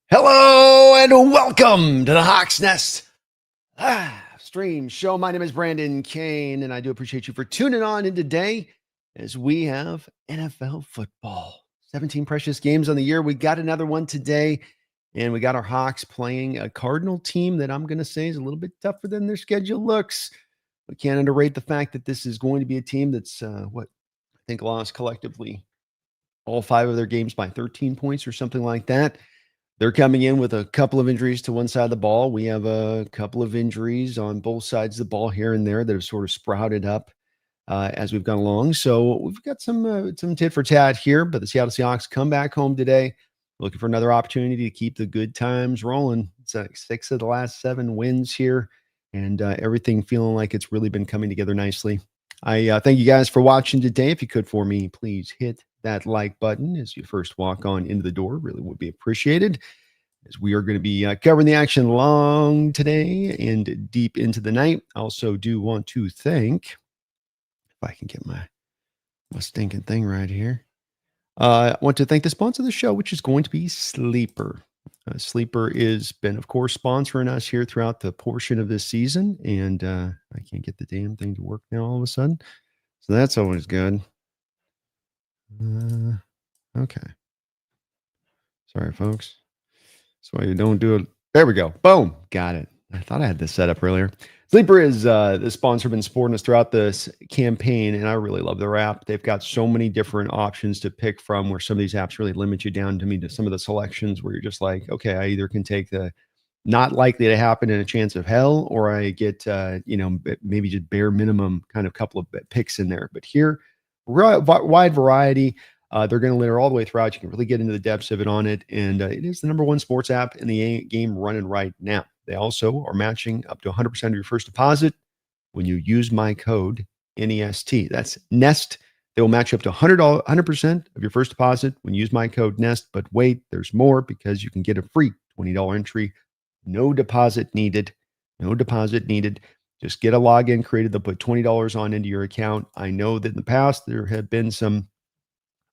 Hello and welcome to the Hawks Nest stream show. My name is Brandon Kane, and I do appreciate you for tuning on in today as we have NFL football. 17 precious games on the year. We got another one today, and we got our Hawks playing a Cardinal team that I'm going to say is a little bit tougher than their schedule looks. We can't underrate the fact that this is going to be a team that's I think lost collectively all 5 of their games by 13 points or something like that. They're coming in with a couple of injuries to one side of the ball. We have a couple of injuries on both sides of the ball here and there that have sort of sprouted up as we've gone along. So we've got some tit for tat here, but the Seattle Seahawks come back home today, looking for another opportunity to keep the good times rolling. It's like 6 of the last 7 wins here, and everything feeling like it's really been coming together nicely. I thank you guys for watching today. If you could for me, please hit that like button as you first walk on into the door. Really would be appreciated, as we are going to be covering the action long today and deep into the night. I also do want to thank, if I can get my stinking thing right here. I want to thank the sponsor of the show, which is going to be Sleeper. Sleeper has been, of course, sponsoring us here throughout the portion of this season, and I can't get the damn thing to work now all of a sudden. So that's always good. Okay. Sorry, folks. That's why you don't do it. There we go. Boom. Got it. I thought I had this set up earlier. Sleeper is the sponsor, been supporting us throughout this campaign, and I really love their app. They've got so many different options to pick from, where some of these apps really limit you down to some of the selections where you're just like, okay, I either can take the not likely to happen and a chance of hell, or I get, maybe just bare minimum kind of couple of picks in there. But here, wide variety. They're going to litter all the way throughout. You can really get into the depths of it on it. And it is the number 1 sports app in the game running right now. They also are matching up to 100% of your first deposit when you use my code NEST. That's NEST. They will match up to 100% of your first deposit when you use my code NEST. But wait, there's more, because you can get a free $20 entry. No deposit needed. No deposit needed. Just get a login created. They'll put $20 on into your account. I know that in the past there have been some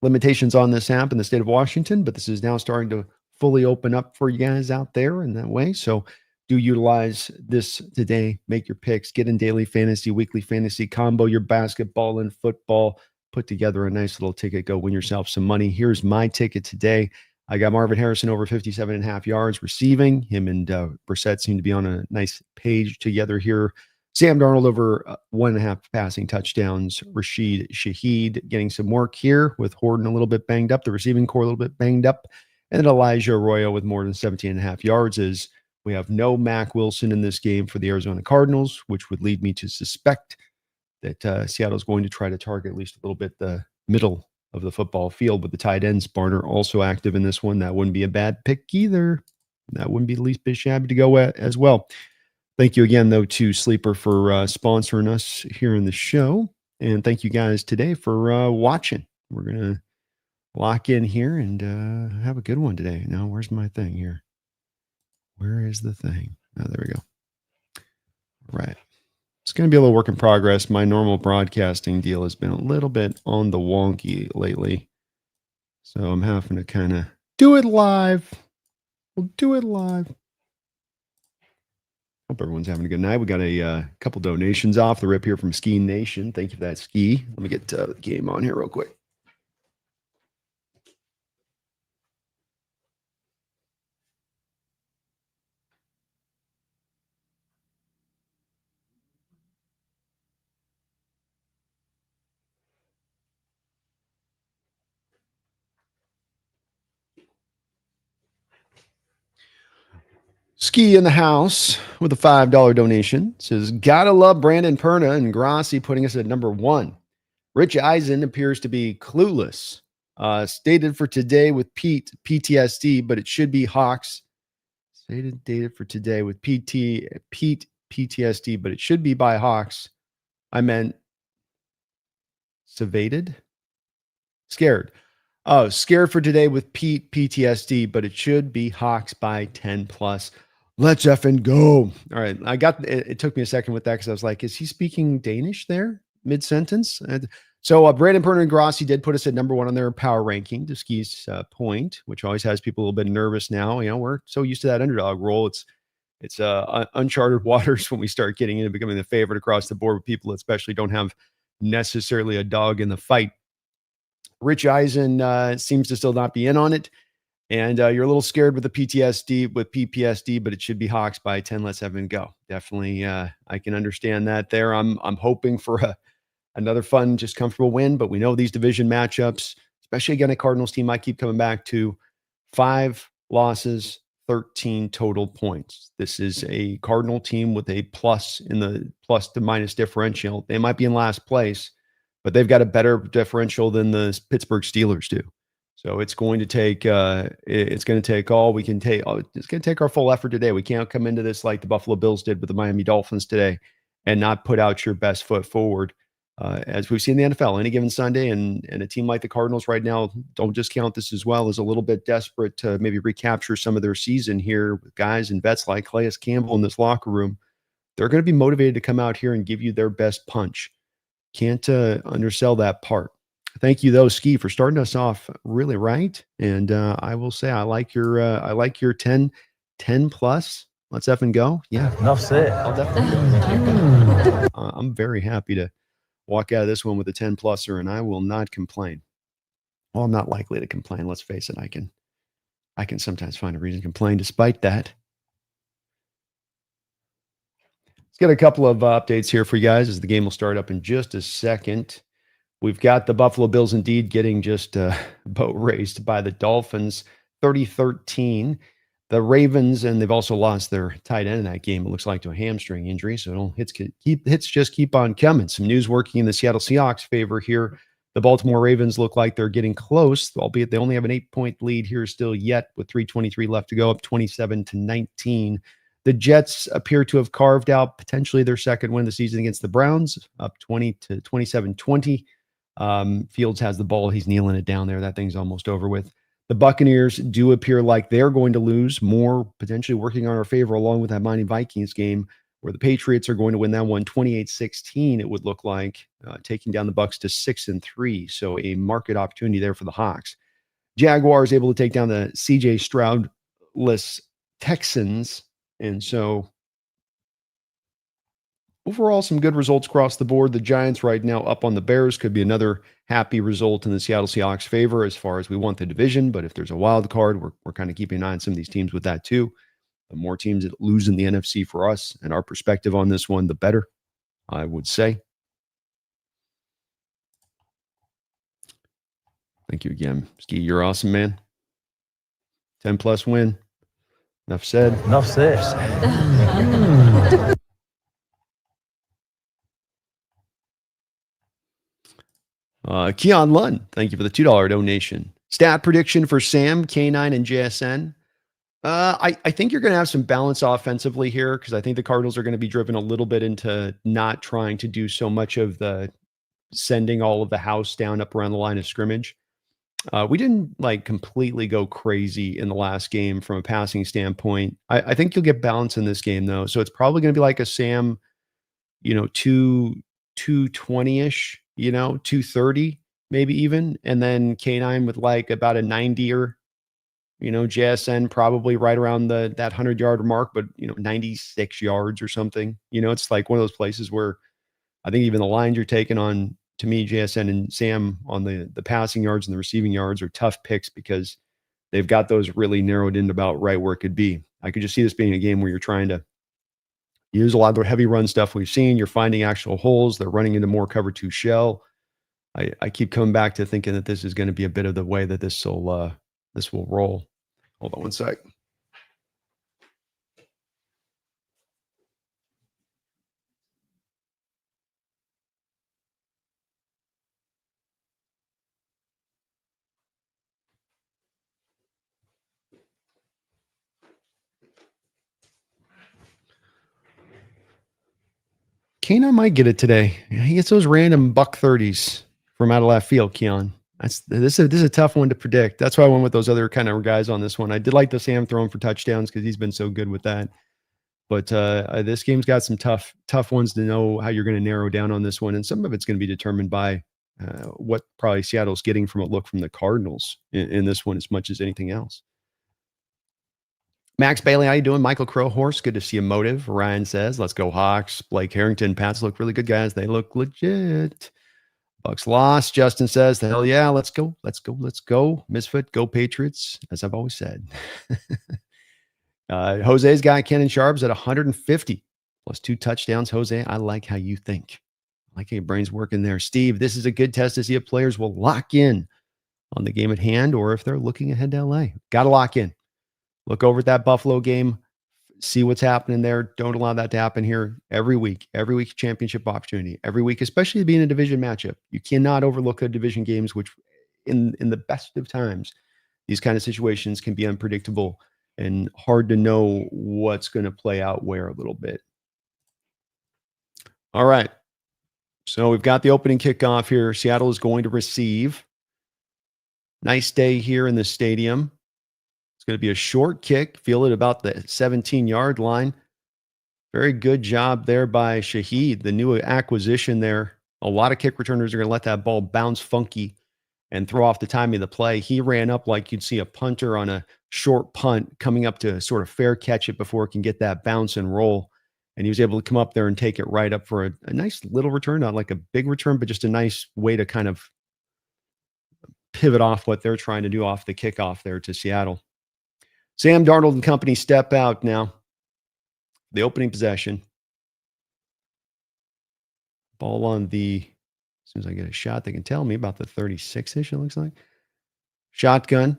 limitations on this app in the state of Washington, but this is now starting to fully open up for you guys out there in that way. So do utilize this today. Make your picks, get in daily fantasy, weekly fantasy, combo your basketball and football, put together a nice little ticket, go win yourself some money. Here's my ticket today. I got Marvin Harrison over 57.5 yards receiving. Him and Brissett seem to be on a nice page together here. Sam Darnold over 1.5 passing touchdowns. Rashid Shaheed getting some work here with Horton a little bit banged up, the receiving core a little bit banged up, and then Elijah Arroyo with more than 17.5 yards. As we have no Mac Wilson in this game for the Arizona Cardinals, which would lead me to suspect that Seattle is going to try to target at least a little bit the middle of the football field, with the tight ends. Barner also active in this one. That wouldn't be a bad pick either. That wouldn't be the least bit shabby to go at as well. Thank you again, though, to Sleeper for sponsoring us here in the show. And thank you guys today for watching. We're going to lock in here and have a good one today. Now, where's my thing here? Where is the thing? Oh, there we go. All right. It's going to be a little work in progress. My normal broadcasting deal has been a little bit on the wonky lately. So I'm having to kind of do it live. We'll do it live. Hope everyone's having a good night. We got a couple donations off the rip here from Ski Nation. Thank you for that, Ski. Let me get the game on here real quick. Ski in the house with a $5 donation says, gotta love Brandon Perna and Grassi putting us at number 1. Rich Eisen appears to be clueless. Stated for today with PTSD, but it should be Hawks. Dated for today with PTSD, but it should be by Hawks. I meant sedated? Scared. Oh, scared for today with PTSD, but it should be Hawks by 10 plus. Let's effing go. All right. It took me a second with that, because I was like, is he speaking Danish there mid-sentence? So Brandon Perner Grossi did put us at number 1 on their power ranking, to Ski's point, which always has people a little bit nervous now. We're so used to that underdog role. It's uncharted waters when we start getting into becoming the favorite across the board with people that especially don't have necessarily a dog in the fight. Rich Eisen seems to still not be in on it. And you're a little scared with the PPSD, but it should be Hawks by 10. Let's have him go. Definitely, I can understand that there. I'm hoping for another fun, just comfortable win, but we know these division matchups, especially again a Cardinals team, I keep coming back to 5 losses, 13 total points. This is a Cardinal team with a plus in the plus to minus differential. They might be in last place, but they've got a better differential than the Pittsburgh Steelers do. So it's going to take all we can take. It's going to take our full effort today. We can't come into this like the Buffalo Bills did with the Miami Dolphins today and not put out your best foot forward. As we've seen in the NFL, any given Sunday, and a team like the Cardinals right now, don't discount this as well, is a little bit desperate to maybe recapture some of their season here with guys and vets like Calais Campbell in this locker room. They're going to be motivated to come out here and give you their best punch. Can't undersell that part. Thank you, though, Ski, for starting us off really right. And I will say I like your 10 plus. Let's effing go. Yeah, enough said. I'll definitely. I'm very happy to walk out of this one with a 10 pluser, and I will not complain. Well, I'm not likely to complain. Let's face it. I can sometimes find a reason to complain despite that. Let's get a couple of updates here for you guys as the game will start up in just a second. We've got the Buffalo Bills indeed getting just boat raced by the Dolphins, 30-13. The Ravens, and they've also lost their tight end in that game, it looks like, to a hamstring injury. So hits just keep on coming. Some news working in the Seattle Seahawks' favor here. The Baltimore Ravens look like they're getting close, albeit they only have an 8-point lead here still yet with 3:23 left to go, up 27-19. The Jets appear to have carved out potentially their second win of the season against the Browns, up 27-20. Fields has the ball. He's kneeling it down there. That thing's almost over with. The Buccaneers do appear like they're going to lose, more potentially working on our favor along with that Miami Vikings game where the Patriots are going to win that one 28-16, it would look like, taking down the Bucs to 6-3. So a market opportunity there for the Hawks. Jaguars able to take down the CJ Stroud-less Texans. And so overall, some good results across the board. The Giants right now up on the Bears could be another happy result in the Seattle Seahawks' favor as far as we want the division. But if there's a wild card, we're kind of keeping an eye on some of these teams with that too. The more teams that lose in the NFC for us and our perspective on this one, the better, I would say. Thank you again. Ski, you're awesome, man. 10 plus win. Enough said. Enough said. Keon Lund, thank you for the $2 donation. Stat prediction for Sam, K9, and JSN. I think you're going to have some balance offensively here because I think the Cardinals are going to be driven a little bit into not trying to do so much of the sending all of the house down up around the line of scrimmage. We didn't like completely go crazy in the last game from a passing standpoint. I think you'll get balance in this game though. So it's probably going to be like a Sam, 220-ish, 230 maybe even. And then K9 with like about a 90-er, JSN probably right around that 100-yard mark, but 96 yards or something. It's like one of those places where I think even the lines you're taking on, to me, JSN and Sam on the passing yards and the receiving yards are tough picks because they've got those really narrowed in about right where it could be. I could just see this being a game where you're trying to use a lot of the heavy run stuff we've seen. You're finding actual holes. They're running into more cover 2 shell. I keep coming back to thinking that this is going to be a bit of the way that this will roll. Hold on one sec. Keon might get it today. He gets those random $130s from out of left field, Keon. This is a tough one to predict. That's why I went with those other kind of guys on this one. I did like the Sam throwing for touchdowns because he's been so good with that. But this game's got some tough ones to know how you're going to narrow down on this one. And some of it's going to be determined by what probably Seattle's getting from a look from the Cardinals in this one as much as anything else. Max Bailey, how you doing? Michael Crowhorse, good to see you. Motive. Ryan says, let's go Hawks. Blake Harrington, Pats look really good, guys. They look legit. Bucks lost. Justin says, hell yeah, let's go. Let's go. Let's go. Misfit, go Patriots, as I've always said. Jose's got Kenan Sharps at 150 plus 2 touchdowns. Jose, I like how you think. I like how your brain's working there. Steve, this is a good test to see if players will lock in on the game at hand or if they're looking ahead to LA. Got to lock in. Look over at that Buffalo game. See what's happening there. Don't allow that to happen here every week. Every week, championship opportunity. Every week, especially being a division matchup. You cannot overlook a division games, which in the best of times, these kind of situations can be unpredictable and hard to know what's going to play out where a little bit. All right. So we've got the opening kickoff here. Seattle is going to receive. Nice day here in the stadium. It's going to be a short kick. Feel it about the 17-yard line. Very good job there by Shaheed, the new acquisition there. A lot of kick returners are going to let that ball bounce funky and throw off the timing of the play. He ran up like you'd see a punter on a short punt coming up to sort of fair catch it before it can get that bounce and roll. And he was able to come up there and take it right up for a nice little return, not like a big return, but just a nice way to kind of pivot off what they're trying to do off the kickoff there to Seattle. Sam Darnold and company step out now. The opening possession. Ball on the, as soon as I get a shot, they can tell me about the 36-ish, it looks like. Shotgun.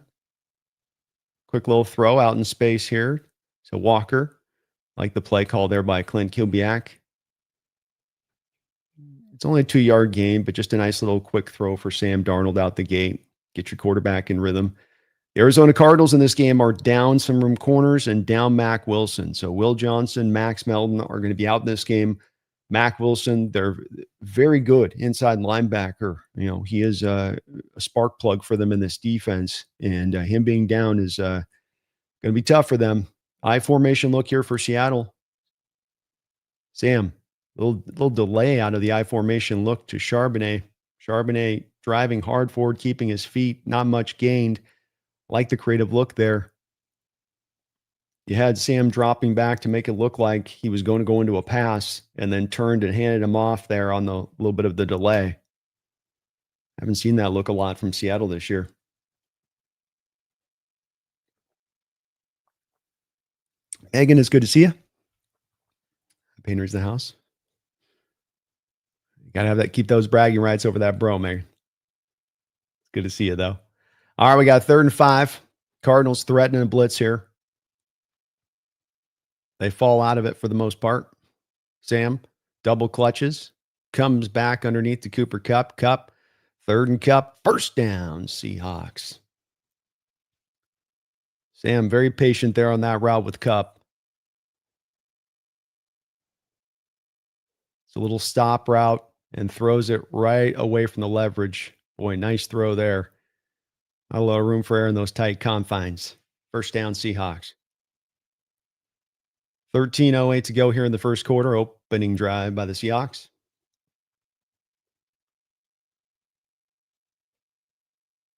Quick little throw out in space here. So Walker, like the play call there by Clint Kubiak. It's only a 2-yard gain, but just a nice little quick throw for Sam Darnold out the gate. Get your quarterback in rhythm. The Arizona Cardinals in this game are down some room corners and down Mac Wilson. So Will Johnson, Max Melton are going to be out in this game. Mac Wilson, they're very good inside linebacker. You know, he is a spark plug for them in this defense. And him being down is going to be tough for them. I formation look here for Seattle. Sam, little delay out of the I formation look to Charbonnet. Charbonnet driving hard forward, keeping his feet, not much gained. Like the creative look there. You had Sam dropping back to make it look like he was going to go into a pass and then turned and handed him off there on the little bit of the delay. Haven't seen that look a lot from Seattle this year. Megan, it's good to see you. Painter's in the house. You gotta have that, keep those bragging rights over that bro, Megan. It's good to see you though. All right, we got 3rd and 5. Cardinals threatening a blitz here. They fall out of it for the most part. Sam double clutches, comes back underneath the Cooper Kupp. Kupp, 3rd and Kupp, first down, Seahawks. Sam very patient there on that route with Kupp. It's a little stop route and throws it right away from the leverage. Boy, nice throw there. Not a lot of room for air in those tight confines. First down, Seahawks. 13:08 to go here in the first quarter. Opening drive by the Seahawks.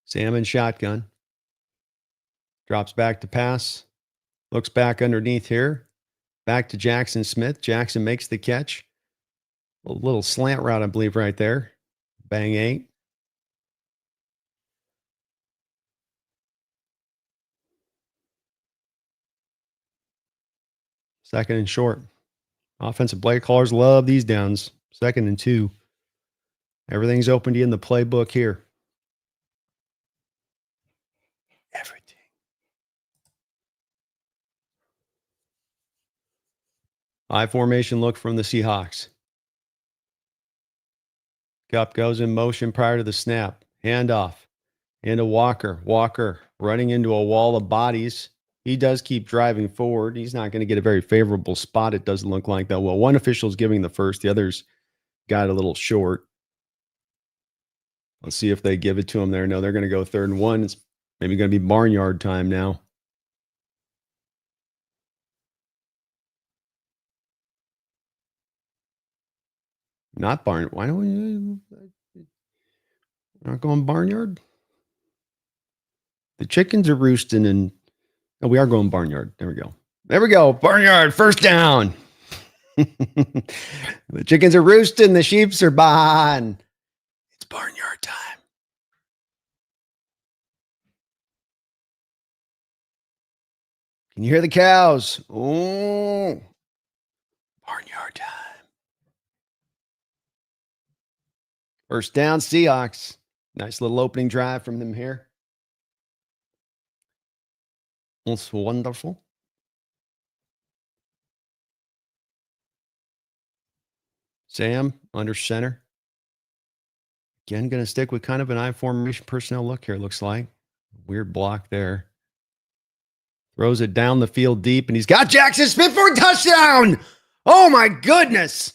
Sam in shotgun. Drops back to pass. Looks back underneath here. Back to Jackson Smith. Jackson makes the catch. A little slant route, I believe, right there. Bang 8. Second and short. Offensive play callers love these downs. 2nd and 2. Everything's open to you in the playbook here. Everything. I formation look from the Seahawks. Kupp goes in motion prior to the snap. Handoff. Into Walker. Walker running into a wall of bodies. He does keep driving forward. He's not going to get a very favorable spot, it doesn't look like, though. Well, one official is giving the first. The others got a little short. Let's see if they give it to him there. No, they're going to go 3rd and 1. It's maybe going to be barnyard time now. Not barn. Why don't we? Not going barnyard? The chickens are roosting and oh, we are going barnyard. There we go. There we go. Barnyard, first down. The chickens are roosting, the sheeps are behind. It's barnyard time. Can you hear the cows? Oh, barnyard time. First down, Seahawks. Nice little opening drive from them here. It's wonderful. Sam under center. Again, going to stick with kind of an I formation personnel look here, looks like. Weird block there. Throws it down the field deep, and he's got Jackson Smith for a touchdown. Oh, my goodness.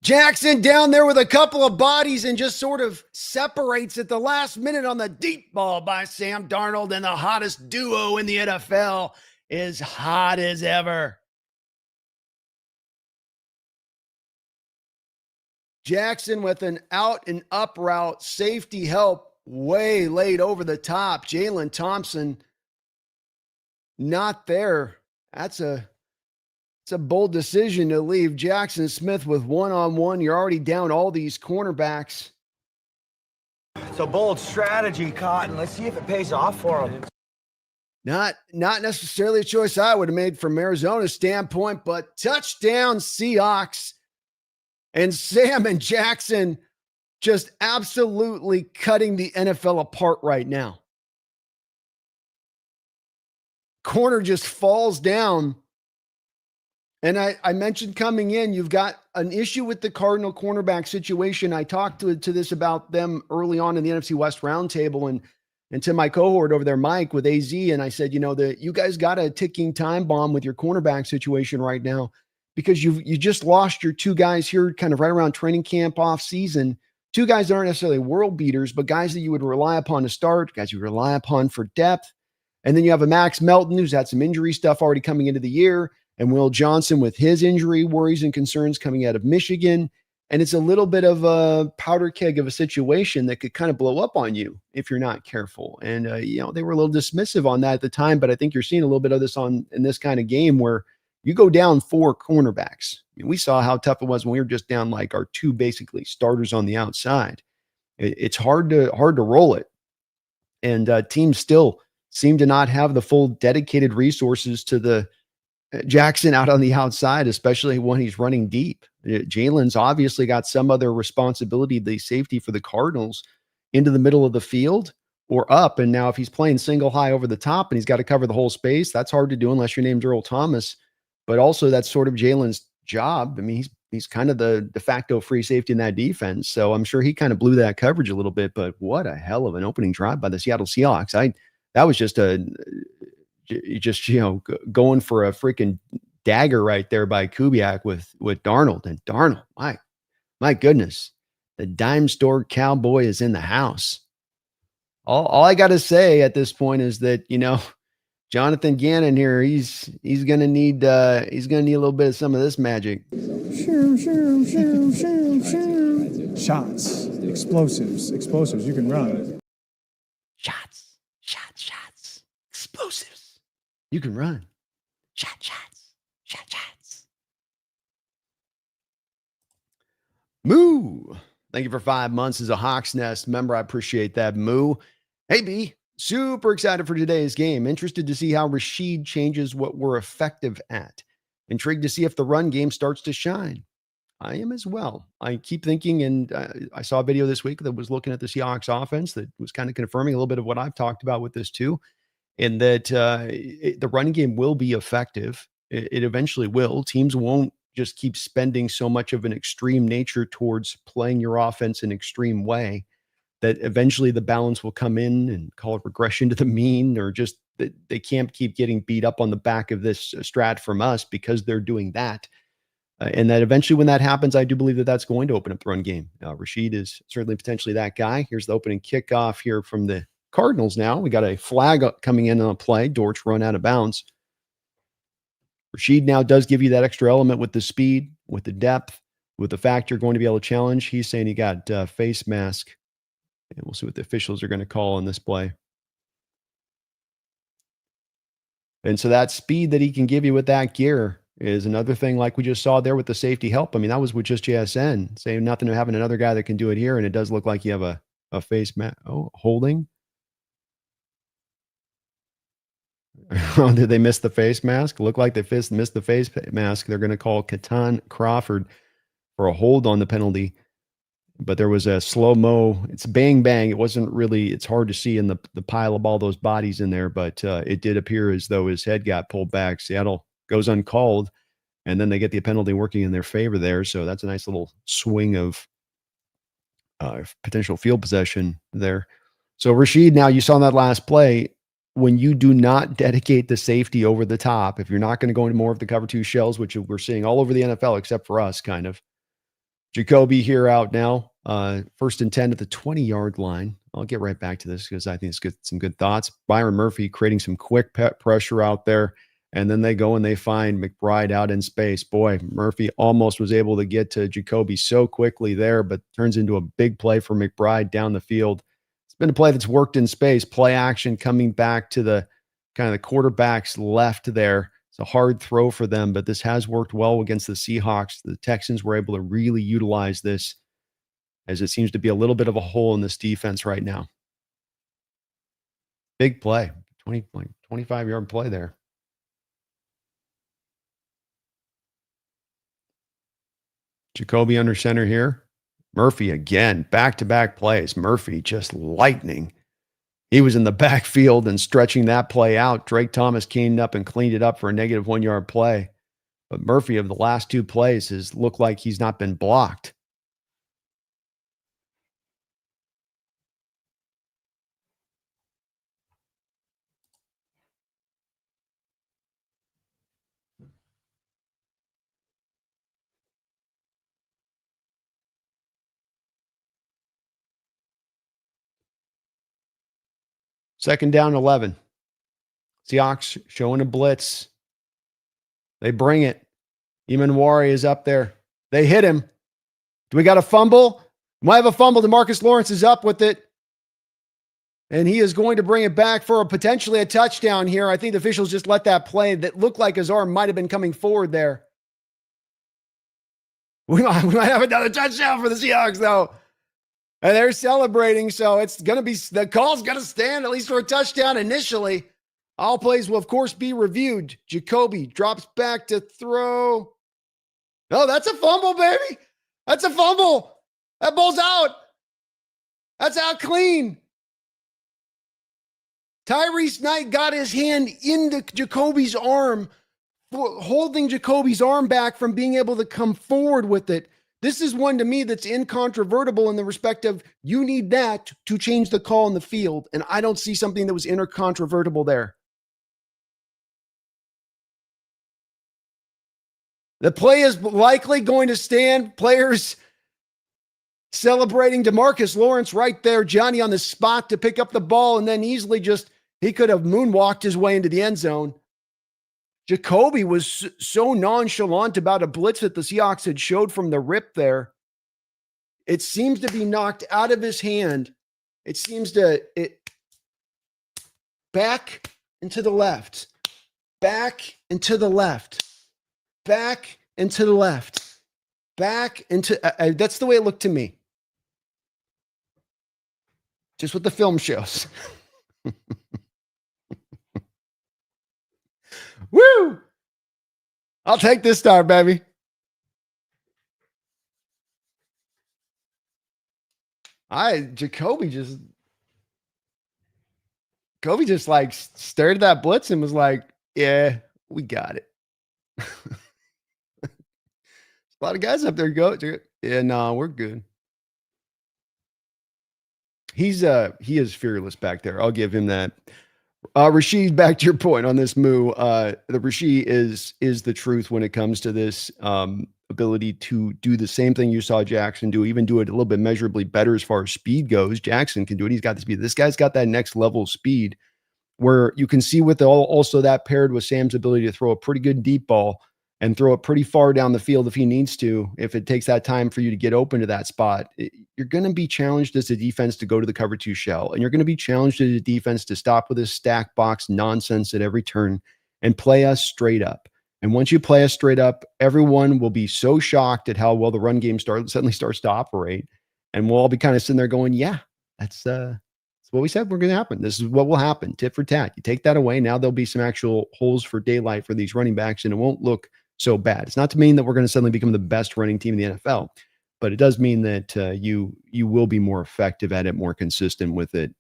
Jackson down there with a couple of bodies and just sort of separates at the last minute on the deep ball by Sam Darnold, and the hottest duo in the NFL is hot as ever. Jackson with an out and up route, safety help way late over the top. Jalen Thompson not there. It's a bold decision to leave Jackson Smith with one-on-one. You're already down all these cornerbacks. It's a bold strategy, Cotton. Let's see if it pays off for him. Not necessarily a choice I would have made from Arizona's standpoint, but touchdown Seahawks. And Sam and Jackson just absolutely cutting the NFL apart right now. Corner just falls down. And I mentioned coming in, you've got an issue with the Cardinal cornerback situation. I talked to this about them early on in the NFC West roundtable and to my cohort over there, Mike, with AZ. And I said, you guys got a ticking time bomb with your cornerback situation right now, because you just lost your two guys here kind of right around training camp off season. Two guys that aren't necessarily world beaters, but guys that you would rely upon to start, guys you rely upon for depth. And then you have a Max Melton who's had some injury stuff already coming into the year, and Will Johnson with his injury worries and concerns coming out of Michigan. And it's a little bit of a powder keg of a situation that could kind of blow up on you if you're not careful. And, they were a little dismissive on that at the time, but I think you're seeing a little bit of this in this kind of game where you go down four cornerbacks. We saw how tough it was when we were just down like our two basically starters on the outside. It's hard to roll it. And teams still seem to not have the full dedicated resources to the Jackson out on the outside, especially when he's running deep. Jalen's obviously got some other responsibility, the safety for the Cardinals, into the middle of the field or up. And now if he's playing single high over the top and he's got to cover the whole space, that's hard to do unless your name's Earl Thomas. But also that's sort of Jalen's job. I mean, he's kind of the de facto free safety in that defense. So I'm sure he kind of blew that coverage a little bit, but what a hell of an opening drive by the Seattle Seahawks. That was just going for a freaking dagger right there by Kubiak with Darnold. And Darnold, my goodness, the dime store cowboy is in the house. All I got to say at this point is that, Jonathan Gannon here, he's gonna need a little bit of some of this magic. Shots, explosives. You can run. Shots, explosives. You can run. Shots. Moo. Thank you for 5 months as a Hawks Nest member. I appreciate that, Moo. Hey, B. Super excited for today's game. Interested to see how Rashid changes what we're effective at. Intrigued to see if the run game starts to shine. I am as well. I keep thinking, and I saw a video this week that was looking at the Seahawks offense that was kind of confirming a little bit of what I've talked about with this too, and that the run game will be effective. It eventually will. Teams won't just keep spending so much of an extreme nature towards playing your offense in an extreme way that eventually the balance will come in and call it regression to the mean, or just that they can't keep getting beat up on the back of this strat from us because they're doing that. And that eventually when that happens, I do believe that that's going to open up the run game. Rashid is certainly potentially that guy. Here's the opening kickoff here from the Cardinals now. We got a flag coming in on a play. Dortch run out of bounds. Rashid now does give you that extra element with the speed, with the depth, with the fact you're going to be able to challenge. He's saying he got face mask And we'll see what the officials are going to call on this play. And so that speed that he can give you with that gear is another thing like we just saw there with the safety help. I mean, that was with just JSN. Saying nothing to having another guy that can do it here, and it does look like you have a face mask. Oh, holding. Oh, did they miss the face mask? Look like they missed the face mask. They're going to call Katan Crawford for a hold on the penalty. But there was a slow-mo. It's bang, bang. It wasn't really, it's hard to see in the pile of all those bodies in there, but it did appear as though his head got pulled back. Seattle goes uncalled, and then they get the penalty working in their favor there. So that's a nice little swing of potential field possession there. So Rashid, now you saw that last play. When you do not dedicate the safety over the top, if you're not going to go into more of the cover two shells, which we're seeing all over the NFL, except for us, kind of. Jacoby here out now, 1st and 10 at the 20-yard line. I'll get right back to this because I think it's good. Some good thoughts. Byron Murphy creating some quick pressure out there. And then they go and they find McBride out in space. Boy, Murphy almost was able to get to Jacoby so quickly there, but turns into a big play for McBride down the field. It's been a play that's worked in space. Play action coming back to the kind of the quarterback's left there. It's a hard throw for them, but this has worked well against the Seahawks. The Texans were able to really utilize this, as it seems to be a little bit of a hole in this defense right now. Big play, 25-yard play there. Jacoby under center here. Murphy again, back-to-back plays. Murphy just lightning. He was in the backfield and stretching that play out. Drake Thomas cleaned up and cleaned it up for a negative 1-yard play. But Murphy, of the last two plays, has looked like he's not been blocked. Second down, 11. Seahawks showing a blitz. They bring it. Imanwari is up there. They hit him. Do we got a fumble? Might have a fumble. DeMarcus Lawrence is up with it. And he is going to bring it back for potentially a touchdown here. I think the officials just let that play that looked like his arm might have been coming forward there. We might have another touchdown for the Seahawks, though. And they're celebrating, so it's going to be, the call's going to stand at least for a touchdown initially. All plays will, of course, be reviewed. Jacoby drops back to throw. Oh, that's a fumble, baby. That's a fumble. That ball's out. That's out clean. Tyrese Knight got his hand into Jacoby's arm, holding Jacoby's arm back from being able to come forward with it. This is one to me that's incontrovertible in the respect of you need that to change the call in the field. And I don't see something that was incontrovertible there. The play is likely going to stand. Players celebrating. DeMarcus Lawrence right there. Johnny on the spot to pick up the ball and then easily he could have moonwalked his way into the end zone. Jacoby was so nonchalant about a blitz that the Seahawks had showed from the rip there. It seems to be knocked out of his hand. It seems to back and to the left, back and to the left, back and to the left, back into. That's the way it looked to me. Just what the film shows. Woo! I'll take this star, baby. Jacoby just like stared at that blitz and was like, yeah, we got it. A lot of guys up there go, yeah, no, we're good. He is fearless back there. I'll give him that. Rashid, back to your point on this move. The Rashid is the truth when it comes to this ability to do the same thing you saw Jackson do, even do it a little bit measurably better as far as speed goes. Jackson can do it. He's got the speed. This guy's got that next level speed where you can see with also that paired with Sam's ability to throw a pretty good deep ball. and throw it pretty far down the field if he needs to, if it takes that time for you to get open to that spot, you're going to be challenged as a defense to go to the cover two shell. And you're going to be challenged as a defense to stop with this stack box nonsense at every turn and play us straight up. And once you play us straight up, everyone will be so shocked at how well the run game suddenly starts to operate. And we'll all be kind of sitting there going, yeah, that's what we said we're going to happen. This is what will happen. Tit for tat. You take that away. Now there'll be some actual holes for daylight for these running backs, and it won't look so bad. It's not to mean that we're going to suddenly become the best running team in the NFL, but it does mean that you will be more effective at it, more consistent with it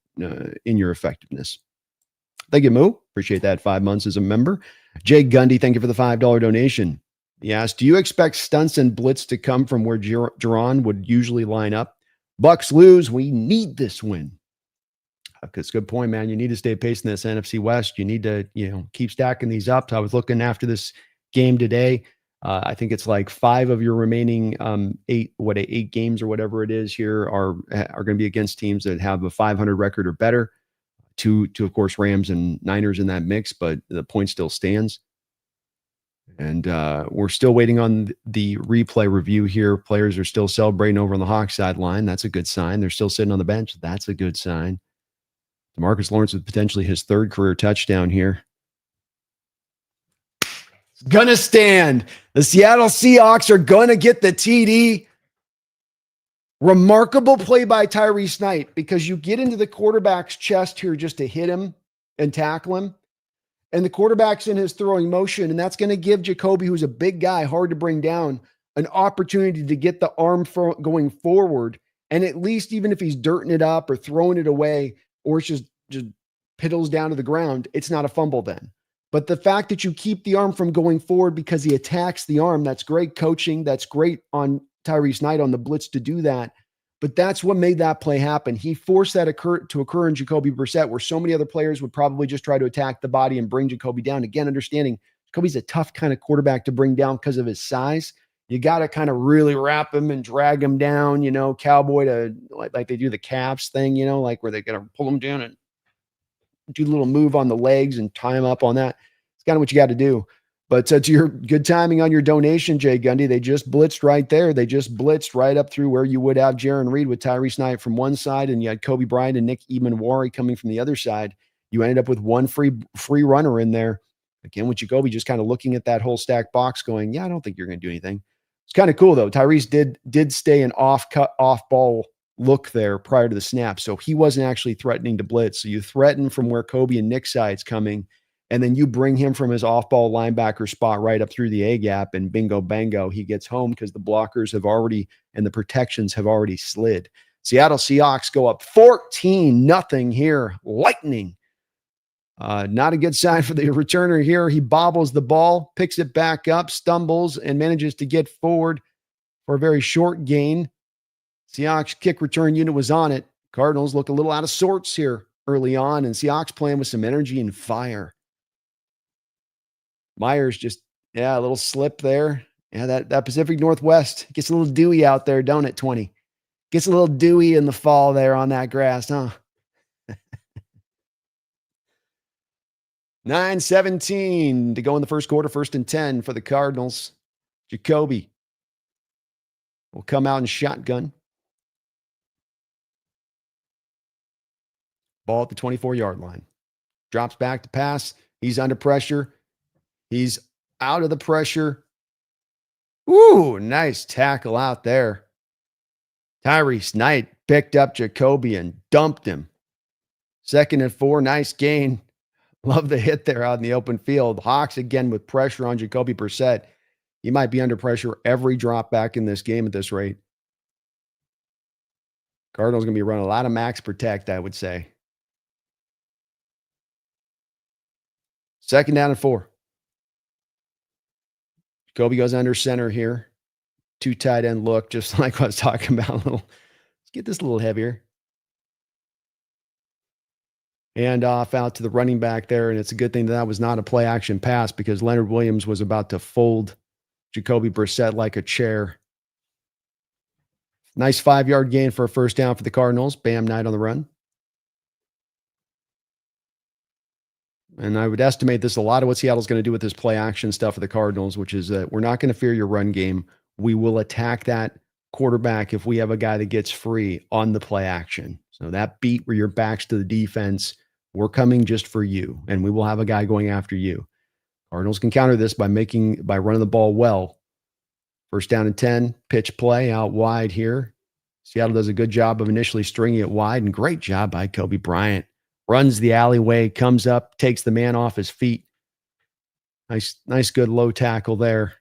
in your effectiveness. Thank you, Moo. Appreciate that. 5 months as a member. Jay Gundy, thank you for the $5 donation. He asked, do you expect stunts and blitz to come from where Jerron would usually line up? Bucks lose. We need this win. That's a good point, man. You need to stay pacing this NFC West. You need to, keep stacking these up. So I was looking after this game today. I think it's like 5 of your remaining 8 games or whatever it is here are going to be against teams that have a 500 record or better. Two, of course, Rams and Niners in that mix, but the point still stands. And we're still waiting on the replay review here. Players are still celebrating over on the Hawks sideline. That's a good sign. They're still sitting on the bench. That's a good sign. DeMarcus Lawrence with potentially his 3rd career touchdown here. It's gonna stand. The Seattle Seahawks are gonna get the TD. Remarkable play by Tyrese Knight, because you get into the quarterback's chest here just to hit him and tackle him. And the quarterback's in his throwing motion, and that's going to give Jacoby, who's a big guy, hard to bring down, an opportunity to get the arm going forward. And at least, even if he's dirting it up or throwing it away, or it's just piddles down to the ground, it's not a fumble then. But the fact that you keep the arm from going forward because he attacks the arm, that's great coaching. That's great on Tyrese Knight on the blitz to do that. But that's what made that play happen. He forced that to occur in Jacoby Brissett, where so many other players would probably just try to attack the body and bring Jacoby down. Again, understanding Jacoby's a tough kind of quarterback to bring down because of his size. You got to kind of really wrap him and drag him down, cowboy to like they do the Cavs thing, like where they got to pull him down and do a little move on the legs and tie him up on that. It's kind of what you got to do. But to your good timing on your donation, Jay Gundy, they just blitzed right there. They just blitzed right up through where you would have Jaron Reed with Tyrese Knight from one side, and you had Kobe Bryant and Nick Emanwari coming from the other side. You ended up with one free runner in there. Again, with Jacoby just kind of looking at that whole stack box going, yeah, I don't think you're going to do anything. It's kind of cool, though. Tyrese did stay an off ball look there prior to the snap, so he wasn't actually threatening to blitz. So you threaten from where Kobe and Nick's side's coming, and then you bring him from his off-ball linebacker spot right up through the A-gap, and bingo, bango, he gets home because the blockers have already and the protections have already slid. Seattle Seahawks go up 14-0 here. Lightning. Not a good sign for the returner here. He bobbles the ball, picks it back up, stumbles, and manages to get forward for a very short gain. Seahawks kick return unit was on it. Cardinals look a little out of sorts here early on, and Seahawks playing with some energy and fire. Myers just, a little slip there. Yeah, that Pacific Northwest gets a little dewy out there, don't it, 20? Gets a little dewy in the fall there on that grass, huh? 9:17 to go in the first quarter, 1st and 10 for the Cardinals. Jacoby will come out in shotgun. Ball at the 24-yard line. Drops back to pass. He's under pressure. He's out of the pressure. Ooh, nice tackle out there. Tyrese Knight picked up Jacoby and dumped him. 2nd and 4, nice gain. Love the hit there out in the open field. Hawks again with pressure on Jacoby Brissett. He might be under pressure every drop back in this game at this rate. Cardinals going to be running a lot of max protect, I would say. 2nd down and 4. Jacoby goes under center here. 2 tight end look, just like I was talking about. Let's get this a little heavier. And off out to the running back there. And it's a good thing that was not a play action pass, because Leonard Williams was about to fold Jacoby Brissett like a chair. Nice 5-yard gain for a 1st down for the Cardinals. Bam Knight on the run. And I would estimate this a lot of what Seattle's going to do with this play action stuff for the Cardinals, which is that we're not going to fear your run game. We will attack that quarterback if we have a guy that gets free on the play action. So that beat where your back's to the defense, we're coming just for you, and we will have a guy going after you. Cardinals can counter this by running the ball well. First down and 10, pitch play out wide here. Seattle does a good job of initially stringing it wide, and great job by Jacoby Brissett. Runs the alleyway, comes up, takes the man off his feet. Nice, good low tackle there.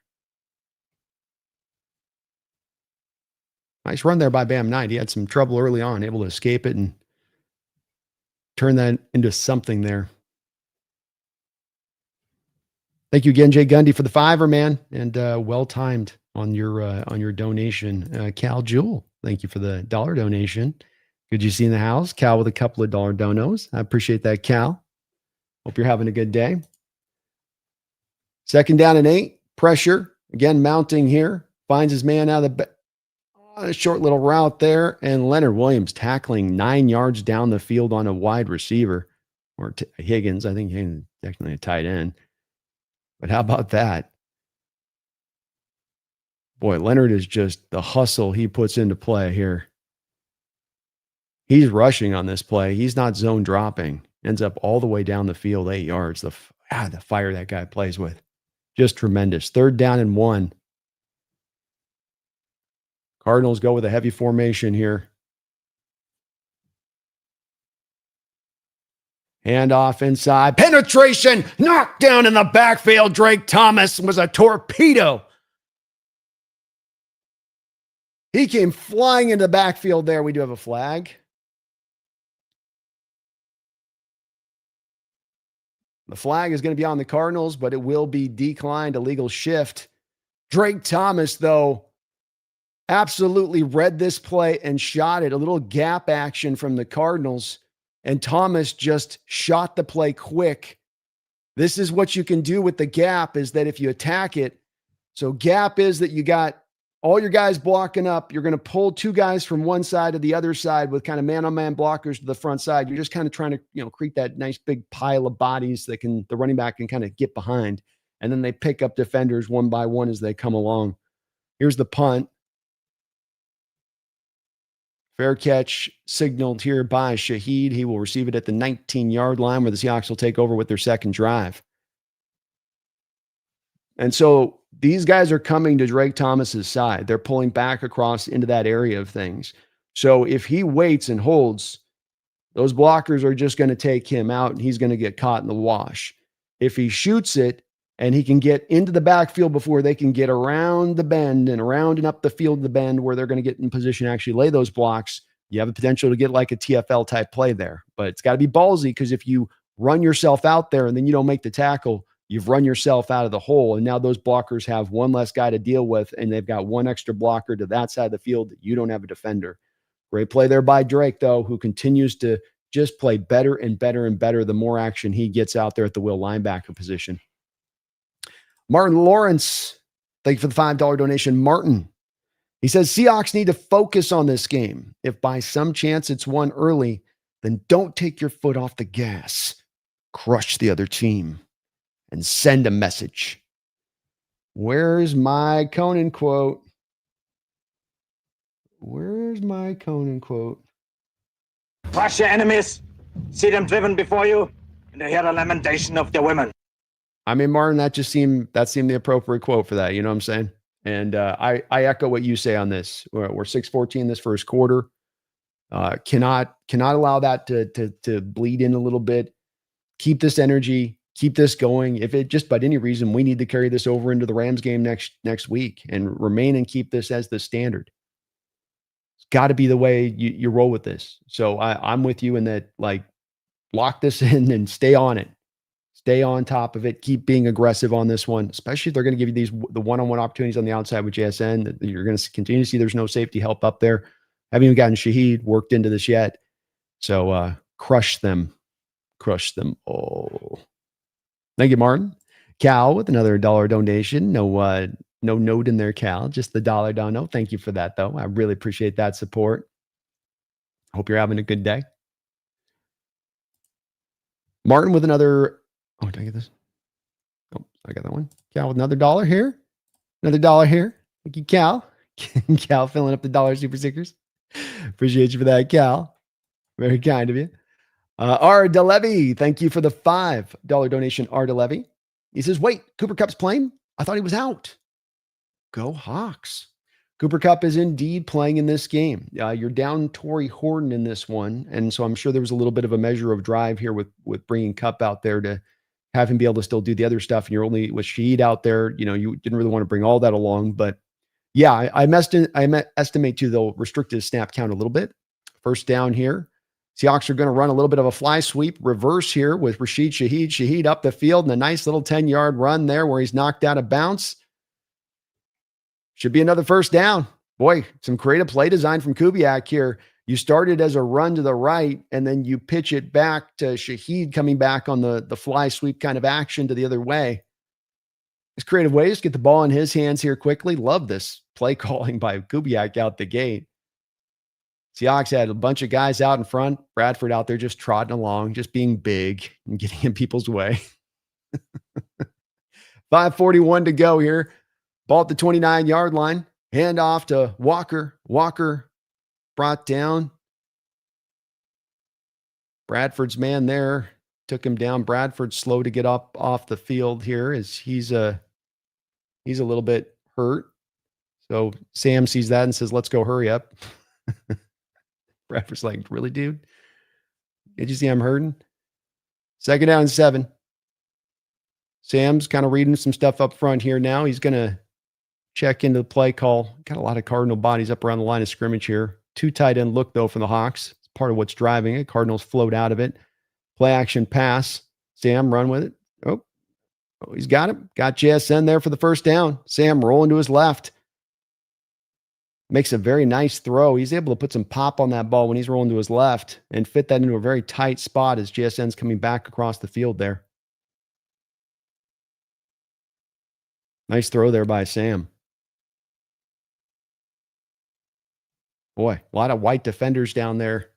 Nice run there by Bam Knight. He had some trouble early on, able to escape it and turn that into something there. Thank you again, Jay Gundy, for the $5, man, and well-timed on your donation. Cal Jewell, thank you for the $1 donation. Good you see in the house. Cal with a couple of $1 donos. I appreciate that, Cal. Hope you're having a good day. Second down and 8. Pressure. Again, mounting here. Finds his man out of the a short little route there. And Leonard Williams tackling 9 yards down the field on a wide receiver. Or Higgins. I think Higgins is technically a tight end. But how about that? Boy, Leonard is just the hustle he puts into play here. He's rushing on this play. He's not zone dropping. Ends up all the way down the field, 8 yards. The fire that guy plays with. Just tremendous. Third down and 1. Cardinals go with a heavy formation here. Handoff inside. Penetration. Knocked down in the backfield. Drake Thomas was a torpedo. He came flying into the backfield there. We do have a flag. The flag is going to be on the Cardinals, but it will be declined, a legal shift. Drake Thomas, though, absolutely read this play and shot it. A little gap action from the Cardinals, and Thomas just shot the play quick. This is what you can do with the gap, is that if you attack it, so gap is that you got all your guys blocking up. You're going to pull 2 guys from one side to the other side with kind of man-on-man blockers to the front side. You're just kind of trying to, create that nice big pile of bodies that the running back can kind of get behind. And then they pick up defenders one by one as they come along. Here's the punt. Fair catch signaled here by Shaheed. He will receive it at the 19-yard line where the Seahawks will take over with their second drive. And so these guys are coming to Drake Thomas's side. They're pulling back across into that area of things. So if he waits and holds, those blockers are just going to take him out and he's going to get caught in the wash. If he shoots it and he can get into the backfield before they can get around the bend and around and up the field, the bend where they're going to get in position to actually lay those blocks, you have the potential to get like a TFL type play there. But it's got to be ballsy, because if you run yourself out there and then you don't make the tackle, you've run yourself out of the hole, and now those blockers have one less guy to deal with, and they've got one extra blocker to that side of the field. You don't have a defender. Great play there by Drake, though, who continues to just play better and better and better the more action he gets out there at the will linebacker position. Martin Lawrence, thank you for the $5 donation. Martin, he says, Seahawks need to focus on this game. If by some chance it's won early, then don't take your foot off the gas. Crush the other team and send a message. Where's my Conan quote? Where's my Conan quote? Crush your enemies, see them driven before you, and hear the lamentation of their women. I mean, Martin, that seemed the appropriate quote for that. You know what I'm saying? And I echo what you say on this. We're 6-14 this first quarter. Cannot allow that to bleed in a little bit. Keep this energy. Keep this going. If it just by any reason we need to carry this over into the Rams game next week and remain and keep this as the standard. It's got to be the way you roll with this. So I'm with you in that, like, lock this in and stay on it. Stay on top of it. Keep being aggressive on this one, especially if they're going to give you the one-on-one opportunities on the outside with JSN. That you're going to continue to see there's no safety help up there. Haven't even gotten Shaheed worked into this yet. So crush them. Crush them all. Thank you, Martin. Cal with another $1 donation. No note in there, Cal. Just the $1 dono. Thank you for that, though. I really appreciate that support. Hope you're having a good day. Martin with another Oh, did I get this? Oh, I got that one. Cal with another dollar here. Another dollar here. Thank you, Cal. Cal filling up the dollar super stickers. Appreciate you for that, Cal. Very kind of you. R. DeLevy, thank you for the $5 donation, R. DeLevy. He says, wait, Cooper Cup's playing? I thought he was out. Go Hawks. Cooper Cup is indeed playing in this game. You're down Torrey Horton in this one. And so I'm sure there was a little bit of a measure of drive here with bringing Cup out there to have him be able to still do the other stuff. And you're only with Shaheed out there, you didn't really want to bring all that along. But yeah, I estimate too, they'll restrict his snap count a little bit. First down here. Seahawks are going to run a little bit of a fly sweep reverse here with Rashid Shaheed. Shaheed up the field and a nice little 10-yard run there where he's knocked out of bounds. Should be another first down. Boy, some creative play design from Kubiak here. You started as a run to the right, and then you pitch it back to Shaheed coming back on the fly sweep kind of action to the other way. It's creative ways to get the ball in his hands here quickly. Love this play calling by Kubiak out the gate. Seahawks had a bunch of guys out in front. Bradford out there just trotting along, just being big and getting in people's way. 5:41 to go here. Ball at the 29-yard line. Hand off to Walker. Walker brought down. Bradford's man there took him down. Bradford's slow to get up off the field here as he's a little bit hurt. So Sam sees that and says, let's go, hurry up. Bradford's like, really, dude? Did you see I'm hurting? Second down and 7. Sam's kind of reading some stuff up front here now. He's going to check into the play call. Got a lot of Cardinal bodies up around the line of scrimmage here. 2 tight end look, though, from the Hawks. It's part of what's driving it. Cardinals float out of it. Play action pass. Sam, run with it. Oh, he's got it. Got JSN there for the first down. Sam rolling to his left. Makes a very nice throw. He's able to put some pop on that ball when he's rolling to his left and fit that into a very tight spot as JSN's coming back across the field there. Nice throw there by Sam. Boy, a lot of white defenders down there.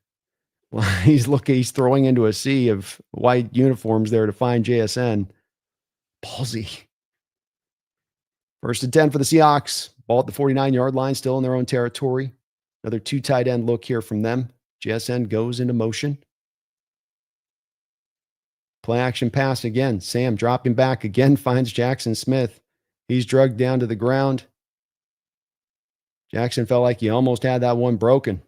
He's throwing into a sea of white uniforms there to find JSN. Ballsy. First and 10 for the Seahawks. Ball at the 49-yard line, still in their own territory. Another 2 tight end look here from them. JSN goes into motion. Play action pass again. Sam dropping back again, finds Jackson Smith. He's drugged down to the ground. Jackson felt like he almost had that one broken.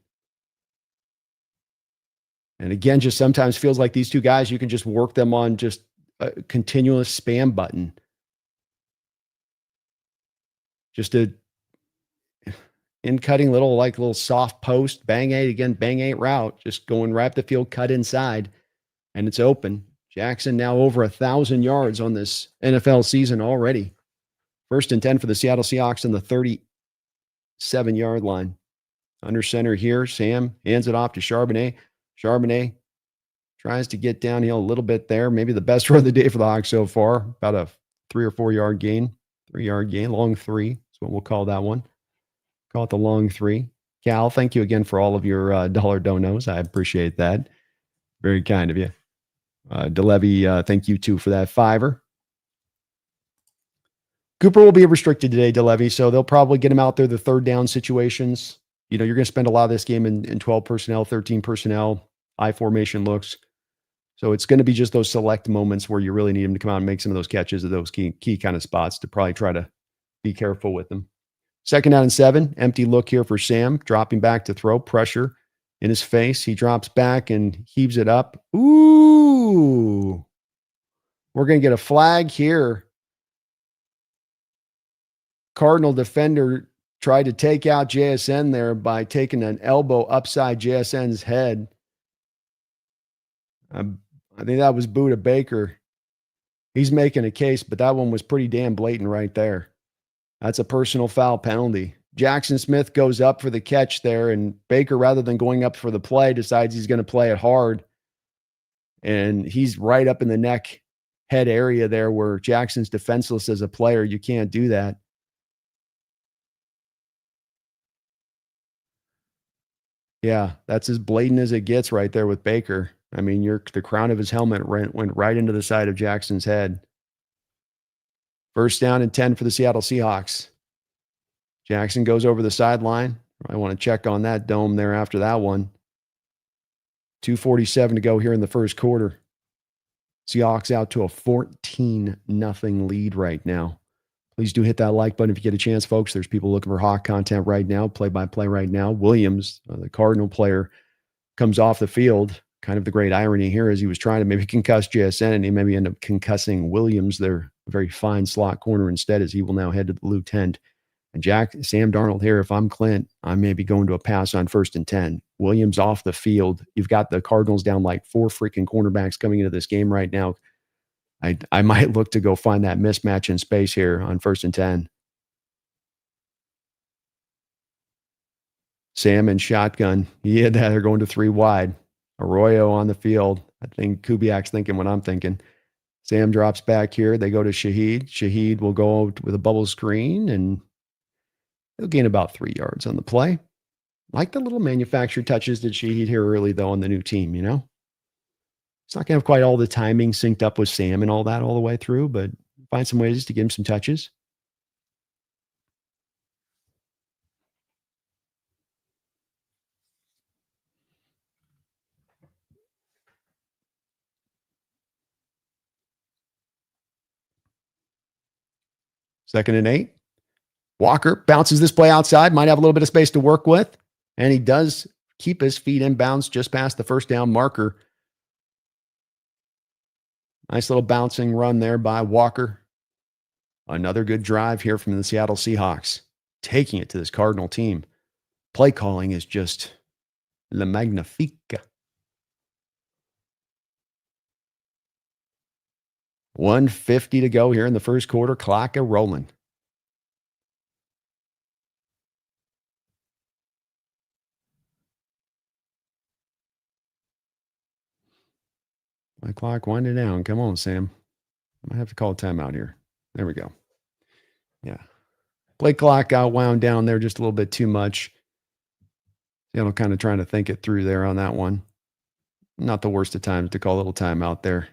And again, just sometimes feels like these two guys, you can just work them on just a continuous spam button. Just a in-cutting little soft post, bang eight route, just going right up the field, cut inside, and it's open. Jackson now over 1,000 yards on this NFL season already. First and 10 for the Seattle Seahawks on the 37-yard line. Under center here, Sam hands it off to Charbonnet. Charbonnet tries to get downhill a little bit there. Maybe the best run of the day for the Hawks so far. About a 3 or 4 yard gain. 3-yard gain, long 3 is what we'll call that one. Call it the long 3. Cal, thank you again for all of your dollar donos. I appreciate that. Very kind of you. DeLevy, thank you too for that $5. Cooper will be restricted today, DeLevy, so they'll probably get him out there the third down situations. You're going to spend a lot of this game in 12 personnel, 13 personnel, I formation looks. So it's going to be just those select moments where you really need him to come out and make some of those catches at those key kind of spots to probably try to be careful with them. Second down and 7, empty look here for Sam, dropping back to throw, pressure in his face. He drops back and heaves it up. Ooh, we're going to get a flag here. Cardinal defender tried to take out JSN there by taking an elbow upside JSN's head. I think that was Buda Baker. He's making a case, but that one was pretty damn blatant right there. That's a personal foul penalty. Jackson Smith goes up for the catch there, and Baker, rather than going up for the play, decides he's going to play it hard. And he's right up in the neck head area there where Jackson's defenseless as a player. You can't do that. Yeah, that's as blatant as it gets right there with Baker. I mean, the crown of his helmet went right into the side of Jackson's head. First down and 10 for the Seattle Seahawks. Jackson goes over the sideline. I want to check on that dome there after that one. 2:47 to go here in the first quarter. Seahawks out to a 14-0 lead right now. Please do hit that like button if you get a chance, folks. There's people looking for Hawk content right now, play-by-play right now. Williams, the Cardinal player, comes off the field. Kind of the great irony here is he was trying to maybe concuss JSN, and he maybe end up concussing Williams, their very fine slot corner, instead, as he will now head to the blue tent. And Sam Darnold here, if I'm Clint, I may be going to a pass on 1st and 10. Williams off the field. You've got the Cardinals down like 4 freaking cornerbacks coming into this game right now. I might look to go find that mismatch in space here on 1st and 10. Sam in shotgun. Yeah, they're going to 3 wide. Arroyo on the field. I think Kubiak's thinking what I'm thinking. Sam drops back here. They go to Shaheed. Shaheed will go with a bubble screen, and he'll gain about 3 yards on the play. Like the little manufactured touches that Shaheed here early, though, on the new team, you know? It's not going to have quite all the timing synced up with Sam and all that all the way through, but find some ways to give him some touches. Second and 8. Walker bounces this play outside, might have a little bit of space to work with, and he does keep his feet inbounds just past the first down marker. Nice little bouncing run there by Walker. Another good drive here from the Seattle Seahawks, taking it to this Cardinal team. Play calling is just le magnifique. 1:50 to go here in the first quarter. Clock a rolling. My clock winding down. Come on, Sam. I might have to call a timeout here. There we go. Yeah. Play clock got wound down there just a little bit too much. I'm kind of trying to think it through there on that one. Not the worst of times to call a little timeout there.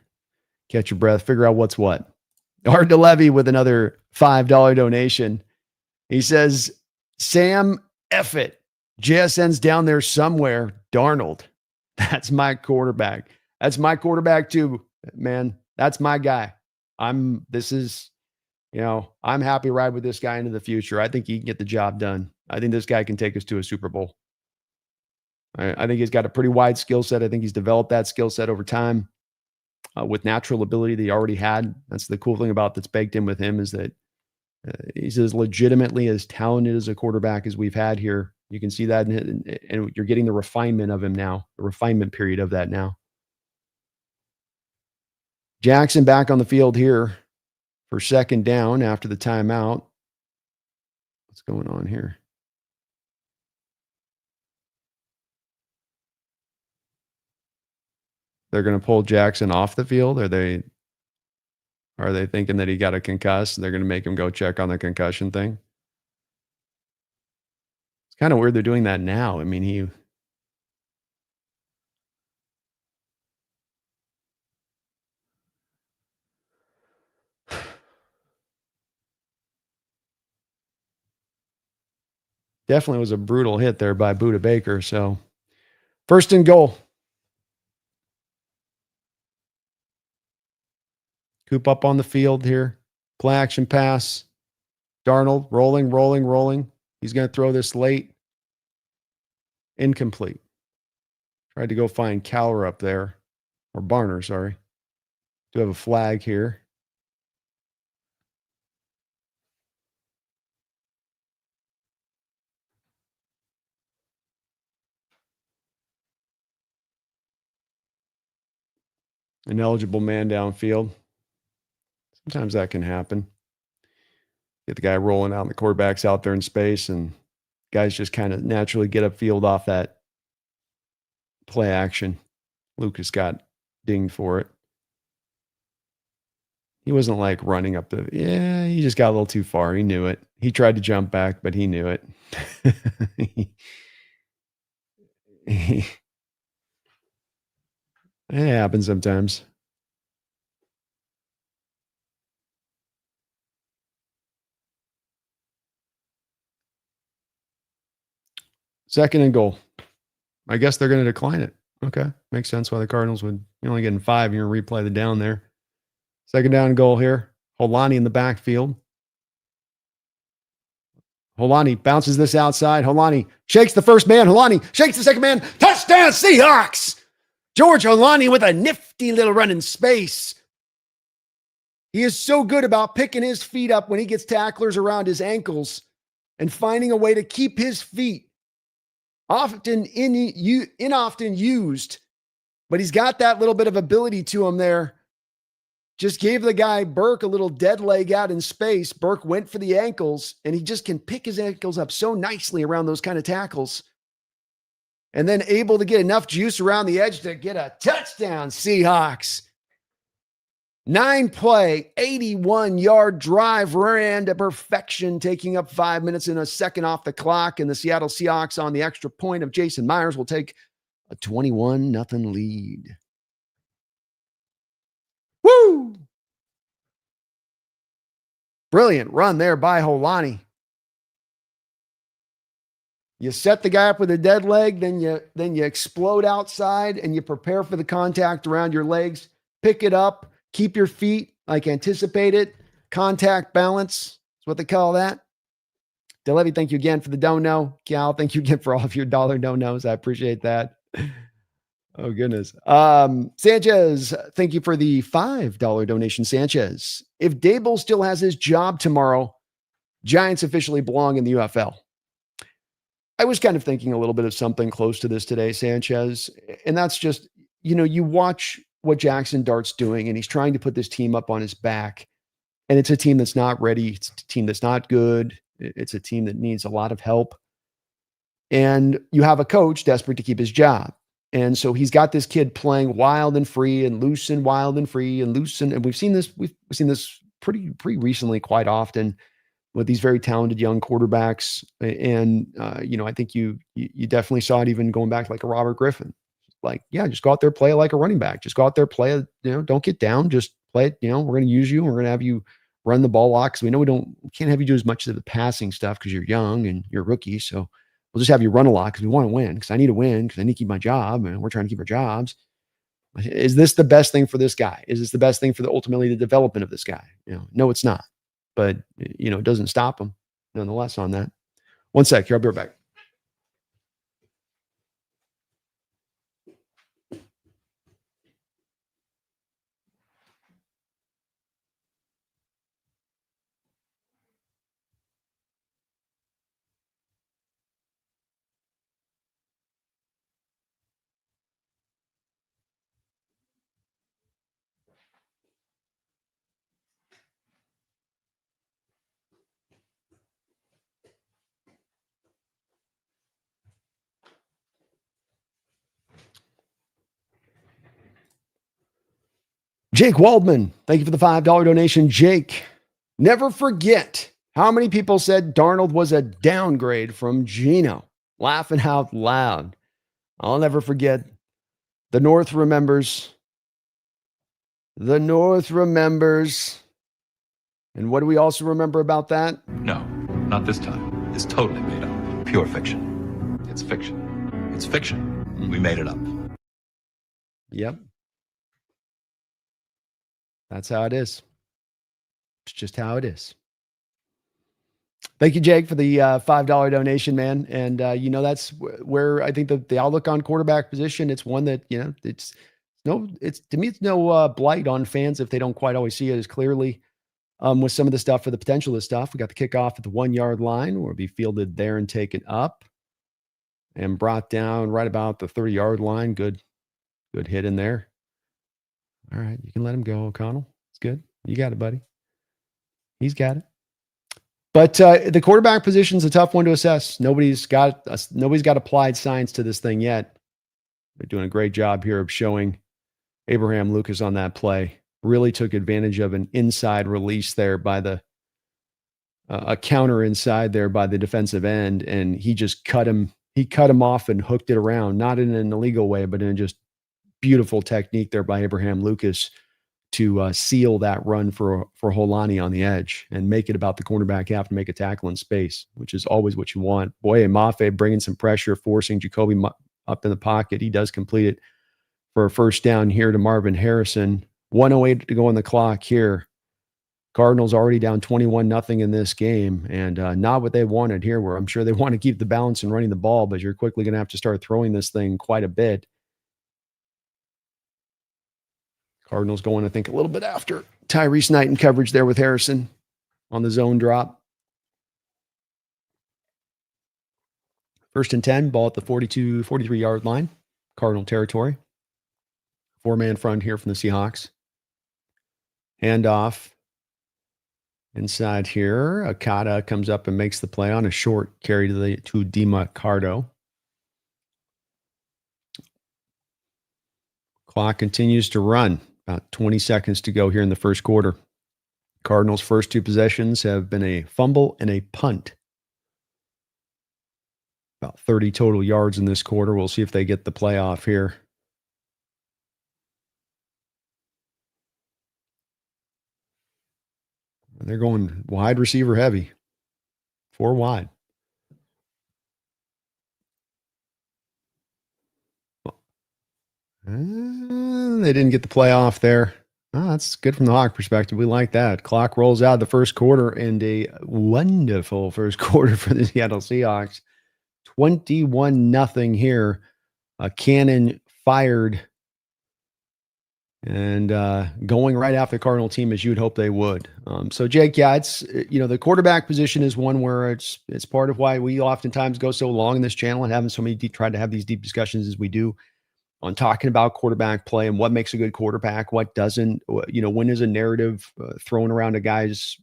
Catch your breath. Figure out what's what. Art DeLevy with another $5 donation. He says, Sam, F it. JSN's down there somewhere. Darnold. That's my quarterback. That's my quarterback too, man. That's my guy. I'm happy to ride with this guy into the future. I think he can get the job done. I think this guy can take us to a Super Bowl. I think he's got a pretty wide skill set. I think he's developed that skill set over time with natural ability that he already had. That's the cool thing about that's baked in with him, is that he's as legitimately as talented as a quarterback as we've had here. You can see that, and you're getting the refinement of him now, the refinement period of that now. Jackson back on the field here for second down after the timeout. What's going on here? They're going to pull Jackson off the field? Are they thinking that he got a concuss? They're going to make him go check on the concussion thing? It's kind of weird they're doing that now. I mean, he definitely was a brutal hit there by Budda Baker. So, first and goal. Coop up on the field here. Play action pass. Darnold rolling. He's going to throw this late. Incomplete. Tried to go find Cowler up there. Or Barner, sorry. Do have a flag here. An eligible man downfield. Sometimes that can happen. Get the guy rolling out and the quarterback's out there in space, and guys just kind of naturally get upfield off that play action. Lucas got dinged for it. He wasn't like running up he just got a little too far. He knew it. He tried to jump back, but he knew it. It happens sometimes. Second and goal. I guess they're going to decline it. Okay. Makes sense why the Cardinals would, you're only getting 5. You're going to replay the down there. Second down goal here. Holani in the backfield. Holani bounces this outside. Holani shakes the first man. Holani shakes the second man. Touchdown, Seahawks! George Holani with a nifty little run in space. He is so good about picking his feet up when he gets tacklers around his ankles and finding a way to keep his feet often inoften used, but he's got that little bit of ability to him there. Just gave the guy Burke a little dead leg out in space. Burke went for the ankles, and he just can pick his ankles up so nicely around those kind of tackles. And then able to get enough juice around the edge to get a touchdown, Seahawks. 9-play, 81-yard drive ran to perfection, taking up 5 minutes and a second off the clock. And the Seattle Seahawks on the extra point of Jason Myers will take a 21-0 lead. Woo! Brilliant run there by Holani. You set the guy up with a dead leg, then you explode outside and you prepare for the contact around your legs. Pick it up, keep your feet like anticipated. Contact balance is what they call that. DeLevy, thank you again for the dono. Cal, thank you again for all of your dollar donos. I appreciate that. Oh, goodness. Sanchez, thank you for the $5 donation, Sanchez. If Dable still has his job tomorrow, Giants officially belong in the UFL. I was kind of thinking a little bit of something close to this today, Sanchez. And that's just, you watch what Jackson Dart's doing, and he's trying to put this team up on his back. And it's a team that's not ready. It's a team that's not good. It's a team that needs a lot of help. And you have a coach desperate to keep his job. And so he's got this kid playing wild and free and loose and wild and free and loose. And we've seen this pretty recently, quite often, with these very talented young quarterbacks. And, I think you definitely saw it even going back to like a Robert Griffin. Like, yeah, just go out there, play like a running back. Just go out there, play, don't get down, just play it. We're going to use you. We're going to have you run the ball a lot because we know we can't have you do as much of the passing stuff because you're young and you're a rookie. So we'll just have you run a lot because we want to win, because I need to win, because I need to keep my job, and we're trying to keep our jobs. Is this the best thing for this guy? Is this the best thing for ultimately the development of this guy? No, it's not. But, it doesn't stop him nonetheless on that. One sec here. I'll be right back. Jake Waldman, thank you for the $5 donation. Jake, never forget how many people said Darnold was a downgrade from Geno. Laughing out loud. I'll never forget. The North remembers. The North remembers. And what do we also remember about that? No, not this time. It's totally made up. Pure fiction. It's fiction. It's fiction. We made it up. Yep. That's how it is. It's just how it is. Thank you, Jake, for the $5 donation, man. And, that's where I think the outlook on quarterback position, it's one that, to me, it's no blight on fans if they don't quite always see it as clearly with some of the stuff for the potential of the stuff. We got the kickoff at the 1-yard line where it'll be fielded there and taken up and brought down right about the 30-yard line. Good hit in there. All right, you can let him go, O'Connell. It's good. You got it, buddy. He's got it. But the quarterback position is a tough one to assess. Nobody's got applied science to this thing yet. They're doing a great job here of showing Abraham Lucas on that play. Really took advantage of an inside release there by a counter inside there by the defensive end, and he just cut him. He cut him off and hooked it around, not in an illegal way, but in just beautiful technique there by Abraham Lucas to seal that run for Holani on the edge and make it about the cornerback half to make a tackle in space, which is always what you want. Boy, Mafe bringing some pressure, forcing Jacoby up in the pocket. He does complete it for a first down here to Marvin Harrison. 1:08 to go on the clock here. Cardinals already down 21-0 in this game, and not what they wanted here, where I'm sure they want to keep the balance and running the ball, but you're quickly going to have to start throwing this thing quite a bit. Cardinals going, I think, a little bit after Tyrese Knight in coverage there with Harrison on the zone drop. 1st and 10, ball at the 43-yard line, Cardinal territory. 4-man front here from the Seahawks. Handoff inside here. Akata comes up and makes the play on a short carry to Dima Cardo. Clock continues to run. About 20 seconds to go here in the first quarter. Cardinals' first 2 possessions have been a fumble and a punt. About 30 total yards in this quarter. We'll see if they get the playoff here. They're going wide receiver heavy. 4 wide. They didn't get the playoff there. Oh, that's good from the Hawk perspective. We like that. Clock rolls out the first quarter, and a wonderful first quarter for the Seattle Seahawks. 21-0 here. A cannon fired and going right after the Cardinal team as you'd hope they would. So, Jake, yeah, it's, the quarterback position is one where it's part of why we oftentimes go so long in this channel and having so many tried to have these deep discussions as we do on talking about quarterback play and what makes a good quarterback, what doesn't. When is a narrative thrown around a guy's,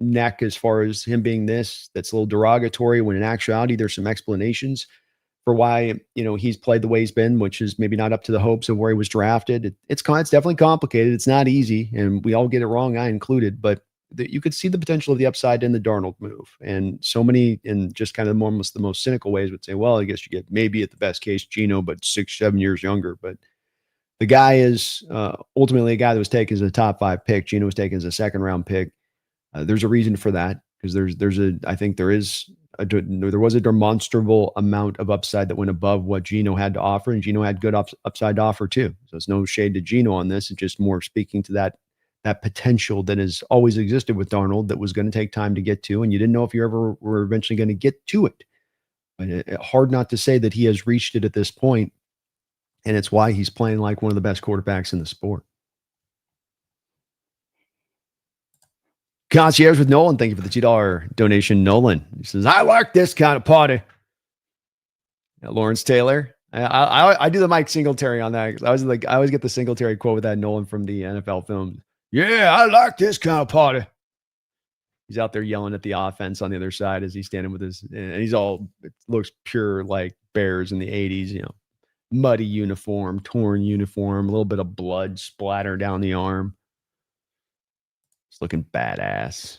neck as far as him being this that's a little derogatory, when in actuality there's some explanations for why he's played the way he's been, which is maybe not up to the hopes of where he was drafted. It's definitely complicated. It's not easy, and we all get it wrong, I included. But you could see the potential of the upside in the Darnold move, and so many, in just kind of almost the most cynical ways, would say, "Well, I guess you get maybe at the best case Geno, but 6-7 years younger." But the guy is ultimately a guy that was taken as a top 5 pick. Geno was taken as a 2nd-round pick. There's a reason for that, because there was a demonstrable amount of upside that went above what Geno had to offer, and Geno had good upside to offer too. So it's no shade to Geno on this. It's just more speaking to that potential that has always existed with Darnold that was going to take time to get to, and you didn't know if you ever were eventually going to get to it. But hard not to say that he has reached it at this point, and it's why he's playing like one of the best quarterbacks in the sport. Concierge with Nolan, thank you for the $2 donation. Nolan, he says, "I like this kind of party." Lawrence Taylor, I do the Mike Singletary on that. I always get the Singletary quote with that Nolan from the NFL film. "Yeah, I like this kind of party." He's out there yelling at the offense on the other side as he's standing with and he's it looks pure like Bears in the 80s, muddy uniform, torn uniform, a little bit of blood splatter down the arm. It's looking badass.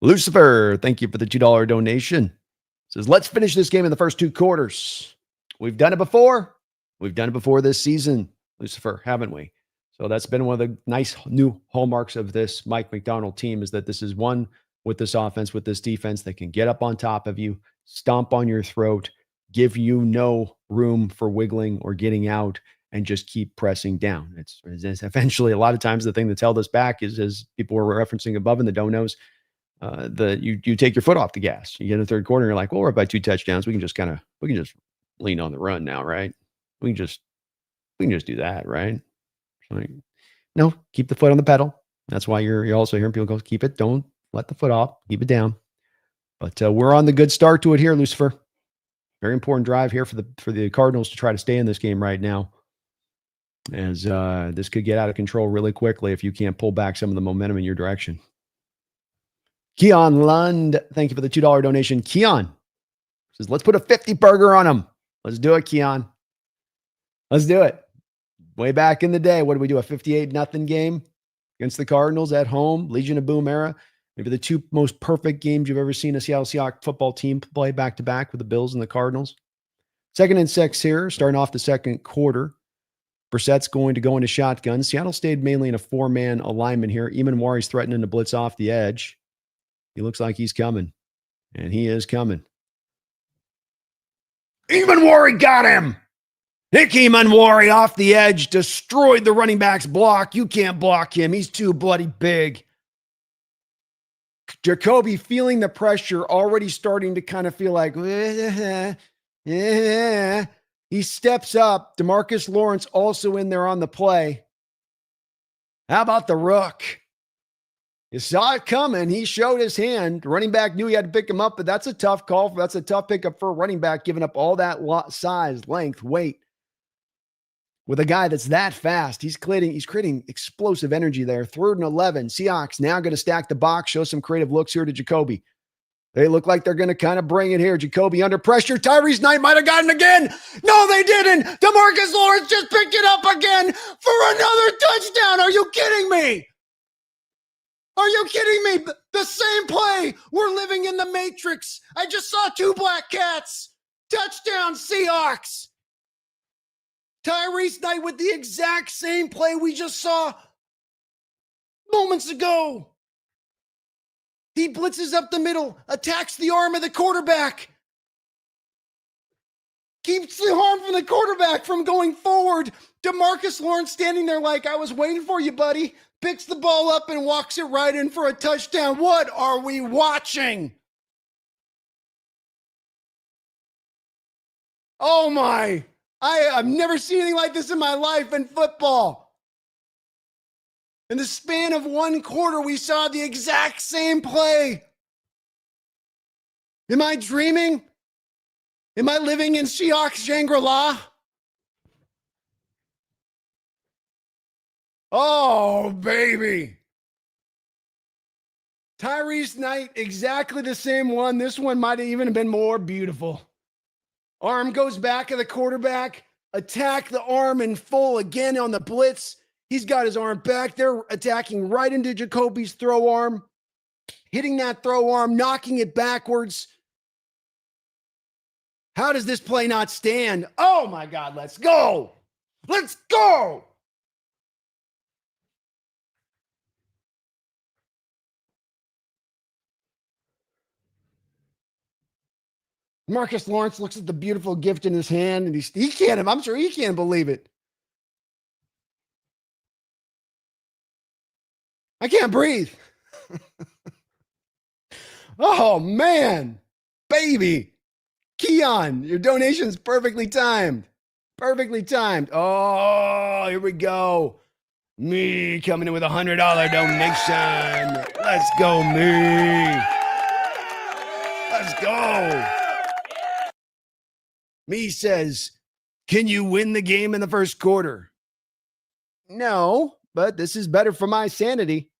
Lucifer, thank you for the $2 donation. Says, "Let's finish this game in the first 2 quarters. We've done it before. We've done it before this season, Lucifer, haven't we?" So that's been one of the nice new hallmarks of this Mike McDonald team, is that this is one with this offense, with this defense that can get up on top of you, stomp on your throat, give you no room for wiggling or getting out, and just keep pressing down. It's eventually, a lot of times, the thing that's held us back is, as people were referencing above in the donos, you take your foot off the gas. You get in the third quarter, and you're like, "Well, we're up by 2 touchdowns. We can just lean on the run now, right? We can just do that, right?" Like, no, keep the foot on the pedal. That's why you're also hearing people go, "Keep it. Don't let the foot off. Keep it down." But we're on the good start to it here, Lucifer. Very important drive here for the Cardinals to try to stay in this game right now, as this could get out of control really quickly if you can't pull back some of the momentum in your direction. Keon Lund, thank you for the $2 donation. Keon says, "Let's put a 50 burger on them." Let's do it, Keon. Let's do it. Way back in the day, what did we do? A 58-0 game against the Cardinals at home, Legion of Boom era. Maybe the 2 most perfect games you've ever seen a Seattle Seahawks football team play back-to-back with the Bills and the Cardinals. 2nd and 6 here, starting off the second quarter. Brissett's going to go into shotgun. Seattle stayed mainly in a 4-man alignment here. Emanwari's threatening to blitz off the edge. He looks like he's coming, and he is coming. Emanwari got him. Nick Emanwari off the edge, destroyed the running back's block. You can't block him. He's too bloody big. Jacoby feeling the pressure, already starting to kind of feel like, he steps up. DeMarcus Lawrence also in there on the play. How about the rook? You saw it coming. He showed his hand. The running back knew he had to pick him up, but that's a tough call. That's a tough pickup for a running back, giving up all that size, length, weight. With a guy that's that fast, he's creating explosive energy there. 3rd and 11. Seahawks now going to stack the box, show some creative looks here to Jacoby. They look like they're going to kind of bring it here. Jacoby under pressure. Tyrese Knight might have gotten again. No, they didn't. DeMarcus Lawrence just picked it up again for another touchdown. Are you kidding me? Are you kidding me? The same play. We're living in the Matrix. I just saw 2 black cats. Touchdown, Seahawks. Tyrese Knight with the exact same play we just saw moments ago. He blitzes up the middle, attacks the arm of the quarterback, keeps the arm from the quarterback from going forward. DeMarcus Lawrence standing there like, I was waiting for you, buddy. Picks the ball up and walks it right in for a touchdown. What are we watching? Oh my. I've never seen anything like this in my life in football. In the span of 1 quarter, we saw the exact same play. Am I dreaming? Am I living in Seahawks Shangri-La? Oh, baby. Tyrese Knight, exactly the same one. This one might have even been more beautiful. Arm goes back of the quarterback. Attack the arm in full again on the blitz. He's got his arm back there, attacking right into Jacoby's throw arm, hitting that throw arm, knocking it backwards. How does this play not stand? Oh my God, let's go. Let's go. Marcus Lawrence looks at the beautiful gift in his hand, and I'm sure he can't believe it. I can't breathe. Oh, man. Baby. Keon, your donation's perfectly timed. Perfectly timed. Oh, here we go. Me coming in with $100 donation. Let's go, me. Let's go. Me says, can you win the game in the first quarter? No, but this is better for my sanity.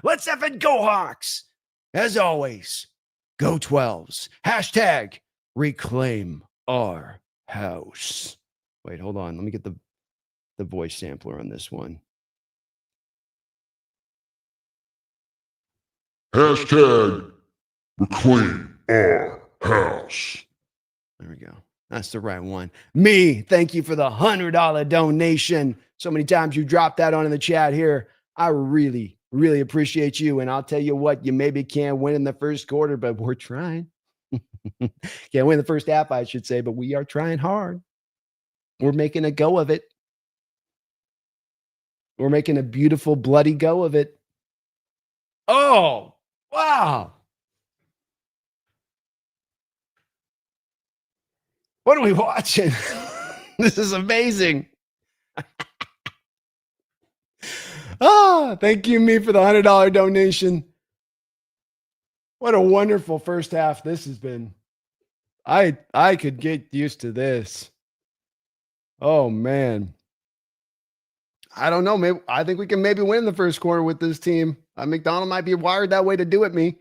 Let's effing go Hawks. As always, go 12s. Hashtag reclaim our house. Wait, hold on. Let me get the voice sampler on this one. Hashtag reclaim our house. There we go. That's the right one. Me, thank you for the $100 donation. So many times you dropped that on in the chat here. I really, really appreciate you. And I'll tell you what, you maybe can't win in the first quarter, but we're trying. Can't win the first half, I should say, but we are trying hard. We're making a go of it. We're making a beautiful, bloody go of it. Oh, wow. What are we watching? This is amazing. Thank you, me, for the $100 donation. What a wonderful first half this has been. I could get used to this. Oh, man. I don't know. Maybe I think we can maybe win the first quarter with this team. McDonald might be wired that way to do it, me.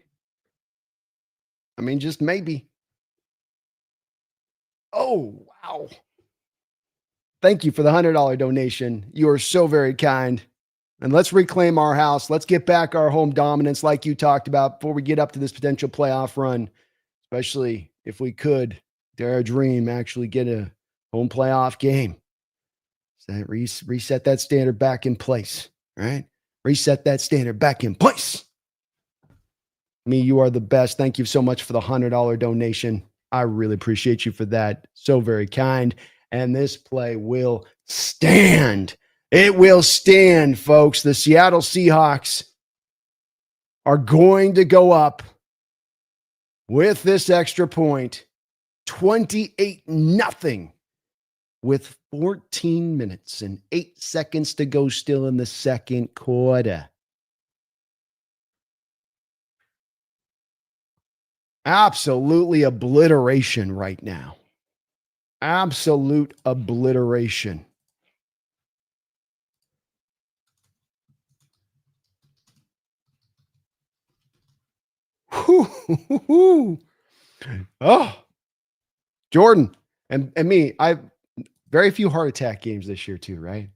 I mean, just maybe. Oh, wow. Thank you for the $100 donation. You are so very kind. And let's reclaim our house. Let's get back our home dominance like you talked about before we get up to this potential playoff run, especially if we could dare I dream, actually get a home playoff game. So that reset that standard back in place, right? Reset that standard back in place. Me, you are the best. Thank you so much for the $100 donation. I really appreciate you for that. So very kind. And this play will stand. It will stand, folks. The Seattle Seahawks are going to go up with this extra point, 28-0, with 14 minutes and 8 seconds to go still in the second quarter. Absolutely obliteration right now. Absolute obliteration. Oh, Jordan and me, I very few heart attack games this year too, right?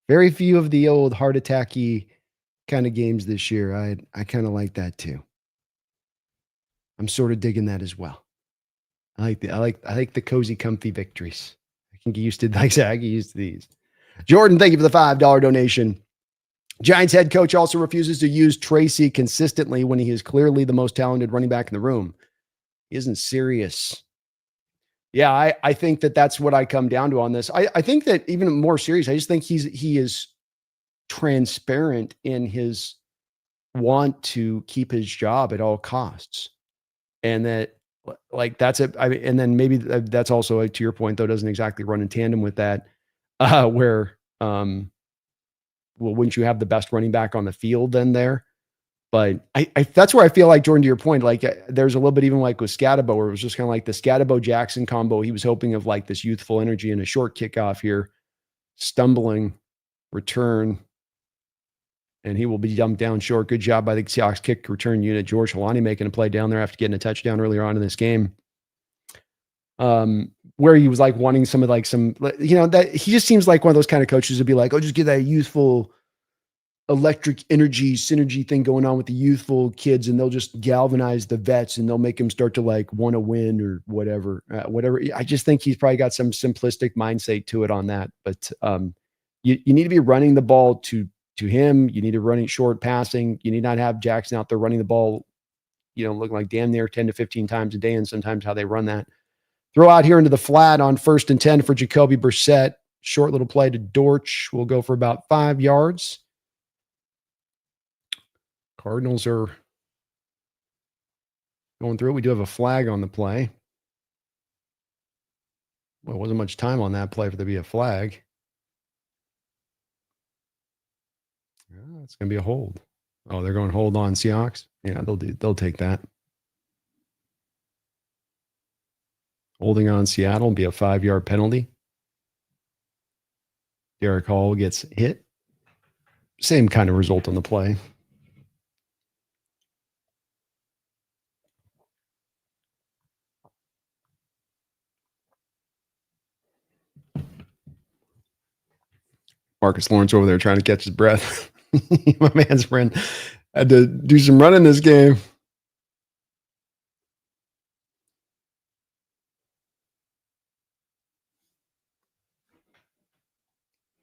Very few of the old heart attacky kind of games this year. I kind of like that too. I'm sort of digging that as well. I like the cozy, comfy victories. I can get used to I get used to these. Jordan, thank you for the $5 donation. Giants head coach also refuses to use Tracy consistently when he is clearly the most talented running back in the room. He isn't serious. Yeah, I think that's what I come down to on this. I think that even more serious, I just think he is transparent in his want to keep his job at all costs. And that, like, that's it. I mean, and then maybe that's also, to your point, though, doesn't exactly run in tandem with that, where, well, wouldn't you have the best running back on the field then there? But I that's where I feel like, Jordan, to your point, like there's a little bit even like with Scatabo, where it was just kind of like the Scatabo-Jackson combo. He was hoping of like this youthful energy and a short kickoff here, stumbling, return, and he will be dumped down short. Good job by the Seahawks kick return unit. George Halani making a play down there after getting a touchdown earlier on in this game. Where he was like wanting some, that he just seems like one of those kind of coaches would be like, oh, just get that youthful electric energy synergy thing going on with the youthful kids, and they'll just galvanize the vets and they'll make them start to like want to win or whatever. I just think he's probably got some simplistic mindset to it on that. But you need to be running the ball to him. You need to run it short passing. You need not have Jackson out there running the ball, looking like damn near 10 to 15 times a day, and sometimes how they run that. Throw out here into the flat on 1st and 10 for Jacoby Brissett. Short little play to Dortch. Will go for about 5 yards. Cardinals are going through it. We do have a flag on the play. Well, it wasn't much time on that play for there to be a flag. Yeah, it's going to be a hold. Oh, they're going to hold on Seahawks? Yeah, they'll take that. Holding on Seattle will be a 5-yard penalty. Derek Hall gets hit. Same kind of result on the play. Marcus Lawrence over there trying to catch his breath. My man's friend had to do some running this game.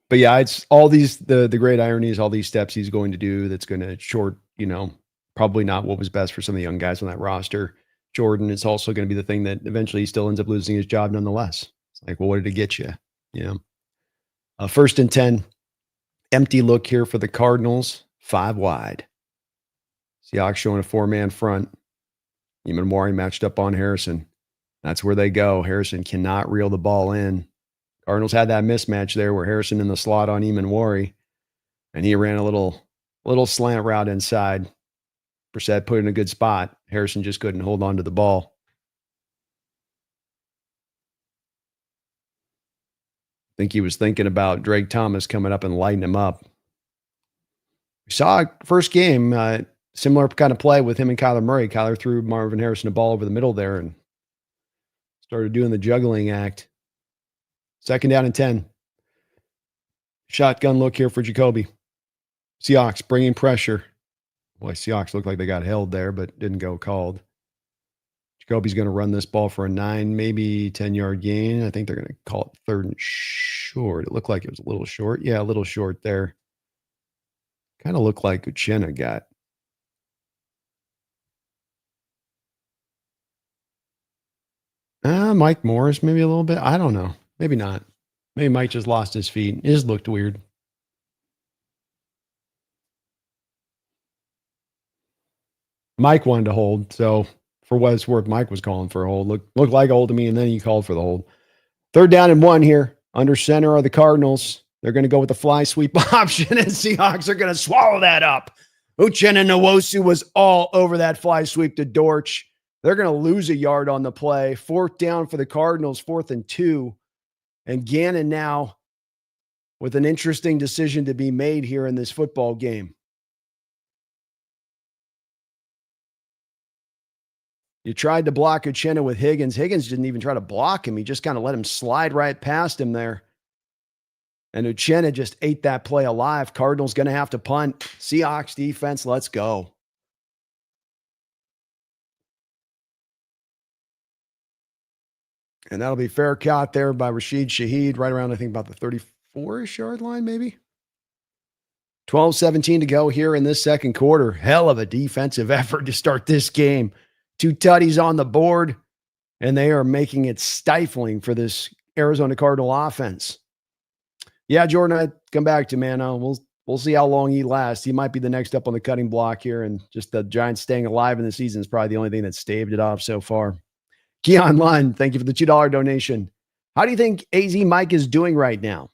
But yeah, it's all these, the great irony is all these steps he's going to do that's going to short, probably not what was best for some of the young guys on that roster. Jordan, it's also going to be the thing that eventually he still ends up losing his job nonetheless. It's like, well, what did it get you? 1st and 10. Empty look here for the Cardinals. 5 wide. Seahawks showing a 4-man front. Eamon Wari matched up on Harrison. That's where they go. Harrison cannot reel the ball in. Cardinals had that mismatch there where Harrison in the slot on Eamon Wari, and he ran a little slant route inside. Brissett put in a good spot. Harrison just couldn't hold on to the ball. I think he was thinking about Drake Thomas coming up and lighting him up. We saw first game, similar kind of play with him and Kyler Murray. Kyler threw Marvin Harrison a ball over the middle there and started doing the juggling act. 2nd down and 10. Shotgun look here for Jacoby. Seahawks bringing pressure. Boy, Seahawks looked like they got held there, but didn't go called. Jacoby's going to run this ball for a 9, maybe 10-yard gain. I think they're going to call it 3rd and short. It looked like it was a little short. Yeah, a little short there. Kind of looked like Uchenna got. Mike Morris, maybe a little bit. I don't know. Maybe not. Maybe Mike just lost his feet. It just looked weird. Mike wanted to hold, so for what it's worth, Mike was calling for a hold. Looked like a hold to me, and then he called for the hold. 3rd down and 1 here. Under center are the Cardinals. They're going to go with the fly sweep option, and Seahawks are going to swallow that up. Uchenna Nwosu was all over that fly sweep to Dortch. They're going to lose a yard on the play. 4th down for the Cardinals, 4th and 2. And Gannon now with an interesting decision to be made here in this football game. You tried to block Uchenna with Higgins. Higgins didn't even try to block him. He just kind of let him slide right past him there. And Uchenna just ate that play alive. Cardinals going to have to punt. Seahawks defense, let's go. And that'll be fair caught there by Rashid Shaheed, right around, I think, about the 34-ish yard line, maybe. 12-17 to go here in this second quarter. Hell of a defensive effort to start this game. 2 tutties on the board, and they are making it stifling for this Arizona Cardinal offense. Yeah, Jordan, I'd come back to, man. We'll see how long he lasts. He might be the next up on the cutting block here, and just the Giants staying alive in the season is probably the only thing that's staved it off so far. Keon Lund, thank you for the $2 donation. How do you think AZ Mike is doing right now?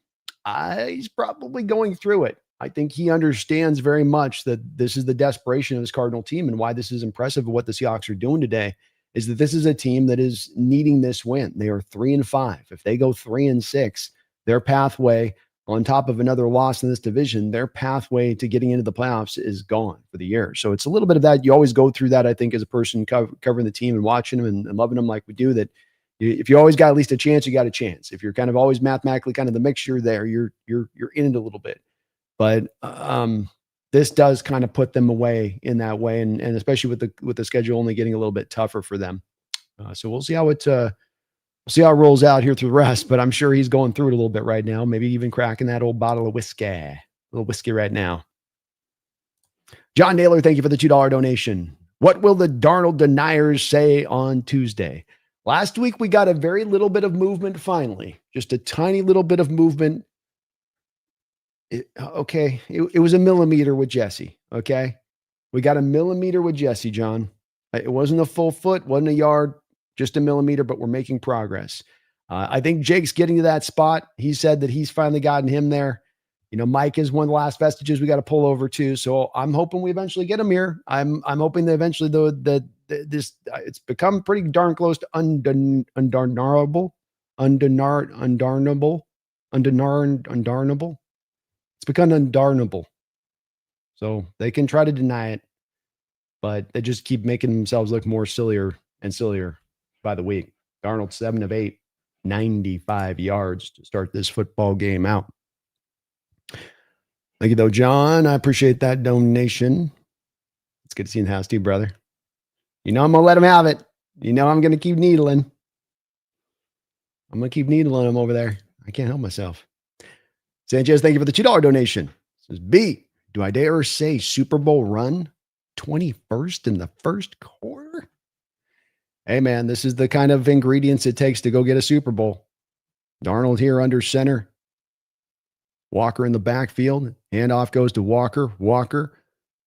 He's probably going through it. I think he understands very much that this is the desperation of this Cardinal team, and why this is impressive of what the Seahawks are doing today is that this is a team that is needing this win. They are 3-5. If they go 3-6, their pathway, on top of another loss in this division, their pathway to getting into the playoffs is gone for the year. So it's a little bit of that. You always go through that, I think, as a person covering the team and watching them and loving them like we do, that if you always got at least a chance, you got a chance. If you're kind of always mathematically kind of the mixture there, you're in it a little bit. But this does kind of put them away in that way, and especially with the schedule only getting a little bit tougher for them. So we'll see how it rolls out here through the rest. But I'm sure he's going through it a little bit right now. Maybe even cracking that old bottle of whiskey, a little whiskey right now. John Naylor, thank you for the $2 donation. What will the Darnold deniers say on Tuesday? Last week we got a very little bit of movement. Finally, just a tiny little bit of movement. It was a millimeter with Jesse. Okay. We got a millimeter with Jesse, John. It wasn't a full foot, wasn't a yard, just a millimeter, but we're making progress. I think Jake's getting to that spot. He said that he's finally gotten him there. You know, Mike is one of the last vestiges we got to pull over to. So I'm hoping we eventually get him here. I'm hoping that eventually it's become pretty darn close to undarnable. It's become undarnable. So they can try to deny it, but they just keep making themselves look more sillier and sillier by the week. Darnold 7 of 8, 95 yards to start this football game out. Thank you, though, John. I appreciate that donation. It's good to see you in the house, too, brother. You know I'm going to let him have it. You know I'm going to keep needling. I'm going to keep needling him over there. I can't help myself. Sanchez, thank you for the $2 donation. It says, B, do I dare say Super Bowl run? 21st in the first quarter? Hey, man, this is the kind of ingredients it takes to go get a Super Bowl. Darnold here under center. Walker in the backfield. Handoff goes to Walker. Walker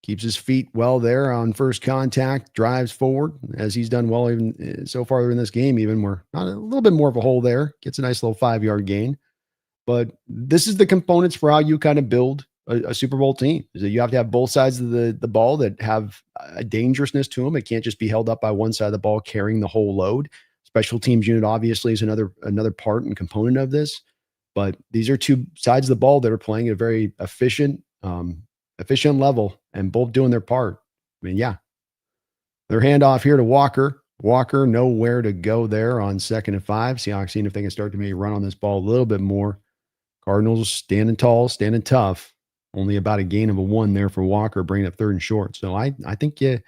keeps his feet well there on first contact, drives forward, as he's done well even so far in this game. Even we're not a little bit more of a hole there. Gets a nice little 5-yard gain. But this is the components for how you kind of build a Super Bowl team. Is that you have to have both sides of the ball that have a dangerousness to them. It can't just be held up by one side of the ball carrying the whole load. Special teams unit obviously is another part and component of this. But these are two sides of the ball that are playing at a very efficient level and both doing their part. I mean, yeah. Their handoff here to Walker. Walker nowhere to go there on 2nd and 5. Seahawks seeing if they can start to maybe run on this ball a little bit more. Cardinals standing tall, standing tough. Only about a gain of a 1 there for Walker, bringing up 3rd and short. So I think you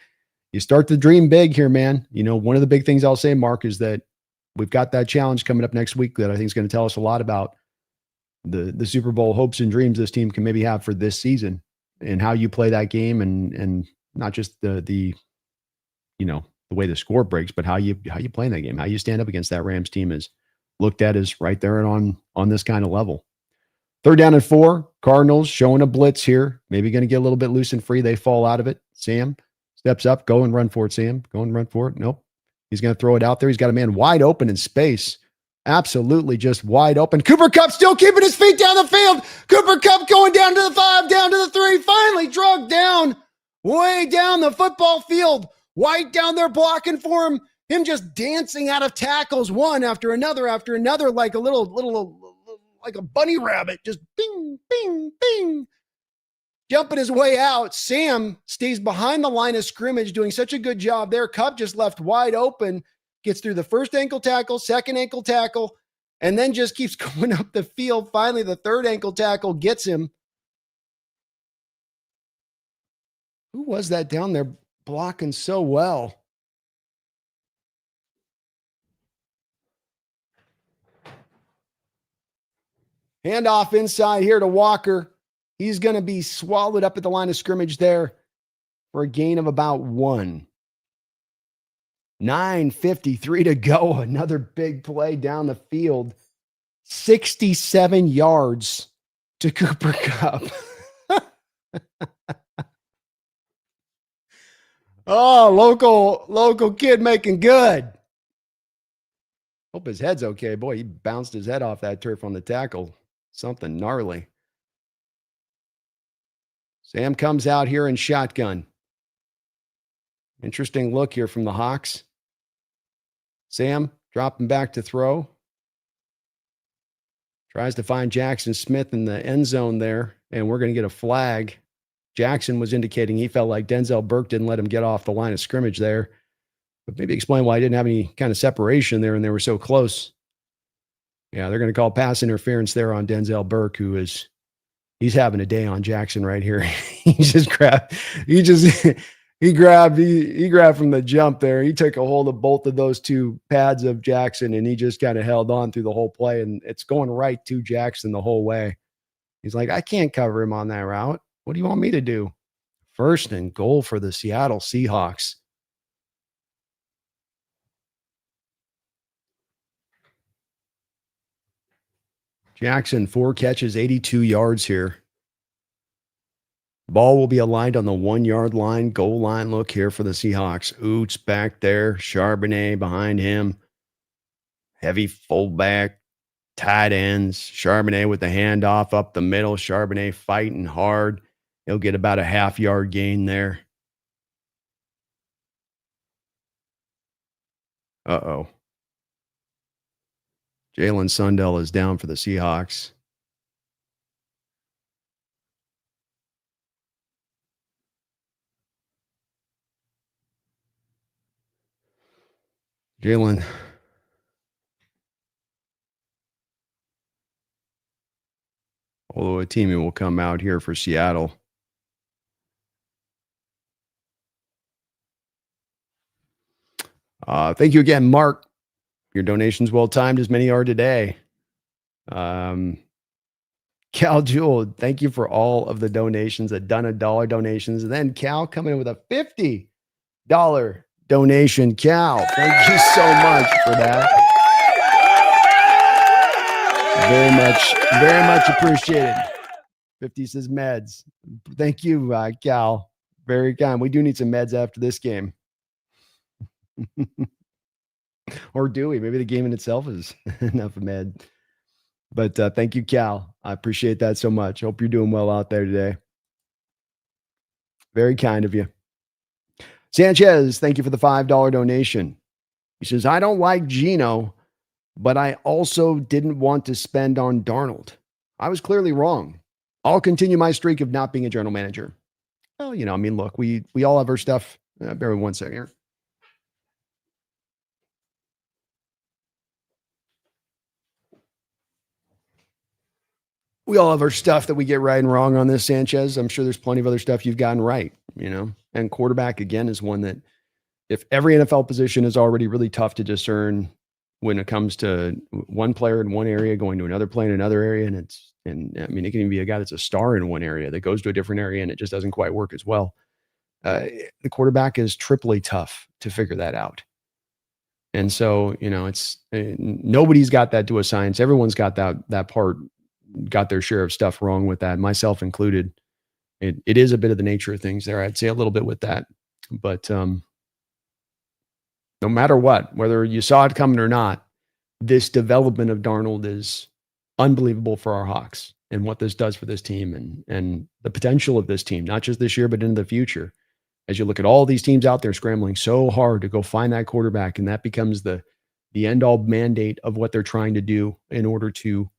you start to dream big here, man. You know, one of the big things I'll say, Mark, is that we've got that challenge coming up next week that I think is going to tell us a lot about the Super Bowl hopes and dreams this team can maybe have for this season and how you play that game and not just the you know, the way the score breaks, but how you play in that game, how you stand up against that Rams team is looked at as right there and on this kind of level. 3rd down and 4, Cardinals showing a blitz here. Maybe going to get a little bit loose and free. They fall out of it. Sam steps up, go and run for it, Sam. Go and run for it. Nope. He's going to throw it out there. He's got a man wide open in space. Absolutely just wide open. Cooper Kupp still keeping his feet down the field. Cooper Kupp going down to the 5, down to the 3, finally drugged down, way down the football field. White down there blocking for him. Him just dancing out of tackles one after another, like a little like a bunny rabbit, just bing, bing, bing, jumping his way out. Sam stays behind the line of scrimmage, doing such a good job there. Kupp just left wide open, gets through the first ankle tackle, second ankle tackle, and then just keeps going up the field. Finally, the third ankle tackle gets him. Who was that down there blocking so well? Handoff inside here to Walker. He's going to be swallowed up at the line of scrimmage there for a gain of about 1. 9:53 to go. Another big play down the field. 67 yards to Cooper Kupp. Oh, local kid making good. Hope his head's okay. Boy, he bounced his head off that turf on the tackle. Something gnarly. Sam comes out here in shotgun. Interesting look here from the Hawks. Sam dropping back to throw. Tries to find Jackson Smith in the end zone there, and we're going to get a flag. Jackson was indicating he felt like Denzel Burke didn't let him get off the line of scrimmage there. But maybe explain why he didn't have any kind of separation there and they were so close. Yeah, they're going to call pass interference there on Denzel Burke, he's having a day on Jackson right here. he grabbed from the jump there. He took a hold of both of those two pads of Jackson and he just kind of held on through the whole play, and it's going right to Jackson the whole way. He's like, I can't cover him on that route. What do you want me to do? 1st and goal for the Seattle Seahawks. Jackson, 4 catches, 82 yards here. Ball will be aligned on the 1-yard line, goal line look here for the Seahawks. Oots back there, Charbonnet behind him. Heavy fullback, tight ends. Charbonnet with the handoff up the middle. Charbonnet fighting hard. He'll get about a 0.5-yard gain there. Uh-oh. Jalen Sundell is down for the Seahawks. Jalen. Although a team will come out here for Seattle. Thank you again, Mark. Your donations well timed, as many are today. Cal Jewell, thank you for all of the donations, $1 donations. And then Cal coming in with a $50 donation. Cal, thank you so much for that. Very much appreciated. 50 says meds. Thank you, Cal. Very kind. We do need some meds after this game. Or do we? Maybe the game in itself is enough of med. But thank you, Cal. I appreciate that so much. Hope you're doing well out there today. Very kind of you. Sanchez, thank you for the $5 donation. He says, I don't like Geno, but I also didn't want to spend on Darnold. I was clearly wrong. I'll continue my streak of not being a general manager. Well, you know, I mean, look, we all have our stuff. Bear with 1 second here. We all have our stuff that we get right and wrong on this, Sanchez. I'm sure there's plenty of other stuff you've gotten right, you know, and quarterback again is one that if every NFL position is already really tough to discern when it comes to one player in one area going to another player in another area, and I mean, it can even be a guy that's a star in one area that goes to a different area and it just doesn't quite work as well. The quarterback is triply tough to figure that out. And so, it's nobody's got that to a science. Everyone's got that part, got their share of stuff wrong with that, myself included. It is a bit of the nature of things there. I'd say a little bit with that, but no matter what, whether you saw it coming or not, this development of Darnold is unbelievable for our Hawks and what this does for this team and the potential of this team, not just this year, but into the future. As you look at all these teams out there scrambling so hard to go find that quarterback, and that becomes the end-all mandate of what they're trying to do in order to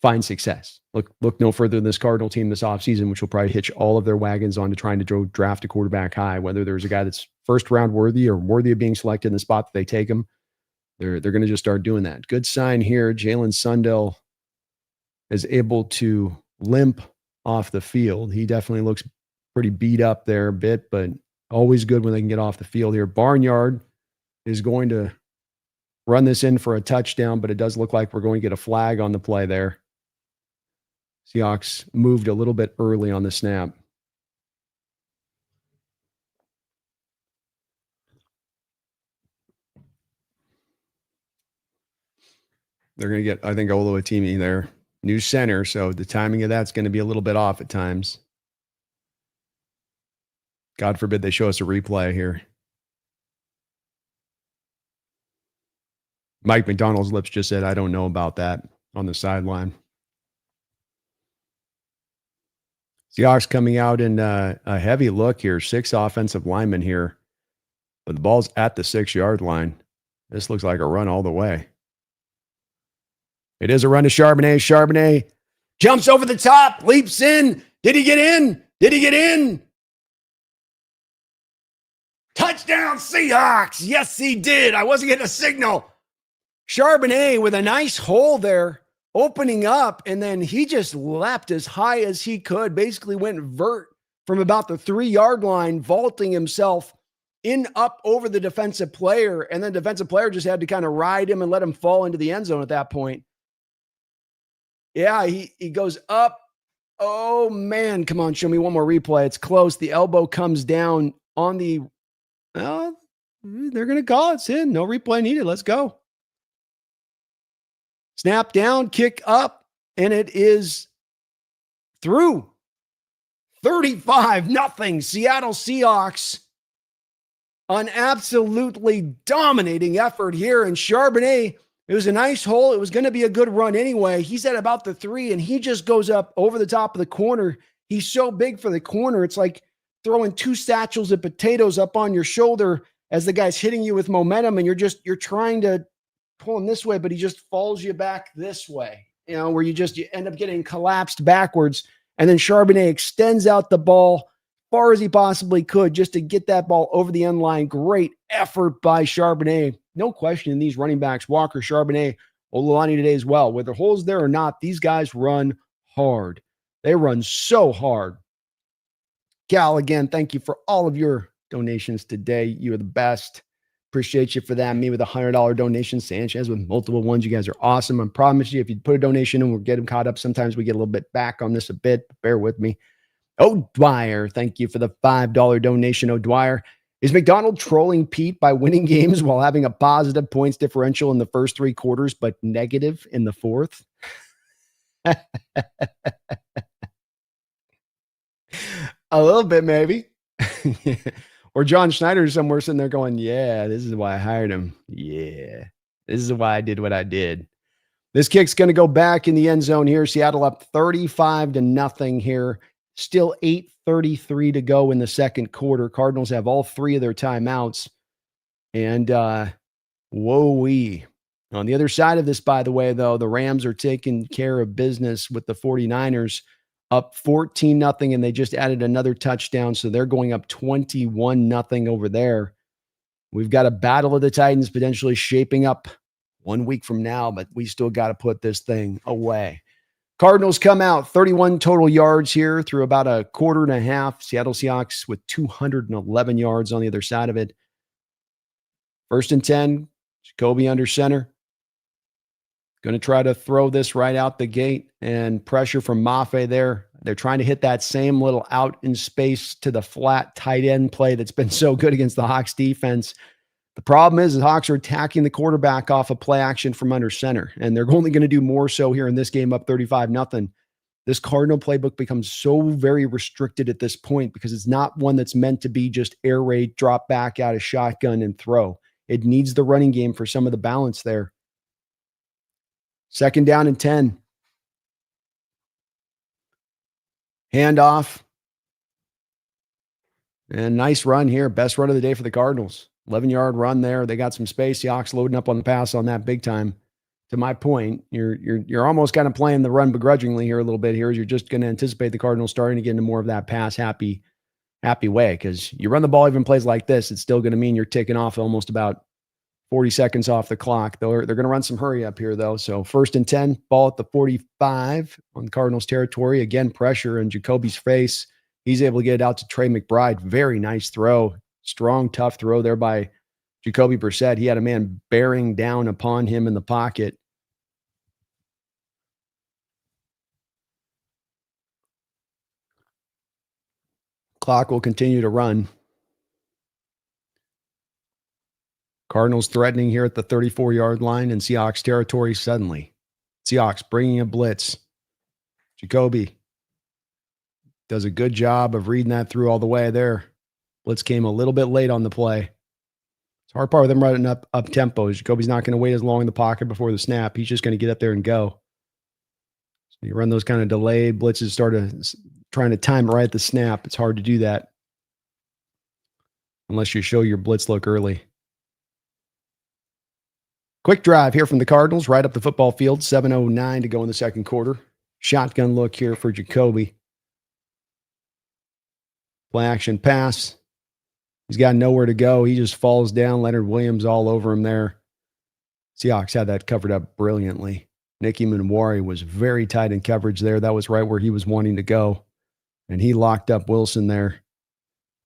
find success. Look no further than this Cardinal team this offseason, which will probably hitch all of their wagons onto trying to draft a quarterback high, whether there's a guy that's first-round worthy or worthy of being selected in the spot that they take him. They're going to just start doing that. Good sign here. Jalen Sundell is able to limp off the field. He definitely looks pretty beat up there a bit, but always good when they can get off the field here. Barnyard is going to run this in for a touchdown, but it does look like we're going to get a flag on the play there. Seahawks moved a little bit early on the snap. They're going to get, I think, Oluwatimi there. New center, so the timing of that's going to be a little bit off at times. God forbid they show us a replay here. Mike McDonald's lips just said, I don't know about that on the sideline. Seahawks coming out in a heavy look here. 6 offensive linemen here. But the ball's at the 6-yard line. This looks like a run all the way. It is a run to Charbonnet. Charbonnet jumps over the top, leaps in. Did he get in? Did he get in? Touchdown, Seahawks. Yes, he did. I wasn't getting a signal. Charbonnet with a nice hole there, opening up, and then he just leapt as high as he could, basically went vert from about the 3-yard line, vaulting himself in up over the defensive player, and then defensive player just had to kind of ride him and let him fall into the end zone at that point. Yeah, he goes up. Oh, man. Come on, show me one more replay. It's close. The elbow comes down on the they're going to call it. It's in. No replay needed. Let's go. Snap down, kick up, and it is through. 35-0. Seattle Seahawks. An absolutely dominating effort here. And Charbonnet, it was a nice hole. It was going to be a good run anyway. He's at about the 3, and he just goes up over the top of the corner. He's so big for the corner. It's like throwing 2 satchels of potatoes up on your shoulder as the guy's hitting you with momentum, and you're trying to pull him this way, but he just falls you back this way, where you end up getting collapsed backwards. And then Charbonnet extends out the ball far as he possibly could just to get that ball over the end line. Great effort by Charbonnet. No question in these running backs, Walker, Charbonnet, Olulani today as well. Whether holes there or not, these guys run hard. They run so hard. Cal, again, thank you for all of your donations today. You are the best. Appreciate you for that. Me with a $100 donation. Sanchez with multiple ones. You guys are awesome. I promise you, if you put a donation in, we'll get them caught up. Sometimes we get a little bit back on this a bit. Bear with me. O'Dwyer, thank you for the $5 donation. O'Dwyer, is McDonald trolling Pete by winning games while having a positive points differential in the first 3 quarters, but negative in the 4th? A little bit, maybe. Or John Schneider somewhere sitting there going, yeah, this is why I hired him. Yeah, this is why I did what I did. This kick's going to go back in the end zone here. Seattle up 35-0 here. Still 8:33 to go in the second quarter. Cardinals have all 3 of their timeouts. And whoa-wee. On the other side of this, by the way, though, the Rams are taking care of business with the 49ers. Up 14-0, and they just added another touchdown, so they're going up 21-0 over there. We've got a battle of the Titans potentially shaping up 1 week from now, but we still got to put this thing away. Cardinals come out 31 total yards here through about a quarter and a half. Seattle Seahawks with 211 yards on the other side of it. First and 10, Jacoby under center. Going to try to throw this right out the gate, and pressure from Mafe there. They're trying to hit that same little out in space to the flat tight end play that's been so good against the Hawks defense. The problem is the Hawks are attacking the quarterback off of play action from under center, and they're only going to do more so here in this game up 35-0. This Cardinal playbook becomes so very restricted at this point because it's not one that's meant to be just air raid, drop back out of shotgun and throw. It needs the running game for some of the balance there. Second down and 10. Handoff. And nice run here. Best run of the day for the Cardinals. 11-yard run there. They got some space. Seahawks loading up on the pass on that big time. To my point, you're almost kind of playing the run begrudgingly here a little bit here. You're just going to anticipate the Cardinals starting to get into more of that pass happy way, because you run the ball even plays like this, it's still going to mean you're taking off almost about 40 seconds off the clock. They're going to run some hurry up here, though. So first and 10, ball at the 45 on the Cardinals territory. Again, pressure in Jacoby's face. He's able to get it out to Trey McBride. Very nice throw. Strong, tough throw there by Jacoby Brissett. He had a man bearing down upon him in the pocket. Clock will continue to run. Cardinals threatening here at the 34-yard line in Seahawks territory suddenly. Seahawks bringing a blitz. Jacoby does a good job of reading that through all the way there. Blitz came a little bit late on the play. It's hard part of them running up tempo. Jacoby's not going to wait as long in the pocket before the snap. He's just going to get up there and go. So you run those kind of delayed blitzes, trying to time it right at the snap. It's hard to do that unless you show your blitz look early. Quick drive here from the Cardinals, right up the football field. 7:09 to go in the second quarter. Shotgun look here for Jacoby. Play action pass. He's got nowhere to go. He just falls down. Leonard Williams all over him there. Seahawks had that covered up brilliantly. Nicky Manwari was very tight in coverage there. That was right where he was wanting to go. And he locked up Wilson there.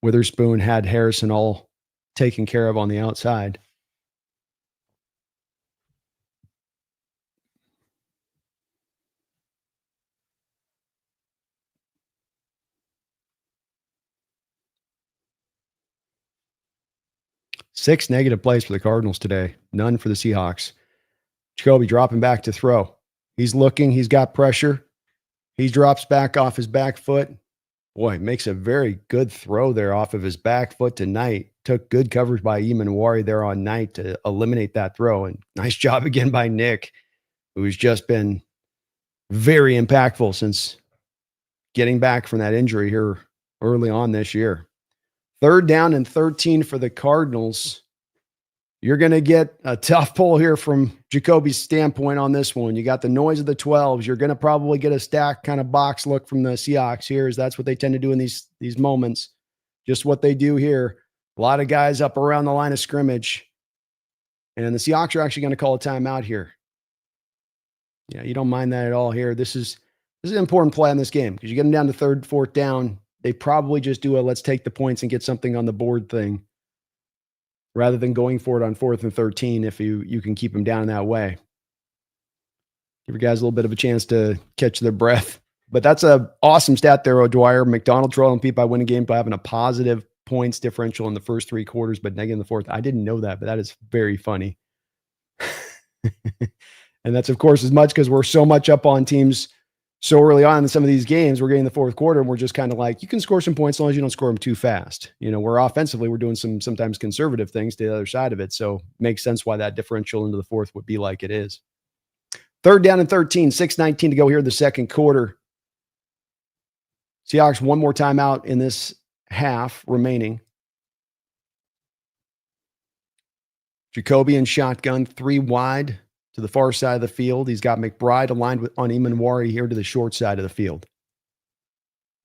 Witherspoon had Harrison all taken care of on the outside. Six negative plays for the Cardinals today. None for the Seahawks. Jacoby dropping back to throw. He's looking. He's got pressure. He drops back off his back foot. Boy, makes a very good throw there off of his back foot to Knight. Took good coverage by Eamon there on Knight to eliminate that throw. And nice job again by Nick, who's just been very impactful since getting back from that injury here early on this year. Third down and 13 for the Cardinals. You're going to get a tough pull here from Jacoby's standpoint on this one. You got the noise of the 12s. You're going to probably get a stack kind of box look from the Seahawks here, as that's what they tend to do in these moments. Just what they do here. A lot of guys up around the line of scrimmage. And the Seahawks are actually going to call a timeout here. Yeah, you don't mind that at all here. This is an important play in this game because you get them down to third, fourth down. They probably just do a let's take the points and get something on the board thing rather than going for it on 4th and 13 if you can keep them down in that way. Give your guys a little bit of a chance to catch their breath. But that's an awesome stat there, O'Dwyer. McDonald trailing Pete by winning game by having a positive points differential in the first three quarters, but negative in the fourth. I didn't know that, but that is very funny. And that's, of course, as much because we're so much up on teams so early on in some of these games. We're getting the fourth quarter, and we're just kind of like, you can score some points as long as you don't score them too fast. You know, we're offensively, we're doing some sometimes conservative things to the other side of it. So makes sense why that differential into the fourth would be like it is. Third down and 13, 6:19 to go here in the second quarter. Seahawks one more timeout in this half remaining. Jacoby in shotgun, 3 wide to the far side of the field. He's got McBride aligned on Eamon here to the short side of the field.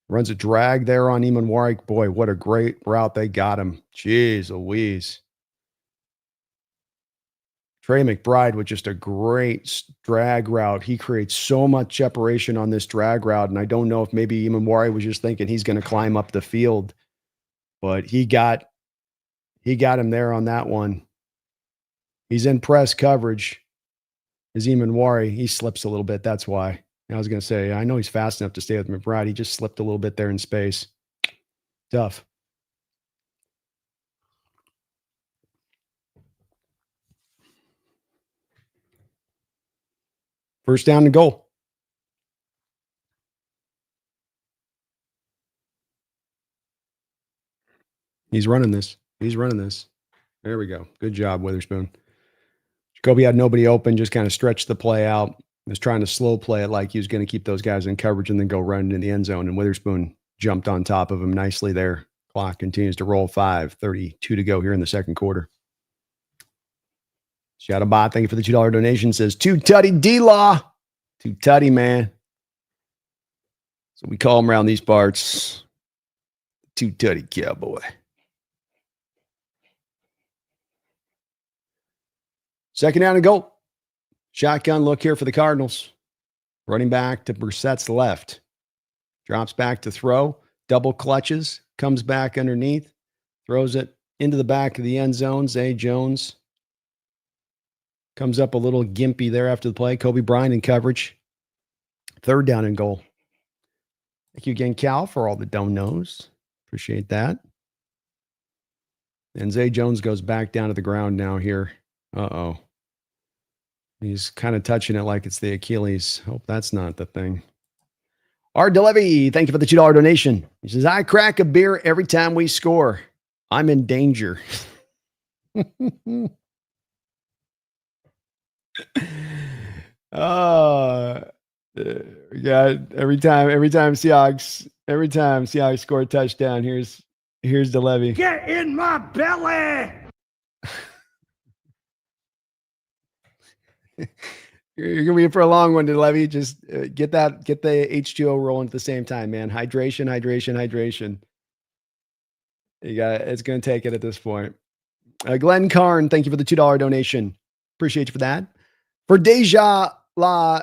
Runs a drag there on Eamon. Boy, what a great route they got him. Jeez Louise. Trey McBride with just a great drag route. He creates so much separation on this drag route, and I don't know if maybe Eamon was just thinking he's going to climb up the field, but he got him there on that one. He's in press coverage. Azim Anwari, he slips a little bit. That's why. I was going to say, I know he's fast enough to stay with McBride. He just slipped a little bit there in space. Tough. First down and goal. He's running this. There we go. Good job, Witherspoon. Jacoby had nobody open, just kind of stretched the play out. Was trying to slow play it like he was going to keep those guys in coverage and then go run into the end zone. And Witherspoon jumped on top of him nicely there. Clock continues to roll. 5:32 to go here in the second quarter. Shadowbot, thank you for the $2 donation. Says, Too tutty D-Law. Too tutty, man. So we call him around these parts. Too tutty cowboy. Second down and goal. Shotgun look here for the Cardinals. Running back to Brissett's left. Drops back to throw. Double clutches. Comes back underneath. Throws it into the back of the end zone. Zay Jones comes up a little gimpy there after the play. Kobe Bryant in coverage. Third down and goal. Thank you again, Cal, for all the donos. Appreciate that. And Zay Jones goes back down to the ground now here. Uh-oh. He's kind of touching it like it's the Achilles. Hope that's not the thing. Art DeLevy, thank you for the $2 donation. He says, I crack a beer every time we score. I'm in danger. Yeah, every time Seahawks score a touchdown, here's DeLevy. Get in my belly! You're gonna be in for a long one, DeLevy. Just get the H2O rolling at the same time, man. Hydration. It's gonna take it at this point. Glenn Karn, thank you for the $2 donation. Appreciate you for that. For Deja La,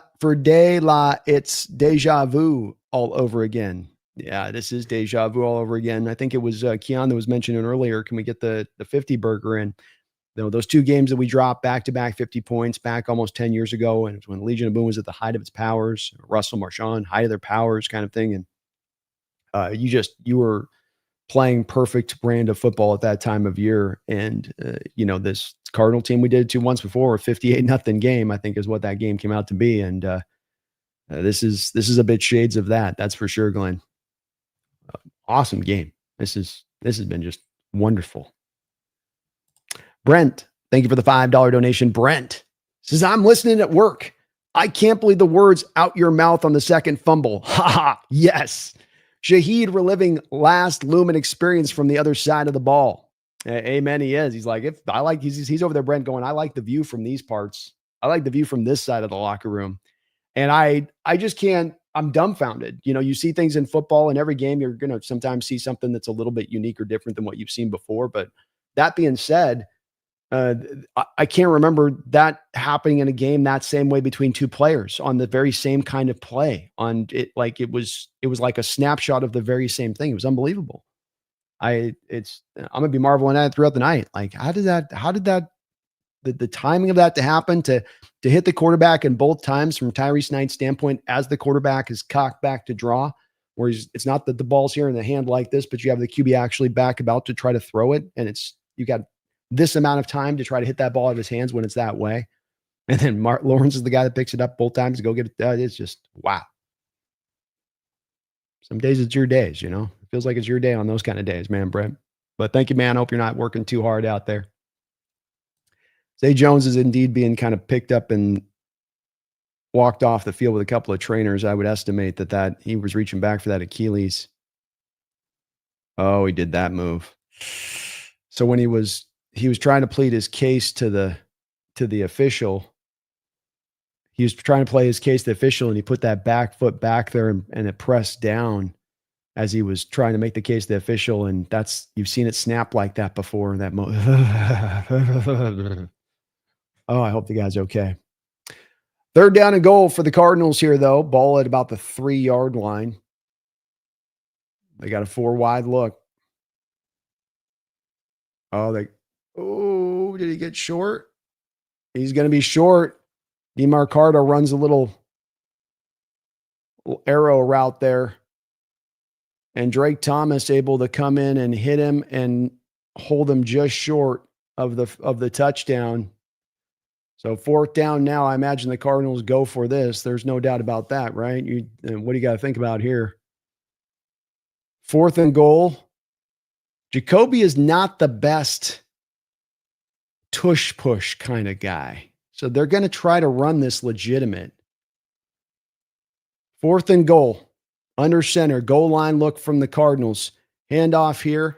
it's deja vu all over again. Yeah, this is deja vu all over again. I think it was Keon that was mentioning earlier. Can we get the 50 burger in? You know, those two games that we dropped back-to-back 50 points back almost 10 years ago, and it was when Legion of Boom was at the height of its powers, Russell Marchand, height of their powers kind of thing. And you were playing perfect brand of football at that time of year. And, this Cardinal team we did it to once before, a 58-0 game, I think is what that game came out to be. And this is a bit shades of that. That's for sure, Glenn. Awesome game. This has been just wonderful. Brent, thank you for the $5 donation. Brent says, I'm listening at work. I can't believe the words out your mouth on the second fumble. Ha ha. Yes. Shaheed reliving last Lumen experience from the other side of the ball. Amen. He is. He's like, he's over there, Brent, going, I like the view from these parts. I like the view from this side of the locker room. And I just can't, I'm dumbfounded. You see things in football in every game. You're going to sometimes see something that's a little bit unique or different than what you've seen before. But that being said, I can't remember that happening in a game that same way between two players on the very same kind of play on it. Like it was like a snapshot of the very same thing. It was unbelievable. I'm gonna be marveling at it throughout the night. Like, how did the timing of that to happen to hit the quarterback in both times from Tyrese Knight's standpoint, as the quarterback is cocked back to draw, where it's not that the ball's here in the hand like this, but you have the QB actually back about to try to throw it. And you got this amount of time to try to hit that ball out of his hands when it's that way. And then Mark Lawrence is the guy that picks it up both times to go get it. It's just, wow. Some days it's your days, It feels like it's your day on those kind of days, man, Brett. But thank you, man. I hope you're not working too hard out there. Zay Jones is indeed being kind of picked up and walked off the field with a couple of trainers. I would estimate that he was reaching back for that Achilles. Oh, he did that move. So when he was trying to plead his case to the official. He was trying to play his case to the official, and he put that back foot back there and it pressed down as he was trying to make the case to the official. And you've seen it snap like that before. Oh, I hope the guy's okay. Third down and goal for the Cardinals here, though. Ball at about the 3-yard line. They got a 4-wide look. Oh, did he get short? He's going to be short. DeMarcado runs a little arrow route there. And Drake Thomas able to come in and hit him and hold him just short of the touchdown. So 4th down now, I imagine the Cardinals go for this. There's no doubt about that, right? What do you got to think about here? 4th and goal. Jacoby is not the best tush push kind of guy. So they're going to try to run this legitimate. 4th and goal. Under center. Goal line look from the Cardinals. Handoff here.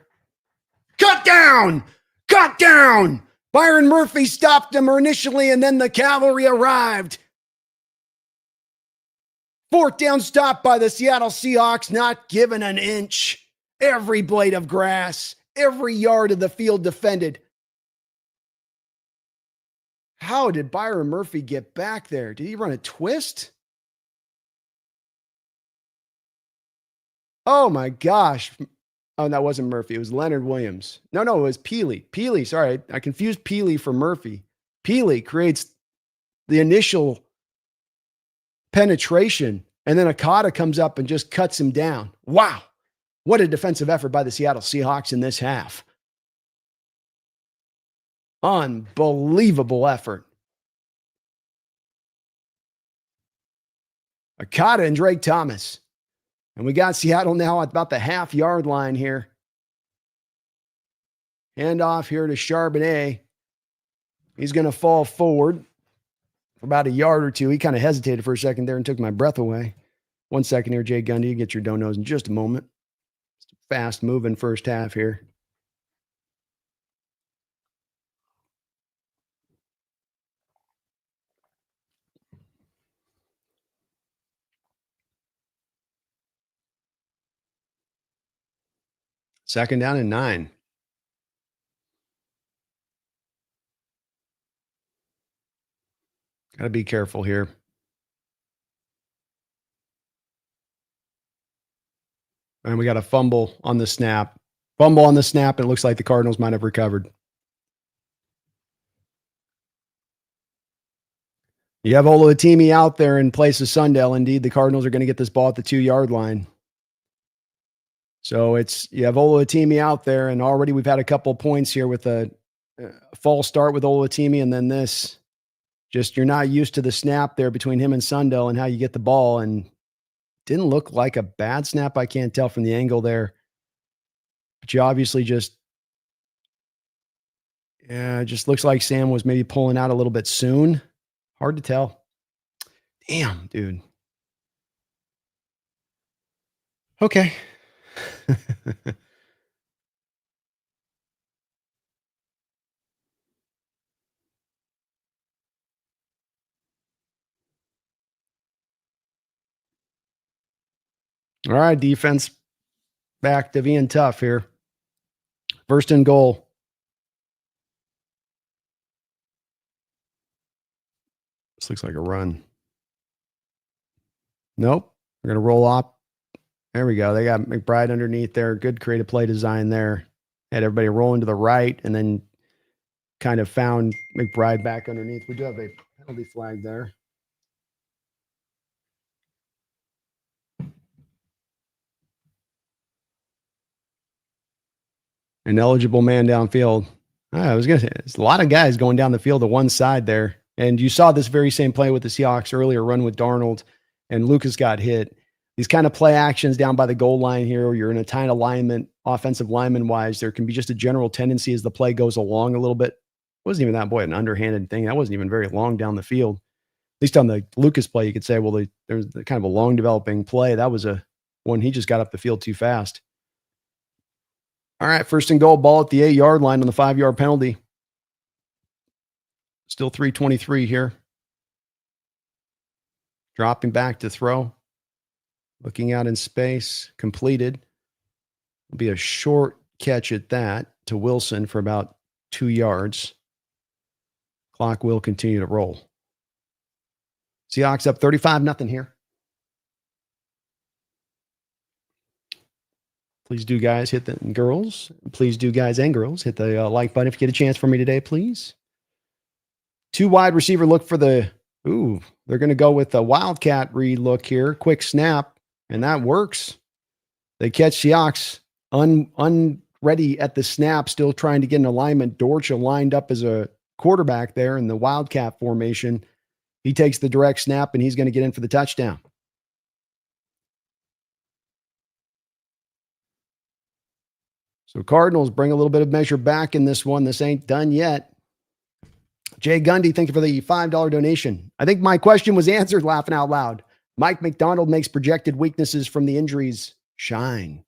Cut down! Cut down! Byron Murphy stopped him initially, and then the cavalry arrived. 4th down stop by the Seattle Seahawks, not given an inch. Every blade of grass, every yard of the field defended. How did Byron Murphy get back there? Did he run a twist? Oh my gosh. Oh, that wasn't Murphy. It was Leonard Williams. No, it was Peely. Peely, sorry. I confused Peely for Murphy. Peely creates the initial penetration, and then Okada comes up and just cuts him down. Wow. What a defensive effort by the Seattle Seahawks in this half. Unbelievable effort. Okada and Drake Thomas. And we got Seattle now at about the half-yard line here. Handoff here to Charbonnet. He's going to fall forward for about a yard or two. He kind of hesitated for a second there and took my breath away. 1 second here, Jay Gundy. You get your donos in just a moment. Fast-moving first half here. Second down and 9. Got to be careful here. And we got a fumble on the snap. Fumble on the snap, and it looks like the Cardinals might have recovered. You have Oluwatimi out there in place of Sundell. Indeed, the Cardinals are going to get this ball at the 2-yard line. So you have Oluwatimi out there, and already we've had a couple of points here with a false start with Oluwatimi, and then this. Just you're not used to the snap there between him and Sundell and how you get the ball, and didn't look like a bad snap. I can't tell from the angle there. But you obviously just looks like Sam was maybe pulling out a little bit soon. Hard to tell. Damn, dude. Okay. All right, defense back to being tough here. 1st and goal. This looks like a run. Nope. We're going to roll up. There we go. They got McBride underneath there. Good creative play design there. Had everybody rolling to the right and then kind of found McBride back underneath. We do have a penalty flag there. An eligible man downfield. I was going to say, there's a lot of guys going down the field to one side there. And you saw this very same play with the Seahawks earlier, run with Darnold, and Lucas got hit. These kind of play actions down by the goal line here, where you're in a tight alignment, offensive lineman-wise, there can be just a general tendency as the play goes along a little bit. It wasn't even that, an underhanded thing. That wasn't even very long down the field. At least on the Lucas play, you could say, well, there's kind of a long developing play. That was one he just got up the field too fast. All right, 1st and goal, ball at the 8-yard line on the 5-yard penalty. Still 3:23 here. Dropping back to throw. Looking out in space. Completed. It'll be a short catch at that to Wilson for about 2 yards. Clock will continue to roll. Seahawks up 35-0 here. Please do, guys, hit the girls. Please do, guys and girls, hit the like button if you get a chance for me today, please. Two wide receiver look for the, they're going to go with a Wildcat read look here. Quick snap, and that works. They catch Seahawks unready at the snap, still trying to get an alignment. Dortcha lined up as a quarterback there in the Wildcat formation. He takes the direct snap, and he's going to get in for the touchdown. So Cardinals bring a little bit of measure back in this one. This ain't done yet. Jay Gundy, thank you for the $5 donation. I think my question was answered, laughing out loud. Mike McDonald makes projected weaknesses from the injuries shine.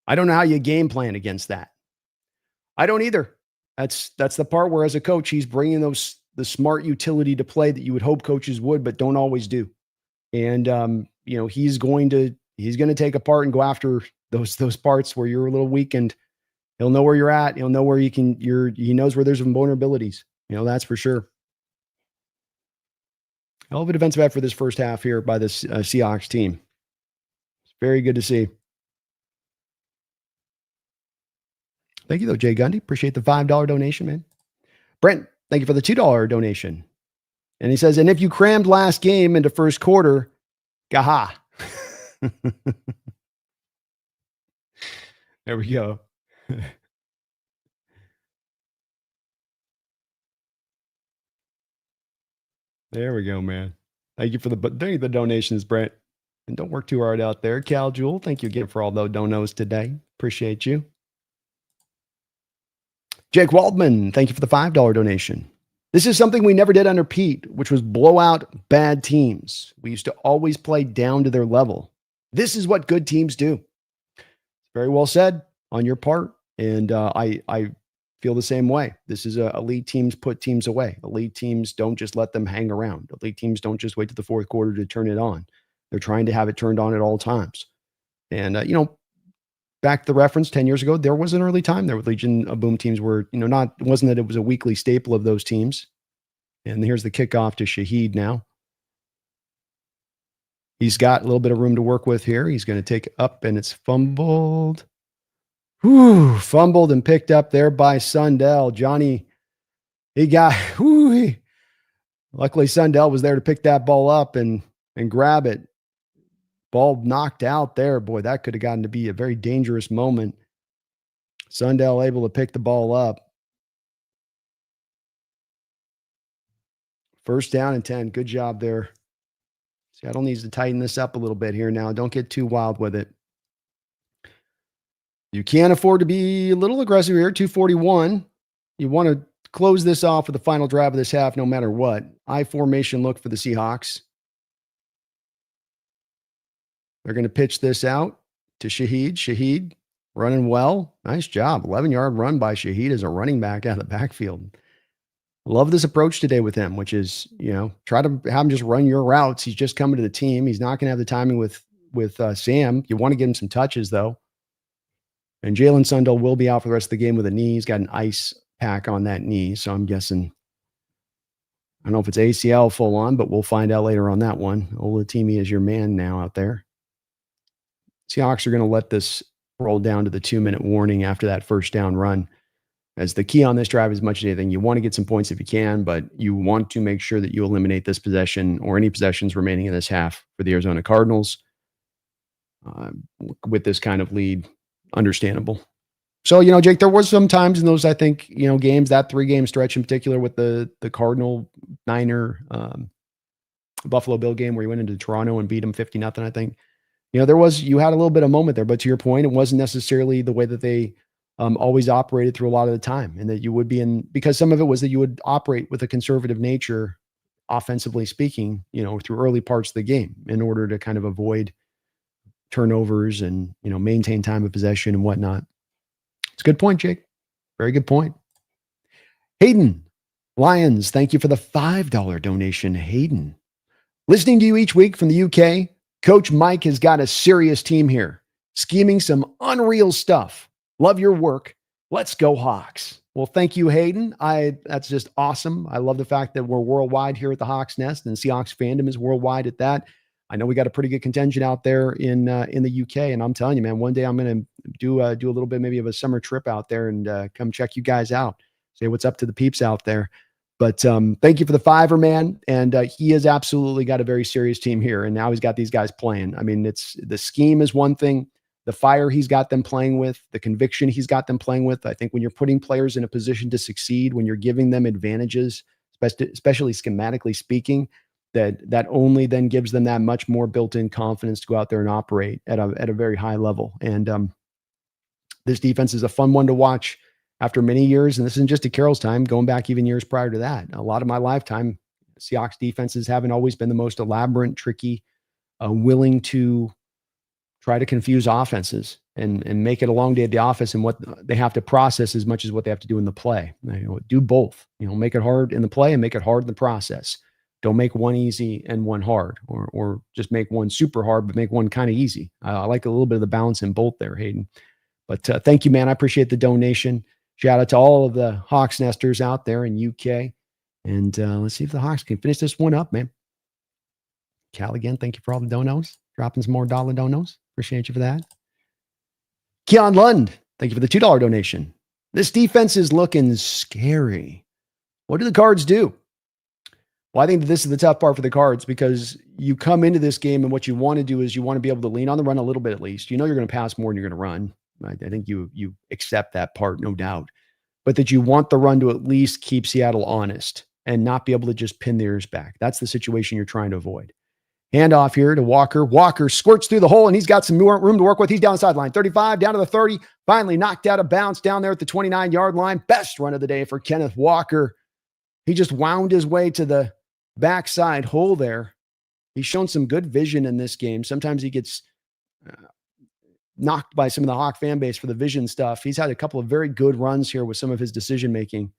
I don't know how you game plan against that. I don't either. That's the part where, as a coach, he's bringing the smart utility to play that you would hope coaches would, but don't always do. And he's going to take apart and go after those parts where you're a little weakened. He'll know where you're at. He'll know where he knows where there's some vulnerabilities. That's for sure. Hell of a defensive effort this first half here by the Seahawks team. It's very good to see. Thank you, though, Jay Gundy. Appreciate the $5 donation, man. Brent, thank you for the $2 donation. And he says, and if you crammed last game into first quarter, gaha. There we go. There we go, man. Thank you for the donations, Brent. And don't work too hard out there. Cal Jewel, thank you again for all those donos today. Appreciate you. Jake Waldman, thank you for the $5 donation. This is something we never did under Pete, which was blow out bad teams. We used to always play down to their level. This is what good teams do. Very well said on your part. And I feel the same way. This is elite teams put teams away. Elite teams don't just let them hang around. Elite teams don't just wait to the fourth quarter to turn it on. They're trying to have it turned on at all times. And, back to the reference 10 years ago, there was an early time there with Legion of Boom teams where, it wasn't that it was a weekly staple of those teams. And here's the kickoff to Shaheed now. He's got a little bit of room to work with here. He's going to take it up, and it's fumbled. Fumbled and picked up there by Sundell. Johnny, luckily Sundell was there to pick that ball up and grab it. Ball knocked out there. Boy, that could have gotten to be a very dangerous moment. Sundell able to pick the ball up. First down and 10. Good job there. Seattle needs to tighten this up a little bit here now. Don't get too wild with it. You can't afford to be a little aggressive here. 241. You want to close this off with the final drive of this half no matter what. I formation look for the Seahawks. They're going to pitch this out to Shaheed. Shaheed running well. Nice job. 11-yard run by Shaheed as a running back out of the backfield. Love this approach today with him, which is, try to have him just run your routes. He's just coming to the team. He's not going to have the timing with Sam. You want to give him some touches, though. And Jalen Sundell will be out for the rest of the game with a knee. He's got an ice pack on that knee. So I'm guessing, I don't know if it's ACL full on, but we'll find out later on that one. Olatimi is your man now out there. Seahawks are going to let this roll down to the 2-minute warning after that first down run. As the key on this drive, as much as anything, you want to get some points if you can, but you want to make sure that you eliminate this possession or any possessions remaining in this half for the Arizona Cardinals. With this kind of lead, understandable. So, Jake, there was some times in those, I think, games, that 3-game stretch in particular with the Cardinal Niner Buffalo Bill game where you went into Toronto and beat them 50-0, I think. You had a little bit of moment there, but to your point, it wasn't necessarily the way that they always operated through a lot of the time, and that you would be because some of it was that you would operate with a conservative nature, offensively speaking, through early parts of the game in order to kind of avoid turnovers and, maintain time of possession and whatnot. It's a good point, Jake. Very good point. Hayden Lyons, thank you for the $5 donation, Hayden. Listening to you each week from the UK, Coach Mike has got a serious team here, scheming some unreal stuff. Love your work. Let's go Hawks. Well, thank you, Hayden. That's just awesome. I love the fact that we're worldwide here at the Hawks Nest, and Seahawks fandom is worldwide at that. I know we got a pretty good contingent out there in the UK, and I'm telling you, man, one day I'm going to do a little bit maybe of a summer trip out there and come check you guys out. Say what's up to the peeps out there. But thank you for the fiver, man. And he has absolutely got a very serious team here. And now he's got these guys playing. I mean, it's the scheme is one thing, the fire he's got them playing with, the conviction he's got them playing with. I think when you're putting players in a position to succeed, when you're giving them advantages, especially schematically speaking, that only then gives them that much more built-in confidence to go out there and operate at a very high level. And this defense is a fun one to watch after many years. And this isn't just a Carroll's time, going back even years prior to that. A lot of my lifetime, Seahawks defenses haven't always been the most elaborate, tricky, willing to try to confuse offenses and make it a long day at the office and what they have to process as much as what they have to do in the play. Do both, make it hard in the play and make it hard in the process. Don't make one easy and one hard, or just make one super hard, but make one kind of easy. I like a little bit of the balance in both there, Hayden. But thank you, man. I appreciate the donation. Shout out to all of the Hawks nesters out there in UK. And let's see if the Hawks can finish this one up, man. Cal, again, thank you for all the donos. Dropping some more dollar donos. Appreciate you for that. Keon Lund, thank you for the $2 donation. This defense is looking scary. What do the Cards do? Well, I think that this is the tough part for the Cards, because you come into this game and what you want to do is you want to be able to lean on the run a little bit at least. You're going to pass more than you're going to run. I think you accept that part, no doubt. But that you want the run to at least keep Seattle honest and not be able to just pin the ears back. That's the situation you're trying to avoid. Handoff here to Walker. Walker squirts through the hole, and he's got some more room to work with. He's down the sideline. 35, down to the 30. Finally knocked out of bounds down there at the 29-yard line. Best run of the day for Kenneth Walker. He just wound his way to the backside hole there. He's shown some good vision in this game. Sometimes he gets knocked by some of the Hawk fan base for the vision stuff. He's had a couple of very good runs here with some of his decision-making.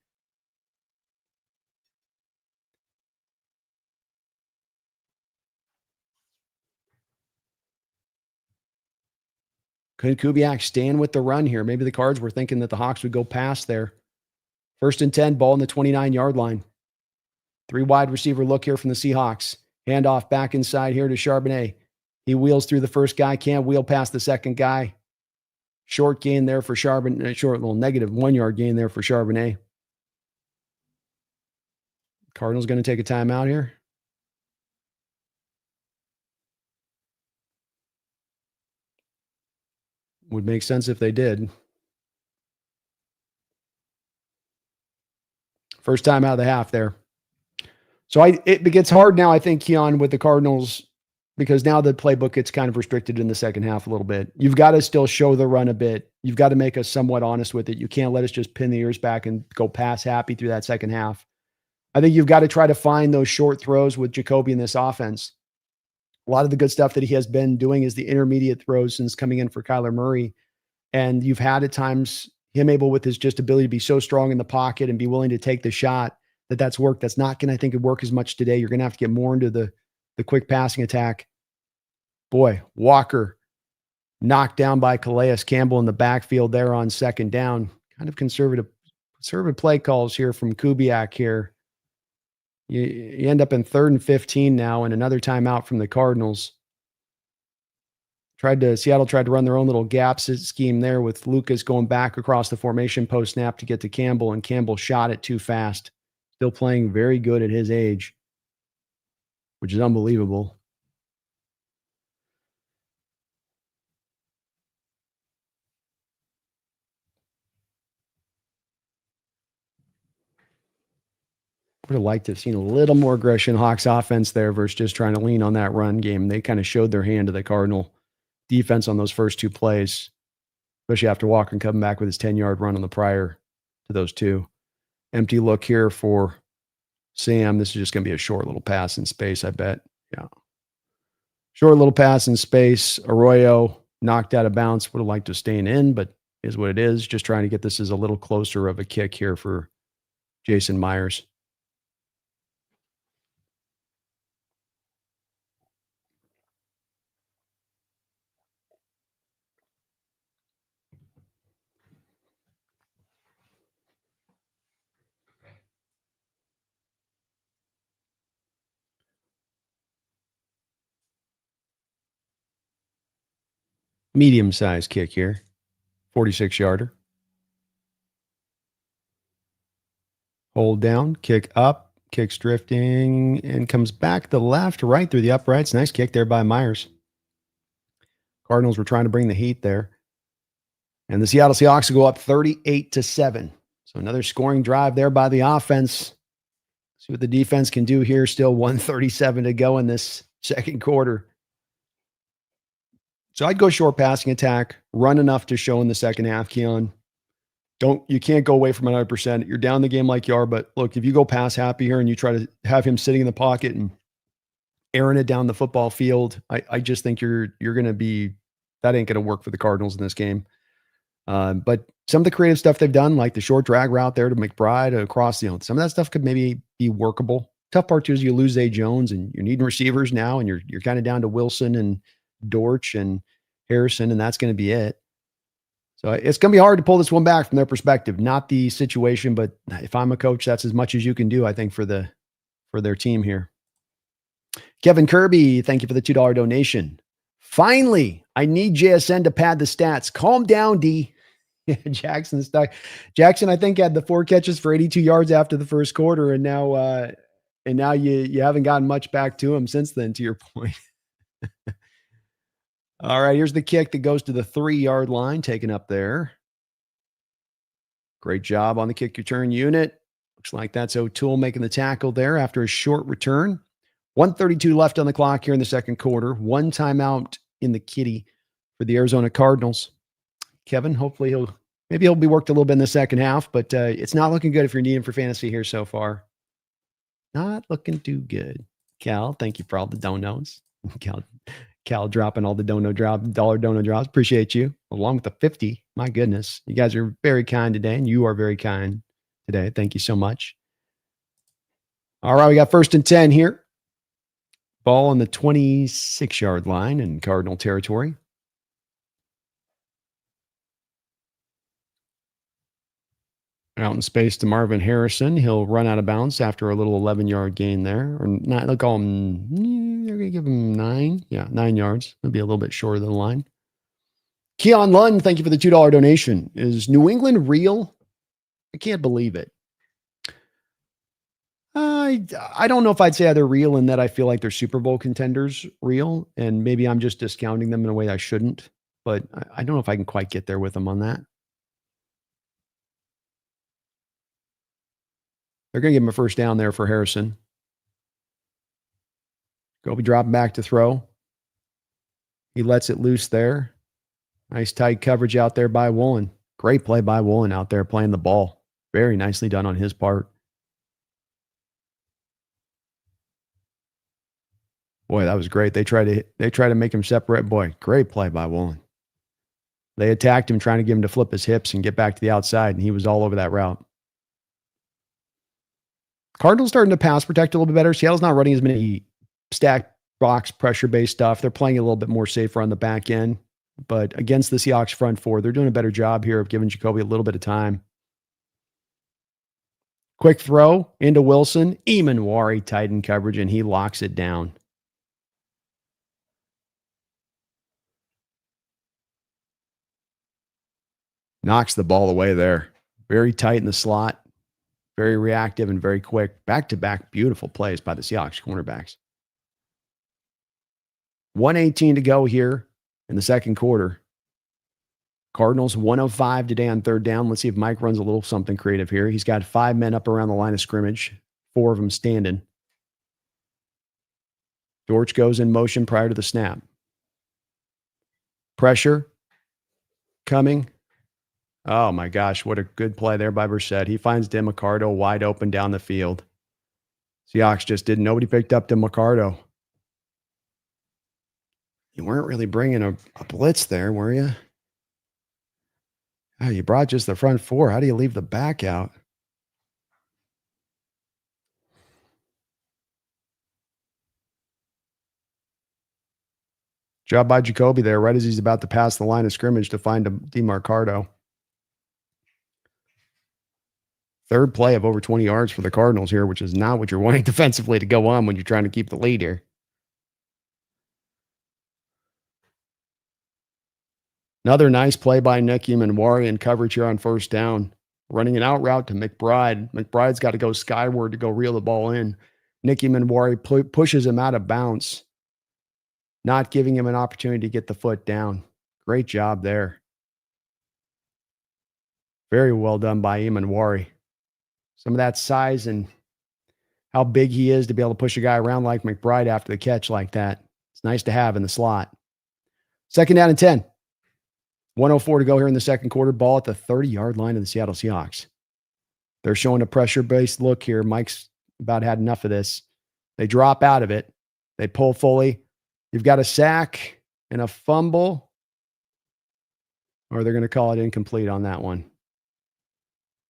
Could Kubiak stand with the run here? Maybe the Cards were thinking that the Hawks would go past there. 1st and 10, ball in the 29-yard line. 3 wide receiver look here from the Seahawks. Handoff back inside here to Charbonnet. He wheels through the first guy, can't wheel past the second guy. Short gain there for Charbonnet. Short little negative 1-yard gain there for Charbonnet. Cardinals going to take a timeout here. Would make sense if they did. First time out of the half there. So it gets hard now, I think, Keon, with the Cardinals, because now the playbook gets kind of restricted in the second half a little bit. You've got to still show the run a bit. You've got to make us somewhat honest with it. You can't let us just pin the ears back and go pass happy through that second half. I think you've got to try to find those short throws with Jacoby in this offense. A lot of the good stuff that he has been doing is the intermediate throws since coming in for Kyler Murray. And you've had at times him able, with his just ability to be so strong in the pocket and be willing to take the shot, that's worked. That's not going to, I think, work as much today. You're going to have to get more into the quick passing attack. Boy, Walker knocked down by Calais Campbell in the backfield there on 2nd down. Kind of conservative play calls here from Kubiak here. You end up in 3rd and 15 now, and another timeout from the Cardinals. Seattle tried to run their own little gap scheme there with Lucas going back across the formation post snap to get to Campbell, and Campbell shot it too fast. Still playing very good at his age, which is unbelievable. Would have liked to have seen a little more aggression Hawks offense there versus just trying to lean on that run game. They kind of showed their hand to the Cardinal defense on those first 2 plays, especially after Walker coming back with his 10-yard run on the prior to those 2. Empty look here for Sam. This is just going to be a short little pass in space, I bet. Yeah. Short little pass in space. Arroyo knocked out of bounds. Would have liked to stay in, but is what it is. Just trying to get this as a little closer of a kick here for Jason Myers. Medium-sized kick here. 46-yarder. Hold down, kick up, kicks drifting, and comes back the left, right through the uprights. Nice kick there by Myers. Cardinals were trying to bring the heat there. And the Seattle Seahawks will go up 38-7. So another scoring drive there by the offense. See what the defense can do here. Still 1:37 to go in this second quarter. So I'd go short passing attack, run enough to show in the second half, Keon. You can't go away from 100%. You're down the game like you are, but look, if you go pass happy here and you try to have him sitting in the pocket and airing it down the football field, I just think you're going to be, that ain't going to work for the Cardinals in this game. But some of the creative stuff they've done, like the short drag route there to McBride across the, some of that stuff could maybe be workable. Tough part too is you lose Zay Jones and you're needing receivers now, and you're kind of down to Wilson and Dortch and Harrison, and that's going to be it. So it's going to be hard to pull this one back from their perspective. Not the situation, but if I'm a coach, that's as much as you can do, I think, for their team here. Kevin Kirby, thank you for the $2 donation. Finally, I need JSN to pad the stats. Calm down, D. Jackson's stuck. Jackson, I think, had the 4 catches for 82 yards after the first quarter, and now you haven't gotten much back to him since then, to your point. All right, here's the kick that goes to the 3-yard line, taken up there. Great job on the kick return unit. Looks like that's O'Toole making the tackle there after a short return. 1:32 left on the clock here in the second quarter. 1 timeout in the kitty for the Arizona Cardinals. Kevin, hopefully he'll be worked a little bit in the second half, but it's not looking good if you're needing for fantasy here so far. Not looking too good. Cal, thank you for all the donos. Cal dropping all the dollar dono drops. Appreciate you. Along with the 50. My goodness. You guys are very kind today, and you are very kind today. Thank you so much. All right, we got 1st and 10 here. Ball on the 26-yard line in Cardinal territory. Out in space to Marvin Harrison. He'll run out of bounds after a little 11-yard gain there. Or not, they'll call him, they're going to give him 9. Yeah, 9 yards. It'll be a little bit shorter than the line. Keon Lund, thank you for the $2 donation. Is New England real? I can't believe it. I don't know if I'd say they're real in that I feel like they're Super Bowl contenders real, and maybe I'm just discounting them in a way I shouldn't, but I don't know if I can quite get there with them on that. They're going to give him a first down there for Harrison. Jacoby dropping back to throw. He lets it loose there. Nice tight coverage out there by Woolen. Great play by Woolen out there playing the ball. Very nicely done on his part. Boy, that was great. They try to make him separate. Boy, great play by Woolen. They attacked him, trying to get him to flip his hips and get back to the outside, and he was all over that route. Cardinals starting to pass protect a little bit better. Seattle's not running as many stack box pressure-based stuff. They're playing a little bit more safer on the back end. But against the Seahawks front four, they're doing a better job here of giving Jacoby a little bit of time. Quick throw into Wilson. Emanwari tight end coverage, and he locks it down. Knocks the ball away there. Very tight in the slot. Very reactive and very quick. Back-to-back beautiful plays by the Seahawks cornerbacks. 1:18 to go here in the second quarter. Cardinals 105 today on third down. Let's see if Mike runs a little something creative here. He's got 5 men up around the line of scrimmage, 4 of them standing. Dortch goes in motion prior to the snap. Pressure coming. Oh my gosh, what a good play there by Brissett. He finds DeMarcado wide open down the field. Seahawks just didn't. Nobody picked up DeMarcado. You weren't really bringing a blitz there, were you? Oh, you brought just the front four. How do you leave the back out? Job by Jacoby there, right as he's about to pass the line of scrimmage to find DeMarcado. Third play of over 20 yards for the Cardinals here, which is not what you're wanting defensively to go on when you're trying to keep the lead here. Another nice play by Nick Emanwari in coverage here on first down. running an out route to McBride. McBride's got to go skyward to go reel the ball in. Nicky Manwari pushes him out of bounds, not giving him an opportunity to get the foot down. Great job there. Very well done by Manwari. Some of that size and how big he is to be able to push a guy around like McBride after the catch like that. It's nice to have in the slot. 2nd down and 10. 1:04 to go here in the second quarter. Ball at the 30-yard line of the Seattle Seahawks. They're showing a pressure-based look here. Mike's about had enough of this. They drop out of it. They pull fully. You've got a sack and a fumble, or they're going to call it incomplete on that one.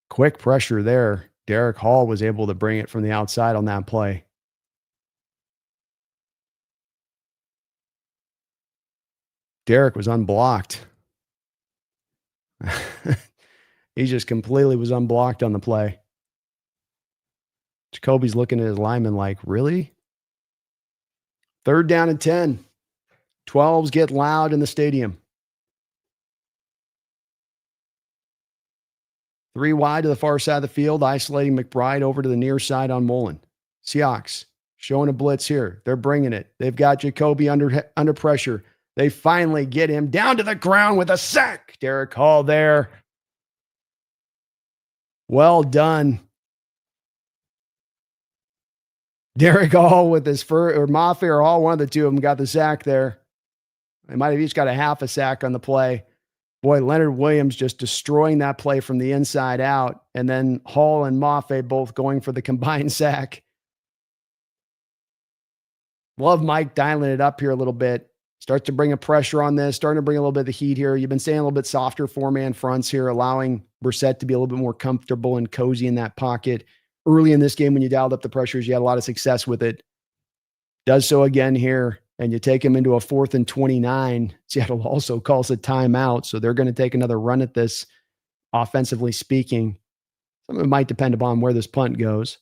Quick pressure there. Derek Hall was able to bring it from the outside on that play. Derek was unblocked. He just completely was unblocked on the play. Jacoby's looking at his lineman like, really? 3rd down and 10. 12s get loud in the stadium. 3 wide to the far side of the field, isolating McBride over to the near side on Mullen. Seahawks showing a blitz here. They're bringing it. They've got Jacoby under pressure. They finally get him down to the ground with a sack. Derek Hall there. Well done. Derek Hall with his first, or Mafe or Hall, one of the two of them got the sack there. They might have each got a half a sack on the play. Boy, Leonard Williams just destroying that play from the inside out. And then Hall and Mafe both going for the combined sack. Love Mike dialing it up here a little bit. Starts to bring a pressure on this, starting to bring a little bit of the heat here. You've been saying a little bit softer 4-man fronts here, allowing Brissett to be a little bit more comfortable and cozy in that pocket. Early in this game, when you dialed up the pressures, you had a lot of success with it. Does so again here, and you take him into a 4th and 29. Seattle also calls a timeout, so they're going to take another run at this, offensively speaking. Some of it might depend upon where this punt goes.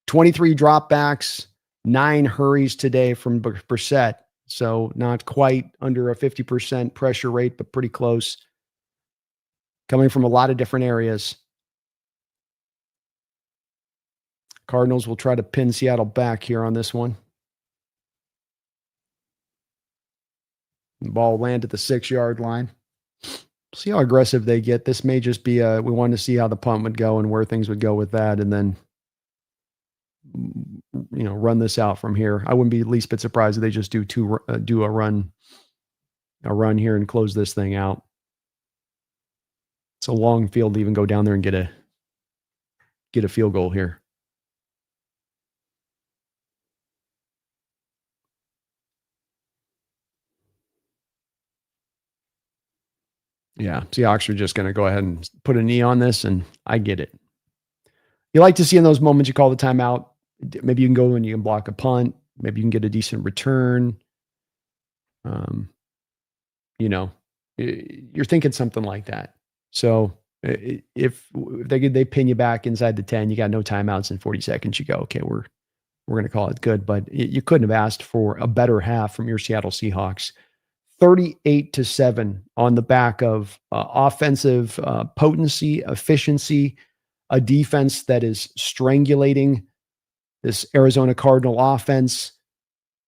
23 dropbacks, 9 hurries today from Brissett. So not quite under a 50% pressure rate, but pretty close. Coming from a lot of different areas. Cardinals will try to pin Seattle back here on this one. The ball land at the 6-yard line. See how aggressive they get. This may just be we wanted to see how the punt would go and where things would go with that, and then run this out from here. I wouldn't be the least bit surprised if they just do a run here and close this thing out. It's a long field to even go down there and get a field goal here. Yeah, Seahawks are just going to go ahead and put a knee on this, and I get it. You like to see in those moments you call the timeout. Maybe you can go and you can block a punt. Maybe you can get a decent return. You're thinking something like that. So if they pin you back inside the 10, you got no timeouts in 40 seconds. You go, okay, we're going to call it good. But you couldn't have asked for a better half from your Seattle Seahawks. 38-7 on the back of offensive potency, efficiency, a defense that is strangulating this Arizona Cardinal offense,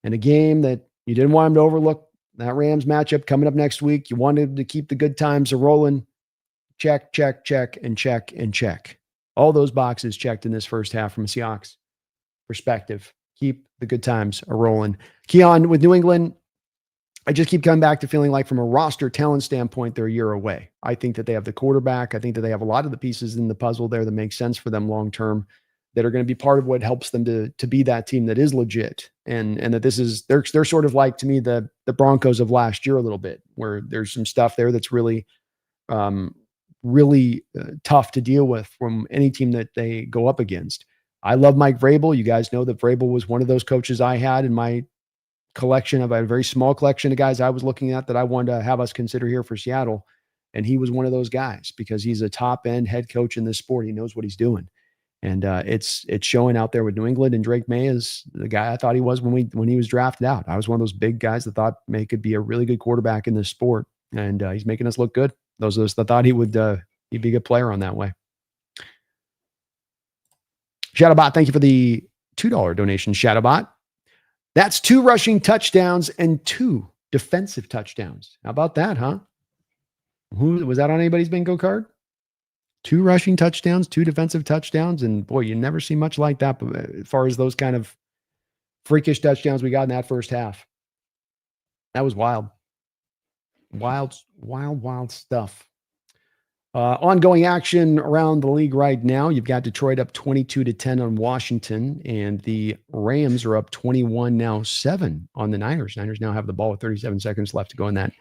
and a game that you didn't want them to overlook. That Rams matchup coming up next week. You wanted to keep the good times rolling. Check, check, check, and check, and check. All those boxes checked in this first half from a Seahawks perspective. Keep the good times rolling. Keon, with New England, I just keep coming back to feeling like from a roster talent standpoint, they're a year away. I think that they have the quarterback. I think that they have a lot of the pieces in the puzzle there that make sense for them long-term, that are going to be part of what helps them to be that team that is legit. And that this is, they're sort of like, to me, the Broncos of last year a little bit, where there's some stuff there that's really, really tough to deal with from any team that they go up against. I love Mike Vrabel. You guys know that Vrabel was one of those coaches I had in my collection of a very small collection of guys I was looking at that I wanted to have us consider here for Seattle. And he was one of those guys because he's a top end head coach in this sport. He knows what he's doing. And it's showing out there with New England, and Drake May is the guy I thought he was when he was drafted out. I was one of those big guys that thought May could be a really good quarterback in this sport. And he's making us look good. Those of us that thought he would he'd be a good player on that way. Shadowbot, thank you for the $2 donation, Shadowbot. That's 2 rushing touchdowns and 2 defensive touchdowns. How about that, huh? Who was that on anybody's bingo card? 2 rushing touchdowns, 2 defensive touchdowns, and boy, you never see much like that as far as those kind of freakish touchdowns we got in that first half. That was wild. Wild stuff. Ongoing action around the league right now. You've got Detroit up 22-10 on Washington, and the Rams are up 21-7 on the Niners. Niners now have the ball with 37 seconds left to go in that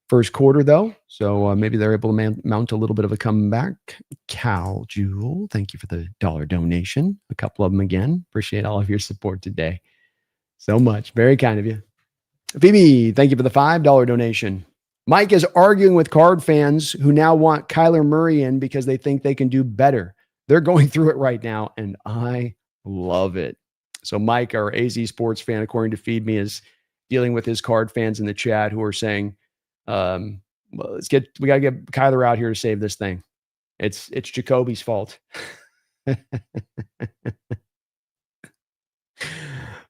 first quarter, though. So maybe they're able to mount a little bit of a comeback. Cal Jewel, thank you for the $1 donation. A couple of them again. Appreciate all of your support today. So much. Very kind of you. Phoebe, thank you for the $5 donation. Mike is arguing with Card fans who now want Kyler Murray in because they think they can do better. They're going through it right now, and I love it. So Mike, our AZ sports fan, according to Feed Me, is dealing with his Card fans in the chat who are saying, well, we got to get Kyler out here to save this thing. It's Jacoby's fault.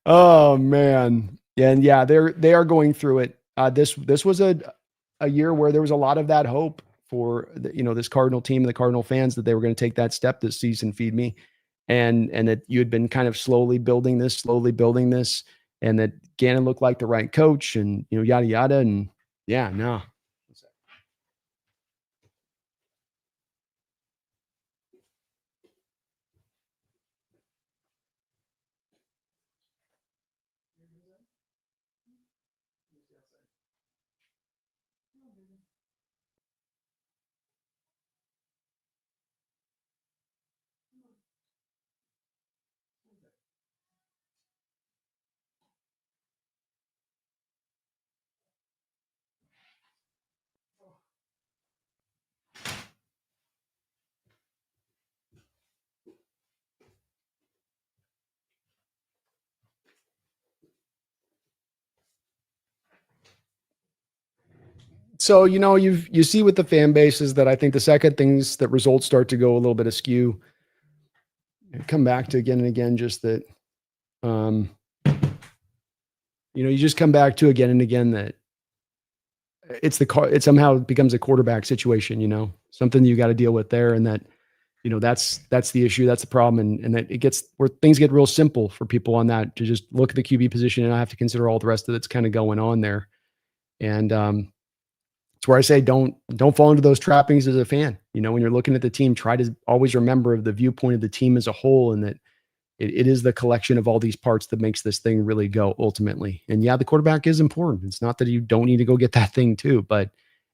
Oh man. And yeah, they are going through it. This was a year where there was a lot of that hope for this Cardinal team and the Cardinal fans that they were going to take that step this season, Feed Me. And that you had been kind of slowly building this, and that Gannon looked like the right coach and, yada, yada. And yeah, no. So, you see with the fan bases that I think the second things that results start to go a little bit askew, come back to again and again, just that, you just come back to again and again that it somehow becomes a quarterback situation, something you got to deal with there. And that, that's the issue. That's the problem. And that it gets where things get real simple for people on that to just look at the QB position and not have to consider all the rest of that's kind of going on there. And, it's where I say, don't fall into those trappings as a fan. When you're looking at the team, try to always remember the viewpoint of the team as a whole, and that it is the collection of all these parts that makes this thing really go ultimately. And yeah, the quarterback is important. It's not that you don't need to go get that thing too, but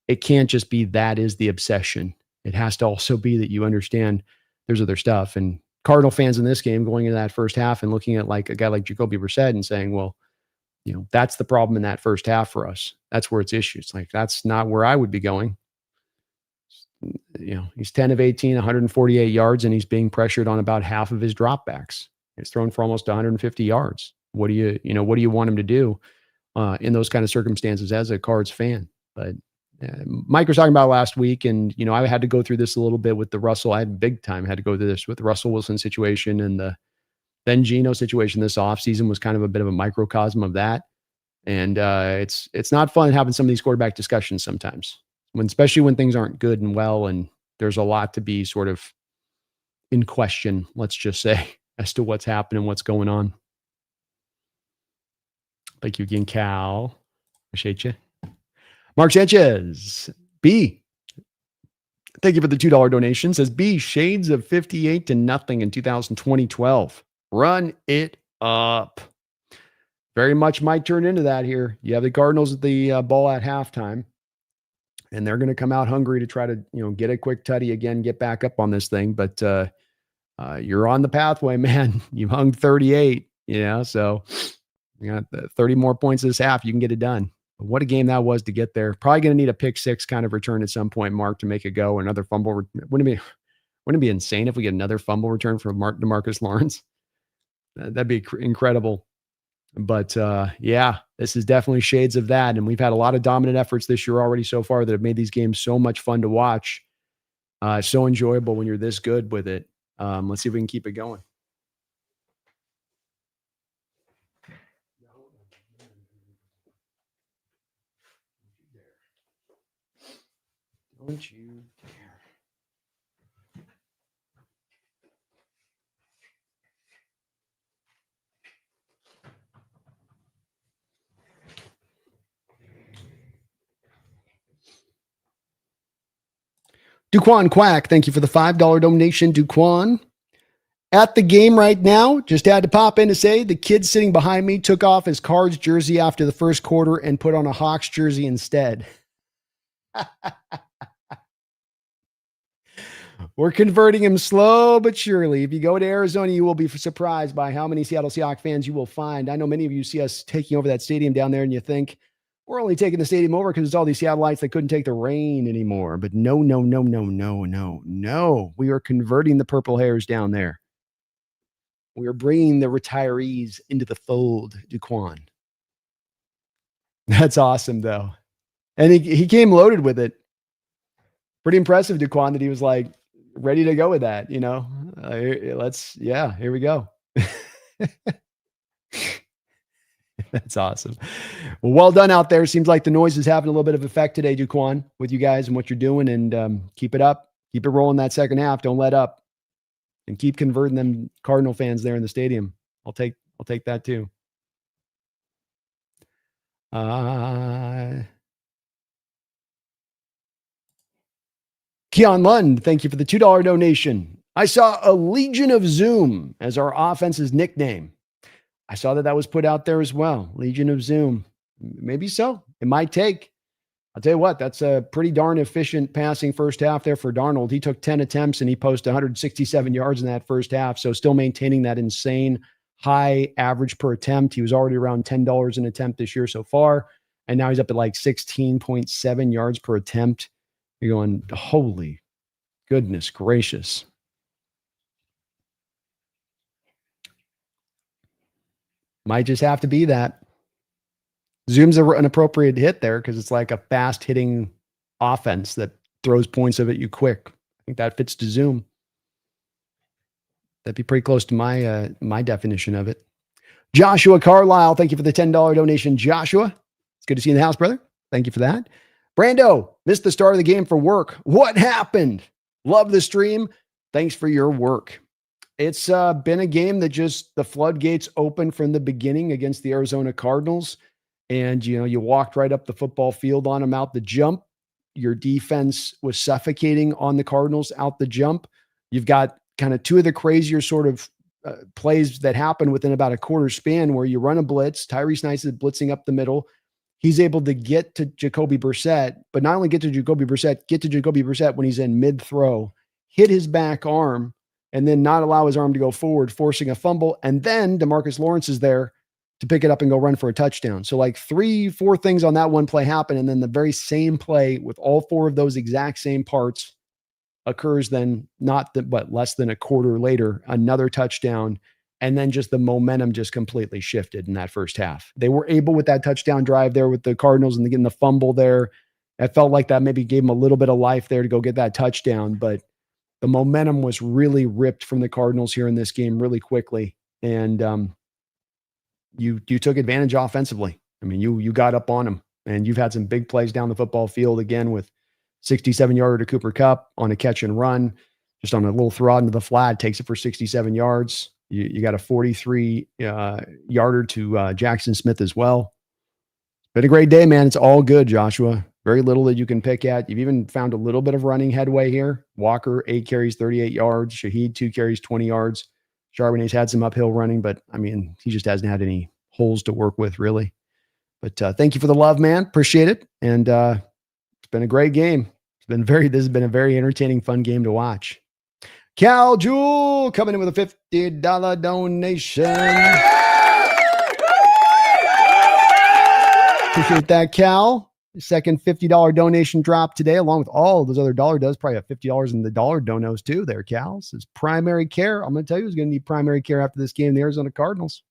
it can't just be that is the obsession. It has to also be that you understand there's other stuff. And Cardinal fans in this game going into that first half and looking at like a guy like Jacoby Brissett and saying, well, that's the problem in that first half for us. That's where it's issues. Like, that's not where I would be going. He's 10 of 18, 148 yards, and he's being pressured on about half of his dropbacks. He's thrown for almost 150 yards. What do you want him to do in those kind of circumstances as a Cards fan? But Mike was talking about last week, and, I had to go through this a little bit with the Russell. I had to go through this with the Russell Wilson situation, and the then Geno situation this offseason was kind of a bit of a microcosm of that. And it's not fun having some of these quarterback discussions sometimes, especially when things aren't good and well, and there's a lot to be sort of in question, let's just say, as to what's happening, what's going on. Thank you again, Cal. Appreciate you. Mark Sanchez, B. Thank you for the $2 donation. Says B, shades of 58-0 in 2020-12. Run it up. Very much might turn into that here. You have the Cardinals at the ball at halftime, and they're going to come out hungry to try to, get a quick tutty again, get back up on this thing. But you're on the pathway, man. You hung 38, so you got 30 more points this half. You can get it done. But what a game that was to get there. Probably going to need a pick six kind of return at some point, Mark, to make it go. Another fumble. Wouldn't it be insane if we get another fumble return from DeMarcus Lawrence? That'd be incredible. But yeah, this is definitely shades of that. And we've had a lot of dominant efforts this year already so far that have made these games so much fun to watch. So enjoyable when you're this good with it. Let's see if we can keep it going. Don't you dare. Duquan Quack, thank you for the $5 donation, Duquan. At the game right now, just had to pop in to say the kid sitting behind me took off his Cards jersey after the first quarter and put on a Hawks jersey instead. We're converting him slow but surely. If you go to Arizona, you will be surprised by how many Seattle Seahawks fans you will find. I know many of you see us taking over that stadium down there and you think, we're only taking the stadium over because it's all these Seattleites that couldn't take the rain anymore. But no. We are converting the purple hairs down there. We are bringing the retirees into the fold, Duquan. That's awesome, though. And he came loaded with it. Pretty impressive, Duquan, that he was like ready to go with that, you know. Here we go. That's awesome. Well done out there. Seems like the noise is having a little bit of effect today, Duquan, with you guys and what you're doing. And keep it up. Keep it rolling that second half. Don't let up. And keep converting them Cardinal fans there in the stadium. I'll take that too. Keon Lund, thank you for the $2 donation. I saw a Legion of Zoom as our offense's nickname. I saw that was put out there as well. Legion of Zoom. Maybe so. It might take. I'll tell you what, that's a pretty darn efficient passing first half there for Darnold. He took 10 attempts and he posted 167 yards in that first half. So still maintaining that insane high average per attempt. He was already around $10 an attempt this year so far. And now he's up at like 16.7 yards per attempt. You're going, holy goodness gracious. Might just have to be that. Zoom's an appropriate hit there because it's like a fast hitting offense that throws points of it you quick. I think that fits to Zoom. That'd be pretty close to my definition of it. Joshua Carlisle, thank you for the $10 donation, Joshua. It's good to see you in the house, brother. Thank you for that. Brando, missed the start of the game for work. What happened? Love the stream. Thanks for your work. It's been a game that just the floodgates opened from the beginning against the Arizona Cardinals. And, you walked right up the football field on them out the jump. Your defense was suffocating on the Cardinals out the jump. You've got kind of two of the crazier sort of plays that happen within about a quarter span where you run a blitz. Tyrese Nice is blitzing up the middle. He's able to get to Jacoby Brissett, but not only get to Jacoby Brissett when he's in mid-throw, hit his back arm, and then not allow his arm to go forward, forcing a fumble. And then DeMarcus Lawrence is there to pick it up and go run for a touchdown. So like 3-4 things on that one play happen. And then the very same play with all four of those exact same parts occurs then less than a quarter later, another touchdown. And then just the momentum just completely shifted in that first half. They were able with that touchdown drive there with the Cardinals and getting the fumble there. It felt like that maybe gave them a little bit of life there to go get that touchdown. But the momentum was really ripped from the Cardinals here in this game really quickly. And you took advantage offensively. I mean, you got up on them. And you've had some big plays down the football field again with 67-yarder to Cooper Kupp on a catch and run. Just on a little throw into the flat, takes it for 67 yards. You got a 43-yarder to Jackson Smith as well. Been a great day, man. It's all good, Joshua. Very little that you can pick at. You've even found a little bit of running headway here. Walker, 8 carries, 38 yards. Shaheed, 2 carries, 20 yards. Charbonnet's had some uphill running, but, I mean, he just hasn't had any holes to work with, really. But thank you for the love, man. Appreciate it. And it's been a great game. This has been a very entertaining, fun game to watch. Cal Jewel coming in with a $50 donation. Appreciate that, Cal. Second $50 donation drop today, along with all those other dollar does. Probably have $50 in the dollar donos too there, Cal. Says primary care. I'm going to tell you who's going to need primary care after this game, the Arizona Cardinals.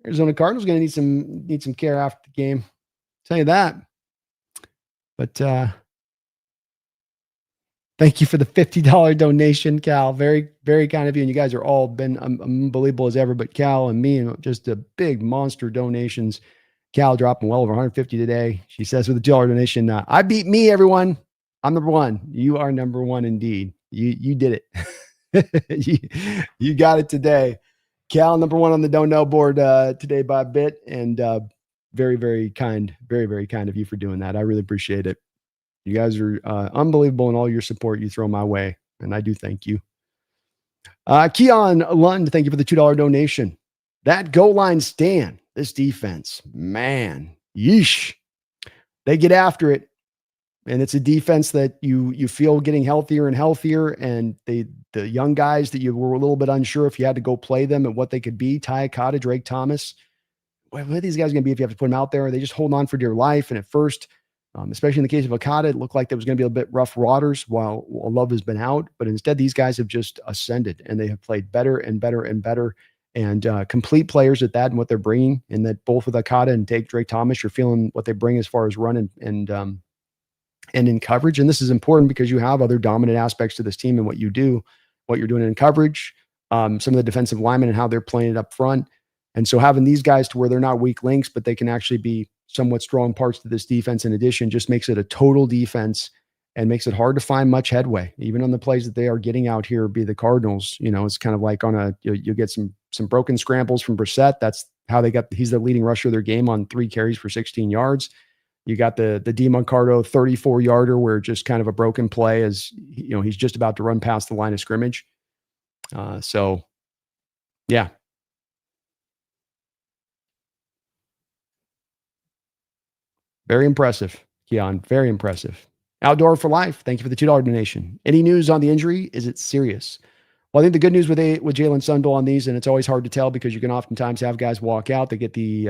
Arizona Cardinals going to need some care after the game. I'll tell you that. But Thank you for the $50 donation, Cal. Very, very kind of you. And you guys are all been unbelievable as ever. But Cal and me, and just a big monster donations. Cal dropping well over 150 today. She says with a $2 donation, I beat me, everyone. I'm number one. You are number one indeed. You did it. you got it today. Cal, number one on the don't know board today by a bit. And very, very kind of you for doing that. I really appreciate it. You guys are unbelievable in all your support you throw my way. And I do thank you. Keon Lund, thank you for the $2 donation. That goal line stand, this defense, man, yeesh. They get after it. And it's a defense that you feel getting healthier and healthier. And the young guys that you were a little bit unsure if you had to go play them and what they could be, Ty Akata, Drake Thomas, what are these guys going to be if you have to put them out there? Are they just holding on for dear life? And at first, especially in the case of Akata, it looked like there was going to be a bit rough waters while Love has been out. But instead, these guys have just ascended and they have played better and better and better. And complete players at that and what they're bringing. And that both with Akata and Drake Thomas, you're feeling what they bring as far as run and in coverage. And this is important because you have other dominant aspects to this team and what you do, what you're doing in coverage, some of the defensive linemen and how they're playing it up front. And so having these guys to where they're not weak links, but they can actually be somewhat strong parts to this defense in addition, just makes it a total defense and makes it hard to find much headway, even on the plays that they are getting out here, be the Cardinals. You know, it's kind of like on you get some broken scrambles from Brissett. That's how he's the leading rusher of their game on 3 carries for 16 yards. You got the D Moncardo 34-yarder where just kind of a broken play as he's just about to run past the line of scrimmage. So yeah. Very impressive, Keon. Very impressive. Outdoor for Life, thank you for the $2 donation. Any news on the injury? Is it serious? Well, I think the good news with Jalen Sundell on these, and it's always hard to tell because you can oftentimes have guys walk out, they get the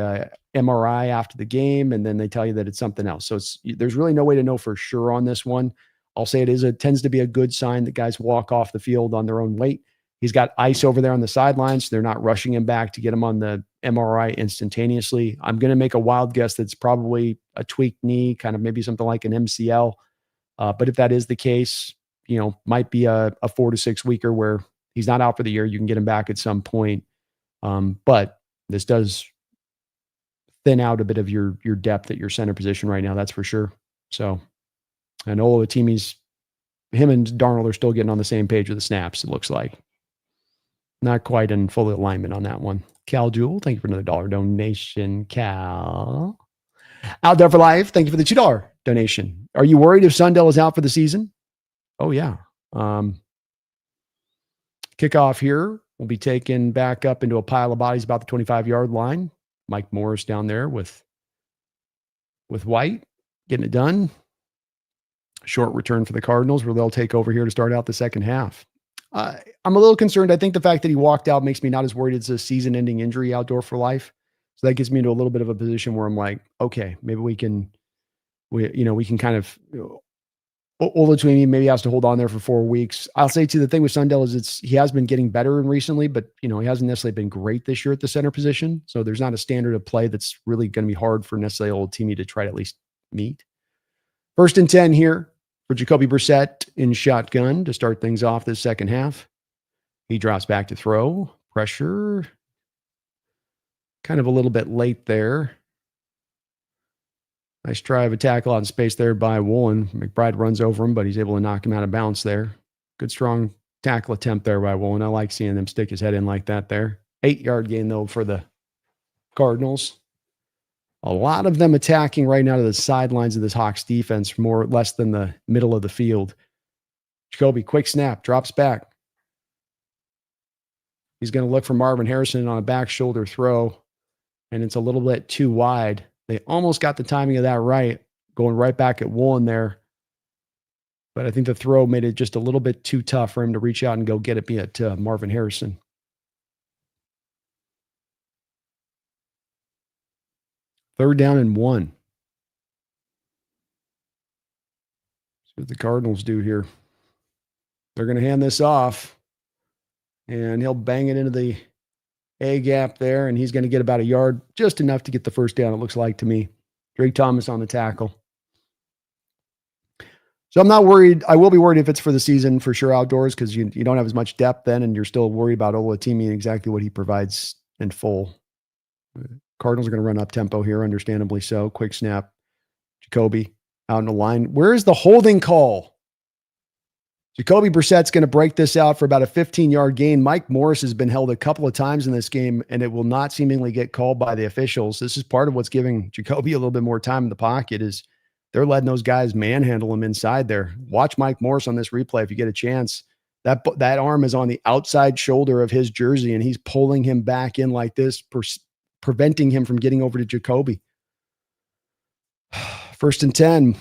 MRI after the game, and then they tell you that it's something else. So there's really no way to know for sure on this one. I'll say it tends to be a good sign that guys walk off the field on their own weight. He's got ice over there on the sidelines. So they're not rushing him back to get him on the MRI instantaneously. I'm going to make a wild guess that's probably a tweaked knee, kind of maybe something like an MCL. But if that is the case, might be a 4 to 6 weeker where he's not out for the year. You can get him back at some point. But this does thin out a bit of your depth at your center position right now. That's for sure. So, and Oluwatimi's, him and Darnold are still getting on the same page with the snaps, it looks like. Not quite in full alignment on that one. Cal Jewell, thank you for another $1 donation, Cal. Out There for Life, thank you for the $2 donation. Are you worried if Sundell is out for the season? Oh, yeah. Kickoff here will be taken back up into a pile of bodies about the 25-yard line. Mike Morris down there with White, getting it done. Short return for the Cardinals where they'll take over here to start out the second half. I'm a little concerned. I think the fact that he walked out makes me not as worried it's a season-ending injury. Outdoor for Life. So that gets me into a little bit of a position where I'm like, okay, maybe we can kind of, Oluwatimi maybe has to hold on there for 4 weeks. I'll say too, the thing with Sundell is he has been getting better recently, but he hasn't necessarily been great this year at the center position. So there's not a standard of play that's really going to be hard for necessarily Oluwatimi to try to at least meet. 1st and 10 here for Jacoby Brissett in shotgun to start things off this second half. He drops back to throw. Pressure. Kind of a little bit late there. Nice try of a tackle out in space there by Woolen. McBride runs over him, but he's able to knock him out of bounds there. Good strong tackle attempt there by Woolen. I like seeing them stick his head in like that there. 8-yard gain, though, for the Cardinals. A lot of them attacking right now to the sidelines of this Hawks defense, more or less than the middle of the field. Jacoby, quick snap, drops back. He's going to look for Marvin Harrison on a back shoulder throw, and it's a little bit too wide. They almost got the timing of that right, going right back at Woolen there. But I think the throw made it just a little bit too tough for him to reach out and go get it at Marvin Harrison. Third down and 1. See what the Cardinals do here. They're going to hand this off, and he'll bang it into the A gap there, and he's going to get about a yard, just enough to get the first down, it looks like to me. Drake Thomas on the tackle. So I'm not worried. I will be worried if it's for the season for sure outdoors because you don't have as much depth then, and you're still worried about Olatimi and exactly what he provides in full. Cardinals are going to run up tempo here, understandably so. Quick snap. Jacoby out in the line. Where is the holding call? Jacoby Brissett's going to break this out for about a 15-yard gain. Mike Morris has been held a couple of times in this game, and it will not seemingly get called by the officials. This is part of what's giving Jacoby a little bit more time in the pocket is they're letting those guys manhandle him inside there. Watch Mike Morris on this replay if you get a chance. That arm is on the outside shoulder of his jersey, and he's pulling him back in like this, preventing him from getting over to Jacoby. 1st and 10.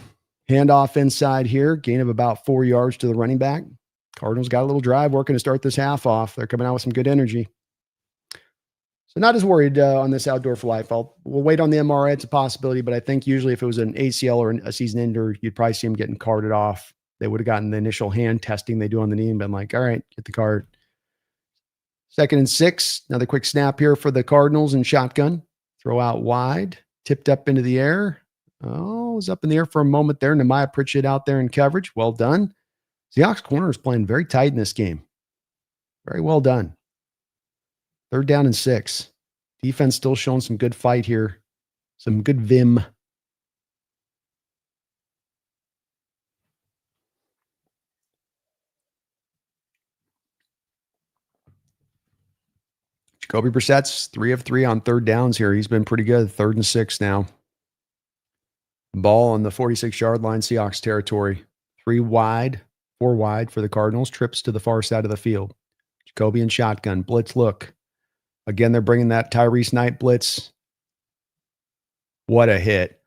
Handoff inside here. Gain of about 4 yards to the running back. Cardinals got a little drive working to start this half off. They're coming out with some good energy. So not as worried on this outdoor for life. We'll wait on the MRI. It's a possibility, but I think usually if it was an ACL or a season ender, you'd probably see him getting carted off. They would have gotten the initial hand testing they do on the knee and been like, all right, get the card. 2nd and 6. Another quick snap here for the Cardinals and shotgun. Throw out wide. Tipped up into the air. Oh, it was up in the air for a moment there. Nehemiah Pritchett out there in coverage. Well done. Seahawks corner is playing very tight in this game. Very well done. 3rd down and 6. Defense still showing some good fight here. Some good vim. Jacoby Brissett's 3 of 3 on 3rd downs here. He's been pretty good. 3rd and 6 now. Ball on the 46-yard line, Seahawks territory. 4 wide for the Cardinals. Trips to the far side of the field. Jacoby and shotgun. Blitz look. Again, they're bringing that Tyrese Knight blitz. What a hit.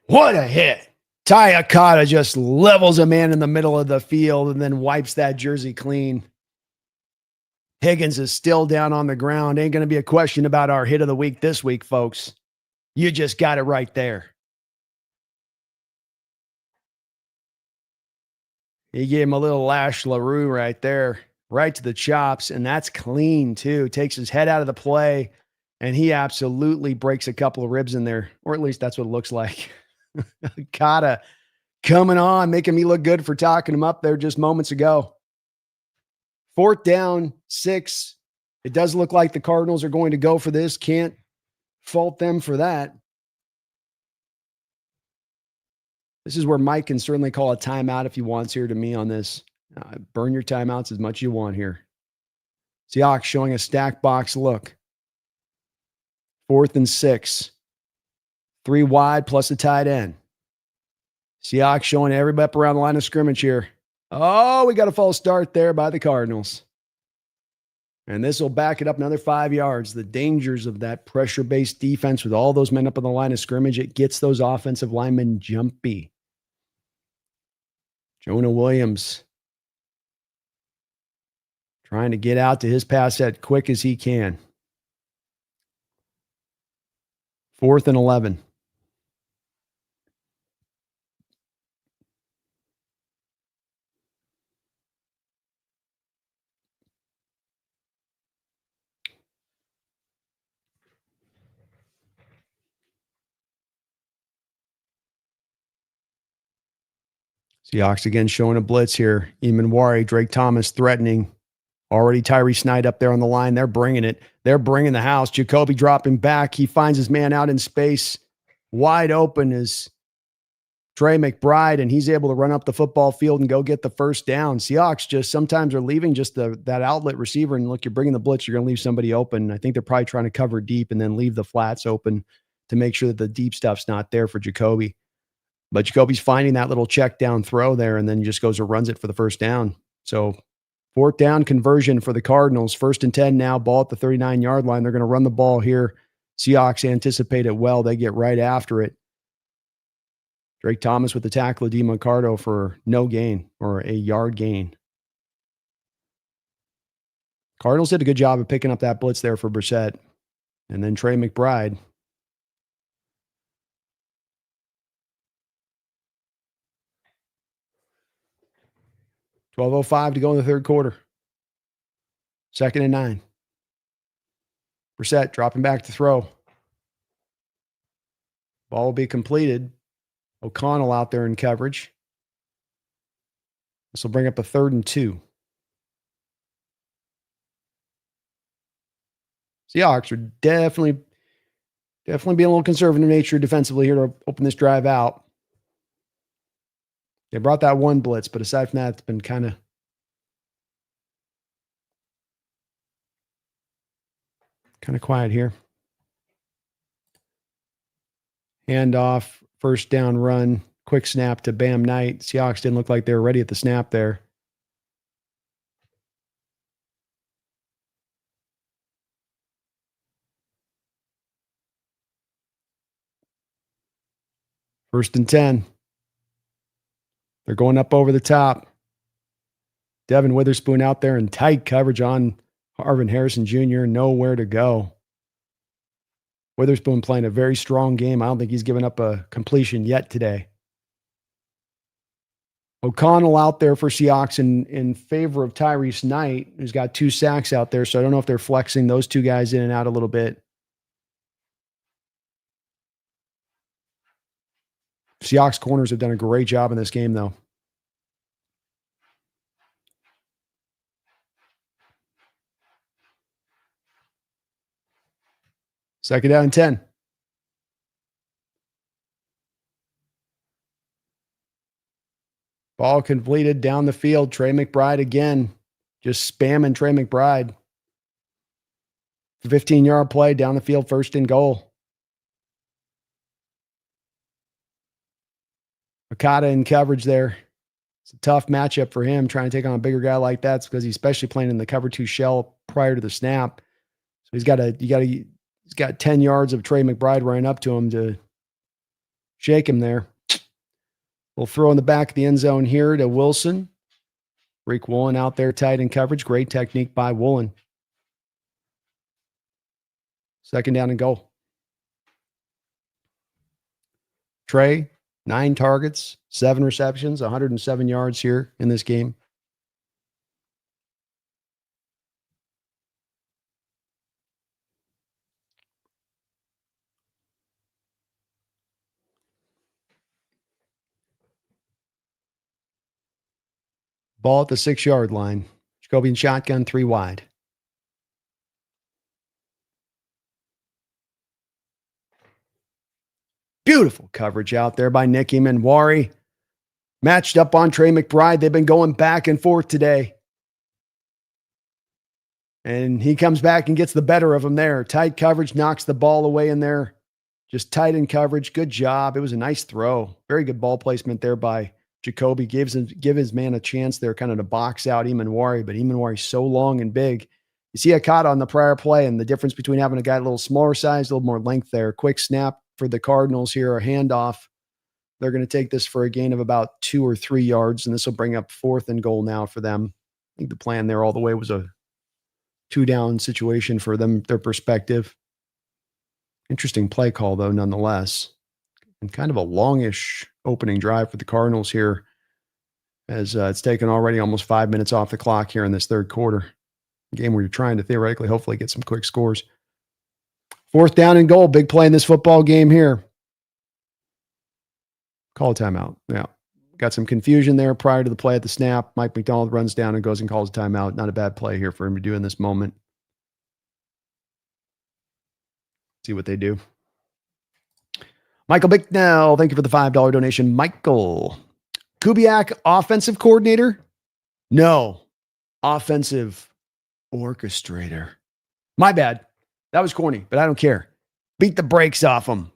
What a hit. Ty Akata just levels a man in the middle of the field and then wipes that jersey clean. Higgins is still down on the ground. Ain't going to be a question about our hit of the week this week, folks. You just got it right there. He gave him a little Lash LaRue right there, right to the chops, and that's clean too. Takes his head out of the play, and he absolutely breaks a couple of ribs in there, or at least that's what it looks like. Kata coming on, making me look good for talking him up there just moments ago. 4th down, 6. It does look like the Cardinals are going to go for this. Can't fault them for that. This is where Mike can certainly call a timeout if he wants here to me on this. Burn your timeouts as much as you want here. Seahawks showing a stack box look. 4th and 6. 3 wide plus a tight end. Seahawks showing everybody up around the line of scrimmage here. Oh, we got a false start there by the Cardinals. And this will back it up another 5 yards. The dangers of that pressure-based defense with all those men up on the line of scrimmage, it gets those offensive linemen jumpy. Jonah Williams trying to get out to his pass set quick as he can. 4th and 11. Seahawks again showing a blitz here. Eamon Drake Thomas threatening. Already Tyree Knight up there on the line. They're bringing it. They're bringing the house. Jacoby dropping back. He finds his man out in space. Wide open is Trey McBride, and he's able to run up the football field and go get the 1st down. Seahawks just sometimes are leaving just that outlet receiver. And look, you're bringing the blitz. You're going to leave somebody open. I think they're probably trying to cover deep and then leave the flats open to make sure that the deep stuff's not there for Jacoby. But Jacoby's finding that little check down throw there and then just goes or runs it for the 1st down. So 4th down conversion for the Cardinals. 1st and 10 now, ball at the 39-yard line. They're going to run the ball here. Seahawks anticipate it well. They get right after it. Drake Thomas with the tackle of DeMarcado for no gain or a yard gain. Cardinals did a good job of picking up that blitz there for Brissett. And then Trey McBride. .12:05 to go in the 3rd quarter. 2nd and 9. Brissett dropping back to throw. Ball will be completed. O'Connell out there in coverage. This will bring up a 3rd and 2. Seahawks are definitely being a little conservative in nature defensively here to open this drive out. They brought that one blitz, but aside from that, it's been kind of quiet here. Handoff, first down run, quick snap to Bam Knight. Seahawks didn't look like they were ready at the snap there. First and 10. They're going up over the top. Devin Witherspoon out there in tight coverage on Marvin Harrison Jr. Nowhere to go. Witherspoon playing a very strong game. I don't think he's given up a completion yet today. O'Connell out there for Seahawks in favor of Tyrese Knight, who's got 2 sacks out there. So I don't know if they're flexing those 2 guys in and out a little bit. Seahawks corners have done a great job in this game, though. Second down and 10. Ball completed down the field. Trey McBride again, just spamming Trey McBride. 15-yard play down the field, 1st and goal. Okada in coverage there. It's a tough matchup for him trying to take on a bigger guy like that. It's because he's especially playing in the cover 2 shell prior to the snap. So he's got 10 yards of Trey McBride running up to him to shake him there. We'll throw in the back of the end zone here to Wilson. Reek Woolen out there tight in coverage. Great technique by Woolen. Second down and goal. Trey, 9 targets, 7 receptions, 107 yards here in this game. Ball at the 6-yard line. Jacoby in shotgun, 3 wide. Beautiful coverage out there by Nick Emanwari. Matched up on Trey McBride. They've been going back and forth today. And he comes back and gets the better of him there. Tight coverage, knocks the ball away in there. Just tight in coverage. Good job. It was a nice throw. Very good ball placement there by Jacoby. Give his man a chance there kind of to box out Emanwari, but Emanwari's so long and big. You see Okada on the prior play and the difference between having a guy a little smaller size, a little more length there. Quick snap for the Cardinals here, a handoff. They're going to take this for a gain of about 2 or 3 yards, and this will bring up 4th and goal now for them. I think the plan there all the way was a 2-down situation for them, their perspective. Interesting play call, though, nonetheless. And kind of a longish opening drive for the Cardinals here, as it's taken already almost 5 minutes off the clock here in this 3rd quarter. A game where you're trying to theoretically hopefully get some quick scores. 4th down and goal. Big play in this football game here. Call a timeout. Yeah. Got some confusion there prior to the play at the snap. Mike McDonald runs down and goes and calls a timeout. Not a bad play here for him to do in this moment. See what they do. Michael Bicknell, thank you for the $5 donation. Michael. Kubiak, offensive coordinator? No. Offensive orchestrator. My bad. That was corny, but I don't care. Beat the brakes off them.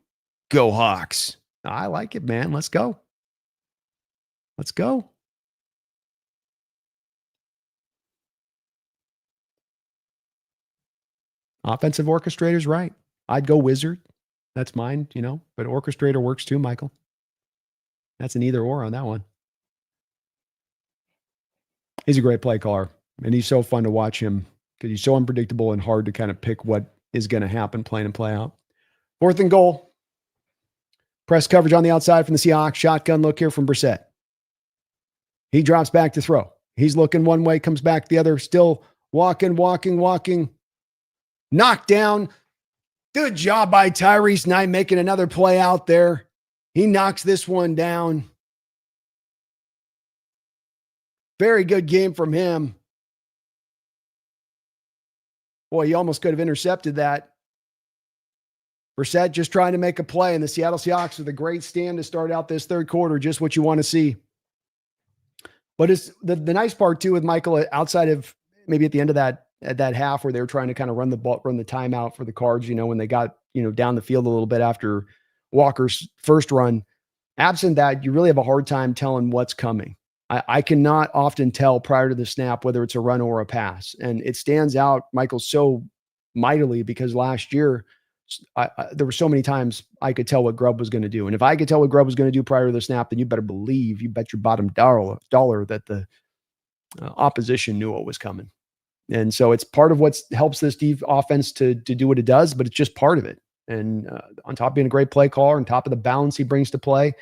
Go Hawks. I like it, man. Let's go. Let's go. Offensive orchestrator's right. I'd go wizard. That's mine, but orchestrator works too, Michael. That's an either or on that one. He's a great play caller, and he's so fun to watch him because he's so unpredictable and hard to kind of pick what is going to happen playing and play out. 4th and goal. Press coverage on the outside from the Seahawks. Shotgun look here from Brissett. He drops back to throw. He's looking one way, comes back the other, still walking. Knocked down. Good job by Tyrese Knight making another play out there. He knocks this one down. Very good game from him. Boy, he almost could have intercepted that. Brissett just trying to make a play, and the Seattle Seahawks with a great stand to start out this third quarter, just what you want to see. But it's the nice part, too, with Michael, outside of maybe at the end of that half where they were trying to kind of run the timeout for the Cards, when they got, down the field a little bit after Walker's first run. Absent that, you really have a hard time telling what's coming. I cannot often tell prior to the snap whether it's a run or a pass. And it stands out, Michael, so mightily because last year, there were so many times I could tell what Grubb was going to do. And if I could tell what Grubb was going to do prior to the snap, then you bet your bottom dollar that the opposition knew what was coming. And so it's part of what helps this offense to do what it does, but it's just part of it. And on top of being a great play caller, on top of the balance he brings to play,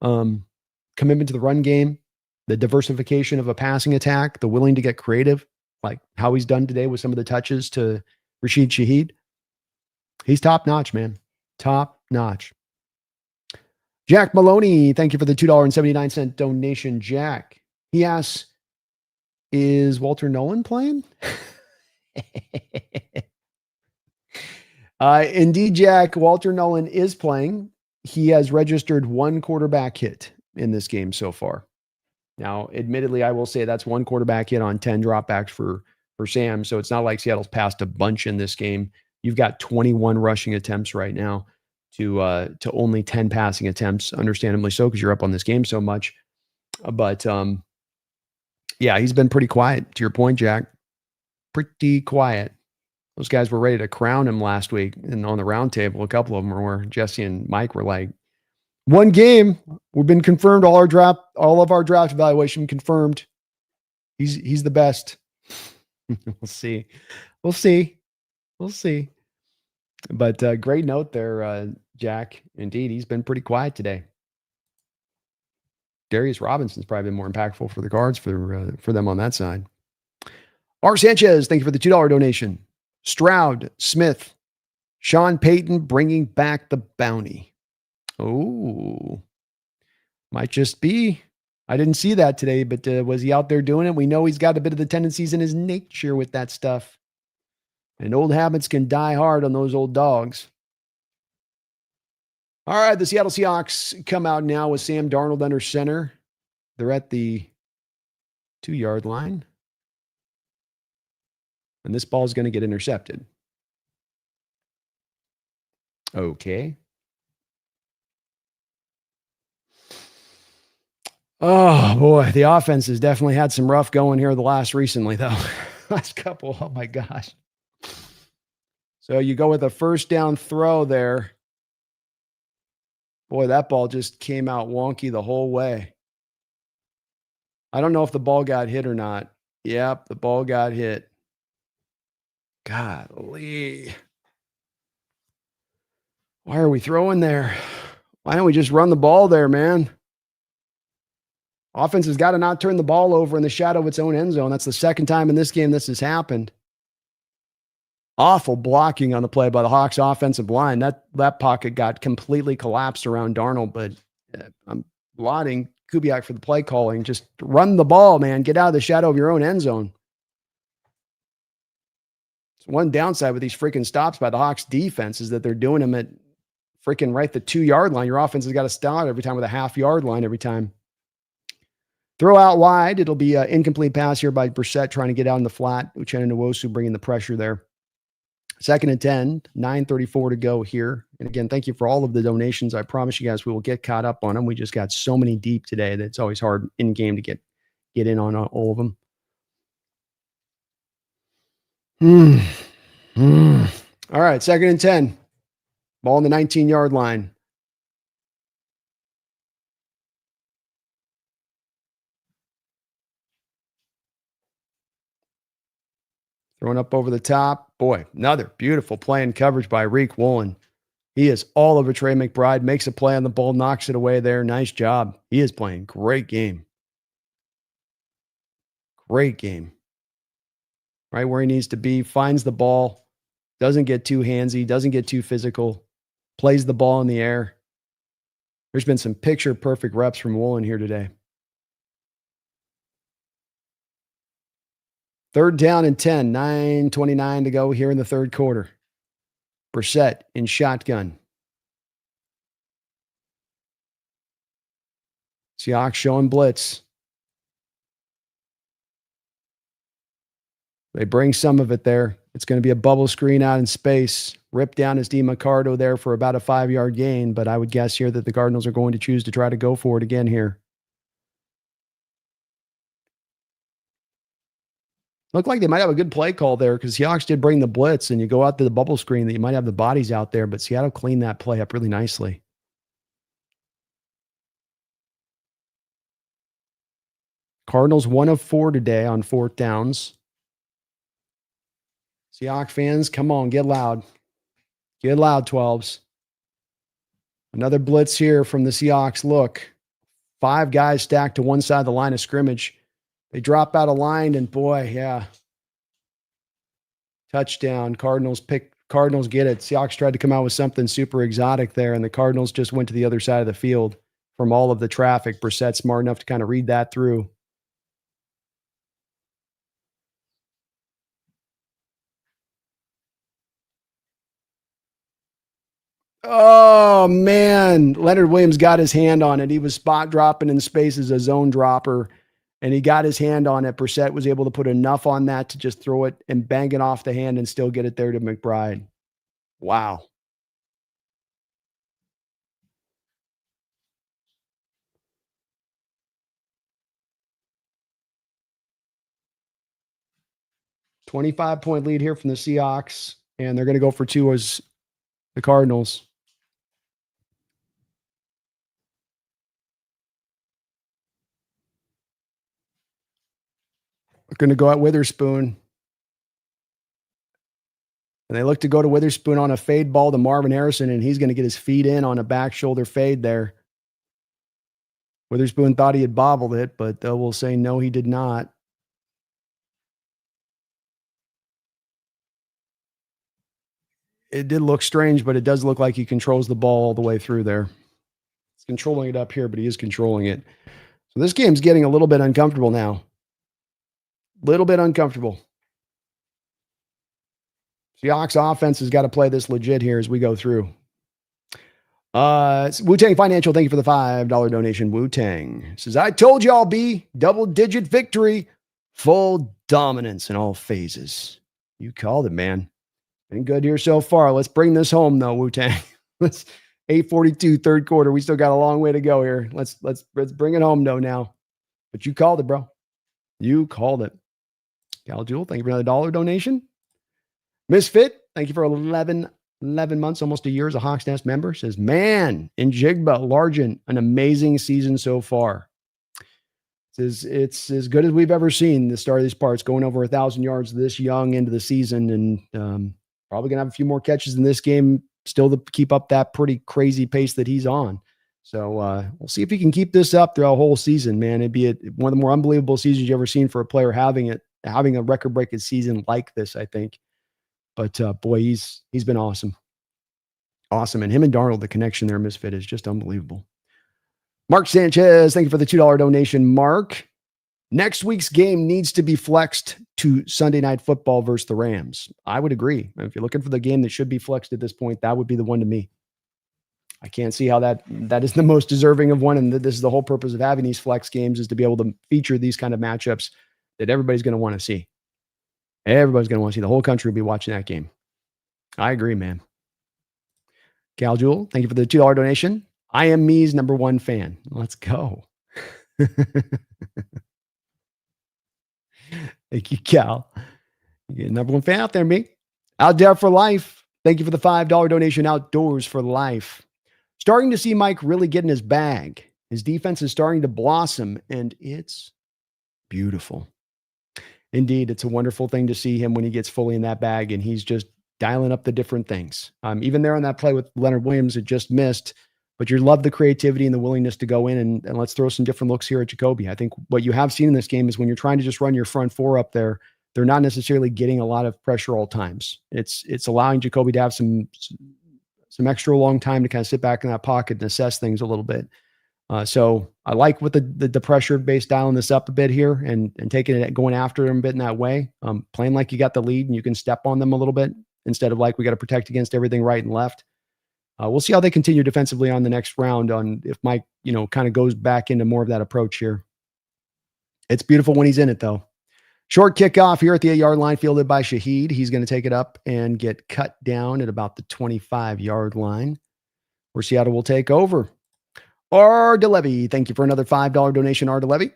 commitment to the run game, the diversification of a passing attack, the willing to get creative, like how he's done today with some of the touches to Rashid Shaheed. He's top notch, man. Top notch. Jack Maloney, thank you for the $2.79 donation, Jack. He asks, is Walter Nolan playing? Indeed, Jack, Walter Nolan is playing. He has registered one quarterback hit in this game so far. Now, admittedly, I will say that's one quarterback hit on 10 dropbacks for Sam. So it's not like Seattle's passed a bunch in this game. You've got 21 rushing attempts right now to only 10 passing attempts, understandably so, because you're up on this game so much. But yeah, he's been pretty quiet. To your point, Jack, pretty quiet. Those guys were ready to crown him last week, and on the round table, a couple of them were where Jesse and Mike were like, one game, we've been confirmed. All of our draft evaluation confirmed. He's the best. We'll see. But great note there, Jack. Indeed, he's been pretty quiet today. Darius Robinson's probably been more impactful for the Cards for them on that side. R. Sanchez, thank you for the $2 donation. Stroud, Smith, Sean Payton bringing back the bounty. Oh, might just be. I didn't see that today, but was he out there doing it? We know he's got a bit of the tendencies in his nature with that stuff. And old habits can die hard on those old dogs. All right, the Seattle Seahawks come out now with Sam Darnold under center. They're at the 2-yard line. And this ball is going to get intercepted. Okay. Oh, boy. The offense has definitely had some rough going here recently, though. Last couple. Oh, my gosh. So you go with a first down throw there. Boy, that ball just came out wonky the whole way. I don't know if the ball got hit or not. Yep, the ball got hit. Golly. Why are we throwing there? Why don't we just run the ball there, man? Offense has got to not turn the ball over in the shadow of its own end zone. That's the second time in this game this has happened. Awful blocking on the play by the Hawks offensive line. That pocket got completely collapsed around Darnold, but I'm lauding Kubiak for the play calling. Just run the ball, man. Get out of the shadow of your own end zone. It's one downside with these freaking stops by the Hawks defense is that they're doing them at freaking right the 2-yard line. Your offense has got to start every time with a half-yard line every time. Throw out wide. It'll be an incomplete pass here by Brissett trying to get out in the flat. Uchenna Nwosu bringing the pressure there. 2nd and 10, 9:34 to go here. And again, thank you for all of the donations. I promise you guys we will get caught up on them. We just got so many deep today that it's always hard in game to get in on all of them. All right, 2nd and 10. Ball on the 19-yard line. Thrown up over the top. Boy, another beautiful play and coverage by Reek Woolen. He is all over Trey McBride, makes a play on the ball, knocks it away there. Nice job. He is playing great game. Great game. Right where he needs to be, finds the ball, doesn't get too handsy, doesn't get too physical, plays the ball in the air. There's been some picture-perfect reps from Woolen here today. 3rd down and 10, 9:29 to go here in the third quarter. Brissett in shotgun. Seahawks showing blitz. They bring some of it there. It's going to be a bubble screen out in space. Rip down is DeMarcado there for about a 5-yard gain, but I would guess here that the Cardinals are going to choose to try to go for it again here. Looked like they might have a good play call there because Seahawks did bring the blitz, and you go out to the bubble screen that you might have the bodies out there, but Seattle cleaned that play up really nicely. Cardinals 1 of 4 today on 4th downs. Seahawks fans, come on, get loud. Get loud, 12s. Another blitz here from the Seahawks. Look, 5 guys stacked to one side of the line of scrimmage. They drop out of line, and boy, yeah. Touchdown. Cardinals get it. Seahawks tried to come out with something super exotic there, and the Cardinals just went to the other side of the field from all of the traffic. Brissett smart enough to kind of read that through. Oh, man. Leonard Williams got his hand on it. He was spot dropping in space as a zone dropper, and he got his hand on it. Brissett was able to put enough on that to just throw it and bang it off the hand and still get it there to McBride. Wow. $25-point lead here from the Seahawks, and they're going to go for 2 as the Cardinals. They're going to go at Witherspoon. And they look to go to Witherspoon on a fade ball to Marvin Harrison, and he's going to get his feet in on a back shoulder fade there. Witherspoon thought he had bobbled it, but we'll say no, he did not. It did look strange, but it does look like he controls the ball all the way through there. He's controlling it up here, but he is controlling it. So this game's getting a little bit uncomfortable now. Little bit uncomfortable. Seahawks offense has got to play this legit here as we go through. Wu-Tang Financial, thank you for the $5 donation. Wu-Tang says, I told you I'll be double-digit victory, full dominance in all phases. You called it, man. Been good here so far. Let's bring this home, though, Wu-Tang. Let's 8:42, third quarter. We still got a long way to go here. Let's bring it home, though, now. But you called it, bro. You called it. Cal Jewel, thank you for another $1 donation. Misfit, thank you for 11 months, almost a year as a Hawks Nest member. Says, man, in Jigba, Largent, an amazing season so far. Says, it's as good as we've ever seen the start of these parts, going over 1,000 yards this young into the season, and probably going to have a few more catches in this game still to keep up that pretty crazy pace that he's on. So we'll see if he can keep this up throughout the whole season, man. It'd be one of the more unbelievable seasons you've ever seen for a player having a record-breaking season like this, I think. But boy, he's been awesome. Awesome. And him and Darnold, the connection there, Misfit, is just unbelievable. Mark Sanchez, thank you for the $2 donation. Mark, next week's game needs to be flexed to Sunday Night Football versus the Rams. I would agree. If you're looking for the game that should be flexed at this point, that would be the one to me. I can't see how that is the most deserving of one. And this is the whole purpose of having these flex games, is to be able to feature these kind of matchups that everybody's going to want to see. Everybody's going to want to see. The whole country will be watching that game. I agree, man. Cal Jewel, thank you for the $2 donation. I am me's number 1 fan. Let's go. Thank you, Cal. You're number 1 fan out there, me. Out there for life. Thank you for the $5 donation. Outdoors for life. Starting to see Mike really get in his bag. His defense is starting to blossom, and it's beautiful. Indeed, it's a wonderful thing to see him when he gets fully in that bag, and he's just dialing up the different things. Even there on that play with Leonard Williams, it just missed, but you love the creativity and the willingness to go in and let's throw some different looks here at Jacoby. I think what you have seen in this game is when you're trying to just run your front four up there, they're not necessarily getting a lot of pressure all times. It's allowing Jacoby to have some extra long time to kind of sit back in that pocket and assess things a little bit. So I like with the pressure base dialing this up a bit here and taking it, going after them a bit in that way. Playing like you got the lead and you can step on them a little bit instead of like we got to protect against everything right and left. We'll see how they continue defensively on the next round on if Mike, kind of goes back into more of that approach here. It's beautiful when he's in it, though. Short kickoff here at the 8-yard line, fielded by Shaheed. He's going to take it up and get cut down at about the 25-yard line, where Seattle will take over. R. DeLevy, thank you for another $5 donation, R. DeLevy.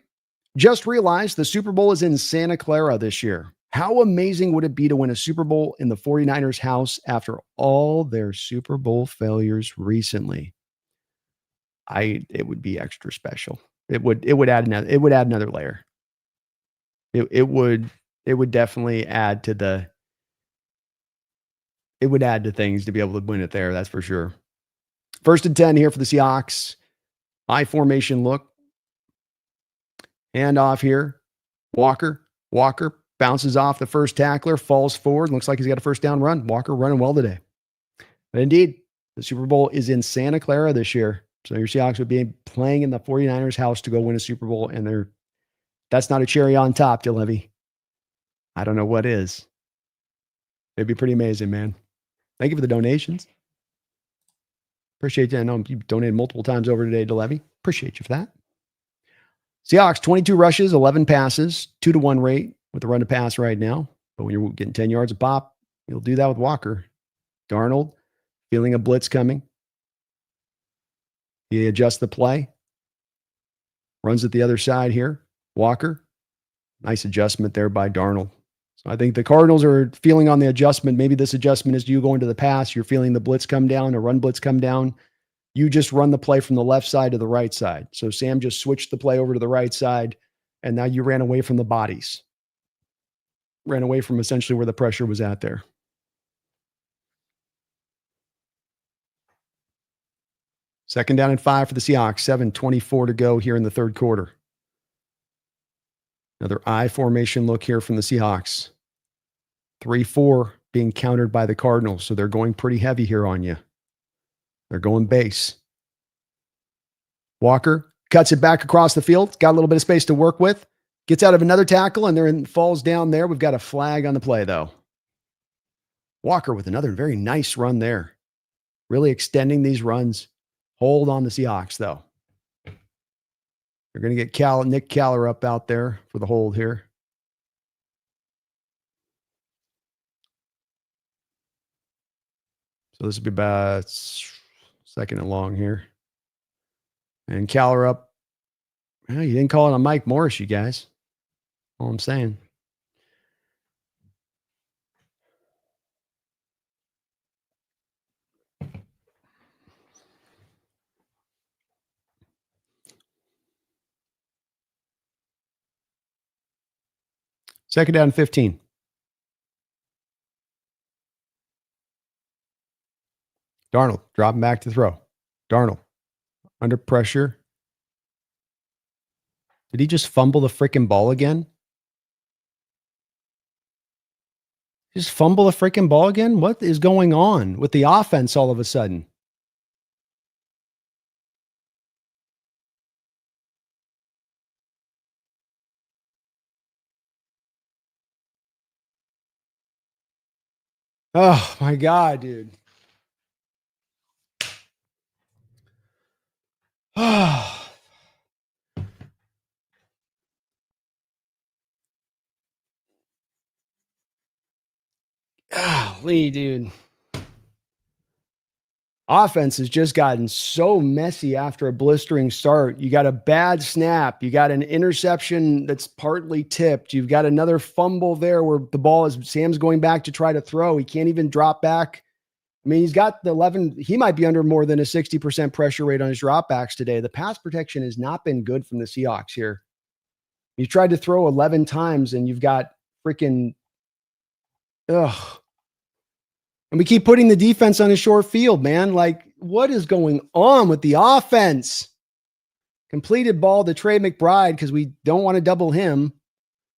Just realized the Super Bowl is in Santa Clara this year. How amazing would it be to win a Super Bowl in the 49ers house after all their Super Bowl failures recently? It would be extra special. It would add another layer. It would definitely add to things to be able to win it there. That's for sure. 1st and 10 here for the Seahawks. I formation look. Hand off here. Walker bounces off the first tackler, falls forward. Looks like he's got a first down run. Walker running well today. But indeed, the Super Bowl is in Santa Clara this year. So your Seahawks would be playing in the 49ers house to go win a Super Bowl. And that's not a cherry on top, DeLevy. I don't know what is. It'd be pretty amazing, man. Thank you for the donations. Appreciate you. I know you donated multiple times over today, DeLevy. Appreciate you for that. Seahawks, 22 rushes, 11 passes, 2-to-1 rate with the run to pass right now. But when you're getting 10 yards a pop, you'll do that with Walker. Darnold, feeling a blitz coming. He adjusts the play. Runs at the other side here. Walker, nice adjustment there by Darnold. So I think the Cardinals are feeling on the adjustment. Maybe this adjustment is you going to the pass. You're feeling the blitz come down, a run blitz come down. You just run the play from the left side to the right side. So Sam just switched the play over to the right side, and now you ran away from the bodies. Ran away from essentially where the pressure was at there. Second down and 5 for the Seahawks. 7:24 to go here in the third quarter. Another I formation look here from the Seahawks. 3-4 being countered by the Cardinals. So they're going pretty heavy here on you. They're going base. Walker cuts it back across the field. Got a little bit of space to work with. Gets out of another tackle and falls down there. We've got a flag on the play, though. Walker with another very nice run there. Really extending these runs. Hold on the Seahawks, though. They're going to get Nick Caller up out there for the hold here. So this will be about second and long here. And Caller up. Well, you didn't call it on Mike Morris, you guys. All I'm saying. Second down, 15. Darnold dropping back to throw. Darnold under pressure. Did he just fumble the freaking ball again? Just fumble the freaking ball again? What is going on with the offense all of a sudden? Oh my God, dude. Oh. Golly, dude. Offense has just gotten so messy after a blistering start. You got a bad snap. You got an interception that's partly tipped. You've got another fumble there where the ball is Sam's going back to try to throw. He can't even drop back. I mean, he's got the 11. He might be under more than a 60% pressure rate on his dropbacks today. The pass protection has not been good from the Seahawks here. You tried to throw 11 times and you've got freaking, ugh. And we keep putting the defense on a short field, man. Like, what is going on with the offense? Completed ball to Trey McBride because we don't want to double him.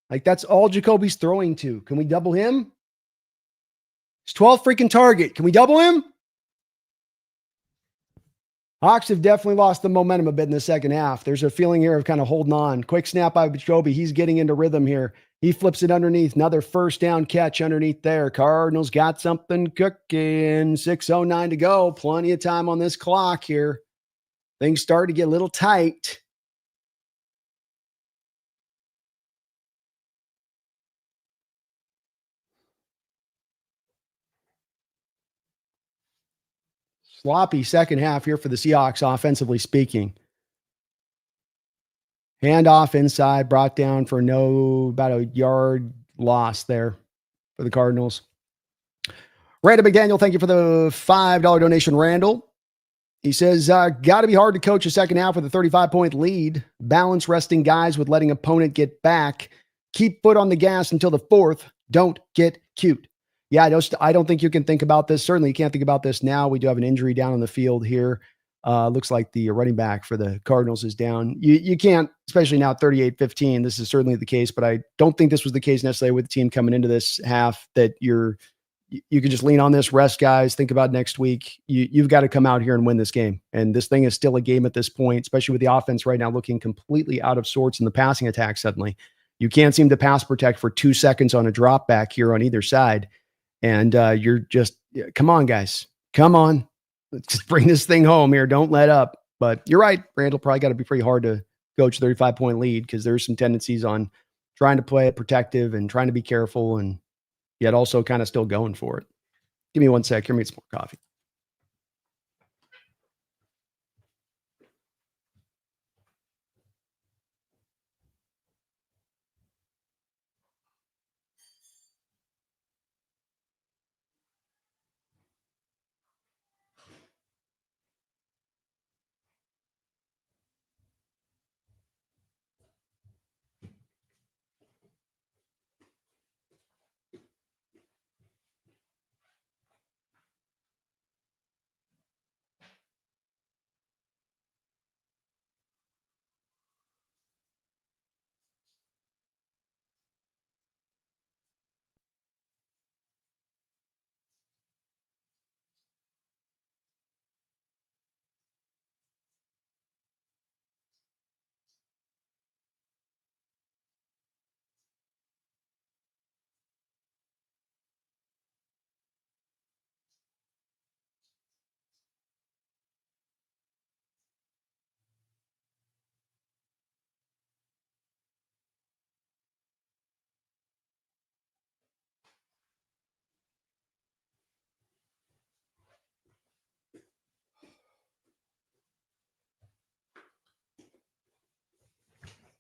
Like, that's all Jacoby's throwing to. Can we double him? It's 12 freaking target. Can we double him? Hawks have definitely lost the momentum a bit in the second half. There's a feeling here of kind of holding on. Quick snap by Jacoby. He's getting into rhythm here. He flips it underneath. Another first down catch underneath there. Cardinals got something cooking. 6:09 to go. Plenty of time on this clock here. Things start to get a little tight. Sloppy second half here for the Seahawks, offensively speaking. Handoff inside, brought down for about a yard loss there for the Cardinals. Randall McDaniel, thank you for the $5 donation, Randall. He says, got to be hard to coach a second half with a 35-point lead. Balance resting guys with letting opponent get back. Keep foot on the gas until the fourth. Don't get cute. Yeah, I don't think you can think about this. Certainly you can't think about this now. We do have an injury down on the field here. Looks like the running back for the Cardinals is down. You can't, especially now 38-15. This is certainly the case, but I don't think this was the case necessarily with the team coming into this half that you can just lean on this, rest guys, think about next week. You've got to come out here and win this game. And this thing is still a game at this point, especially with the offense right now looking completely out of sorts in the passing attack suddenly. You can't seem to pass protect for 2 seconds on a drop back here on either side. And you're just, come on, guys. Come on. Let's just bring this thing home here. Don't let up. But you're right. Randall probably got to be pretty hard to coach a 35-point lead because there's some tendencies on trying to play it protective and trying to be careful and yet also kind of still going for it. Give me 1 sec. Here, me some more coffee.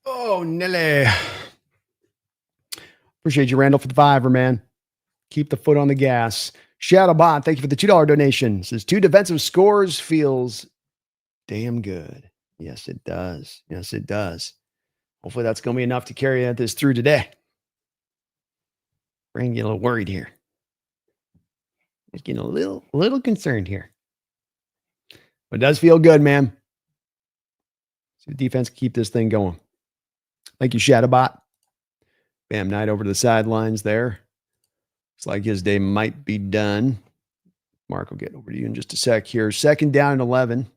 Oh, Nelly. Appreciate you, Randall, for the $5, man. Keep the foot on the gas. Shadowbot, thank you for the $2 donation. Says 2 defensive scores feels damn good. Yes, it does. Yes, it does. Hopefully that's going to be enough to carry this through today. Brain getting a little worried here. Just getting a little concerned here. But it does feel good, man. See the defense keep this thing going. Thank you, Shadowbot. Bam Knight over to the sidelines there. Looks like his day might be done. Mark will get over to you in just a sec here. 2nd down and 11.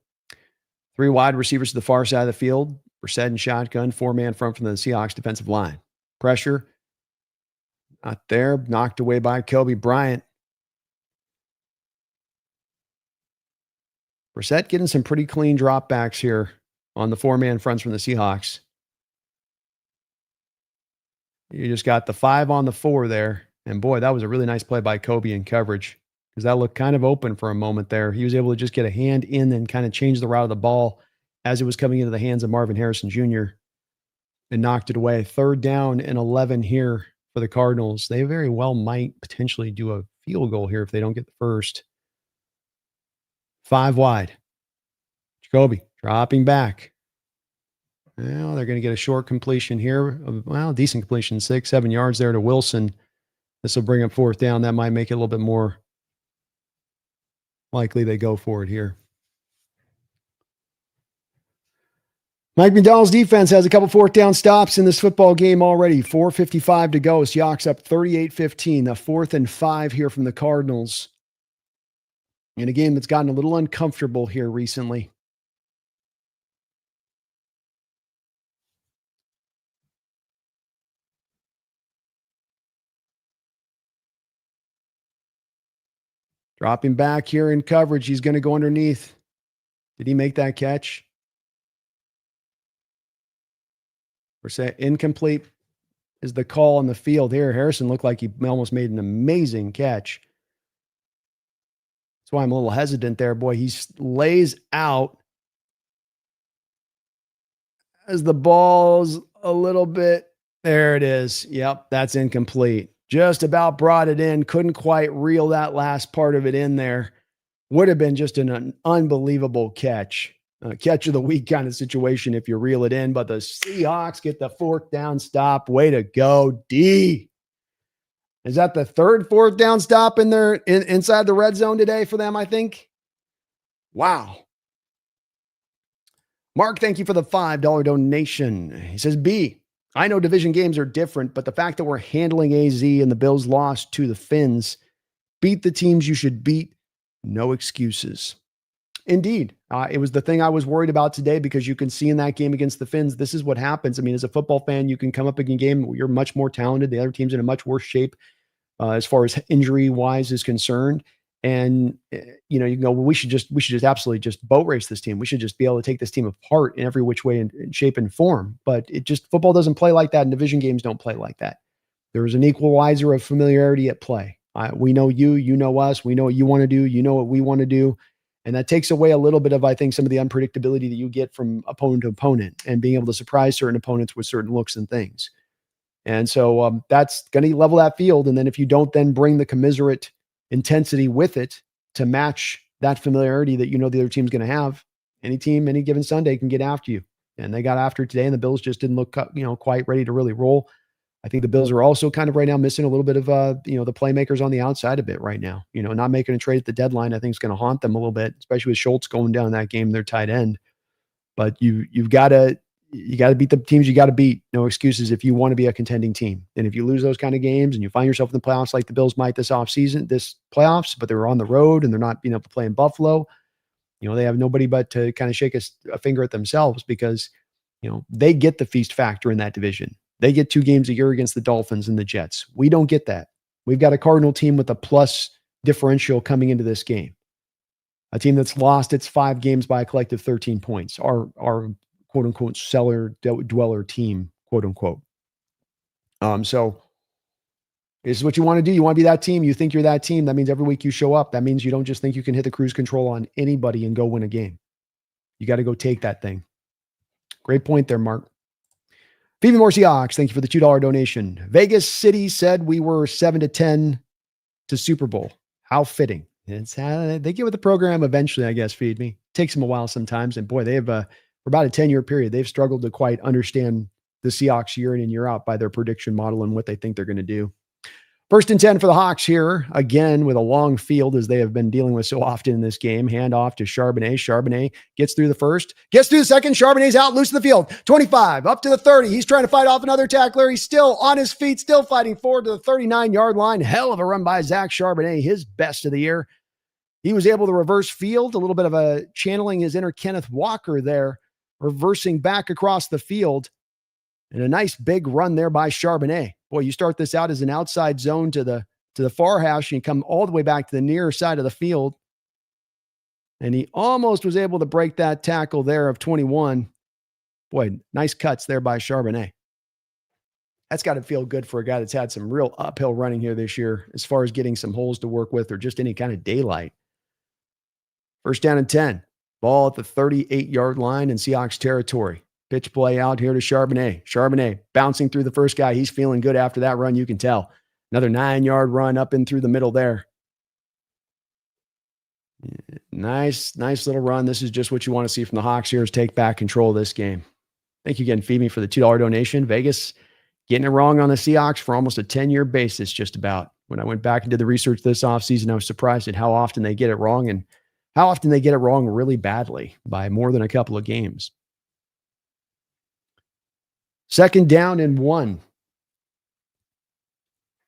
3 wide receivers to the far side of the field. Brissett and shotgun. 4-man front from the Seahawks defensive line. Pressure. Not there. Knocked away by Jacoby Brissett. Brissett getting some pretty clean dropbacks here on the 4-man fronts from the Seahawks. You just got the 5 on the 4 there. And boy, that was a really nice play by Kobe in coverage because that looked kind of open for a moment there. He was able to just get a hand in and kind of change the route of the ball as it was coming into the hands of Marvin Harrison Jr. and knocked it away. 3rd down and 11 here for the Cardinals. They very well might potentially do a field goal here if they don't get the first. 5 wide. Jacoby dropping back. Well, they're going to get a short completion here. Well, decent completion, 6-7 yards there to Wilson. This will bring up 4th down. That might make it a little bit more likely they go for it here. Mike McDonald's defense has a couple 4th down stops in this football game already. 4:55 to go. Seahawks up 38-15. The 4th and 5 here from the Cardinals. In a game that's gotten a little uncomfortable here recently. Dropping back here in coverage. He's going to go underneath. Did he make that catch? Brissett incomplete is the call on the field here. Harrison looked like he almost made an amazing catch. That's why I'm a little hesitant there. Boy, he lays out as the ball's a little bit. There it is. Yep, that's incomplete. Just about brought it in. Couldn't quite reel that last part of it in there. Would have been just an unbelievable catch. Catch of the week kind of situation if you reel it in. But the Seahawks get the fourth down stop. Way to go, D. Is that the third fourth down stop in there inside the red zone today for them, I think? Wow. Mark, thank you for the $5 donation. He says, B, I know division games are different, but the fact that we're handling AZ and the Bills lost to the Finns, beat the teams you should beat, no excuses. Indeed. It was the thing I was worried about today because you can see in that game against the Finns, this is what happens. I mean, as a football fan, you can come up in a game where you're much more talented. The other team's in a much worse shape as far as injury-wise is concerned. And, you can go, well, we should just absolutely just boat race this team. We should just be able to take this team apart in every which way in shape and form. But football doesn't play like that, and division games don't play like that. There's an equalizer of familiarity at play. We know you know us. We know what you want to do. You know what we want to do. And that takes away a little bit of, I think, some of the unpredictability that you get from opponent to opponent and being able to surprise certain opponents with certain looks and things. And so that's going to level that field. And then if you don't then bring the commiserate intensity with it to match that familiarity that the other team's going to have, any team, any given Sunday can get after you. And they got after it today, and the Bills just didn't look, quite ready to really roll. I think the Bills are also kind of right now missing a little bit of, the playmakers on the outside a bit right now. Not making a trade at the deadline, I think is going to haunt them a little bit, especially with Schultz going down that game, their tight end. But you've got to beat the teams you got to beat. No excuses if you want to be a contending team. And if you lose those kind of games and you find yourself in the playoffs like the Bills might this playoffs, but they're on the road and they're not being able to play in Buffalo, they have nobody but to kind of shake a finger at themselves because, they get the feast factor in that division. They get 2 games a year against the Dolphins and the Jets. We don't get that. We've got a Cardinal team with a plus differential coming into this game. A team that's lost its 5 games by a collective 13 points. Our quote unquote cellar dweller team, quote unquote. So this is what you want to do. You want to be that team. You think you're that team. That means every week you show up. That means you don't just think you can hit the cruise control on anybody and go win a game. You got to go take that thing. Great point there, Mark. Phoebe More Seahawks, thank you for the $2 donation. Vegas City said we were 7-10 to Super Bowl. How fitting. It's how they get with the program eventually, I guess, feed me. Takes them a while sometimes. And boy, they have for about a 10-year period, they've struggled to quite understand the Seahawks year in and year out by their prediction model and what they think they're going to do. 1st and 10 for the Hawks here, again, with a long field as they have been dealing with so often in this game. Hand off to Charbonnet. Charbonnet gets through the first, gets through the second. Charbonnet's out, loose in the field. 25, up to the 30. He's trying to fight off another tackler. He's still on his feet, still fighting forward to the 39-yard line. Hell of a run by Zach Charbonnet, his best of the year. He was able to reverse field, a little bit of a channeling his inner Kenneth Walker there, reversing back across the field. And a nice big run there by Charbonnet. Boy, you start this out as an outside zone to the far hash, and you come all the way back to the near side of the field. And he almost was able to break that tackle there of 21. Boy, nice cuts there by Charbonnet. That's got to feel good for a guy that's had some real uphill running here this year as far as getting some holes to work with or just any kind of daylight. 1st down and 10. Ball at the 38-yard line in Seahawks territory. Pitch play out here to Charbonnet. Charbonnet bouncing through the first guy. He's feeling good after that run, you can tell. Another 9-yard run up and through the middle there. Nice little run. This is just what you want to see from the Hawks here is take back control of this game. Thank you again, Phoebe, for the $2 donation. Vegas getting it wrong on the Seahawks for almost a 10-year basis, just about. When I went back and did the research this offseason, I was surprised at how often they get it wrong and how often they get it wrong really badly by more than a couple of games. 2nd down and 1.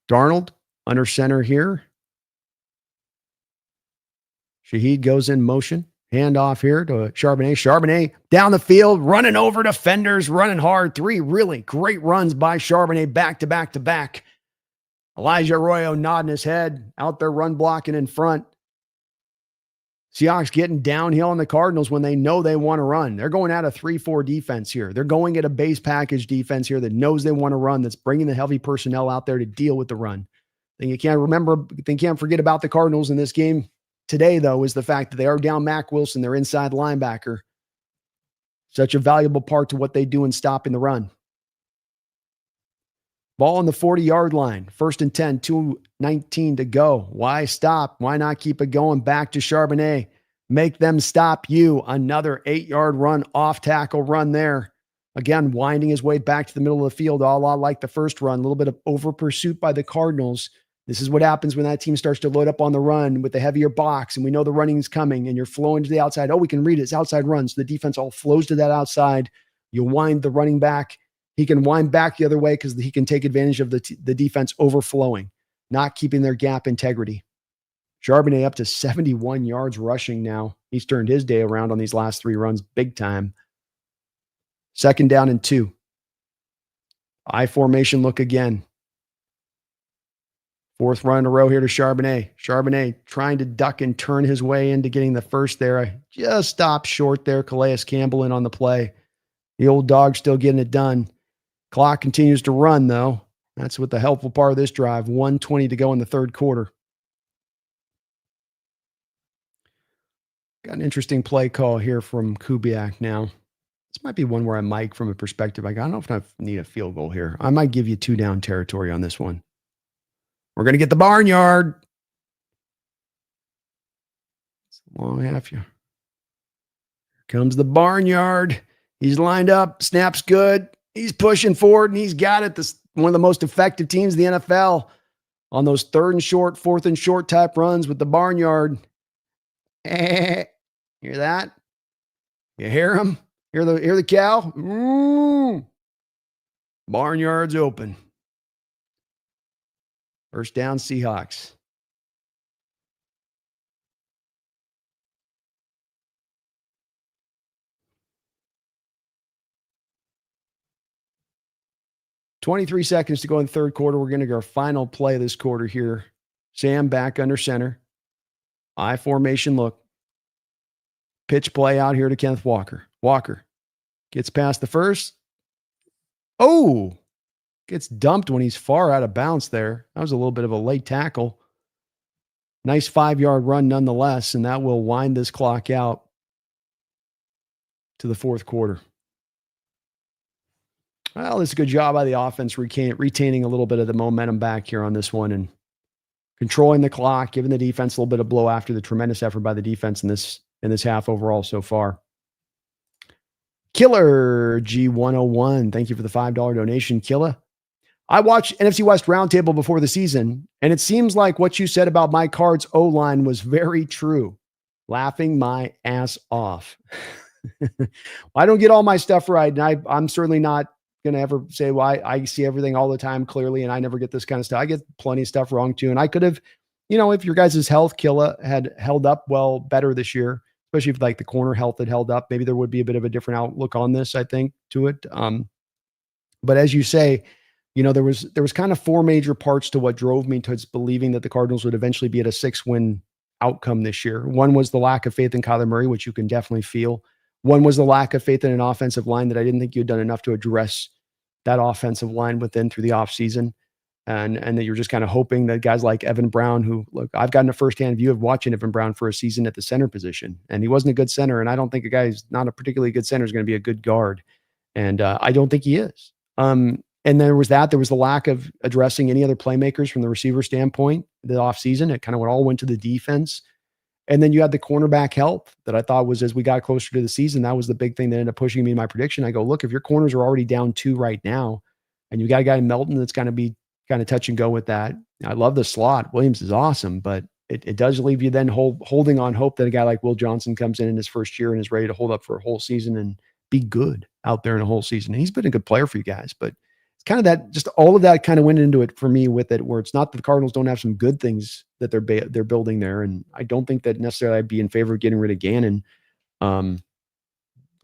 Darnold under center here. Shaheed goes in motion. Hand off here to Charbonnet. Charbonnet down the field, running over defenders, running hard. 3 really great runs by Charbonnet back to back to back. Elijah Arroyo nodding his head, out there run blocking in front. Seahawks getting downhill on the Cardinals when they know they want to run. They're going at a 3-4 defense here. They're going at a base package defense here that knows they want to run, that's bringing the heavy personnel out there to deal with the run. Thing you can't forget about the Cardinals in this game today, though, is the fact that they are down Mack Wilson, their inside linebacker. Such a valuable part to what they do in stopping the run. Ball on the 40-yard line. 1st and 10, 2:19 to go. Why stop? Why not keep it going? Back to Charbonnet. Make them stop you. Another 8-yard run, off tackle run there. Again, winding his way back to the middle of the field, a lot like the first run. A little bit of over pursuit by the Cardinals. This is what happens when that team starts to load up on the run with the heavier box, and we know the running's coming, and you're flowing to the outside. Oh, we can read it. It's outside run. So the defense all flows to that outside. You wind the running back. He can wind back the other way because he can take advantage of the defense overflowing, not keeping their gap integrity. Charbonnet up to 71 yards rushing now. He's turned his day around on these last 3 runs big time. 2nd down and 2. I formation look again. 4th run in a row here to Charbonnet. Charbonnet trying to duck and turn his way into getting the first there. I just stopped short there. Calais Campbell in on the play. The old dog still getting it done. Clock continues to run, though. That's what the helpful part of this drive. 1:20 to go in the 3rd quarter. Got an interesting play call here from Kubiak now. This might be one where I might, from a perspective, I don't know if I need a field goal here. I might give you 2-down territory on this one. We're going to get the barnyard. It's a long half here. Here comes the barnyard. He's lined up. Snap's good. He's pushing forward, and he's got it. This one of the most effective teams in the NFL on those 3rd and short, 4th and short type runs with the barnyard. Hear that? You hear him? Hear the cow? Barnyard's open. 1st down, Seahawks. $23 seconds to go in the 3rd quarter. We're going to go our final play of this quarter here. Sam back under center. I formation look. Pitch play out here to Kenneth Walker. Walker gets past the first. Oh, gets dumped when he's far out of bounds there. That was a little bit of a late tackle. Nice 5-yard run nonetheless, and that will wind this clock out to the 4th quarter. Well, it's a good job by the offense retaining a little bit of the momentum back here on this one and controlling the clock, giving the defense a little bit of blow after the tremendous effort by the defense in this half overall so far. Killer G101, thank you for the $5 donation, Killer. I watched NFC West Roundtable before the season, and it seems like what you said about my Cards O-line was very true. Laughing my ass off. I don't get all my stuff right, and I'm certainly not going to ever say, well, I see everything all the time clearly, and I never get this kind of stuff. I get plenty of stuff wrong too, and I could have, if your guys' health, Killa, had held up well better this year, especially if like the corner health had held up, maybe there would be a bit of a different outlook on this, I think, to it. But as you say, there was kind of 4 major parts to what drove me towards believing that the Cardinals would eventually be at a 6-win outcome this year. One was the lack of faith in Kyler Murray, which you can definitely feel. One was the lack of faith in an offensive line that I didn't think you had done enough to address that offensive line within through the offseason. And that you're just kind of hoping that guys like Evan Brown, who, look, I've gotten a firsthand view of watching Evan Brown for a season at the center position, and he wasn't a good center. And I don't think a guy who's not a particularly good center is going to be a good guard. And I don't think he is. And there was the lack of addressing any other playmakers from the receiver standpoint, the offseason. It kind of all went to the defense. And then you had the cornerback health that I thought was, as we got closer to the season, that was the big thing that ended up pushing me in my prediction. I go, look, if your corners are already down 2 right now, and you got a guy in Melton that's going to be kind of touch and go with that. I love the slot. Williams is awesome, but it does leave you then holding on hope that a guy like Will Johnson comes in his first year and is ready to hold up for a whole season and be good out there in a whole season. And he's been a good player for you guys, but it's kind of that, just all of that kind of went into it for me with it, where it's not that the Cardinals don't have some good things that they're building there. And I don't think that necessarily I'd be in favor of getting rid of Gannon,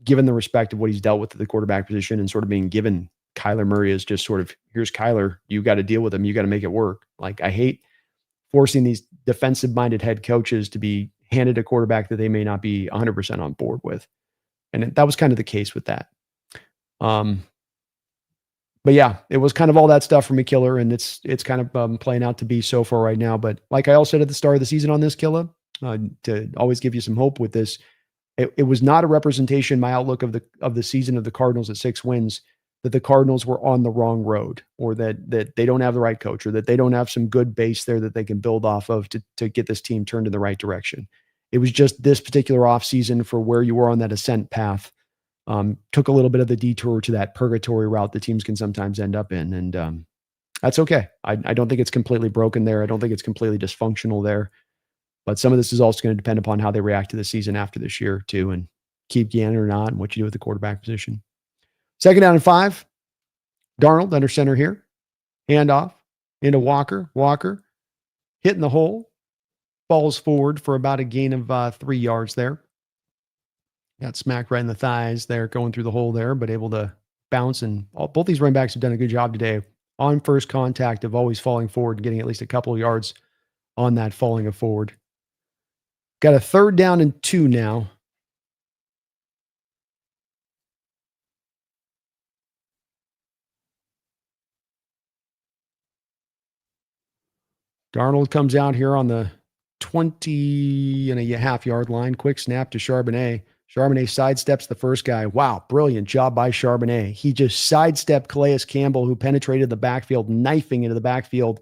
given the respect of what he's dealt with at the quarterback position and sort of being given Kyler Murray is just sort of, here's Kyler, you got to deal with him. You got to make it work. Like, I hate forcing these defensive minded head coaches to be handed a quarterback that they may not be 100% on board with. And that was kind of the case with that. But yeah, it was kind of all that stuff from a Killer, and it's kind of playing out to be so far right now. But like I also said at the start of the season on this, Killer, to always give you some hope with this, it was not a representation, my outlook of the season of the Cardinals at 6 wins, that the Cardinals were on the wrong road, or that they don't have the right coach, or that they don't have some good base there that they can build off of to get this team turned in the right direction. It was just this particular offseason for where you were on that ascent path. Took a little bit of the detour to that purgatory route that teams can sometimes end up in. And that's okay. I don't think it's completely broken there. I don't think it's completely dysfunctional there. But some of this is also going to depend upon how they react to the season after this year, too, and keep Gannon or not, and what you do with the quarterback position. 2nd down and 5. Darnold under center here. Handoff into Walker. Walker hitting the hole. Falls forward for about a gain of 3 yards there. Got smacked right in the thighs there, going through the hole there, but able to bounce. And both these running backs have done a good job today on first contact of always falling forward and getting at least a couple of yards on that falling of forward. Got a 3rd down and 2 now. Darnold comes out here on the 20.5 yard line. Quick snap to Charbonnet. Charbonnet sidesteps the first guy. Wow, brilliant job by Charbonnet. He just sidestepped Calais Campbell, who penetrated the backfield, knifing into the backfield,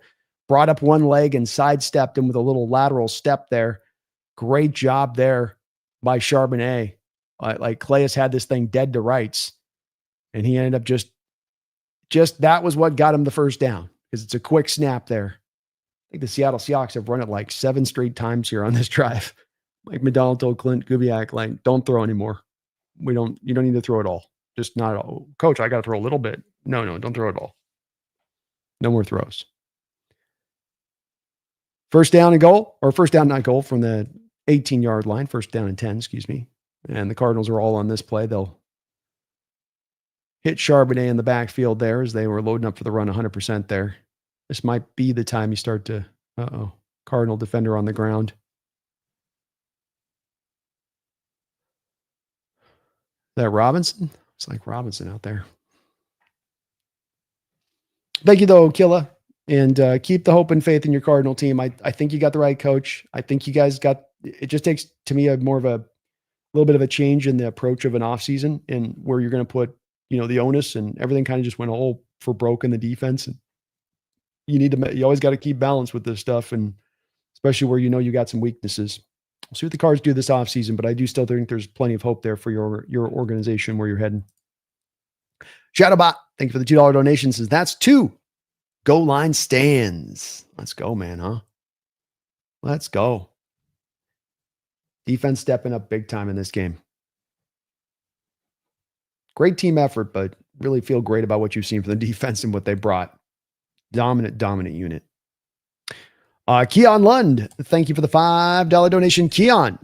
brought up one leg and sidestepped him with a little lateral step there. Great job there by Charbonnet. Like Calais had this thing dead to rights, and he ended up just that was what got him the first down, because it's a quick snap there. I think the Seattle Seahawks have run it like 7 straight times here on this drive. Mike McDonald told Clint Kubiak, like, don't throw anymore. You don't need to throw it all. Just not all. Coach, I got to throw a little bit. No, don't throw it all. No more throws. 1st down and goal, or 1st down, not goal, from the 18-yard line. 1st down and 10, excuse me. And the Cardinals are all on this play. They'll hit Charbonnet in the backfield there as they were loading up for the run 100% there. This might be the time you start to, Cardinal defender on the ground. Is that Robinson? It's like Robinson out there. Thank you, though, Killa. And keep the hope and faith in your Cardinal team. I think you got the right coach. I think you guys got, it just takes, to me, a little bit of a change in the approach of an offseason, and where you're going to put, the onus, and everything kind of just went all for broke in the defense. And you always got to keep balance with this stuff, and especially where you got some weaknesses. We'll see what the Cards do this offseason, but I do still think there's plenty of hope there for your organization, where you're heading. Shadowbot, thank you for the $2 donation. Says that's 2 goal line stands. Let's go, man, huh? Let's go. Defense stepping up big time in this game. Great team effort, but really feel great about what you've seen from the defense and what they brought. Dominant unit. Keon Lund, thank you for the $5 donation. Keon,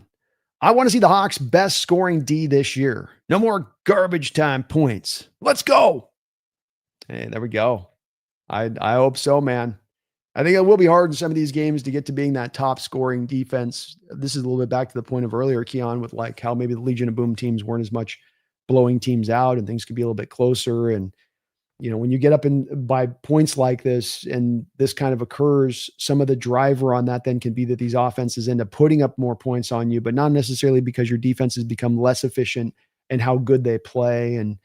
I want to see the Hawks' best scoring D this year. No more garbage time points. Let's go. Hey, there we go. I hope so, man. I think it will be hard in some of these games to get to being that top scoring defense. This is a little bit back to the point of earlier, Keon, with like how maybe the Legion of Boom teams weren't as much blowing teams out, and things could be a little bit closer. And, when you get up by points like this, and this kind of occurs, some of the driver on that then can be that these offenses end up putting up more points on you, but not necessarily because your defense has become less efficient and how good they play and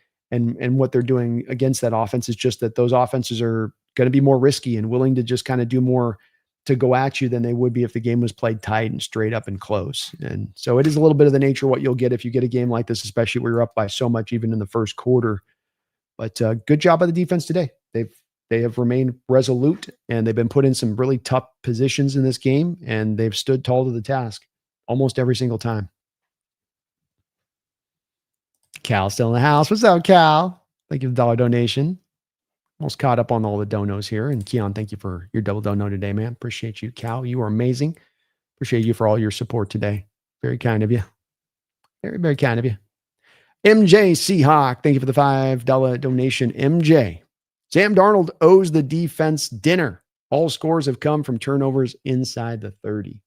what they're doing against that offense. Is just that those offenses are going to be more risky and willing to just kind of do more to go at you than they would be if the game was played tight and straight up and close. And so it is a little bit of the nature of what you'll get if you get a game like this, especially where you're up by so much, even in the first quarter. But good job by the defense today. They have remained resolute, and they've been put in some really tough positions in this game, and they've stood tall to the task almost every single time. Cal still in the house. What's up, Cal? Thank you for the $1 donation. Almost caught up on all the donos here. And Keon, thank you for your double dono today, man. Appreciate you, Cal. You are amazing. Appreciate you for all your support today. Very kind of you. Very, very kind of you. MJ Seahawk, thank you for the $5 donation. MJ, Sam Darnold owes the defense dinner. All scores have come from turnovers inside the 30.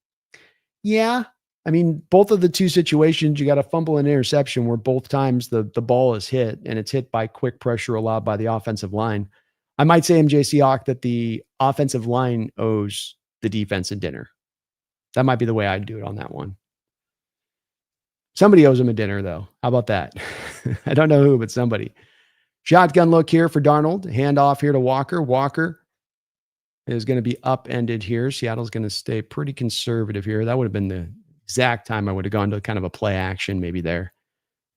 Yeah, I mean, both of the two situations, you got a fumble and interception where both times the ball is hit and it's hit by quick pressure allowed by the offensive line. I might say, MJ Seahawk, that the offensive line owes the defense a dinner. That might be the way I'd do it on that one. Somebody owes him a dinner, though. How about that? I don't know who, but somebody. Shotgun look here for Darnold. Handoff here to Walker. Walker is going to be upended here. Seattle's going to stay pretty conservative here. That would have been the exact time I would have gone to kind of a play action maybe there.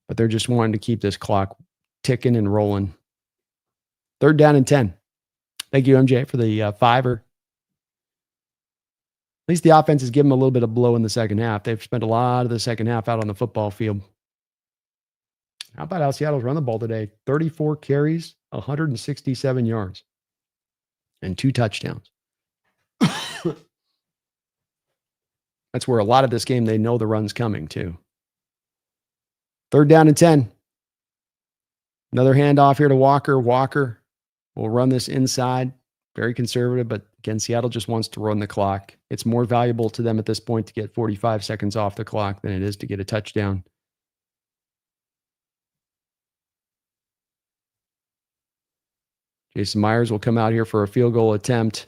But they're just wanting to keep this clock ticking and rolling. 3rd down and 10. Thank you, MJ, for the fiver. At least the offense has given them a little bit of blow in the second half. They've spent a lot of the second half out on the football field. How about how Seattle's run the ball today? 34 carries, 167 yards, and 2 touchdowns. That's where a lot of this game, they know the run's coming too. 3rd down and 10. Another handoff here to Walker. Walker will run this inside. Very conservative, but again, Seattle just wants to run the clock. It's more valuable to them at this point to get 45 seconds off the clock than it is to get a touchdown. Jason Myers will come out here for a field goal attempt.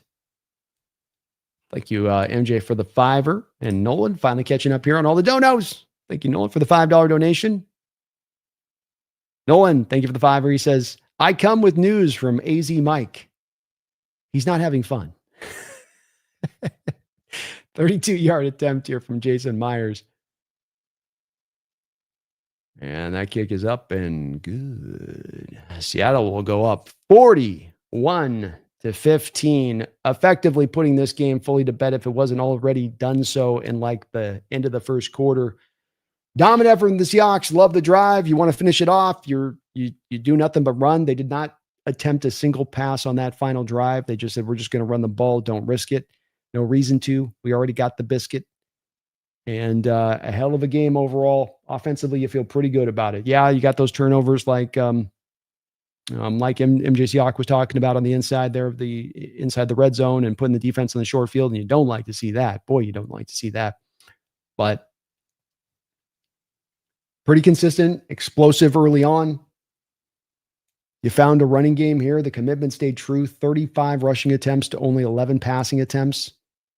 Thank you, MJ, for the fiver. And Nolan finally catching up here on all the donos. Thank you, Nolan, for the $5 donation. Nolan, thank you for the fiver. He says, I come with news from AZ Mike. He's not having fun. 32-yard attempt here from Jason Myers. And that kick is up and good. Seattle will go up 41-15, effectively putting this game fully to bed if it wasn't already done so in like the end of the first quarter. Dominant effort from the Seahawks. Love the drive. You want to finish it off. You do nothing but run. They did not attempt a single pass on that final drive. They just said, we're just going to run the ball. Don't risk it. No reason to. We already got the biscuit. And a hell of a game overall. Offensively, you feel pretty good about it. Yeah, you got those turnovers like MJ Seahawk was talking about on the inside there of inside the red zone and putting the defense on the short field. And you don't like to see that. Boy, you don't like to see that. But pretty consistent, explosive early on. You found a running game here. The commitment stayed true. 35 rushing attempts to only 11 passing attempts.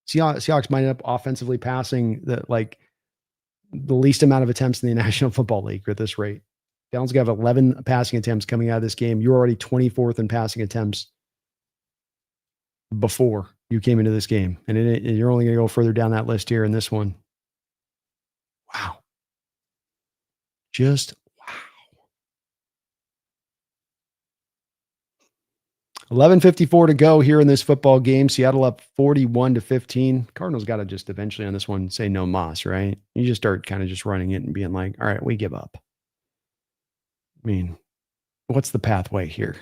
Seahawks might end up offensively passing the least amount of attempts in the National Football League at this rate. Dallas got 11 passing attempts coming out of this game. You're already 24th in passing attempts before you came into this game. And you're only going to go further down that list here in this one. Wow. Just wow. 11:54 to go here in this football game. Seattle up 41-15. Cardinals got to just eventually on this one say no mas, right? You just start kind of just running it and being like, all right, we give up. I mean, what's the pathway here?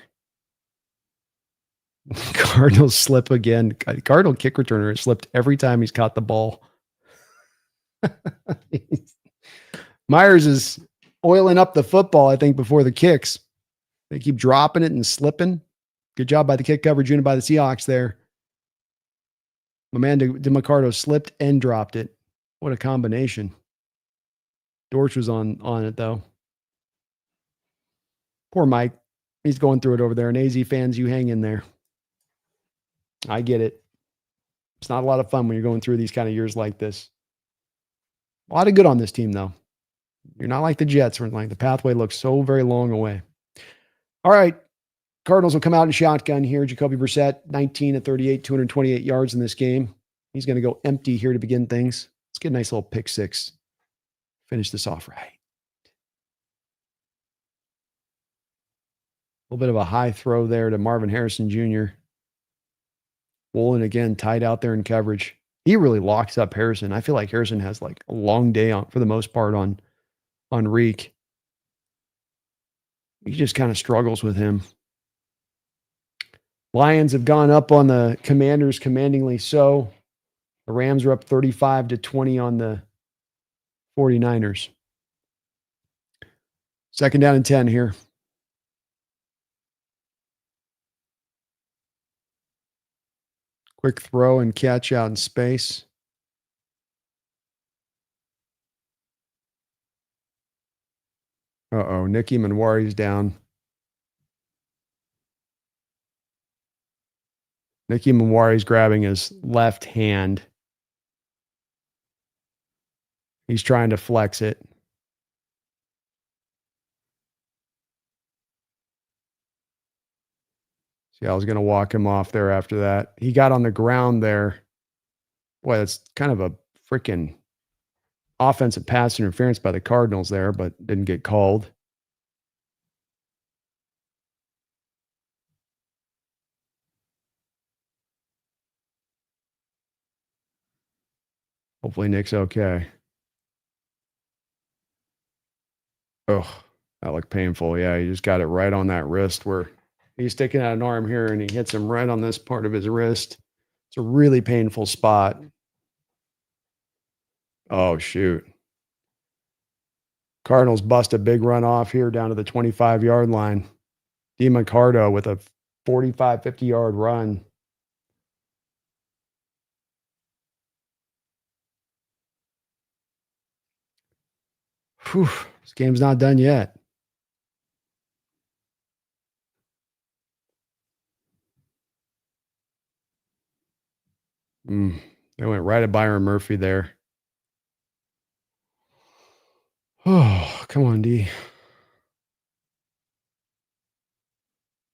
Cardinals slip again. Cardinal kick returner has slipped every time he's caught the ball. Myers is oiling up the football, I think, before the kicks. They keep dropping it and slipping. Good job by the kick coverage unit by the Seahawks there. My man DeMarcado slipped and dropped it. What a combination. Dortch was on it, though. Poor Mike. He's going through it over there. And AZ fans, you hang in there. I get it. It's not a lot of fun when you're going through these kind of years like this. A lot of good on this team, though. You're not like the Jets, where like the pathway looks so very long away. All right. Cardinals will come out in shotgun here. Jacoby Brissett, 19-38, 228 yards in this game. He's going to go empty here to begin things. Let's get a nice little pick six. Finish this off right. A little bit of a high throw there to Marvin Harrison Jr. Woolen again tied out there in coverage. He really locks up Harrison. I feel like Harrison has like a long day on for the most part on Reek. He just kind of struggles with him. Lions have gone up on the Commanders, commandingly so. The Rams are up 35-20 on the 49ers. 2nd down and 10 here. Quick throw and catch out in space. Uh-oh, Nicky Manwari's down. Nicky Manwari's grabbing his left hand. He's trying to flex it. See, I was going to walk him off there after that. He got on the ground there. Boy, that's kind of a freaking offensive pass interference by the Cardinals there, but didn't get called. Hopefully Nick's okay. Oh, that looked painful. Yeah, he just got it right on that wrist where he's sticking out an arm here and he hits him right on this part of his wrist. It's a really painful spot. Oh, shoot. Cardinals bust a big run off here down to the 25-yard line. DeMarco with a 45, 50-yard run. Whew, this game's not done yet. They went right at Byron Murphy there. Oh, come on, D.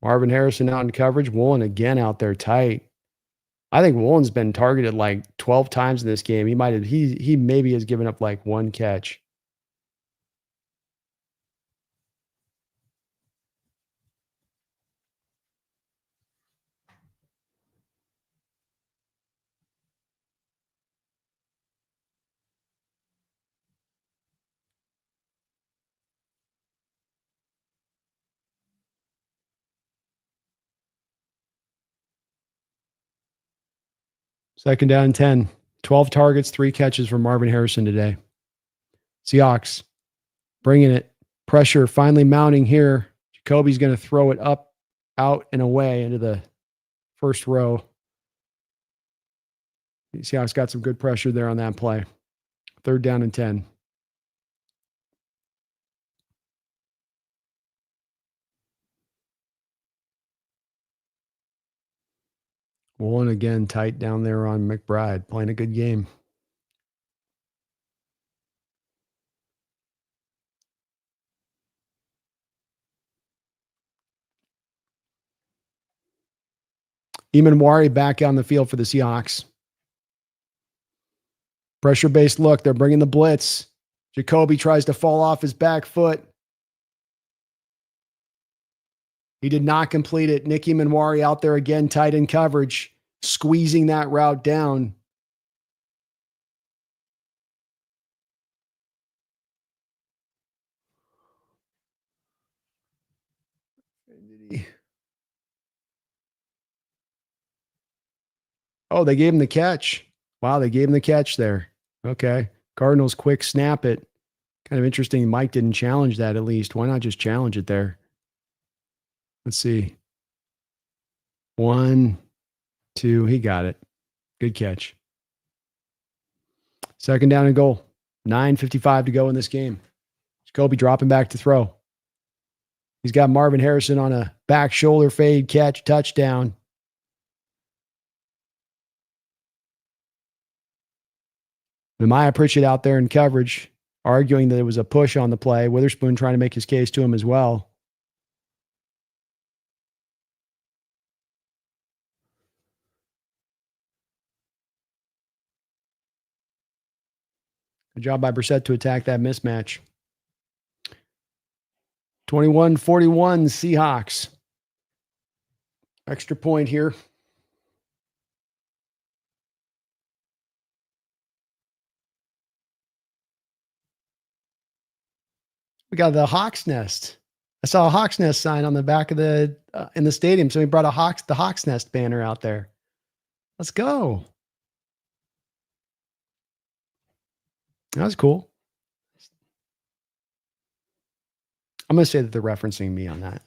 Marvin Harrison out in coverage. Woolen again out there tight. I think Woolen's been targeted like 12 times in this game. He maybe has given up like one catch. Second down and 10. 12 targets, 3 catches for Marvin Harrison today. Seahawks bringing it. Pressure finally mounting here. Jacoby's going to throw it up, out, and away into the first row. Seahawks got some good pressure there on that play. Third down and 10. Woolen again tight down there on McBride, playing a good game. Eamon back on the field for the Seahawks. Pressure-based look. They're bringing the blitz. Jacoby tries to fall off his back foot. He did not complete it. Nicky Manwari out there again, tight in coverage, squeezing that route down. Oh, they gave him the catch. Wow, they gave him the catch there. Okay. Cardinals quick snap it. Kind of interesting. Mike didn't challenge that at least. Why not just challenge it there? Let's see. 1, 2. He got it. Good catch. Second down and goal. 9:55 to go in this game. Jacoby dropping back to throw. He's got Marvin Harrison on a back shoulder fade catch, touchdown. Nehemiah Pritchett out there in coverage, arguing that it was a push on the play. Witherspoon trying to make his case to him as well. Good job by Brissett to attack that mismatch. 21-41 Seahawks. Extra point here. We got the Hawks Nest. I saw a Hawks Nest sign on the back of the in the stadium, so we brought the Hawks Nest banner out there. Let's go. That was cool. I'm going to say that they're referencing me on that.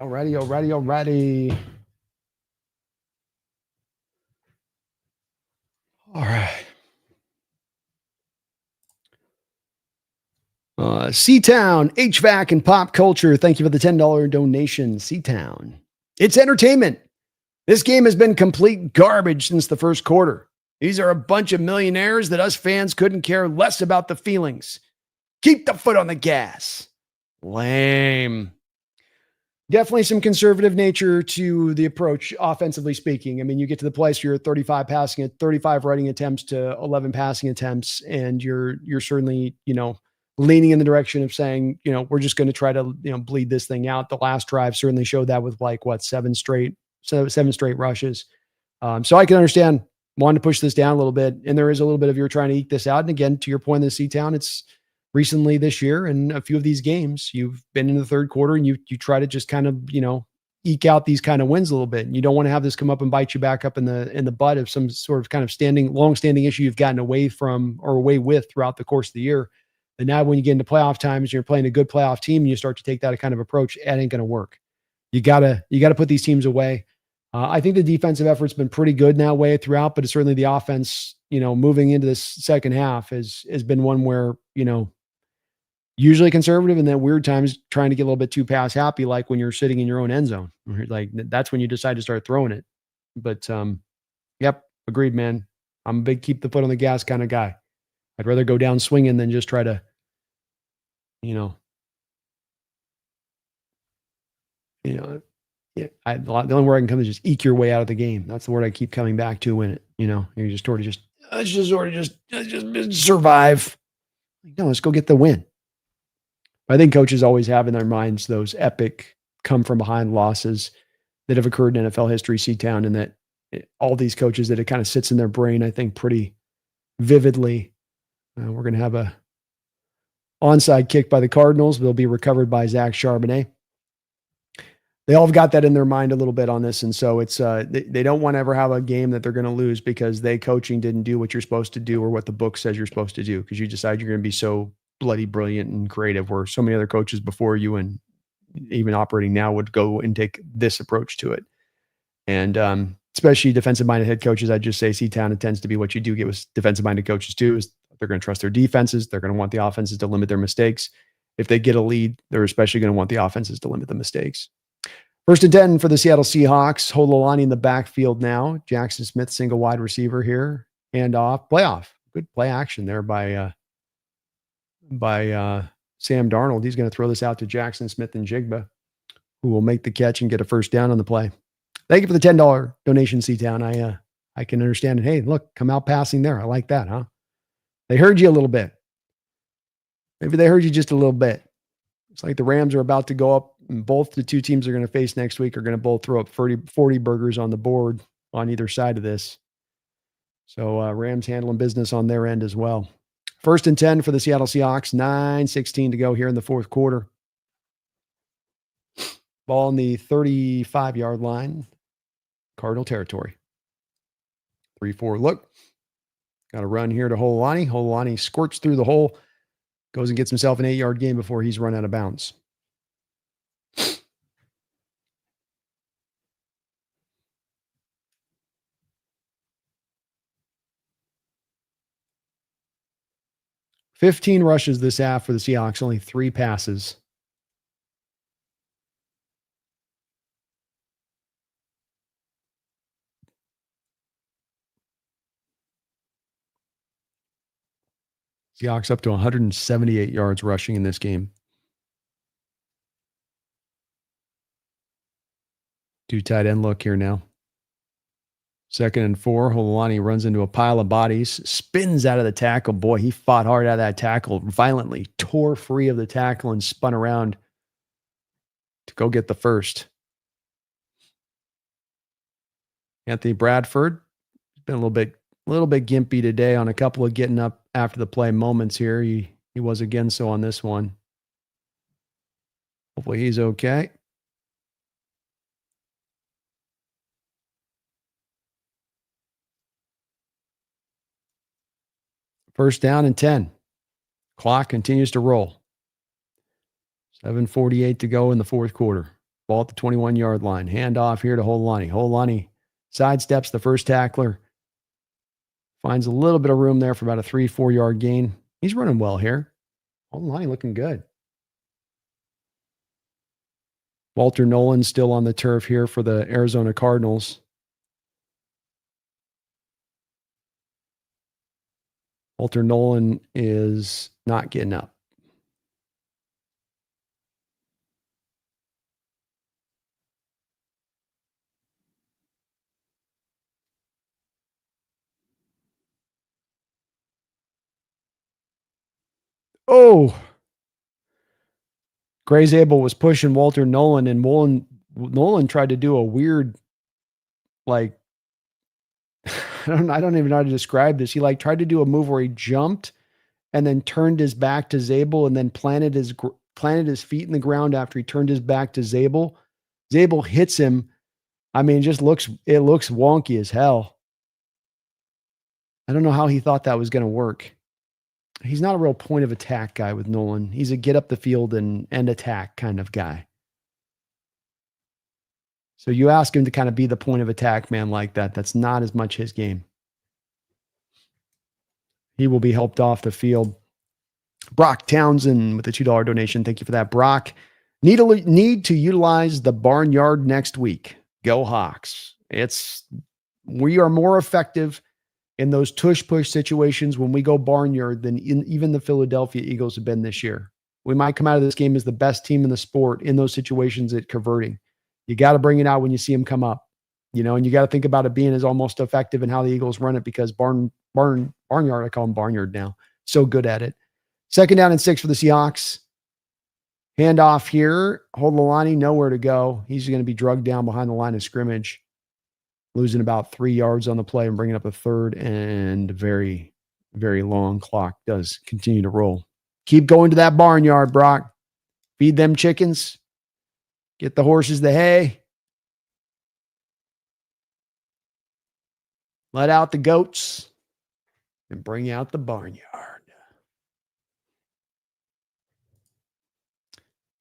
Alrighty. All right. C-Town, HVAC and pop culture. Thank you for the $10 donation, C-Town. It's entertainment. This game has been complete garbage since the first quarter. These are a bunch of millionaires that us fans couldn't care less about the feelings. Keep the foot on the gas. Lame. Definitely some conservative nature to the approach, offensively speaking. I mean, you get to the place you're 35 running attempts to 11 passing attempts, and you're certainly, leaning in the direction of saying, we're just going to try to, bleed this thing out. The last drive certainly showed that with seven straight rushes. So I can understand wanting to push this down a little bit. And there is a little bit of you're trying to eke this out. And again, to your point, in the C-Town, it's recently this year and a few of these games, you've been in the third quarter and you try to just kind of, eke out these kind of wins a little bit. And you don't want to have this come up and bite you back up in the butt of some sort of kind of long-standing issue you've gotten away from or away with throughout the course of the year. And now when you get into playoff times, you're playing a good playoff team and you start to take that kind of approach, it ain't going to work. You gotta put these teams away. I think the defensive effort's been pretty good in that way throughout, but it's certainly the offense, moving into this second half has been one where, usually conservative and then weird times trying to get a little bit too pass happy, like when you're sitting in your own end zone. Like that's when you decide to start throwing it. But yep, agreed, man. I'm a big keep the foot on the gas kind of guy. I'd rather go down swinging than just try to, the only word I can come is just eke your way out of the game. That's the word I keep coming back to when you're just sort of just survive. No, let's go get the win. I think coaches always have in their minds those epic come from behind losses that have occurred in NFL history, C-Town, and that all these coaches that it kind of sits in their brain, I think, pretty vividly. We're going to have a onside kick by the Cardinals. They'll be recovered by Zach Charbonnet. They all have got that in their mind a little bit on this. And so it's they don't want to ever have a game that they're going to lose because coaching didn't do what you're supposed to do or what the book says you're supposed to do because you decide you're going to be so bloody brilliant and creative where so many other coaches before you and even operating now would go and take this approach to it. And especially defensive-minded head coaches, I'd just say C-Town, it tends to be what you do get with defensive-minded coaches too, is they're going to trust their defenses. They're going to want the offenses to limit their mistakes. If they get a lead, they're especially going to want the offenses to limit the mistakes. 1st and 10 for the Seattle Seahawks. Hololani in the backfield now. Jackson Smith, single wide receiver here. Hand off. Playoff. Good play action there by Sam Darnold. He's going to throw this out to Jackson Smith and Jigba, who will make the catch and get a first down on the play. Thank you for the $10 donation, C-Town. I can understand it. Hey, look, come out passing there. I like that, huh? They heard you a little bit. Maybe they heard you just a little bit. It's like the Rams are about to go up, and both the two teams are going to face next week are going to both throw up 40 burgers on the board on either side of this. So Rams handling business on their end as well. 1st and 10 for the Seattle Seahawks. 9:16 to go here in the fourth quarter. Ball on the 35-yard line. Cardinal territory. 3-4 look. Got a run here to Hololani. Hololani squirts through the hole. Goes and gets himself an 8-yard gain before he's run out of bounds. $15 rushes this half for the Seahawks, only 3 passes. Seahawks up to 178 yards rushing in this game. 2 tight end look here now. 2nd and 4. Hololani runs into a pile of bodies, spins out of the tackle. Boy, he fought hard out of that tackle, violently tore free of the tackle and spun around to go get the first. Anthony Bradford has been a little bit gimpy today on a couple of getting up after the play moments here. He was again so on this one. Hopefully he's okay. First down and 10. Clock continues to roll. 7:48 to go in the fourth quarter. Ball at the 21-yard line. Hand off here to Hololani. Hololani sidesteps the first tackler. Finds a little bit of room there for about a 3-4 yard gain. He's running well here. Hololani looking good. Walter Nolan still on the turf here for the Arizona Cardinals. Walter Nolan is not getting up. Oh, Gray Zabel was pushing Walter Nolan, and Nolan tried to do a weird, like, I don't even know how to describe this. He like tried to do a move where he jumped and then turned his back to Zabel and then planted his feet in the ground after he turned his back to Zabel. Zabel hits him. I mean, it looks wonky as hell. I don't know how he thought that was going to work. He's not a real point of attack guy with Nolan. He's a get up the field and attack kind of guy. So you ask him to kind of be the point of attack man like that. That's not as much his game. He will be helped off the field. Brock Townsend with a $2 donation. Thank you for that, Brock. Need to utilize the barnyard next week. Go Hawks. We are more effective in those tush-push situations when we go barnyard than even the Philadelphia Eagles have been this year. We might come out of this game as the best team in the sport in those situations at converting. You got to bring it out when you see them come up, and you got to think about it being as almost effective in how the Eagles run it because barnyard, I call them barnyard now. So good at it. 2nd down and 6 for the Seahawks. Handoff here. Hololani, nowhere to go. He's going to be drugged down behind the line of scrimmage, losing about 3 yards on the play and bringing up a 3rd and very, very long clock does continue to roll. Keep going to that barnyard, Brock. Feed them chickens. Get the horses the hay. Let out the goats and bring out the barnyard.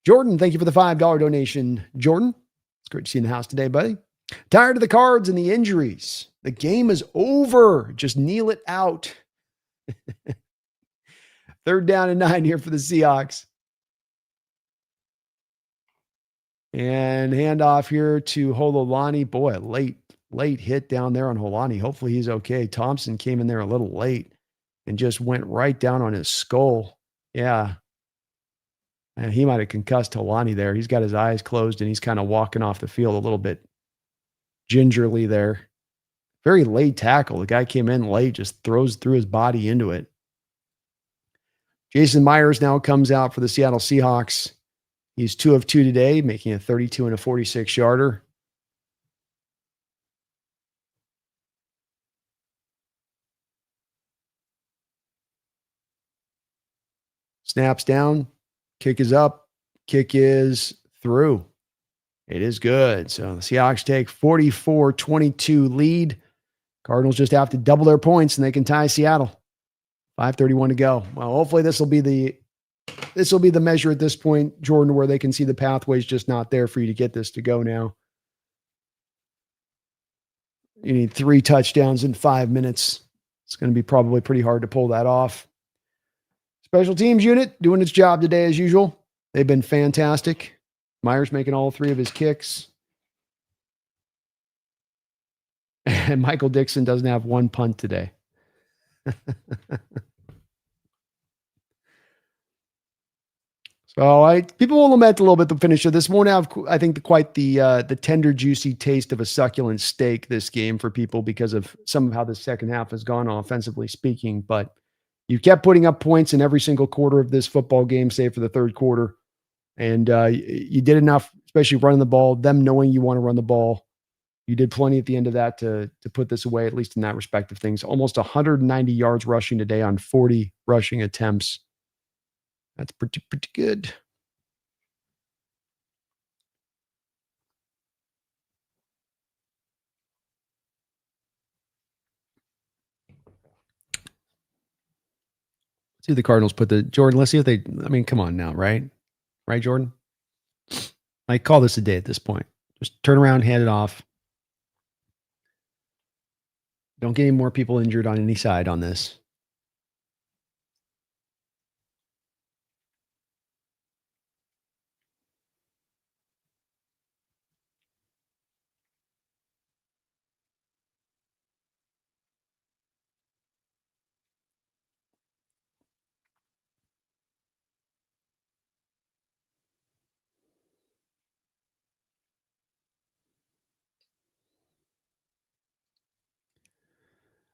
Jordan, thank you for the $5 donation. Jordan, it's great to see you in the house today, buddy. Tired of the cards and the injuries. The game is over. Just kneel it out. 3rd down and 9 here for the Seahawks. And handoff here to Hololani. Boy, late hit down there on Hololani. Hopefully he's okay. Thompson came in there a little late and just went right down on his skull. Yeah. And he might have concussed Hololani there. He's got his eyes closed and he's kind of walking off the field a little bit gingerly there. Very late tackle. The guy came in late, just threw his body into it. Jason Myers now comes out for the Seattle Seahawks. He's 2 of 2 today, making a 32 and a 46-yarder. Snaps down. Kick is up. Kick is through. It is good. So the Seahawks take 44-22 lead. Cardinals just have to double their points and they can tie Seattle. 5:31 to go. Well, hopefully this will be the measure at this point, Jordan, where they can see the pathway's just not there for you to get this to go now. You need 3 touchdowns in 5 minutes. It's going to be probably pretty hard to pull that off. Special teams unit doing its job today as usual. They've been fantastic. Myers making all 3 of his kicks. And Michael Dixon doesn't have 1 punt today. So people will lament a little bit the finisher. This won't have, I think, quite the tender, juicy taste of a succulent steak this game for people because of some of how the second half has gone offensively speaking. But you kept putting up points in every single quarter of this football game, save for the third quarter. And you did enough, especially running the ball, them knowing you want to run the ball. You did plenty at the end of that to put this away, at least in that respect of things. Almost 190 yards rushing today on 40 rushing attempts. That's pretty good. See if the Cardinals put Jordan. Let's see if they, come on now, right? Right, Jordan? I call this a day at this point. Just turn around, hand it off. Don't get any more people injured on any side on this.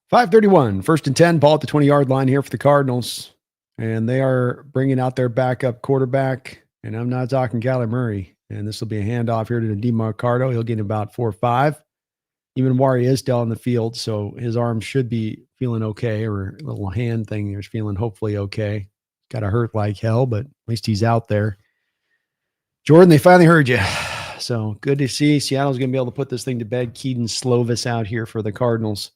.531, 1st and 10, ball at the 20-yard line here for the Cardinals. And they are bringing out their backup quarterback. And I'm not talking Kyler Murray. And this will be a handoff here to DeMarcado. He'll get about 4 or 5. Even Wari is still on the field, so his arm should be feeling okay, or a little hand thing is feeling hopefully okay. Got to hurt like hell, but at least he's out there. Jordan, they finally heard you. So good to see. Seattle's going to be able to put this thing to bed. Keaton Slovis out here for the Cardinals.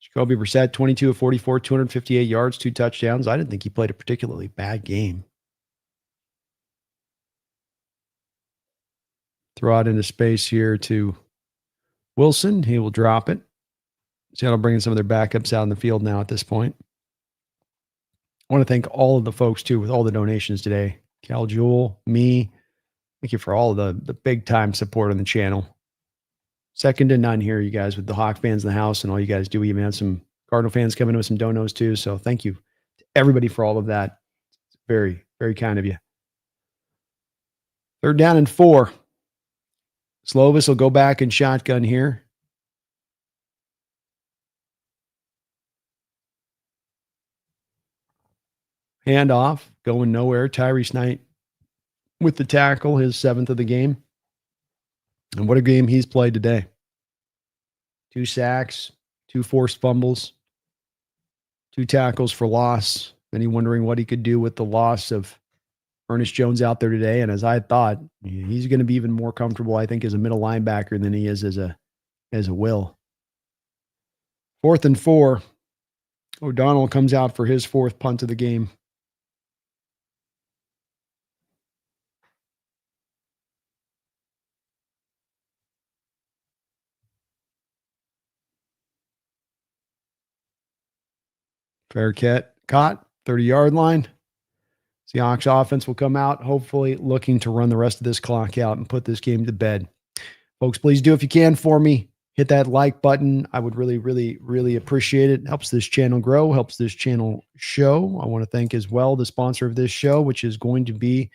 Jacoby Brissett, 22 of 44, 258 yards, 2 touchdowns. I didn't think he played a particularly bad game. Throw out into space here to Wilson. He will drop it. Seattle bringing some of their backups out in the field now at this point. I want to thank all of the folks, too, with all the donations today. Cal Jewell, me. Thank you for all of the big-time support on the channel. Second to none here, you guys, with the Hawk fans in the house and all you guys do. We even have some Cardinal fans coming in with some donos, too. So thank you to everybody for all of that. It's very, very kind of you. 3rd down and 4. Slovis will go back and shotgun here. Handoff, going nowhere. Tyrese Knight with the tackle, his 7th of the game. And what a game he's played today. 2 sacks, 2 forced fumbles, 2 tackles for loss. Any wondering what he could do with the loss of Ernest Jones out there today. And as I thought, he's going to be even more comfortable, I think, as a middle linebacker than he is as a will. 4th and 4. O'Donnell comes out for his 4th punt of the game. Fair caught, 30-yard line. Seahawks offense will come out, hopefully looking to run the rest of this clock out and put this game to bed. Folks, please do if you can for me. Hit that like button. I would really, really, really appreciate it. It helps this channel grow, helps this channel show. I want to thank as well the sponsor of this show, which is going to be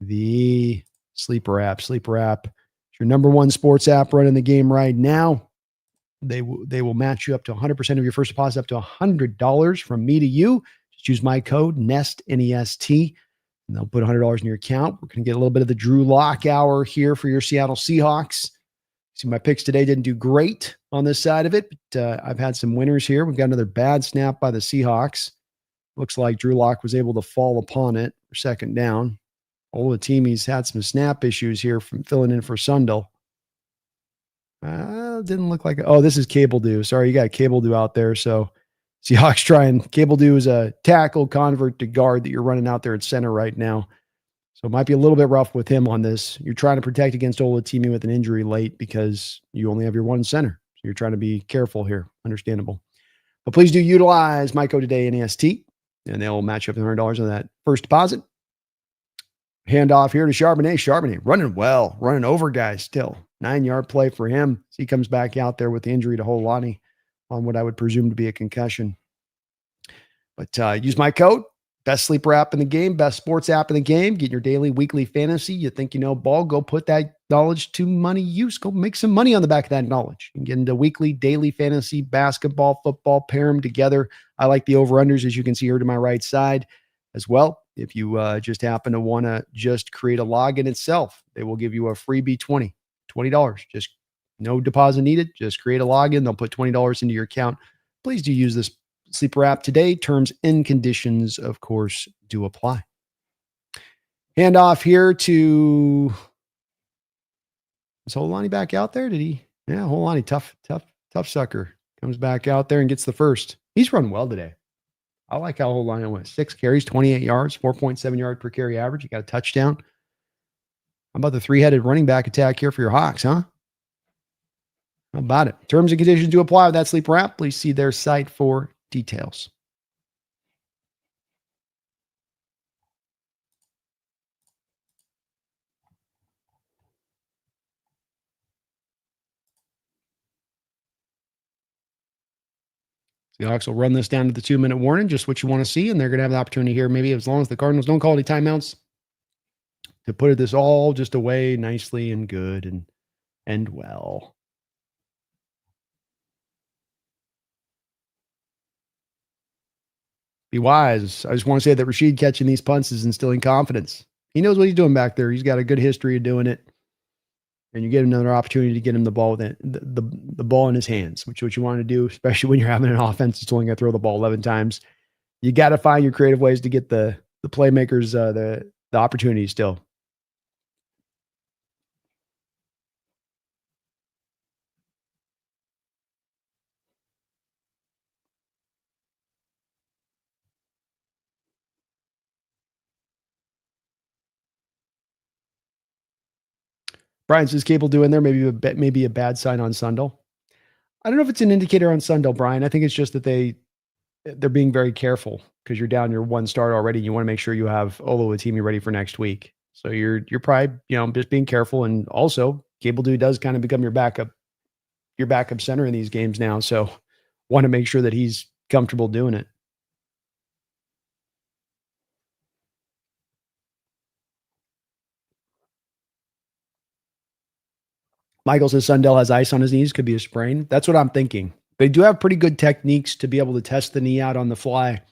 the Sleeper app. Sleeper app is your number 1 sports app running the game right now. They will match you up to 100% of your first deposit, up to $100 from me to you. Just use my code NEST, N-E-S-T, and they'll put $100 in your account. We're going to get a little bit of the Drew Lock hour here for your Seattle Seahawks. See, my picks today didn't do great on this side of it, but I've had some winners here. We've got another bad snap by the Seahawks. Looks like Drew Lock was able to fall upon it for 2nd down. Olatimi's had some snap issues here from filling in for Sundell. Didn't look like it. Oh, this is Cable Do. Sorry, you got Cable Do out there. So Seahawks trying. Cable Do is a tackle convert to guard that you're running out there at center right now. So it might be a little bit rough with him on this. You're trying to protect against Olatimi with an injury late because you only have your 1 center. So you're trying to be careful here. Understandable. But please do utilize my code today, NEST, and they'll match you up to $100 on that first deposit. Handoff here to Charbonnet. Charbonnet running well, running over guys still. 9-yard play for him. He comes back out there with the injury to Holani on what I would presume to be a concussion. But use my code. Best sleeper app in the game, best sports app in the game. Get your daily, weekly fantasy. You think you know ball, go put that knowledge to money use. Go make some money on the back of that knowledge. And get into weekly, daily fantasy, basketball, football, pair them together. I like the over-unders, as you can see here to my right side as well. If you just happen to want to just create a login itself, they will give you a freebie $20. Just no deposit needed. Just create a login. They'll put $20 into your account. Please do use this Sleeper app today. Terms and conditions, of course, do apply. Handoff here to, is Holani back out there? Did he? Yeah, Holani, tough sucker. Comes back out there and gets the first. He's run well today. I like how Lyon went. 6 carries, 28 yards, 4.7 yard per carry average. You got a touchdown. How about the three-headed running back attack here for your Hawks, huh? How about it? Terms and conditions to apply with that sleeper app. Please see their site for details. The Hawks will run this down to the 2-minute warning, just what you want to see, and they're going to have the opportunity here, maybe as long as the Cardinals don't call any timeouts, to put this all just away nicely and good and end well. Be wise. I just want to say that Rashid catching these punts is instilling confidence. He knows what he's doing back there. He's got a good history of doing it. And you get another opportunity to get him the ball with the ball in his hands, which is what you want to do, especially when you're having an offense that's only going to throw the ball 11 times. You got to find your creative ways to get the playmakers the opportunity still. Brian says Cable doing there, maybe a bad sign on Sundell. I don't know if it's an indicator on Sundell, Brian. I think it's just that they're being very careful because you're down your one start already. You want to make sure you have Olo Atimi ready for next week. So you're probably, just being careful. And also Cable Dude does kind of become your backup center in these games now. So want to make sure that he's comfortable doing it. Michael says Sundell has ice on his knees. Could be a sprain. That's what I'm thinking. They do have pretty good techniques to be able to test the knee out on the fly,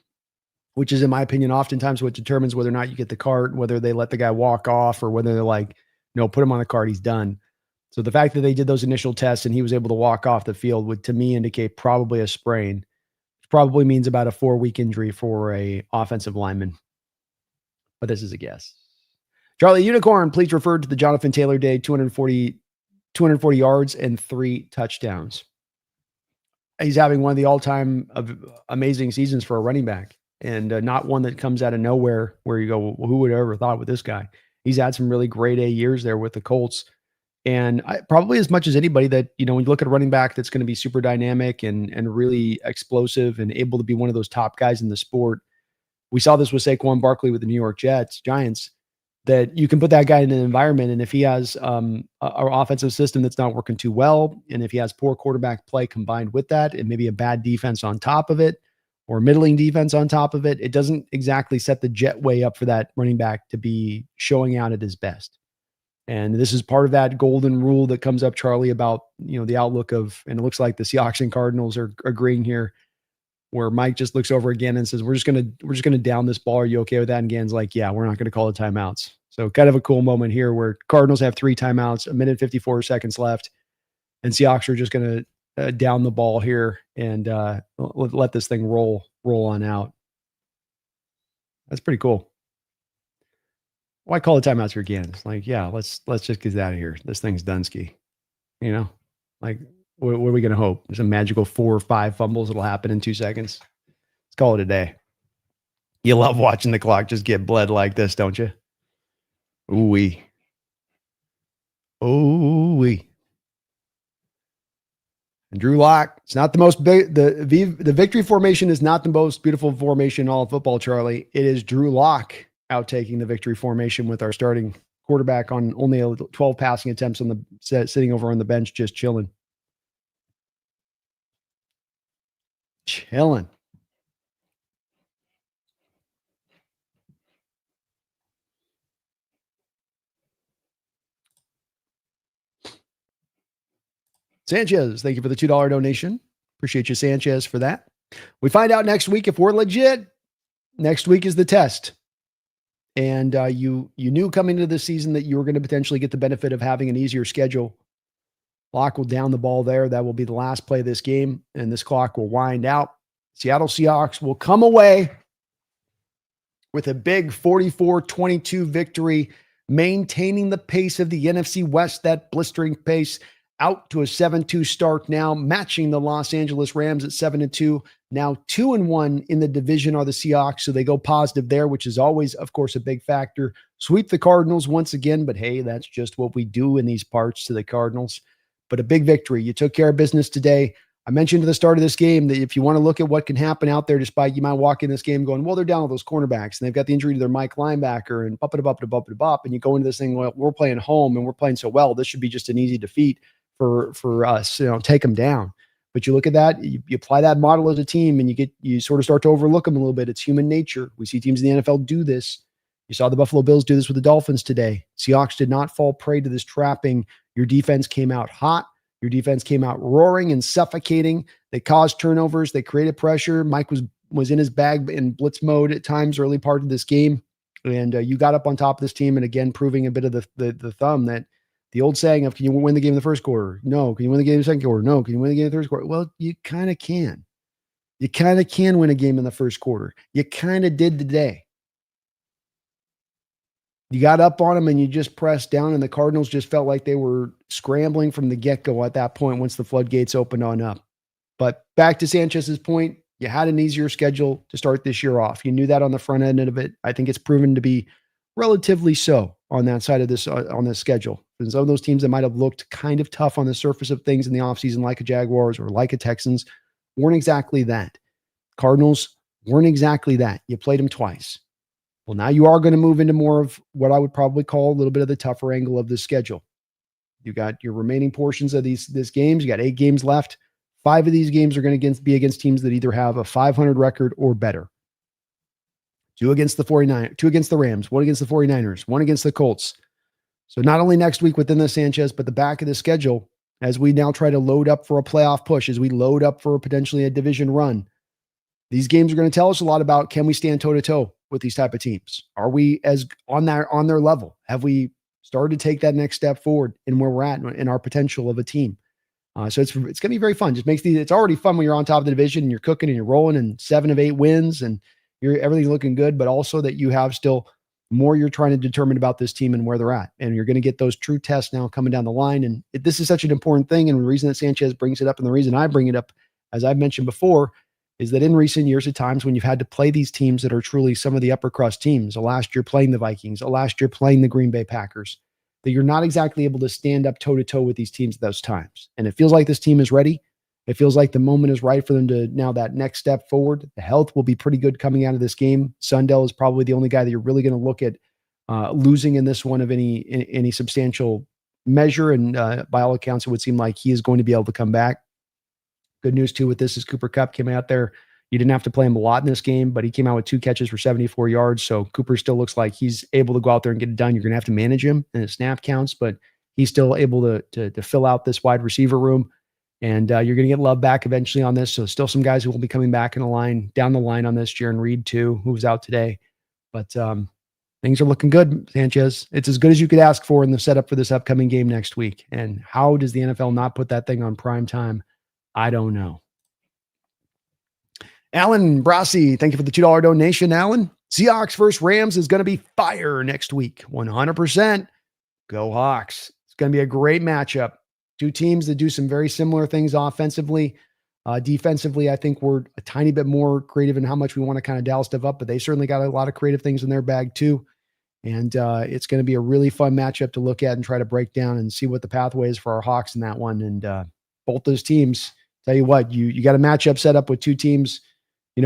which is, in my opinion, oftentimes what determines whether or not you get the cart, whether they let the guy walk off or whether they're like, no, put him on the cart, he's done. So the fact that they did those initial tests and he was able to walk off the field would, to me, indicate probably a sprain, which probably means about a 4-week injury for a offensive lineman. But this is a guess. Charlie Unicorn, please refer to the Jonathan Taylor Day, 240 yards and 3 touchdowns. He's having one of the all-time amazing seasons for a running back, and not one that comes out of nowhere where you go, well, who would have ever thought with this guy? He's had some really grade A years there with the Colts. And probably as much as anybody that, when you look at a running back that's going to be super dynamic and really explosive and able to be one of those top guys in the sport. We saw this with Saquon Barkley with the New York Giants, that you can put that guy in an environment. And if he has an offensive system that's not working too well, and if he has poor quarterback play combined with that, and maybe a bad defense on top of it, or middling defense on top of it, it doesn't exactly set the jet way up for that running back to be showing out at his best. And this is part of that golden rule that comes up, Charlie, about, the outlook of, and it looks like the Seahawks and Cardinals are agreeing here, where Mike just looks over again and says, we're just gonna down this ball. Are you okay with that? And Gann's like, yeah, we're not going to call the timeouts. So kind of a cool moment here where Cardinals have 3 timeouts, 1 minute 54 seconds left, and Seahawks are just going to down the ball here and let this thing roll on out. That's pretty cool. Why call the timeouts for Gann? It's like, yeah, let's just get out of here. This thing's done ski. Like, what are we going to hope? There's a magical 4 or 5 fumbles that'll happen in 2 seconds. Let's call it a day. You love watching the clock just get bled like this, don't you? Ooh-wee. Ooh-wee. And Drew Lock, it's not the most big, the victory formation is not the most beautiful formation in all of football, Charlie. It is Drew Lock out taking the victory formation with our starting quarterback on only 12 passing attempts on the sitting over on the bench, just chilling. Chilling. Sanchez, thank you for the $2 donation. Appreciate you, Sanchez, for that. We find out next week if we're legit. Next week is the test. And you knew coming into this season that you were going to potentially get the benefit of having an easier schedule. Lock will down the ball there. That will be the last play of this game, and this clock will wind out. Seattle Seahawks will come away with a big 44-22 victory, maintaining the pace of the NFC West, that blistering pace out to a 7-2 start now, matching the Los Angeles Rams at 7-2. Now 2-1 in the division are the Seahawks, so they go positive there, which is always, of course, a big factor. Sweep the Cardinals once again, but hey, that's just what we do in these parts to the Cardinals. But a big victory. You took care of business today. I mentioned at the start of this game that if you want to look at what can happen out there, despite you might walk in this game going, well, they're down all those cornerbacks and they've got the injury to their Mike linebacker and bop, and you go into this thing, well, we're playing home and we're playing so well. This should be just an easy defeat for us, take them down. But you look at that, you apply that model as a team and you sort of start to overlook them a little bit. It's human nature. We see teams in the NFL do this. You saw the Buffalo Bills do this with the Dolphins today. Seahawks did not fall prey to this trapping. Your defense came out hot. Your defense came out roaring and suffocating. They caused turnovers. They created pressure. Mike was in his bag in blitz mode at times early part of this game. And you got up on top of this team and again, proving a bit of the thumb that the old saying of, can you win the game in the first quarter? No. Can you win the game in the second quarter? No. Can you win the game in the third quarter? Well, you kind of can. You kind of can win a game in the first quarter. You kind of did today. You got up on them and you just pressed down, and the Cardinals just felt like they were scrambling from the get-go at that point once the floodgates opened on up. But back to Sanchez's point, you had an easier schedule to start this year off. You knew that on the front end of it. I think it's proven to be relatively so on that side of this, on this schedule. And some of those teams that might have looked kind of tough on the surface of things in the offseason, like a Jaguars or like a Texans, weren't exactly that. Cardinals weren't exactly that. You played them twice. Well, now you are going to move into more of what I would probably call a little bit of the tougher angle of the schedule. You got your remaining portions of these games. You got 8 games left. 5 of these games are going to be against teams that either have a 500 record or better. 2 against the 49ers, 2 against the Rams, 1 against the 49ers, 1 against the Colts. So not only next week within the Sanchez, but the back of the schedule, as we now try to load up for a playoff push, as we load up for potentially a division run, these games are going to tell us a lot about, can we stand toe-to-toe with these type of teams? Are we as on their level? Have we started to take that next step forward in where we're at in our potential of a team? So it's going to be very fun. Just makes it's already fun when you're on top of the division and you're cooking and you're rolling and 7 of 8 wins and everything's looking good, but also that you have still more you're trying to determine about this team and where they're at. And you're going to get those true tests now coming down the line. And this is such an important thing. And the reason that Sanchez brings it up and the reason I bring it up, as I've mentioned before, is that in recent years, at times when you've had to play these teams that are truly some of the upper crust teams, last year playing the Vikings, last year playing the Green Bay Packers, that you're not exactly able to stand up toe-to-toe with these teams at those times. And it feels like this team is ready. It feels like the moment is right for them to now that next step forward. The health will be pretty good coming out of this game. Sundell is probably the only guy that you're really going to look at losing in this one of any substantial measure. And by all accounts, it would seem like he is going to be able to come back. Good news too with this is Cooper Kupp came out there. You didn't have to play him a lot in this game, but he came out with 2 catches for 74 yards. So Cooper still looks like he's able to go out there and get it done. You're going to have to manage him and his snap counts, but he's still able to fill out this wide receiver room. And you're going to get Love back eventually on this. So still some guys who will be coming back in the line, down the line on this. Jaron Reed too, who was out today. But things are looking good, Sanchez. It's as good as you could ask for in the setup for this upcoming game next week. And how does the NFL not put that thing on prime time? I don't know. Alan Brasi, thank you for the $2 donation, Alan. Seahawks versus Rams is going to be fire next week. 100%. Go Hawks. It's going to be a great matchup. 2 teams that do some very similar things offensively. Defensively, I think we're a tiny bit more creative in how much we want to kind of dial stuff up, but they certainly got a lot of creative things in their bag too. And it's going to be a really fun matchup to look at and try to break down and see what the pathway is for our Hawks in that one. And both those teams, tell you what, you got a matchup set up with 2 teams,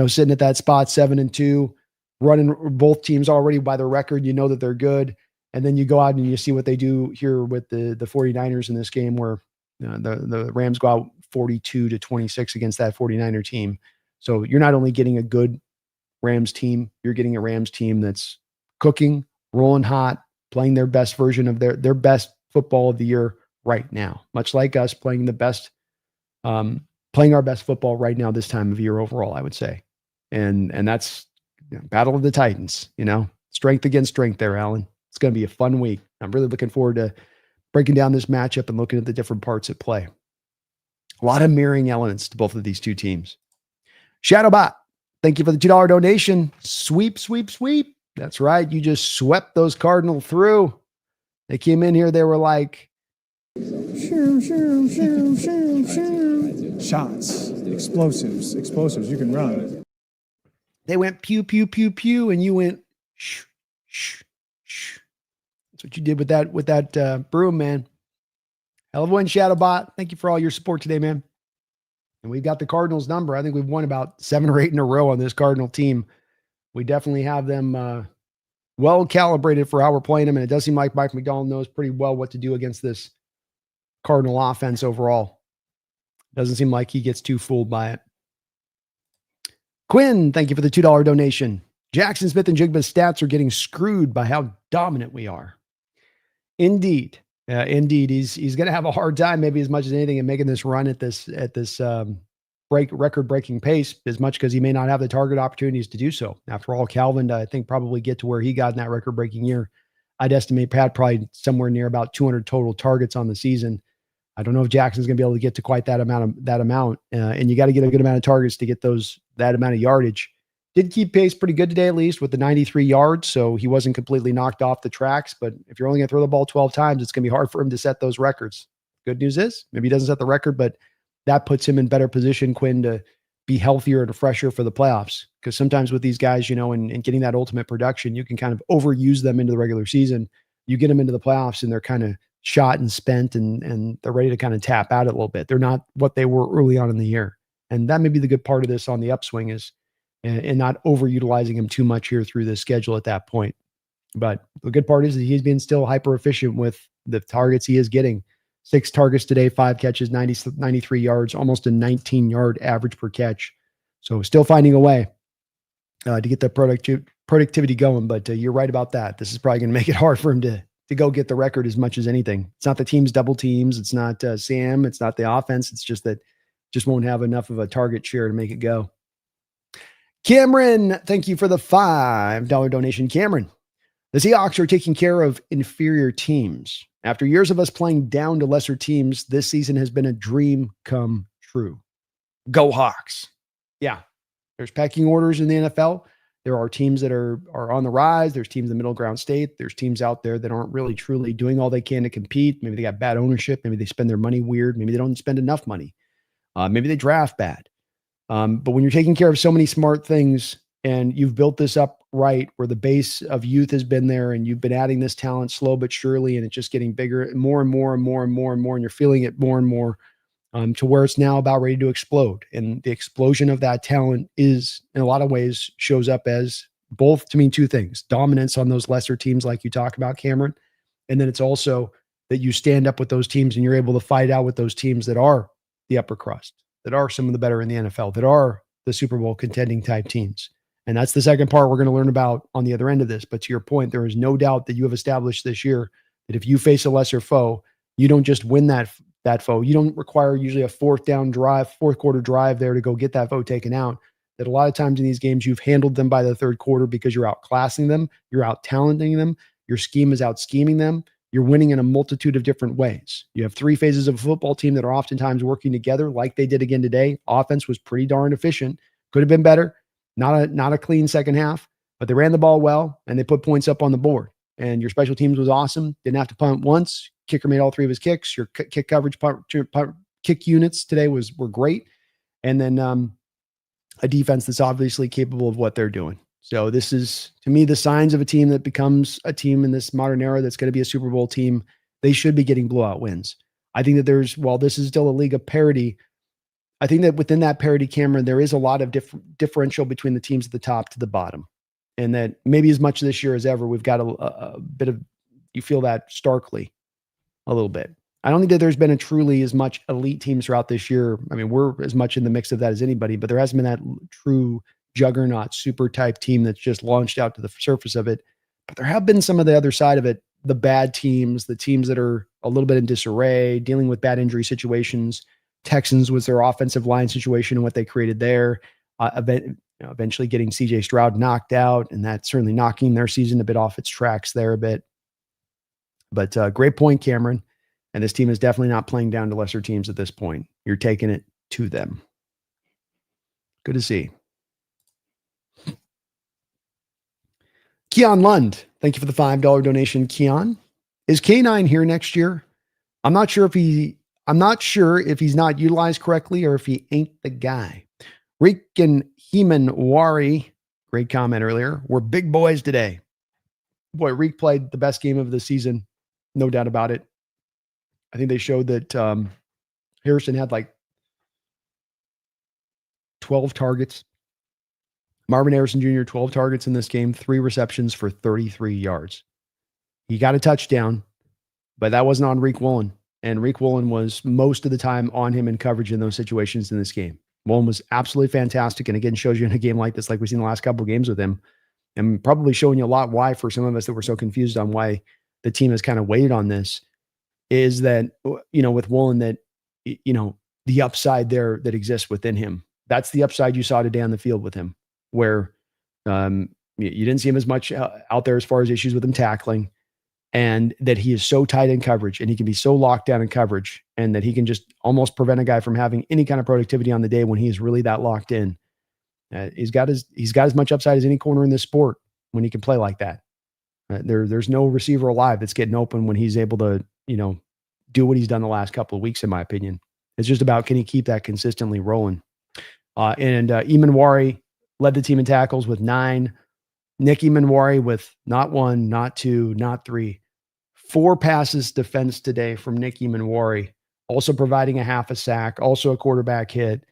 sitting at that spot 7-2, running both teams already by their record. You know that they're good. And then you go out and you see what they do here with the 49ers in this game where the Rams go out 42-26 against that 49er team. So you're not only getting a good Rams team, you're getting a Rams team that's cooking, rolling hot, playing their best version of their best football of the year right now, much like us playing the best, playing our best football right now this time of year overall, I would say. And that's battle of the Titans, strength against strength there, Alan. It's going to be a fun week. I'm really looking forward to breaking down this matchup and looking at the different parts at play. A lot of mirroring elements to both of these 2 teams. Shadowbot, thank you for the $2 donation. Sweep, sweep, sweep. That's right. You just swept those Cardinals through. They came in here. They were like, Shots, explosives, you can run. They went pew, pew, pew, pew, and you went shh, shh, shh. That's what you did with that broom, man. Hell of a win, Shadowbot. Thank you for all your support today, man. And we've got the Cardinals number. I think we've won about 7 or 8 in a row on this Cardinal team. We definitely have them well calibrated for how we're playing them. And it does seem like Mike McDonald knows pretty well what to do against this Cardinal offense overall. Doesn't seem like he gets too fooled by it. Quinn, thank you for the $2 donation. Jackson Smith and Jigba's stats are getting screwed by how dominant we are. Indeed. Indeed. He's going to have a hard time, maybe as much as anything, in making this run at this record-breaking pace, as much because he may not have the target opportunities to do so. After all, Calvin, I think, probably get to where he got in that record-breaking year. I'd estimate Pat probably somewhere near about 200 total targets on the season. I don't know if Jackson's going to be able to get to quite that amount, and you got to get a good amount of targets to get that amount of yardage. Did keep pace pretty good today, at least with the 93 yards, so he wasn't completely knocked off the tracks. But if you're only going to throw the ball 12 times, it's going to be hard for him to set those records. Good news is maybe he doesn't set the record, but that puts him in better position, Quinn, to be healthier and fresher for the playoffs. Because sometimes with these guys, and getting that ultimate production, you can kind of overuse them into the regular season. You get them into the playoffs and they're kind of shot and spent and they're ready to kind of tap out a little bit. They're not what they were early on in the year. And that may be the good part of this on the upswing is and not overutilizing him too much here through the schedule at that point. But the good part is that he's been still hyper efficient with the targets he is getting. 6 targets today, 5 catches, 93 yards, almost a 19-yard average per catch. So still finding a way to get the productivity going. But you're right about that. This is probably going to make it hard for him to go get the record as much as anything. It's not the team's double teams. It's not Sam. It's not the offense. It's just that just won't have enough of a target share to make it go. Cameron, thank you for the $5 donation. Cameron, the Seahawks are taking care of inferior teams. After years of us playing down to lesser teams, this season has been a dream come true. Go Hawks. Yeah, there's pecking orders in the NFL. There are teams that are on the rise. There's teams in the middle ground state. There's teams out there that aren't really truly doing all they can to compete. Maybe they got bad ownership. Maybe they spend their money weird. Maybe they don't spend enough money. Maybe they draft bad. But when you're taking care of so many smart things and you've built this up right where the base of youth has been there and you've been adding this talent slow but surely, and it's just getting bigger and more and more and more and more and more, and you're feeling it more and more to where it's now about ready to explode. And the explosion of that talent is, in a lot of ways, shows up as both to mean 2 things: dominance on those lesser teams like you talk about, Cameron, and then it's also that you stand up with those teams and you're able to fight out with those teams that are the upper crust, that are some of the better in the NFL, that are the Super Bowl contending type teams. And that's the second part we're going to learn about on the other end of this. But to your point, there is no doubt that you have established this year that if you face a lesser foe, you don't just win that foe. You don't require usually a fourth quarter drive there to go get that foe taken out. That a lot of times in these games, you've handled them by the third quarter because you're outclassing them, you're out-talenting them, your scheme is out-scheming them. You're winning in a multitude of different ways. You have 3 phases of a football team that are oftentimes working together like they did again today. Offense was pretty darn efficient. Could have been better. Not a clean second half, but they ran the ball well and they put points up on the board. And your special teams was awesome. Didn't have to punt once. Kicker made all 3 of his kicks. Your kick coverage, kick units today were great. And then a defense that's obviously capable of what they're doing. So this is, to me, the signs of a team that becomes a team in this modern era that's going to be a Super Bowl team. They should be getting blowout wins. I think that while this is still a league of parity, I think that within that parity, Cameron, there is a lot of differential between the teams at the top to the bottom. And that maybe as much this year as ever, we've got a bit of, you feel that starkly a little bit. I don't think that there's been a truly as much elite teams throughout this year. I mean, we're as much in the mix of that as anybody, but there hasn't been that true juggernaut super type team that's just launched out to the surface of it. But there have been some of the other side of it, the bad teams, the teams that are a little bit in disarray, dealing with bad injury situations. Texans was their offensive line situation and what they created there. Eventually getting CJ Stroud knocked out, and that's certainly knocking their season a bit off its tracks there a bit. But great point, Cameron. And this team is definitely not playing down to lesser teams at this point. You're taking it to them. Good to see. Keon Lund, thank you for the $5 donation, Keon. Is K9 here next year? I'm not sure if he I'm not sure if he's not utilized correctly or if he ain't the guy. Reek and Heeman Wari, great comment earlier. We're big boys today. Boy, Reek played the best game of the season. No doubt about it. I think they showed that Harrison had like 12 targets. Marvin Harrison Jr., 12 targets in this game, 3 receptions for 33 yards. He got a touchdown, but that wasn't on Reek Woolen. And Reek Woolen was most of the time on him in coverage in those situations in this game. Woolen was absolutely fantastic. And again, shows you in a game like this, like we've seen the last couple of games with him, and probably showing you a lot why for some of us that were so confused on why the team has kind of waited on this, is that, with Woolen, that, the upside there that exists within him. That's the upside you saw today on the field with him, where you didn't see him as much out there as far as issues with him tackling, and that he is so tight in coverage and he can be so locked down in coverage, and that he can just almost prevent a guy from having any kind of productivity on the day when he is really that locked in. He's got as much upside as any corner in this sport when he can play like that. There's no receiver alive that's getting open when he's able to, do what he's done the last couple of weeks, in my opinion. It's just about, can he keep that consistently rolling? Emanwari led the team in tackles with 9. Nick Emanwari with not 1, not 2, not 3, 4 passes defense today from Nick Emanwari, also providing a half a sack, also a quarterback hit.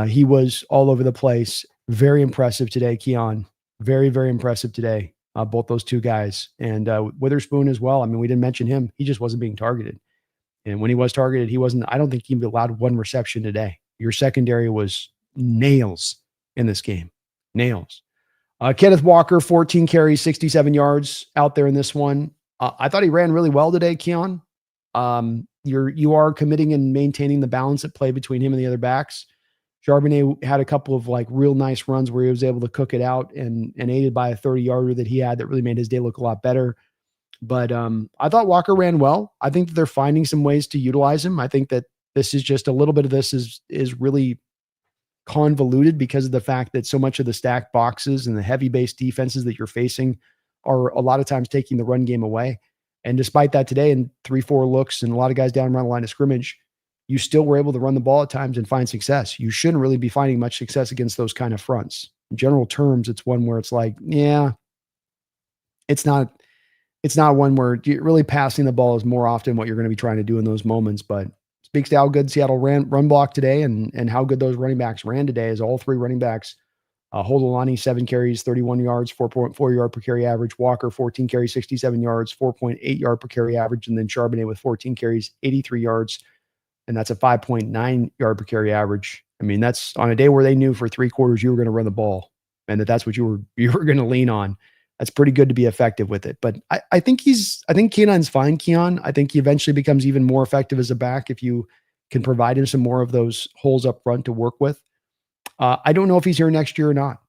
He was all over the place. Very impressive today, Keon. Very, very impressive today. Both those two guys. And Witherspoon as well. I mean, we didn't mention him. He just wasn't being targeted. And when he was targeted, I don't think he allowed 1 reception today. Your secondary was nails in this game. Nails. Kenneth Walker, 14 carries, 67 yards out there in this one. I thought he ran really well today, Keon. You are committing and maintaining the balance at play between him and the other backs. Charbonnet had a couple of like real nice runs where he was able to cook it out and aided by a 30-yarder that he had that really made his day look a lot better. But I thought Walker ran well. I think that they're finding some ways to utilize him. I think that this is just a little bit of this is really convoluted because of the fact that so much of the stacked boxes and the heavy base defenses that you're facing are a lot of times taking the run game away. And despite that today, in 3-4 looks and a lot of guys down around the line of scrimmage, you still were able to run the ball at times and find success. You shouldn't really be finding much success against those kind of fronts. In general terms, it's one where it's like, yeah, it's not one where really passing the ball is more often what you're going to be trying to do in those moments. But speaks to how good Seattle run block today and how good those running backs ran today, as all 3 running backs, Hodolani, 7 carries, 31 yards, 4.4 yard per carry average. Walker, 14 carries, 67 yards, 4.8 yard per carry average. And then Charbonnet with 14 carries, 83 yards. And that's a 5.9 yard per carry average. I mean, that's on a day where they knew for 3 quarters you were going to run the ball and that's what you were going to lean on. That's pretty good to be effective with it. But I think Keon's fine, Keon. I think he eventually becomes even more effective as a back if you can provide him some more of those holes up front to work with. I don't know if he's here next year or not.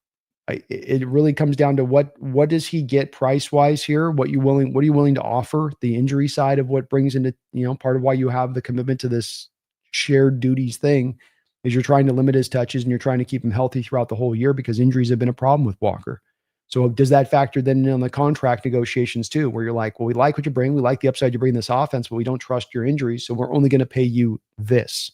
It really comes down to what does he get price wise here? What are you willing to offer? The injury side of what brings into, part of why you have the commitment to this shared duties thing is you're trying to limit his touches and you're trying to keep him healthy throughout the whole year because injuries have been a problem with Walker. So does that factor then in on the contract negotiations too, where you're like, well, we like what you bring. We like the upside you bring in this offense, but we don't trust your injuries. So we're only going to pay you this.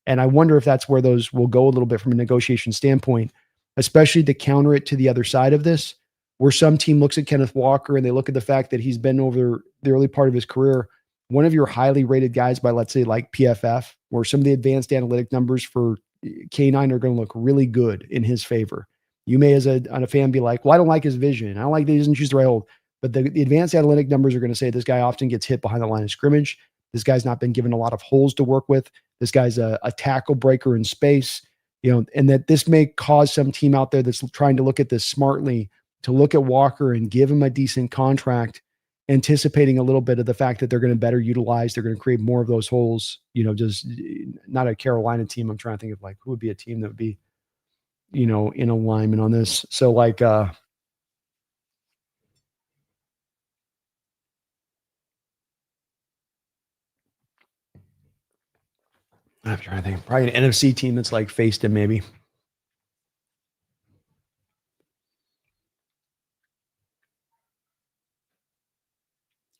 And I wonder if that's where those will go a little bit from a negotiation standpoint, especially to counter it to the other side of this, where some team looks at Kenneth Walker and they look at the fact that he's been over the early part of his career, one of your highly rated guys by, let's say, like PFF, where some of the advanced analytic numbers for K9 are going to look really good in his favor. You may, as a fan, be like, well, I don't like his vision. I don't like that he doesn't choose the right hold. But the advanced analytic numbers are going to say this guy often gets hit behind the line of scrimmage. This guy's not been given a lot of holes to work with. This guy's a tackle breaker in space, and that this may cause some team out there that's trying to look at this smartly to look at Walker and give him a decent contract, anticipating a little bit of the fact that they're going to better utilize, they're going to create more of those holes, just not a Carolina team. I'm trying to think of like who would be a team that would be, in alignment on this. So like, I'm trying to think, probably an NFC team that's like faced him maybe.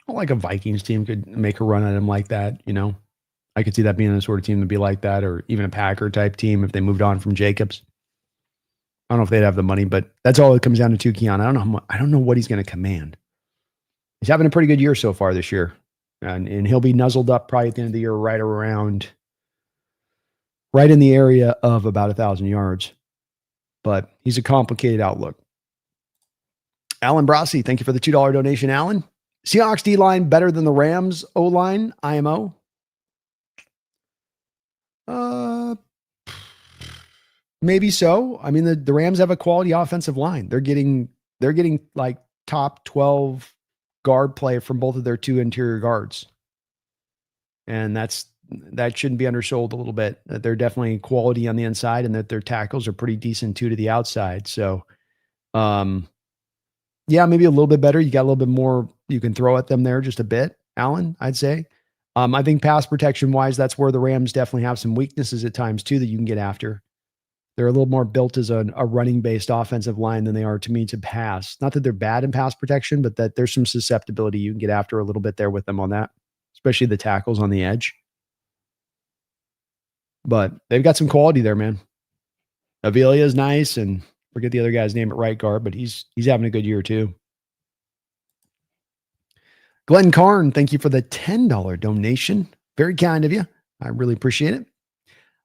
Well, like a Vikings team could make a run at him like that, I could see that being the sort of team to be like that, or even a Packer type team if they moved on from Jacobs. I don't know if they'd have the money, but that's all it comes down to Keon. I don't know what he's going to command. He's having a pretty good year so far this year. And he'll be nuzzled up probably at the end of the year right in the area of about 1,000 yards. But he's a complicated outlook. Alan Brasi, thank you for the $2 donation, Alan. Seahawks D-line better than the Rams O-line, IMO? Maybe so. I mean, the Rams have a quality offensive line. They're getting like top 12 guard play from both of their two interior guards. And that shouldn't be undersold a little bit. They're definitely quality on the inside, and that their tackles are pretty decent too to the outside. So, yeah, maybe a little bit better. You got a little bit more you can throw at them there, just a bit, Alan, I'd say. I think pass protection wise, that's where the Rams definitely have some weaknesses at times too that you can get after. They're a little more built as a running based offensive line than they are to me to pass. Not that they're bad in pass protection, but that there's some susceptibility you can get after a little bit there with them on that, especially the tackles on the edge. But they've got some quality there, man. Avila is nice, and forget the other guy's name at right guard, but he's having a good year too. Glenn Karn, thank you for the $10 donation. Very kind of you. I really appreciate it.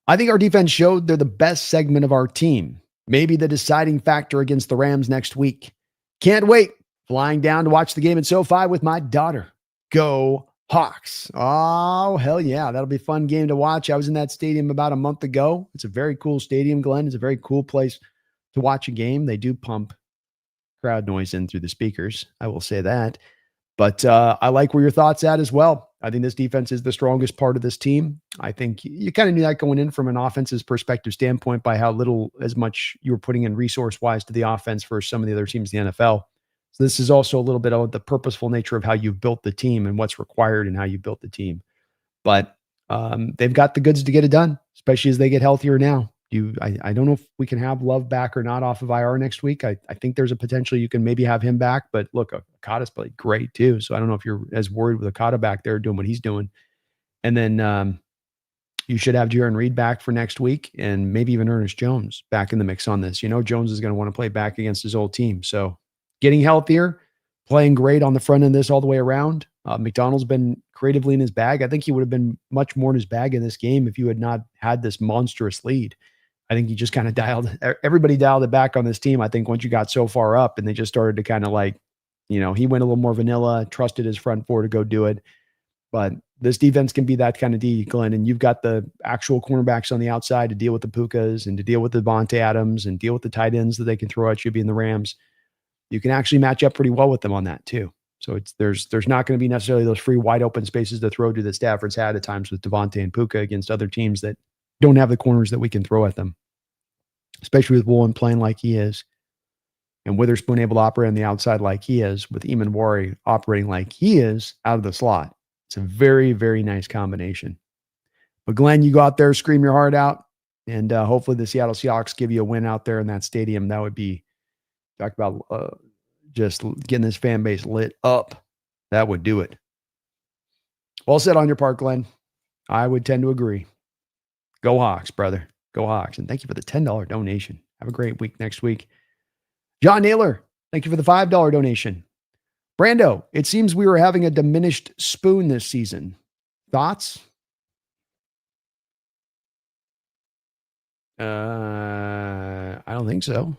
I think our defense showed they're the best segment of our team. Maybe the deciding factor against the Rams next week. Can't wait. Flying down to watch the game at SoFi with my daughter. Go Hawks. Oh, hell yeah. That'll be a fun game to watch. I was in that stadium about a month ago. It's a very cool stadium, Glenn. It's a very cool place to watch a game. They do pump crowd noise in through the speakers. I will say that. But I like where your thoughts at as well. I think this defense is the strongest part of this team. I think you kind of knew that going in from an offense's perspective standpoint by how little as much you were putting in resource-wise to the offense for some of the other teams in the NFL. So this is also a little bit of the purposeful nature of how you've built the team and what's required and how you built the team. But they've got the goods to get it done, especially as they get healthier now. I don't know if we can have Love back or not off of IR next week. I think there's a potential you can maybe have him back, but look, Okada's played great too. So I don't know if you're as worried with Okada back there doing what he's doing. And then you should have Jaron Reed back for next week, and maybe even Ernest Jones back in the mix on this. You know, Jones is going to want to play back against his old team. So getting healthier, playing great on the front end of this all the way around. McDonald's been creatively in his bag. I think he would have been much more in his bag in this game if you had not had this monstrous lead. I think he just kind of everybody dialed it back on this team. I think once you got so far up and they just started to kind of like, you know, he went a little more vanilla, trusted his front four to go do it. But this defense can be that kind of D, Glenn, and you've got the actual cornerbacks on the outside to deal with the Pukas and to deal with the Devontae Adams and deal with the tight ends that they can throw at you being the Rams. You can actually match up pretty well with them on that too. So there's not going to be necessarily those free wide open spaces to throw to that Stafford's had at times with Devontae and Puka against other teams that don't have the corners that we can throw at them, especially with Woolen playing like he is and Witherspoon able to operate on the outside like he is, with Eamon operating like he is out of the slot. It's a very, very nice combination. But Glenn, you go out there, scream your heart out, and hopefully the Seattle Seahawks give you a win out there in that stadium. That would be, talk about just getting this fan base lit up. That would do it. Well said on your part, Glenn. I would tend to agree. Go Hawks, brother. Go Hawks. And thank you for the $10 donation. Have a great week next week. John Naylor, thank you for the $5 donation. Brando, it seems we were having a diminished spoon this season. Thoughts? I don't think so.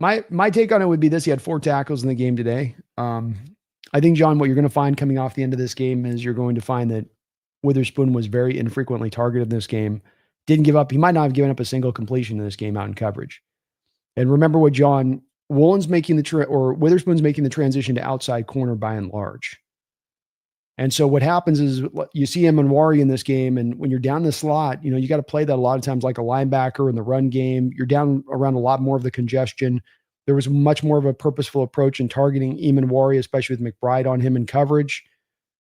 My take on it would be this. He had 4 tackles in the game today. I think, John, what you're going to find coming off the end of this game is you're going to find that Witherspoon was very infrequently targeted in this game. Didn't give up. He might not have given up a single completion in this game out in coverage. And remember what Woolen's making Witherspoon's making the transition to outside corner by and large. And so what happens is you see him and Wari in this game, and when you're down the slot, you got to play that a lot of times like a linebacker in the run game. You're down around a lot more of the congestion. There was much more of a purposeful approach in targeting Eamon Wari, especially with McBride on him in coverage.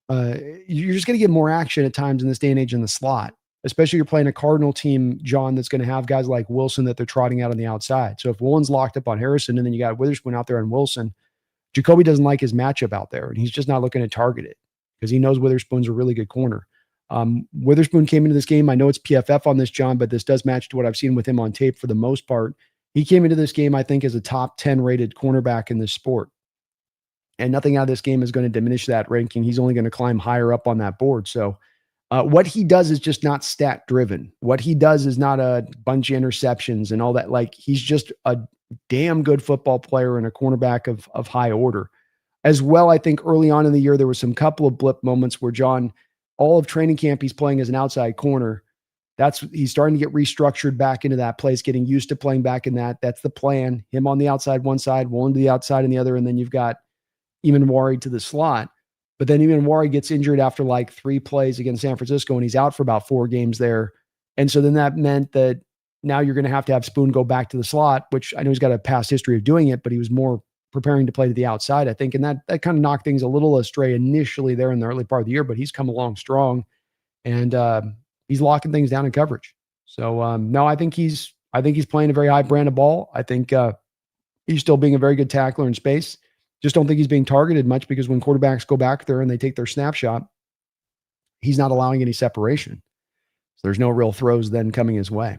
You're just going to get more action at times in this day and age in the slot. especially you're playing a Cardinal team, John, that's going to have guys like Wilson that they're trotting out on the outside. So if Woolen's locked up on Harrison and then you got Witherspoon out there on Wilson, Jacoby doesn't like his matchup out there, and he's just not looking to target it because he knows Witherspoon's a really good corner. Witherspoon came into this game. I know it's PFF on this, John, but this does match to what I've seen with him on tape for the most part. He came into this game, I think, as a top 10 rated cornerback in this sport. And nothing out of this game is going to diminish that ranking. He's only going to climb higher up on that board. So what he does is just not stat driven. What he does is not a bunch of interceptions and all that. Like, he's just a damn good football player and a cornerback of high order. As well, I think early on in the year, there was some couple of blip moments where John, all of training camp, he's playing as an outside corner. He's starting to get restructured back into that place, getting used to playing back in that. That's the plan. Him on the outside one side, Woolen to the outside and the other, and then you've got Eamon to the slot. But then Eamon gets injured after like 3 plays against San Francisco, and he's out for about 4 games there. And so then that meant that now you're going to have Spoon go back to the slot, which I know he's got a past history of doing it, but he was more preparing to play to the outside, I think. And that kind of knocked things a little astray initially there in the early part of the year, but he's come along strong and he's locking things down in coverage. So no, I think he's playing a very high brand of ball. I think he's still being a very good tackler in space. Just don't think he's being targeted much because when quarterbacks go back there and they take their snapshot, he's not allowing any separation. So there's no real throws then coming his way.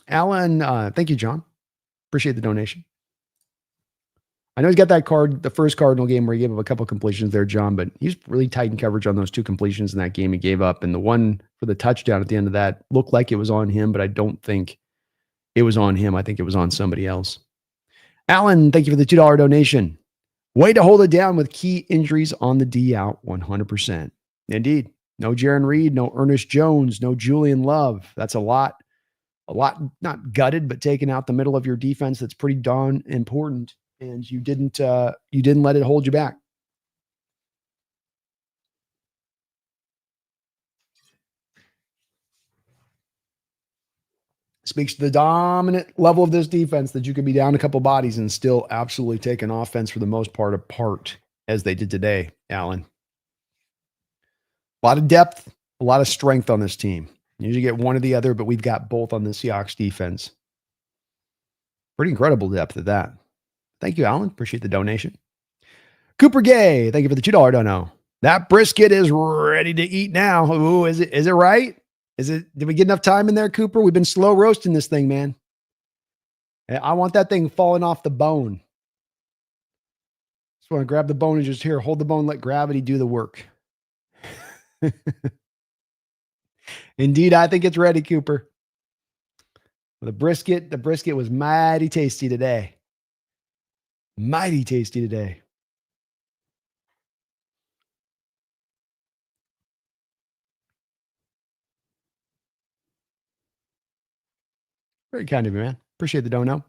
Alan, thank you, John. Appreciate the donation. I know he's got that the first Cardinal game where he gave up a couple of completions there, John, but he's really tight in coverage on those 2 completions in that game he gave up. And the one for the touchdown at the end of that looked like it was on him, but I don't think it was on him. I think it was on somebody else. Alan, thank you for the $2 donation. Way to hold it down with key injuries on the D out 100%. Indeed. No Jaron Reed, no Ernest Jones, no Julian Love. That's a lot, not gutted, but taken out the middle of your defense. That's pretty darn important. And you didn't let it hold you back. Speaks to the dominant level of this defense that you could be down a couple bodies and still absolutely take an offense for the most part apart as they did today, Alan. A lot of depth, a lot of strength on this team. You usually get one or the other, but we've got both on the Seahawks defense. Pretty incredible depth at that. Thank you, Alan. Appreciate the donation. Cooper Gay, thank you for the $2 dono. That brisket is ready to eat now. Ooh, is it right? Did we get enough time in there, Cooper? We've been slow roasting this thing, man. I want that thing falling off the bone. Just want to grab the bone and just hold the bone, let gravity do the work. Indeed, I think it's ready, Cooper. The brisket was mighty tasty today. Mighty tasty today. Very kind of you, man. Appreciate the dono.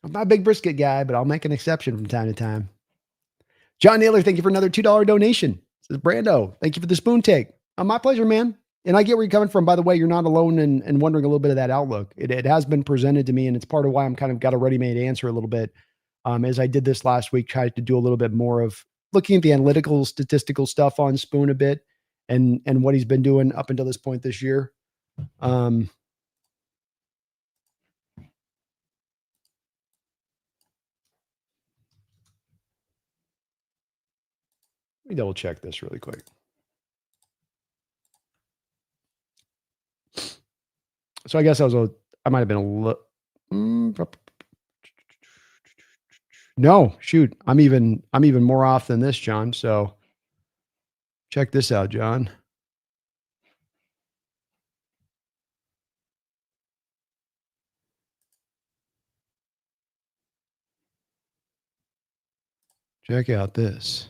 I'm not a big brisket guy, but I'll make an exception from time to time. John Naylor, thank you for another $2 donation. Says Brando, thank you for the spoon take. My pleasure, man. And I get where you're coming from. By the way, you're not alone in wondering a little bit of that outlook. It has been presented to me, and it's part of why I'm kind of got a ready-made answer a little bit. As I did this last week, tried to do a little bit more of looking at the analytical, statistical stuff on Spoon a bit and what he's been doing up until this point this year. Let me double check this really quick. So I guess I might have been a little. No, shoot. I'm even more off than this, John. So check this out, John. Check out this.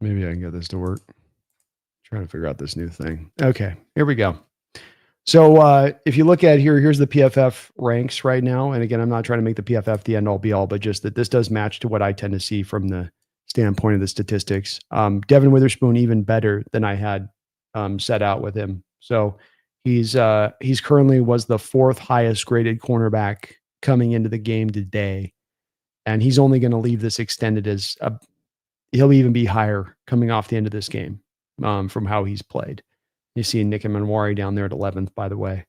Maybe I can get this to work. Trying to figure out this new thing. Okay, here we go. So if you look at here's the PFF ranks right now. And again, I'm not trying to make the PFF the end all be all, but just that this does match to what I tend to see from the standpoint of the statistics. Devin Witherspoon, even better than I had set out with him. So he's currently was the 4th highest graded cornerback coming into the game today. And he's only going to leave this extended as he'll even be higher coming off the end of this game from how he's played. You see Nick Emanwari down there at 11th, by the way.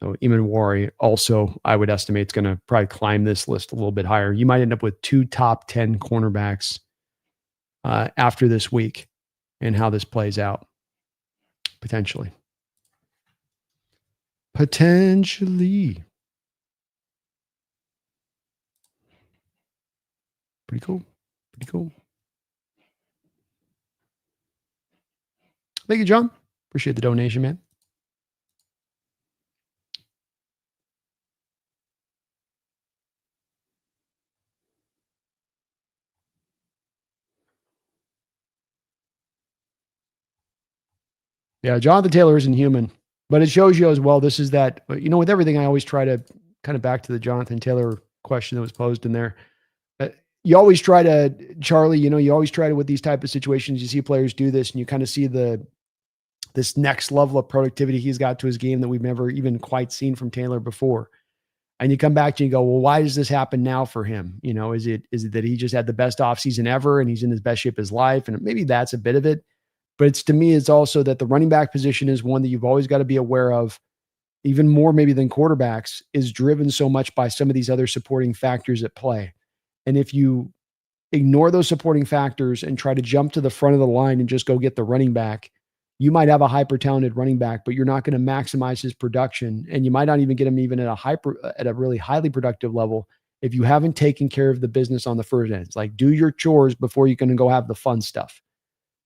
So Emanwari also, I would estimate, is going to probably climb this list a little bit higher. You might end up with 2 top 10 cornerbacks after this week and how this plays out, potentially. Potentially. Pretty cool. Pretty cool. Thank you, John. Appreciate the donation, man. Yeah, Jonathan Taylor isn't human, but it shows you as well. This is that, with everything, I always try to kind of back to the Jonathan Taylor question that was posed in there. You always try to, Charlie, you always try to, with these type of situations, you see players do this and you kind of see this next level of productivity he's got to his game that we've never even quite seen from Taylor before. And you come back to you and go, well, why does this happen now for him? Is it that he just had the best offseason ever and he's in his best shape of his life? And maybe that's a bit of it. But to me, it's also that the running back position is one that you've always got to be aware of, even more maybe than quarterbacks, is driven so much by some of these other supporting factors at play. And if you ignore those supporting factors and try to jump to the front of the line and just go get the running back, you might have a hyper talented running back, but you're not going to maximize his production. And you might not even get him even at a really highly productive level if you haven't taken care of the business on the first end. It's like, do your chores before you can go have the fun stuff.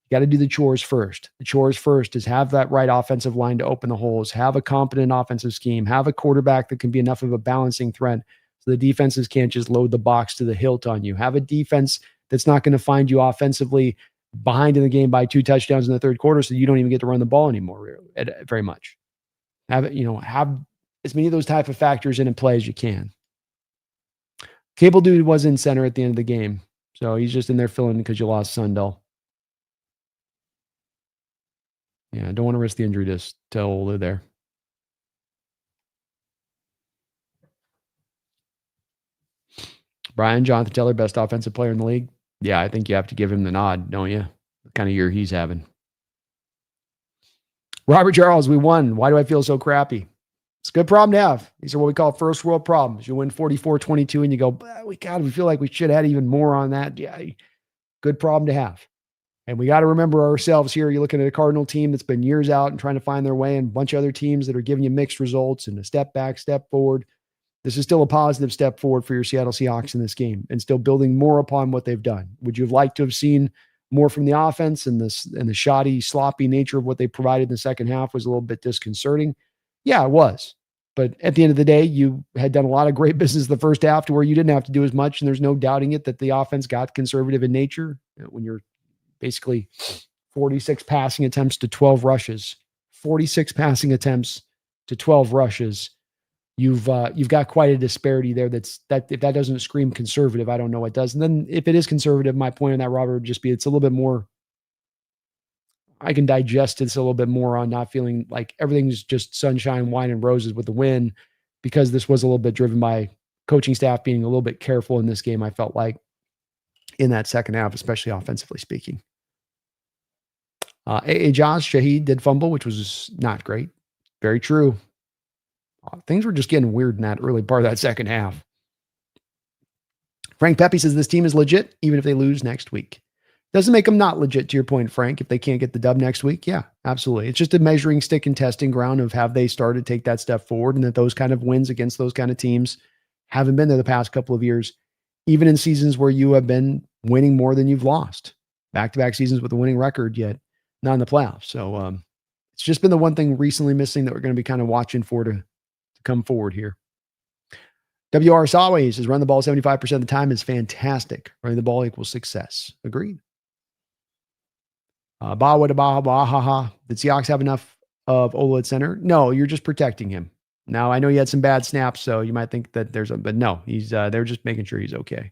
You got to do the chores first. The chores first is have that right offensive line to open the holes, have a competent offensive scheme, have a quarterback that can be enough of a balancing threat so the defenses can't just load the box to the hilt on you. Have a defense that's not going to find you offensively behind in the game by 2 touchdowns in the third quarter so you don't even get to run the ball anymore very much. Have as many of those type of factors in play as you can. Cable Dude was in center at the end of the game, so he's just in there filling because you lost Sundell. Yeah, I don't want to risk the injury to Ola there. Brian, Jonathan Taylor, best offensive player in the league. Yeah, I think you have to give him the nod, don't you? The kind of year he's having. Robert Charles, we won. Why do I feel so crappy? It's a good problem to have. These are what we call first world problems. You win 44-22 and you go, we feel like we should have had even more on that. Yeah, good problem to have. And we got to remember ourselves here. You're looking at a Cardinal team that's been years out and trying to find their way, and a bunch of other teams that are giving you mixed results and a step back, step forward. This is still a positive step forward for your Seattle Seahawks in this game and still building more upon what they've done. Would you have liked to have seen more from the offense, and the shoddy, sloppy nature of what they provided in the second half was a little bit disconcerting? Yeah, it was. But at the end of the day, you had done a lot of great business the first half to where you didn't have to do as much, and there's no doubting it that the offense got conservative in nature. When you're basically 46 passing attempts to 12 rushes, 46 passing attempts to 12 rushes. You've got quite a disparity there. That if that doesn't scream conservative, I don't know what does. And then if it is conservative, my point on that, Robert, would just be it's a little bit more. I can digest this a little bit more on not feeling like everything's just sunshine, wine, and roses with the win, because this was a little bit driven by coaching staff being a little bit careful in this game. I felt like in that second half, especially offensively speaking. Josh Shaheed did fumble, which was not great. Very true. Things were just getting weird in that early part of that second half. Frank Pepe says this team is legit, even if they lose next week. Doesn't make them not legit, to your point, Frank, if they can't get the dub next week. Yeah, absolutely. It's just a measuring stick and testing ground of have they started to take that step forward, and that those kind of wins against those kind of teams haven't been there the past couple of years, even in seasons where you have been winning more than you've lost. Back-to-back seasons with a winning record, yet not in the playoffs. So it's just been the one thing recently missing that we're going to be kind of watching for to come forward here. WR Sawe says run the ball 75% of the time is fantastic. Running the ball equals success. Agreed. Did Seahawks have enough of Olu at center? No, you're just protecting him. Now, I know you had some bad snaps, so you might think that but no, they're just making sure he's okay.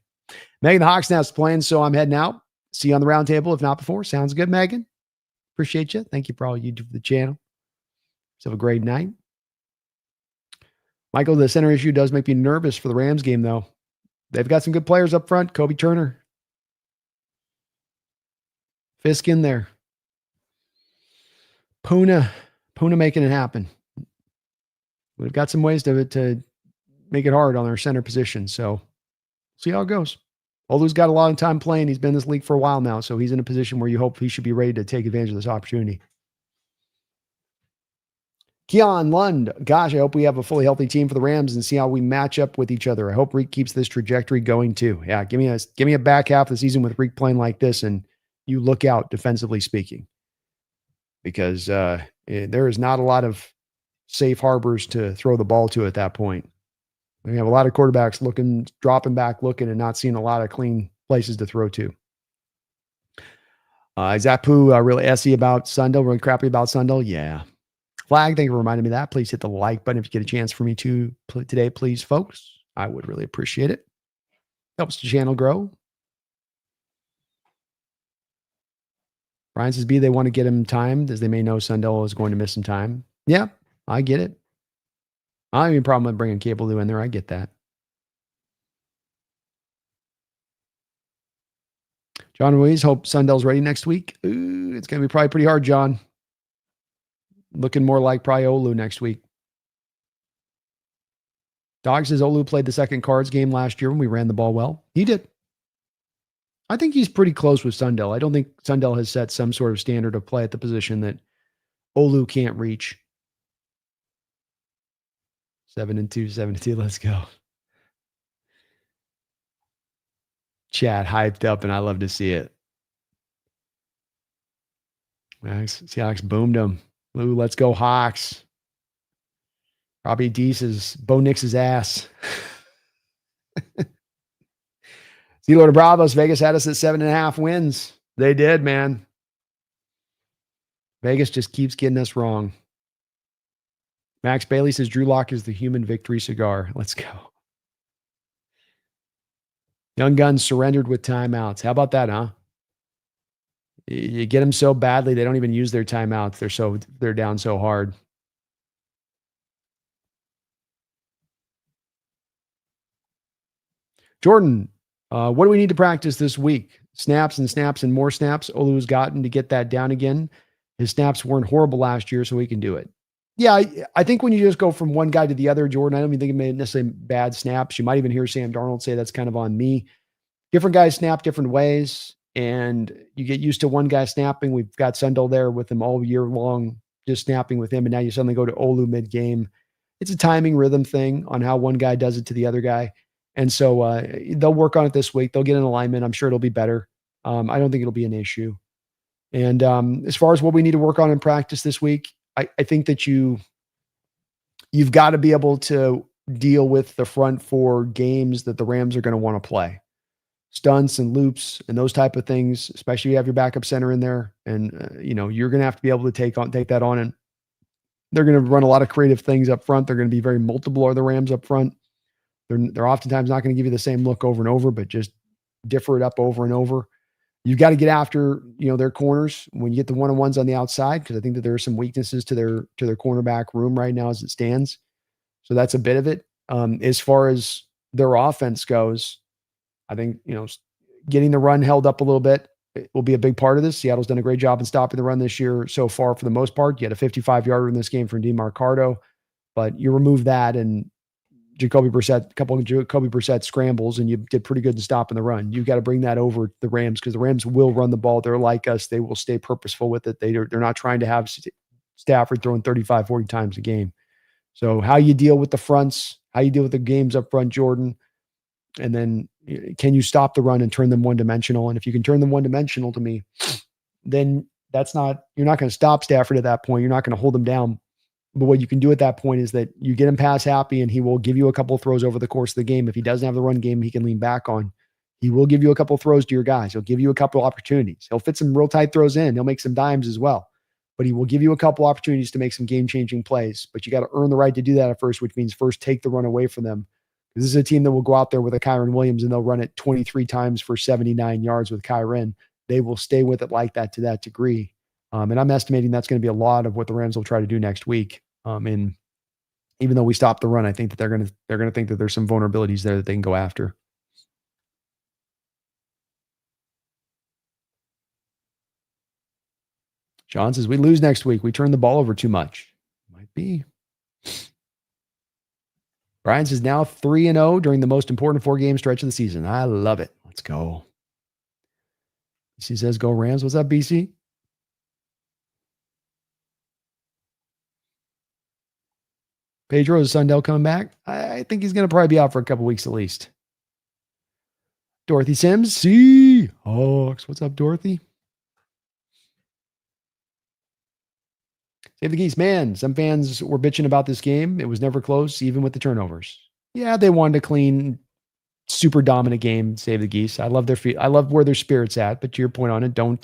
Megan, the Hawks Nest playing, so I'm heading out. See you on the round table, if not before. Sounds good, Megan. Appreciate you. Thank you for all you do for the channel. So have a great night. Michael, the center issue does make me nervous for the Rams game, though. They've got some good players up front. Kobe Turner. Fisk in there. Puna making it happen. We've got some ways to make it hard on our center position. So see how it goes. Olu's got a lot of time playing. He's been in this league for a while now, so he's in a position where you hope he should be ready to take advantage of this opportunity. Keon Lund, gosh, I hope we have a fully healthy team for the Rams and see how we match up with each other. I hope Reek keeps this trajectory going too. Yeah, give me a back half of the season with Reek playing like this, and you look out defensively speaking, because there is not a lot of safe harbors to throw the ball to at that point. We have a lot of quarterbacks dropping back, looking, and not seeing a lot of clean places to throw to. Zapu really essy about Sundell, really crappy about Sundell. Yeah. Flag, thank you for reminding me of that. Please hit the like button if you get a chance for me to today, please, folks. I would really appreciate it. Helps the channel grow. Brian says, they want to get him timed as they may know Sundell is going to miss some time. Yeah, I get it. I don't have any problem with bringing Cable Lou in there. I get that. John Ruiz, hope Sundell's ready next week. Ooh, it's going to be probably pretty hard, John. Looking more like probably Olu next week. Dog says Olu played the second Cards game last year when we ran the ball well. He did. I think he's pretty close with Sundell. I don't think Sundell has set some sort of standard of play at the position that Olu can't reach. 7-2. Let's go. Chat hyped up, and I love to see it. Seahawks boomed them. Lou, let's go Hawks. Robbie D says, Bo Nix his ass. Zelo to Bravos. Vegas had us at 7.5 wins. They did, man. Vegas just keeps getting us wrong. Max Bailey says, Drew Lock is the human victory cigar. Let's go. Young Guns surrendered with timeouts. How about that, huh? You get them so badly, they don't even use their timeouts. They're down so hard. Jordan, what do we need to practice this week? Snaps and more snaps. Olu's gotten to get that down again. His snaps weren't horrible last year, so he can do it. Yeah, I think when you just go from one guy to the other, Jordan, I don't even think it made necessarily bad snaps. You might even hear Sam Darnold say that's kind of on me. Different guys snap different ways, and you get used to one guy snapping. We've got Sundell there with him all year long, just snapping with him, and now you suddenly go to Olu mid-game. It's a timing rhythm thing on how one guy does it to the other guy. And so they'll work on it this week. They'll get an alignment. I'm sure it'll be better. I don't think it'll be an issue. And as far as what we need to work on in practice this week, I think that you've got to be able to deal with the front four games that the Rams are going to want to play. Stunts and loops and those type of things, especially if you have your backup center in there. And, you're going to have to be able to take that on. And they're going to run a lot of creative things up front. They're going to be very multiple, are the Rams up front. They're oftentimes not going to give you the same look over and over, but just differ it up over and over. You've got to get after, their corners when you get the one-on-ones on the outside, because I think that there are some weaknesses to their cornerback room right now as it stands. So that's a bit of it. As far as their offense goes, I think, getting the run held up a little bit will be a big part of this. Seattle's done a great job in stopping the run this year so far for the most part. You had a 55-yarder in this game from DeMarcado, but you remove that and a couple of Jacoby Brissett scrambles, and you did pretty good in stopping the run. You've got to bring that over to the Rams, because the Rams will run the ball. They're like us. They will stay purposeful with it. They're not trying to have Stafford throwing 35, 40 times a game. So how you deal with the fronts, how you deal with the games up front, Jordan, and then can you stop the run and turn them one-dimensional? And if you can turn them one-dimensional to me, then you're not going to stop Stafford at that point. You're not going to hold them down. But what you can do at that point is that you get him pass happy, and he will give you a couple of throws over the course of the game. If he doesn't have the run game he can lean back on, he will give you a couple of throws to your guys. He'll give you a couple of opportunities. He'll fit some real tight throws in. He'll make some dimes as well. but he will give you a couple opportunities to make some game-changing plays. But you got to earn the right to do that at first, which means first take the run away from them. This is a team that will go out there with a Kyron Williams and they'll run it 23 times for 79 yards with Kyron. They will stay with it like that to that degree. And I'm estimating that's going to be a lot of what the Rams will try to do next week. And even though we stop the run, I think that they're going to think that there's some vulnerabilities there that they can go after. John says, we lose next week. We turn the ball over too much. Might be. Brian says, now 3-0 during the most important 4-game stretch of the season. I love it. Let's go. BC says, go Rams. What's up, BC? Pedro, is Sundell coming back? I think he's going to probably be out for a couple weeks at least. Dorothy Sims, Seahawks. What's up, Dorothy? Save the Geese. Man, some fans were bitching about this game. It was never close, even with the turnovers. Yeah, they wanted a clean, super dominant game. Save the Geese. I love their feet. I love where their spirit's at. But to your point on it, don't.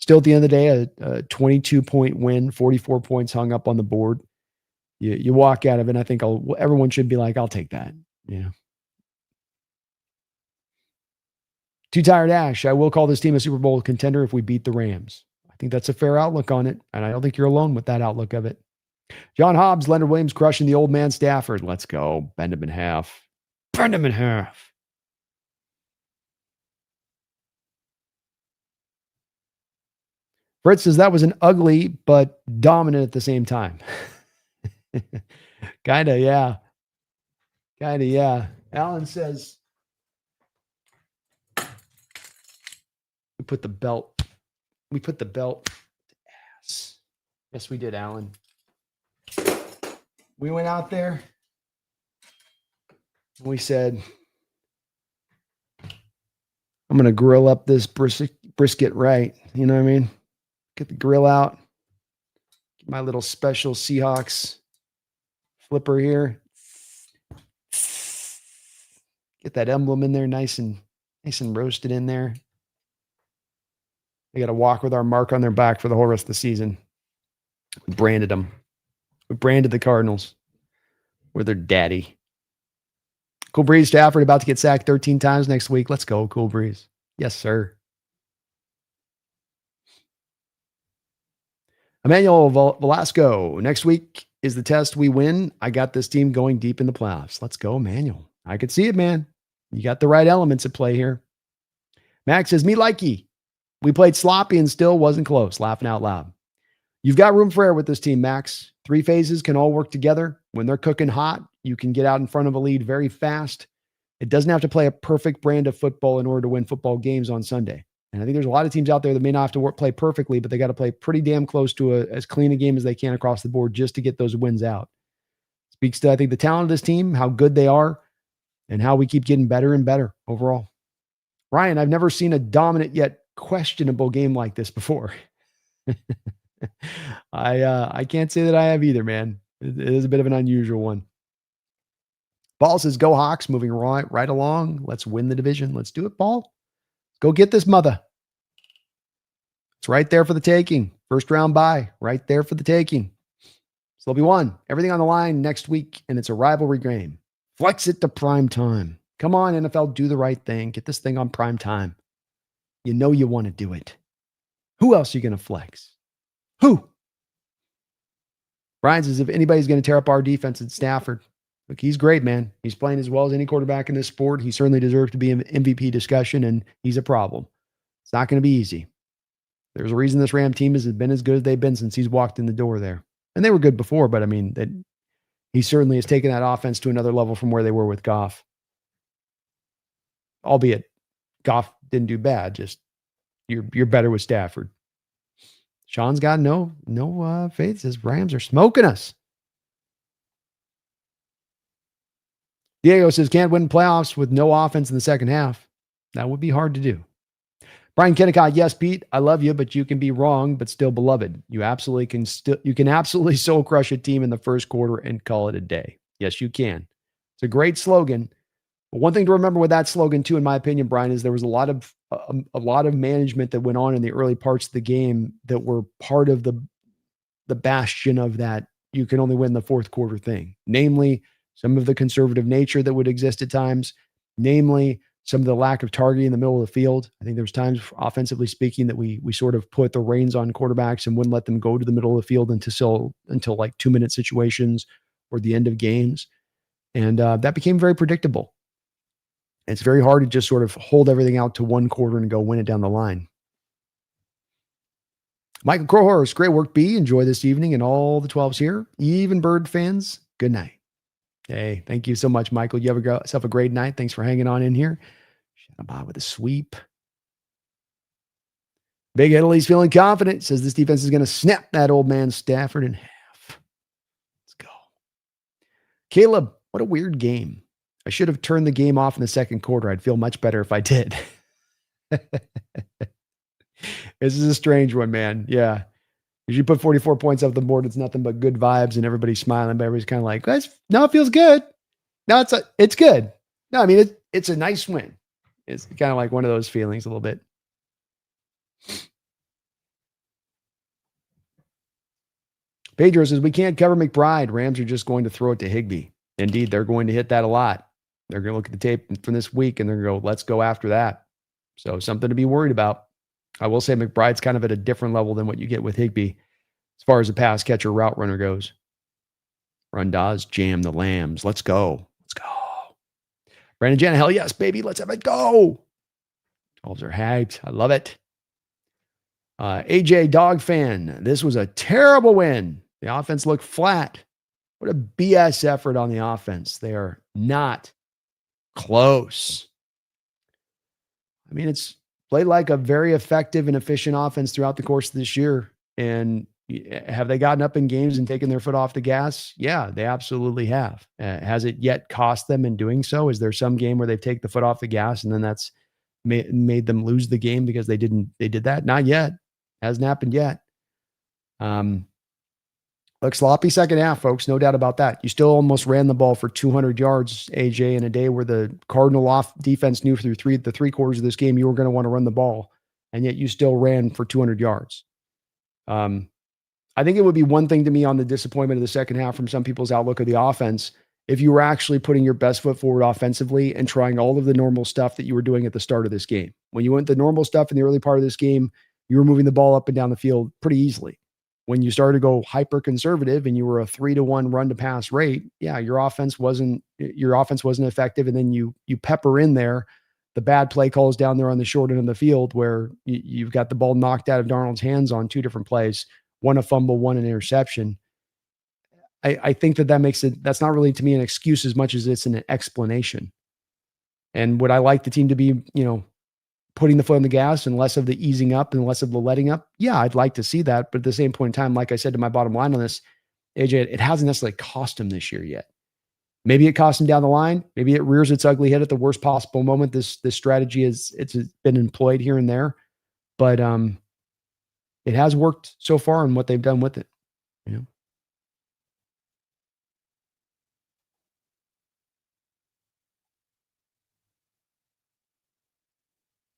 Still, at the end of the day, a 22-point win, 44 points hung up on the board. You walk out of it, and I think everyone should be like, I'll take that. Yeah. Too tired, Ash. I will call this team a Super Bowl contender if we beat the Rams. I think that's a fair outlook on it, and I don't think you're alone with that outlook of it. John Hobbs, Leonard Williams crushing the old man Stafford. Let's go. Bend him in half. Bend him in half. Fritz says that was an ugly but dominant at the same time. Kinda, yeah. Alan says, we put the belt ass. Yes, we did, Alan. We went out there and we said, I'm going to grill up this brisket right. You know what I mean? Get the grill out. Get my little special Seahawks flipper here. Get that emblem in there nice and roasted in there. They got to walk with our mark on their back for the whole rest of the season. We branded them. We branded the Cardinals. We're their daddy. Cool Breeze Stafford about to get sacked 13 times next week. Let's go, Cool Breeze. Yes, sir. Emmanuel Velasco. Next week is the test. We win. I got this team going deep in the playoffs. Let's go, Emmanuel. I could see it, man. You got the right elements at play here. Max says, me likey. We played sloppy and still wasn't close. Laughing out loud. You've got room for error with this team, Max. 3 phases can all work together. When they're cooking hot, you can get out in front of a lead very fast. It doesn't have to play a perfect brand of football in order to win football games on Sunday. And I think there's a lot of teams out there that may not have to play perfectly, but they got to play pretty damn close to as clean a game as they can across the board just to get those wins out. Speaks to, I think, the talent of this team, how good they are, and how we keep getting better and better overall. Ryan, I've never seen a dominant yet questionable game like this before. I can't say that I have either, man. It is a bit of an unusual one. Paul says, go Hawks, moving right along. Let's win the division. Let's do it, Paul. Go get this mother. It's right there for the taking. First round bye, right there for the taking. So there'll be one. Everything on the line next week, and it's a rivalry game. Flex it to prime time. Come on, NFL, do the right thing. Get this thing on prime time. You know you want to do it. Who else are you going to flex? Who? Brian says, if anybody's going to tear up our defense, it's Stafford. Look, he's great, man. He's playing as well as any quarterback in this sport. He certainly deserves to be in MVP discussion, and he's a problem. It's not going to be easy. There's a reason this Ram team has been as good as they've been since he's walked in the door there. And they were good before, but I mean, he certainly has taken that offense to another level from where they were with Goff. Albeit, Goff didn't do bad. Just you're better with Stafford. Sean's got no faith. Says Rams are smoking us. Diego says, can't win playoffs with no offense in the second half. That would be hard to do. Brian Kennicott, yes, Pete, I love you, but you can be wrong, but still beloved. You can absolutely soul crush a team in the first quarter and call it a day. Yes, you can. It's a great slogan, But one thing to remember with that slogan too, in my opinion, Brian, is there was a lot of management that went on in the early parts of the game that were part of the bastion of that you can only win the fourth quarter thing. Namely, some of the conservative nature that would exist at times, namely some of the lack of targeting in the middle of the field. I think there's times, offensively speaking, that we sort of put the reins on quarterbacks and wouldn't let them go to the middle of the field until like 2-minute situations or the end of games. And that became very predictable. It's very hard to just sort of hold everything out to one quarter and go win it down the line. Michael Crowhorse, great work, B. Enjoy this evening and all the 12s here. Even Bird fans, good night. Hey, thank you so much, Michael. You have yourself a great night. Thanks for hanging on in here. Shadow with a sweep. Big Italy's feeling confident. Says this defense is going to snap that old man Stafford in half. Let's go. Caleb, what a weird game. I should have turned the game off in the second quarter. I'd feel much better if I did. This is a strange one, man. Yeah. If you put 44 points up the board, it's nothing but good vibes and everybody's smiling, but everybody's kind of like, no, it feels good. No, it's good. No, I mean, it's a nice win. It's kind of like one of those feelings a little bit. Pedro says, we can't cover McBride. Rams are just going to throw it to Higbee. Indeed, they're going to hit that a lot. They're going to look at the tape from this week and they're going to go, let's go after that. So something to be worried about. I will say McBride's kind of at a different level than what you get with Higbee as far as a pass catcher route runner goes. Rundaz, jam the Lambs. Let's go. Let's go. Brandon Jana, hell yes, baby. Let's have it go. 12s are hyped. I love it. AJ Dog fan. This was a terrible win. The offense looked flat. What a BS effort on the offense. They are not close. I mean, it's played like a very effective and efficient offense throughout the course of this year. And have they gotten up in games and taken their foot off the gas? Yeah, they absolutely have. Has it yet cost them in doing so? Is there some game where they've taken the foot off the gas and then that's made them lose the game because they did that? Not yet. Hasn't happened yet. Look, sloppy second half, folks. No doubt about that. You still almost ran the ball for 200 yards, AJ, in a day where the Cardinal defense knew through the three quarters of this game you were going to want to run the ball, and yet you still ran for 200 yards. I think it would be one thing to me on the disappointment of the second half from some people's outlook of the offense if you were actually putting your best foot forward offensively and trying all of the normal stuff that you were doing at the start of this game. When you went the normal stuff in the early part of this game, you were moving the ball up and down the field pretty easily. When you started to go hyper conservative and you were a 3-to-1 run to pass rate, yeah, your offense wasn't effective. And then you pepper in there the bad play calls down there on the short end of the field where you've got the ball knocked out of Darnold's hands on two different plays, one a fumble, one an interception. I think that makes it, that's not really to me an excuse as much as it's an explanation. And would I like the team to be, putting the foot on the gas and less of the easing up and less of the letting up? Yeah, I'd like to see that. But at the same point in time, like I said to my bottom line on this, AJ, it hasn't necessarily cost him this year yet. Maybe it costs him down the line. Maybe it rears its ugly head at the worst possible moment. This strategy it's been employed here and there, but it has worked so far in what they've done with it.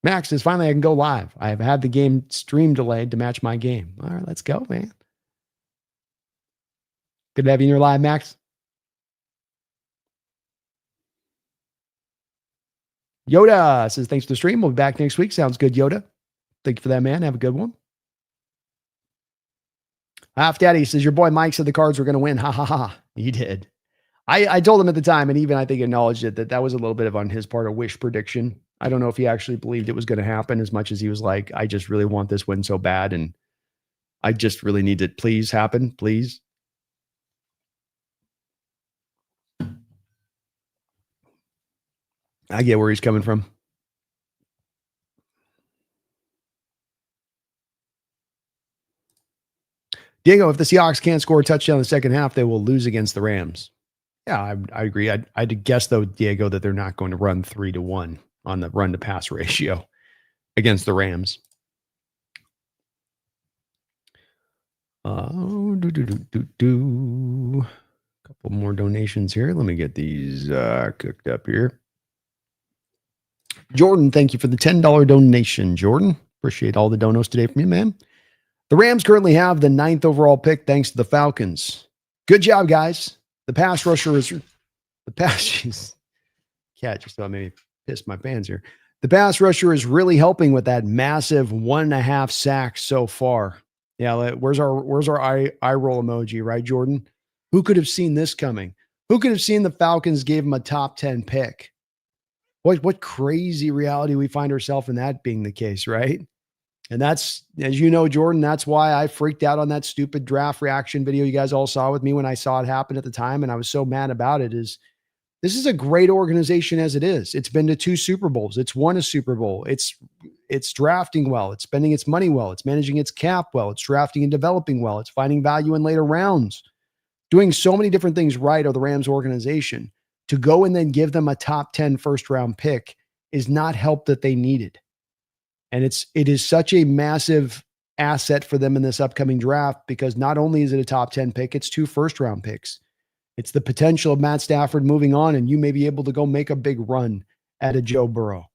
Max says, finally, I can go live. I have had the game stream delayed to match my game. All right, let's go, man. Good to have you in your live, Max. Yoda says, thanks for the stream. We'll be back next week. Sounds good, Yoda. Thank you for that, man. Have a good one. Half Daddy says, your boy Mike said the Cards were going to win. Ha, ha, ha. He did. I told him at the time, and even I think acknowledged it, that was a little bit of on his part a wish prediction. I don't know if he actually believed it was going to happen as much as he was like, I just really want this win so bad. And I just really need it. Please happen. Please. I get where he's coming from. Diego, if the Seahawks can't score a touchdown in the second half, they will lose against the Rams. Yeah, I agree. I'd guess, though, Diego, that they're not going to run 3-to-1 on the run to pass ratio against the Rams. Couple more donations here. Let me get these cooked up here. Jordan, thank you for the $10 donation, Jordan. Appreciate all the donos today from you, man. The Rams currently have the 9th overall pick thanks to the Falcons. Good job, guys. The pass rusher is the pass. Geez, cat just thought maybe pissed my pants here. The pass rusher is really helping with that massive 1.5 sacks so far. Yeah, where's our eye roll emoji, right, Jordan? Who could have seen this coming? Who could have seen the Falcons gave him a top 10 pick? What crazy reality we find ourselves in that being the case, right? And that's, as you know, Jordan, that's why I freaked out on that stupid draft reaction video you guys all saw with me when I saw it happen at the time. And I was so mad about it. Is this is a great organization as it is. It's been to 2 Super Bowls. It's won a Super Bowl. It's drafting well. It's spending its money well. It's managing its cap well. It's drafting and developing well. It's finding value in later rounds. Doing so many different things right of the Rams organization. To go and then give them a top 10 first-round pick is not help that they needed. And it is such a massive asset for them in this upcoming draft because not only is it a top 10 pick, it's 2 first-round picks. It's the potential of Matt Stafford moving on, and you may be able to go make a big run at a Joe Burrow.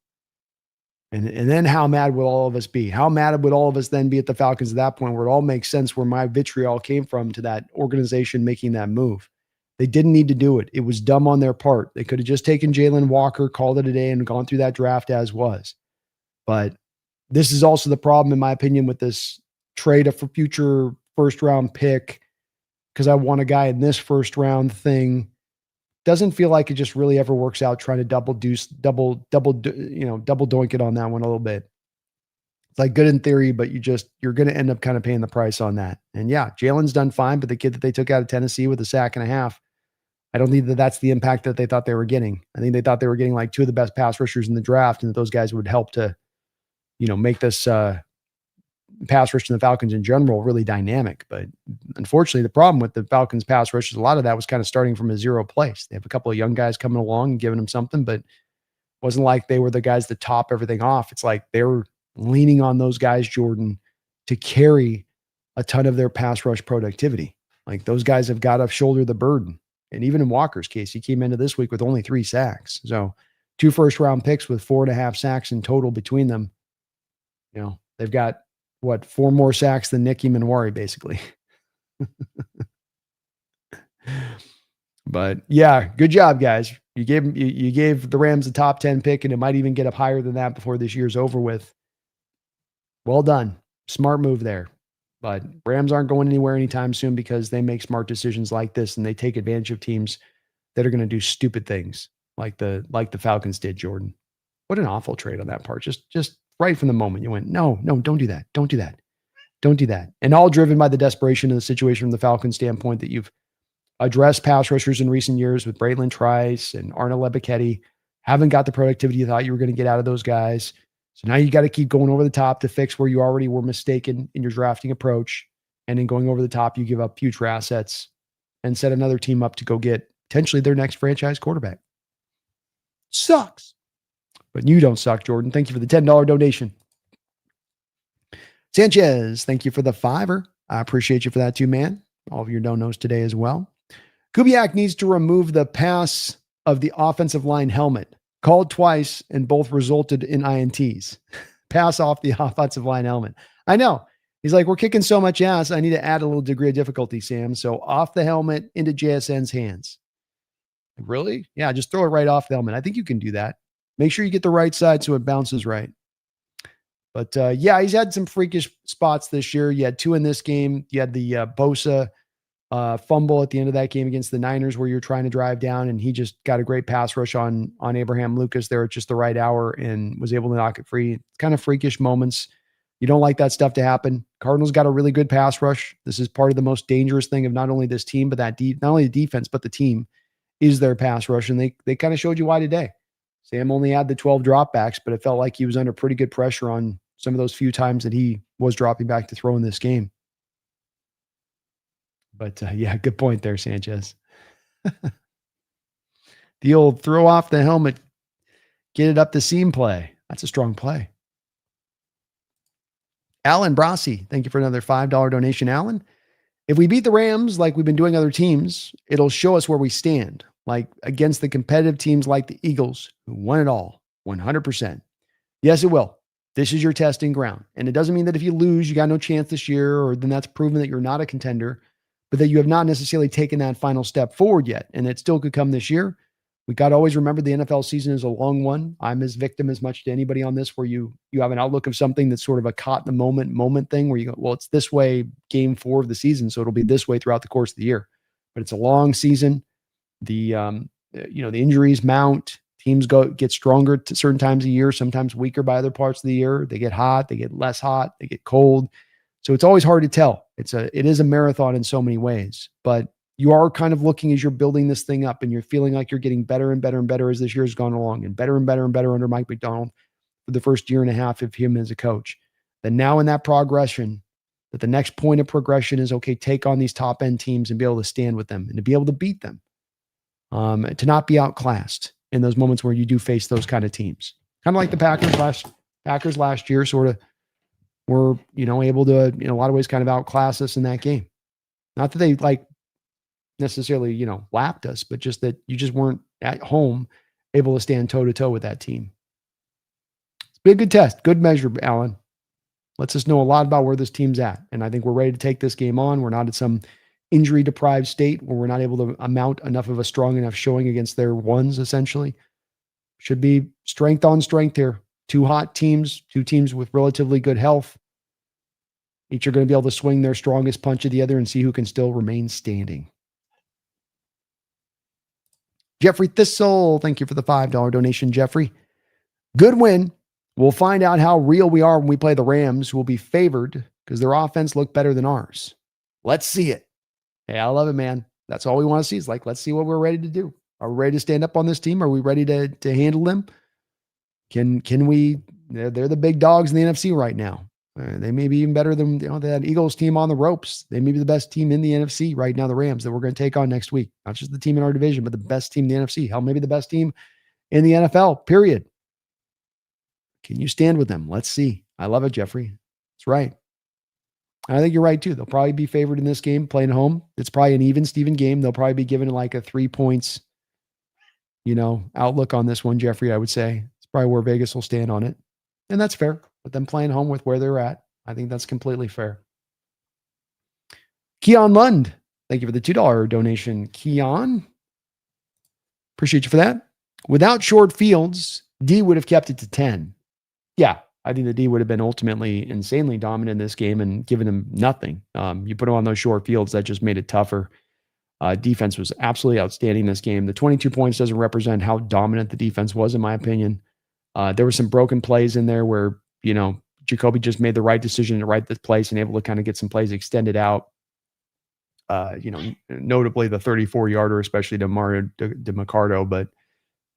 And then how mad would all of us be? How mad would all of us then be at the Falcons at that point where it all makes sense where my vitriol came from to that organization making that move? They didn't need to do it. It was dumb on their part. They could have just taken Jalen Walker, called it a day, and gone through that draft as was. But this is also the problem, in my opinion, with this trade for future first-round pick because I want a guy in this first-round thing. Doesn't feel like it just really ever works out trying to double doink it on that one a little bit. It's like good in theory, but you're going to end up kind of paying the price on that. And yeah, Jalen's done fine, but the kid that they took out of Tennessee with a sack and a half, I don't think that that's the impact that they thought they were getting. I think they thought they were getting like 2 of the best pass rushers in the draft and that those guys would help to, make this pass rush in the Falcons in general really dynamic. But unfortunately, the problem with the Falcons pass rush is a lot of that was kind of starting from a 0 place. They have a couple of young guys coming along and giving them something, but it wasn't like they were the guys that top everything off. It's like they were leaning on those guys, Jordan, to carry a ton of their pass rush productivity. Like those guys have got to shoulder the burden. And even in Walker's case, he came into this week with only 3 sacks. So 2 first-round picks with 4.5 sacks in total between them. They've got 4 more sacks than Nicky Manwari, basically. But yeah, good job, guys. You gave the Rams a top 10 pick, and it might even get up higher than that before this year's over with. Well done. Smart move there. But Rams aren't going anywhere anytime soon because they make smart decisions like this, and they take advantage of teams that are going to do stupid things like the Falcons did, Jordan. What an awful trade on that part. Just right from the moment you went, no, don't do that. Don't do that. Don't do that. And all driven by the desperation of the situation from the Falcons standpoint that you've addressed pass rushers in recent years with Braylon Trice and Arnold Lebicki. Haven't got the productivity you thought you were going to get out of those guys. So now you got to keep going over the top to fix where you already were mistaken in your drafting approach. And then going over the top, you give up future assets and set another team up to go get potentially their next franchise quarterback. Sucks. But you don't suck, Jordan. Thank you for the $10 donation. Sanchez, thank you for the $5. I appreciate you for that too, man. All of your donos today as well. Kubiak needs to remove the pass of the offensive line helmet. Called twice and both resulted in INTs. Pass off the offensive line helmet. I know. He's like, we're kicking so much ass. I need to add a little degree of difficulty, Sam. So off the helmet into JSN's hands. Really? Yeah, just throw it right off the helmet. I think you can do that. Make sure you get the right side so it bounces right. But yeah, he's had some freakish spots this year. You had 2 in this game. You had the Bosa fumble at the end of that game against the Niners where you're trying to drive down, and he just got a great pass rush on Abraham Lucas there at just the right hour and was able to knock it free. Kind of freakish moments. You don't like that stuff to happen. Cardinals got a really good pass rush. This is part of the most dangerous thing of not only this team, but that not only the defense, but the team is their pass rush. And they kind of showed you why today. Sam only had the 12 dropbacks, but it felt like he was under pretty good pressure on some of those few times that he was dropping back to throw in this game. But yeah, good point there, Sanchez. The old throw off the helmet, get it up the seam play. That's a strong play. Alan Brasi, thank you for another $5 donation, Alan. If we beat the Rams like we've been doing other teams, it'll show us where we stand, like against the competitive teams like the Eagles, who won it all, 100%. Yes, it will. This is your testing ground. And it doesn't mean that if you lose, you got no chance this year, or then that's proven that you're not a contender, but that you have not necessarily taken that final step forward yet. And it still could come this year. We got to always remember the NFL season is a long one. I'm as victim as much to anybody on this, where you have an outlook of something that's sort of a caught in the moment thing where you go, well, it's this way game 4 of the season, so it'll be this way throughout the course of the year. But it's a long season. The the injuries mount. Teams get stronger to certain times of the year, sometimes weaker by other parts of the year. They get hot, they get less hot, they get cold. So it's always hard to tell. It is a marathon in so many ways, but you are kind of looking as you're building this thing up, and you're feeling like you're getting better and better and better as this year has gone along, and better and better and better under Mike McDonald for the first year and a half of him as a coach. Then now in that progression, that the next point of progression is, okay, take on these top end teams and be able to stand with them and to be able to beat them, to not be outclassed in those moments where you do face those kind of teams. Kind of like the Packers last year sort of were, able to, in a lot of ways, kind of outclass us in that game. Not that they necessarily, lapped us, but just that you just weren't at home able to stand toe to toe with that team. It's been a good test, good measure, Alan. Lets us know a lot about where this team's at. And I think we're ready to take this game on. We're not at some injury deprived state where we're not able to amount enough of a strong enough showing against their ones, essentially. Should be strength on strength here. 2 hot teams, 2 teams with relatively good health. Each are going to be able to swing their strongest punch at the other and see who can still remain standing. Jeffrey Thistle, thank you for the $5 donation, Jeffrey. Good win. We'll find out how real we are when we play the Rams, who will be favored because their offense looked better than ours. Let's see it. Hey, I love it, man. That's all we want to see is let's see what we're ready to do. Are we ready to stand up on this team? Are we ready to handle them? Can we? They're the big dogs in the NFC right now. They may be even better than that Eagles team on the ropes. They may be the best team in the NFC right now, the Rams, that we're going to take on next week. Not just the team in our division, but the best team in the NFC. Hell, maybe the best team in the NFL, period. Can you stand with them? Let's see. I love it, Jeffrey. That's right. I think you're right, too. They'll probably be favored in this game, playing home. It's probably an even-Steven game. They'll probably be given like a 3 points, outlook on this one, Jeffrey, I would say. It's probably where Vegas will stand on it. And that's fair. But them playing home with where they're at, I think that's completely fair. Keon Lund, thank you for the $2 donation. Keon, appreciate you for that. Without short fields, D would have kept it to 10. Yeah, I think the D would have been ultimately insanely dominant in this game and given him nothing. You put him on those short fields, that just made it tougher. Defense was absolutely outstanding in this game. The 22 points doesn't represent how dominant the defense was, in my opinion. There were some broken plays in there where, Jacoby just made the right decision to right this place and able to kind of get some plays extended out. Notably the 34-yarder, especially to Mario DeMarcado. But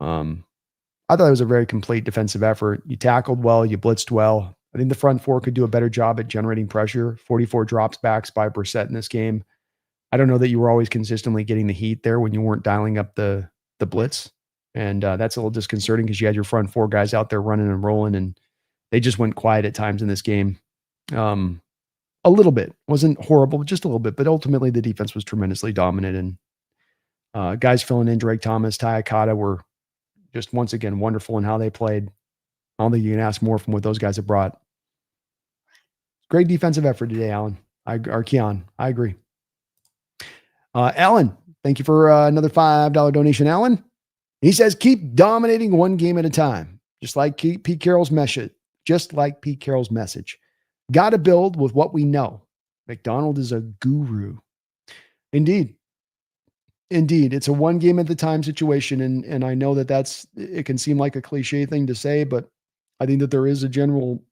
I thought it was a very complete defensive effort. You tackled well, you blitzed well. I think the front four could do a better job at generating pressure. 44 drops backs by Brissett in this game. I don't know that you were always consistently getting the heat there when you weren't dialing up the blitz. And that's a little disconcerting because you had your front 4 guys out there running and rolling, and they just went quiet at times in this game. A little bit. Wasn't horrible, just a little bit. But ultimately, the defense was tremendously dominant. And guys filling in, Drake Thomas, Ty Akata, were just once again wonderful in how they played. I don't think you can ask more from what those guys have brought. Great defensive effort today, Alan. Keon, I agree. Alan, thank you for another $5 donation, Alan. He says, keep dominating one game at a time, just like Pete Carroll's message. Got to build with what we know. McDonald is a guru. Indeed. It's a one game at a time situation. And I know it can seem like a cliche thing to say, but I think that there is a general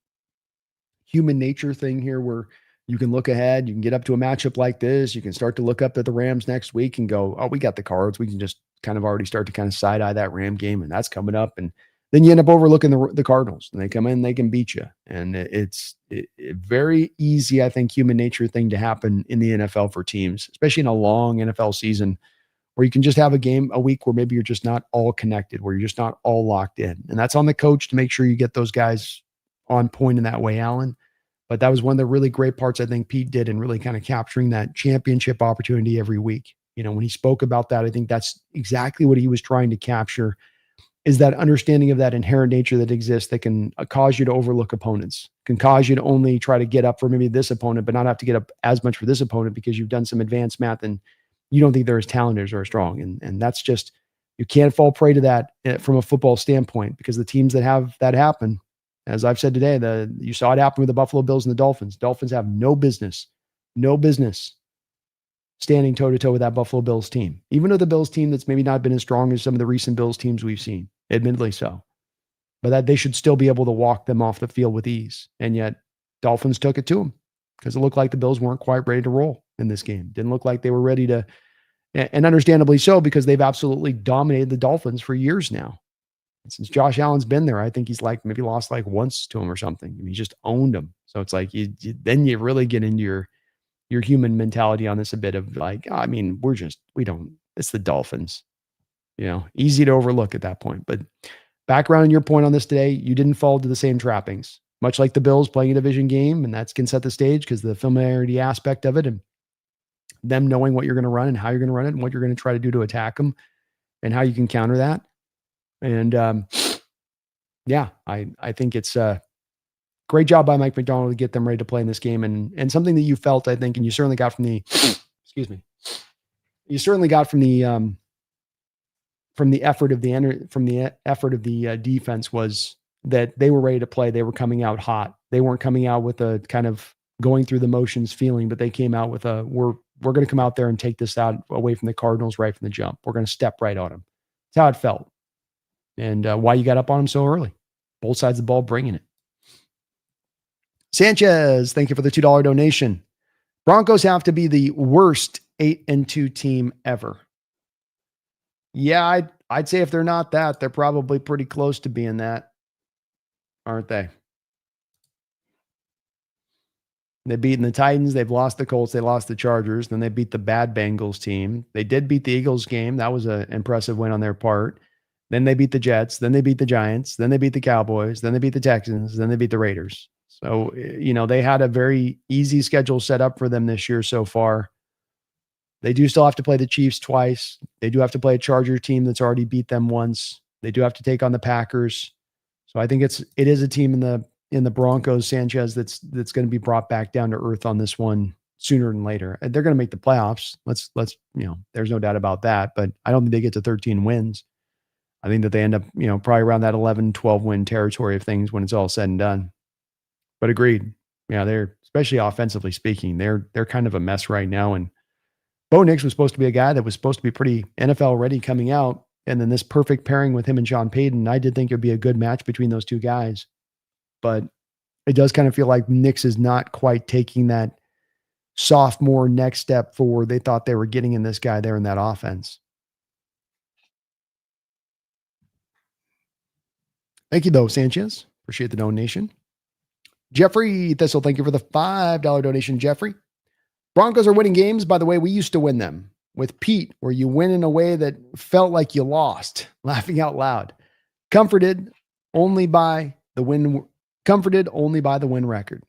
human nature thing here where you can look ahead, you can get up to a matchup like this. You can start to look up at the Rams next week and go, oh, we got the cards. We can just kind of already start to kind of side eye that Ram game, and that's coming up. And then you end up overlooking the Cardinals, and they come in, they can beat you. And it's very easy, I think, human nature thing to happen in the NFL for teams, especially in a long NFL season where you can just have a week where maybe you're just not all connected, where you're just not all locked in. And that's on the coach to make sure you get those guys on point in that way, Alan. But that was one of the really great parts I think Pete did in really kind of capturing that championship opportunity every week. When he spoke about that, I think that's exactly what he was trying to capture is that understanding of that inherent nature that exists that can cause you to overlook opponents, can cause you to only try to get up for maybe this opponent, but not have to get up as much for this opponent because you've done some advanced math and you don't think they're as talented or as strong. And that's just, you can't fall prey to that from a football standpoint, because the teams that have that happen, as I've said today, you saw it happen with the Buffalo Bills and the Dolphins. Dolphins have no business standing toe-to-toe with that Buffalo Bills team. Even though the Bills team that's maybe not been as strong as some of the recent Bills teams we've seen, admittedly so. But that they should still be able to walk them off the field with ease. And yet Dolphins took it to them because it looked like the Bills weren't quite ready to roll in this game. Didn't look like they were ready to, and understandably so, because they've absolutely dominated the Dolphins for years now. And since Josh Allen's been there, I think he's like maybe lost like once to him or something. I mean, he just owned them. So it's like then you really get into your human mentality on this a bit of like, I mean, it's the Dolphins, easy to overlook at that point. But background on your point on this today, you didn't fall to the same trappings, much like the Bills playing a division game. And that's can set the stage because the familiarity aspect of it and them knowing what you're going to run and how you're going to run it and what you're going to try to do to attack them and how you can counter that. And I think it's great job by Mike Macdonald to get them ready to play in this game, and something that you felt, I think, and you certainly got from the, from the effort of the defense was that they were ready to play. They were coming out hot. They weren't coming out with a kind of going through the motions feeling, but they came out with we're going to come out there and take this out away from the Cardinals right from the jump. We're going to step right on them. That's how it felt, and why you got up on them so early. Both sides of the ball bringing it. Sanchez, thank you for the $2 donation. Broncos have to be the worst 8-2 team ever. Yeah, I'd say if they're not that, they're probably pretty close to being that, aren't they? They've beaten the Titans. They've lost the Colts. They lost the Chargers. Then they beat the bad Bengals team. They did beat the Eagles game. That was an impressive win on their part. Then they beat the Jets. Then they beat the Giants. Then they beat the Cowboys. Then they beat the Texans. Then they beat the Raiders. So, they had a very easy schedule set up for them this year so far. They do still have to play the Chiefs twice. They do have to play a Charger team that's already beat them once. They do have to take on the Packers. So I think it is a team in the Broncos, Sanchez, that's going to be brought back down to earth on this one sooner than later. And they're going to make the playoffs. Let's there's no doubt about that, but I don't think they get to 13 wins. I think that they end up, probably around that 11, 12 win territory of things when it's all said and done. But agreed. Yeah, they're, especially offensively speaking, they're kind of a mess right now. And Bo Nix was supposed to be a guy that was supposed to be pretty NFL ready coming out. And then this perfect pairing with him and Sean Payton, I did think it would be a good match between those two guys. But it does kind of feel like Nix is not quite taking that sophomore next step forward they thought they were getting in this guy there in that offense. Thank you, though, Sanchez. Appreciate the donation. Jeffrey Thistle, thank you for the $5 donation, Jeffrey. Broncos are winning games by the way we used to win them. With Pete, where you win in a way that felt like you lost. Laughing out loud. Comforted only by the win record.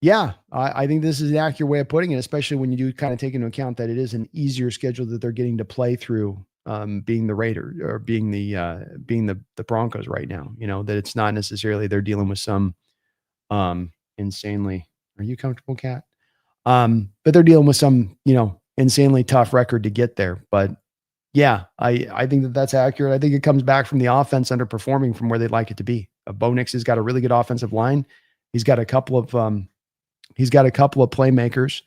Yeah, I think this is an accurate way of putting it, especially when you do kind of take into account that it is an easier schedule that they're getting to play through, being the Raiders or being the Broncos right now. That it's not necessarily they're dealing with some insanely. Are you comfortable, Kat? But they're dealing with some insanely tough record to get there. But yeah, I think that that's accurate. I think it comes back from the offense underperforming from where they'd like it to be. Bo Nix has got a really good offensive line. He's got a couple of playmakers,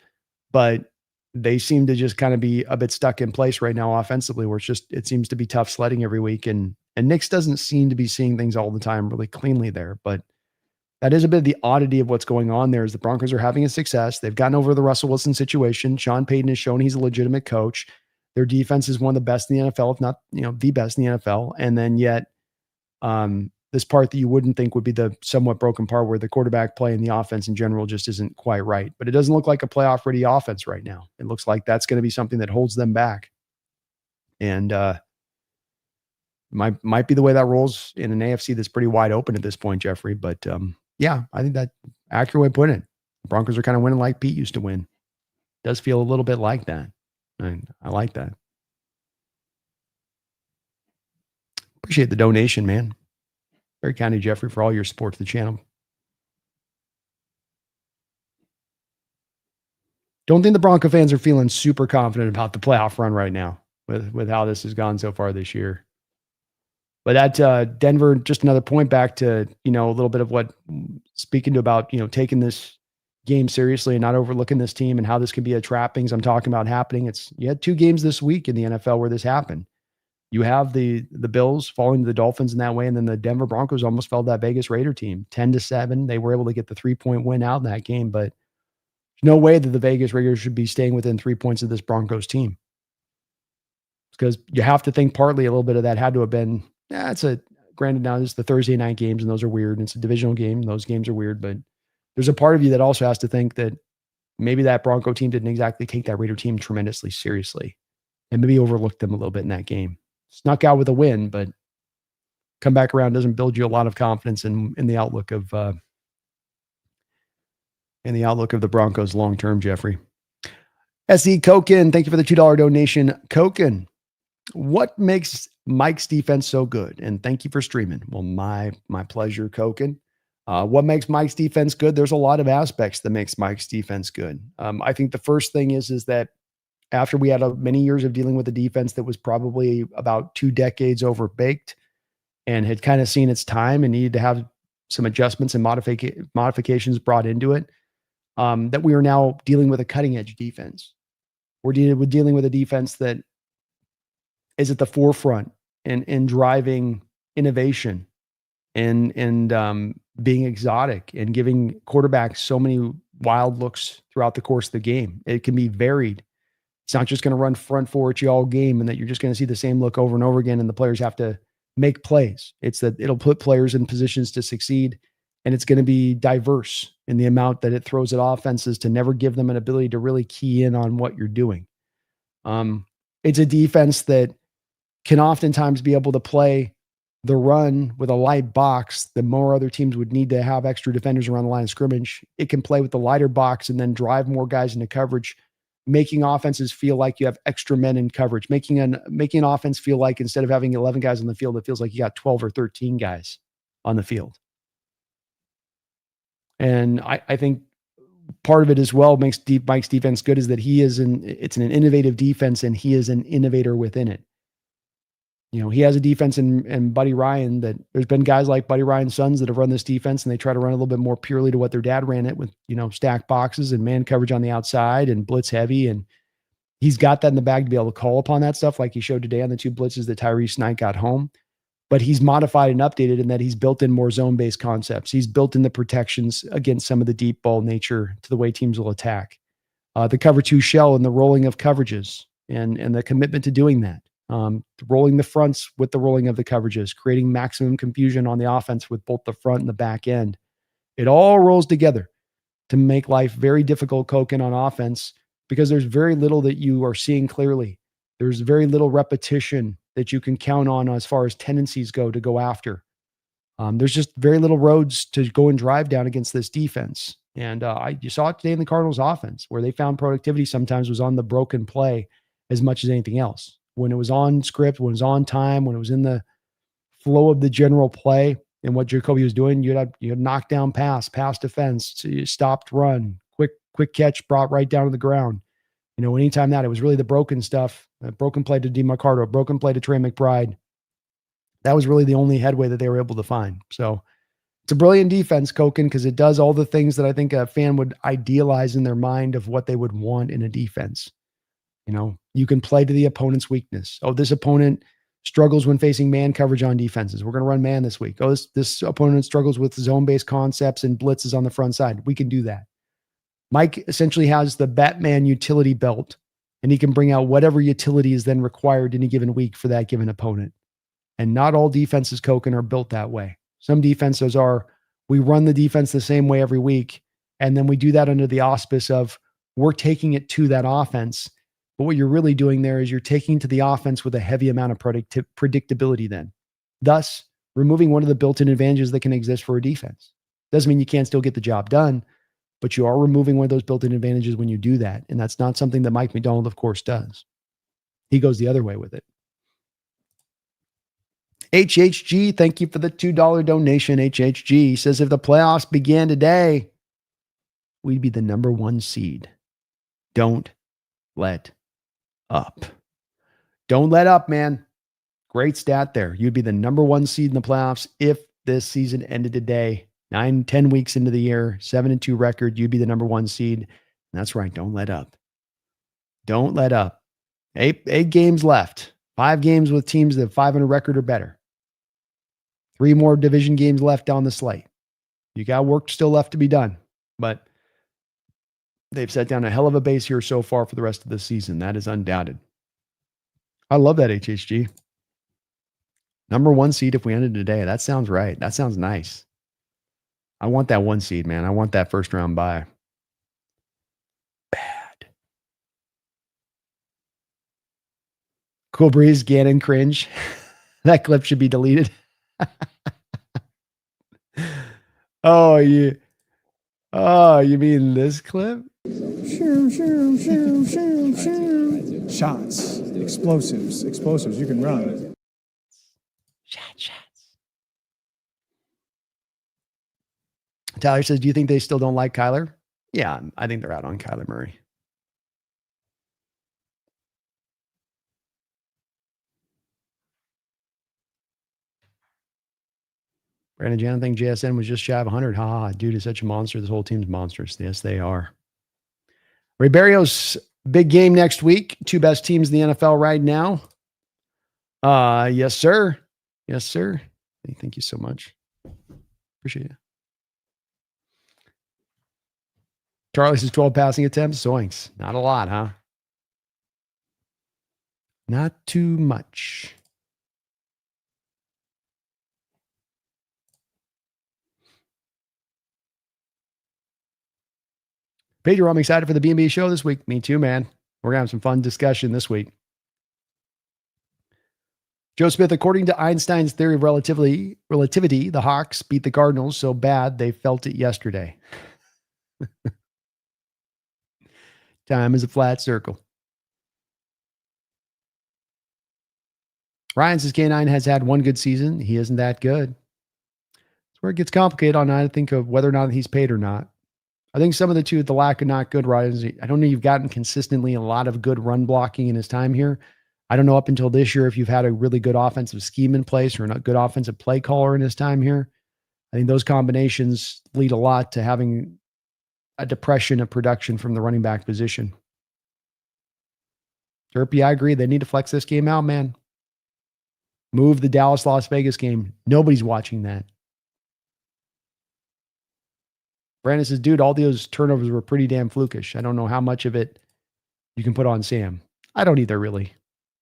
but they seem to just kind of be a bit stuck in place right now offensively, where it seems to be tough sledding every week. And Nix doesn't seem to be seeing things all the time really cleanly there, but that is a bit of the oddity of what's going on there is the Broncos are having a success. They've gotten over the Russell Wilson situation. Sean Payton has shown he's a legitimate coach. Their defense is one of the best in the NFL, if not, the best in the NFL. And then yet, this part that you wouldn't think would be the somewhat broken part where the quarterback play and the offense in general just isn't quite right. But it doesn't look like a playoff ready offense right now. It looks like that's going to be something that holds them back. And might be the way that rolls in an AFC that's pretty wide open at this point, Jeffrey. But yeah, I think that accurate way to put it. The Broncos are kind of winning like Pete used to win. Does feel a little bit like that. And I like that. Appreciate the donation, man. Very kind of Jeffrey for all your support to the channel. Don't think the Bronco fans are feeling super confident about the playoff run right now with how this has gone so far this year. But that Denver, just another point back to, a little bit of what speaking to about, taking this game seriously and not overlooking this team and how this can be a trappings I'm talking about happening. You had 2 games this week in the NFL where this happened. You have the Bills falling to the Dolphins in that way, and then the Denver Broncos almost fell to that Vegas Raider team 10-7. They were able to get the 3-point win out in that game, but there's no way that the Vegas Raiders should be staying within 3 points of this Broncos team. Because you have to think partly a little bit of that had to have been, granted now this is the Thursday night games and those are weird. And it's a divisional game. And those games are weird, but there's a part of you that also has to think that maybe that Bronco team didn't exactly take that Raider team tremendously seriously and maybe overlooked them a little bit in that game. Snuck out with a win, but come back around doesn't build you a lot of confidence in the outlook of the Broncos long term. Jeffrey SE Koken, thank you for the $2 donation. Koken, what makes Mike's defense so good? And thank you for streaming. Well, my pleasure, Koken. What makes Mike's defense good? There's a lot of aspects that makes Mike's defense good. I think the first thing is that after we had many years of dealing with a defense that was probably about 2 decades overbaked and had kind of seen its time and needed to have some adjustments and modifications brought into it, that we are now dealing with a cutting edge defense. We're dealing with a defense that is at the forefront in driving innovation and being exotic and giving quarterbacks so many wild looks throughout the course of the game. It can be varied. It's not just going to run front four at you all game and that you're just going to see the same look over and over again and the players have to make plays. It's that it'll put players in positions to succeed, and it's going to be diverse in the amount that it throws at offenses to never give them an ability to really key in on what you're doing. It's a defense that can oftentimes be able to play the run with a light box that more other teams would need to have extra defenders around the line of scrimmage. It can play with the lighter box and then drive more guys into coverage, making offenses feel like you have extra men in coverage, making an offense feel like instead of having 11 guys on the field, it feels like you got 12 or 13 guys on the field. And I think part of it as well makes Mike's defense good is that it's an innovative defense and he is an innovator within it. He has a defense in Buddy Ryan that there's been guys like Buddy Ryan's sons that have run this defense and they try to run a little bit more purely to what their dad ran it with, stacked boxes and man coverage on the outside and blitz heavy. And he's got that in the bag to be able to call upon that stuff like he showed today on the 2 blitzes that Tyrese Knight got home. But he's modified and updated in that he's built in more zone-based concepts. He's built in the protections against some of the deep ball nature to the way teams will attack. The cover 2 shell and the rolling of coverages and the commitment to doing that. Rolling the fronts with the rolling of the coverages, creating maximum confusion on the offense with both the front and the back end. It all rolls together to make life very difficult, Koken, on offense because there's very little that you are seeing clearly. There's very little repetition that you can count on as far as tendencies go to go after. There's just very little roads to go and drive down against this defense. And you saw it today in the Cardinals offense where they found productivity sometimes was on the broken play as much as anything else. When it was on script, when it was on time, when it was in the flow of the general play and what Jacoby was doing, you had knockdown pass defense, stopped run, quick catch brought right down to the ground. Anytime that, it was really the broken stuff, a broken play to DeMarcado, a broken play to Trey McBride. That was really the only headway that they were able to find. So it's a brilliant defense, Koken, because it does all the things that I think a fan would idealize in their mind of what they would want in a defense. You can play to the opponent's weakness. Oh, this opponent struggles when facing man coverage on defenses. We're going to run man this week. Oh, this opponent struggles with zone-based concepts and blitzes on the front side. We can do that. Mike essentially has the Batman utility belt, and he can bring out whatever utility is then required in a given week for that given opponent. And not all defenses, Koken, are built that way. Some defenses are, we run the defense the same way every week, and then we do that under the auspice of we're taking it to that offense. But what you're really doing there is you're taking to the offense with a heavy amount of predictability then. Thus, removing one of the built-in advantages that can exist for a defense. Doesn't mean you can't still get the job done, but you are removing one of those built-in advantages when you do that. And that's not something that Mike McDonald, of course, does. He goes the other way with it. HHG, thank you for the $2 donation. HHG says if the playoffs began today, we'd be the number 1 seed. Don't let up. Don't let up, man. Great stat there. You'd be the number 1 seed in the playoffs if this season ended today. 9-10 weeks into the year, 7-2 record, you'd be the number 1 seed. And that's right. Don't let up. Don't let up. Eight games left. 5 games with teams that have 500 record or better. 3 more division games left down the slate. You got work still left to be done, but they've set down a hell of a base here so far for the rest of the season. That is undoubted. I love that, HHG. Number 1 seed if we ended today. That sounds right. That sounds nice. I want that 1 seed, man. I want that first round bye. Bad. Cool Breeze, Gannon, cringe. That clip should be deleted. Oh, you mean this clip? Shots, explosives. You can run. Shots. Tyler says, do you think they still don't like Kyler? Yeah, I think they're out on Kyler Murray. Brandon Jan, I think JSN was just shy of 100. Ha, dude is such a monster. This whole team's monsters. Yes, they are. Ray Barrios, big game next week. 2 best teams in the NFL right now. Yes, sir. Yes, sir. Thank you so much. Appreciate it. Charlie says 12 passing attempts. Zoinks. Not a lot, huh? Not too much. Pedro, I'm excited for the B&B show this week. Me too, man. We're going to have some fun discussion this week. Joe Smith, according to Einstein's theory of relativity, the Hawks beat the Cardinals so bad they felt it yesterday. Time is a flat circle. Ryan says K9 has had 1 good season. He isn't that good. That's where it gets complicated on I think of whether or not he's paid or not. I think some of the lack of not good runs. I don't know. You've gotten consistently a lot of good run blocking in his time here. I don't know up until this year if you've had a really good offensive scheme in place or a good offensive play caller in his time here. I think those combinations lead a lot to having a depression of production from the running back position. Derpy, I agree. They need to flex this game out, man. Move the Dallas-Las Vegas game. Nobody's watching that. Brandon says, dude, all those turnovers were pretty damn flukish. I don't know how much of it you can put on Sam. I don't either, really.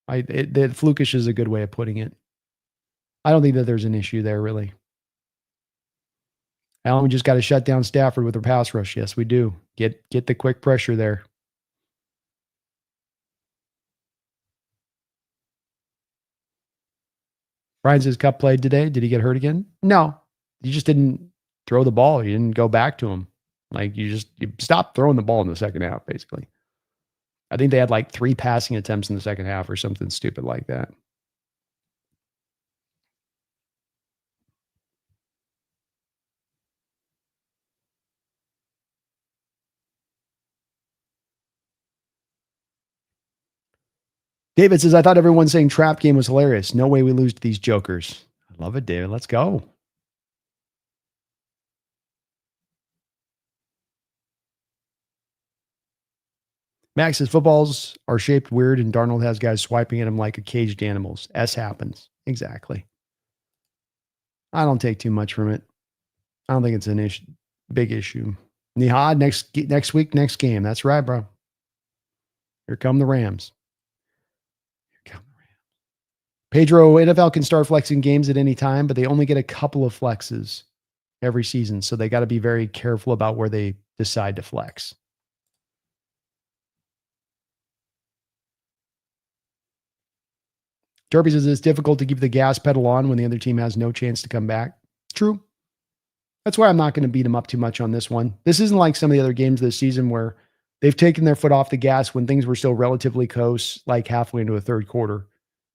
Flukish is a good way of putting it. I don't think that there's an issue there, really. Alan, we just got to shut down Stafford with their pass rush. Yes, we do. Get the quick pressure there. Brian says, Cup played today. Did he get hurt again? No. He just didn't throw the ball. You didn't go back to him. Like you stopped throwing the ball in the second half, basically. I think they had like 3 passing attempts in the second half or something stupid like that. David says, I thought everyone saying trap game was hilarious. No way we lose to these jokers. I love it, David. Let's go. Max says, footballs are shaped weird and Darnold has guys swiping at him like caged animals. S happens. Exactly. I don't take too much from it. I don't think it's an issue, big issue. Nihad, next week, next game. That's right, bro. Here come the Rams. Pedro, NFL can start flexing games at any time, but they only get a couple of flexes every season. So they got to be very careful about where they decide to flex. Derby says it's difficult to keep the gas pedal on when the other team has no chance to come back. True. That's why I'm not going to beat them up too much on this one. This isn't like some of the other games this season where they've taken their foot off the gas when things were still relatively close, like halfway into a third quarter.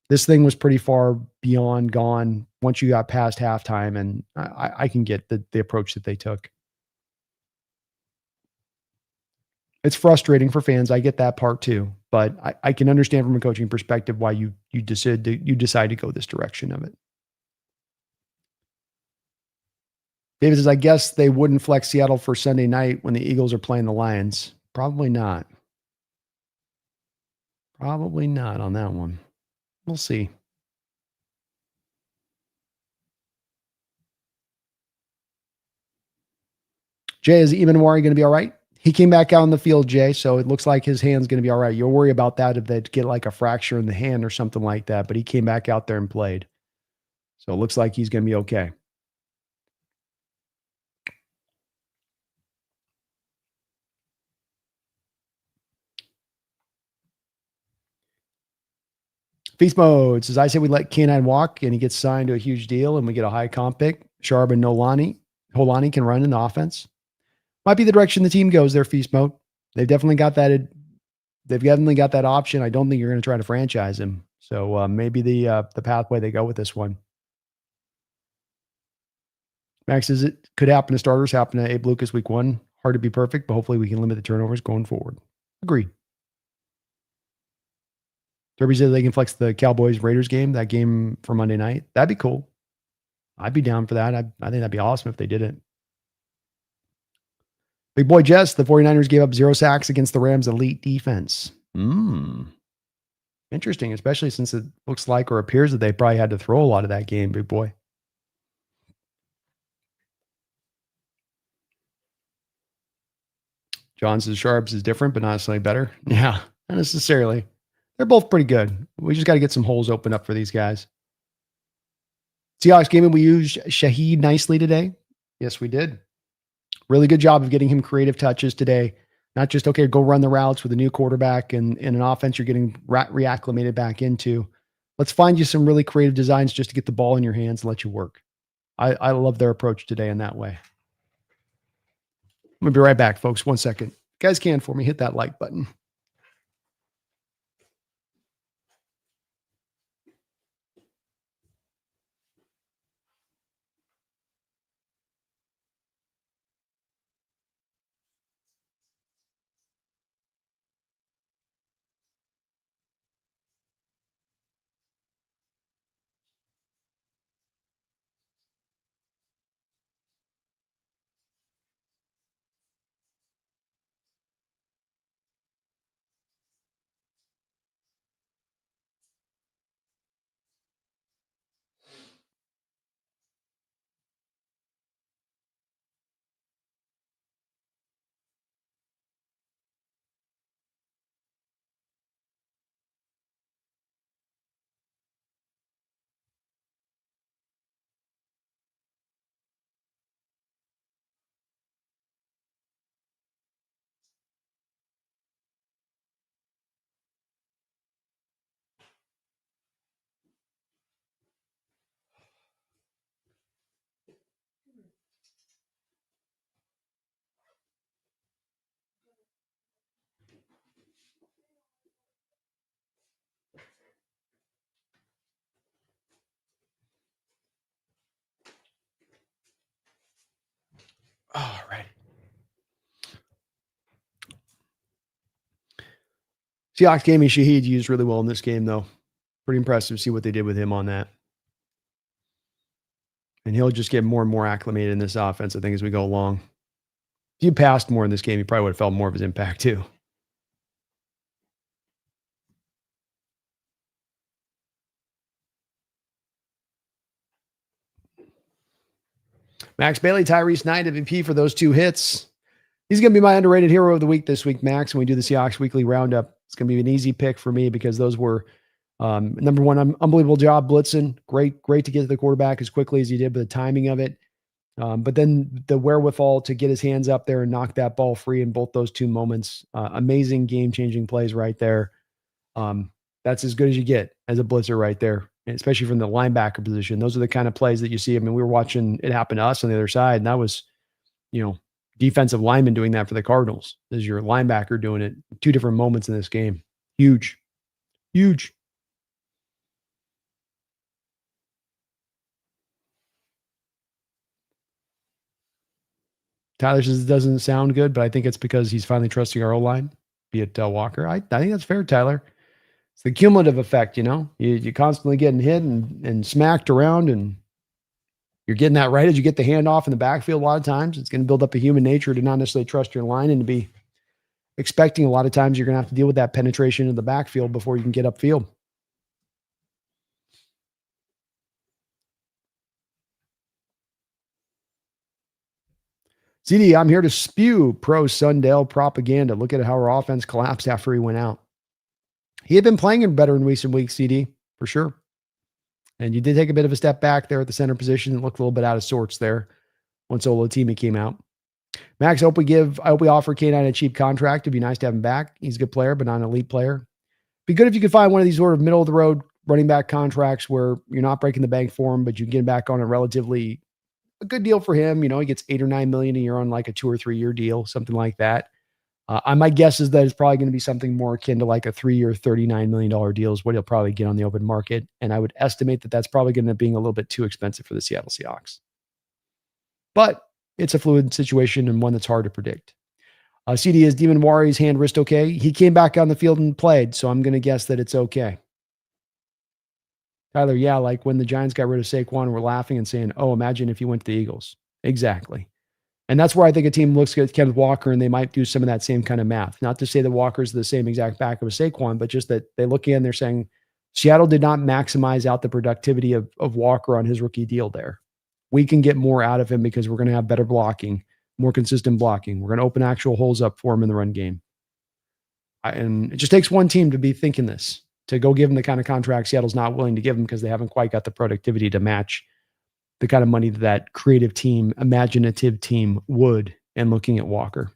This thing was pretty far beyond gone once you got past halftime, and I can get the approach that they took. It's frustrating for fans. I get that part too, but I can understand from a coaching perspective why you decide to go this direction of it. David says, I guess they wouldn't flex Seattle for Sunday night when the Eagles are playing the Lions. Probably not. Probably not on that one. We'll see. Jay, is Imanwari going to be all right? He came back out on the field, Jay, so it looks like his hand's going to be all right. You'll worry about that if they get like a fracture in the hand or something like that, but he came back out there and played. So it looks like he's going to be okay. Feast Mode says, I say we let K9 walk and he gets signed to a huge deal and we get a high comp pick. Sharp and Holani can run in the offense. Might be the direction the team goes there, Feast Mode. They've definitely got that. They've definitely got that option. I don't think you're going to try to franchise him. So maybe the pathway they go with this one. Max says it could happen to starters, happen to Abe Lucas week 1. Hard to be perfect, but hopefully we can limit the turnovers going forward. Agreed. Derby said they can flex the Cowboys-Raiders game, that game for Monday night. That'd be cool. I'd be down for that. I think that'd be awesome if they did it. Big boy Jess, the 49ers gave up 0 sacks against the Rams' elite defense. Interesting, especially since it looks like or appears that they probably had to throw a lot of that game, big boy. John says Sharps is different, but not necessarily better. Yeah, not necessarily. They're both pretty good. We just got to get some holes open up for these guys. Seahawks gaming, we used Shaheed nicely today. Yes, we did. Really good job of getting him creative touches today. Not just, okay, go run the routes with a new quarterback and an offense you're getting reacclimated back into. Let's find you some really creative designs just to get the ball in your hands and let you work. I love their approach today in that way. I'm going to be right back, folks. 1 second. Guys can for me, hit that like button. All right. Seahawks game and Shaheed used really well in this game, though. Pretty impressive to see what they did with him on that. And he'll just get more and more acclimated in this offense, I think, as we go along. If you passed more in this game, you probably would have felt more of his impact, too. Max Bailey, Tyrese Knight, MVP for those 2 hits. He's going to be my underrated hero of the week this week, Max, when we do the Seahawks weekly roundup. It's going to be an easy pick for me because those were, number one, unbelievable job blitzing. Great to get to the quarterback as quickly as he did, but the timing of it. But then the wherewithal to get his hands up there and knock that ball free in both those 2 moments. Amazing game-changing plays right there. That's as good as you get as a blitzer right there, especially from the linebacker position. Those are the kind of plays that you see. I mean, we were watching it happen to us on the other side, and that was, defensive lineman doing that for the Cardinals. This is your linebacker doing it. 2 different moments in this game. Huge. Tyler says it doesn't sound good, but I think it's because he's finally trusting our O-line, be it Walker. I think that's fair, Tyler. It's the cumulative effect, You're constantly getting hit and smacked around, and you're getting that right as you get the handoff in the backfield a lot of times. It's going to build up a human nature to not necessarily trust your line and to be expecting a lot of times you're going to have to deal with that penetration in the backfield before you can get upfield. CD, I'm here to spew pro Sundale propaganda. Look at how our offense collapsed after he went out. He had been playing better in recent weeks, CD, for sure. And you did take a bit of a step back there at the center position and looked a little bit out of sorts there once Olatimi came out. Max, I hope we offer K9 a cheap contract. It'd be nice to have him back. He's a good player, but not an elite player. Be good if you could find one of these sort of middle of the road running back contracts where you're not breaking the bank for him, but you can get him back on a relatively a good deal for him. He gets $8 or $9 million a year on like a 2 or 3 year deal, something like that. My guess is that it's probably going to be something more akin to like a 3-year, $39 million deal is what he'll probably get on the open market. And I would estimate that that's probably going to be a little bit too expensive for the Seattle Seahawks. But it's a fluid situation and one that's hard to predict. CD, is Demon Wari's hand wrist okay? He came back on the field and played, so I'm going to guess that it's okay. Tyler, yeah, like when the Giants got rid of Saquon, we're laughing and saying, oh, imagine if he went to the Eagles. Exactly. And that's where I think a team looks at Kenneth Walker and they might do some of that same kind of math. Not to say that Walker's the same exact backup as Saquon, but just that they look in, they're saying Seattle did not maximize out the productivity of Walker on his rookie deal there. We can get more out of him because we're going to have better blocking, more consistent blocking. We're going to open actual holes up for him in the run game. And it just takes one team to be thinking this, to go give him the kind of contract Seattle's not willing to give him because they haven't quite got the productivity to match the kind of money that creative team, imaginative team would, and looking at Walker.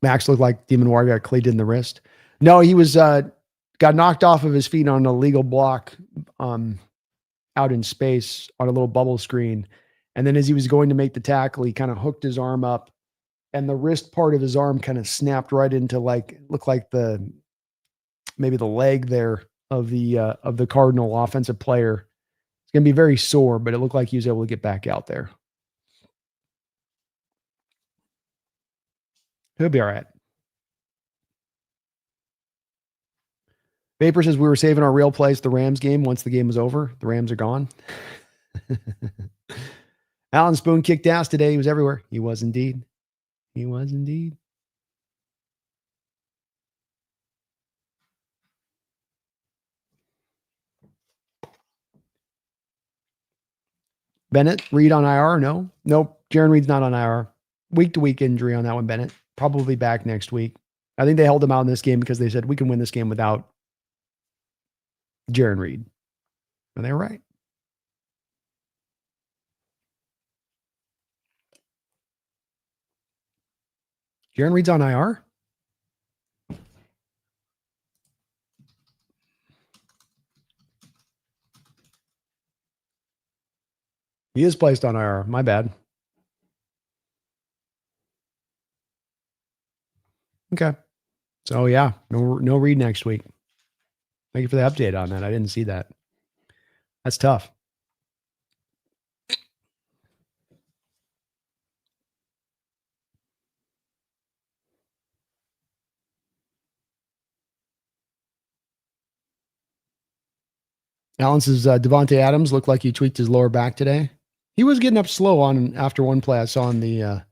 Max looked like Demon Warrior got cleated in the wrist. No, he was got knocked off of his feet on an illegal block out in space on a little bubble screen. And then as he was going to make the tackle, he kind of hooked his arm up and the wrist part of his arm kind of snapped right into looked like maybe the leg there of the Cardinal offensive player. It's going to be very sore, but it looked like he was able to get back out there. He'll be all right. Vapor says we were saving our real plays the Rams game once the game was over. The Rams are gone. Alan Spoon kicked ass today. He was everywhere. He was indeed. He was indeed. Bennett, Reed on IR? No. Nope. Jaron Reed's not on IR. Week-to-week injury on that one, Bennett. Probably back next week. I think they held him out in this game because they said we can win this game without Jaron Reed. And they were right. Jaron Reed's on IR? He is placed on IR. My bad. Okay. So yeah, no Reed next week. Thank you for the update on that. I didn't see that. That's tough. Alan says Devontae Adams looked like he tweaked his lower back today. He was getting up slow after one play I saw on the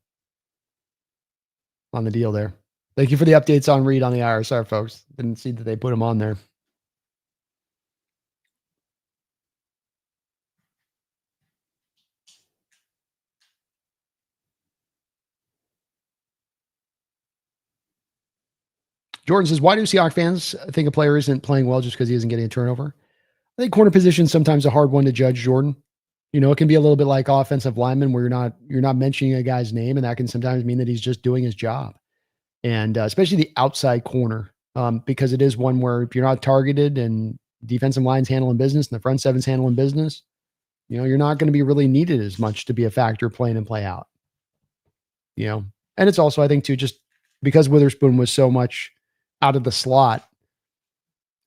deal there. Thank you for the updates on Reed on the IR. Sorry, folks. Didn't see that they put him on there. Jordan says, why do Seahawks fans think a player isn't playing well just because he isn't getting a turnover? I think corner position is sometimes a hard one to judge, Jordan. It can be a little bit like offensive lineman where you're not mentioning a guy's name, and that can sometimes mean that he's just doing his job. And especially the outside corner, because it is one where if you're not targeted and defensive line's handling business and the front seven's handling business, you're not going to be really needed as much to be a factor playing and play out. And it's also, I think, too, just because Witherspoon was so much out of the slot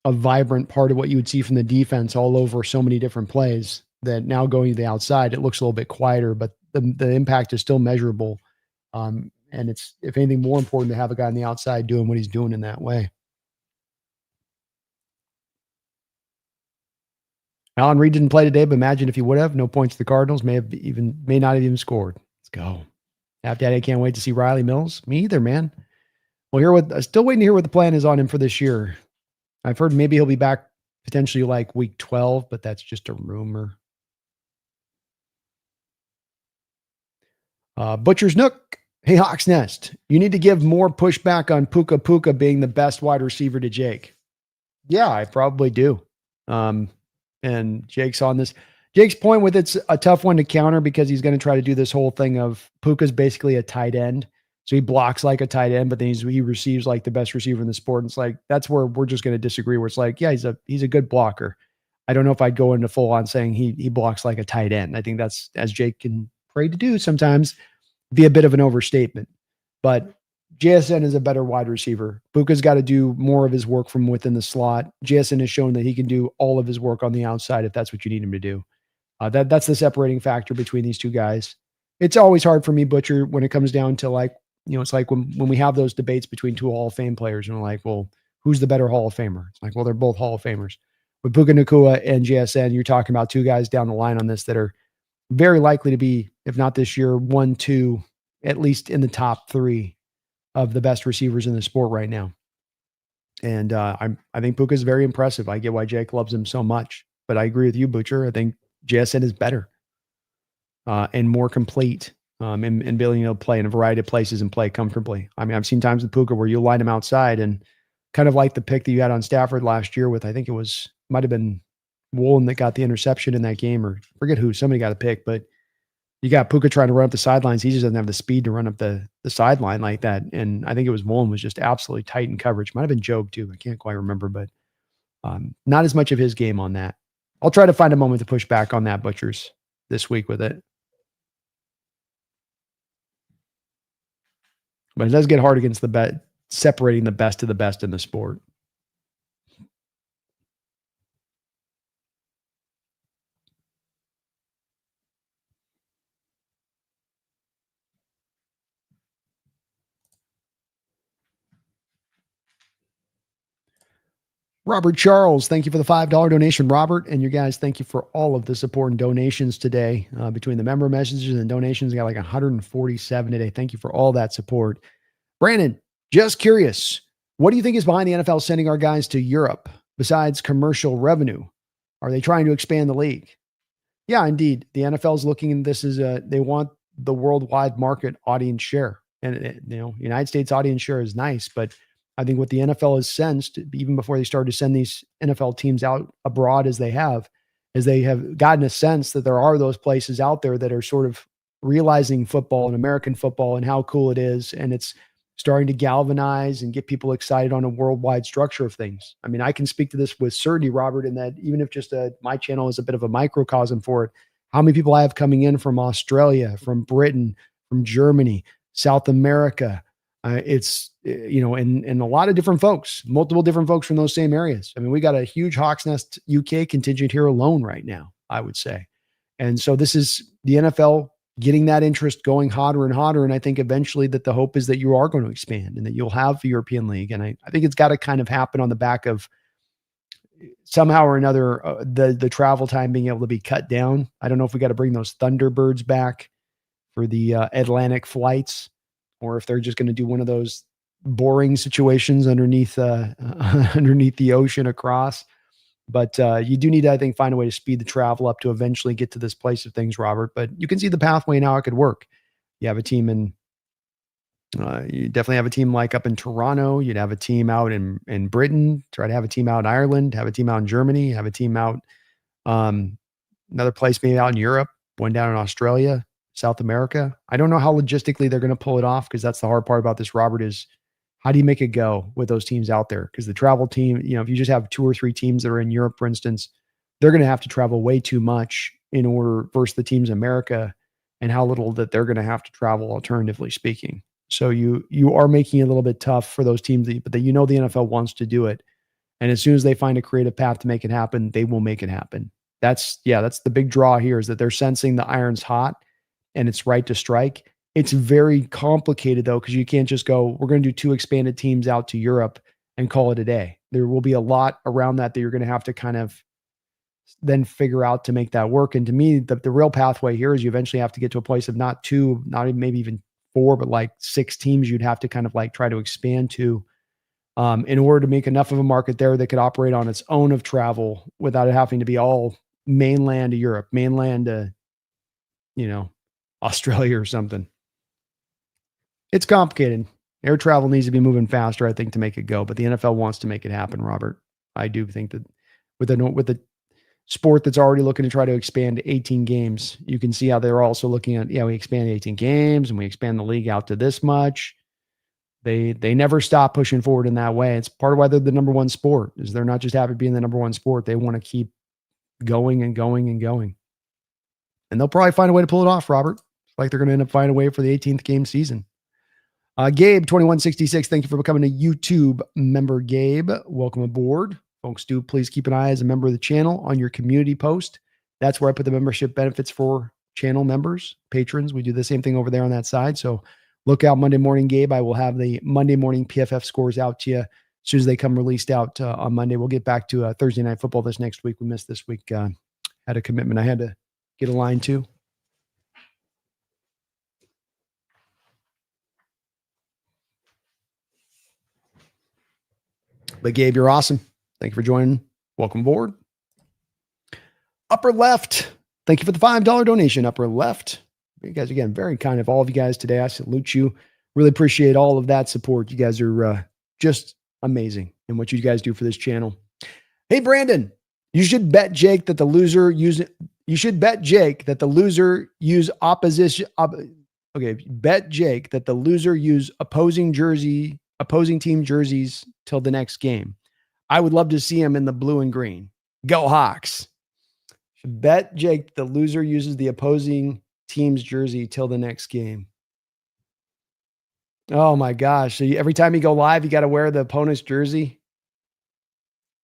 a vibrant part of what you would see from the defense all over so many different plays that now going to the outside, it looks a little bit quieter, but the impact is still measurable. And it's, if anything, more important to have a guy on the outside doing what he's doing in that way. Alan Reed didn't play today, but imagine if he would have. No points to the Cardinals. May not have even scored. Let's go. Daddy, I can't wait to see Riley Mills. Me either, man. I'm still waiting to hear what the plan is on him for this year. I've heard maybe he'll be back potentially like week 12, but that's just a rumor. Butcher's Nook. Hey, Hawks Nest. You need to give more pushback on Puka Puka being the best wide receiver to Jake. Yeah, I probably do. And Jake's on this. Jake's point with it's a tough one to counter because he's going to try to do this whole thing of Puka's basically a tight end. So he blocks like a tight end, but then he receives like the best receiver in the sport. And it's like, that's where we're just going to disagree, where it's like, yeah, he's a good blocker. I don't know if I'd go into full on saying he blocks like a tight end. I think that's, as Jake can pray to do sometimes, be a bit of an overstatement. But JSN is a better wide receiver. Puka's got to do more of his work from within the slot. JSN has shown that he can do all of his work on the outside if that's what you need him to do. That's the separating factor between these two guys. It's always hard for me, Butcher, when it comes down to like, it's like when we have those debates between two Hall of Fame players and we're like, well, who's the better Hall of Famer? It's like, well, they're both Hall of Famers. With Puka Nacua and JSN, you're talking about two guys down the line on this that are very likely to be, if not this year, 1, 2, at least in the top 3 of the best receivers in the sport right now. And I think Puka is very impressive. I get why Jake loves him so much, but I agree with you, Butcher. I think JSN is better and more complete in being able to play in a variety of places and play comfortably. I mean, I've seen times with Puka where you line him outside and kind of like the pick that you had on Stafford last year with, I think it might have been Woolen that got the interception in that game, or forget who, somebody got a pick, but you got Puka trying to run up the sidelines. He just doesn't have the speed to run up the sideline like that. And I think it was Woolen was just absolutely tight in coverage. Might have been Job too. I can't quite remember, but not as much of his game on that. I'll try to find a moment to push back on that, Butchers, this week with it. But it does get hard against separating the best of the best in the sport. Robert Charles, thank you for the $5 donation, Robert. And you guys, thank you for all of the support and donations today. Between the member messages and donations, got like 147 today. Thank you for all that support. Brandon, just curious, what do you think is behind the NFL sending our guys to Europe besides commercial revenue? Are they trying to expand the league? Yeah, indeed. The NFL is looking at this as they want the worldwide market audience share. And, United States audience share is nice, but I think what the NFL has sensed, even before they started to send these NFL teams out abroad as they have, is they have gotten a sense that there are those places out there that are sort of realizing football and American football and how cool it is. And it's starting to galvanize and get people excited on a worldwide structure of things. I mean, I can speak to this with certainty, Robert, in that even if just my channel is a bit of a microcosm for it, how many people I have coming in from Australia, from Britain, from Germany, South America, it's, and a lot of different folks, multiple different folks from those same areas. I mean, we got a huge Hawks Nest UK contingent here alone right now, I would say. And so this is the NFL getting that interest going hotter and hotter. And I think eventually that the hope is that you are going to expand and that you'll have the European League. And I think it's got to kind of happen on the back of somehow or another, the travel time being able to be cut down. I don't know if we got to bring those Thunderbirds back for the Atlantic flights, or if they're just going to do one of those boring situations underneath the ocean across. But you do need to, I think, find a way to speed the travel up to eventually get to this place of things, Robert. But you can see the pathway now it could work. You have a team you definitely have a team like up in Toronto. You'd have a team out in Britain, try to have a team out in Ireland, have a team out in Germany, have a team out another place maybe out in Europe, one down in Australia, South America. I don't know how logistically they're going to pull it off, because that's the hard part about this, Robert, is how do you make it go with those teams out there? Because the travel team, if you just have 2 or 3 teams that are in Europe, for instance, they're going to have to travel way too much in order versus the teams in America, and how little that they're going to have to travel, alternatively speaking. So you are making it a little bit tough for those teams, but the NFL wants to do it. And as soon as they find a creative path to make it happen, they will make it happen. That's the big draw here, is that they're sensing the iron's hot and it's right to strike. It's very complicated though, because you can't just go, we're going to do 2 expanded teams out to Europe and call it a day. There will be a lot around that you're going to have to kind of then figure out to make that work. And to me, the real pathway here is you eventually have to get to a place of not 2, not even maybe even 4, but like 6 teams you'd have to kind of like try to expand to in order to make enough of a market there that could operate on its own of travel without it having to be all mainland to Europe, mainland to, Australia or something. It's complicated. Air travel needs to be moving faster, I think, to make it go. But the NFL wants to make it happen, Robert. I do think that with the sport that's already looking to try to expand to 18 games, you can see how they're also looking at, we expand 18 games and we expand the league out to this much. They never stop pushing forward in that way. It's part of why they're the number one sport, is they're not just happy being the number one sport. They want to keep going and going and going. And they'll probably find a way to pull it off, Robert. Like they're going to end up finding a way for the 18th game season. Gabe 2166, thank you for becoming a YouTube member, Gabe. Welcome aboard. Folks, do please keep an eye as a member of the channel on your community post. That's where I put the membership benefits for channel members, patrons. We do the same thing over there on that side. So look out Monday morning, Gabe. I will have the Monday morning PFF scores out to you as soon as they come released out on Monday. We'll get back to Thursday Night Football this next week. We missed this week. Had a commitment I had to get aligned to. But Gabe, you're awesome. Thank you for joining. Welcome aboard. Upper left. Thank you for the $5 donation. Upper left. You guys, again, very kind of all of you guys today. I salute you. Really appreciate all of that support. You guys are just amazing in what you guys do for this channel. Hey, Brandon, you should bet Jake that the loser use opposition. Bet Jake that the loser use opposing team jerseys till the next game. I would love to see him in the blue and green. Go Hawks. Bet Jake the loser uses the opposing team's jersey till the next game. Oh my gosh. So every time you go live, you got to wear the opponent's jersey.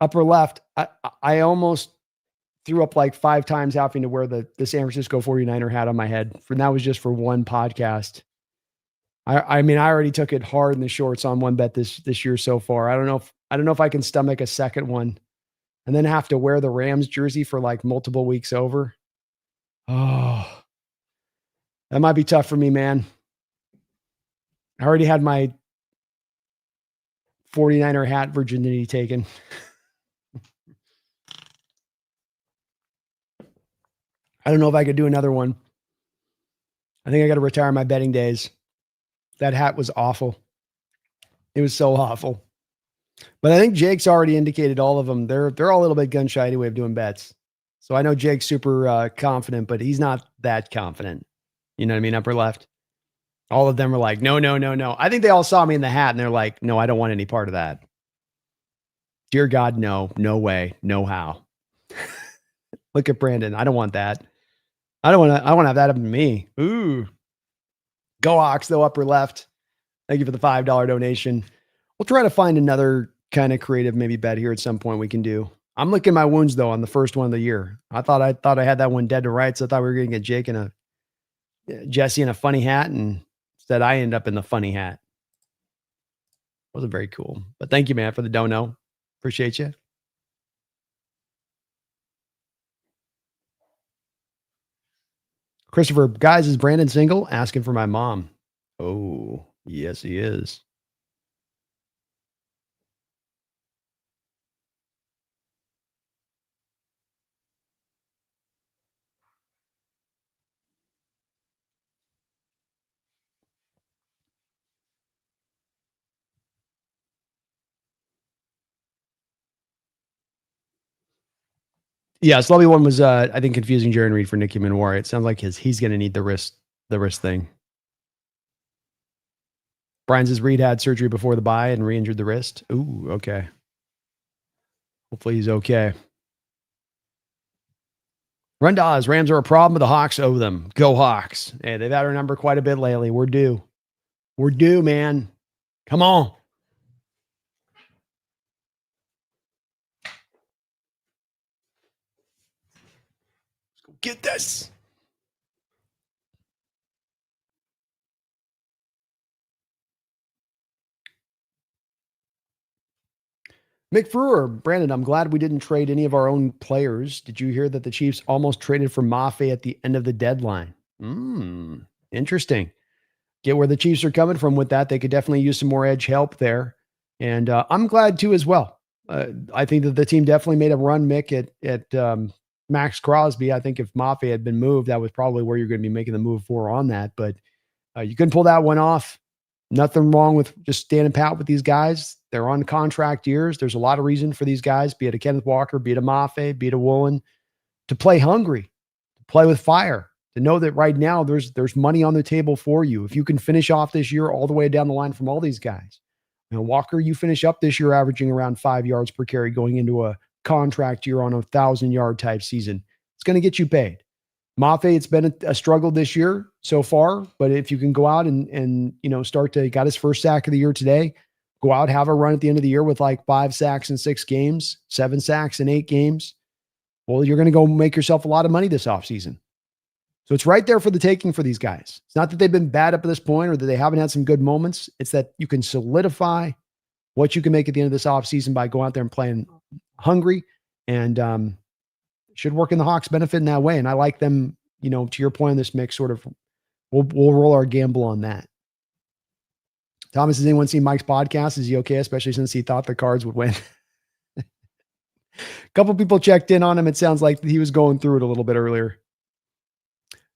Upper left. I almost threw up like 5 times having to wear the San Francisco 49er hat on my head. And that was just for one podcast. I mean, I already took it hard in the shorts on one bet this year so far. I don't know if I can stomach a second one and then have to wear the Rams jersey for like multiple weeks over. Oh, that might be tough for me, man. I already had my 49er hat virginity taken. I don't know if I could do another one. I think I got to retire my betting days. That hat was awful. It was so awful. But I think Jake's already indicated all of them. They're all a little bit gun shy anyway of doing bets. So I know Jake's super confident, but he's not that confident. You know what I mean? Upper left. All of them were like, no. I think they all saw me in the hat and they're like, no, I don't want any part of that. Dear God, no way, no how. Look at Brandon. I don't want that. I want to have that happen to me. Ooh. Go Hawks, though, upper left. Thank you for the $5 donation. We'll try to find another kind of creative maybe bet here at some point we can do. I'm licking my wounds, though, on the first one of the year. I thought I had that one dead to rights. I thought we were going to get Jake and Jesse in a funny hat, and instead I end up in the funny hat. Wasn't very cool. But thank you, man, for the dono. Appreciate you. Christopher, guys, is Brandon single? Asking for my mom. Oh, yes, he is. Yeah, Slubby one was, I think, confusing Jaron Reed for Nicky Manwari. It sounds like he's going to need the wrist thing. Brian says Reed had surgery before the bye and re-injured the wrist. Ooh, okay. Hopefully he's okay. Rundaz, Rams are a problem, but the Hawks owe them. Go Hawks. Hey, they've had our number quite a bit lately. We're due. We're due, man. Come on. Get this. Mick Brewer, Brandon, I'm glad we didn't trade any of our own players. Did you hear that the Chiefs almost traded for Mafe at the end of the deadline? Interesting. Get where the Chiefs are coming from with that. They could definitely use some more edge help there. And I'm glad too as well. I think that the team definitely made a run, Mick, at Max Crosby. I think if Mafe had been moved, that was probably where you're going to be making the move for on that. But you couldn't pull that one off. Nothing wrong with just standing pat with these guys. They're on contract years. There's a lot of reason for these guys, be it a Kenneth Walker, be it a Mafe, be it a Woolen, to play hungry, to play with fire, to know that right now there's money on the table for you. If you can finish off this year all the way down the line from all these guys. Walker, you finish up this year averaging around 5 yards per carry going into a contract year on a 1,000-yard type season. It's going to get you paid. Mafe, it's been a struggle this year so far, but if you can go out and start to got his first sack of the year today, go out, have a run at the end of the year with like 5 sacks in 6 games, 7 sacks in 8 games. Well, you're going to go make yourself a lot of money this offseason. So it's right there for the taking for these guys. It's not that they've been bad up to this point or that they haven't had some good moments. It's that you can solidify what you can make at the end of this offseason by going out there and playing hungry, and should work in the Hawks' benefit in that way. And I like them, to your point in this mix, sort of, we'll roll our gamble on that. Thomas, has anyone seen Mike's podcast? Is he okay? Especially since he thought the Cards would win. A couple people checked in on him. It sounds like he was going through it a little bit earlier.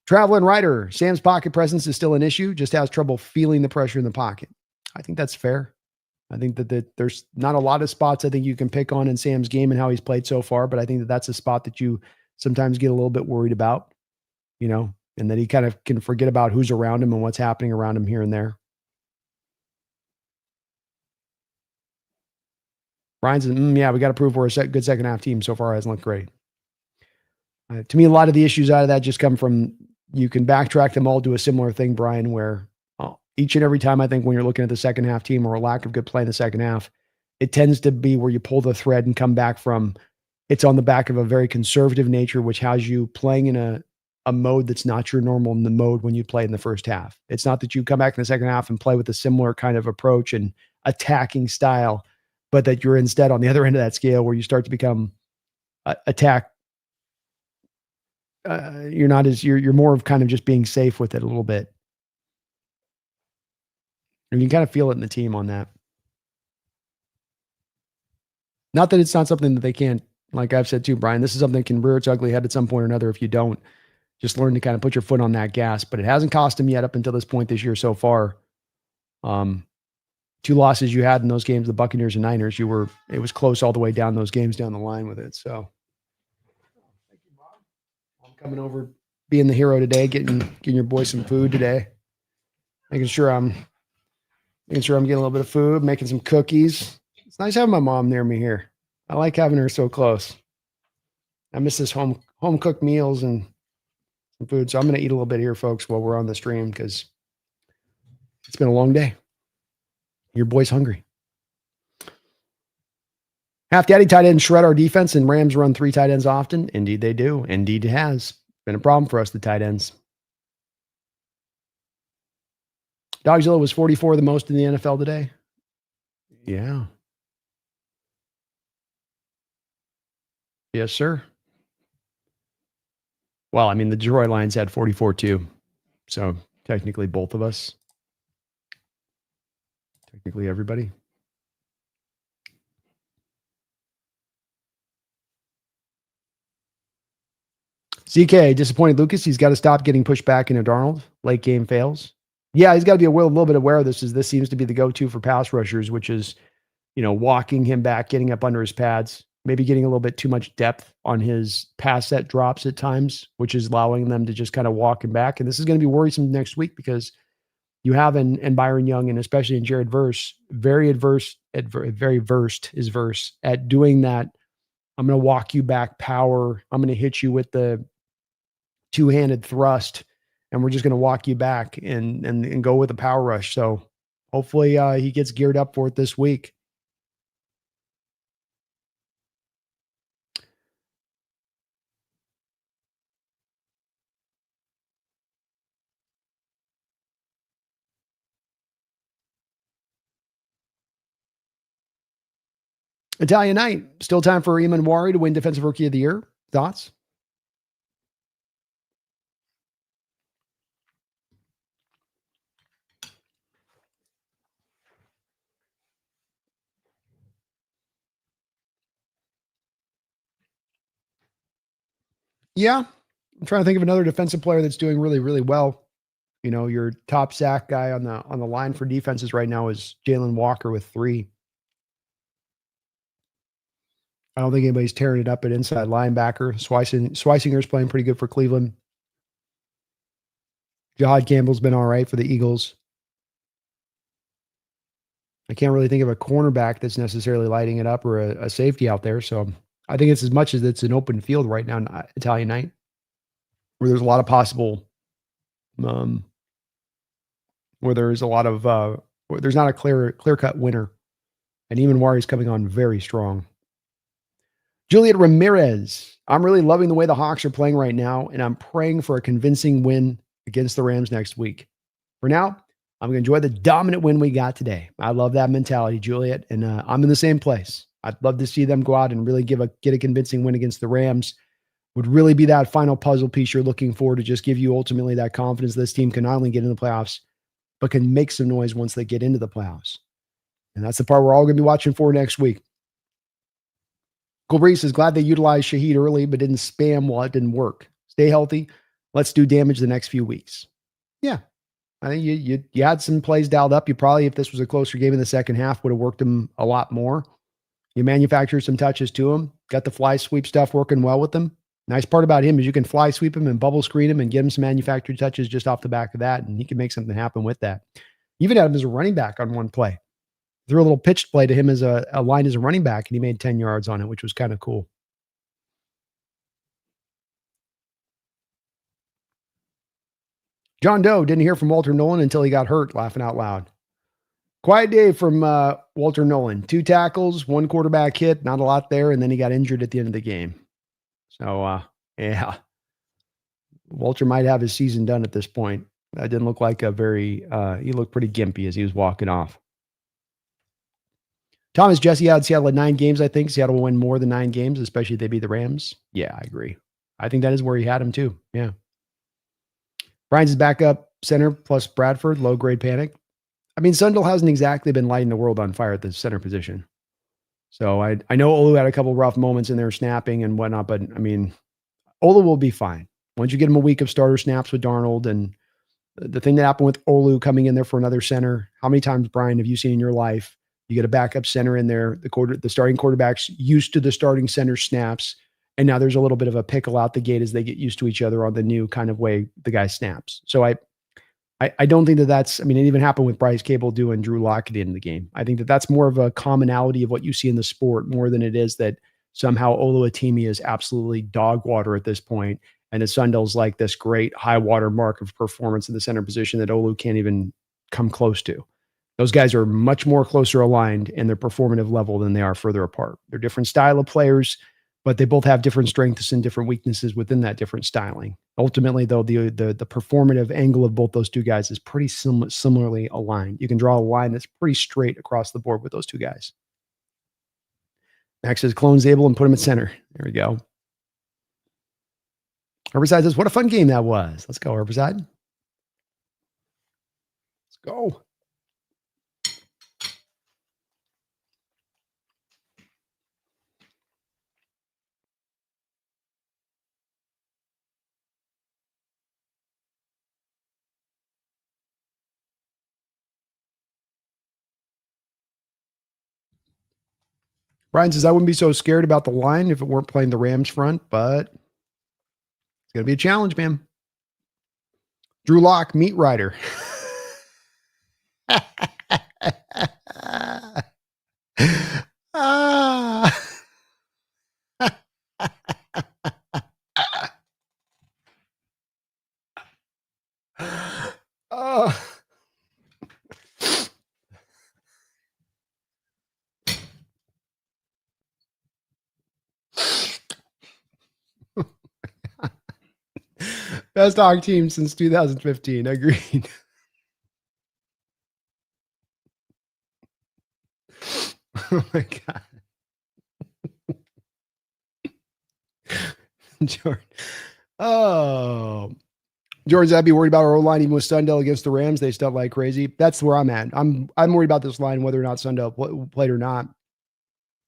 Traveling writer, Sam's pocket presence is still an issue, just has trouble feeling the pressure in the pocket. I think that's fair. I think that there's not a lot of spots I think you can pick on in Sam's game and how he's played so far, but I think that that's a spot that you sometimes get a little bit worried about, and that he kind of can forget about who's around him and what's happening around him here and there. Brian says, yeah, we got to prove we're a good second half team. So far, hasn't looked great. To me, a lot of the issues out of that just come from, you can backtrack them all to a similar thing, Brian, where each and every time I think when you're looking at the second half team or a lack of good play in the second half, it tends to be where you pull the thread and come back from, it's on the back of a very conservative nature, which has you playing in a mode that's not your normal in the mode when you play in the first half. It's not that you come back in the second half and play with a similar kind of approach and attacking style, but that you're instead on the other end of that scale where you start to become attack. You're more of kind of just being safe with it a little bit. And you kind of feel it in the team on that. Not that it's not something that they can't, like I've said too, Brian, this is something that can rear its ugly head at some point or another if you don't just learn to kind of put your foot on that gas. But it hasn't cost them yet up until this point this year so far. 2 losses you had in those games, the Buccaneers and Niners, it was close all the way down those games down the line with it. So thank you, Bob. I'm coming over, being the hero today, getting your boy some food today. Making sure I'm getting a little bit of food, making some cookies. It's nice having my mom near me here. I like having her so close. I miss this home cooked meals and some food. So I'm going to eat a little bit here, folks, while we're on the stream because it's been a long day. Your boy's hungry. Half Daddy tight end shred our defense, and Rams run 3 tight ends often. Indeed, they do. Indeed, it has been a problem for us, the tight ends. Dogzilla was 44 the most in the NFL today. Yeah. Yes, sir. Well, I mean, the Detroit Lions had 44 too. So technically both of us. Technically everybody. CK, disappointed Lucas. He's got to stop getting pushed back into Darnold. Late game fails. Yeah, he's got to be a little bit aware of this, as this seems to be the go-to for pass rushers, which is, walking him back, getting up under his pads, maybe getting a little bit too much depth on his pass set drops at times, which is allowing them to just kind of walk him back. And this is going to be worrisome next week because you have in Byron Young and especially in Jared Verse, very versed at doing that. I'm going to walk you back power. I'm going to hit you with the 2-handed thrust, and we're just going to walk you back and go with a power rush. So hopefully he gets geared up for it this week. Italian night. Still time for Iman Wari to win Defensive Rookie of the Year. Thoughts? Yeah. I'm trying to think of another defensive player that's doing really, really well. You know, your top sack guy on the line for defenses right now is Jalen Walker with 3. I don't think anybody's tearing it up at inside linebacker. Schweisinger's playing pretty good for Cleveland. Jahad Campbell's been all right for the Eagles. I can't really think of a cornerback that's necessarily lighting it up or a safety out there. So I think it's as much as it's an open field right now in Italian night, where there's a lot of possible, where there's a lot of, where there's not a clear cut winner. And Iman Wari is coming on very strong. Juliet Ramirez. I'm really loving the way the Hawks are playing right now, and I'm praying for a convincing win against the Rams next week. For now, I'm going to enjoy the dominant win we got today. I love that mentality, Juliet, and I'm in the same place. I'd love to see them go out and really get a convincing win against the Rams. Would really be that final puzzle piece you're looking for to just give you ultimately that confidence this team can not only get in the playoffs, but can make some noise once they get into the playoffs. And that's the part we're all going to be watching for next week. Colbreeze is glad they utilized Shaheed early, but didn't spam while it didn't work. Stay healthy. Let's do damage the next few weeks. Yeah. I think you had some plays dialed up. You probably, if this was a closer game in the second half, would have worked them a lot more. You manufactured some touches to him. Got the fly sweep stuff working well with them. Nice part about him is you can fly sweep him and bubble screen him and get him some manufactured touches just off the back of that, and he can make something happen with that. Even had him as a running back on one play. Threw a little pitched play to him as a line as a running back, and he made 10 yards on it, which was kind of cool. John Doe didn't hear from Walter Nolan until he got hurt, laughing out loud. Quiet day from Walter Nolan. 2 tackles, 1 quarterback hit, not a lot there, and then he got injured at the end of the game. So, yeah. Walter might have his season done at this point. That didn't look like he looked pretty gimpy as he was walking off. Thomas Jesse had Seattle at 9 games, I think. Seattle will win more than 9 games, especially if they beat the Rams. Yeah, I agree. I think that is where he had him too. Yeah. Brian's backup center plus Bradford, low grade panic. I mean, Sundell hasn't exactly been lighting the world on fire at the center position. So I know Olu had a couple rough moments in there snapping and whatnot, but I mean, Olu will be fine. Once you get him a week of starter snaps with Darnold, and the thing that happened with Olu coming in there for another center, how many times, Brian, have you seen in your life? You get a backup center in there, the starting quarterback's used to the starting center snaps, and now there's a little bit of a pickle out the gate as they get used to each other on the new kind of way the guy snaps. So I don't think that's, I mean, it even happened with Bryce Cable doing Drew Lock at the end of the game. I think that's more of a commonality of what you see in the sport more than it is that somehow Oluwatimi is absolutely dog water at this point, and that Sundell's like this great high water mark of performance in the center position that Olu can't even come close to. Those guys are much more closer aligned in their performative level than they are further apart. They're different style of players, but they both have different strengths and different weaknesses within that different styling. Ultimately, though, the performative angle of both those two guys is pretty similarly aligned. You can draw a line that's pretty straight across the board with those two guys. Max says clone Zabel and put him at center. There we go. Herbicide says, what a fun game that was. Let's go, Herbicide. Let's go. Brian says, I wouldn't be so scared about the line if it weren't playing the Rams front, but it's going to be a challenge, man. Drew Lock, meat rider. Oh. Best dog team since 2015. Agreed. Oh my God. Jordan. Oh, Jordan's, I'd be worried about our O-line even with Sundell against the Rams. They stuff like crazy. That's where I'm at. I'm worried about this line, whether or not Sundell played or not.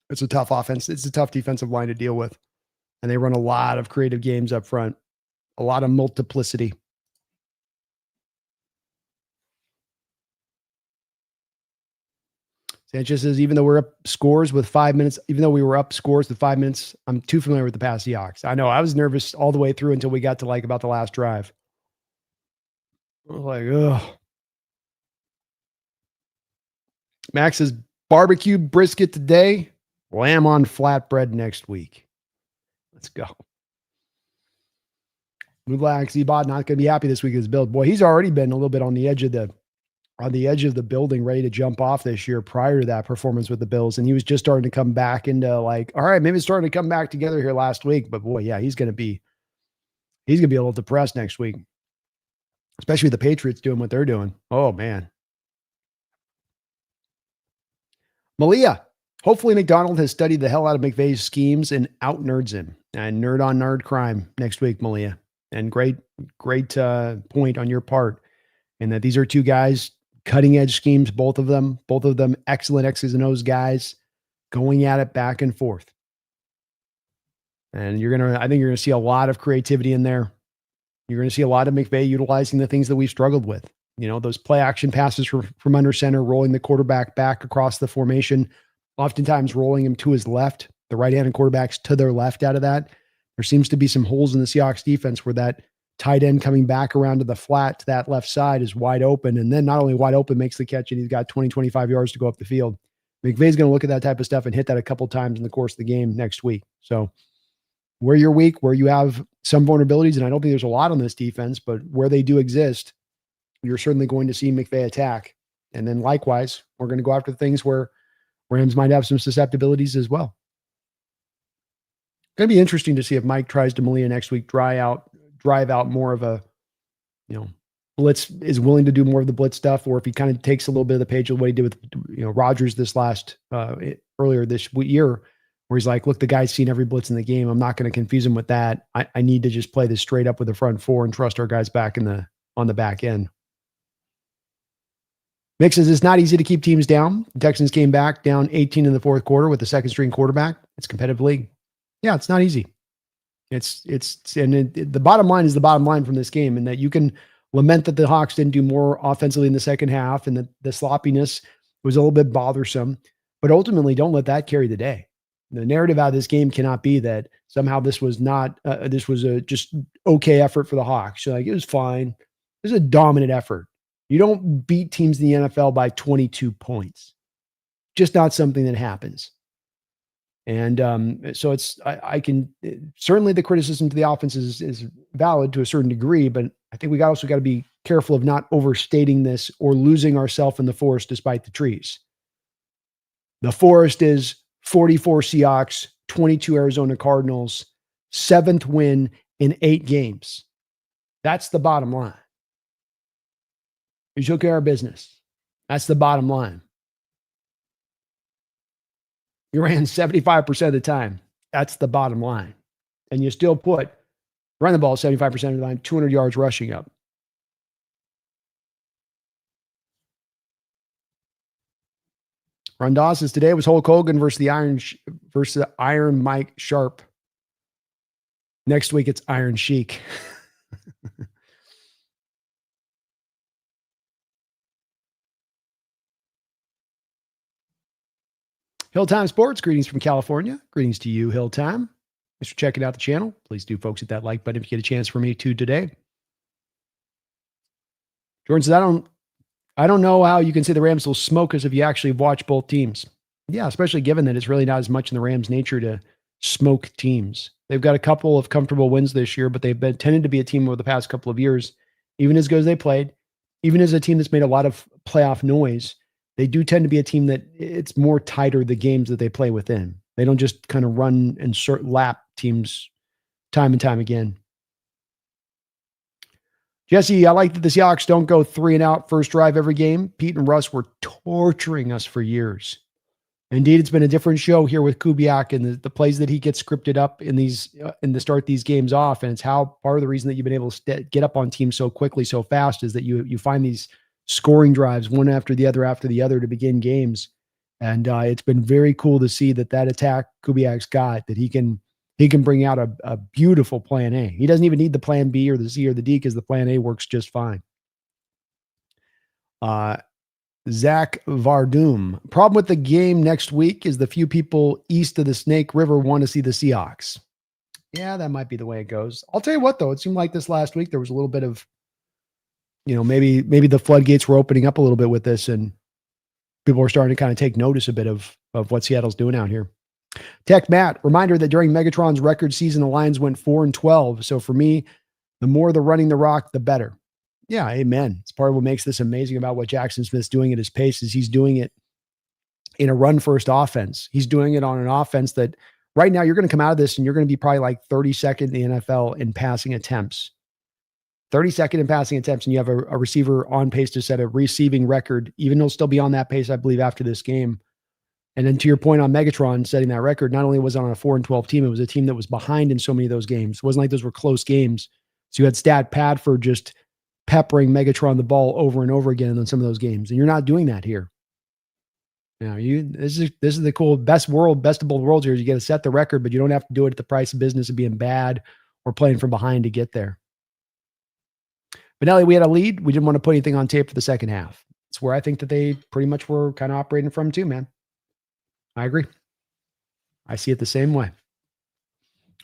It's a tough offense. It's a tough defensive line to deal with. And they run a lot of creative games up front, a lot of multiplicity. Sanchez says, even though we're up scores with 5 minutes, even though we were up scores with 5 minutes, I'm too familiar with the past Seahawks. I know I was nervous all the way through until we got to like about the last drive. I was like, ugh. Max says, barbecue brisket today, lamb on flatbread next week. Let's go. Mublax Ebot not going to be happy this week with his build. Boy, he's already been a little bit on the edge of the building, ready to jump off this year prior to that performance with the Bills. And he was just starting to come back into like, all right, maybe it's starting to come back together here last week. But boy, yeah, he's going to be a little depressed next week, especially with the Patriots doing what they're doing. Oh, man. Malia, hopefully McDonald has studied the hell out of McVay's schemes and out-nerds him. And nerd on nerd crime next week, Malia. And great point on your part. And that these are two guys, cutting edge schemes, both of them excellent X's and O's guys going at it back and forth. And I think you're going to see a lot of creativity in there. You're going to see a lot of McVay utilizing the things that we've struggled with. You know, those play action passes from under center, rolling the quarterback back across the formation, oftentimes rolling him to his left, the right-handed quarterbacks to their left out of that. There seems to be some holes in the Seahawks defense where that tight end coming back around to the flat to that left side is wide open. And then not only wide open, makes the catch, and he's got 20, 25 yards to go up the field. McVay's going to look at that type of stuff and hit that a couple times in the course of the game next week. So where you're weak, where you have some vulnerabilities, and I don't think there's a lot on this defense, but where they do exist, you're certainly going to see McVay attack. And then likewise, we're going to go after things where Rams might have some susceptibilities as well. Going to be interesting to see if Mike tries to Malia next week, drive out more of a, blitz, is willing to do more of the blitz stuff, or if he kind of takes a little bit of the page of what he did with, Rodgers this earlier this year, where he's like, look, the guy's seen every blitz in the game. I'm not going to confuse him with that. I need to just play this straight up with the front four and trust our guys back on the back end. Mick says it's not easy to keep teams down. The Texans came back down 18 in the fourth quarter with the second string quarterback. It's a competitive league. Yeah, it's not easy. The bottom line is the bottom line from this game, and that you can lament that the Hawks didn't do more offensively in the second half, and that the sloppiness was a little bit bothersome, but ultimately don't let that carry the day. The narrative out of this game cannot be that somehow this was a just okay effort for the Hawks. So it was fine. It was a dominant effort. You don't beat teams in the NFL by 22 points. Just not something that happens. And so I can certainly, the criticism to the offense is valid to a certain degree, but I think we also got to be careful of not overstating this or losing ourselves in the forest despite the trees. The forest is 44 Seahawks, 22 Arizona Cardinals, 7th win in 8 games. That's the bottom line. We took care of business. That's the bottom line. You ran 75% of the time. That's the bottom line. And you still run the ball 75% of the time, 200 yards rushing up. Rondaz says today was Hulk Hogan versus the Iron Mike Sharp. Next week it's Iron Sheik. Hilltime Sports, greetings from California. Greetings to you, Hilltime. Thanks for checking out the channel. Please do, folks, hit that like button if you get a chance for me too today. Jordan says, I don't know how you can say the Rams will smoke us if you actually watch both teams. Yeah, especially given that it's really not as much in the Rams' nature to smoke teams. They've got a couple of comfortable wins this year, but they've tended to be a team over the past couple of years, even as good as they played, even as a team that's made a lot of playoff noise. They do tend to be a team that it's more tighter, the games that they play within. They don't just kind of run and lap teams time and time again. Jesse, I like that the Seahawks don't go 3 and out first drive every game. Pete and Russ were torturing us for years. Indeed, it's been a different show here with Kubiak and the plays that he gets scripted up in these in the start these games off, and it's how part of the reason that you've been able to get up on teams so quickly, so fast, is that you find these scoring drives one after the other to begin games, and it's been very cool to see that attack Kubiak's got, that he can bring out a beautiful plan A. He doesn't even need the plan B or the C or the D because the plan A works just fine. Zach Vardum. Problem with the game next week is the few people east of the Snake River want to see the Seahawks. Yeah, that might be the way it goes. I'll tell you what, though, it seemed like this last week there was a little bit of, maybe the floodgates were opening up a little bit with this, and people were starting to kind of take notice a bit of what Seattle's doing out here. Tech Matt, reminder that during Megatron's record season, the Lions went 4-12. So for me, the more the running the rock, the better. Yeah, amen. It's part of what makes this amazing about what Jackson Smith's doing at his pace is he's doing it in a run-first offense. He's doing it on an offense that right now you're going to come out of this and you're going to be probably like 32nd in the NFL in passing attempts. 32nd in passing attempts, and you have a receiver on pace to set a receiving record, even though he'll still be on that pace, I believe, after this game. And then to your point on Megatron setting that record, not only was it on a 4-12 team, it was a team that was behind in so many of those games. It wasn't like those were close games. So you had Stat Padford just peppering Megatron the ball over and over again in some of those games. And you're not doing that here. This is the cool best of both worlds here. You get to set the record, but you don't have to do it at the price of business of being bad or playing from behind to get there. Benelli, we had a lead. We didn't want to put anything on tape for the second half. It's where I think that they pretty much were kind of operating from too, man. I agree. I see it the same way.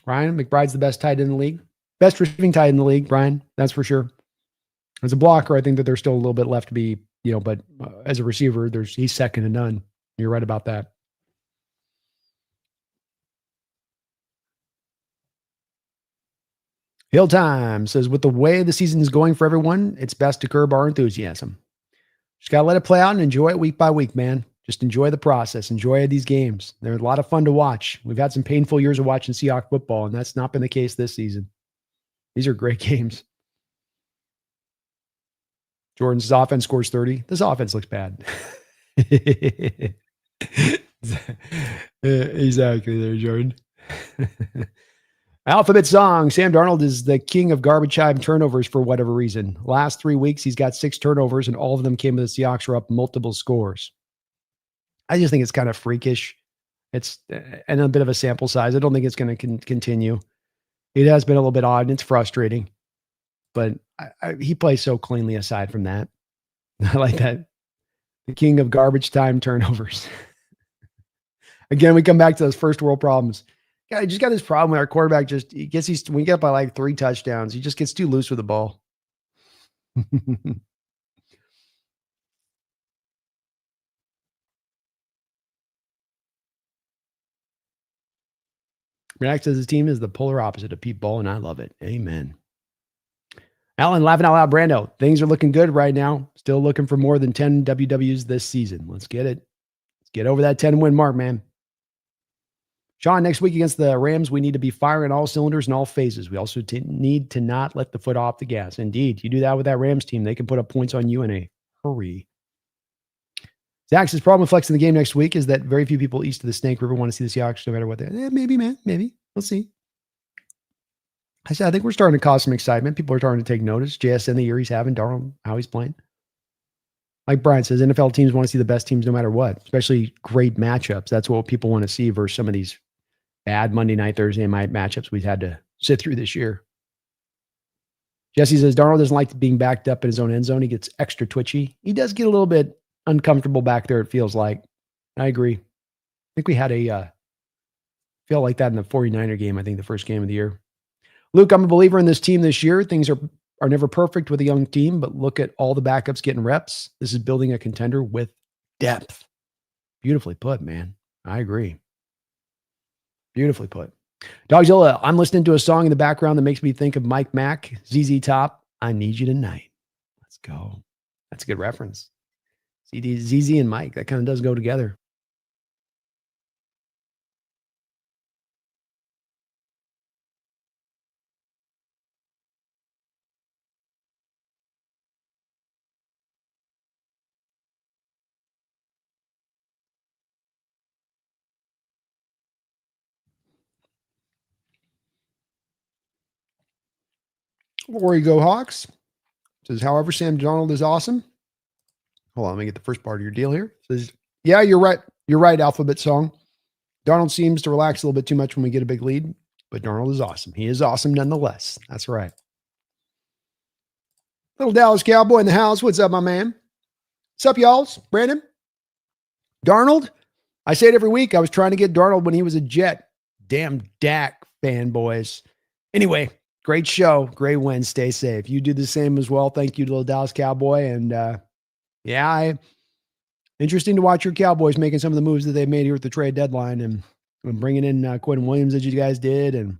Ryan McBride's the best tight end in the league. Best receiving tight end in the league, Brian. That's for sure. As a blocker, I think that there's still a little bit left to be, but as a receiver, he's second to none. You're right about that. Hill Time says, with the way the season is going for everyone, it's best to curb our enthusiasm. Just got to let it play out and enjoy it week by week, man. Just enjoy the process. Enjoy these games. They're a lot of fun to watch. We've had some painful years of watching Seahawks football, and that's not been the case this season. These are great games. Jordan's offense scores 30. This offense looks bad. Exactly there, Jordan. Alphabet song. Sam Darnold is the king of garbage time turnovers for whatever reason. Last 3 weeks, he's got 6 turnovers, and all of them came to the Seahawks were up multiple scores. I just think it's kind of freakish. It's and a bit of a sample size. I don't think it's going to continue. It has been a little bit odd, and it's frustrating. But he plays so cleanly aside from that. I like that. The king of garbage time turnovers. Again, we come back to those first world problems. Yeah, I just got this problem where our quarterback he gets when you get up by like 3 touchdowns, he just gets too loose with the ball. React says his team is the polar opposite of Pete Ball, and I love it. Amen. Alan, laughing out loud, Brando. Things are looking good right now. Still looking for more than 10 WWs this season. Let's get it. Let's get over that 10-win mark, man. Sean, next week against the Rams, we need to be firing all cylinders in all phases. We also need to not let the foot off the gas. Indeed, you do that with that Rams team, they can put up points on you in a hurry. Zach's problem with flexing the game next week is that very few people east of the Snake River want to see the Seahawks no matter what they're. Maybe, man. Maybe. We'll see. I think we're starting to cause some excitement. People are starting to take notice. JSN, the year he's having, Darnold, how he's playing. Like Brian says, NFL teams want to see the best teams no matter what, especially great matchups. That's what people want to see versus some of these bad Monday night, Thursday night matchups we've had to sit through this year. Jesse says Darnold doesn't like being backed up in his own end zone. He gets extra twitchy. He does get a little bit uncomfortable back there, it feels like. I agree. I think we had feel like that in the 49er game, I think the first game of the year. Luke, I'm a believer in this team this year. Things are never perfect with a young team, but look at all the backups getting reps. This is building a contender with depth. Beautifully put, man. I agree. Beautifully put. Dogzilla, I'm listening to a song in the background that makes me think of Mike Mack, ZZ Top, I Need You Tonight. Let's go. That's a good reference. ZZ and Mike, that kind of does go together. Before you go, Hawks. Says, however, Sam Darnold is awesome. Hold on, let me get the first part of your deal here. Says, yeah, you're right. You're right, Alphabet Song. Darnold seems to relax a little bit too much when we get a big lead, but Darnold is awesome. He is awesome nonetheless. That's right. Little Dallas Cowboy in the house. What's up, my man? What's up, y'all? Brandon? Darnold? I say it every week. I was trying to get Darnold when he was a Jet. Damn Dak fanboys. Anyway, great show. Great win. Stay safe. You do the same as well. Thank you, little Dallas Cowboy. And interesting to watch your Cowboys making some of the moves that they made here at the trade deadline and bringing in Quinn Williams as you guys did. And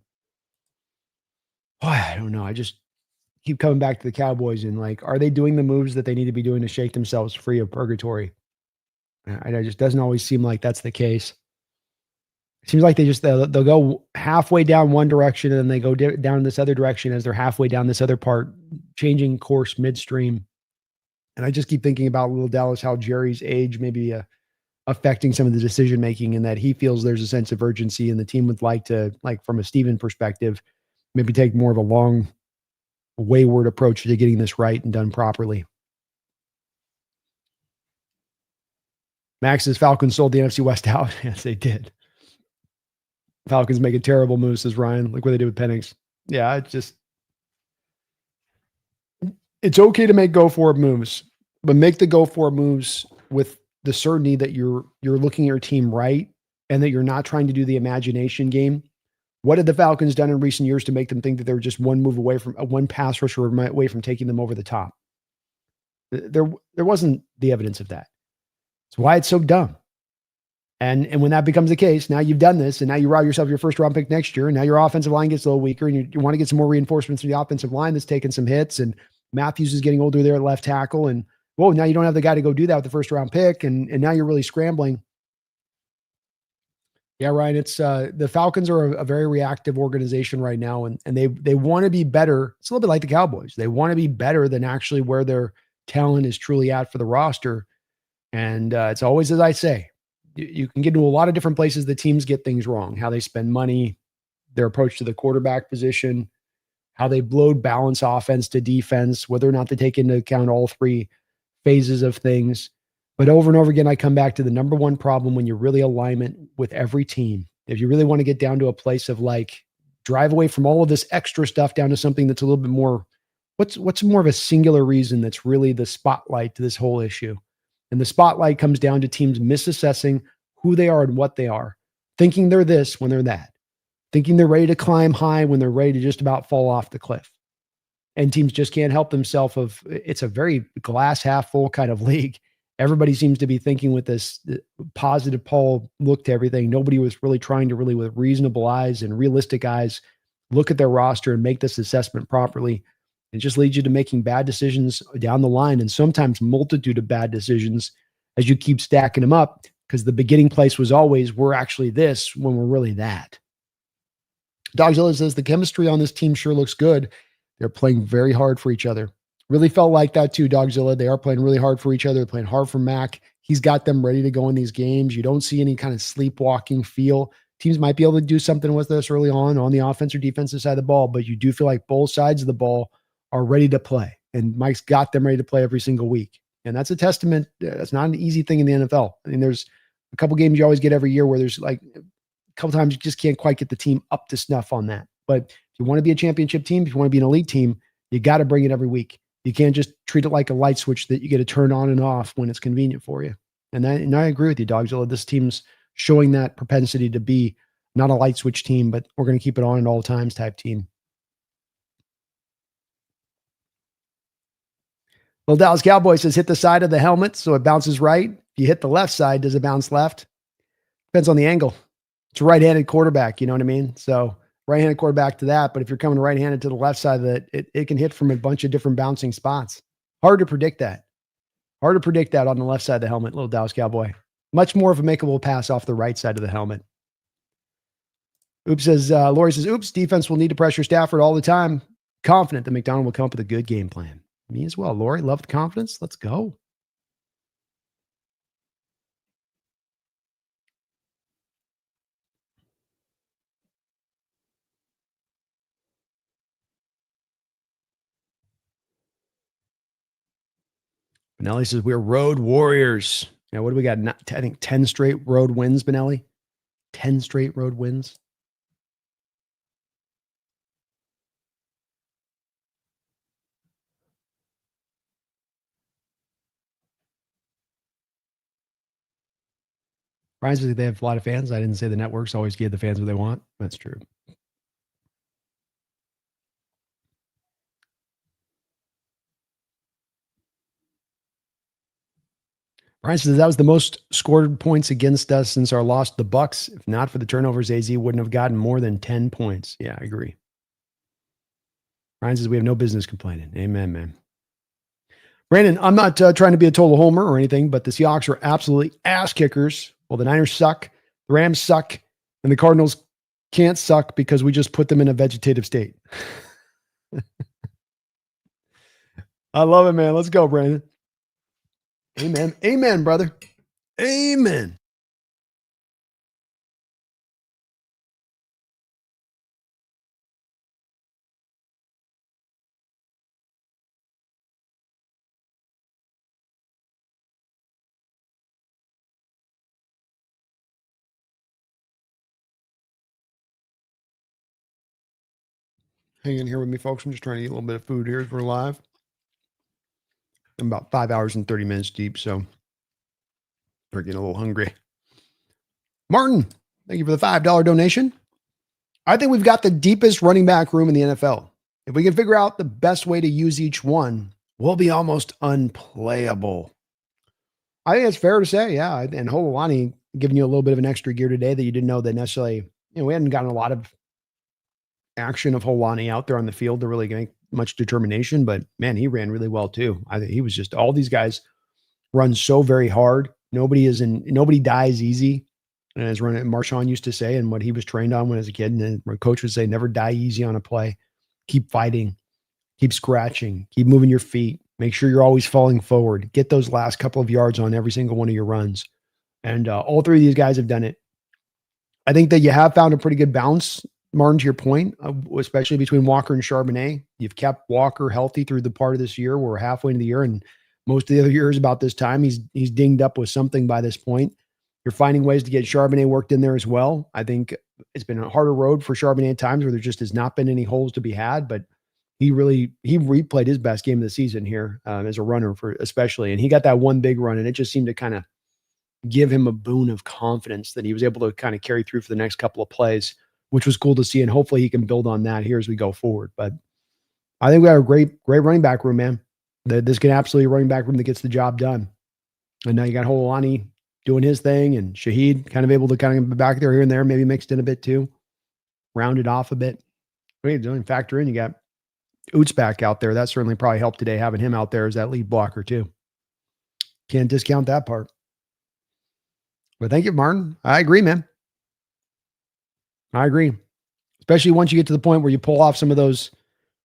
boy, I don't know. I just keep coming back to the Cowboys and like, are they doing the moves that they need to be doing to shake themselves free of purgatory? It just doesn't always seem like that's the case. It seems like they'll go halfway down one direction and then they go down this other direction as they're halfway down this other part, changing course midstream. And I just keep thinking about little Dallas, how Jerry's age may be affecting some of the decision making, and that he feels there's a sense of urgency, and the team would like to, like from a Steven perspective, maybe take more of a long, wayward approach to getting this right and done properly. Max's Falcons sold the NFC West out. Yes, they did. Falcons make a terrible move, says Ryan. Look what they did with Penix. Yeah, it's okay to make go for it moves, but make the go for it moves with the certainty that you're looking at your team right and that you're not trying to do the imagination game. What had the Falcons done in recent years to make them think that they were just one move away from one pass rusher away from taking them over the top? There wasn't the evidence of that. It's why it's so dumb. And when that becomes the case, now you've done this, and now you rob yourself your first round pick next year, and now your offensive line gets a little weaker, and you want to get some more reinforcements for the offensive line that's taking some hits, and Matthews is getting older there at left tackle, and whoa, now you don't have the guy to go do that with the first round pick, and now you're really scrambling. Yeah, Ryan, it's the Falcons are a very reactive organization right now, and they want to be better. It's a little bit like the Cowboys. They want to be better than actually where their talent is truly at for the roster. And it's always, as I say, you can get into a lot of different places the teams get things wrong, how they spend money, their approach to the quarterback position, how they load balance offense to defense, whether or not they take into account all three phases of things. But over and over again, I come back to the number one problem when you're really alignment with every team. If you really want to get down to a place of like drive away from all of this extra stuff down to something that's a little bit more, what's more of a singular reason that's really the spotlight to this whole issue. And the spotlight comes down to teams misassessing who they are and what they are, thinking they're this when they're that, thinking they're ready to climb high when they're ready to just about fall off the cliff. And teams just can't help themselves it's a very glass half full kind of league. Everybody seems to be thinking with this positive Paul look to everything. Nobody was really trying to with reasonable eyes and realistic eyes, look at their roster and make this assessment properly. It just leads you to making bad decisions down the line, and sometimes multitude of bad decisions as you keep stacking them up, because the beginning place was always, we're actually this when we're really that. Dogzilla says the chemistry on this team sure looks good. They're playing very hard for each other. Really felt like that too, Dogzilla. They are playing really hard for each other. They're playing hard for Mac. He's got them ready to go in these games. You don't see any kind of sleepwalking feel. Teams might be able to do something with us early on the offense or defensive side of the ball, but you do feel like both sides of the ball are ready to play. And Mike's got them ready to play every single week. And that's a testament. That's not an easy thing in the NFL. I mean, there's a couple games you always get every year where there's like a couple times you just can't quite get the team up to snuff on that. But if you want to be a championship team, if you want to be an elite team, you got to bring it every week. You can't just treat it like a light switch that you get to turn on and off when it's convenient for you. And I agree with you, Dogzilla. This team's showing that propensity to be not a light switch team, but we're going to keep it on at all times type team. Well, Dallas Cowboy says hit the side of the helmet so it bounces right. If you hit the left side, does it bounce left? Depends on the angle. It's a right-handed quarterback, you know what I mean? So right-handed quarterback to that, but if you're coming right-handed to the left side of it can hit from a bunch of different bouncing spots. Hard to predict that. Hard to predict that on the left side of the helmet, little Dallas Cowboy. Much more of a makeable pass off the right side of the helmet. Oops says, Lori says, oops, defense will need to pressure Stafford all the time. Confident that McDonald will come up with a good game plan. Me as well. Lori, love the confidence. Let's go. Benelli says we're road warriors. Now, what do we got? I think 10 straight road wins, Benelli. 10 straight road wins. Brian says they have a lot of fans. I didn't say the networks always give the fans what they want. That's true. Brian says that was the most scored points against us since our loss to the Bucks. If not for the turnovers, AZ wouldn't have gotten more than 10 points. Yeah, I agree. Brian says we have no business complaining. Amen, man. Brandon, I'm not trying to be a total homer or anything, but the Seahawks are absolutely ass kickers. Well, the Niners suck, the Rams suck, and the Cardinals can't suck because we just put them in a vegetative state. I love it, man. Let's go, Brandon. Amen. Amen, brother. Amen. Hang in here with me, folks. I'm just trying to eat a little bit of food here as we're live. I'm about 5 hours and 30 minutes deep, so we're getting a little hungry. Martin, thank you for the $5 donation. I think we've got the deepest running back room in the NFL. If we can figure out the best way to use each one, we'll be almost unplayable. I think it's fair to say, yeah. And Hololani giving you a little bit of an extra gear today that you didn't know that necessarily, we hadn't gotten a lot of action of Hololani out there on the field to really make much determination, but man, he ran really well too. I think he was just, all these guys run so very hard. Nobody dies easy. And as Marshawn used to say, and what he was trained on when he was a kid, and my coach would say, never die easy on a play. Keep fighting, keep scratching, keep moving your feet. Make sure you're always falling forward. Get those last couple of yards on every single one of your runs. And all three of these guys have done it. I think that you have found a pretty good balance, Martin, to your point, especially between Walker and Charbonnet. You've kept Walker healthy through the part of this year. We're halfway into the year, and most of the other years about this time, he's dinged up with something by this point. You're finding ways to get Charbonnet worked in there as well. I think it's been a harder road for Charbonnet at times where there just has not been any holes to be had, but he replayed his best game of the season here as a runner especially. And he got that one big run, and it just seemed to kind of give him a boon of confidence that he was able to kind of carry through for the next couple of plays, which was cool to see. And hopefully he can build on that here as we go forward. But I think we have a great running back room, man. This can absolutely a running back room that gets the job done. And now you got Hololani doing his thing, and Shaheed kind of able to kind of be back there here and there, maybe mixed in a bit too, rounded off a bit. What are you doing? Factor in, you got Oots back out there. That certainly probably helped today, having him out there as that lead blocker too. Can't discount that part. But thank you, Martin. I agree, man. I agree. Especially once you get to the point where you pull off some of those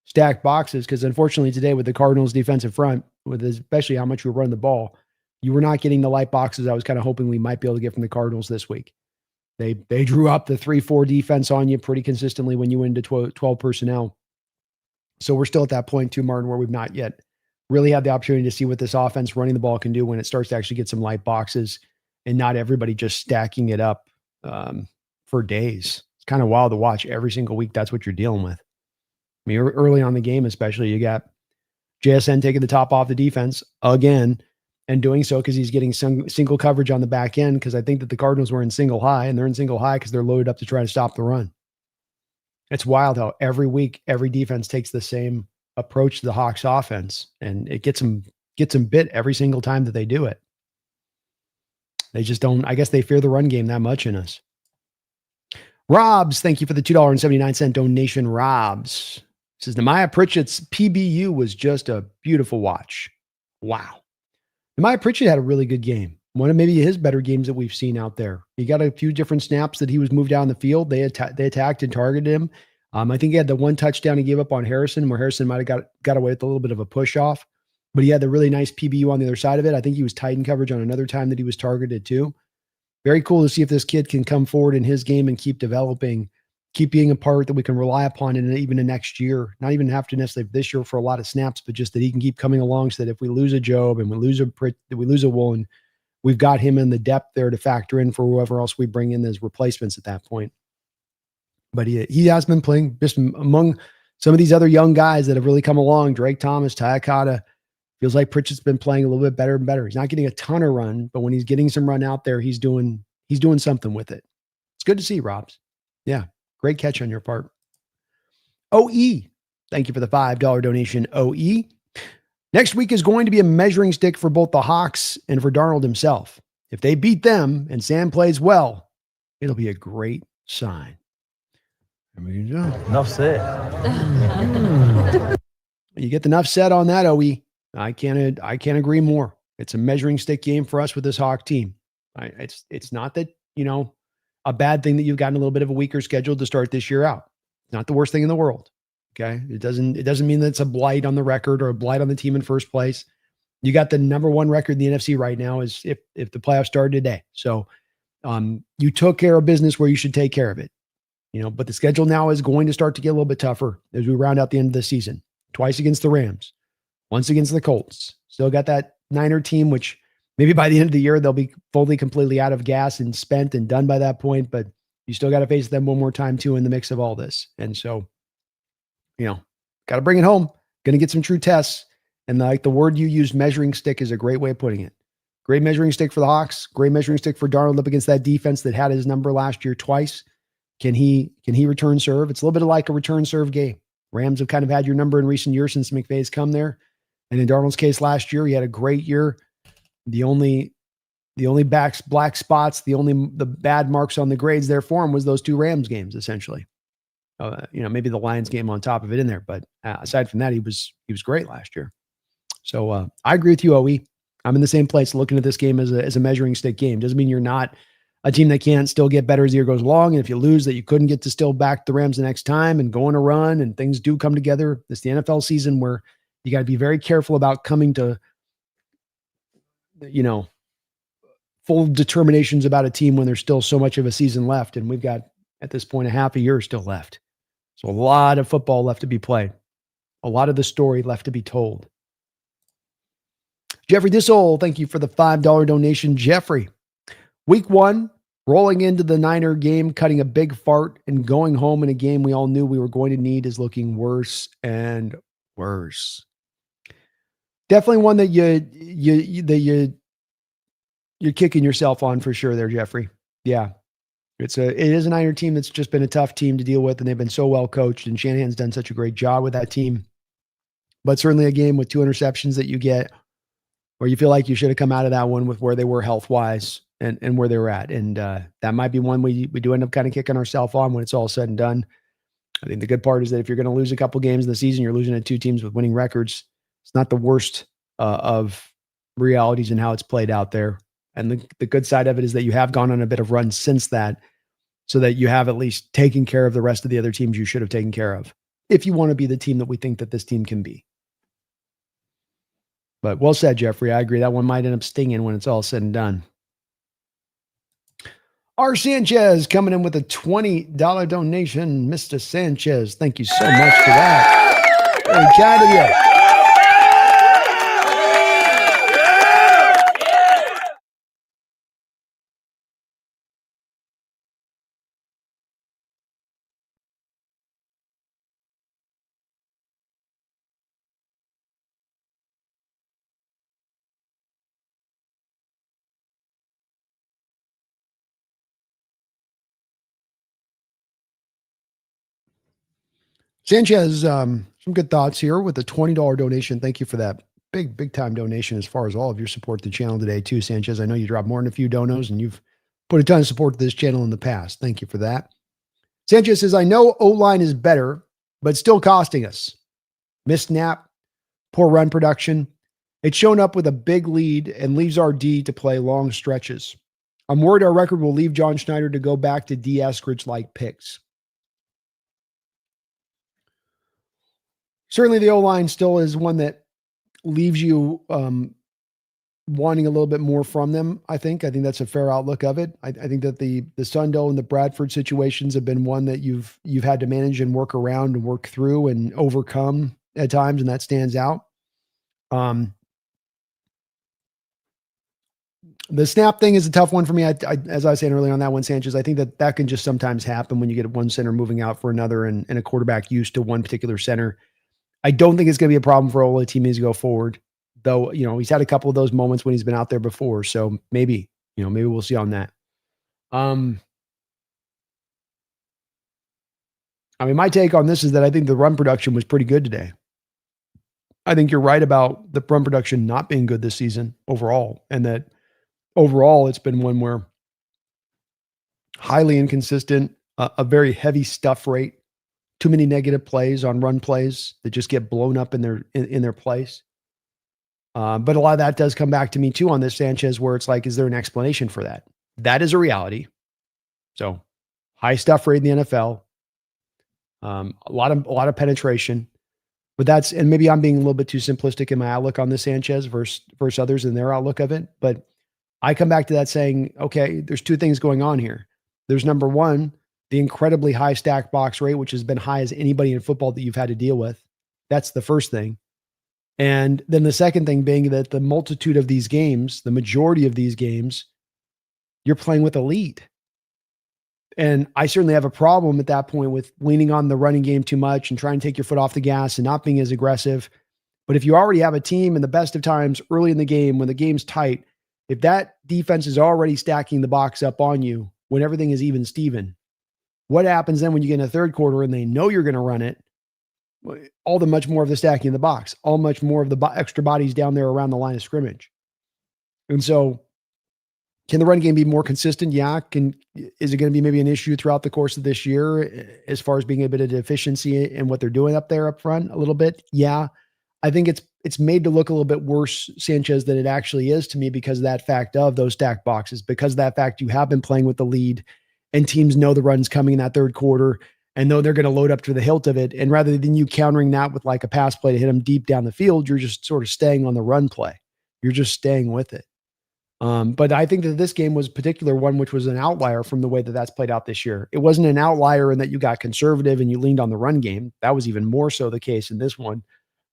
stacked boxes, because unfortunately today with the Cardinals defensive front, with especially how much we run the ball, you were not getting the light boxes I was kind of hoping we might be able to get from the Cardinals this week. They drew up the 3-4 defense on you pretty consistently when you went into 12 personnel. So we're still at that point too, Martin, where we've not yet really had the opportunity to see what this offense running the ball can do when it starts to actually get some light boxes and not everybody just stacking it up for days. It's kind of wild to watch every single week. That's what you're dealing with. I mean, early on the game, especially, you got JSN taking the top off the defense again, and doing so because he's getting some single coverage on the back end, because I think that the Cardinals were in single high, and they're in single high because they're loaded up to try to stop the run. It's wild how every week, every defense takes the same approach to the Hawks offense, and it gets them bit every single time that they do it. They just don't, I guess they fear the run game that much in us. Robs, thank you for the $2.79 donation. Robs says, Nehemiah Pritchett's PBU was just a beautiful watch. Wow. Nehemiah Pritchett had a really good game. One of maybe his better games that we've seen out there. He got a few different snaps that he was moved down the field. They attacked and targeted him. I think he had the one touchdown he gave up on Harrison, where Harrison might have got away with a little bit of a push off, but he had the really nice PBU on the other side of it. I think he was tight in coverage on another time that he was targeted too. Very cool to see if this kid can come forward in his game and keep developing keep being a part that we can rely upon in even the next year, not even have to necessarily this year for a lot of snaps, but just that he can keep coming along so that if we lose a Job and we lose a Woolen, we've got him in the depth there to factor in for whoever else we bring in as replacements at that point. But he has been playing just among some of these other young guys that have really come along. Drake Thomas, Tyakata. Feels like Pritchett's been playing a little bit better and better. He's not getting a ton of run, but when he's getting some run out there, he's doing something with it. It's good to see, Robs. Yeah, great catch on your part. OE, thank you for the $5 donation, OE. Next week is going to be a measuring stick for both the Hawks and for Darnold himself. If they beat them and Sam plays well, it'll be a great sign. Enough said. You get the enough said on that, OE. I can't agree more. It's a measuring stick game for us with this Hawk team. It's not that, a bad thing that you've gotten a little bit of a weaker schedule to start this year out. Not the worst thing in the world. Okay. It doesn't mean that it's a blight on the record or a blight on the team in first place. You got the number one record in the NFC right now is if the playoffs started today. So you took care of business where you should take care of it. But the schedule now is going to start to get a little bit tougher as we round out the end of the season. Twice against the Rams, once against the Colts. Still got that Niner team, which maybe by the end of the year, they'll be fully, completely out of gas and spent and done by that point. But you still got to face them one more time, too, in the mix of all this. And so, got to bring it home. Going to get some true tests. And the word you used, measuring stick, is a great way of putting it. Great measuring stick for the Hawks. Great measuring stick for Darnold up against that defense that had his number last year twice. Can he return serve? It's a little bit like a return serve game. Rams have kind of had your number in recent years since McVay's come there. And in Darnold's case last year, he had a great year. The only black spots, the bad marks on the grades there for him was those two Rams games, essentially. Maybe the Lions game on top of it in there. But aside from that, he was great last year. So I agree with you, OE. I'm in the same place looking at this game as a measuring stick game. Doesn't mean you're not a team that can't still get better as the year goes along. And if you lose, that you couldn't get to still back the Rams the next time and go on a run and things do come together. It's the NFL season where you got to be very careful about coming to, full determinations about a team when there's still so much of a season left. And we've got, at this point, a half a year still left. So a lot of football left to be played. A lot of the story left to be told. Jeffrey Dissol, thank you for the $5 donation. Jeffrey, week 1, rolling into the Niner game, cutting a big fart and going home in a game we all knew we were going to need is looking worse and worse. Definitely one that you're kicking yourself on for sure there, Jeffrey. Yeah. It is a Niner team that's just been a tough team to deal with, and they've been so well coached, and Shanahan's done such a great job with that team. But certainly a game with 2 interceptions that you get, where you feel like you should have come out of that one with where they were health-wise and where they were at. And that might be one we do end up kind of kicking ourselves on when it's all said and done. I think the good part is that if you're going to lose a couple games in the season, you're losing at 2 teams with winning records. It's not the worst of realities and how it's played out there. And the good side of it is that you have gone on a bit of run since that, so that you have at least taken care of the rest of the other teams you should have taken care of, if you want to be the team that we think that this team can be. But well said, Jeffrey. I agree. That one might end up stinging when it's all said and done. R. Sanchez coming in with a $20 donation. Mr. Sanchez, thank you so much for that. Very kind of you. Sanchez, some good thoughts here with a $20 donation. Thank you for that big time donation as far as all of your support to the channel today too, Sanchez. I know you dropped more than a few donos and you've put a ton of support to this channel in the past. Thank you for that. Sanchez says, I know O-line is better, but still costing us. Missed snap, poor run production. It's shown up with a big lead and leaves our D to play long stretches. I'm worried our record will leave John Schneider to go back to D. Eskridge-like picks. Certainly the O-line still is one that leaves you wanting a little bit more from them. I think that's a fair outlook of it. I think that the Sundell and the Bradford situations have been one that you've had to manage and work around and work through and overcome at times, and that stands out. The snap thing is a tough one for me. As I was saying earlier on that one, Sanchez, I think that can just sometimes happen when you get one center moving out for another and a quarterback used to one particular center. I don't think it's going to be a problem for Ola Team to go forward, though. He's had a couple of those moments when he's been out there before, so maybe we'll see on that. My take on this is that I think the run production was pretty good today. I think you're right about the run production not being good this season overall, and that overall it's been one where highly inconsistent, a very heavy stuff rate, too many negative plays on run plays that just get blown up in their place. But a lot of that does come back to me too on this, Sanchez, where it's like, is there an explanation for that? That is a reality. So high stuff rate in the NFL, a lot of penetration, but and maybe I'm being a little bit too simplistic in my outlook on this, Sanchez versus others in their outlook of it. But I come back to that saying, okay, there's two things going on here. There's number one, the incredibly high stack box rate, which has been high as anybody in football that you've had to deal with. That's the first thing. And then the second thing being that the multitude of these games, the majority of these games, you're playing with a lead. And I certainly have a problem at that point with leaning on the running game too much and trying to take your foot off the gas and not being as aggressive. But if you already have a team in the best of times early in the game, when the game's tight, if that defense is already stacking the box up on you when everything is even Steven, what happens then when you get in a third quarter and they know you're going to run it? All the much more of the stacking in the box, all much more of the extra bodies down there around the line of scrimmage. And so can the run game be more consistent? Yeah. Is it going to be maybe an issue throughout the course of this year as far as being a bit of deficiency in what they're doing up there up front a little bit? Yeah. I think it's made to look a little bit worse, Sanchez, than it actually is to me because of that fact of those stacked boxes, because of that fact you have been playing with the lead and teams know the run's coming in that third quarter and know they're going to load up to the hilt of it. And rather than you countering that with like a pass play to hit them deep down the field, you're just sort of staying on the run play. You're just staying with it. But I think that this game was a particular one, which was an outlier from the way that that's played out this year. It wasn't an outlier in that you got conservative and you leaned on the run game. That was even more so the case in this one.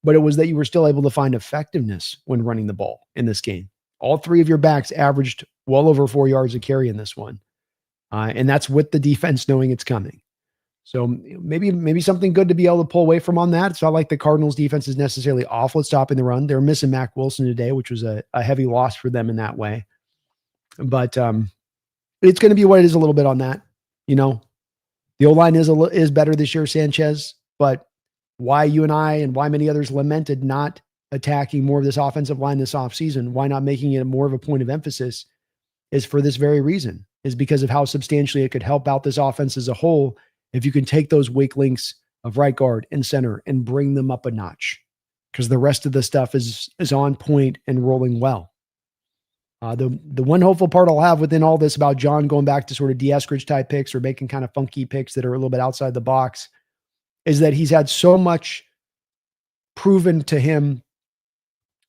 But it was that you were still able to find effectiveness when running the ball in this game. All three of your backs averaged well over 4 yards a carry in this one. And that's with the defense knowing it's coming. So maybe something good to be able to pull away from on that. It's not like the Cardinals defense is necessarily awful at stopping the run. They're missing Mac Wilson today, which was a heavy loss for them in that way. But it's going to be what it is a little bit on that. The O-line is better this year, Sanchez, but why you and I and why many others lamented not attacking more of this offensive line this offseason, why not making it more of a point of emphasis, is for this very reason, is because of how substantially it could help out this offense as a whole if you can take those weak links of right guard and center and bring them up a notch, because the rest of the stuff is on point and rolling well. The one hopeful part I'll have within all this about John going back to sort of de-Eskridge type picks or making kind of funky picks that are a little bit outside the box is that he's had so much proven to him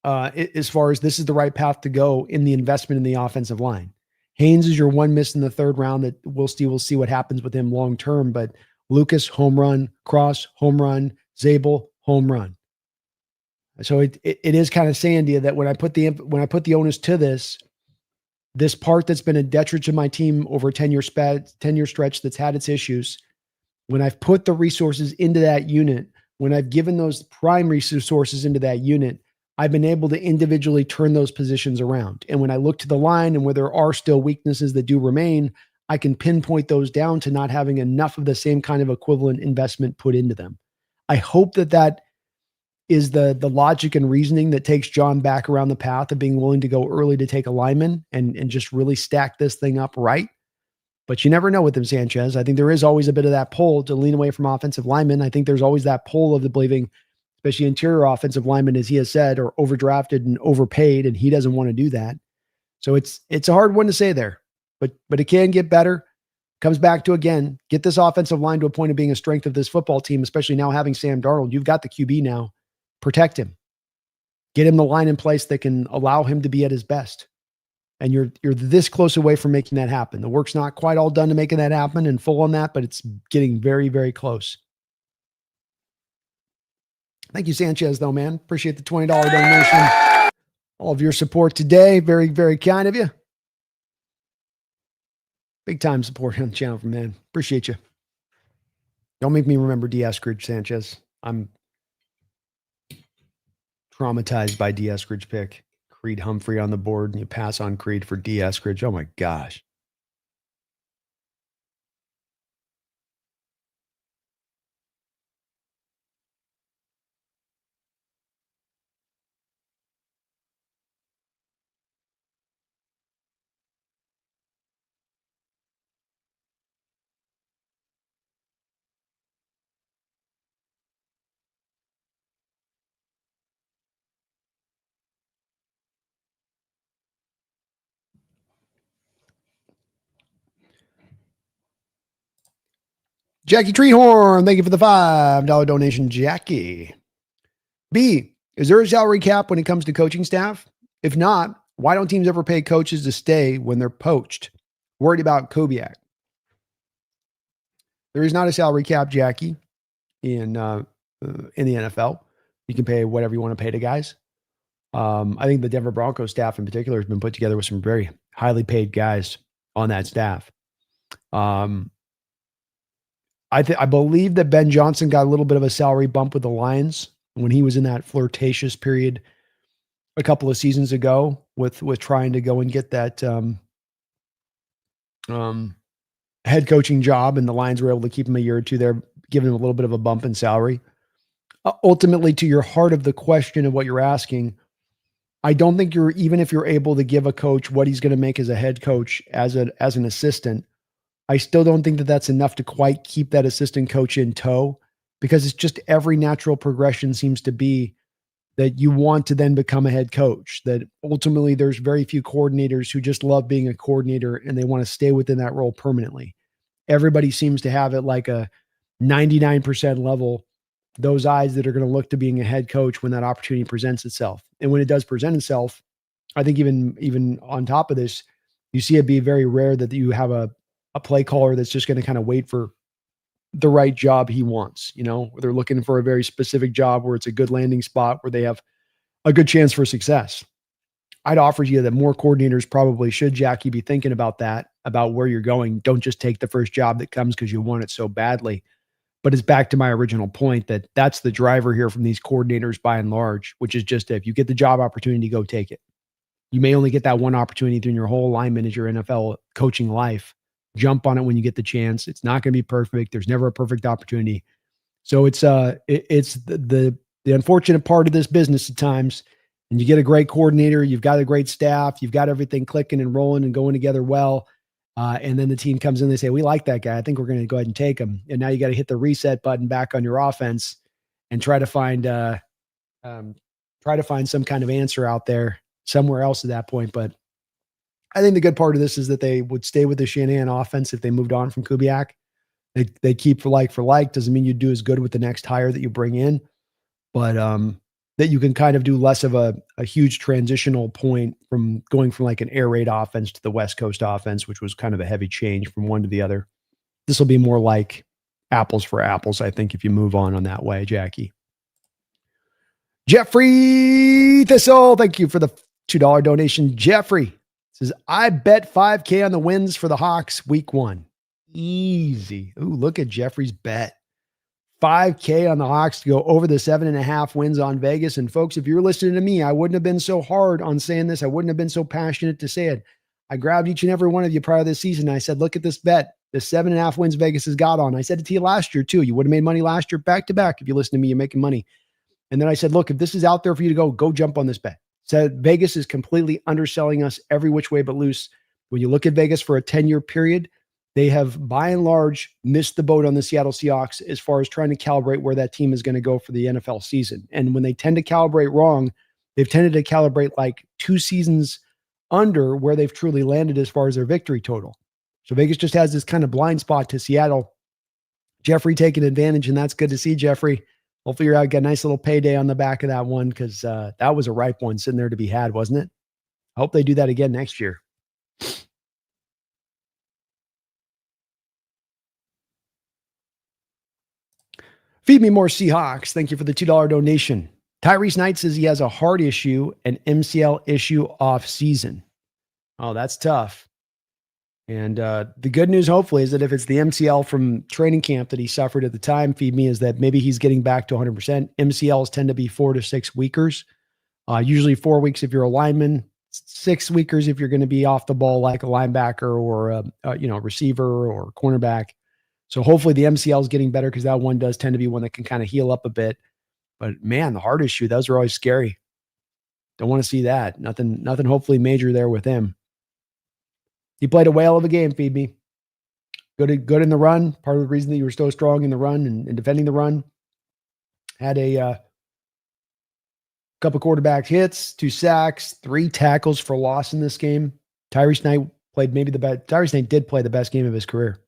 as far as this is the right path to go in the investment in the offensive line. Haynes is your one miss in the third round that we'll see what happens with him long term. But Lucas, home run. Cross, home run. Zabel, home run. So it is kind of saying to you that when I put the onus to this part that's been a detriment to my team over a 10-year stretch that's had its issues, when I've put the resources into that unit, when I've given those prime resources into that unit, I've been able to individually turn those positions around. And when I look to the line and where there are still weaknesses that do remain, I can pinpoint those down to not having enough of the same kind of equivalent investment put into them. I hope that is the logic and reasoning that takes John back around the path of being willing to go early to take a lineman and just really stack this thing up right. But you never know with him, Sanchez. I think there is always a bit of that pull to lean away from offensive linemen. I think there's always that pull of the believing, especially interior offensive linemen, as he has said, are overdrafted and overpaid, and he doesn't want to do that. So it's a hard one to say there, but it can get better. Comes back to, again, get this offensive line to a point of being a strength of this football team, especially now having Sam Darnold. You've got the QB now. Protect him. Get him the line in place that can allow him to be at his best. And you're this close away from making that happen. The work's not quite all done to making that happen and full on that, but it's getting very, very close. Thank you, Sanchez, though, man. Appreciate the $20 donation. All of your support today. Very, very kind of you. Big time support on the channel from man. Appreciate you. Don't make me remember D. Eskridge, Sanchez. I'm traumatized by D. Eskridge pick. Creed Humphrey on the board, and you pass on Creed for D. Eskridge. Oh my gosh. Jackie Treehorn, thank you for the $5 donation, Jackie. B, is there a salary cap when it comes to coaching staff? If not, why don't teams ever pay coaches to stay when they're poached? Worried about Kubiak. There is not a salary cap, Jackie, in the NFL. You can pay whatever you want to pay to guys. I think the Denver Broncos staff in particular has been put together with some very highly paid guys on that staff. I believe that Ben Johnson got a little bit of a salary bump with the Lions when he was in that flirtatious period a couple of seasons ago with trying to go and get that head coaching job, and the Lions were able to keep him a year or two there, giving him a little bit of a bump in salary. Ultimately, to your heart of the question of what you're asking, I don't think even if you're able to give a coach what he's going to make as a head coach as an assistant, I still don't think that that's enough to quite keep that assistant coach in tow, because it's just every natural progression seems to be that you want to then become a head coach, that ultimately there's very few coordinators who just love being a coordinator and they want to stay within that role permanently. Everybody seems to have it like a 99% level, those eyes that are going to look to being a head coach when that opportunity presents itself. And when it does present itself, I think even on top of this, you see it be very rare that you have a play caller that's just going to kind of wait for the right job he wants. You know, they're looking for a very specific job where it's a good landing spot where they have a good chance for success. I'd offer you that more coordinators probably should, Jackie, be thinking about that, about where you're going. Don't just take the first job that comes because you want it so badly. But it's back to my original point that that's the driver here from these coordinators by and large, which is just if you get the job opportunity, go take it. You may only get that one opportunity in your whole alignment as your NFL coaching life. Jump on it when you get the chance. It's not going to be perfect. There's never a perfect opportunity. So it's the unfortunate part of this business at times. And you get a great coordinator, you've got a great staff, you've got everything clicking and rolling and going together well. And then the team comes in, they say, we like that guy. I think we're going to go ahead and take him. And now you got to hit the reset button back on your offense and try to find some kind of answer out there somewhere else at that point. But I think the good part of this is that they would stay with the Shanahan offense if they moved on from Kubiak. They keep for like. Doesn't mean you do as good with the next hire that you bring in, but that you can kind of do less of a huge transitional point from going from like an air raid offense to the West Coast offense, which was kind of a heavy change from one to the other. This will be more like apples for apples, I think, if you move on that way, Jackie. Jeffrey Thistle, thank you for the $2 donation. Jeffrey says, I bet $5K on the wins for the Hawks week 1. Easy. Ooh, look at Jeffrey's bet. $5K on the Hawks to go over the 7.5 wins on Vegas. And folks, if you're listening to me, I wouldn't have been so hard on saying this. I wouldn't have been so passionate to say it. I grabbed each and every one of you prior to this season. I said, look at this bet. The 7.5 wins Vegas has got on. I said it to you last year too. You would have made money last year back to back. If you listen to me, you're making money. And then I said, look, if this is out there for you to go jump on this bet. Said Vegas is completely underselling us every which way but loose. When you look at Vegas for a 10-year period, they have by and large missed the boat on the Seattle Seahawks as far as trying to calibrate where that team is going to go for the NFL season. And when they tend to calibrate wrong, they've tended to calibrate like 2 seasons under where they've truly landed as far as their victory total. So Vegas just has this kind of blind spot to Seattle. Jeffrey taking advantage, and that's good to see, Jeffrey. Hopefully you're out, get a nice little payday on the back of that one because that was a ripe one sitting there to be had, wasn't it? I hope they do that again next year. Feed me more Seahawks. Thank you for the $2 donation. Tyrese Knight says he has a heart issue and MCL issue off season. Oh, that's tough. And the good news, hopefully, is that if it's the MCL from training camp that he suffered at the time, feed me, is that maybe he's getting back to 100%. MCLs tend to be 4 to 6 weekers. Usually 4 weeks if you're a lineman, 6 weekers if you're going to be off the ball like a linebacker or a receiver or cornerback. So hopefully the MCL is getting better because that one does tend to be one that can kind of heal up a bit. But man, the heart issue, those are always scary. Don't want to see that. Nothing hopefully major there with him. He played a whale of a game, feed me. Good in the run. Part of the reason that you were so strong in the run and defending the run. Had a couple quarterback hits, 2 sacks, 3 tackles for loss in this game. Tyrese Knight played maybe the best. Tyrese Knight did play the best game of his career.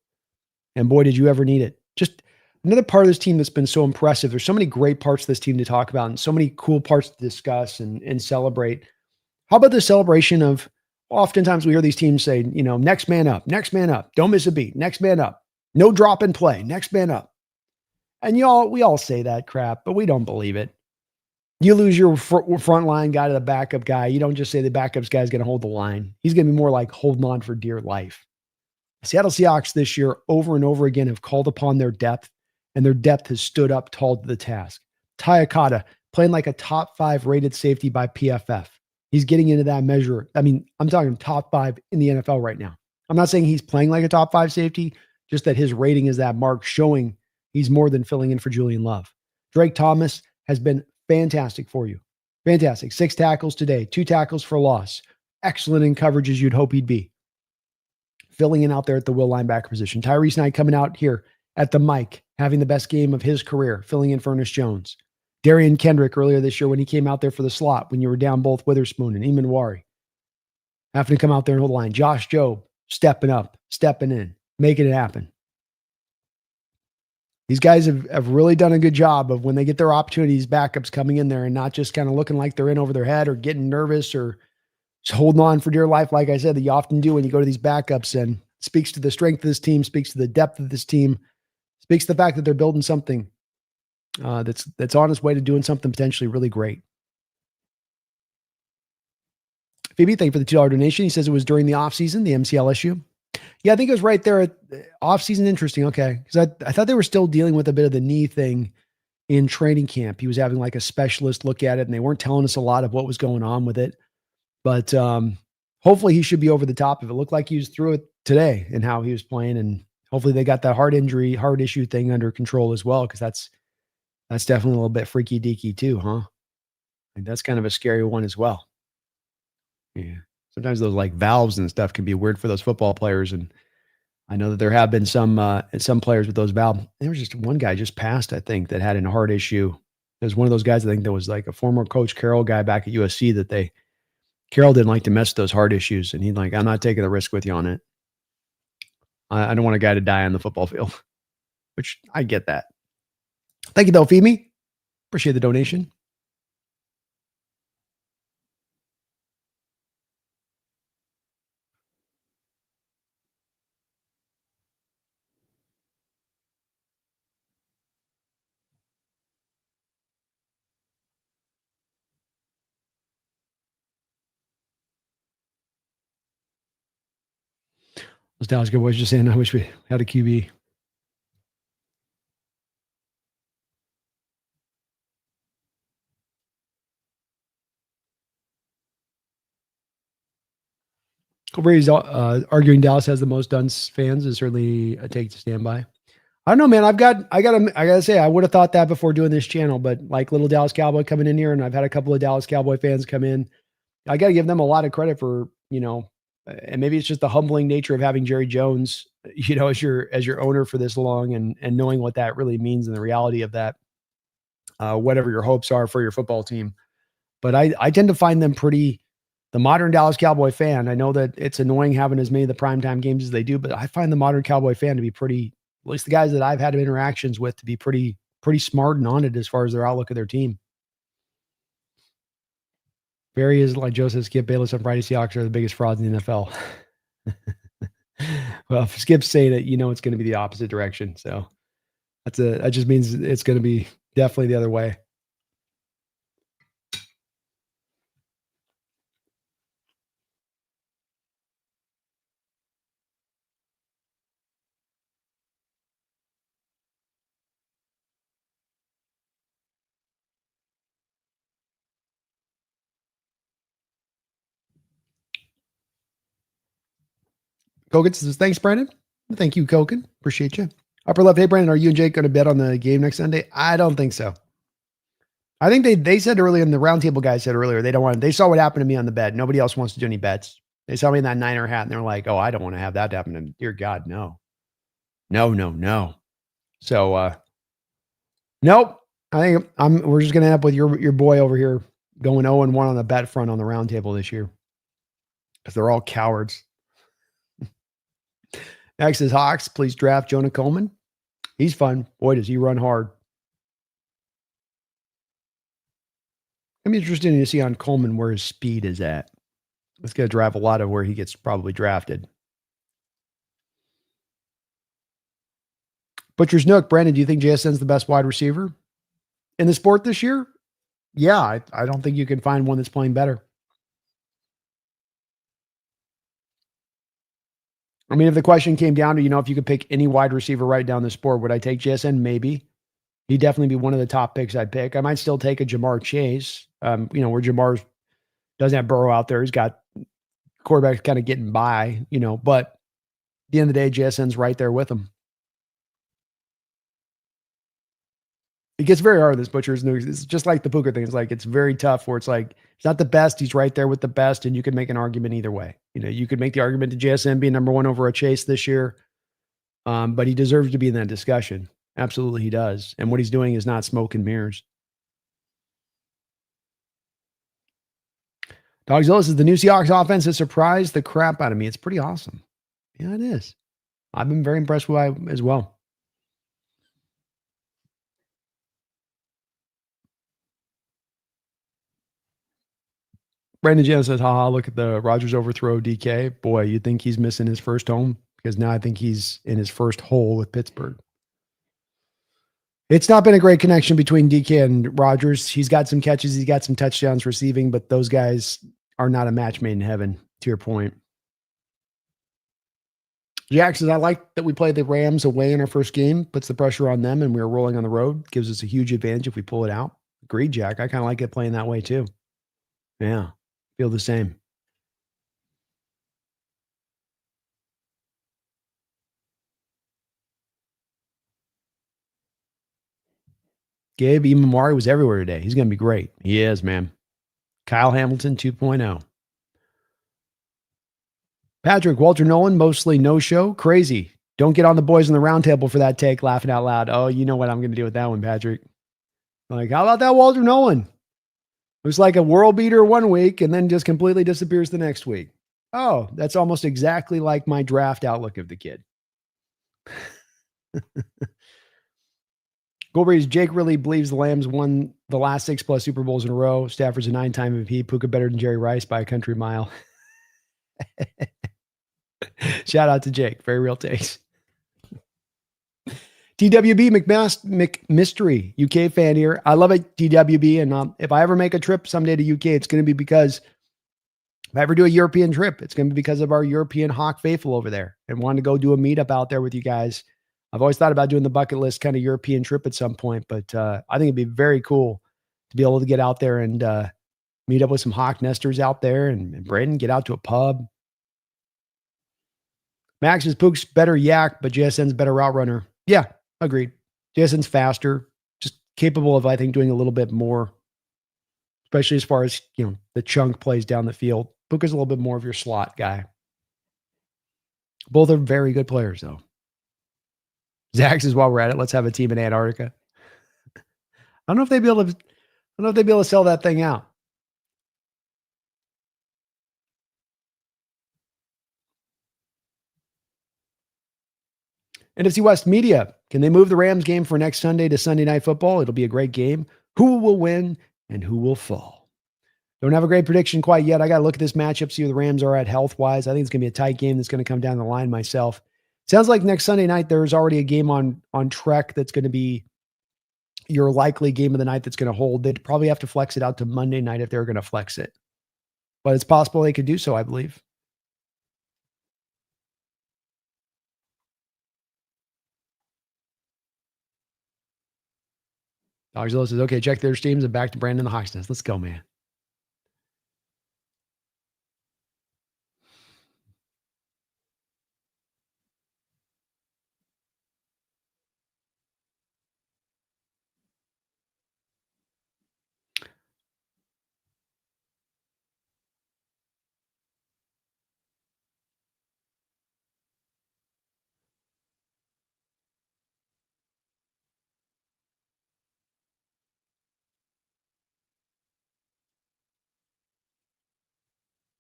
And boy, did you ever need it. Just another part of this team that's been so impressive. There's so many great parts of this team to talk about and so many cool parts to discuss and celebrate. How about the celebration of, oftentimes we hear these teams say, next man up, don't miss a beat, next man up, no drop in play, next man up. And we all say that crap, but we don't believe it. You lose your front line guy to the backup guy. You don't just say the backup guy is going to hold the line. He's going to be more like holding on for dear life. Seattle Seahawks this year over and over again have called upon their depth, and their depth has stood up tall to the task. Ty Akata playing like a top 5 rated safety by PFF. He's getting into that measure. I mean, I'm talking top 5 in the NFL right now. I'm not saying he's playing like a top 5 safety, just that his rating is that mark, showing he's more than filling in for Julian Love. Drake Thomas has been fantastic for you. Fantastic. 6 tackles today, 2 tackles for loss. Excellent in coverage as you'd hope he'd be. Filling in out there at the will linebacker position. Tyrese Knight coming out here at the mic, having the best game of his career, filling in for Ernest Jones. Darian Kendrick earlier this year when he came out there for the slot, when you were down both Witherspoon and Eamon having to come out there and hold the line. Josh Jobe stepping up, stepping in, making it happen. These guys have really done a good job of when they get their opportunities, backups coming in there and not just kind of looking like they're in over their head or getting nervous or just holding on for dear life, like I said, that you often do when you go to these backups, and speaks to the strength of this team, speaks to the depth of this team, speaks to the fact that they're building something that's on its way to doing something potentially really great. Phoebe, thank you for the $2 donation. He says it was during the offseason, the MCL issue. Yeah, I think it was right there at offseason. Interesting. Okay. Because I thought they were still dealing with a bit of the knee thing in training camp. He was having like a specialist look at it, and they weren't telling us a lot of what was going on with it. But hopefully he should be over the top of it. Looked like he was through it today in how he was playing. And hopefully they got that heart issue thing under control as well. Because that's definitely a little bit freaky deaky too, huh? Like that's kind of a scary one as well. Yeah. Sometimes those like valves and stuff can be weird for those football players. And I know that there have been some players with those valves. There was just one guy just passed, I think, that had a heart issue. There's one of those guys, I think, that was like a former Coach Carroll guy back at USC that Carroll didn't like to mess with those heart issues. And he's like, I'm not taking the risk with you on it. I don't want a guy to die on the football field, which I get that. Thank you, though, Femi. Appreciate the donation. Those Dallas Cowboys just saying, I wish we had a QB. Brady's arguing Dallas has the most Dunce fans is certainly a take to stand by. I don't know, man. I gotta say, I would have thought that before doing this channel, but like little Dallas Cowboy coming in here, and I've had a couple of Dallas Cowboy fans come in. I got to give them a lot of credit for, and maybe it's just the humbling nature of having Jerry Jones, as your owner for this long and knowing what that really means and the reality of that, whatever your hopes are for your football team. But I tend to find them the modern Dallas Cowboy fan. I know that it's annoying having as many of the primetime games as they do, but I find the modern Cowboy fan to be pretty, at least the guys that I've had interactions with, to be pretty pretty smart and on it as far as their outlook of their team. Barry is like Joseph Skip Bayless on Friday. Seahawks are the biggest frauds in the NFL. Well, if Skip's saying it, it's going to be the opposite direction. So that just means it's going to be definitely the other way. Kogan says, thanks, Brandon. Thank you, Kogan. Appreciate you. Upper left, hey, Brandon, are you and Jake going to bet on the game next Sunday? I don't think so. I think they said earlier, and the roundtable guys said earlier, they saw what happened to me on the bet. Nobody else wants to do any bets. They saw me in that Niner hat, and they're like, oh, I don't want to have that happen. And dear God, no. No. So, nope. I think we're just going to end up with your boy over here going 0-1 on the bet front on the roundtable this year because they're all cowards. Next is Hawks. Please draft Jonah Coleman. He's fun. Boy, does he run hard. I'm interested to see on Coleman where his speed is at. It's going to drive a lot of where he gets probably drafted. Butcher's Nook. Brandon, do you think JSN's the best wide receiver in the sport this year? Yeah, I don't think you can find one that's playing better. I mean, if the question came down to, if you could pick any wide receiver right down the sport, would I take JSN? Maybe. He'd definitely be one of the top picks I'd pick. I might still take a Jamar Chase, where Jamar doesn't have Burrow out there. He's got quarterbacks kind of getting by, but at the end of the day, JSN's right there with him. It gets very hard, this Butcher's News. It's just like the Puka thing. It's like, it's very tough where it's like, he's not the best. He's right there with the best. And you could make an argument either way. You could make the argument to JSN being number one over a Chase this year. But he deserves to be in that discussion. Absolutely, he does. And what he's doing is not smoke and mirrors. Dogzilla says the new Seahawks offense has surprised the crap out of me. It's pretty awesome. Yeah, it is. I've been very impressed with it as well. Brandon Jenna says, haha, look at the Rodgers overthrow DK. Boy, you'd think he's missing his first home because now I think he's in his first hole with Pittsburgh. It's not been a great connection between DK and Rodgers. He's got some catches. He's got some touchdowns receiving, but those guys are not a match made in heaven, to your point. Jack says, I like that we played the Rams away in our first game, puts the pressure on them, and we're rolling on the road. Gives us a huge advantage if we pull it out. Agreed, Jack. I kind of like it playing that way too. Yeah, feel the same. Gabe Imamari was everywhere today. He's going to be great. He is, man. Kyle Hamilton 2.0. Patrick, Walter Nolan, mostly no-show. Crazy. Don't get on the boys in the roundtable for that take, laughing out loud. Oh, you know what I'm going to do with that one, Patrick. Like, how about that Walter Nolan? Looks like a world beater one week and then just completely disappears the next week. Oh, that's almost exactly like my draft outlook of the kid. Goldberry's Jake really believes the Lambs won the last 6+ Super Bowls in a row. Stafford's a 9-time MVP. Puka better than Jerry Rice by a country mile. Shout out to Jake. Very real takes. TWB McMystery, UK fan here. I love it, TWB. And if I ever make a trip someday to UK, it's going to be because if I ever do a European trip, it's going to be because of our European Hawk faithful over there and wanting to go do a meetup out there with you guys. I've always thought about doing the bucket list kind of European trip at some point, but I think it'd be very cool to be able to get out there and meet up with some Hawk nesters out there and Braden, get out to a pub. Max's Pook's better yak, but JSN's better route runner. Yeah, agreed. JSN's faster, just capable of, I think, doing a little bit more, especially as far as, the chunk plays down the field. Pook is a little bit more of your slot guy. Both are very good players, though. Zach says, while we're at it, let's have a team in Antarctica. I don't know if they'd be able to sell that thing out. NFC West media. Can they move the Rams game for next Sunday to Sunday Night Football? It'll be a great game. Who will win and who will fall? Don't have a great prediction quite yet. I got to look at this matchup, see where the Rams are at health-wise. I think it's going to be a tight game that's going to come down the line myself. Sounds like next Sunday night there's already a game on Trek that's going to be your likely game of the night that's going to hold. They'd probably have to flex it out to Monday night if they're going to flex it. But it's possible they could do so, I believe. Dogzilla says, okay, check their streams and back to Brandon the TheSeahawksNest. Let's go, man.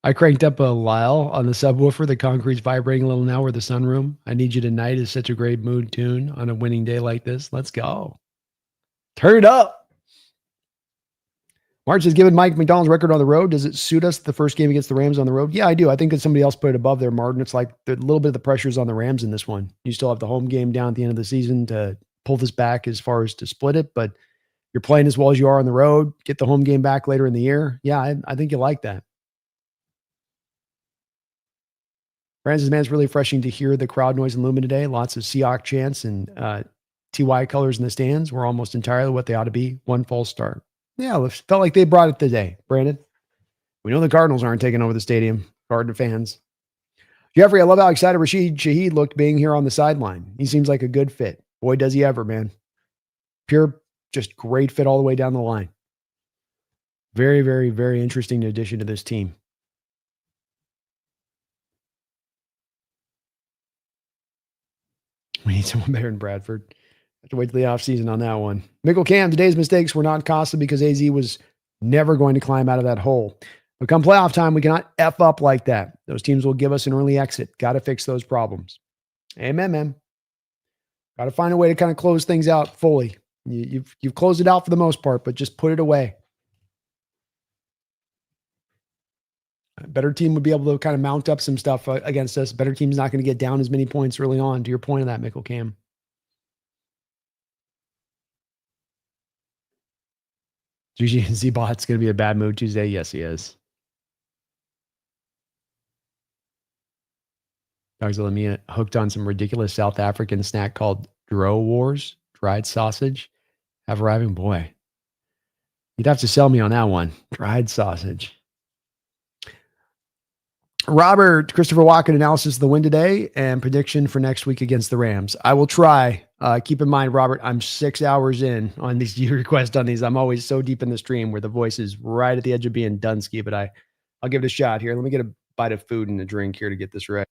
I cranked up a Lyle on the subwoofer. The concrete's vibrating a little now. We're the sunroom. I Need You Tonight is such a great mood tune on a winning day like this. Let's go. Turn it up. March has given Mike McDonald's record on the road. Does it suit us the first game against the Rams on the road? Yeah, I do. I think that somebody else put it above there, Martin. It's like a little bit of the pressure's on the Rams in this one. You still have the home game down at the end of the season to pull this back as far as to split it, but you're playing as well as you are on the road. Get the home game back later in the year. Yeah, I think you like that. Francis, man, it's really refreshing to hear the crowd noise in Lumen today. Lots of Seahawks chants and TY colors in the stands. We're almost entirely what they ought to be. One false start. Yeah, it felt like they brought it today, Brandon. We know the Cardinals aren't taking over the stadium. Cardinal fans. Jeffrey, I love how excited Rashid Shaheed looked being here on the sideline. He seems like a good fit. Boy, does he ever, man. Pure, just great fit all the way down the line. Very, very, very interesting addition to this team. We need someone better than Bradford. Have to wait till the offseason on that one. Mickle Cam, today's mistakes were not costly because AZ was never going to climb out of that hole. But come playoff time, we cannot F up like that. Those teams will give us an early exit. Got to fix those problems. Amen, man. Got to find a way to kind of close things out fully. You've closed it out for the most part, but just put it away. A better team would be able to kind of mount up some stuff against us. Better team's not going to get down as many points early on, to your point of that, Mickle Cam. GG and Z-Bot's going to be a bad mood Tuesday. Yes, he is. Dogzilla Mia hooked on some ridiculous South African snack called Dro Wars, dried sausage. Have arriving, boy. You'd have to sell me on that one. Dried sausage. Robert, Christopher Walken analysis of the win today and prediction for next week against the Rams. I will try. Keep in mind, Robert, I'm 6 hours in on these requests on these. I'm always so deep in the stream where the voice is right at the edge of being Dunsky, but I'll give it a shot here. Let me get a bite of food and a drink here to get this right.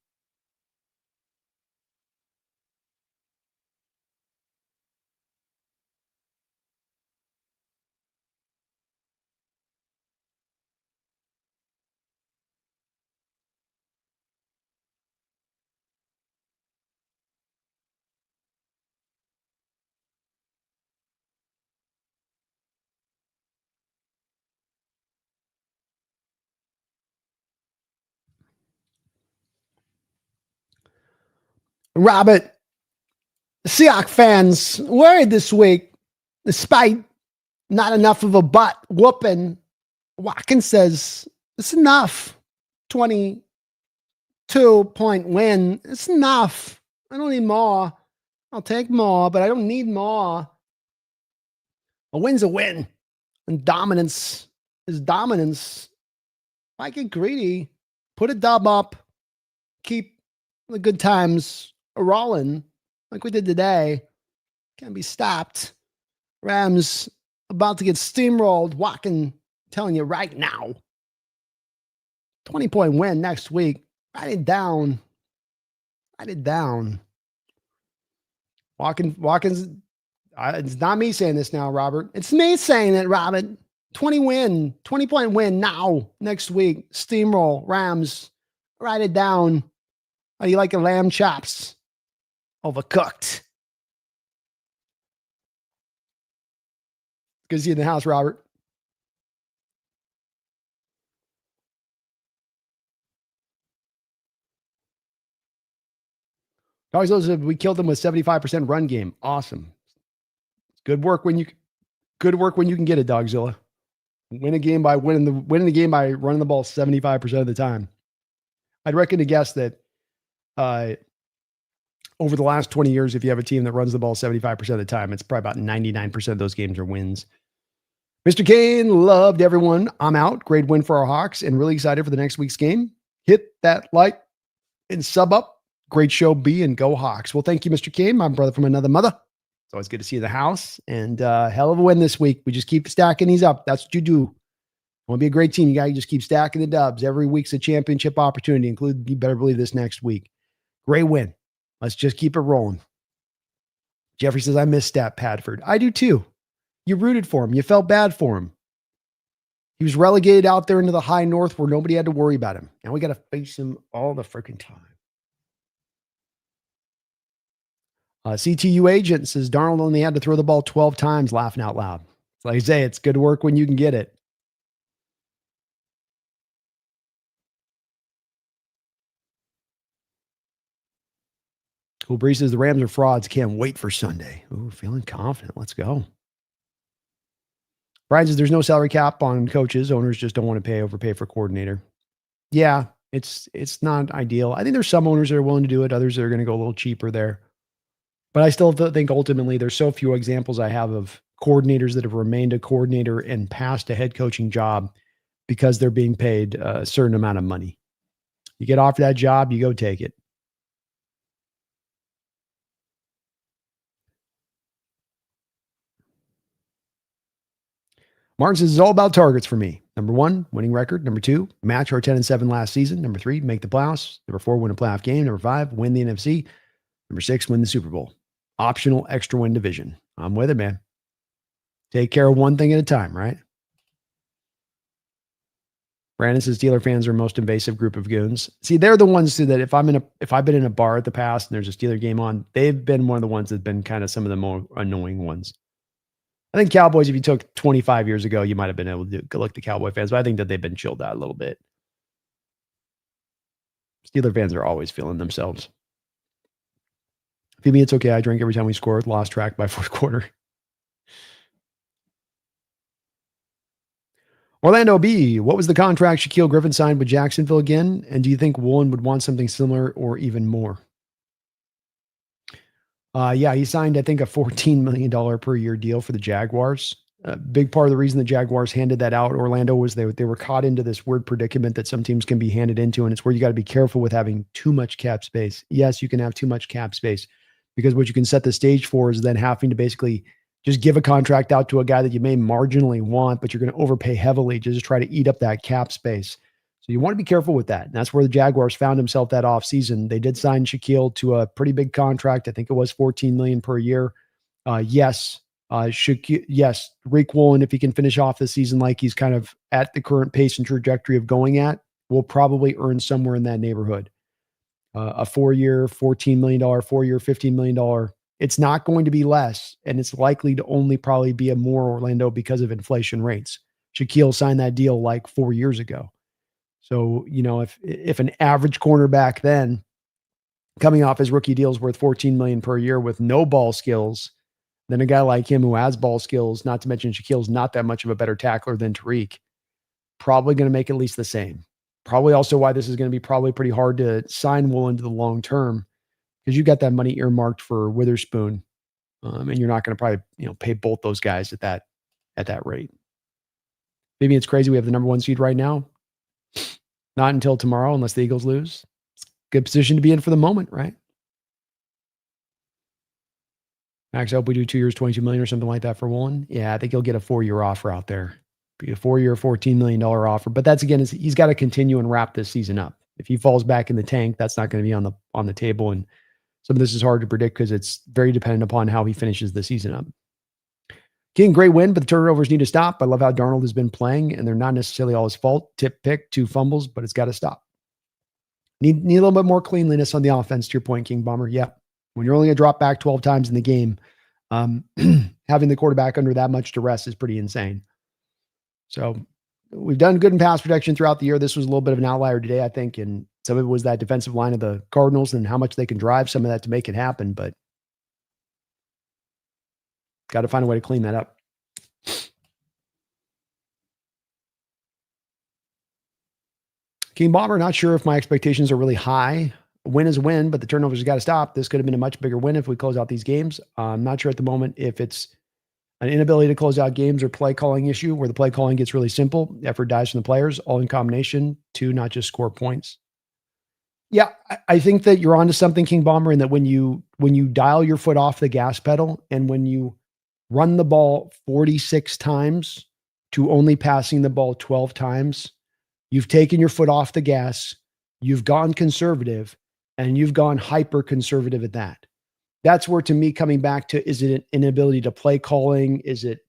Robert, Seahawks fans worried this week, despite not enough of a butt whooping. Watkins says, it's enough. 22-point win. It's enough. I don't need more. I'll take more, but I don't need more. A win's a win. And dominance is dominance. If I get greedy, put a dub up, keep the good times rolling like we did today. Can't be stopped. Rams about to get steamrolled. Walking, telling you right now. 20-point win next week. Write it down. Write it down. Watkins, it's not me saying this now, Robert. It's me saying it, Robert. 20-point win now, next week. Steamroll, Rams. Write it down. How you like your lamb chops? Overcooked. Good to see you in the house, Robert. We killed them with 75% run game. Awesome. Good work when you can get it, Dogzilla. Win a game by winning the game by running the ball 75% of the time. I'd reckon to guess that over the last 20 years, if you have a team that runs the ball 75% of the time, it's probably about 99% of those games are wins. Mr. Kane, loved everyone. I'm out. Great win for our Hawks and really excited for the next week's game. Hit that like and sub up. Great show, B, and go Hawks. Well, thank you, Mr. Kane, my brother from another mother. It's always good to see you in the house. And hell of a win this week. We just keep stacking these up. That's what you do. Want to be a great team, you got to just keep stacking the dubs. Every week's a championship opportunity, including, you better believe, this next week. Great win. Let's just keep it rolling. Jeffrey says, I miss Stat Padford. I do too. You rooted for him. You felt bad for him. He was relegated out there into the high north where nobody had to worry about him. Now we got to face him all the freaking time. CTU agent says Darnold only had to throw the ball 12 times, laughing out loud. It's like I say, it's good work when you can get it. Cool Breeze says the Rams are frauds. Can't wait for Sunday. Ooh, feeling confident. Let's go. Brian says there's no salary cap on coaches. Owners just don't want to overpay for coordinator. Yeah, it's not ideal. I think there's some owners that are willing to do it. Others that are going to go a little cheaper there. But I still think ultimately there's so few examples I have of coordinators that have remained a coordinator and passed a head coaching job because they're being paid a certain amount of money. You get offered that job, you go take it. Martin says it's all about targets for me. Number 1, winning record. Number 2, match our 10-7 last season. Number 3, make the playoffs. Number 4, win a playoff game. Number 5, win the NFC. Number 6, win the Super Bowl. Optional extra win division. I'm with it, man. Take care of one thing at a time, right? Brandon says Steeler fans are most invasive group of goons. See, they're the ones too that if I've been in a bar at the past and there's a Steeler game on, they've been one of the ones that've been kind of some of the more annoying ones. I think Cowboys, if you took 25 years ago, you might have been able to go look the Cowboy fans, but I think that they've been chilled out a little bit. Steeler fans are always feeling themselves. Phoebe, it's okay. I drink every time we score. Lost track by fourth quarter. Orlando B, what was the contract Shaquille Griffin signed with Jacksonville again? And do you think Woolen would want something similar or even more? Yeah, he signed, I think, a $14 million per year deal for the Jaguars. A big part of the reason the Jaguars handed that out, Orlando, was they were caught into this weird predicament that some teams can be handed into, and it's where you got to be careful with having too much cap space. Yes, you can have too much cap space, because what you can set the stage for is then having to basically just give a contract out to a guy that you may marginally want, but you're going to overpay heavily to just try to eat up that cap space. So you want to be careful with that. And that's where the Jaguars found himself that offseason. They did sign Shaquille to a pretty big contract. I think it was $14 million per year. Yes, Rick Woolen, if he can finish off the season like he's kind of at the current pace and trajectory of going at, will probably earn somewhere in that neighborhood. A 4-year, $14 million, 4-year, $15 million. It's not going to be less, and it's likely to only probably be a more Orlando because of inflation rates. Shaquille signed that deal like 4 years ago. So, if an average cornerback then coming off his rookie deal is worth $14 million per year with no ball skills, then a guy like him who has ball skills, not to mention Shaquille's not that much of a better tackler than Tariq, probably going to make at least the same. Probably also why this is going to be probably pretty hard to sign Woolen to the long term, because you got that money earmarked for Witherspoon, and you're not going to probably pay both those guys at that rate. Maybe it's crazy. We have the number 1 seed right now. Not until tomorrow, unless the Eagles lose. It's a good position to be in for the moment, right? Max, I hope we do 2 years, $22 million or something like that for Woolen. Yeah, I think he'll get a 4-year offer out there. Be a 4-year, $14 million offer. But that's, again, he's got to continue and wrap this season up. If he falls back in the tank, that's not going to be on the table. And some of this is hard to predict because it's very dependent upon how he finishes the season up. King, great win, but the turnovers need to stop. I love how Darnold has been playing, and they're not necessarily all his fault. Tip pick, 2 fumbles, but it's got to stop. Need a little bit more cleanliness on the offense, to your point, King Bomber. Yeah. When you're only going to drop back 12 times in the game, having the quarterback under that much duress is pretty insane. So we've done good in pass protection throughout the year. This was a little bit of an outlier today, I think. And some of it was that defensive line of the Cardinals and how much they can drive some of that to make it happen. But got to find a way to clean that up. King Bomber, not sure if my expectations are really high. A win is a win, but the turnovers got to stop. This could have been a much bigger win if we close out these games. I'm not sure at the moment if it's an inability to close out games or play calling issue where the play calling gets really simple. Effort dies from the players, all in combination to not just score points. Yeah, I think that you're onto something, King Bomber, and that when you dial your foot off the gas pedal and when you run the ball 46 times to only passing the ball 12 times, you've taken your foot off the gas, you've gone conservative, and you've gone hyper conservative at that. That's where, to me, coming back to, is it an inability to play calling? Is it,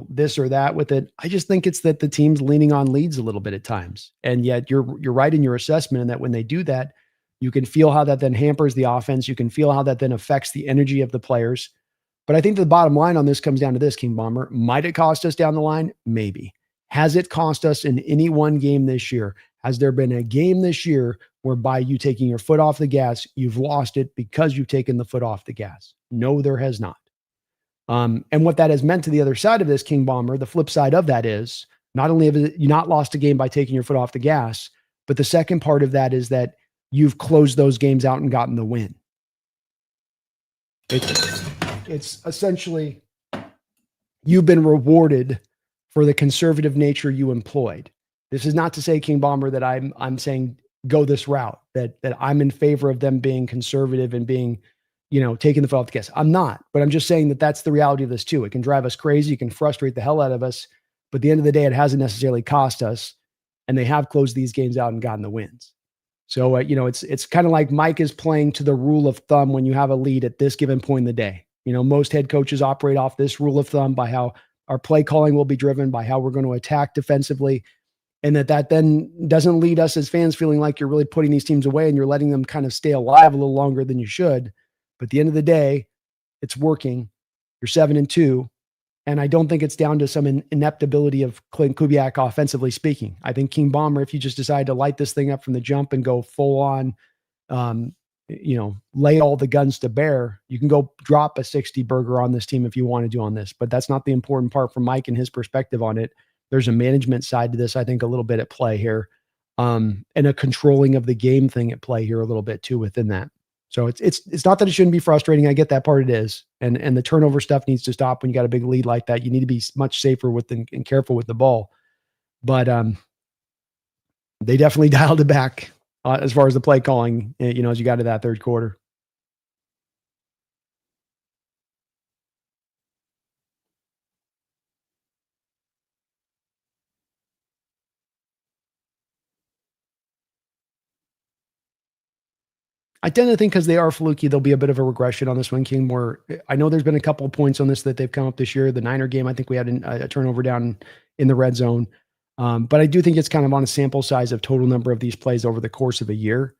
this or that with it? I just think it's that the team's leaning on leads a little bit at times. And yet you're right in your assessment in that when they do that, you can feel how that then hampers the offense. You can feel how that then affects the energy of the players. But I think the bottom line on this comes down to this, King Bomber. Might it cost us down the line? Maybe. Has it cost us in any one game this year? Has there been a game this year whereby you taking your foot off the gas, you've lost it because you've taken the foot off the gas? No, there has not. And what that has meant to the other side of this, King Bomber, the flip side of that is not only have you not lost a game by taking your foot off the gas, but the second part of that is that you've closed those games out and gotten the win. It's essentially you've been rewarded for the conservative nature you employed. This is not to say, King Bomber, that I'm saying go this route, that I'm in favor of them being conservative and being, taking the foot off the gas. I'm not, but I'm just saying that that's the reality of this too. It can drive us crazy. It can frustrate the hell out of us. But at the end of the day, it hasn't necessarily cost us, and they have closed these games out and gotten the wins. So, it's kind of like Mike is playing to the rule of thumb when you have a lead at this given point in the day. Most head coaches operate off this rule of thumb by how our play calling will be driven by how we're going to attack defensively. And that then doesn't lead us as fans feeling like you're really putting these teams away and you're letting them kind of stay alive a little longer than you should. But at the end of the day, it's working. You're 7-2. And I don't think it's down to some ineptability of Clint Kubiak offensively speaking. I think King Bomber, if you just decide to light this thing up from the jump and go full on, lay all the guns to bear, you can go drop a 60 burger on this team if you want to do on this. But that's not the important part from Mike and his perspective on it. There's a management side to this, I think, a little bit at play here, and a controlling of the game thing at play here a little bit too within that. So it's not that it shouldn't be frustrating. I get that part. It is, and the turnover stuff needs to stop when you got a big lead like that. You need to be much safer with and careful with the ball. But they definitely dialed it back as far as the play calling. As you got to that third quarter. I tend to think because they are fluky, there'll be a bit of a regression on this one, King. More, I know there's been a couple of points on this that they've come up this year. The Niner game, I think we had a turnover down in the red zone. But I do think it's kind of on a sample size of total number of these plays over the course of a year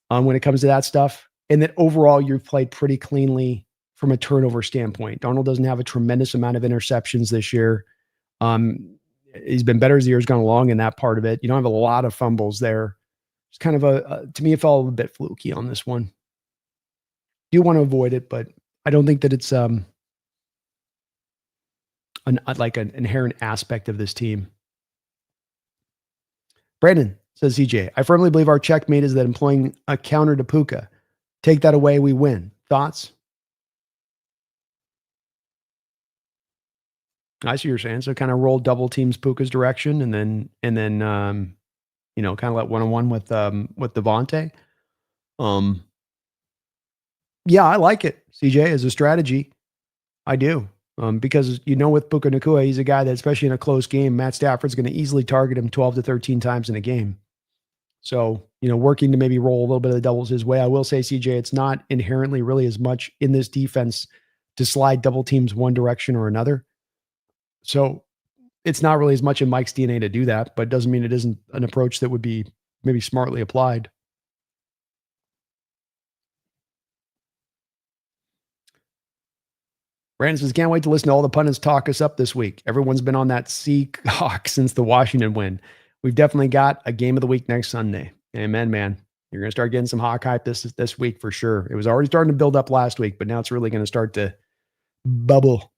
when it comes to that stuff. And that overall, you've played pretty cleanly from a turnover standpoint. Darnold doesn't have a tremendous amount of interceptions this year. He's been better as the year's gone along in that part of it. You don't have a lot of fumbles there. It's kind of to me, it felt a bit fluky on this one. Do want to avoid it, but I don't think that it's an inherent aspect of this team. Brandon says, CJ, I firmly believe our checkmate is that employing a counter to Puka. Take that away, we win. Thoughts? I see what you're saying. So kind of roll double teams Puka's direction and then kind of let one-on-one with Devontae. Yeah, I like it, CJ, as a strategy. I do. Because with Puka Nacua, he's a guy that, especially in a close game, Matt Stafford's going to easily target him 12 to 13 times in a game. So, working to maybe roll a little bit of the doubles his way. I will say, CJ, it's not inherently really as much in this defense to slide double teams one direction or another. So it's not really as much in Mike's DNA to do that, but it doesn't mean it isn't an approach that would be maybe smartly applied. Brandon says, can't wait to listen to all the pundits talk us up this week. Everyone's been on that Seahawks since the Washington win. We've definitely got a game of the week next Sunday. Amen, man. You're going to start getting some Hawk hype this week for sure. It was already starting to build up last week, but now it's really going to start to bubble.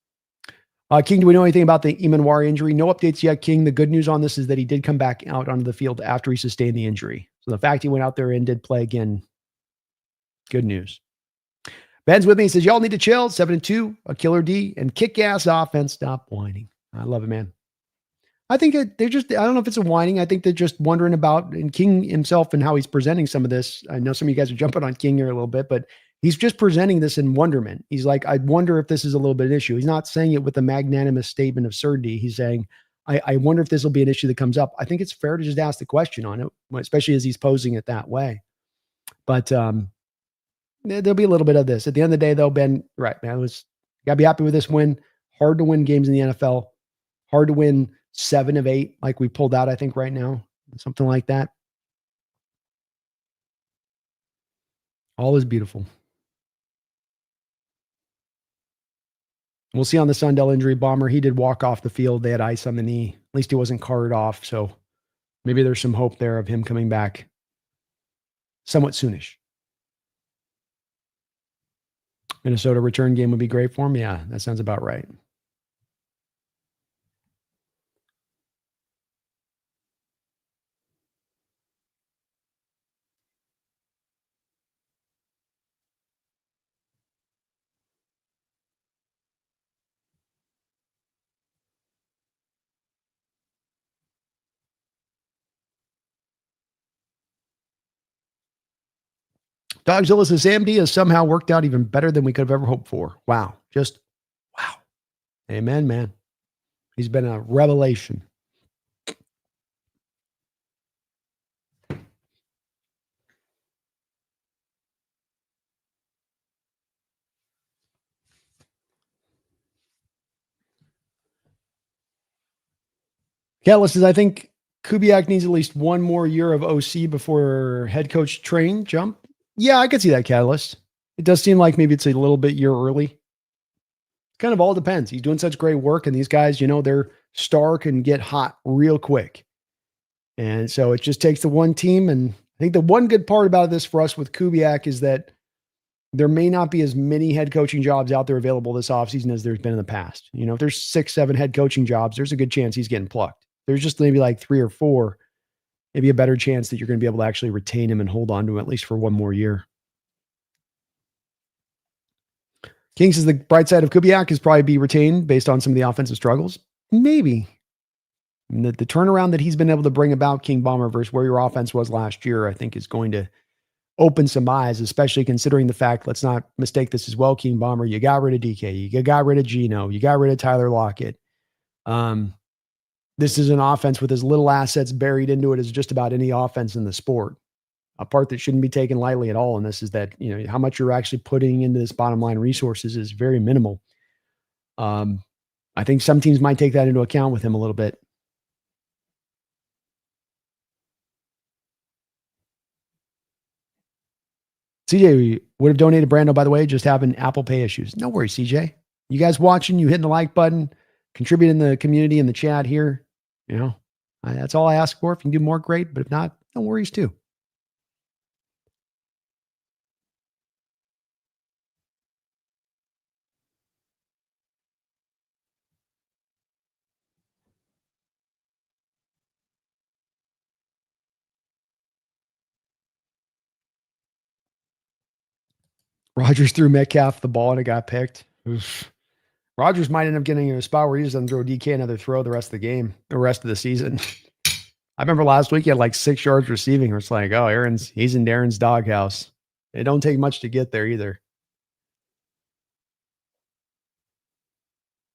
King, do we know anything about the Imanwari injury? No updates yet, King. The good news on this is that he did come back out onto the field after he sustained the injury. So the fact he went out there and did play again, good news. Ben's with me. He says, y'all need to chill. 7-2, a killer D, and kick-ass offense. Stop whining. I love it, man. I think they're just, I don't know if it's a whining. I think they're just wondering about, and King himself and how he's presenting some of this. I know some of you guys are jumping on King here a little bit, but he's just presenting this in wonderment. He's like, I wonder if this is a little bit of an issue. He's not saying it with a magnanimous statement of certainty. He's saying, I wonder if this will be an issue that comes up. I think it's fair to just ask the question on it, especially as he's posing it that way. But, there'll be a little bit of this. At the end of the day, though, Ben, right, man, gotta be happy with this win. Hard to win games in the NFL. Hard to win 7 of 8, like we pulled out, I think, right now. Something like that. All is beautiful. We'll see on the Sundell injury. Bomber, he did walk off the field. They had ice on the knee. At least he wasn't carted off. So maybe there's some hope there of him coming back somewhat soonish. Minnesota return game would be great for him. Yeah, that sounds about right. Dogzilla says AMD has somehow worked out even better than we could have ever hoped for. Wow. Just wow. Amen, man. He's been a revelation. Catalyst says, I think Kubiak needs at least one more year of OC before head coach train jump. Yeah, I could see that, Catalyst. It does seem like maybe it's a little bit year early. Kind of all depends. He's doing such great work, and these guys, their star can get hot real quick. And so it just takes the one team. And I think the one good part about this for us with Kubiak is that there may not be as many head coaching jobs out there available this offseason as there's been in the past. If there's 6, 7 head coaching jobs, there's a good chance he's getting plucked. There's just maybe like 3 or 4, maybe a better chance that you're going to be able to actually retain him and hold on to him at least for one more year. King says the bright side of Kubiak is probably be retained based on some of the offensive struggles. Maybe. The turnaround that he's been able to bring about, King Bomber, versus where your offense was last year, I think is going to open some eyes, especially considering the fact, let's not mistake this as well, King Bomber, you got rid of DK, you got rid of Geno, you got rid of Tyler Lockett. This is an offense with as little assets buried into it as just about any offense in the sport. A part that shouldn't be taken lightly at all in this is that, how much you're actually putting into this bottom line resources is very minimal. I think some teams might take that into account with him a little bit. CJ would have donated Brando, by the way, just having Apple Pay issues. No worries, CJ. You guys watching, you hitting the like button, contributing in the community in the chat here. That's all I ask for. If you can do more, great. But if not, no worries too. Rodgers threw Metcalf the ball and it got picked. Oof. Rodgers might end up getting in a spot where he just doesn't throw DK another throw the rest of the game, the rest of the season. I remember last week he had like 6 yards receiving. It's like, oh, he's in Aaron's doghouse. It don't take much to get there either.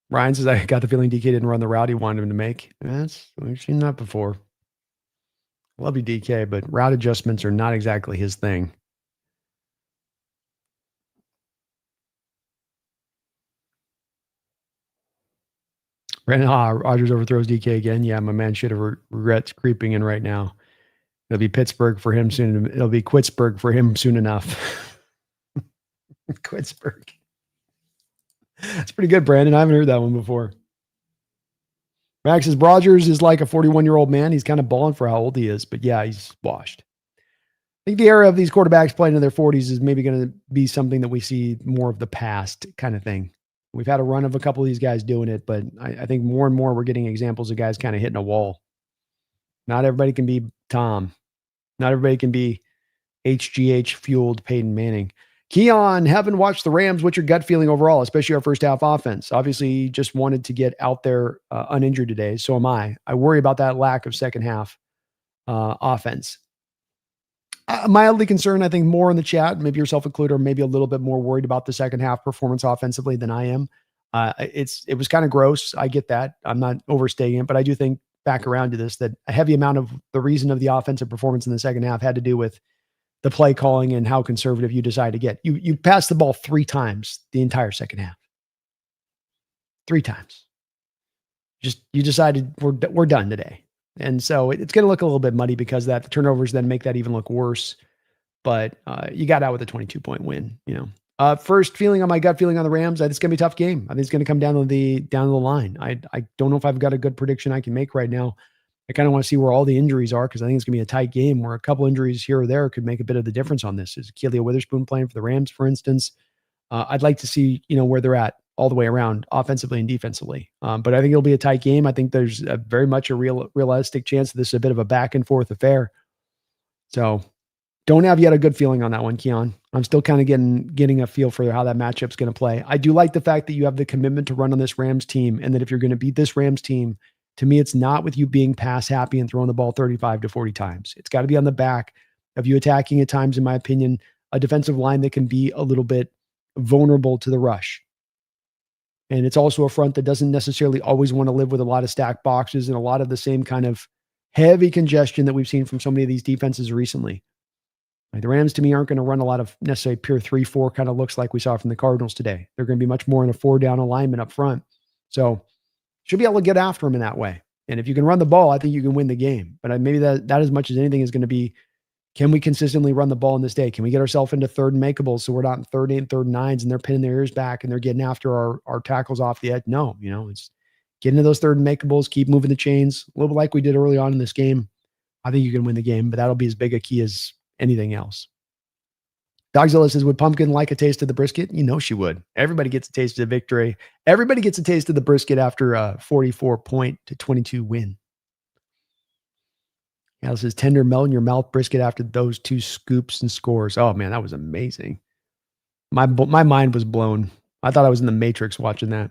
Ryan says, I got the feeling DK didn't run the route he wanted him to make. We've seen that before. Love you, DK, but route adjustments are not exactly his thing. Rodgers overthrows DK again. Yeah, my man should have regrets creeping in right now. It'll be Pittsburgh for him soon. It'll be Quittsburg for him soon enough. Quittsburg. It's pretty good, Brandon. I haven't heard that one before. Max says Rogers is like a 41-year-old man. He's kind of balling for how old he is, but yeah, he's washed. I think the era of these quarterbacks playing in their 40s is maybe going to be something that we see more of the past kind of thing. We've had a run of a couple of these guys doing it, but I think more and more we're getting examples of guys kind of hitting a wall. Not everybody can be Tom. Not everybody can be HGH fueled Peyton Manning. Keon, haven't watched the Rams. What's your gut feeling overall, especially our first half offense? Obviously, just wanted to get out there uninjured today. So am I. I worry about that lack of second half offense. Mildly concerned, I think, more in the chat, maybe yourself included, or maybe a little bit more worried about the second half performance offensively than I am. It was kind of gross. I get that. I'm not overstating it, but I do think back around to this, that a heavy amount of the reason of the offensive performance in the second half had to do with the play calling and how conservative you decide to get. You passed the ball 3 times the entire second half. 3 times. You decided we're done today. And so it's going to look a little bit muddy because that. The turnovers then make that even look worse. But you got out with a 22-point win. First feeling on my gut feeling on the Rams, it's going to be a tough game. I think it's going to come down to the line. I don't know if I've got a good prediction I can make right now. I kind of want to see where all the injuries are because I think it's going to be a tight game where a couple injuries here or there could make a bit of the difference on this. Is Kealia Witherspoon playing for the Rams, for instance? I'd like to see where they're at all the way around offensively and defensively. But I think it'll be a tight game. I think there's very much a realistic chance that this is a bit of a back and forth affair. So don't have yet a good feeling on that one, Keon. I'm still kind of getting a feel for how that matchup's going to play. I do like the fact that you have the commitment to run on this Rams team, and that if you're going to beat this Rams team, to me, it's not with you being pass happy and throwing the ball 35 to 40 times. It's got to be on the back of you attacking at times, in my opinion, a defensive line that can be a little bit vulnerable to the rush. And it's also a front that doesn't necessarily always want to live with a lot of stacked boxes and a lot of the same kind of heavy congestion that we've seen from so many of these defenses recently. Like the Rams, to me, aren't going to run a lot of necessarily pure 3-4 kind of looks like we saw from the Cardinals today. They're going to be much more in a 4-down alignment up front. So should be able to get after them in that way. And if you can run the ball, I think you can win the game. But maybe that as much as anything is going to be, can we consistently run the ball in this day? Can we get ourselves into third and makeables so we're not in 3rd and 3rd and 9s and they're pinning their ears back and they're getting after our tackles off the edge? No, it's get into those 3rd and makeables, keep moving the chains, a little bit like we did early on in this game. I think you can win the game, but that'll be as big a key as anything else. Dogzilla says, would Pumpkin like a taste of the brisket? She would. Everybody gets a taste of the victory. Everybody gets a taste of the brisket after a 44-22 win. Yeah, this is tender melt in your mouth brisket after those 2 scoops and scores. Oh man, that was amazing. My mind was blown. I thought I was in the Matrix watching that.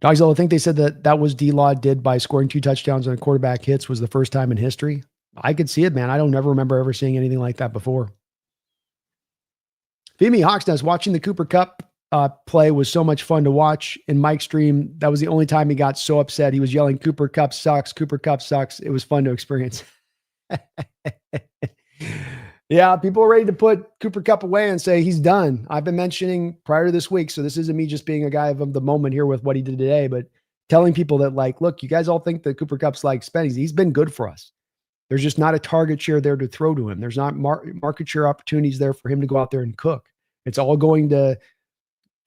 Dogzilla, I think they said that was D-Law did by scoring 2 touchdowns on a quarterback hits was the first time in history. I could see it, man. I don't ever remember ever seeing anything like that before. Femi Hawksnest, watching the Cooper Kupp play was so much fun to watch. In Mike's stream, that was the only time he got so upset. He was yelling, Cooper Kupp sucks, Cooper Kupp sucks. It was fun to experience. Yeah, people are ready to put Cooper Kupp away and say he's done. I've been mentioning prior to this week, so this isn't me just being a guy of the moment here with what he did today, but telling people that, like, look, you guys all think that Cooper Kupp's like Spenny's. He's been good for us. There's just not a target share there to throw to him. There's not market share opportunities there for him to go out there and cook. It's all going to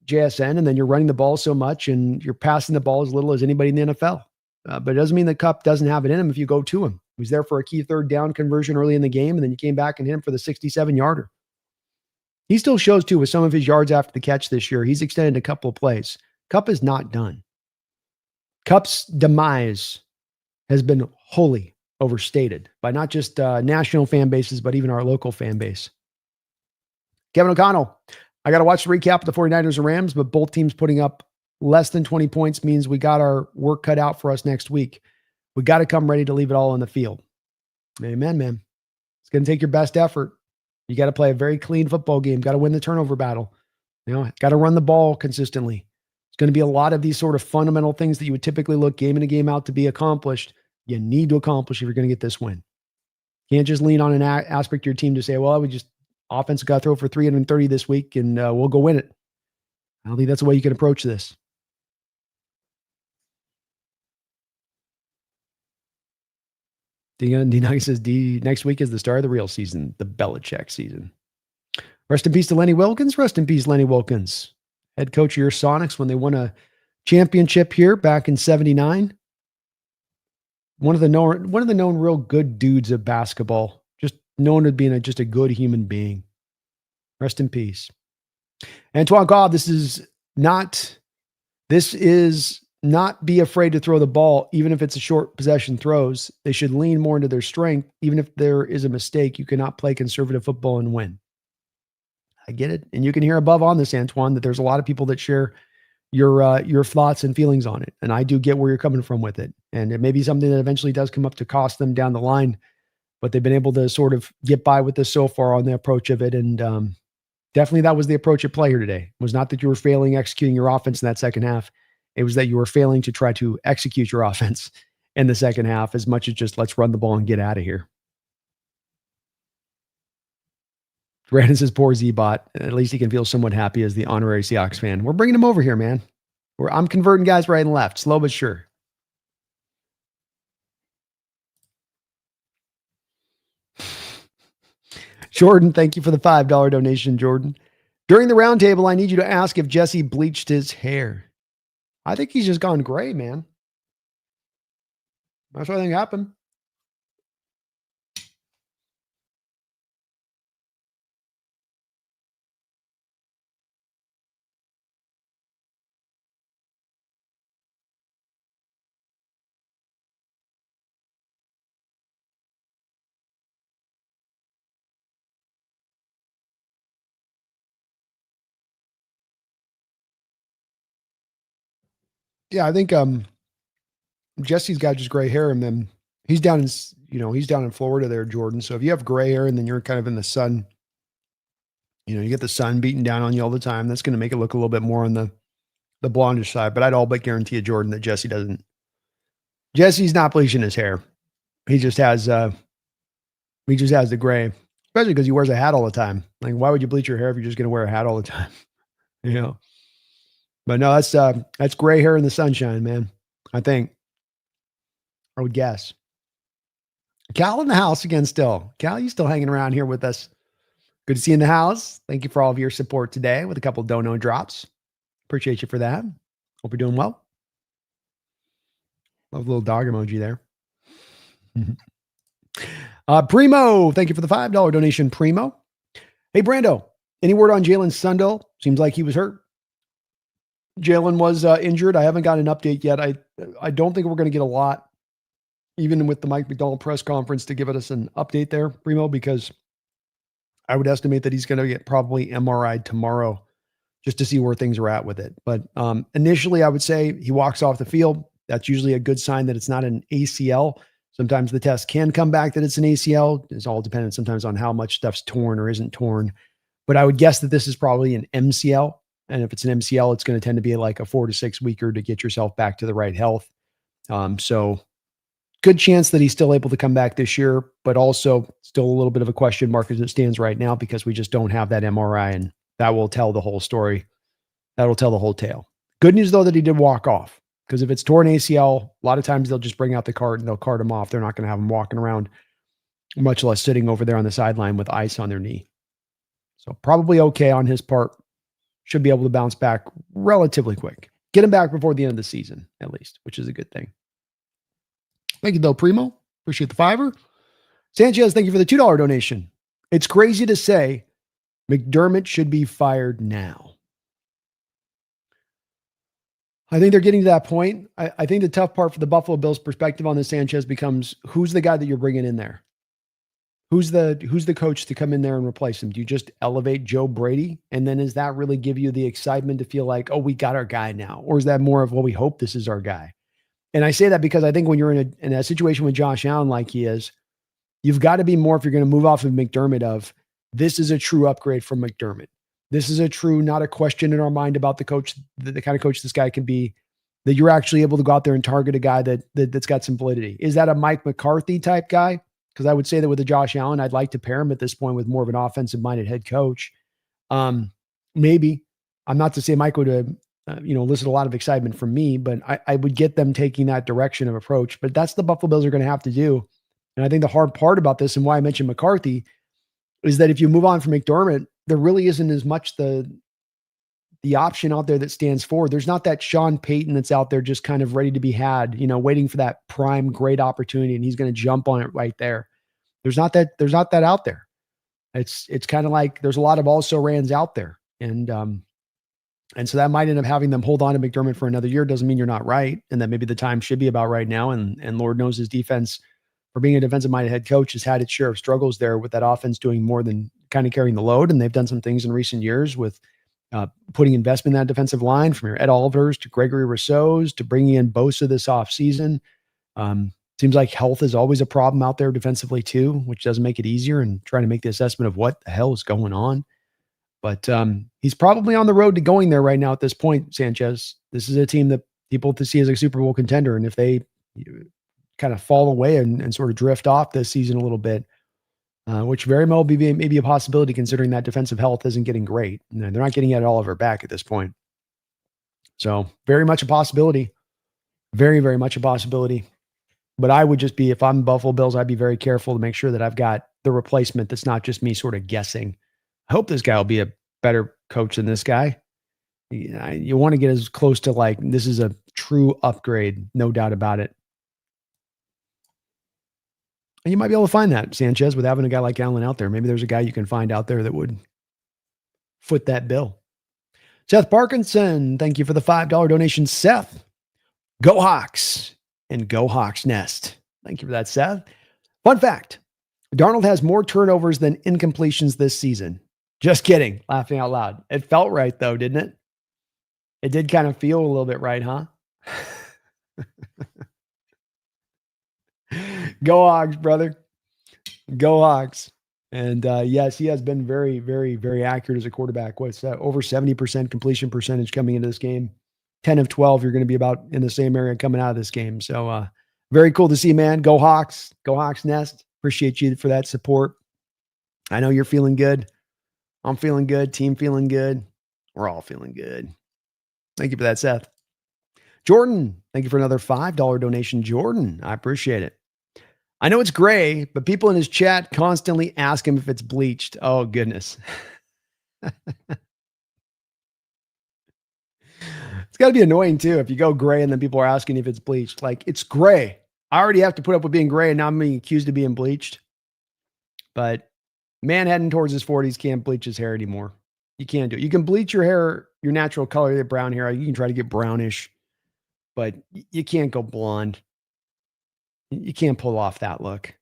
JSN, and then you're running the ball so much and you're passing the ball as little as anybody in the NFL. But it doesn't mean that Kupp doesn't have it in him if you go to him. He was there for a key 3rd down conversion early in the game, and then you came back and hit him for the 67-yarder. He still shows, too, with some of his yards after the catch this year. He's extended a couple of plays. Kupp is not done. Kupp's demise has been wholly overstated by not just national fan bases, but even our local fan base. Kevin O'Connell, I got to watch the recap of the 49ers and Rams, but both teams putting up less than 20 points means we got our work cut out for us next week. We got to come ready to leave it all on the field. Amen, man. It's going to take your best effort. You got to play a very clean football game. Got to win the turnover battle. Got to run the ball consistently. It's going to be a lot of these sort of fundamental things that you would typically look game in and game out to be accomplished. You need to accomplish if you're going to get this win. You can't just lean on an aspect of your team to say, well, we just offense got to throw for 330 this week and we'll go win it. I don't think that's the way you can approach this. D. Nugget says, next week is the start of the real season, the Belichick season. Rest in peace to Lenny Wilkins. Rest in peace, Lenny Wilkins. Head coach of your Sonics when they won a championship here back in 79. One of the known real good dudes of basketball. Just known as being just a good human being. Rest in peace. Antoine Cobb, this is not be afraid to throw the ball, even if it's a short possession throws. They should lean more into their strength. Even if there is a mistake, you cannot play conservative football and win. I get it. And you can hear above on this, Antoine, that there's a lot of people that share your thoughts and feelings on it. And I do get where you're coming from with it. And it may be something that eventually does come up to cost them down the line, but they've been able to sort of get by with this so far on the approach of it. And definitely that was the approach at play here today. It was not that you were failing executing your offense in that second half. It was that you were failing to try to execute your offense in the second half as much as just let's run the ball and get out of here. Brandon says, poor Z-Bot. At least he can feel somewhat happy as the honorary Seahawks fan. We're bringing him over here, man. I'm converting guys right and left, slow but sure. Jordan, thank you for the $5 donation, Jordan. During the roundtable, I need you to ask if Jesse bleached his hair. I think he's just gone gray, man. That's what I think happened. Yeah, I think Jesse's got just gray hair, and then he's down in Florida there, Jordan. So if you have gray hair and then you're kind of in the sun, you get the sun beating down on you all the time, that's going to make it look a little bit more on the blondish side. But I'd all but guarantee you, Jordan, that Jesse's not bleaching his hair. He just has the gray, especially because he wears a hat all the time. Like, why would you bleach your hair if you're just going to wear a hat all the time? But no, that's gray hair in the sunshine, man. I would guess. Cal in the house again still. Cal, you still hanging around here with us. Good to see you in the house. Thank you for all of your support today with a couple of dono drops. Appreciate you for that. Hope you're doing well. Love the little dog emoji there. Primo, thank you for the $5 donation, Primo. Hey, Brando, any word on Jalen Sundell? Seems like he was hurt. Jalen was injured. I haven't got an update yet. I don't think we're going to get a lot, even with the Mike McDonald press conference, to give us an update there, Primo, because I would estimate that he's going to get probably MRI'd tomorrow just to see where things are at with it. But initially, I would say he walks off the field. That's usually a good sign that it's not an ACL. Sometimes the test can come back that it's an ACL. It's all dependent sometimes on how much stuff's torn or isn't torn. But I would guess that this is probably an MCL. And if it's an MCL, it's going to tend to be like a 4 to 6 weeker to get yourself back to the right health. So good chance that he's still able to come back this year, but also still a little bit of a question mark as it stands right now because we just don't have that MRI, and that will tell the whole story. That'll tell the whole tale. Good news, though, that he did walk off, because if it's torn ACL, a lot of times they'll just bring out the cart and they'll cart him off. They're not going to have him walking around, much less sitting over there on the sideline with ice on their knee. So probably okay on his part. Should be able to bounce back relatively quick. Get him back before the end of the season, at least, which is a good thing. Thank you, though, Primo. Appreciate the $5. Sanchez, thank you for the $2 donation. It's crazy to say McDermott should be fired now. I think they're getting to that point. I think the tough part for the Buffalo Bills perspective on this, Sanchez, becomes who's the guy that you're bringing in there? Who's the coach to come in there and replace him? Do you just elevate Joe Brady? And then does that really give you the excitement to feel like, oh, we got our guy now? Or is that more of, well, we hope this is our guy? And I say that because I think when you're in a situation with Josh Allen like he is, you've got to be more, if you're going to move off of McDermott, of this is a true upgrade from McDermott. This is a true, not a question in our mind about the coach, the kind of coach this guy can be, that you're actually able to go out there and target a guy that's got some validity. Is that a Mike McCarthy type guy? Because I would say that with a Josh Allen, I'd like to pair him at this point with more of an offensive-minded head coach. Maybe. I'm not to say Mike would elicit a lot of excitement from me, but I would get them taking that direction of approach. But that's the Buffalo Bills are going to have to do. And I think the hard part about this, and why I mentioned McCarthy, is that if you move on from McDermott, there really isn't as much the option out there that stands forward. There's not that Sean Payton that's out there just kind of ready to be had, waiting for that prime great opportunity, and he's going to jump on it right there. There's not that out there. It's kind of like there's a lot of also rans out there. And so that might end up having them hold on to McDermott for another year. Doesn't mean you're not right. And that maybe the time should be about right now. And Lord knows his defense, for being a defensive minded head coach, has had its share of struggles there with that offense doing more than kind of carrying the load. And they've done some things in recent years with putting investment in that defensive line, from your Ed Olivers to Gregory Rousseau's to bringing in Bosa this offseason. Seems like health is always a problem out there defensively too, which doesn't make it easier, and trying to make the assessment of what the hell is going on. But he's probably on the road to going there right now at this point, Sanchez. This is a team that people to see as a Super Bowl contender. And if they kind of fall away and sort of drift off this season a little bit, which very well be maybe a possibility considering that defensive health isn't getting great. They're not getting it all over back at this point. So very much a possibility. Very, very much a possibility. But I would just be, if I'm Buffalo Bills, I'd be very careful to make sure that I've got the replacement that's not just me sort of guessing. I hope this guy will be a better coach than this guy. You want to get as close to like, this is a true upgrade, no doubt about it. And you might be able to find that, Sanchez, with having a guy like Allen out there. Maybe there's a guy you can find out there that would foot that bill. Seth Parkinson, thank you for the $5 donation. Seth, go Hawks and go Hawks Nest. Thank you for that, Seth. Fun fact, Darnold has more turnovers than incompletions this season. Just kidding. Laughing out loud. It felt right, though, didn't it? It did kind of feel a little bit right, huh? Go Hogs, brother. Go Hogs. And yes, he has been very, very, very accurate as a quarterback. What's that? Over 70% completion percentage coming into this game. 10 of 12, you're going to be about in the same area coming out of this game. So very cool to see, man. Go Hawks. Go Hawks Nest. Appreciate you for that support. I know you're feeling good. I'm feeling good. Team feeling good. We're all feeling good. Thank you for that, Seth. Jordan, thank you for another $5 donation. Jordan, I appreciate it. I know it's gray, but people in his chat constantly ask him if it's bleached. Oh, goodness. It's got to be annoying, too, if you go gray and then people are asking if it's bleached. Like, it's gray. I already have to put up with being gray, and now I'm being accused of being bleached. But man heading towards his 40s can't bleach his hair anymore. You can't do it. You can bleach your hair, your natural color, your brown hair. You can try to get brownish, but you can't go blonde. You can't pull off that look.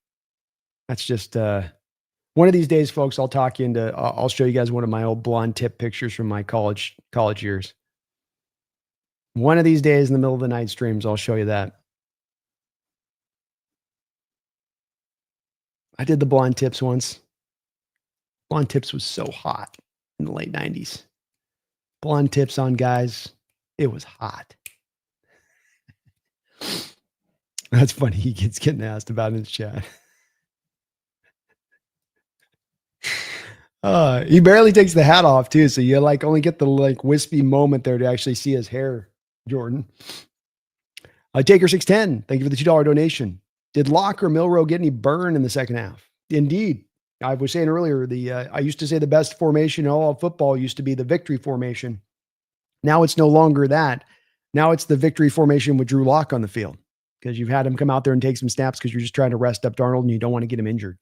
That's just one of these days, folks. I'll talk you into. I'll show you guys one of my old blonde tip pictures from my college years. One of these days in the middle of the night streams, I'll show you that. I did the blonde tips once. Blonde tips was so hot in the late 90s. Blonde tips on guys, it was hot. That's funny. He gets getting asked about in his chat. He barely takes the hat off too, so you like only get the like wispy moment there to actually see his hair, Jordan. Taker 610, thank you for the $2 donation. Did Locke or Milroe get any burn in the second half? Indeed. I was saying earlier, I used to say the best formation in all of football used to be the victory formation. Now it's no longer that. Now it's the victory formation with Drew Lock on the field, because you've had him come out there and take some snaps because you're just trying to rest up Darnold and you don't want to get him injured.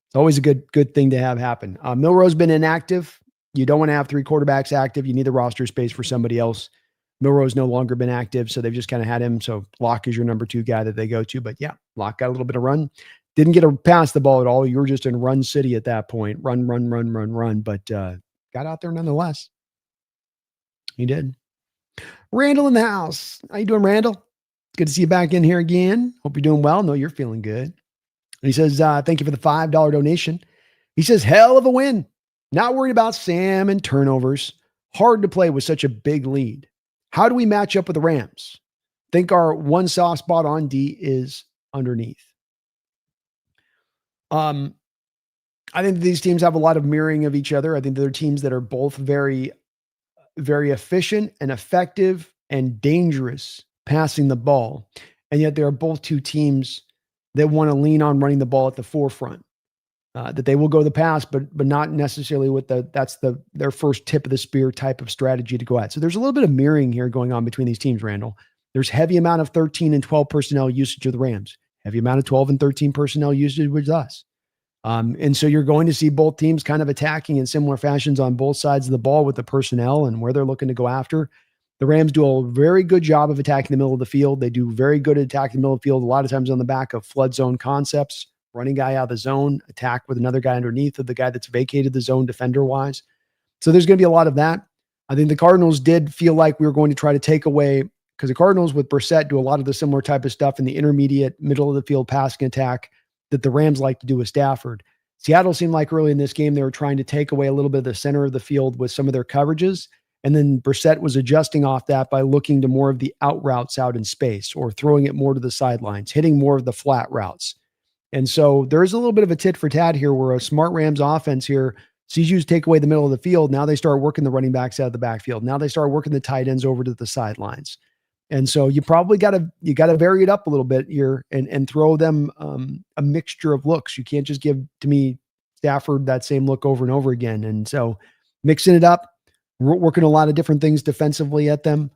It's always a good thing to have happen. Milroe's been inactive. You don't want to have three quarterbacks active. You need the roster space for somebody else. Milroe's no longer been active, so they've just kind of had him. So Locke is your number 2 guy that they go to. But yeah, Locke got a little bit of run. Didn't get to pass the ball at all. You were just in run city at that point. Run. But got out there nonetheless. He did. Randall in the house. How you doing, Randall? Good to see you back in here again. Hope you're doing well. No, you're feeling good. And he says, thank you for the $5 donation. He says, hell of a win. Not worried about Sam and turnovers. Hard to play with such a big lead. How do we match up with the Rams? Think our one soft spot on D is underneath. I think these teams have a lot of mirroring of each other. I think they're teams that are both very, very efficient and effective and dangerous passing the ball. And yet they are both two teams that want to lean on running the ball at the forefront. that they will go the pass, but not necessarily with their first tip of the spear type of strategy to go at. So there's a little bit of mirroring here going on between these teams, Randall. There's heavy amount of 13 and 12 personnel usage of the Rams, heavy amount of 12 and 13 personnel usage with us. And so you're going to see both teams kind of attacking in similar fashions on both sides of the ball with the personnel and where they're looking to go after. The Rams do a very good job of attacking the middle of the field. They do very good at attacking the middle of the field, a lot of times on the back of flood zone concepts, running guy out of the zone, attack with another guy underneath of the guy that's vacated the zone defender-wise. So there's going to be a lot of that. I think the Cardinals did feel like we were going to try to take away, because the Cardinals with Brissett do a lot of the similar type of stuff in the intermediate, middle of the field passing attack that the Rams like to do with Stafford. Seattle seemed like early in this game they were trying to take away a little bit of the center of the field with some of their coverages. And then Brissett was adjusting off that by looking to more of the out routes out in space or throwing it more to the sidelines, hitting more of the flat routes. And so there's a little bit of a tit for tat here where a smart Rams offense here sees you take away the middle of the field. Now they start working the running backs out of the backfield. Now they start working the tight ends over to the sidelines. And so you probably got to vary it up a little bit here and throw them a mixture of looks. You can't just give to me Stafford that same look over and over again. And so mixing it up, working a lot of different things defensively at them.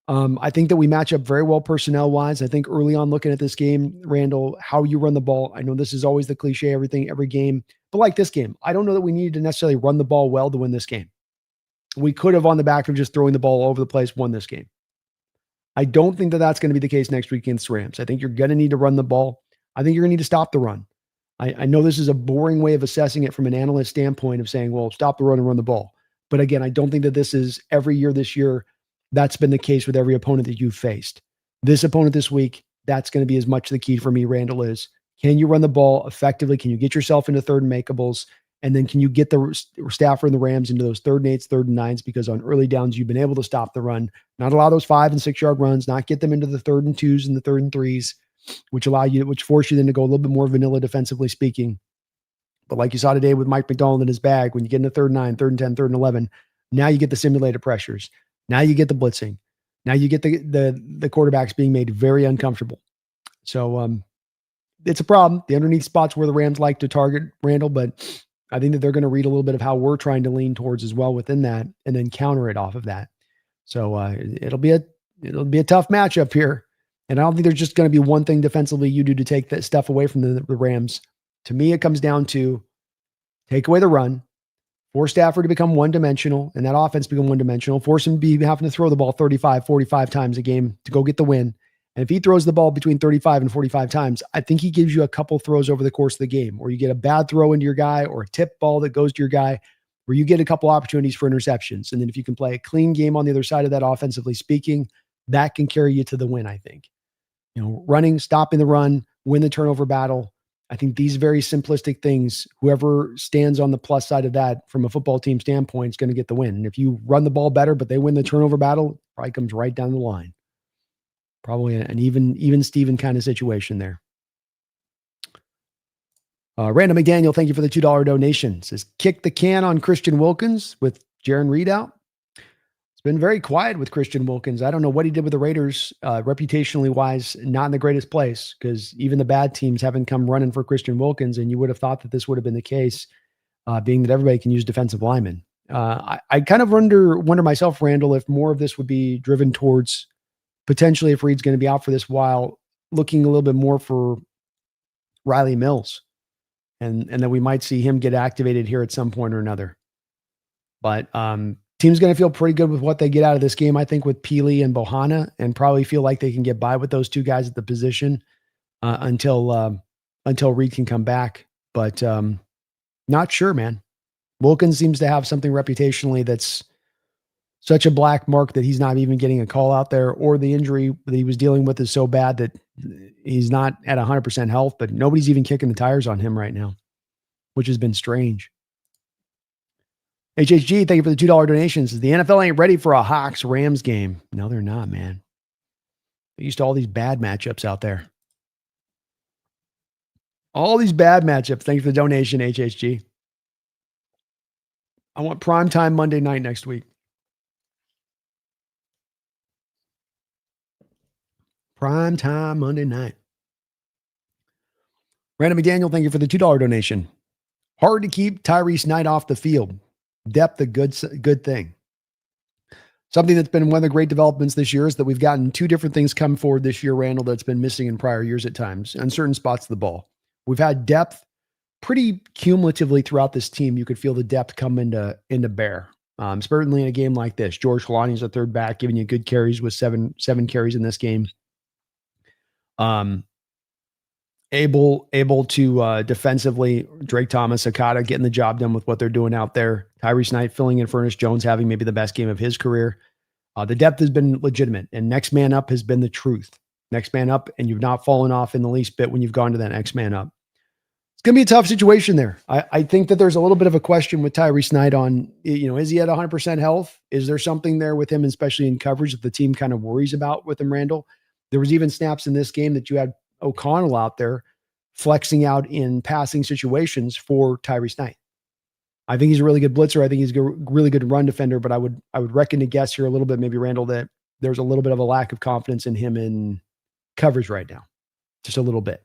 I think that we match up very well personnel wise. I think early on looking at this game, Randall, how you run the ball. I know this is always the cliche, every game, but like this game, I don't know that we needed to necessarily run the ball well to win this game. We could have on the back of just throwing the ball all over the place, won this game. I don't think that that's going to be the case next week against the Rams. I think you're going to need to run the ball. I think you're going to need to stop the run. I know this is a boring way of assessing it from an analyst standpoint of saying, well, stop the run and run the ball. But again, I don't think that this is every year this year. That's been the case with every opponent that you've faced. This opponent this week, that's going to be as much the key for me, Randall, is can you run the ball effectively? Can you get yourself into third and makeables? And then can you get the Stafford and the Rams into those 3rd and 8s, 3rd and 9s? Because on early downs, you've been able to stop the run, not allow those 5 and 6 yard runs, not get them into the 3rd and 2s and the 3rd and 3s, which force you then to go a little bit more vanilla defensively speaking. But like you saw today with Mike McDonald in his bag, when you get into 3rd and 9, 3rd and 10, 3rd and 11, now you get the simulated pressures. Now you get the blitzing. Now you get the quarterbacks being made very uncomfortable. So it's a problem. The underneath spots where the Rams like to target Randall, but I think that they're going to read a little bit of how we're trying to lean towards as well within that, and then counter it off of that. So it'll be a tough matchup here, and I don't think there's just going to be one thing defensively you do to take that stuff away from the Rams. To me, it comes down to take away the run, force Stafford to become one-dimensional, and that offense become one-dimensional, force him to be having to throw the ball 35, 45 times a game to go get the win. And if he throws the ball between 35 and 45 times, I think he gives you a couple throws over the course of the game, or you get a bad throw into your guy or a tip ball that goes to your guy, where you get a couple opportunities for interceptions. And then if you can play a clean game on the other side of that, offensively speaking, that can carry you to the win, I think. Running, stopping the run, win the turnover battle. I think these very simplistic things, whoever stands on the plus side of that from a football team standpoint is going to get the win. And if you run the ball better, but they win the turnover battle, probably comes right down the line. Probably an even Steven kind of situation there. Random McDaniel, thank you for the $2 donation. Says, kick the can on Christian Wilkins with Jaron Reed out. It's been very quiet with Christian Wilkins. I don't know what he did with the Raiders, reputationally wise, not in the greatest place, because even the bad teams haven't come running for Christian Wilkins, and you would have thought that this would have been the case, being that everybody can use defensive linemen. I kind of wonder myself, Randall, if more of this would be driven towards potentially if Reed's going to be out for this while, looking a little bit more for Riley Mills, and that we might see him get activated here at some point or another. But team's going to feel pretty good with what they get out of this game, I think, with Peely and Bohanna, and probably feel like they can get by with those two guys at the position until Reed can come back. But not sure, man. Wilkins seems to have something reputationally that's such a black mark that he's not even getting a call out there, or the injury that he was dealing with is so bad that he's not at 100% health, but nobody's even kicking the tires on him right now, which has been strange. HHG, thank you for the $2 donations. The NFL ain't ready for a Hawks-Rams game. No, they're not, man. They're used to all these bad matchups out there. All these bad matchups. Thank you for the donation, HHG. I want primetime Monday night next week. Prime time Monday night. Random McDaniel, thank you for the $2 donation. Hard to keep Tyrese Knight off the field. Depth, a good thing. Something that's been one of the great developments this year is that we've gotten two different things come forward this year, Randall, that's been missing in prior years at times, on certain spots of the ball. We've had depth pretty cumulatively throughout this team. You could feel the depth come into bear. Certainly in a game like this. George Kalani's a third back, giving you good carries with seven carries in this game. Able to defensively, Drake Thomas, Okada getting the job done with what they're doing out there. Tyrese Knight filling in for Ernest Jones, having maybe the best game of his career. The depth has been legitimate, and next man up has been the truth. Next man up, and you've not fallen off in the least bit when you've gone to that next man up. It's going to be a tough situation there. I think that there's a little bit of a question with Tyrese Knight on, is he at 100% health? Is there something there with him, especially in coverage, that the team kind of worries about with him, Randall? There was even snaps in this game that you had O'Connell out there flexing out in passing situations for Tyrese Knight. I think he's a really good blitzer. I think he's a really good run defender, but I would reckon to guess here a little bit, maybe Randall, that there's a little bit of a lack of confidence in him in coverage right now. Just a little bit.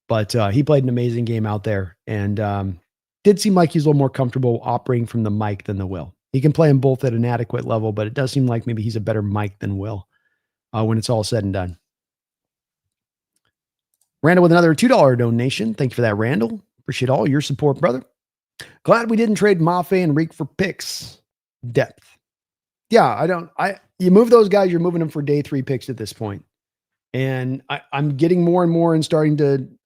But he played an amazing game out there, and did seem like he's a little more comfortable operating from the mic than the Will. He can play them both at an adequate level, but it does seem like maybe he's a better mic than Will when it's all said and done. Randall with another $2 donation. Thank you for that, Randall. Appreciate all your support, brother. Glad we didn't trade Mafe and Reek for picks. Depth. Yeah, you move those guys, you're moving them for day 3 picks at this point. And I'm getting more and more and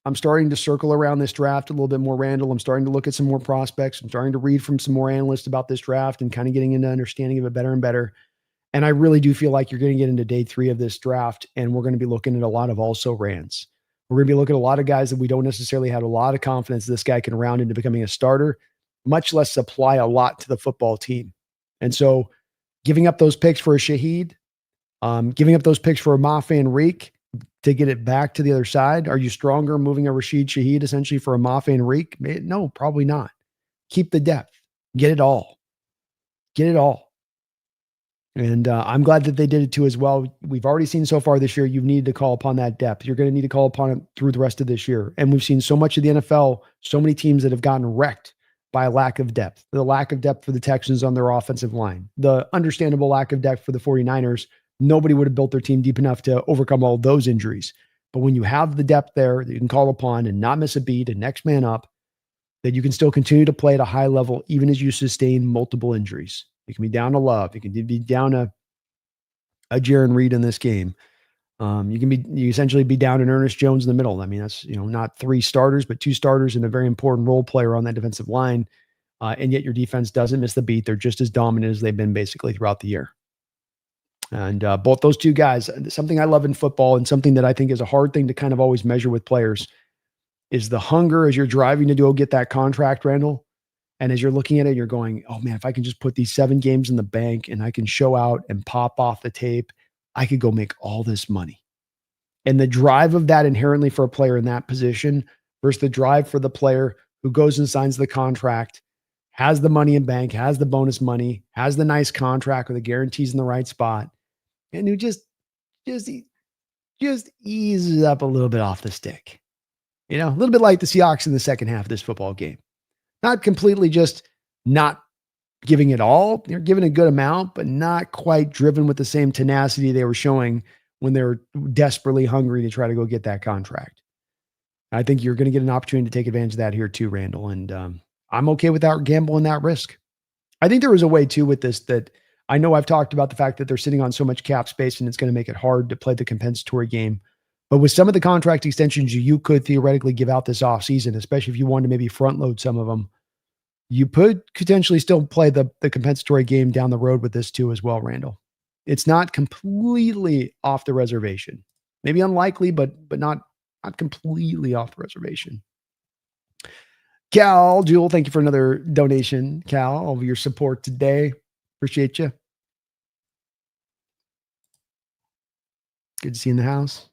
I'm starting to circle around this draft a little bit more, Randall. I'm starting to look at some more prospects. I'm starting to read from some more analysts about this draft and kind of getting into understanding of it better and better. And I really do feel like you're going to get into day 3 of this draft, and we're going to be looking at a lot of also rans. We're going to be looking at a lot of guys that we don't necessarily have a lot of confidence this guy can round into becoming a starter, much less supply a lot to the football team. And so giving up those picks for a Shaheed, giving up those picks for a Mafe and Reek to get it back to the other side. Are you stronger moving a Rashid Shaheed essentially for a Mafe and Reek? No, probably not. Keep the depth. Get it all. Get it all. And I'm glad that they did it too as well. We've already seen so far this year, you've needed to call upon that depth. You're going to need to call upon it through the rest of this year. And we've seen so much of the NFL, so many teams that have gotten wrecked by a lack of depth. The lack of depth for the Texans on their offensive line. The understandable lack of depth for the 49ers. Nobody would have built their team deep enough to overcome all those injuries. But when you have the depth there that you can call upon and not miss a beat and next man up, that you can still continue to play at a high level even as you sustain multiple injuries. You can be down to Love. You can be down to a Jaron Reed in this game. You essentially be down in Ernest Jones in the middle. I mean, that's, not 3 starters, but 2 starters and a very important role player on that defensive line. And yet your defense doesn't miss the beat. They're just as dominant as they've been basically throughout the year. And both those two guys, something I love in football and something that I think is a hard thing to kind of always measure with players is the hunger as you're driving to go get that contract, Randall. And as you're looking at it, you're going, oh man, if I can just put these 7 games in the bank and I can show out and pop off the tape, I could go make all this money. And the drive of that inherently for a player in that position versus the drive for the player who goes and signs the contract, has the money in bank, has the bonus money, has the nice contract or the guarantees in the right spot, and who just eases up a little bit off the stick. A little bit like the Seahawks in the second half of this football game. Not completely just not giving it all. They're giving a good amount, but not quite driven with the same tenacity they were showing when they were desperately hungry to try to go get that contract. I think you're going to get an opportunity to take advantage of that here too, Randall. And I'm okay without gambling that risk. I think there was a way too with this that I know I've talked about the fact that they're sitting on so much cap space and it's going to make it hard to play the compensatory game. But with some of the contract extensions you could theoretically give out this offseason, especially if you wanted to maybe front load some of them, you could potentially still play the compensatory game down the road with this too as well, Randall. It's not completely off the reservation. Maybe unlikely, but not completely off the reservation. Cal, Jewel, thank you for another donation, Cal, all of your support today. Appreciate you. Good to see you in the house.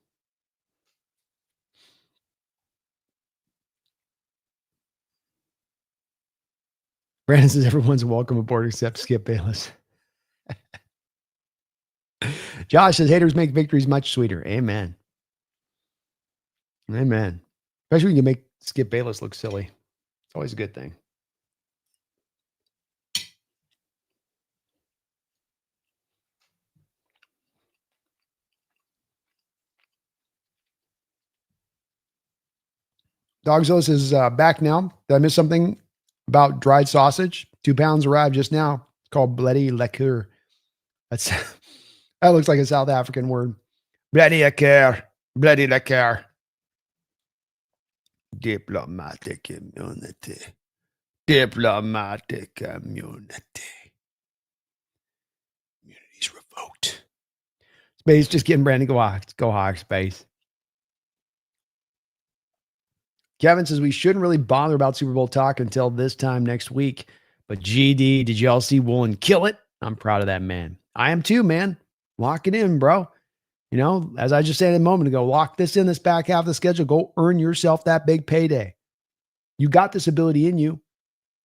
Brandon says everyone's welcome aboard except Skip Bayless. Josh says haters make victories much sweeter. Amen. Amen. Especially when you make Skip Bayless look silly. It's always a good thing. Dogzilla is back now. Did I miss something about dried sausage? 2 pounds arrived just now. It's called bloody liqueur. That looks like a South African word. Bloody liqueur. Bloody liqueur. Diplomatic immunity. Diplomatic immunity. Immunity's revoked. Space, just getting Brandon. Go Hawks. Go Hawks, Space. Kevin says we shouldn't really bother about Super Bowl talk until this time next week. But GD, did y'all see Woolen kill it? I'm proud of that man. I am too, man. Lock it in, bro. You know, as I just said a moment ago, lock this in this back half of the schedule. Go earn yourself that big payday. You got this ability in you.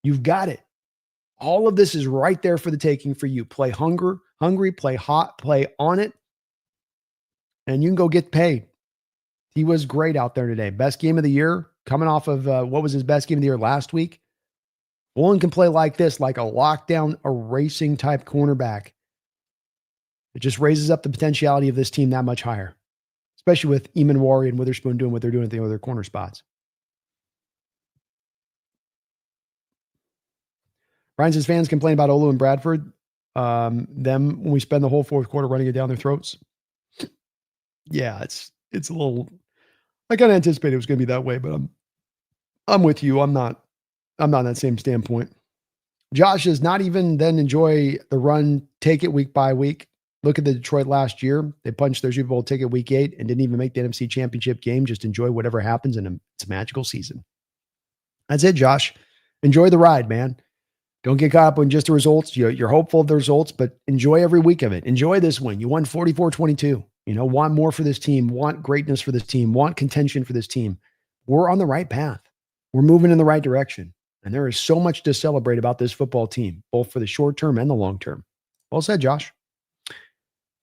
You've got it. All of this is right there for the taking for you. Play hungry, play hot, play on it, and you can go get paid. He was great out there today. Best game of the year, coming off of what was his best game of the year last week. Woolen can play like this, like a lockdown, erasing type cornerback. It just raises up the potentiality of this team that much higher, especially with Eamon and Witherspoon doing what they're doing at the other corner spots. Ryan says fans complain about Olu and Bradford. Them when we spend the whole fourth quarter running it down their throats. Yeah, it's a little. I kind of anticipated it was going to be that way, but I'm with you. I'm not in that same standpoint. Josh does not even then enjoy the run, take it week by week. Look at the Detroit last year. They punched their Super Bowl ticket week 8 and didn't even make the NFC Championship game. Just enjoy whatever happens, and it's a magical season. That's it, Josh. Enjoy the ride, man. Don't get caught up on just the results. You're hopeful of the results, but enjoy every week of it. Enjoy this win. You won 44-22. You know, want more for this team, want greatness for this team, want contention for this team. We're on the right path. We're moving in the right direction. And there is so much to celebrate about this football team, both for the short term and the long term. Well said, Josh.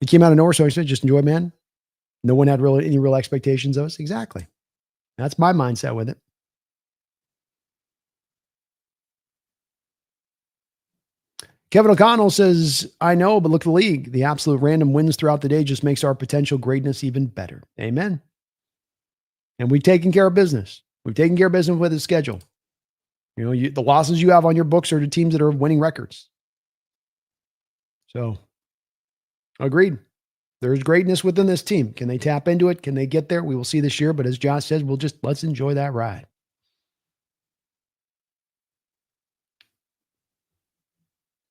He came out of nowhere, so I said, just enjoy, man. No one had any real expectations of us. Exactly. That's my mindset with it. Kevin O'Connell says, I know, but look at the league. The absolute random wins throughout the day just makes our potential greatness even better. Amen. And we've taken care of business. We've taken care of business with the schedule. You know, the losses you have on your books are the teams that are winning records. So, agreed. There's greatness within this team. Can they tap into it? Can they get there? We will see this year. But as Josh says, let's enjoy that ride.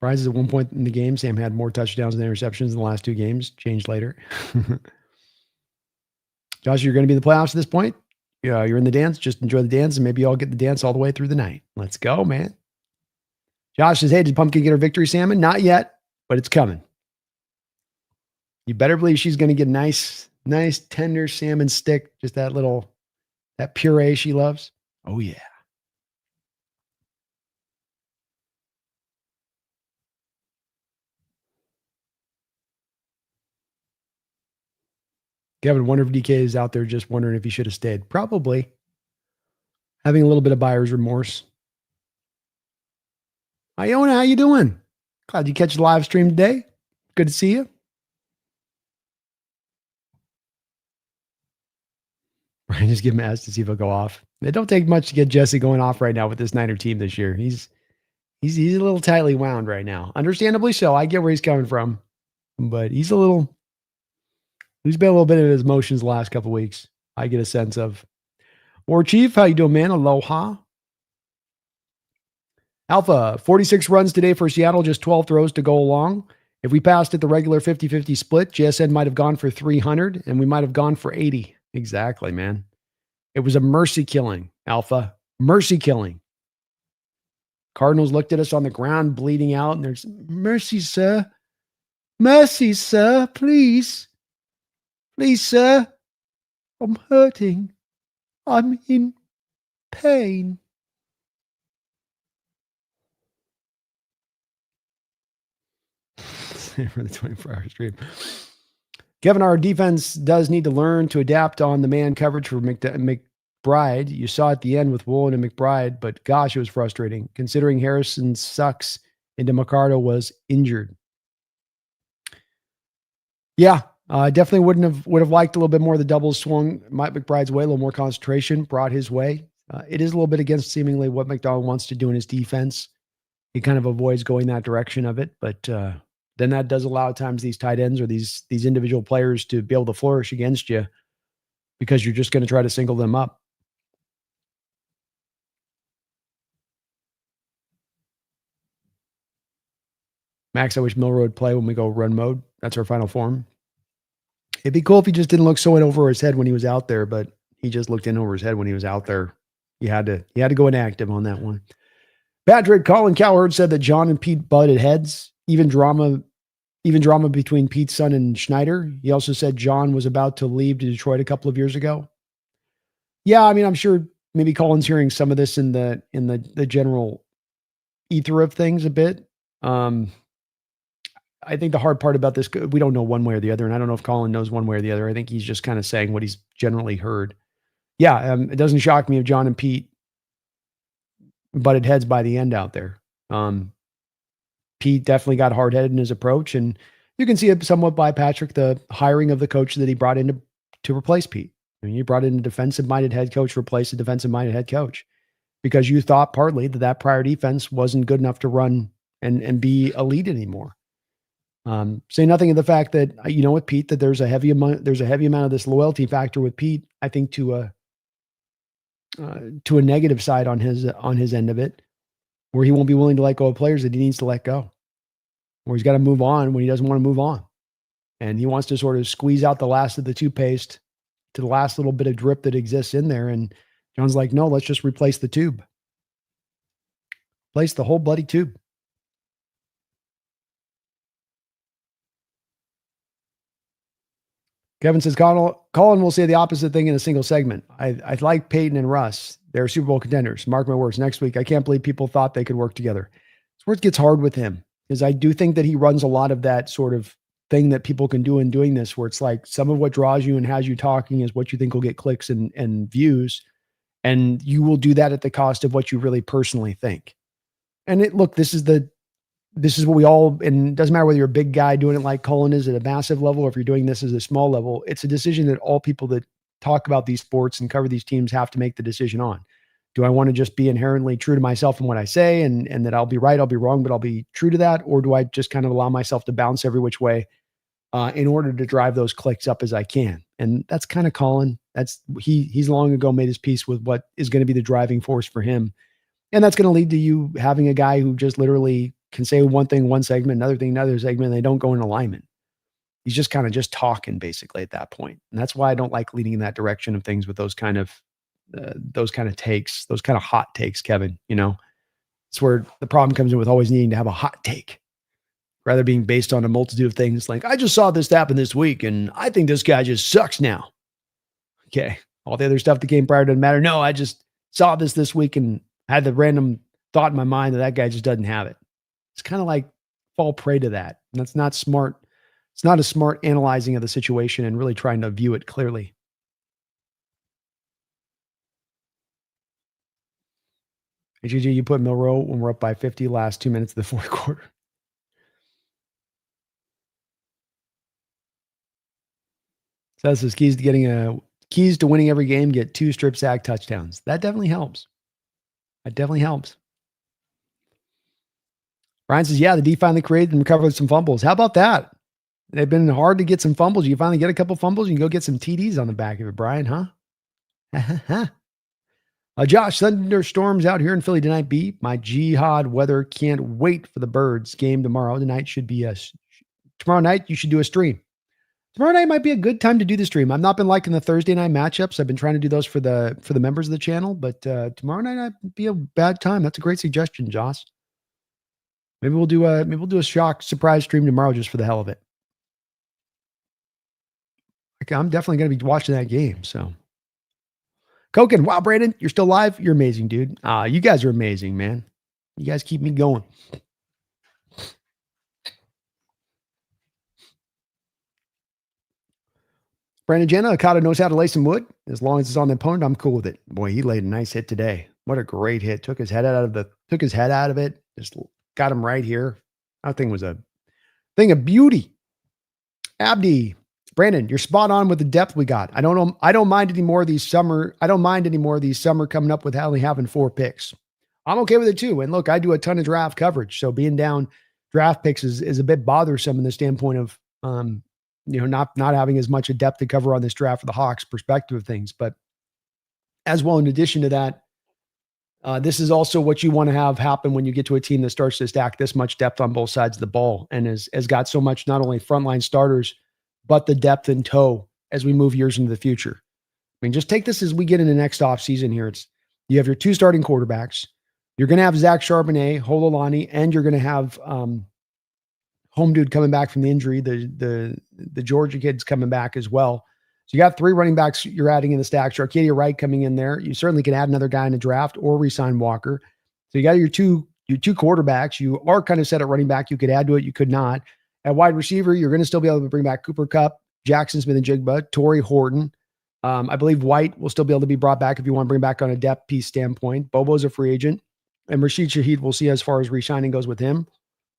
Prizes at one point in the game, Sam had more touchdowns than interceptions in the last 2 games. Changed later. Josh, you're going to be in the playoffs at this point. Yeah, you're in the dance. Just enjoy the dance, and maybe I'll get the dance all the way through the night. Let's go, man. Josh says, hey, did Pumpkin get her victory salmon? Not yet, but it's coming. You better believe she's going to get nice, tender salmon stick. Just that puree she loves. Oh, yeah. Kevin, wonder if DK is out there just wondering if he should have stayed. Probably. Having a little bit of buyer's remorse. Iona, how you doing? Glad you catch the live stream today. Good to see you. Brian just give him asked to see if he'll go off. It don't take much to get Jesse going off right now with this Niner team this year. He's a little tightly wound right now. Understandably so. I get where he's coming from. But he's been a little bit of his emotions the last couple of weeks. I get a sense of. War Chief, how you doing, man? Aloha. Alpha, 46 runs today for Seattle, just 12 throws to go along. If we passed at the regular 50-50 split, JSN might have gone for 300, and we might have gone for 80. Exactly, man. It was a mercy killing, Alpha. Mercy killing. Cardinals looked at us on the ground, bleeding out, and there's, mercy, sir. Mercy, sir, please. Please, sir. I'm hurting. I'm in pain. For the 24-hour stream. Kevin, our defense does need to learn to adapt on the man coverage for McBride. You saw at the end with Woolen and McBride, but gosh, it was frustrating considering Harrison sucks and DeMarcado was injured. Yeah, definitely would have liked a little bit more of the doubles swung Mike McBride's way, a little more concentration brought his way. It is a little bit against seemingly what McDonald wants to do in his defense. He kind of avoids going that direction of it, but then that does allow at times these tight ends or these individual players to be able to flourish against you because you're just going to try to single them up. Max, I wish Milrow would play when we go run mode. That's our final form. It'd be cool if he just didn't look so in over his head when he was out there, but he just looked in over his head when he was out there. He had to go inactive on that one. Patrick Colin Cowherd said that John and Pete butted heads, even drama between Pete's son and Schneider. He also said John was about to leave to Detroit a couple of years ago. Yeah, I mean, I'm sure maybe Colin's hearing some of this in the general ether of things a bit. I think the hard part about this, we don't know one way or the other, and I don't know if Colin knows one way or the other. I think he's just kind of saying what he's generally heard. Yeah, it doesn't shock me if John and Pete butted heads by the end out there. Pete definitely got hard-headed in his approach, and you can see it somewhat by Patrick, the hiring of the coach that he brought in to replace Pete. I mean, you brought in a defensive-minded head coach to replace a defensive-minded head coach because you thought partly that prior defense wasn't good enough to run and be elite anymore. Say nothing of the fact that, with Pete, that there's a heavy amount of this loyalty factor with Pete, I think to a negative side on his end of it, where he won't be willing to let go of players that he needs to let go, where he's got to move on when he doesn't want to move on. And he wants to sort of squeeze out the last of the toothpaste to the last little bit of drip that exists in there. And John's like, no, let's just replace the tube. Replace the whole bloody tube. Kevin says, Colin will say the opposite thing in a single segment. I like Peyton and Russ. They're Super Bowl contenders. Mark my words. Next week, I can't believe people thought they could work together. It's where it gets hard with him, because I do think that he runs a lot of that sort of thing that people can do in doing this, where it's like some of what draws you and has you talking is what you think will get clicks and views. And you will do that at the cost of what you really personally think. And this is what we all, and it doesn't matter whether you're a big guy doing it like Colin is at a massive level, or if you're doing this as a small level, it's a decision that all people that talk about these sports and cover these teams have to make the decision on. Do I want to just be inherently true to myself in what I say and that I'll be right, I'll be wrong, but I'll be true to that? Or do I just kind of allow myself to bounce every which way in order to drive those clicks up as I can? And that's kind of Colin. He's long ago made his peace with what is going to be the driving force for him. And that's going to lead to you having a guy who just literally can say one thing, one segment, another thing, another segment, and they don't go in alignment. He's just kind of just talking basically at that point. And that's why I don't like leading in that direction of things with those kind of takes, those kind of hot takes, Kevin. It's where the problem comes in with always needing to have a hot take rather being based on a multitude of things. Like, I just saw this happen this week and I think this guy just sucks now. Okay. All the other stuff that came prior doesn't matter. No, I just saw this week and had the random thought in my mind that guy just doesn't have it. It's kind of like fall prey to that. And that's not smart. It's not a smart analyzing of the situation and really trying to view it clearly. HG, you put Milrow when we're up by 50 last 2 minutes of the fourth quarter. Says his keys to winning every game, get 2 strip sack touchdowns. That definitely helps. Brian says, yeah, the D finally created and recovered some fumbles. How about that? They've been hard to get some fumbles. You finally get a couple fumbles, you can go get some TDs on the back of it, Brian, huh? Josh, thunderstorms out here in Philly tonight. My jihad weather. Can't wait for the Birds game tomorrow. Tomorrow night, you should do a stream. Tomorrow night might be a good time to do the stream. I've not been liking the Thursday night matchups. I've been trying to do those for the members of the channel, but tomorrow night might be a bad time. That's a great suggestion, Josh. Maybe we'll do a shock surprise stream tomorrow just for the hell of it. I'm definitely going to be watching that game. So, Koken, wow, Brandon, you're still live. You're amazing, dude. You guys are amazing, man. You guys keep me going. Brandon Jenna, Okada knows how to lay some wood. As long as it's on the opponent, I'm cool with it. Boy, he laid a nice hit today. What a great hit. Took his head out of it. Just got him right here. That thing was a thing of beauty. Abdi Brandon, you're spot on with the depth we got. I don't mind any more of these summer. I don't mind any more of these summer coming up with only having 4 picks. I'm okay with it too. And look, I do a ton of draft coverage. So being down draft picks is a bit bothersome in the standpoint of, not having as much a depth to cover on this draft for the Hawks perspective of things. But as well, in addition to that, this is also what you want to have happen when you get to a team that starts to stack this much depth on both sides of the ball and has got so much, not only frontline starters, but the depth in tow as we move years into the future. I mean, just take this as we get into next offseason here. You have your 2 starting quarterbacks. You're going to have Zach Charbonnet, Hololani, and you're going to have home dude coming back from the injury. The Georgia kid's coming back as well. So you got 3 running backs you're adding in the stack. Arcadia Wright coming in there. You certainly can add another guy in the draft or re-sign Walker. So you got your two quarterbacks. You are kind of set at running back. You could add to it. You could not. At wide receiver, you're going to still be able to bring back Cooper Kupp, Jackson Smith-Njigba, Torrey Horton. I believe White will still be able to be brought back if you want to bring back on a depth piece standpoint. Bobo's a free agent. And Rashid Shaheed, we'll see as far as re-signing goes with him.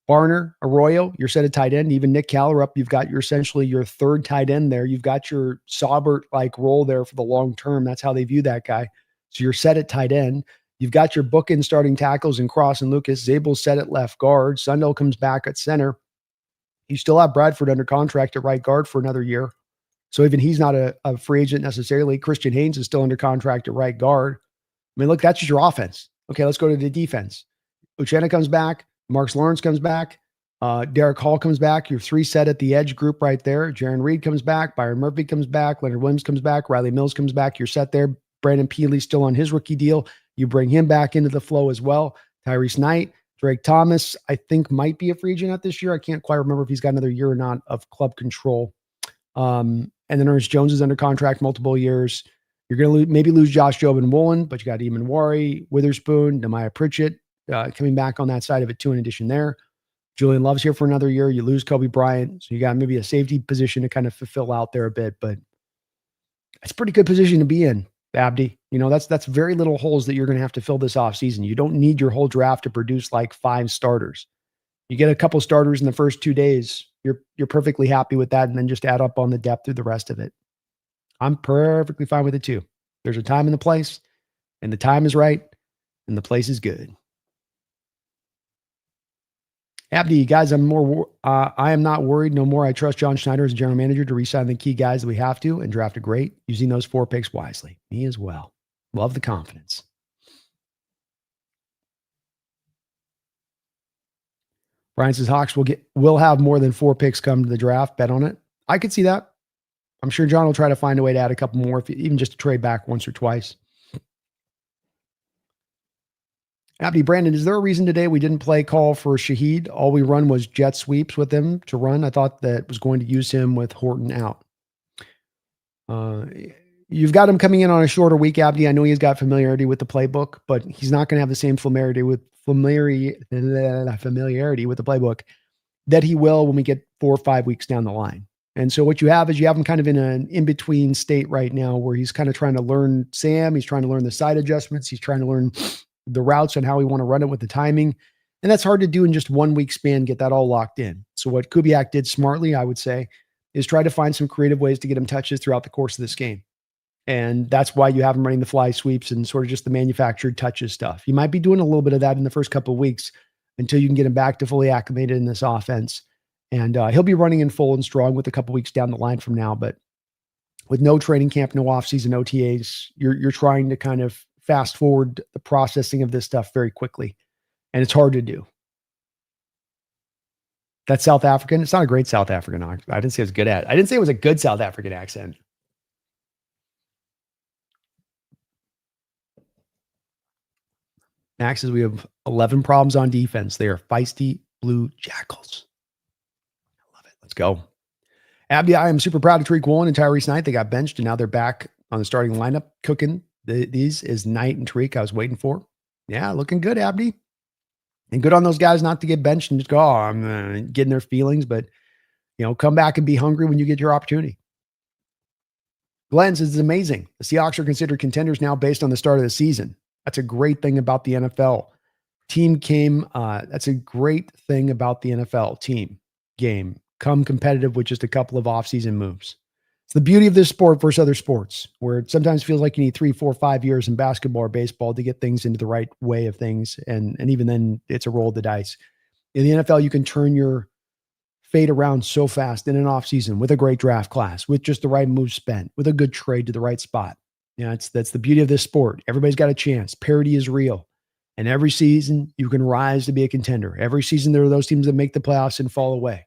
Barner, Arroyo, you're set at tight end. Even Nick Callerup, you've got essentially your 3rd tight end there. You've got your Saubert-like role there for the long term. That's how they view that guy. So you're set at tight end. You've got your bookend starting tackles in Cross and Lucas. Zabel's set at left guard. Sundell comes back at center. You still have Bradford under contract at right guard for another year. So even he's not a free agent necessarily. Christian Haynes is still under contract at right guard. I mean, look, that's just your offense. Okay, let's go to the defense. Uchenna comes back. Marks Lawrence comes back. Derek Hall comes back. You're 3 set at the edge group right there. Jaron Reed comes back. Byron Murphy comes back. Leonard Williams comes back. Riley Mills comes back. You're set there. Brandon Peely's still on his rookie deal. You bring him back into the flow as well. Tyrese Knight. Drake Thomas, I think, might be a free agent at this year. I can't quite remember if he's got another year or not of club control. And then Ernest Jones is under contract multiple years. You're going to maybe lose Josh Jobe and Woolen, but you got Eamon Wari, Witherspoon, Nehemiah Pritchett coming back on that side of it too, in addition there. Julian Love's here for another year. You lose Kobe Bryant. So you got maybe a safety position to kind of fulfill out there a bit, but it's a pretty good position to be in, Abdi. That's very little holes that you're going to have to fill this offseason. You don't need your whole draft to produce like 5 starters. You get a couple starters in the first 2 days. You're perfectly happy with that. And then just add up on the depth through the rest of it. I'm perfectly fine with it too. There's a time and the place, and the time is right, and the place is good. Abdi, guys, I am not worried no more. I trust John Schneider as general manager to re-sign the key guys that we have to and draft a great, using those 4 picks wisely. Me as well. Love the confidence. Brian says Hawks will have more than 4 picks come to the draft. Bet on it. I could see that. I'm sure John will try to find a way to add a couple more, even just to trade back once or twice. Abdi, Brandon, is there a reason today we didn't play call for Shaheed? All we run was jet sweeps with him to run. I thought that was going to use him with Horton out. You've got him coming in on a shorter week, Abdi. I know he's got familiarity with the playbook, but he's not going to have the same familiarity with the playbook that he will when we get 4 or 5 weeks down the line. And so what you have is you have him kind of in an in-between state right now where he's kind of trying to learn Sam. He's trying to learn the side adjustments. He's trying to learn the routes and how we want to run it with the timing. And that's hard to do in just 1 week span, get that all locked in. So what Kubiak did smartly, I would say, is try to find some creative ways to get him touches throughout the course of this game. And that's why you have him running the fly sweeps and sort of just the manufactured touches stuff. You might be doing a little bit of that in the first couple of weeks until you can get him back to fully acclimated in this offense. And he'll be running in full and strong with a couple weeks down the line from now. But with no training camp, no offseason OTAs, you're trying to kind of fast forward the processing of this stuff very quickly. And it's hard to do. That's South African. It's not a great South African accent. I didn't say it was good at. I didn't say it was a good South African accent. Max says we have 11 problems on defense. They are feisty blue jackals. I love it. Let's go. Abdi, I am super proud of Tariq Woolen and Tyrese Knight. They got benched and now they're back on the starting lineup cooking. These is Knight and Tariq I was waiting for. Yeah, looking good, Abdi. And good on those guys not to get benched and just go, oh, I'm getting their feelings. But, come back and be hungry when you get your opportunity. Glenn says it's amazing. The Seahawks are considered contenders now based on the start of the season. That's a great thing about the NFL. That's a great thing about the NFL team game. Come competitive with just a couple of offseason moves. It's the beauty of this sport versus other sports, where it sometimes feels like you need 3, 4, 5 years in basketball or baseball to get things into the right way of things. And even then, it's a roll of the dice. In the NFL, you can turn your fade around so fast in an offseason with a great draft class, with just the right moves spent, with a good trade to the right spot. That's the beauty of this sport. Everybody's got a chance. Parity is real. And every season, you can rise to be a contender. Every season, there are those teams that make the playoffs and fall away.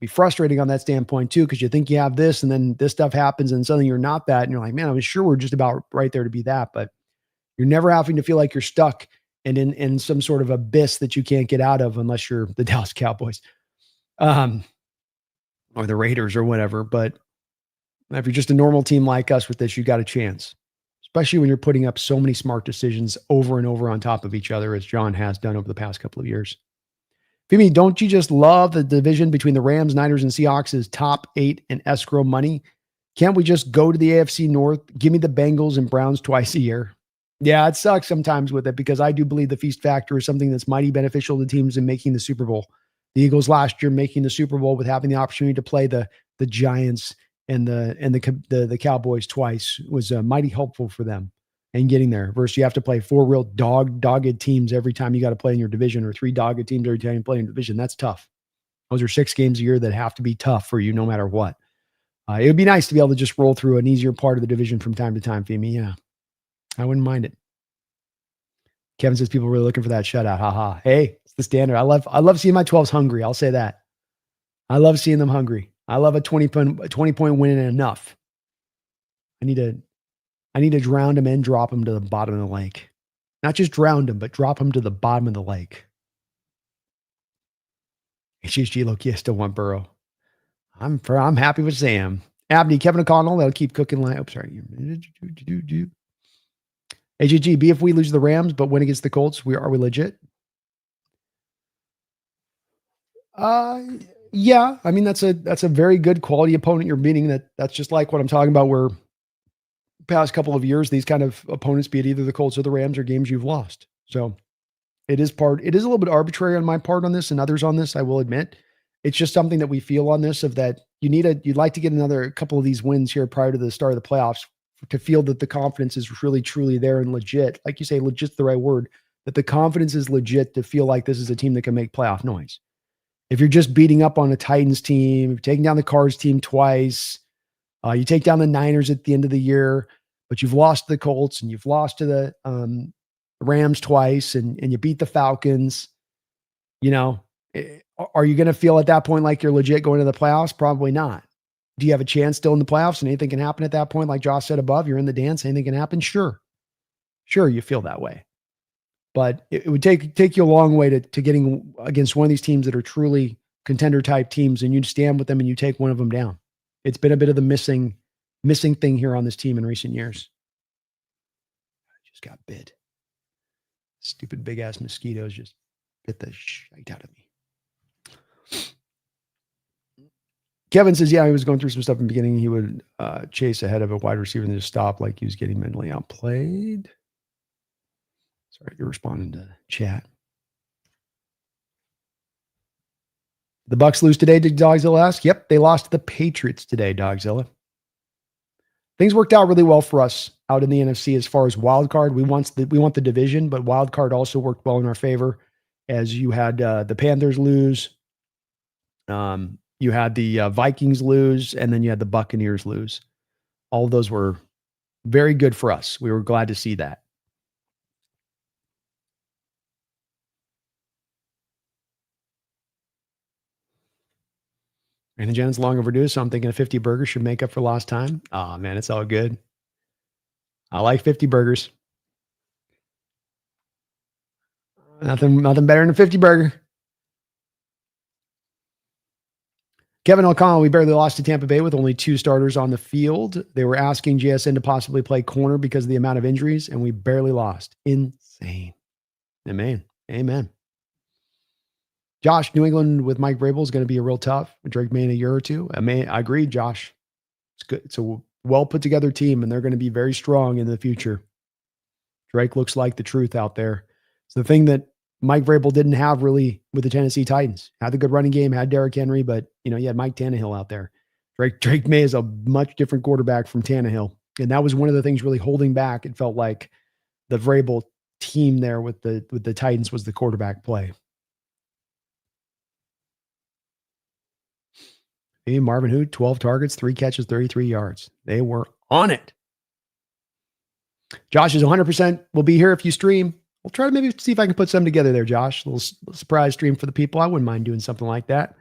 Be frustrating on that standpoint too, because you think you have this and then this stuff happens and suddenly you're not that. And you're like, man, I was sure we're just about right there to be that. But you're never having to feel like you're stuck and in some sort of abyss that you can't get out of unless you're the Dallas Cowboys or the Raiders or whatever. But if you're just a normal team like us with this, you got a chance, especially when you're putting up so many smart decisions over and over on top of each other, as John has done over the past couple of years. Femi, don't you just love the division between the Rams, Niners, and Seahawks is top 8 in escrow money? Can't we just go to the AFC North? Give me the Bengals and Browns twice a year. Yeah, it sucks sometimes with it because I do believe the feast factor is something that's mighty beneficial to teams in making the Super Bowl. The Eagles last year making the Super Bowl with having the opportunity to play the Giants and the Cowboys twice was mighty helpful for them. And getting there versus you have to play 4 real dogged teams every time you got to play in your division, or 3 dogged teams every time you play in your division. That's tough. Those are 6 games a year that have to be tough for you no matter what. It would be nice to be able to just roll through an easier part of the division from time to time, Femi. Yeah, I wouldn't mind it. Kevin says people are really looking for that shutout. Haha. Hey, it's the standard. I love seeing my 12s hungry. I'll say that. I love seeing them hungry. I love a 20-point win and enough. I need to drown him and drop him to the bottom of the lake. Not just drown him, but drop him to the bottom of the lake. HHG Loki, I still want Burrow. I'm happy with Sam. Abney, Kevin O'Connell, they'll keep cooking line. Oh, sorry. HHG, B, if we lose the Rams but win against the Colts, are we legit? Yeah. I mean, that's a very good quality opponent you're beating. That's just like what I'm talking about, where past couple of years, these kind of opponents, be it either the Colts or the Rams, are games you've lost. So it is a little bit arbitrary on my part on this and others on this, I will admit. It's just something that we feel on this, of that you'd like to get another couple of these wins here prior to the start of the playoffs to feel that the confidence is really, truly there and legit. Like you say, legit's the right word, that the confidence is legit to feel like this is a team that can make playoff noise. If you're just beating up on a Titans team, you're taking down the Cards team twice, you take down the Niners at the end of the year, but you've lost to the Colts and you've lost to the Rams twice and you beat the Falcons. Are you going to feel at that point like you're legit going to the playoffs? Probably not. Do you have a chance still in the playoffs and anything can happen at that point? Like Josh said above, you're in the dance, anything can happen? Sure, you feel that way. But it would take you a long way to getting against one of these teams that are truly contender type teams, and you stand with them and you take one of them down. It's been a bit of the missing thing here on this team in recent years. I just got bit. Stupid big ass mosquitoes just bit the shit out of me. Kevin says, yeah, he was going through some stuff in the beginning. He would chase ahead of a wide receiver and just stop like he was getting mentally outplayed. Sorry, you're responding to chat. The Bucs lose today, did Dogzilla ask? Yep, they lost to the Patriots today, Dogzilla. Things worked out really well for us out in the NFC as far as wild card. We want the division, but wild card also worked well in our favor, as you had the Panthers lose, you had the Vikings lose, and then you had the Buccaneers lose. All of those were very good for us. We were glad to see that. Brandon Jennings long overdue, so I'm thinking a 50 burger should make up for lost time. Oh, man, it's all good. I like 50 burgers. Nothing better than a 50 burger. Kevin O'Connell, we barely lost to Tampa Bay with only 2 starters on the field. They were asking JSN to possibly play corner because of the amount of injuries, and we barely lost. Insane. Amen. Josh, New England with Mike Vrabel is going to be a real tough. Drake May in a year or two. I agree, Josh. It's good. It's a well put together team, and they're going to be very strong in the future. Drake looks like the truth out there. It's the thing that Mike Vrabel didn't have really with the Tennessee Titans. Had the good running game, had Derrick Henry, but you had Mike Tannehill out there. Drake May is a much different quarterback from Tannehill. And that was one of the things really holding back. It felt like the Vrabel team there with the Titans was the quarterback play. Hey, Marvin Hood, 12 targets, 3 catches, 33 yards. They were on it. Josh is 100% will be here if you stream. We'll try to maybe see if I can put some together there, Josh. A little surprise stream for the people. I wouldn't mind doing something like that.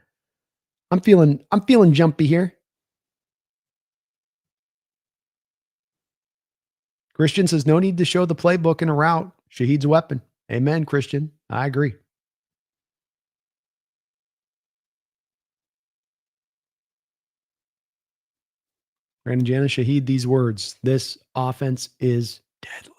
I'm feeling jumpy here. Christian says, no need to show the playbook in a route. Shaheed's a weapon. Amen, Christian. I agree. Brandon Janice, Shaheed, these words. This offense is deadly.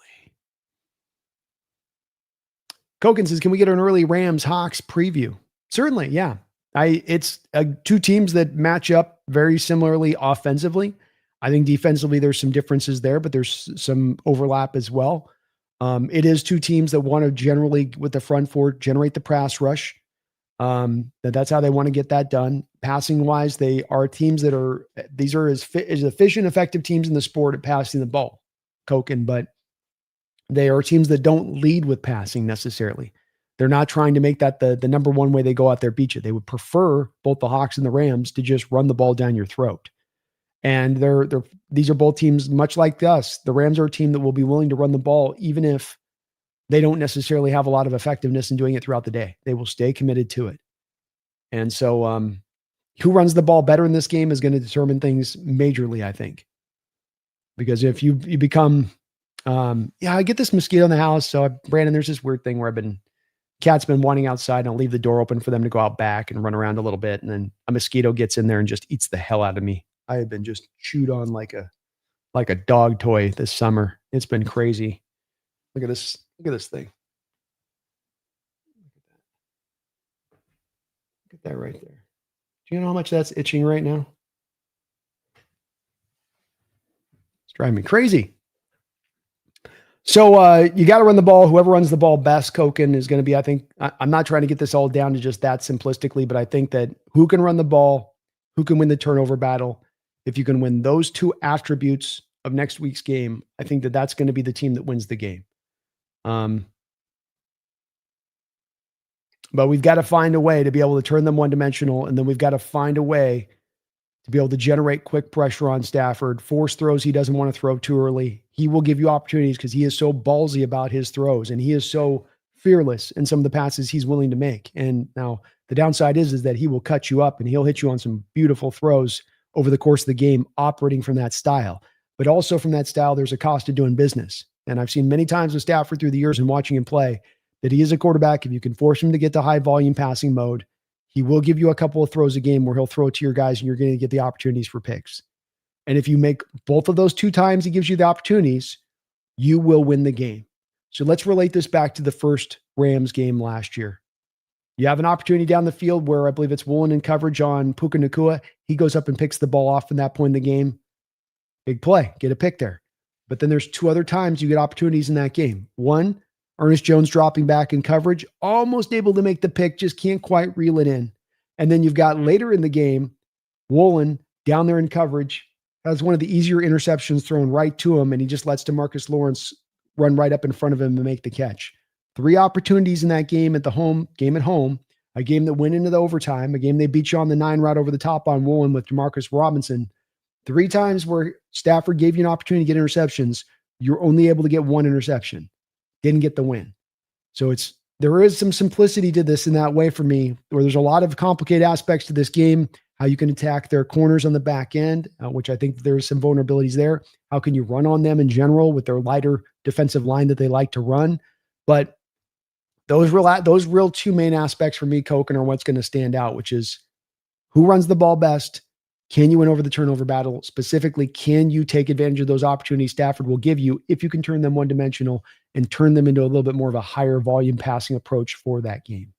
Koken says, can we get an early Rams-Hawks preview? Certainly, yeah. It's two teams that match up very similarly offensively. I think defensively there's some differences there, but there's some overlap as well. It is two teams that want to generally, with the front four, generate the pass rush. That's how they want to get that done. Passing wise, they are teams that are, these are as efficient, effective teams in the sport at passing the ball, Koken, but they are teams that don't lead with passing necessarily. They're not trying to make that the number one way they go out there beat you. They would prefer, both the Hawks and the Rams, to just run the ball down your throat. And these are both teams much like us. The Rams are a team that will be willing to run the ball even if they don't necessarily have a lot of effectiveness in doing it throughout the day. They will stay committed to it. And so who runs the ball better in this game is going to determine things majorly, I think. Because if you become, I get this mosquito in the house. So Brandon, there's this weird thing where cat's been wanting outside and I'll leave the door open for them to go out back and run around a little bit. And then a mosquito gets in there and just eats the hell out of me. I have been just chewed on like a dog toy this summer. It's been crazy. Look at this thing. Look at that right there. Do you know how much that's itching right now? It's driving me crazy. So you got to run the ball. Whoever runs the ball best, Koken, is going to be, I think, I'm not trying to get this all down to just that simplistically, but I think that who can run the ball, who can win the turnover battle, if you can win those two attributes of next week's game, I think that that's going to be the team that wins the game. But we've got to find a way to be able to turn them one-dimensional, and then we've got to find a way to be able to generate quick pressure on Stafford, force throws he doesn't want to throw too early. He will give you opportunities because he is so ballsy about his throws, and he is so fearless in some of the passes he's willing to make. And now the downside is that he will cut you up, and he'll hit you on some beautiful throws over the course of the game, operating from that style. But also from that style, there's a cost of doing business. And I've seen many times with Stafford through the years and watching him play that he is a quarterback. If you can force him to get to high volume passing mode, he will give you a couple of throws a game where he'll throw it to your guys and you're going to get the opportunities for picks. And if you make both of those 2 times he gives you the opportunities, you will win the game. So let's relate this back to the first Rams game last year. You have an opportunity down the field where I believe it's Woolen in coverage on Puka Nacua. He goes up and picks the ball off in that point in the game. Big play, get a pick there. But then there's 2 other times you get opportunities in that game. One, Ernest Jones dropping back in coverage, almost able to make the pick, just can't quite reel it in. And then you've got later in the game, Woolen down there in coverage, has one of the easier interceptions thrown right to him, and he just lets DeMarcus Lawrence run right up in front of him and make the catch. 3 opportunities in that game at home, a game that went into the overtime, a game they beat you on the 9 right over the top on Woolen with Demarcus Robinson. 3 times where Stafford gave you an opportunity to get interceptions, you're only able to get 1 interception. Didn't get the win. So there is some simplicity to this in that way for me, where there's a lot of complicated aspects to this game, how you can attack their corners on the back end, which I think there's some vulnerabilities there. How can you run on them in general with their lighter defensive line that they like to run? But those real 2 main aspects for me, Koken, are what's going to stand out, which is who runs the ball best. Can you win over the turnover battle? Specifically, can you take advantage of those opportunities Stafford will give you if you can turn them one-dimensional and turn them into a little bit more of a higher volume passing approach for that game?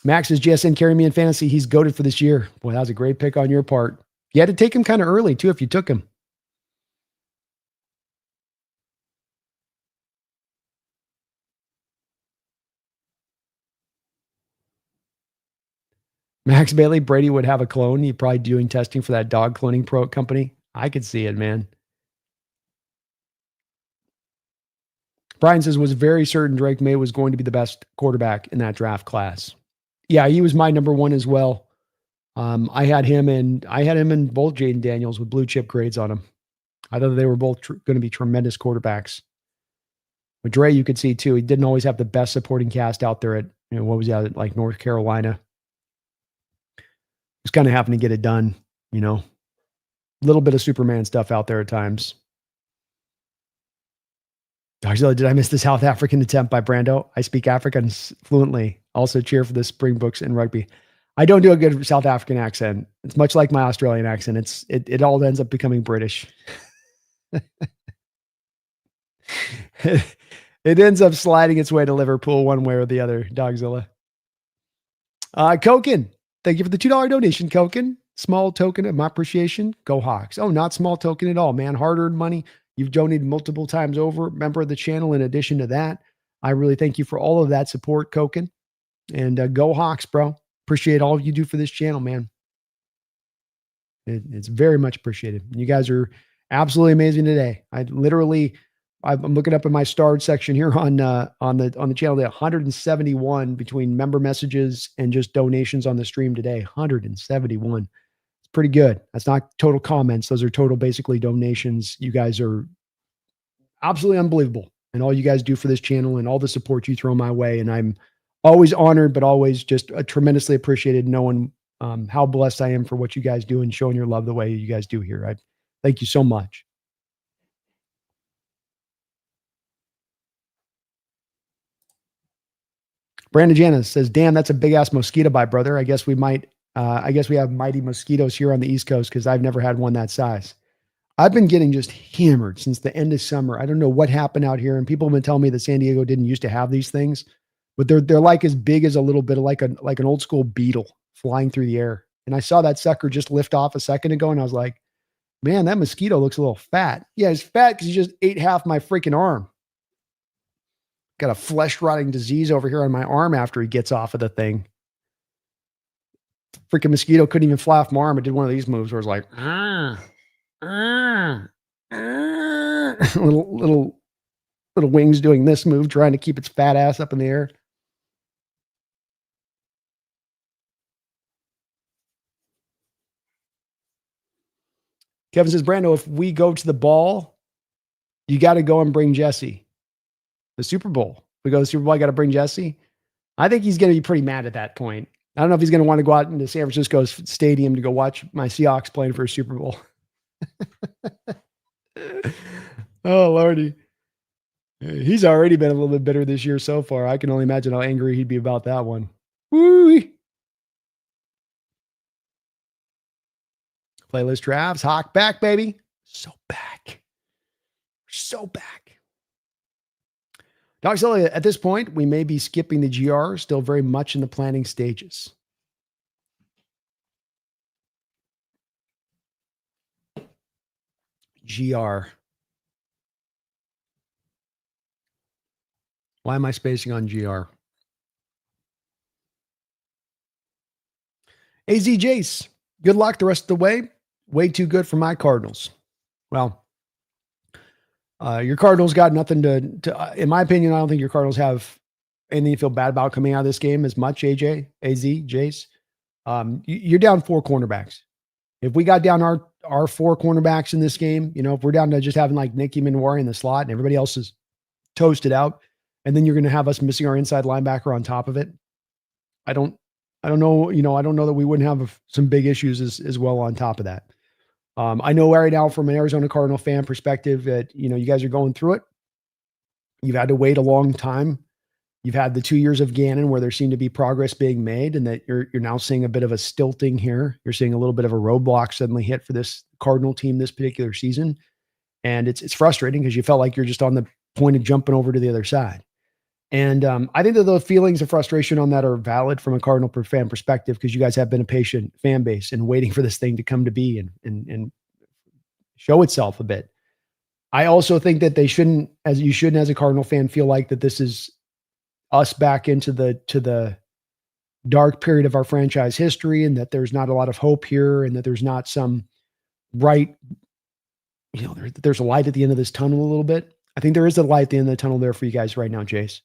Max says, GSN, carry me in fantasy. He's goated for this year. Boy, that was a great pick on your part. You had to take him kind of early, too, if you took him. Max Bailey, Brady would have a clone. He'd probably doing testing for that dog cloning pro company. I could see it, man. Brian says, was very certain Drake May was going to be the best quarterback in that draft class. Yeah, he was my number one as well. I had him in both Jaden Daniels with blue chip grades on them. I thought they were both going to be tremendous quarterbacks. But Dre, you could see too, he didn't always have the best supporting cast out there at, what was he at, like North Carolina. Just kind of happened to get it done, a little bit of Superman stuff out there at times. Dr. Did I miss the South African attempt by Brando? I speak African fluently. Also cheer for the Springboks in rugby. I don't do a good South African accent. It's much like my Australian accent. It all ends up becoming British. It ends up sliding its way to Liverpool one way or the other, Dogzilla. Koken, thank you for the $2 donation, Koken. Small token of my appreciation. Go Hawks. Oh, not small token at all, man. Hard-earned money. You've donated multiple times over. Member of the channel in addition to that. I really thank you for all of that support, Koken. And go Hawks, bro. Appreciate all you do for this channel, man. It's very much appreciated. You guys are absolutely amazing today. I'm looking up in my starred section here on the channel. 171 between member messages and just donations on the stream today. 171. It's pretty good. That's not total comments. Those are total basically donations. You guys are absolutely unbelievable. And all you guys do for this channel and all the support you throw my way. And I'm always honored, but always just tremendously appreciated knowing how blessed I am for what you guys do and showing your love the way you guys do here. I thank you so much. Brandon Janis says, damn, that's a big ass mosquito bite, brother. I guess we have mighty mosquitoes here on the East Coast because I've never had one that size. I've been getting just hammered since the end of summer. I don't know what happened out here. And people have been telling me that San Diego didn't used to have these things, but they're like as big as a little bit of like an old school beetle flying through the air. And I saw that sucker just lift off a second ago. And I was like, man, that mosquito looks a little fat. Yeah, it's fat because he just ate half my freaking arm. Got a flesh rotting disease over here on my arm after he gets off of the thing. Freaking mosquito couldn't even fly off my arm. It did one of these moves where it's like, little wings doing this move, trying to keep its fat ass up in the air. Kevin says, Brando, if we go to the ball, you got to go and bring Jesse. The Super Bowl. We go to the Super Bowl, I got to bring Jesse. I think he's going to be pretty mad at that point. I don't know if he's going to want to go out into San Francisco Stadium to go watch my Seahawks playing for a Super Bowl. Oh, Lordy. He's already been a little bit bitter this year so far. I can only imagine how angry he'd be about that one. Woo! Playlist drafts. Hawk back, baby. So back. So back. Doc Sully, at this point, we may be skipping the GR, still very much in the planning stages. GR. Why am I spacing on GR? AZ Jace, good luck the rest of the way. Way too good for my Cardinals. Well, your Cardinals got nothing to, in my opinion, I don't think your Cardinals have anything to feel bad about coming out of this game as much, AJ, AZ, Jace. You're down 4 cornerbacks. If we got down our 4 cornerbacks in this game, if we're down to just having like Nicky Minwari in the slot and everybody else is toasted out, and then you're going to have us missing our inside linebacker on top of it. I don't know. I don't know that we wouldn't have some big issues as well on top of that. I know right now from an Arizona Cardinal fan perspective that, you guys are going through it. You've had to wait a long time. You've had the 2 years of Gannon where there seemed to be progress being made, and that you're now seeing a bit of a stilting here. You're seeing a little bit of a roadblock suddenly hit for this Cardinal team this particular season. And it's frustrating because you felt like you're just on the point of jumping over to the other side. And I think that the feelings of frustration on that are valid from a Cardinal fan perspective, because you guys have been a patient fan base and waiting for this thing to come to be and show itself a bit. I also think that you shouldn't as a Cardinal fan feel like that this is us back into the dark period of our franchise history and that there's not a lot of hope here and that there's not some bright, there's a light at the end of this tunnel a little bit. I think there is a light at the end of the tunnel there for you guys right now, Jace.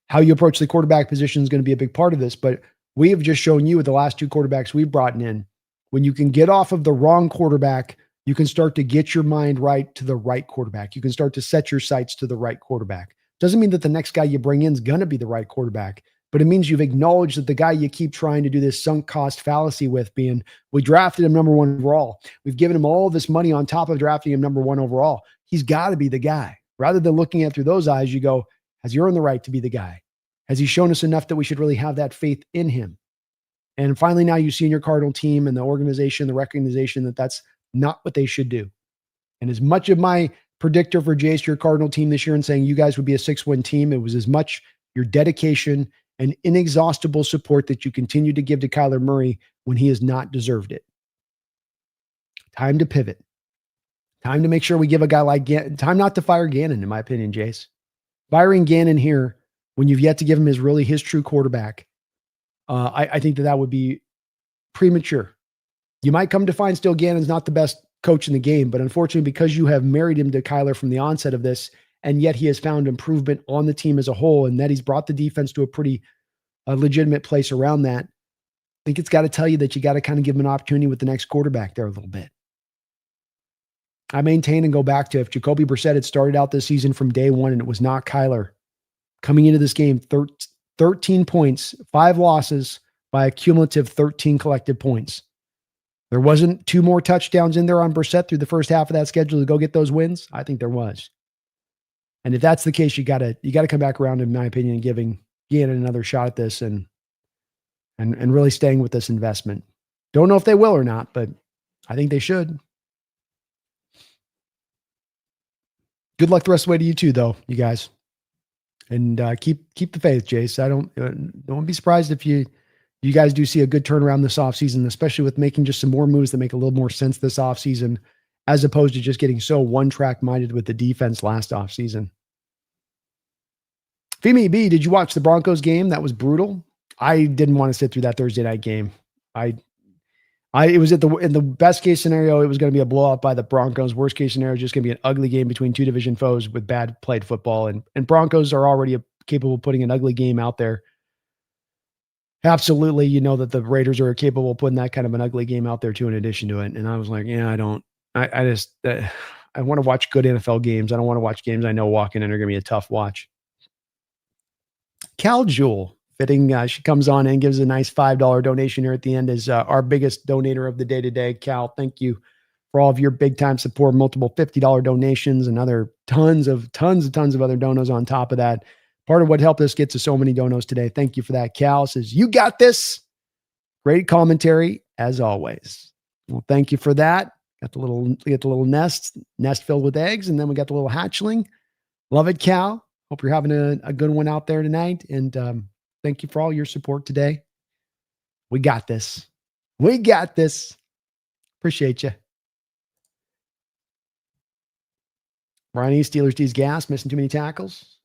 How you approach the quarterback position is going to be a big part of this, but we have just shown you with the last two quarterbacks we've brought in, when you can get off of the wrong quarterback, you can start to get your mind right to the right quarterback. You can start to set your sights to the right quarterback. Doesn't mean that the next guy you bring in is going to be the right quarterback, but it means you've acknowledged that the guy you keep trying to do this sunk cost fallacy with being, we drafted him number 1 overall. We've given him all this money on top of drafting him number 1 overall. He's got to be the guy. Rather than looking at through those eyes, you go, has he earned the right to be the guy? Has he shown us enough that we should really have that faith in him? And finally, now you see in your Cardinal team and the organization, the recognition that that's not what they should do. And as much of my predictor for Jace, your Cardinal team this year, and saying you guys would be a 6-win team, it was as much your dedication and inexhaustible support that you continue to give to Kyler Murray when he has not deserved it. Time to pivot. Time to make sure we give a guy like Gannon, time not to fire Gannon, in my opinion, Jace. Firing Gannon here when you've yet to give him his true quarterback, I think that would be premature. You might come to find still Gannon's not the best coach in the game, but unfortunately, because you have married him to Kyler from the onset of this, and yet he has found improvement on the team as a whole, and that he's brought the defense to a pretty legitimate place around that, I think it's got to tell you that you got to kind of give him an opportunity with the next quarterback there a little bit. I maintain and go back to, if Jacoby Brissett had started out this season from day one and it was not Kyler, coming into this game, 13 points, 5 losses by a cumulative 13 collective points. There wasn't 2 more touchdowns in there on Brissett through the first half of that schedule to go get those wins. I think there was. And if that's the case, you gotta come back around, in my opinion, and giving Gannon another shot at this and really staying with this investment. Don't know if they will or not, but I think they should. Good luck the rest of the way to you too, though, you guys. And keep the faith, Jace. I don't be surprised if you guys do see a good turnaround this offseason, especially with making just some more moves that make a little more sense this offseason, as opposed to just getting so one-track minded with the defense last offseason. Femi B, did you watch the Broncos game? That was brutal. I didn't want to sit through that Thursday night game. It was in the best case scenario, it was going to be a blowout by the Broncos. Worst case scenario, just going to be an ugly game between 2 division foes with bad played football. And Broncos are already capable of putting an ugly game out there. Absolutely. You know that the Raiders are capable of putting that kind of an ugly game out there too, in addition to it. And I was like, yeah, I want to watch good NFL games. I don't want to watch games I know walking in are going to be a tough watch. Cal Jewell, fitting, she comes on and gives a nice $5 donation here at the end, as our biggest donator of the day today. Cal, thank you for all of your big time support, multiple $50 donations and other tons of other donos on top of that. Part of what helped us get to so many donos today. Thank you for that. Cal says, you got this. Great commentary as always. Well, thank you for that. Got the little nest filled with eggs. And then we got the little hatchling. Love it, Cal. Hope you're having a good one out there tonight. And thank you for all your support today. We got this. We got this. Appreciate you. Brian E. Steelers D's gas, missing too many tackles.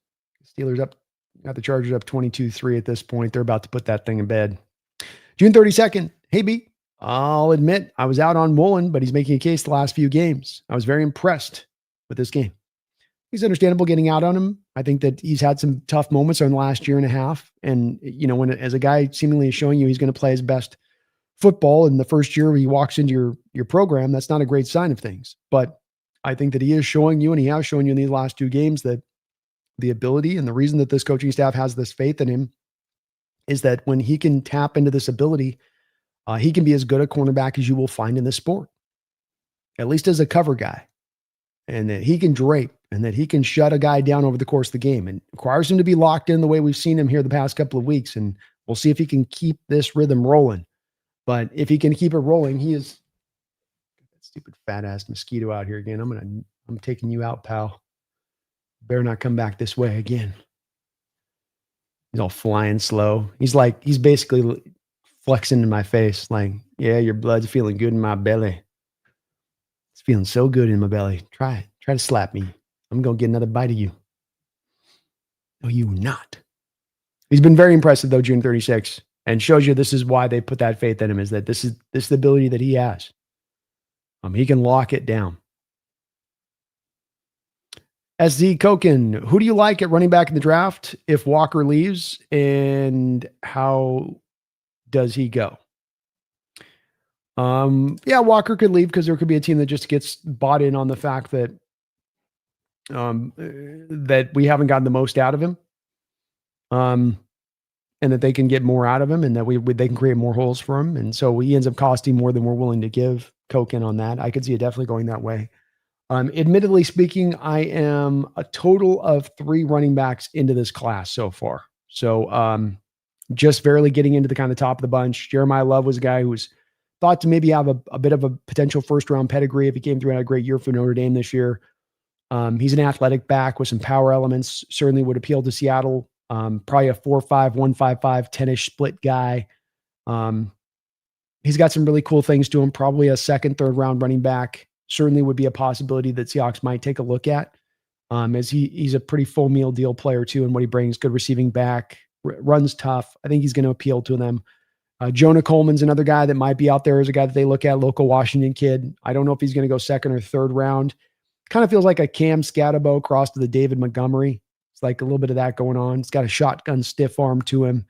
Steelers up, got the Chargers up 22-3 at this point. They're about to put that thing in bed. June 32nd. Hey, B. I'll admit I was out on Mullen, but he's making a case the last few games. I was very impressed with this game. He's understandable getting out on him. I think that he's had some tough moments in the last year and a half. And, you know, when as a guy seemingly is showing you he's going to play his best football in the first year he walks into your program, that's not a great sign of things. But I think that he is showing you, and he has shown you in these last 2 games, that the ability and the reason that this coaching staff has this faith in him is that when he can tap into this ability, he can be as good a cornerback as you will find in this sport, at least as a cover guy, and that he can drape and that he can shut a guy down over the course of the game, and requires him to be locked in the way we've seen him here the past couple of weeks. And we'll see if he can keep this rhythm rolling. But if he can keep it rolling, he is that stupid fat ass mosquito out here again. I'm taking you out, pal. Better not come back this way again. He's all flying slow. He's basically flexing in my face. Like, yeah, your blood's feeling good in my belly. It's feeling so good in my belly. Try to slap me. I'm going to get another bite of you. No, you not. He's been very impressive though, June 36th. and shows you this is why they put that faith in him, is that this is the ability that he has. He can lock it down. SD Koken, who do you like at running back in the draft if Walker leaves, and how does he go? Yeah, Walker could leave because there could be a team that just gets bought in on the fact that that we haven't gotten the most out of him, and that they can get more out of him, and that they can create more holes for him, and so he ends up costing more than we're willing to give Koken on that. I could see it definitely going that way. Admittedly speaking, I am a total of 3 running backs into this class so far. So just barely getting into the kind of top of the bunch. Jeremiah Love was a guy who was thought to maybe have a bit of a potential first round pedigree if he came through and had a great year for Notre Dame this year. He's an athletic back with some power elements, certainly would appeal to Seattle. Probably a 4.5, 155, 10-ish split guy. He's got some really cool things to him. Probably a second, third round running back. Certainly would be a possibility that Seahawks might take a look at. As he's a pretty full meal deal player too, and what he brings, good receiving back, runs tough. I think he's going to appeal to them. Jonah Coleman's another guy that might be out there as a guy that they look at, local Washington kid. I don't know if he's going to go second or third round. Kind of feels like a Cam Scatabo cross to the David Montgomery. It's like a little bit of that going on. It's got a shotgun stiff arm to him.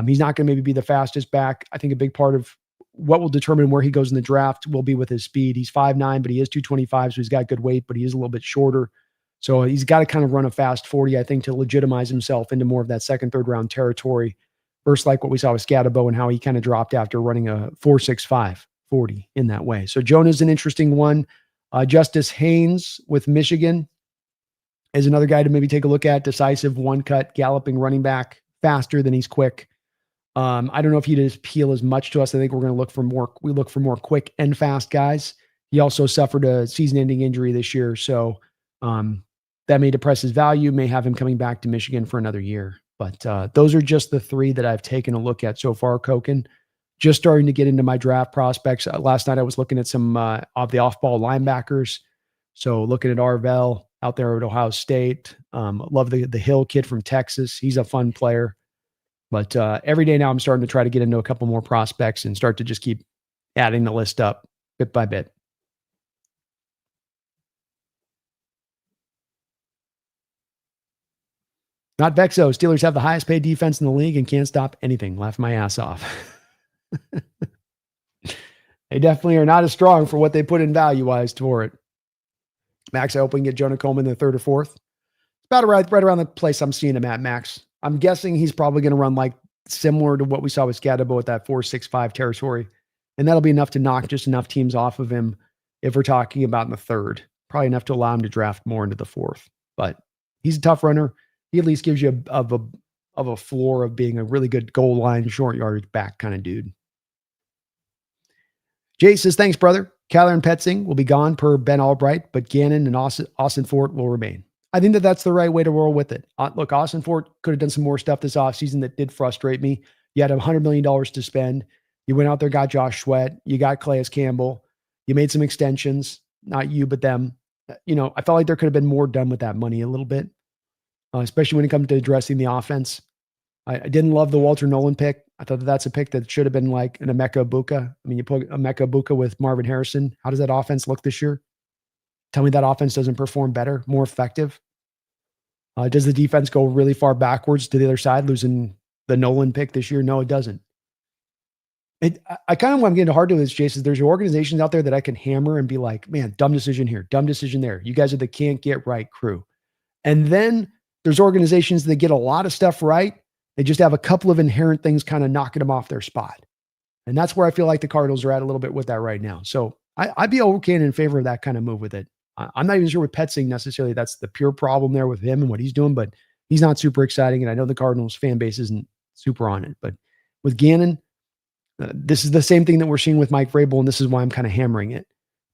He's not going to maybe be the fastest back. I think a big part of what will determine where he goes in the draft will be with his speed. He's 5'9", but he is 225, so he's got good weight, but he is a little bit shorter. So he's got to kind of run a fast 40, I think, to legitimize himself into more of that second, third round territory versus like what we saw with Scatabo and how he kind of dropped after running a 4.65 40 in that way. So Jonah's an interesting one. Justice Haynes with Michigan is another guy to maybe take a look at. Decisive, one-cut, galloping running back, faster than he's quick. I don't know if he'd appeal as much to us. I think we're going to look for more quick and fast guys. He also suffered a season-ending injury this year, so that may depress his value, may have him coming back to Michigan for another year. But those are just the 3 that I've taken a look at so far, Koken. Just starting to get into my draft prospects. Last night I was looking at some of the off-ball linebackers. So looking at Arvell out there at Ohio State. Love the Hill kid from Texas. He's a fun player. But every day now I'm starting to try to get into a couple more prospects and start to just keep adding the list up bit by bit. Not Vexo. Steelers have the highest paid defense in the league and can't stop anything. Laugh my ass off. They definitely are not as strong for what they put in value-wise for it. Max, I hope we can get Jonah Coleman in the 3rd or 4th. It's about right around the place I'm seeing him at, Max. I'm guessing he's probably going to run like similar to what we saw with Scatabo at that 4.65 territory. And that'll be enough to knock just enough teams off of him if we're talking about in the 3rd. Probably enough to allow him to draft more into the 4th. But he's a tough runner. He at least gives you a floor of being a really good goal line, short yardage back kind of dude. Jay says, thanks, brother. Kyler and Petzing will be gone per Ben Albright, but Gannon and Austin Fort will remain. I think that's the right way to roll with it. Look, Austin Fort could have done some more stuff this offseason that did frustrate me. You had $100 million to spend. You went out there, got Josh Sweat. You got Calais Campbell. You made some extensions. Not you, but them. I felt like there could have been more done with that money a little bit, especially when it comes to addressing the offense. I didn't love the Walter Nolan pick. I thought that's a pick that should have been like an Emeka Ibuka. I mean, you put Emeka Ibuka with Marvin Harrison. How does that offense look this year? Tell me that offense doesn't perform better, more effective. Does the defense go really far backwards to the other side, losing the Nolan pick this year? No, it doesn't. I kind of want to get into hard to this, Jason. There's organizations out there that I can hammer and be like, man, dumb decision here, dumb decision there. You guys are the can't get right crew. And then there's organizations that get a lot of stuff right. They just have a couple of inherent things kind of knocking them off their spot. And that's where I feel like the Cardinals are at a little bit with that right now. So I'd be okay and in favor of that kind of move with it. I'm not even sure with Petzing necessarily that's the pure problem there with him and what he's doing, but he's not super exciting. And I know the Cardinals fan base isn't super on it. But with Gannon, this is the same thing that we're seeing with Mike Vrabel, and this is why I'm kind of hammering it.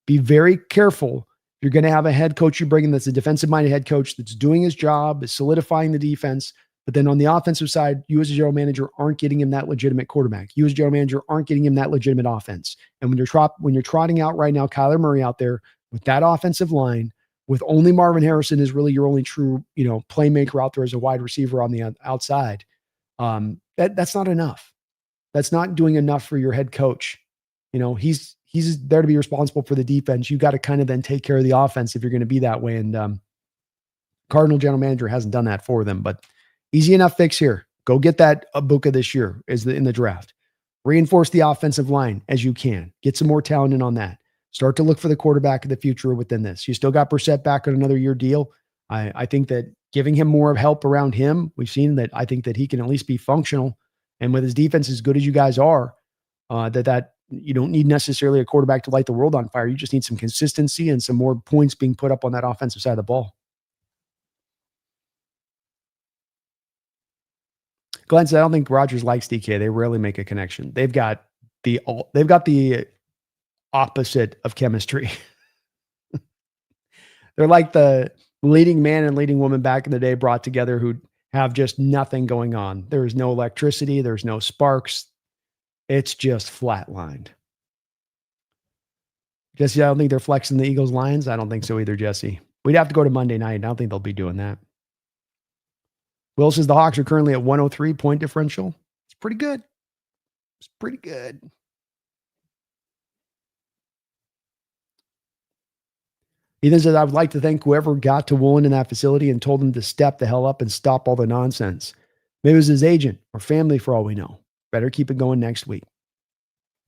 Be very careful. You're going to have a head coach you bring in that's a defensive-minded head coach that's doing his job, is solidifying the defense. But then on the offensive side, you as a general manager aren't getting him that legitimate quarterback. You as a general manager aren't getting him that legitimate offense. And when you're trotting out right now Kyler Murray out there with that offensive line, with only Marvin Harrison is really your only true, playmaker out there as a wide receiver on the outside, that's not enough. That's not doing enough for your head coach. He's there to be responsible for the defense. You got to kind of then take care of the offense if you're going to be that way. And Cardinal general manager hasn't done that for them, but easy enough fix here. Go get that Abuka this year in the draft. Reinforce the offensive line as you can. Get some more talent in on that. Start to look for the quarterback of the future within this. You still got Brissett back on another year deal. I think that giving him more help around him, we've seen that I think that he can at least be functional. And with his defense as good as you guys are, that you don't need necessarily a quarterback to light the world on fire. You just need some consistency and some more points being put up on that offensive side of the ball. Glenn said, I don't think Rodgers likes DK. They rarely make a connection. They've got the opposite of chemistry. They're like the leading man and leading woman back in the day brought together who have just nothing going on. There is no electricity. There's no sparks. It's just flatlined. Jesse, I don't think they're flexing the Eagles Lions. I don't think so either, Jesse. We'd have to go to Monday night. I don't think they'll be doing that. Will says the Hawks are currently at 103 point differential. It's pretty good. It's pretty good. Ethan says, I would like to thank whoever got to Woolen in that facility and told him to step the hell up and stop all the nonsense. Maybe it was his agent or family for all we know. Better keep it going next week.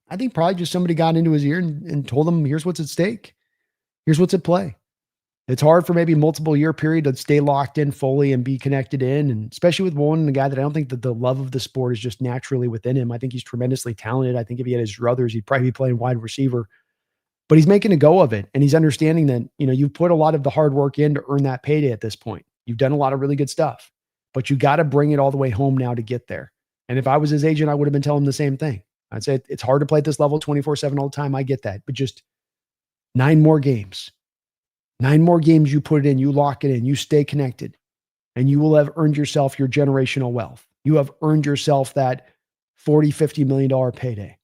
I think probably just somebody got into his ear and told him, here's what's at stake. Here's what's at play. It's hard for maybe multiple year period to stay locked in fully and be connected in. And especially with Woolen, a guy that I don't think that the love of the sport is just naturally within him. I think he's tremendously talented. I think if he had his druthers, he'd probably be playing wide receiver. But he's making a go of it. And he's understanding that, you've put a lot of the hard work in to earn that payday at this point. You've done a lot of really good stuff. But you got to bring it all the way home now to get there. And if I was his agent, I would have been telling him the same thing. I'd say it's hard to play at this level 24/7 all the time. I get that. But just 9 more games. 9 more games you put it in, you lock it in, you stay connected. And you will have earned yourself your generational wealth. You have earned yourself that $40, $50 million payday.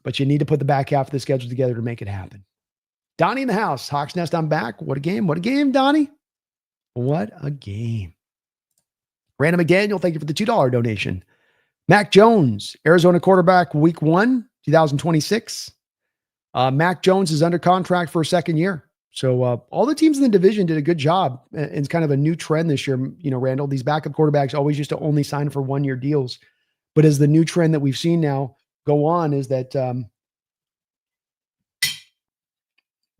But you need to put the back half of the schedule together to make it happen. Donnie in the house. Hawks Nest, I'm back. What a game. What a game, Donnie. What a game. Random McDaniel, thank you for the $2 donation. Mac Jones, Arizona quarterback, week 1, 2026. Mac Jones is under contract for a second year. So all the teams in the division did a good job. It's kind of a new trend this year. Randall, these backup quarterbacks always used to only sign for 1-year deals. But as the new trend that we've seen now go on is that the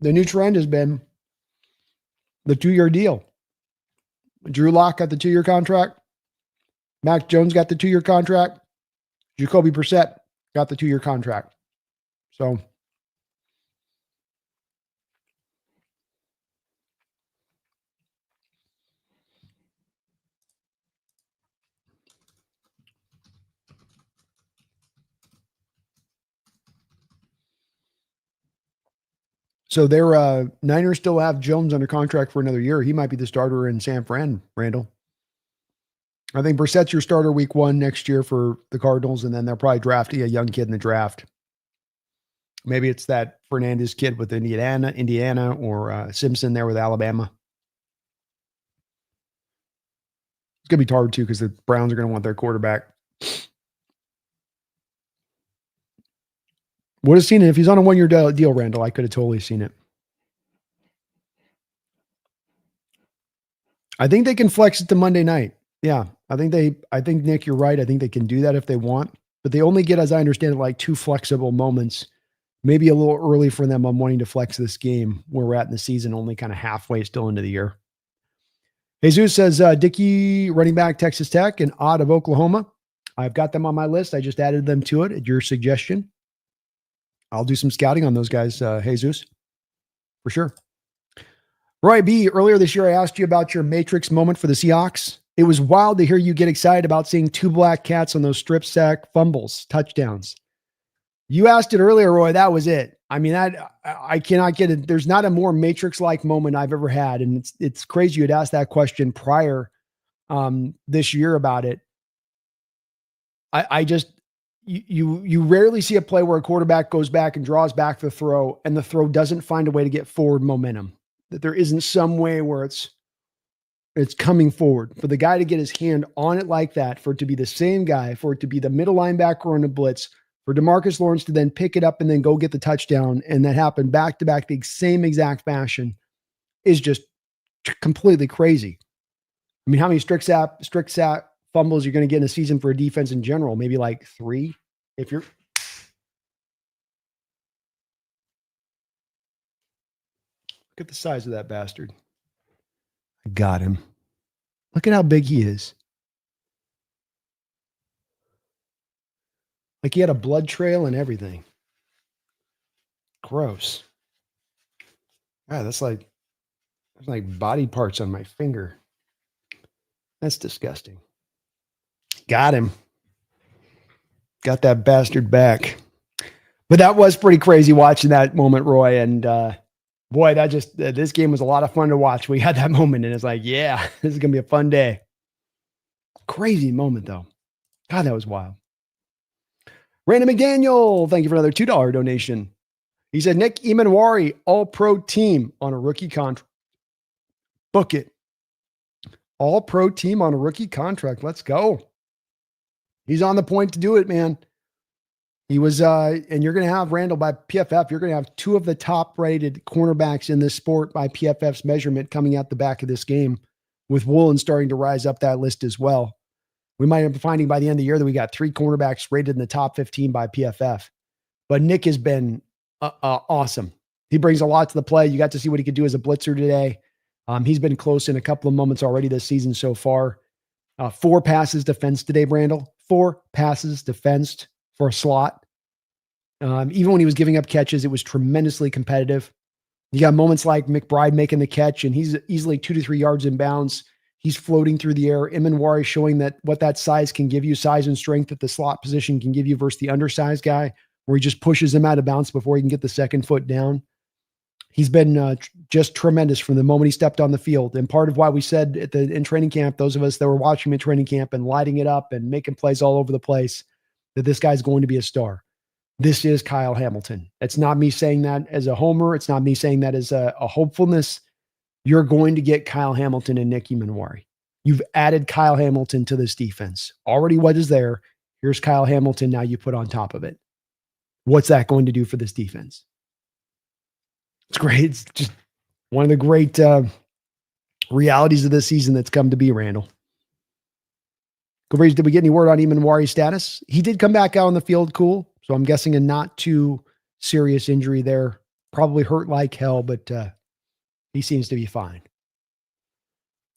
new trend has been the 2-year deal. Drew Lock got the 2-year contract. Mac Jones got the 2-year contract. Jacoby Brissett got the 2-year contract. So their Niners still have Jones under contract for another year. He might be the starter in San Fran, Randall. I think Brissett's your starter week 1 next year for the Cardinals, and then they'll probably draft a young kid in the draft. Maybe it's that Fernandez kid with Indiana, or Simpson there with Alabama. It's going to be hard, too, because the Browns are going to want their quarterback. Would have seen it. If he's on a 1-year deal, Randall, I could have totally seen it. I think they can flex it to Monday night. Yeah, I think Nick, you're right. I think they can do that if they want, but they only get, as I understand it, like 2 flexible moments, maybe a little early for them on wanting to flex this game where we're at in the season, only kind of halfway still into the year. Jesus says, Dickey, running back, Texas Tech, and Ott of Oklahoma. I've got them on my list. I just added them to it at your suggestion. I'll do some scouting on those guys, Jesus, for sure. Roy B., earlier this year, I asked you about your Matrix moment for the Seahawks. It was wild to hear you get excited about seeing 2 black cats on those strip sack fumbles, touchdowns. You asked it earlier, Roy. That was it. I mean, I cannot get it. There's not a more Matrix-like moment I've ever had. And it's crazy you had asked that question prior this year about it. You rarely see a play where a quarterback goes back and draws back the throw, and the throw doesn't find a way to get forward momentum. That there isn't some way where it's It's coming forward. For the guy to get his hand on it like that, for it to be the same guy, for it to be the middle linebacker on the blitz, for DeMarcus Lawrence to then pick it up and then go get the touchdown, and that happened back to back, the same exact fashion, is just completely crazy. I mean, how many strict sack fumbles you're going to get in a season for a defense in general? Maybe like 3. If you're look at the size of that bastard. I got him. Look at how big he is. Like he had a blood trail and everything. Gross. Ah, that's like body parts on my finger. That's disgusting. Got him. Got that bastard back. But that was pretty crazy watching that moment, Roy. And boy, this game was a lot of fun to watch. We had that moment, and it's like, yeah, this is going to be a fun day. Crazy moment, though. God, that was wild. Brandon McDaniel, thank you for another $2 donation. He said, Nick Emanwari, all-pro team on a rookie contract. Book it. All-pro team on a rookie contract. Let's go. He's on the point to do it, man. He was, and you're going to have Randall by PFF. You're going to have 2 of the top-rated cornerbacks in this sport by PFF's measurement coming out the back of this game, with Woolen starting to rise up that list as well. We might be finding by the end of the year that we got 3 cornerbacks rated in the top 15 by PFF. But Nick has been awesome. He brings a lot to the play. You got to see what he could do as a blitzer today. He's been close in a couple of moments already this season so far. 4 passes defensed today, Brandel. 4 passes defensed for a slot. Even when he was giving up catches, it was tremendously competitive. You got moments like McBride making the catch, and he's easily 2 to 3 yards in bounds. He's floating through the air. Emanwari showing that what that size can give you, size and strength that the slot position can give you versus the undersized guy, where he just pushes him out of bounds before he can get the second foot down. He's been just tremendous from the moment he stepped on the field. And part of why we said in training camp, those of us that were watching him in training camp and lighting it up and making plays all over the place, that this guy's going to be a star. This is Kyle Hamilton. It's not me saying that as a homer. It's not me saying that as a hopefulness. You're going to get Kyle Hamilton and Nick Emanwari. You've added Kyle Hamilton to this defense. Already what is there. Here's Kyle Hamilton. Now you put on top of it. What's that going to do for this defense? It's great. It's just one of the great realities of this season that's come to be, Randall. Did we get any word on Emanwari's status? He did come back out on the field cool, so I'm guessing a not too serious injury there. Probably hurt like hell, but he seems to be fine.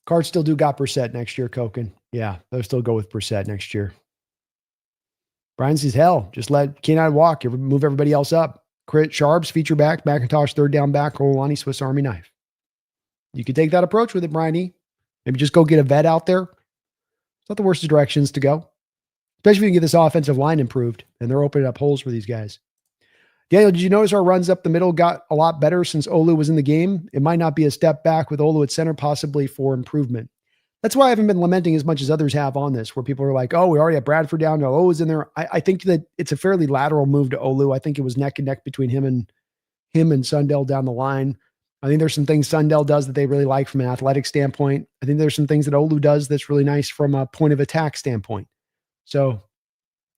Cards still do got Brissett next year, Koken. Yeah, they'll still go with Brissett next year. Brian says, hell, just let Kenai walk. Move everybody else up. Crit Sharps, feature back, McIntosh, third down back, Olani, Swiss Army knife. You could take that approach with it, Brian E. Maybe just go get a vet out there. It's not the worst of directions to go. Especially if you can get this offensive line improved, and they're opening up holes for these guys. Daniel, did you notice our runs up the middle got a lot better since Olu was in the game? It might not be a step back with Olu at center, possibly for improvement. That's why I haven't been lamenting as much as others have on this, where people are like, oh, we already have Bradford down. No, Olu's in there. I think that it's a fairly lateral move to Olu. I think it was neck and neck between him and Sundell down the line. I think there's some things Sundell does that they really like from an athletic standpoint. I think there's some things that Olu does that's really nice from a point of attack standpoint. So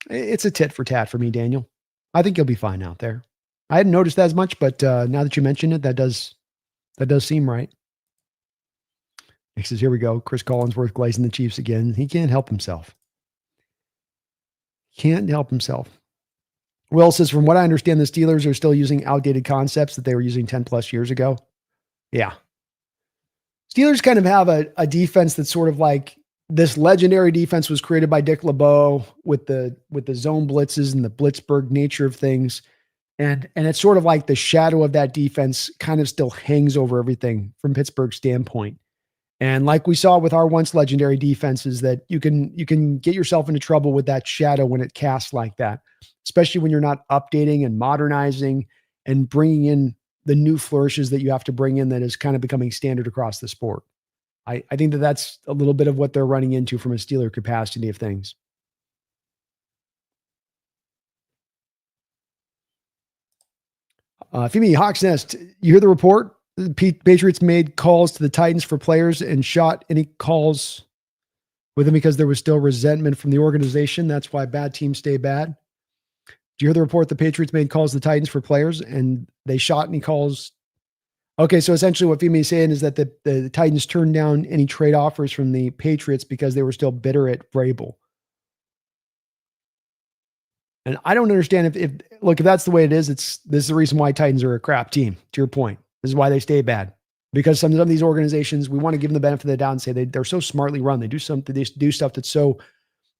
it's a tit for tat for me, Daniel. I think you'll be fine out there. I hadn't noticed that as much, but now that you mention it, that does seem right. He says, here we go. Chris Collinsworth glazing the Chiefs again. He can't help himself. Can't help himself. Will says, from what I understand, the Steelers are still using outdated concepts that they were using 10 plus years ago. Yeah. Steelers kind of have a defense that's sort of like this legendary defense was created by Dick LeBeau with the zone blitzes and the Blitzburg nature of things. And it's sort of like the shadow of that defense kind of still hangs over everything from Pittsburgh's standpoint. And like we saw with our once legendary defenses, that you can get yourself into trouble with that shadow when it casts like that, especially when you're not updating and modernizing and bringing in the new flourishes that you have to bring in that is kind of becoming standard across the sport. I think that that's a little bit of what they're running into from a Steeler capacity of things. SeahawksNest, you hear the report The Patriots made calls to the Titans for players and shot any calls with them because there was still resentment from the organization. That's why bad teams stay bad. Do you hear the report? The Patriots made calls to the Titans for players and they shot any calls. Okay, so essentially what Femi is saying is that the Titans turned down any trade offers from the Patriots because they were still bitter at Vrabel. And I don't understand if that's the way it is, this is the reason why Titans are a crap team, to your point. This is why they stay bad. Because some of these organizations, we want to give them the benefit of the doubt and say they're so smartly run. They do stuff that's so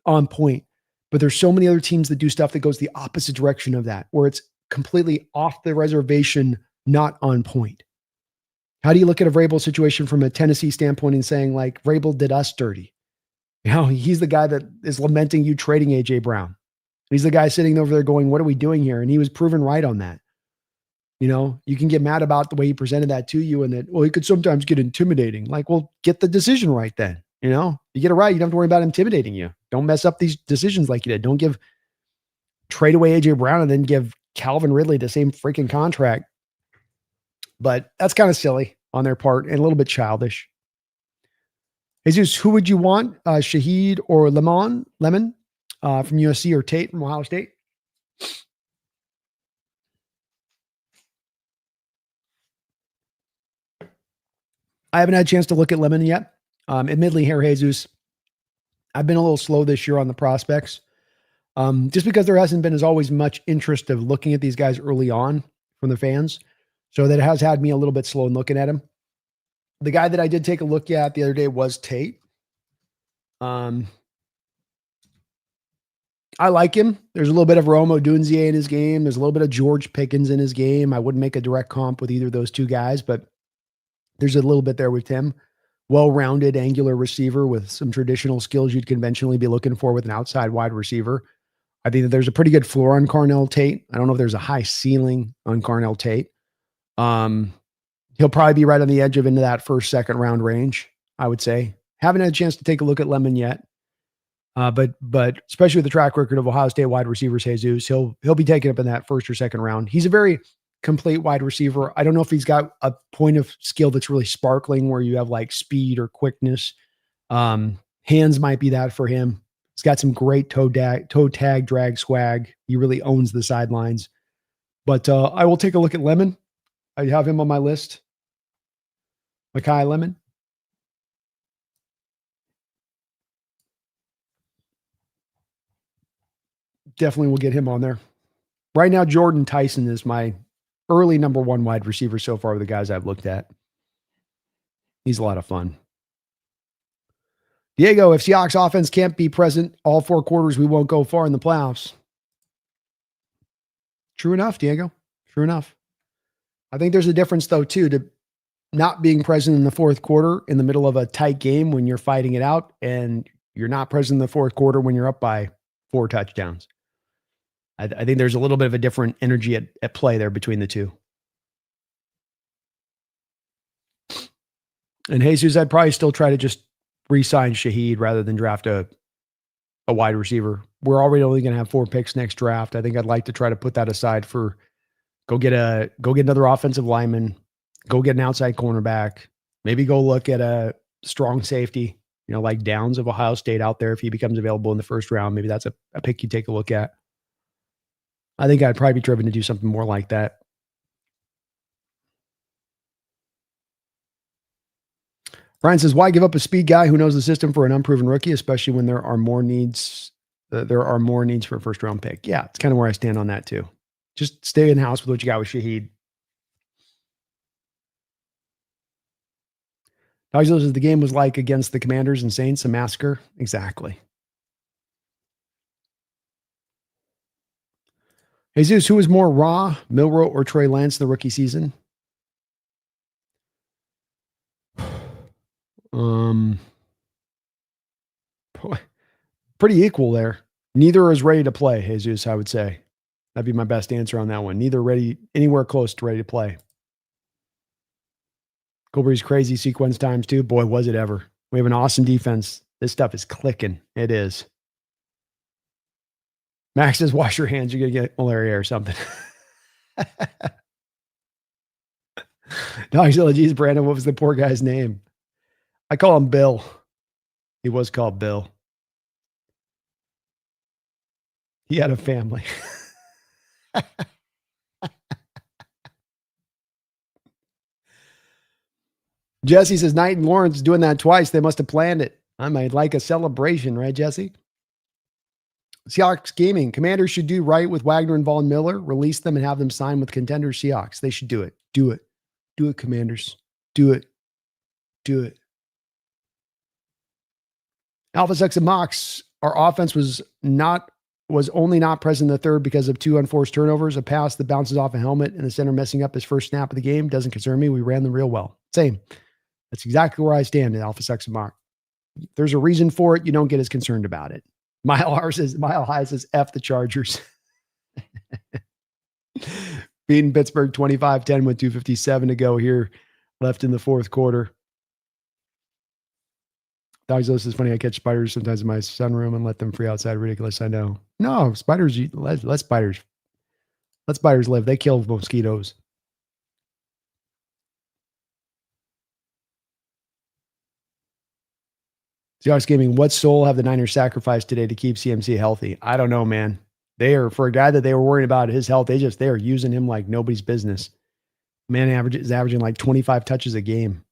on point. But there's so many other teams that do stuff that goes the opposite direction of that, where it's completely off the reservation, not on point. How do you look at a Vrabel situation from a Tennessee standpoint and saying, like, Vrabel did us dirty? You know, he's the guy that is lamenting you trading A.J. Brown. He's the guy sitting over there going, what are we doing here? And he was proven right on that. You know, you can get mad about the way he presented that to you and that, well, he could sometimes get intimidating. Like, well, get the decision right then. You know, you get it right. You don't have to worry about intimidating you. Don't mess up these decisions like you did. Don't trade away AJ Brown and then give Calvin Ridley the same freaking contract. But that's kind of silly on their part and a little bit childish. Jesus, who would you want? Shaheed or Lemon from USC or Tate from Ohio State? I haven't had a chance to look at Lemon yet. Admittedly, here, Jesus, I've been a little slow this year on the prospects. Just because there hasn't been as always much interest of looking at these guys early on from the fans. So that has had me a little bit slow in looking at him. The guy that I did take a look at the other day was Tate. I like him. There's a little bit of Rome Odunze in his game. There's a little bit of George Pickens in his game. I wouldn't make a direct comp with either of those two guys, but there's a little bit there with him. Well-rounded, angular receiver with some traditional skills you'd conventionally be looking for with an outside wide receiver. I think that there's a pretty good floor on Carnell Tate. I don't know if there's a high ceiling on Carnell Tate. He'll probably be right on the edge of into that first, second round range, I would say. Haven't had a chance to take a look at Lemon yet. But especially with the track record of Ohio State wide receivers, Jesus, he'll be taken up in that first or second round. He's a very complete wide receiver. I don't know if he's got a point of skill that's really sparkling where you have like speed or quickness. Hands might be that for him. He's got some great toe tag drag swag. He really owns the sidelines. But I will take a look at Lemon. I have him on my list. Mekhi Lemon. Definitely will get him on there. Right now, Jordan Tyson is my early number one wide receiver so far with the guys I've looked at. He's a lot of fun. Diego, if Seahawks offense can't be present all four quarters, we won't go far in the playoffs. True enough, Diego. True enough. I think there's a difference, though, too, to not being present in the fourth quarter in the middle of a tight game when you're fighting it out, and you're not present in the fourth quarter when you're up by 4 touchdowns. I think there's a little bit of a different energy at play there between the two. And Jesus, I'd probably still try to just re-sign Shaheed rather than draft a wide receiver. We're already only going to have 4 picks next draft. I think I'd like to try to put that aside for go get another offensive lineman, go get an outside cornerback, maybe go look at a strong safety, like Downs of Ohio State out there. If he becomes available in the first round, maybe that's a pick you take a look at. I think I'd probably be driven to do something more like that. Brian says, why give up a speed guy who knows the system for an unproven rookie, especially when there are more needs for a first round pick? Yeah, it's kind of where I stand on that too. Just stay in house with what you got with Shaheed. Dogs says the game was like against the Commanders and Saints, a massacre. Exactly. Jesus, who was more raw, Milroe or Trey Lance in the rookie season? Pretty equal there. Neither is ready to play, Jesus, I would say. That'd be my best answer on that one. Neither ready, anywhere close to ready to play. Colby's crazy sequence times too. Boy, was it ever. We have an awesome defense. This stuff is clicking. It is. Max says, wash your hands. You're going to get malaria or something. No, actually, geez, Brandon, what was the poor guy's name? I call him Bill. He was called Bill. He had a family. Jesse says, Knight and Lawrence doing that twice. They must have planned it. I might like a celebration, right, Jesse? Seahawks Gaming. Commanders should do right with Wagner and Vaughn Miller. Release them and have them sign with contender Seahawks. They should do it. Do it. Do it, Commanders. Do it. Do it. Alpha Sex and Mox. Our offense was only not present in the third because of 2 unforced turnovers, a pass that bounces off a helmet, and the center messing up his first snap of the game. Doesn't concern me. We ran them real well. Same. That's exactly where I stand in Alpha Sex and Mox. There's a reason for it. You don't get as concerned about it. Mile High says F the Chargers. Beating Pittsburgh 25-10 with 2:57 to go here left in the fourth quarter. Dog's List is funny. I catch spiders sometimes in my sunroom and let them free outside. Ridiculous, I know. No, spiders, let spiders live. They kill mosquitoes. Seahawks Gaming, what soul have the Niners sacrificed today to keep CMC healthy? I don't know, man. They are, for a guy that they were worried about his health, they are using him like nobody's business. Man is averaging like 25 touches a game.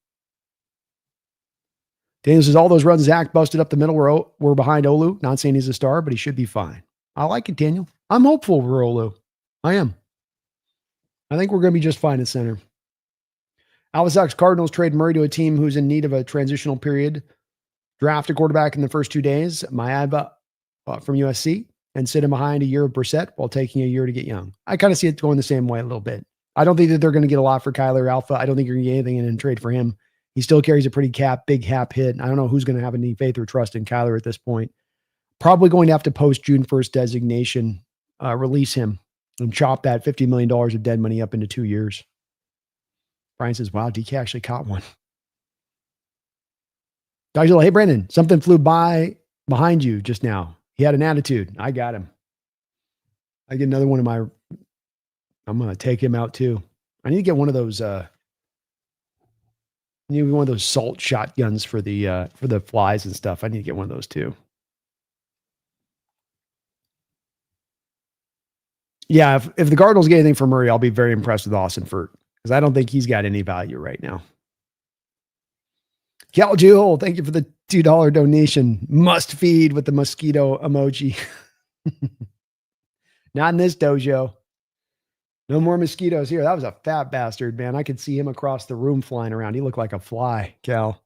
Daniel says, all those runs Zach busted up the middle were behind Olu. Not saying he's a star, but he should be fine. I like it, Daniel. I'm hopeful for Olu. I am. I think we're going to be just fine at center. Arizona Cardinals trade Murray to a team who's in need of a transitional period. Draft a quarterback in the first 2 days, Mayaba from USC, and sit him behind a year of Brissett while taking a year to get young. I kind of see it going the same way a little bit. I don't think that they're going to get a lot for Kyler Alpha. I don't think you're going to get anything in trade for him. He still carries a pretty big cap hit. I don't know who's going to have any faith or trust in Kyler at this point. Probably going to have to post June 1st designation, release him, and chop that $50 million of dead money up into 2 years. Brian says, wow, DK actually caught one. Dr. Hey, Brandon, something flew by behind you just now. He had an attitude. I got him. I get another one of my, I'm going to take him out too. I need to get one of those, salt shotguns for the flies and stuff. I need to get one of those too. Yeah, if the Cardinals get anything for Murray, I'll be very impressed with Austin Furt because I don't think he's got any value right now. Cal Jewel, thank you for the $2 donation. Must feed with the mosquito emoji. Not in this dojo. No more mosquitoes here. That was a fat bastard, man. I could see him across the room flying around. He looked like a fly, Cal.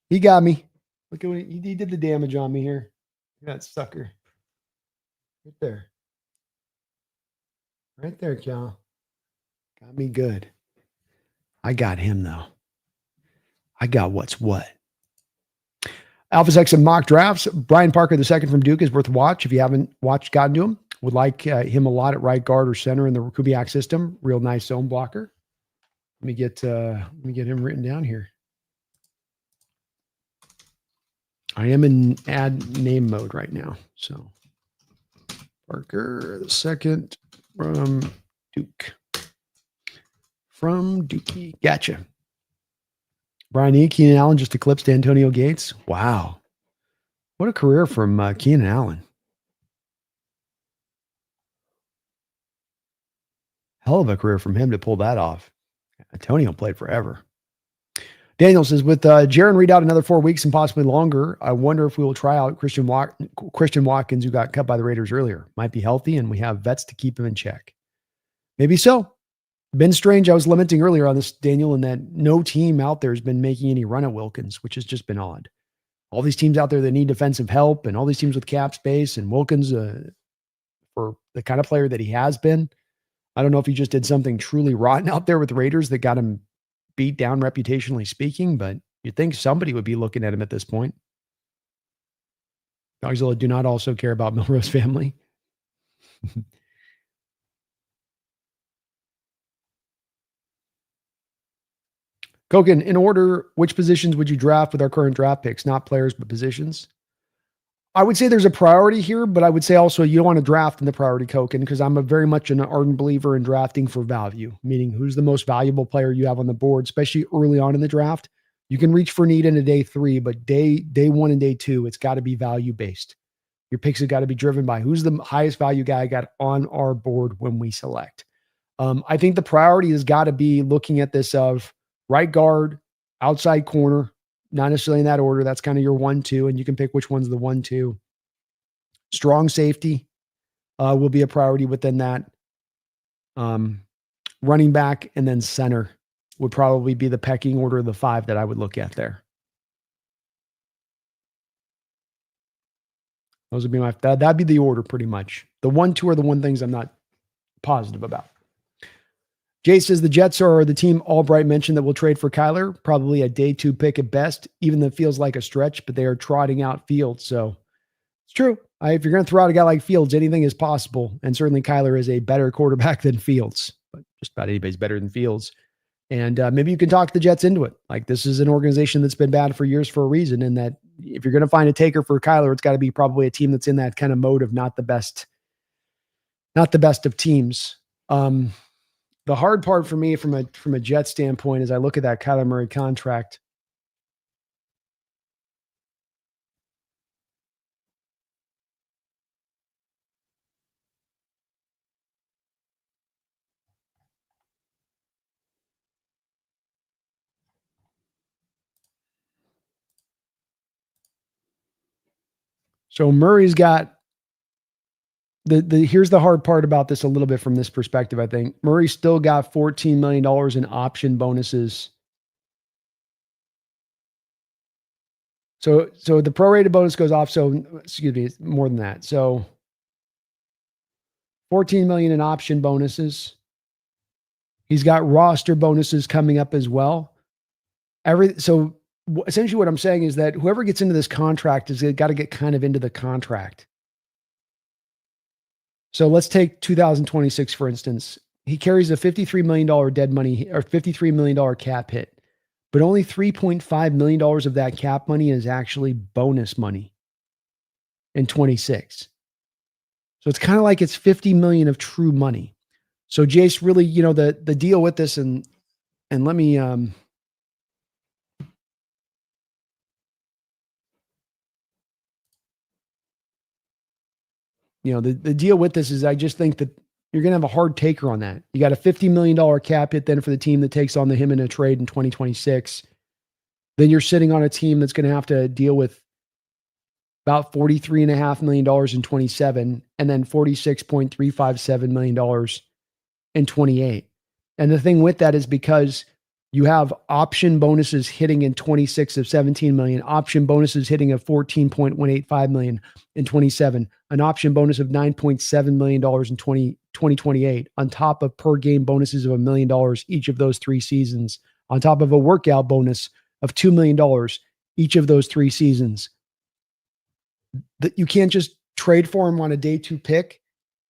He got me. Look at what he did the damage on me here. That sucker. Right there. Right there, Cal. Got me good. I got him, though. I got what's what. Alpha Sex and mock drafts. Brian Parker II from Duke is worth a watch. If you haven't gotten to him, would like him a lot at right guard or center in the Kubiak system. Real nice zone blocker. Let me get him written down here. I am in add name mode right now. So Parker II from Duke. From Dookie. Gotcha. Brian E. Keenan Allen just eclipsed Antonio Gates. Wow. What a career from Keenan Allen. Hell of a career from him to pull that off. Antonio played forever. Daniel says, with Jaron Reed out another 4 weeks and possibly longer, I wonder if we will try out Christian Watkins, who got cut by the Raiders earlier. Might be healthy, and we have vets to keep him in check. Maybe so. Been strange. I was lamenting earlier on this, Daniel, in that no team out there has been making any run at Wilkins, which has just been odd. All these teams out there that need defensive help and all these teams with cap space, and Wilkins, for the kind of player that he has been, I don't know if he just did something truly rotten out there with the Raiders that got him beat down reputationally speaking, but you'd think somebody would be looking at him at this point. Dogzilla do not also care about Milrose family. Kogan, in order, which positions would you draft with our current draft picks? Not players, but positions. I would say there's a priority here, but I would say also you don't want to draft in the priority token because I'm a very much an ardent believer in drafting for value, meaning who's the most valuable player you have on the board, especially early on in the draft. You can reach for need in a day 3, but day 1 and day 2, it's got to be value based. Your picks have got to be driven by who's the highest value guy I got on our board when we select. I think the priority has got to be looking at this of right guard, outside corner, not necessarily in that order. That's kind of your 1-2, and you can pick which one's the 1-2. Strong safety will be a priority within that. Running back and then center would probably be the pecking order of the 5 that I would look at there. Those would be that'd be the order pretty much. The 1-2 are the one things I'm not positive about. Jay says the Jets are the team Albright mentioned that will trade for Kyler. Probably a day 2 pick at best, even though it feels like a stretch, but they are trotting out Fields. So it's true. If you're going to throw out a guy like Fields, anything is possible. And certainly Kyler is a better quarterback than Fields, but just about anybody's better than Fields. And maybe you can talk the Jets into it. Like, this is an organization that's been bad for years for a reason. And that if you're going to find a taker for Kyler, it's got to be probably a team that's in that kind of mode of not the best of teams. The hard part for me from a Jet standpoint is I look at that Kyler Murray contract. So Murray's got here's the hard part about this a little bit from this perspective. I think Murray still got $14 million in option bonuses. So the prorated bonus goes off. So excuse me, it's more than that. So 14 million in option bonuses. He's got roster bonuses coming up as well. So essentially what I'm saying is that whoever gets into this contract is got to get kind of into the contract. So let's take 2026, for instance. He carries a $53 million dead money or $53 million cap hit, but only $3.5 million of that cap money is actually bonus money in 26. So it's kind of like it's 50 million of true money. So Jace, really, the deal with this, and let me, the deal with this is I just think that you're going to have a hard taker on that. You got a $50 million cap hit then for the team that takes on him in a trade in 2026. Then you're sitting on a team that's going to have to deal with about $43.5 million in 27 and then $46.357 million in 28. And the thing with that is because you have option bonuses hitting in 26 of 17 million, option bonuses hitting of 14.185 million in 27, an option bonus of $9.7 million in 2028, on top of per game bonuses of $1 million each of those 3 seasons, on top of a workout bonus of $2 million each of those 3 seasons. That you can't just trade for him on a day 2 pick,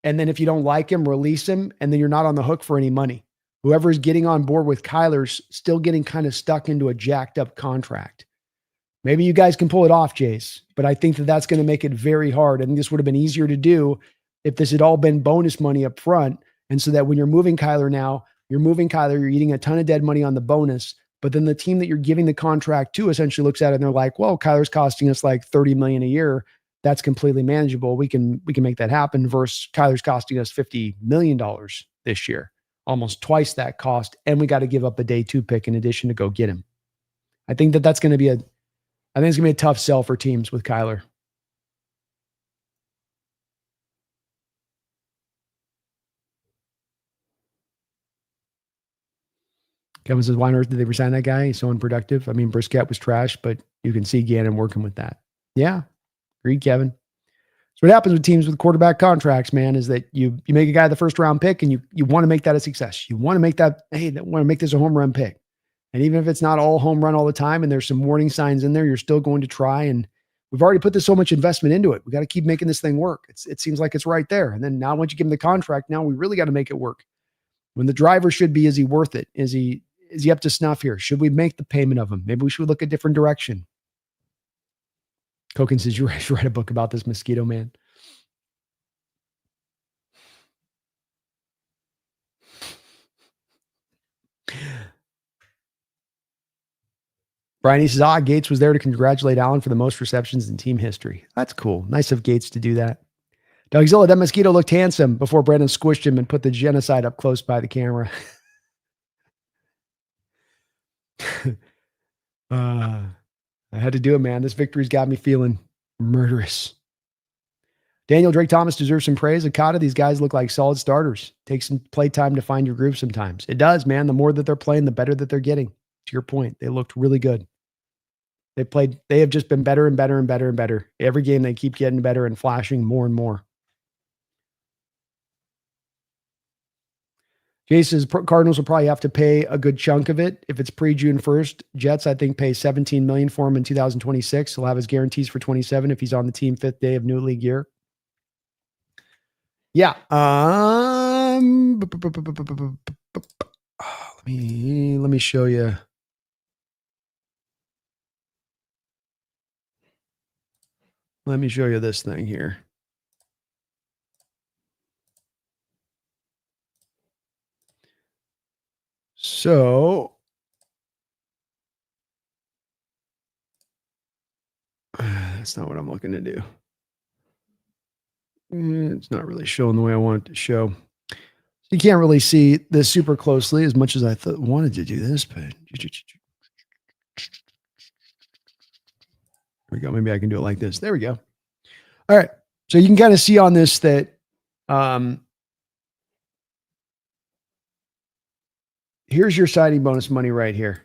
and then if you don't like him, release him, and then you're not on the hook for any money. Whoever's getting on board with Kyler's still getting kind of stuck into a jacked up contract. Maybe you guys can pull it off, Jace, but I think that that's going to make it very hard. I think this would have been easier to do if this had all been bonus money up front. And so that when you're moving Kyler now, you're eating a ton of dead money on the bonus, but then the team that you're giving the contract to essentially looks at it and they're like, well, Kyler's costing us like 30 million a year. That's completely manageable. We can make that happen versus Kyler's costing us $50 million this year. Almost twice that cost, and we got to give up a day 2 pick in addition to go get him. I think that's going to be a tough sell for teams with Kyler. Kevin says, why on earth did they resign that guy? He's so unproductive. I mean, Brissett was trash, but you can see Gannon working with that. Yeah, agreed, Kevin. So what happens with teams with quarterback contracts, man, is that you make a guy the first round pick and you want to make that a success. You want to make that, want to make this a home run pick. And even if it's not all home run all the time and there's some warning signs in there, you're still going to try. And we've already put so much investment into it. We got to keep making this thing work. It seems like it's right there. And then now once you give him the contract, now we really got to make it work. When the driver should be, is he worth it? Is he up to snuff here? Should we make the payment of him? Maybe we should look a different direction. Koken says, you should write a book about this mosquito man. Brian, he says, Gates was there to congratulate Allen for the most receptions in team history. That's cool. Nice of Gates to do that. Dougzilla, that mosquito looked handsome before Brandon squished him and put the genocide up close by the camera. I had to do it, man. This victory's got me feeling murderous. Daniel Drake Thomas deserves some praise. Akata, these guys look like solid starters. Take some play time to find your groove sometimes. It does, man. The more that they're playing, the better that they're getting. To your point, they looked really good. They have just been better and better and better and better. Every game they keep getting better and flashing more and more. Jason's Cardinals will probably have to pay a good chunk of it if it's pre-June 1st. Jets, I think, pay $17 million for him in 2026. He'll have his guarantees for 27 if he's on the team 5th day of new league year. Yeah. Let me show you. Let me show you this thing here. So that's not what I'm looking to do. It's not really showing the way I want it to show. You can't really see this super closely as much as I wanted to do this, but there we go. Maybe I can do it like this. There we go. All right. So you can kind of see on this that here's your signing bonus money right here.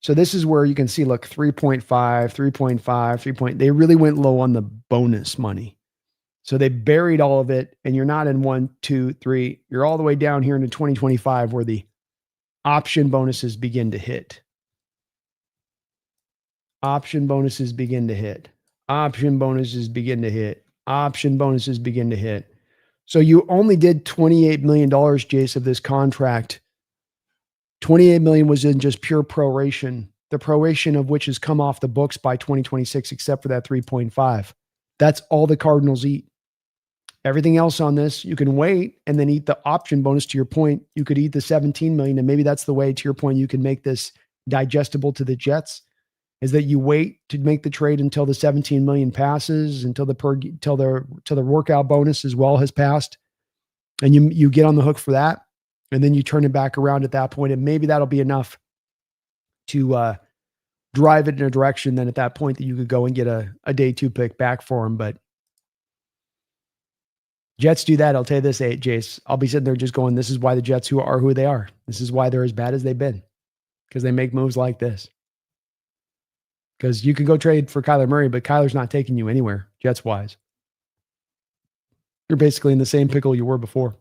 So this is where you can see, look, 3.5, 3.5, 3. They really went low on the bonus money. So they buried all of it, and you're not in 1, 2, 3. You're all the way down here into 2025 where the option bonuses begin to hit. Option bonuses begin to hit. Option bonuses begin to hit. Option bonuses begin to hit. So you only did $28 million, Jace, of this contract. $28 million was in just pure proration, the proration of which has come off the books by 2026, except for that 3.5. That's all the Cardinals eat. Everything else on this, you can wait and then eat the option bonus. To your point, you could eat the 17 million, and maybe that's the way, to your point, you can make this digestible to the Jets, is that you wait to make the trade until the 17 million passes, until the workout bonus as well has passed, and you get on the hook for that, and then you turn it back around at that point, and maybe that'll be enough to drive it in a direction then at that point that you could go and get a day 2 pick back for him. But Jets do that. I'll tell you this, Jace. I'll be sitting there just going, this is why the Jets are who they are. This is why they're as bad as they've been, because they make moves like this. Because you can go trade for Kyler Murray, but Kyler's not taking you anywhere, Jets-wise. You're basically in the same pickle you were before.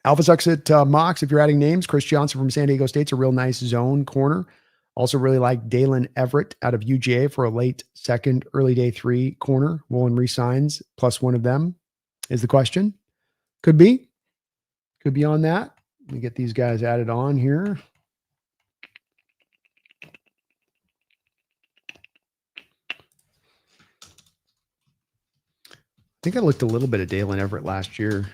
Alpha Sucks at Mox, if you're adding names, Chris Johnson from San Diego State's a real nice zone corner. Also really like Dalen Everett out of UGA for a late second, early day 3 corner. Woolen resigns, plus one of them is the question. Could be. Could be on that. Let me get these guys added on here. I think I looked a little bit at Dalen Everett last year.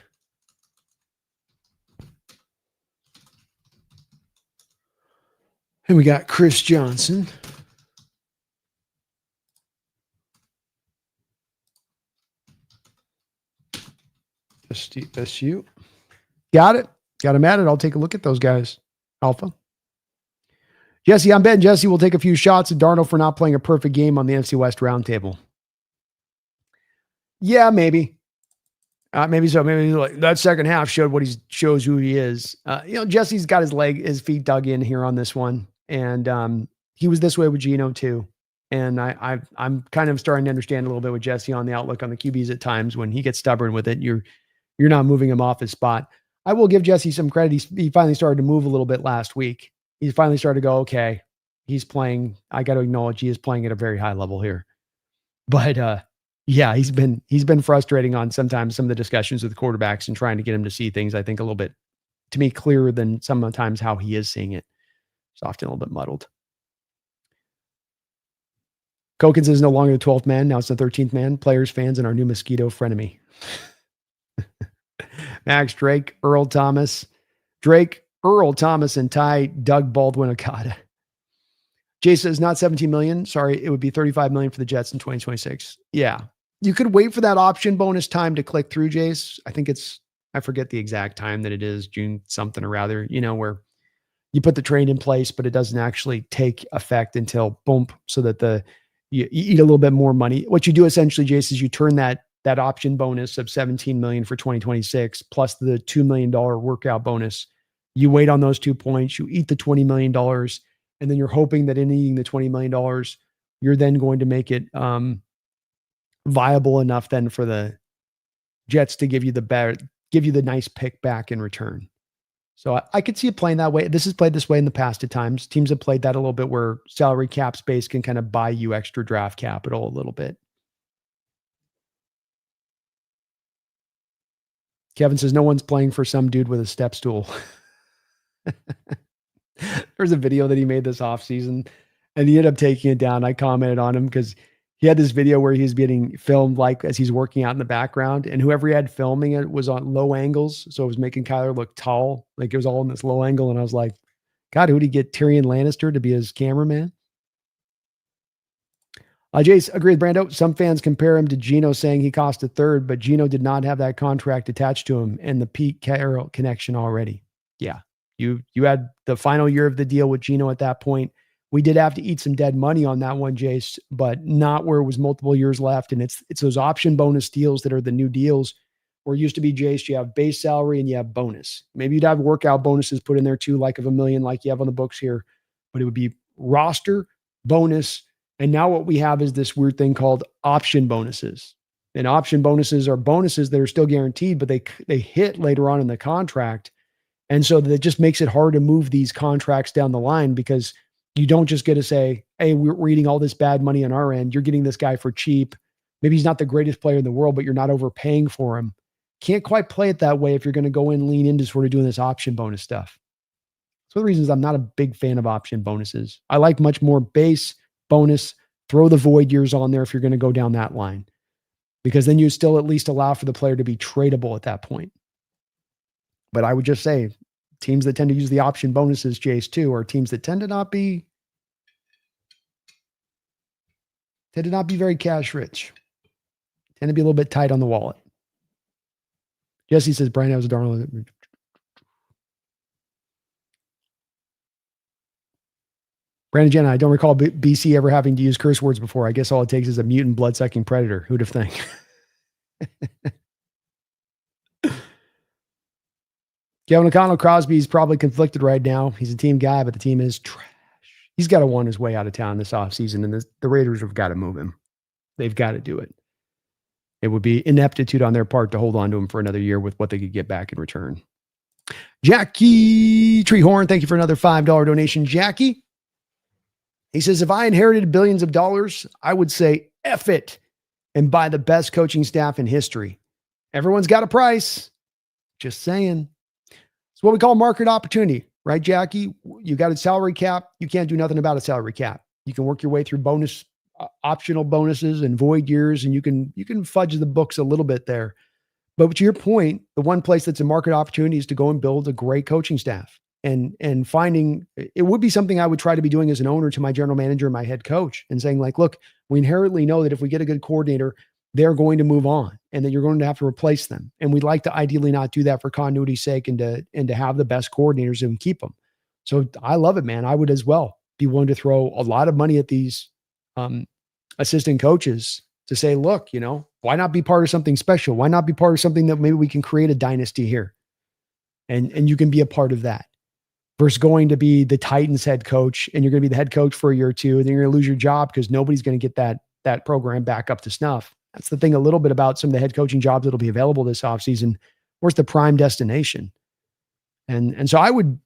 And we got Chris Johnson. SU. Got it. Got him at it. I'll take a look at those guys. Alpha. Jesse, I'm betting Jesse will take a few shots at Darnold for not playing a perfect game on the NFC West roundtable. Yeah, maybe. Maybe so. Maybe like that second half shows who he is. Jesse's got his feet dug in here on this one. And he was this way with Geno too. And I'm kind of starting to understand a little bit with Jesse on the outlook on the QBs at times. When he gets stubborn with it, you're not moving him off his spot. I will give Jesse some credit. He finally started to move a little bit last week. He finally started to go, okay, he's playing. I got to acknowledge he is playing at a very high level here. But yeah, he's been frustrating on sometimes some of the discussions with the quarterbacks and trying to get him to see things, I think, a little bit, to me, clearer than sometimes how he is seeing it. It's often a little bit muddled. Kokins is no longer the 12th man. Now it's the 13th man. Players, fans, and our new mosquito frenemy. Max, Drake, Earl Thomas, and Ty Doug Baldwin Okada. Jay says not 17 million. Sorry, it would be 35 million for the Jets in 2026. Yeah. You could wait for that option bonus time to click through, Jace. I think I forget the exact time that it is, June something or rather, where you put the trade in place, but it doesn't actually take effect until boom, so that you eat a little bit more money. What you do essentially, Jace, is you turn that option bonus of 17 million for 2026 plus the $2 million workout bonus. You wait on those 2 points, you eat the $20 million, and then you're hoping that in eating the $20 million, you're then going to make it viable enough then for the Jets to give you the nice pick back in return. So I could see it playing that way. This has played this way in the past at times. Teams have played that a little bit where salary cap space can kind of buy you extra draft capital a little bit. Kevin says no one's playing for some dude with a step stool. There's a video that he made this offseason and he ended up taking it down. I commented on him because he had this video where he's getting filmed like as he's working out in the background, and whoever he had filming it was on low angles. So it was making Kyler look tall. Like it was all in this low angle. And I was like, God, who'd he get Tyrion Lannister to be his cameraman? Jace, agreed with Brando. Some fans compare him to Geno, saying he cost a third, but Geno did not have that contract attached to him and the Pete Carroll connection already. Yeah. You had the final year of the deal with Geno at that point. We did have to eat some dead money on that one, Jace, but not where it was multiple years left. And it's those option bonus deals that are the new deals where it used to be, Jace, you have base salary and you have bonus. Maybe you'd have workout bonuses put in there too, like of $1 million, like you have on the books here, but it would be roster, bonus. And now what we have is this weird thing called option bonuses. And option bonuses are bonuses that are still guaranteed, but they hit later on in the contract. And so that just makes it hard to move these contracts down the line because you don't just get to say, hey, we're eating all this bad money on our end. You're getting this guy for cheap. Maybe he's not the greatest player in the world, but you're not overpaying for him. Can't quite play it that way if you're going to go in, lean into sort of doing this option bonus stuff. So the reasons I'm not a big fan of option bonuses. I like much more base bonus, throw the void years on there if you're going to go down that line, because then you still at least allow for the player to be tradable at that point. But I would just say teams that tend to use the option bonuses, Jace, too, are teams that tend to not be very cash rich, tend to be a little bit tight on the wallet. Jesse says, Brian has a darn. Brandon Jenna, I don't recall BC ever having to use curse words before. I guess all it takes is a mutant blood-sucking predator. Who'd have think? Kevin O'Connell, Crosby's probably conflicted right now. He's a team guy, but the team is trash. He's got to want his way out of town this offseason, and the Raiders have got to move him. They've got to do it. It would be ineptitude on their part to hold on to him for another year with what they could get back in return. Jackie Treehorn, thank you for another $5 donation. Jackie, he says, if I inherited billions of dollars, I would say F it and buy the best coaching staff in history. Everyone's got a price. Just saying. It's what we call market opportunity, right, Jackie? You got a salary cap. You can't do nothing about a salary cap. You can work your way through optional bonuses and void years, and you can fudge the books a little bit there. But to your point, the one place that's a market opportunity is to go and build a great coaching staff. And finding, it would be something I would try to be doing as an owner to my general manager and my head coach and saying like, look, we inherently know that if we get a good coordinator, they're going to move on and that you're going to have to replace them. And we'd like to ideally not do that for continuity's sake and to have the best coordinators and keep them. So I love it, man. I would as well be willing to throw a lot of money at these assistant coaches to say, look, why not be part of something special? Why not be part of something that maybe we can create a dynasty here? And you can be a part of that versus going to be the Titans head coach and you're going to be the head coach for a year or two, and then you're going to lose your job because nobody's going to get that program back up to snuff. That's the thing a little bit about some of the head coaching jobs that'll be available this offseason. Where's the prime destination? And so I would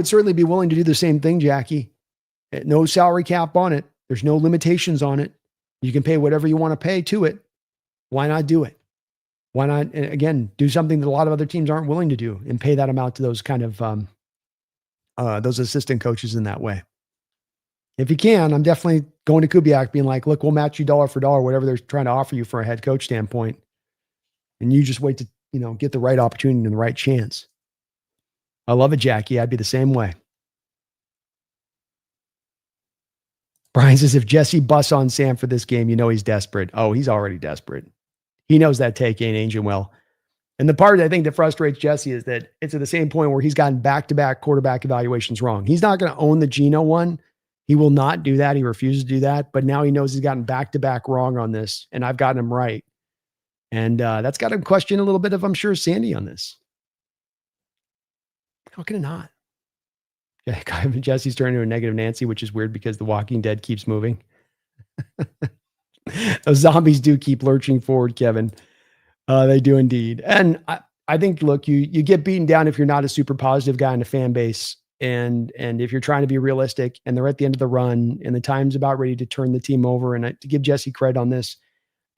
certainly be willing to do the same thing, Jackie. No salary cap on it. There's no limitations on it. You can pay whatever you want to pay to it. Why not do it? Why not, again, do something that a lot of other teams aren't willing to do and pay that amount to those kind of those assistant coaches in that way? If you can, I'm definitely going to Kubiak being like, look, we'll match you dollar for dollar, whatever they're trying to offer you for a head coach standpoint. And you just wait to, get the right opportunity and the right chance. I love it, Jackie. I'd be the same way. Brian says, if Jesse busts on Sam for this game, he's desperate. Oh, he's already desperate. He knows that take ain't aging well. And the part I think that frustrates Jesse is that it's at the same point where he's gotten back-to-back quarterback evaluations wrong. He's not going to own the Geno one. He will not do that. He refuses to do that. But now he knows he's gotten back-to-back wrong on this, and I've gotten him right. And that's got him question a little bit of, I'm sure, Sandy on this. How can it not? Yeah, Jesse's turning to a negative Nancy, which is weird because The Walking Dead keeps moving. Those zombies do keep lurching forward, Kevin. They do indeed. And I think, look, you get beaten down if you're not a super positive guy in the fan base. And if you're trying to be realistic and they're at the end of the run and the time's about ready to turn the team over. And to give Jesse credit on this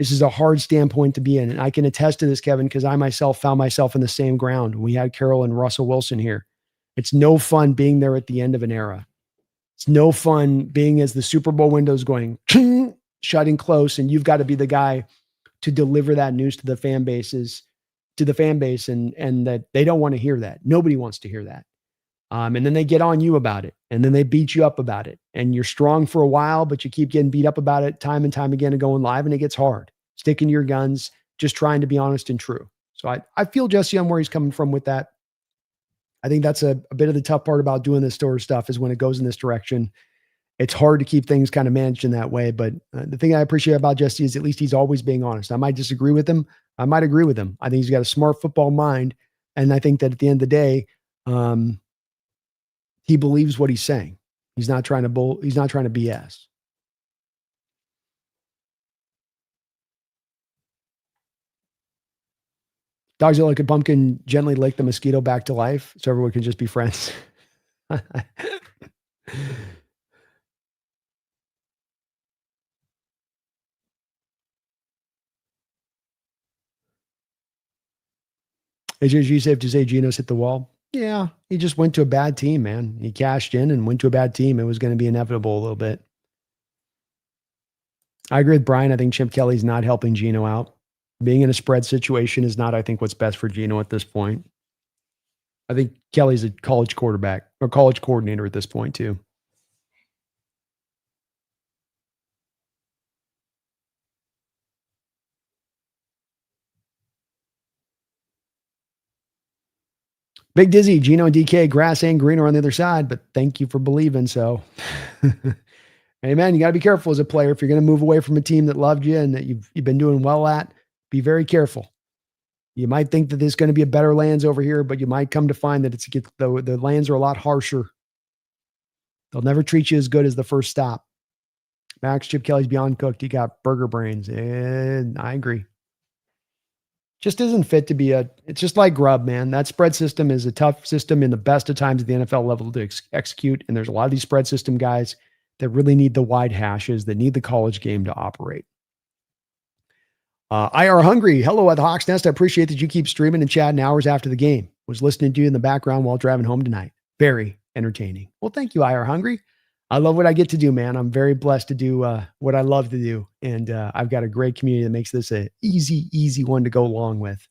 is a hard standpoint to be in. And I can attest to this, Kevin, because I myself found myself in the same ground. We had Carroll and Russell Wilson here. It's no fun being there at the end of an era. It's no fun being as the Super Bowl window's going, shutting close, and you've got to be the guy to deliver that news to the fan base, and that they don't want to hear that. Nobody wants to hear that. And then they get on you about it, and then they beat you up about it, and you're strong for a while, but you keep getting beat up about it time and time again and going live, and it gets hard. Sticking to your guns, just trying to be honest and true. So I feel Jesse on where he's coming from with that. I think that's a bit of the tough part about doing this sort of stuff is when it goes in this direction. It's hard to keep things kind of managed in that way. But the thing I appreciate about Jesse is at least he's always being honest. I might disagree with him. I might agree with him. I think he's got a smart football mind. And I think that at the end of the day, he believes what he's saying. He's not trying to he's not trying to BS. Dogs like a pumpkin gently lick the mosquito back to life so everyone can just be friends. Is it safe to say Geno's hit the wall? Yeah, he just went to a bad team, man. He cashed in and went to a bad team. It was going to be inevitable a little bit. I agree with Brian. I think Chip Kelly's not helping Geno out. Being in a spread situation is not, I think, what's best for Geno at this point. I think Kelly's a college quarterback or college coordinator at this point, too. Big Dizzy, Geno and DK, grass and green are on the other side, but thank you for believing. So, hey, man, you got to be careful as a player. If you're going to move away from a team that loved you and that you've been doing well at, be very careful. You might think that there's going to be a better lands over here, but you might come to find that the lands are a lot harsher. They'll never treat you as good as the first stop. Max, Chip Kelly's beyond cooked. He got burger brains. And I agree. Just isn't fit to be it's just like Grubb, man. That spread system is a tough system in the best of times at the NFL level to execute. And there's a lot of these spread system guys that really need the wide hashes, that need the college game to operate. IR Hungry. Hello at the Hawks Nest. I appreciate that you keep streaming and chatting hours after the game. Was listening to you in the background while driving home tonight. Very entertaining. Well, thank you, IR Hungry. I love what I get to do, man. I'm very blessed to do what I love to do. And I've got a great community that makes this an easy one to go along with.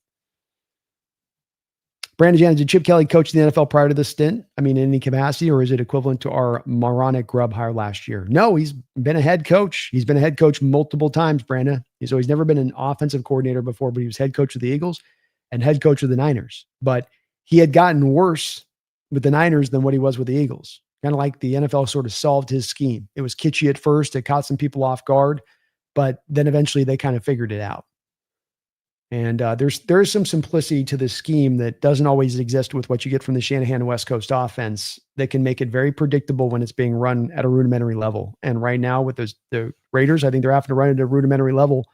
Brandon Janet, did Chip Kelly coach the NFL prior to this stint? I mean, in any capacity, or is it equivalent to our moronic Grubb hire last year? No, he's been a head coach. He's been a head coach multiple times, Brandon. He's never been an offensive coordinator before, but he was head coach of the Eagles and head coach of the Niners. But he had gotten worse with the Niners than what he was with the Eagles. Kind of like the NFL sort of solved his scheme. It was kitschy at first. It caught some people off guard, but then eventually they kind of figured it out. And there's some simplicity to this scheme that doesn't always exist with what you get from the Shanahan West Coast offense that can make it very predictable when it's being run at a rudimentary level. And right now with the Raiders, I think they're having to run at a rudimentary level,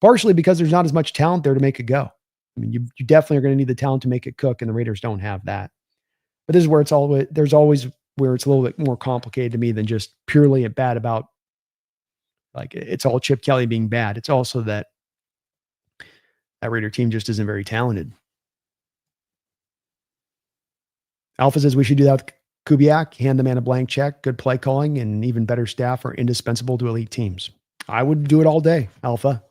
partially because there's not as much talent there to make it go. I mean, you definitely are going to need the talent to make it cook, and the Raiders don't have that. But this is where there's always where it's a little bit more complicated to me than just purely bad about, like, it's all Chip Kelly being bad. It's also that Raider team just isn't very talented. Alpha says we should do that Kubiak, hand the man a blank check, good play calling, and even better staff are indispensable to elite teams. I would do it all day, Alpha.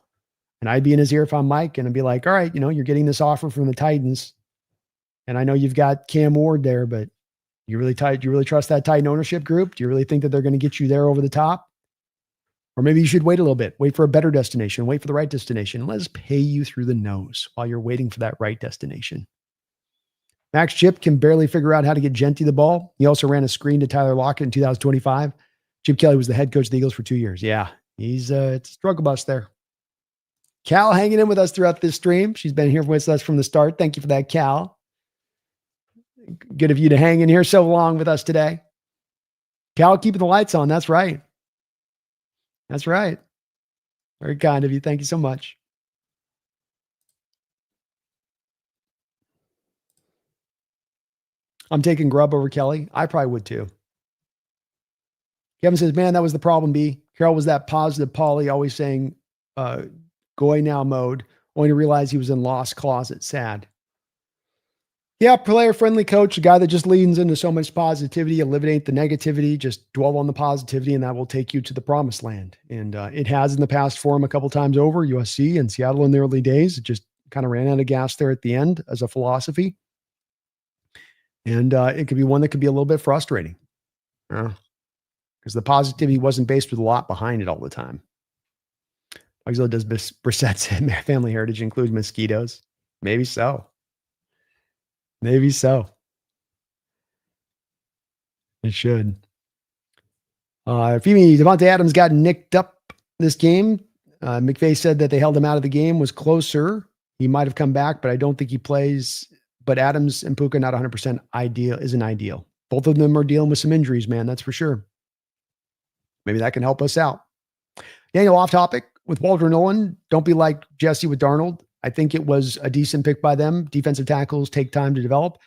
And I'd be in his ear if I'm Mike, and I'd be like, all right, you're getting this offer from the Titans. And I know you've got Cam Ward there, but you really trust that Titan ownership group? Do you really think that they're going to get you there over the top? Or maybe you should wait a little bit, wait for a better destination, wait for the right destination. Let us pay you through the nose while you're waiting for that right destination. Max Chip can barely figure out how to get Gentry the ball. He also ran a screen to Tyler Lockett in 2025. Chip Kelly was the head coach of the Eagles for 2 years. Yeah, it's a struggle bus there. Cal hanging in with us throughout this stream. She's been here with us from the start. Thank you for that, Cal. Good of you to hang in here so long with us today. Cal, keeping the lights on. That's right. That's right. Very kind of you. Thank you so much. I'm taking Grubb over Kelly. I probably would too. Kevin says, man, that was the problem, B. Carroll was that positive Paulie, always saying, Goy now mode, only to realize he was in lost closet. Sad. Yeah, player-friendly coach, a guy that just leans into so much positivity, eliminate the negativity, just dwell on the positivity, and that will take you to the promised land. And it has in the past for him a couple times over, USC and Seattle in the early days. It just kind of ran out of gas there at the end as a philosophy. And it could be one that could be a little bit frustrating. Because the positivity wasn't based with a lot behind it all the time. Auxiliary does Brissett's family heritage include mosquitoes? Maybe so. Maybe so. It should. Femi Devontae Adams got nicked up this game. McVay said that they held him out of the game, was closer. He might have come back, but I don't think he plays. But Adams and Puka not 100% ideal isn't ideal. Both of them are dealing with some injuries, man. That's for sure. Maybe that can help us out. Daniel, off topic with Walter Nolan. Don't be like Jesse with Darnold. I think it was a decent pick by them. Defensive tackles take time to develop.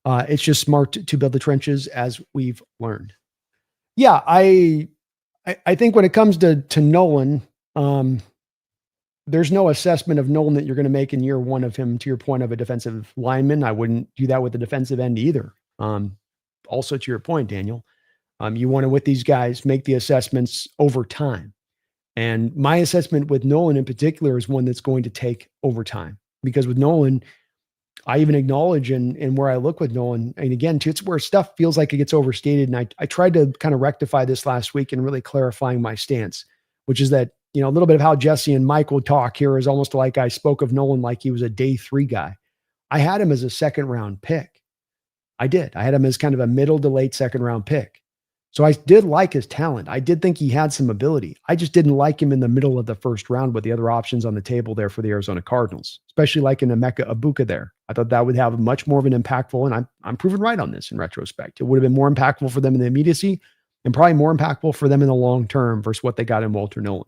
It's just smart to build the trenches, as we've learned. Yeah, I think when it comes to Nolan, there's no assessment of Nolan that you're going to make in year one of him, to your point of a defensive lineman. I wouldn't do that with the defensive end either. Also to your point, Daniel, you want to, with these guys, make the assessments over time. And my assessment with Nolan in particular is one that's going to take over time, because with Nolan, I even acknowledge in where I look with Nolan, and again, too, it's where stuff feels like it gets overstated. And I tried to kind of rectify this last week and really clarifying my stance, which is that, a little bit of how Jesse and Mike will talk here is almost like I spoke of Nolan like he was a day 3 guy. I had him as a second round pick. I did. I had him as kind of a middle to late second round pick. So I did like his talent. I did think he had some ability. I just didn't like him in the middle of the first round with the other options on the table there for the Arizona Cardinals, especially like in Emeka Ibuka there. I thought that would have much more of an impactful, and I'm proven right on this in retrospect. It would have been more impactful for them in the immediacy and probably more impactful for them in the long term versus what they got in Walter Nolan.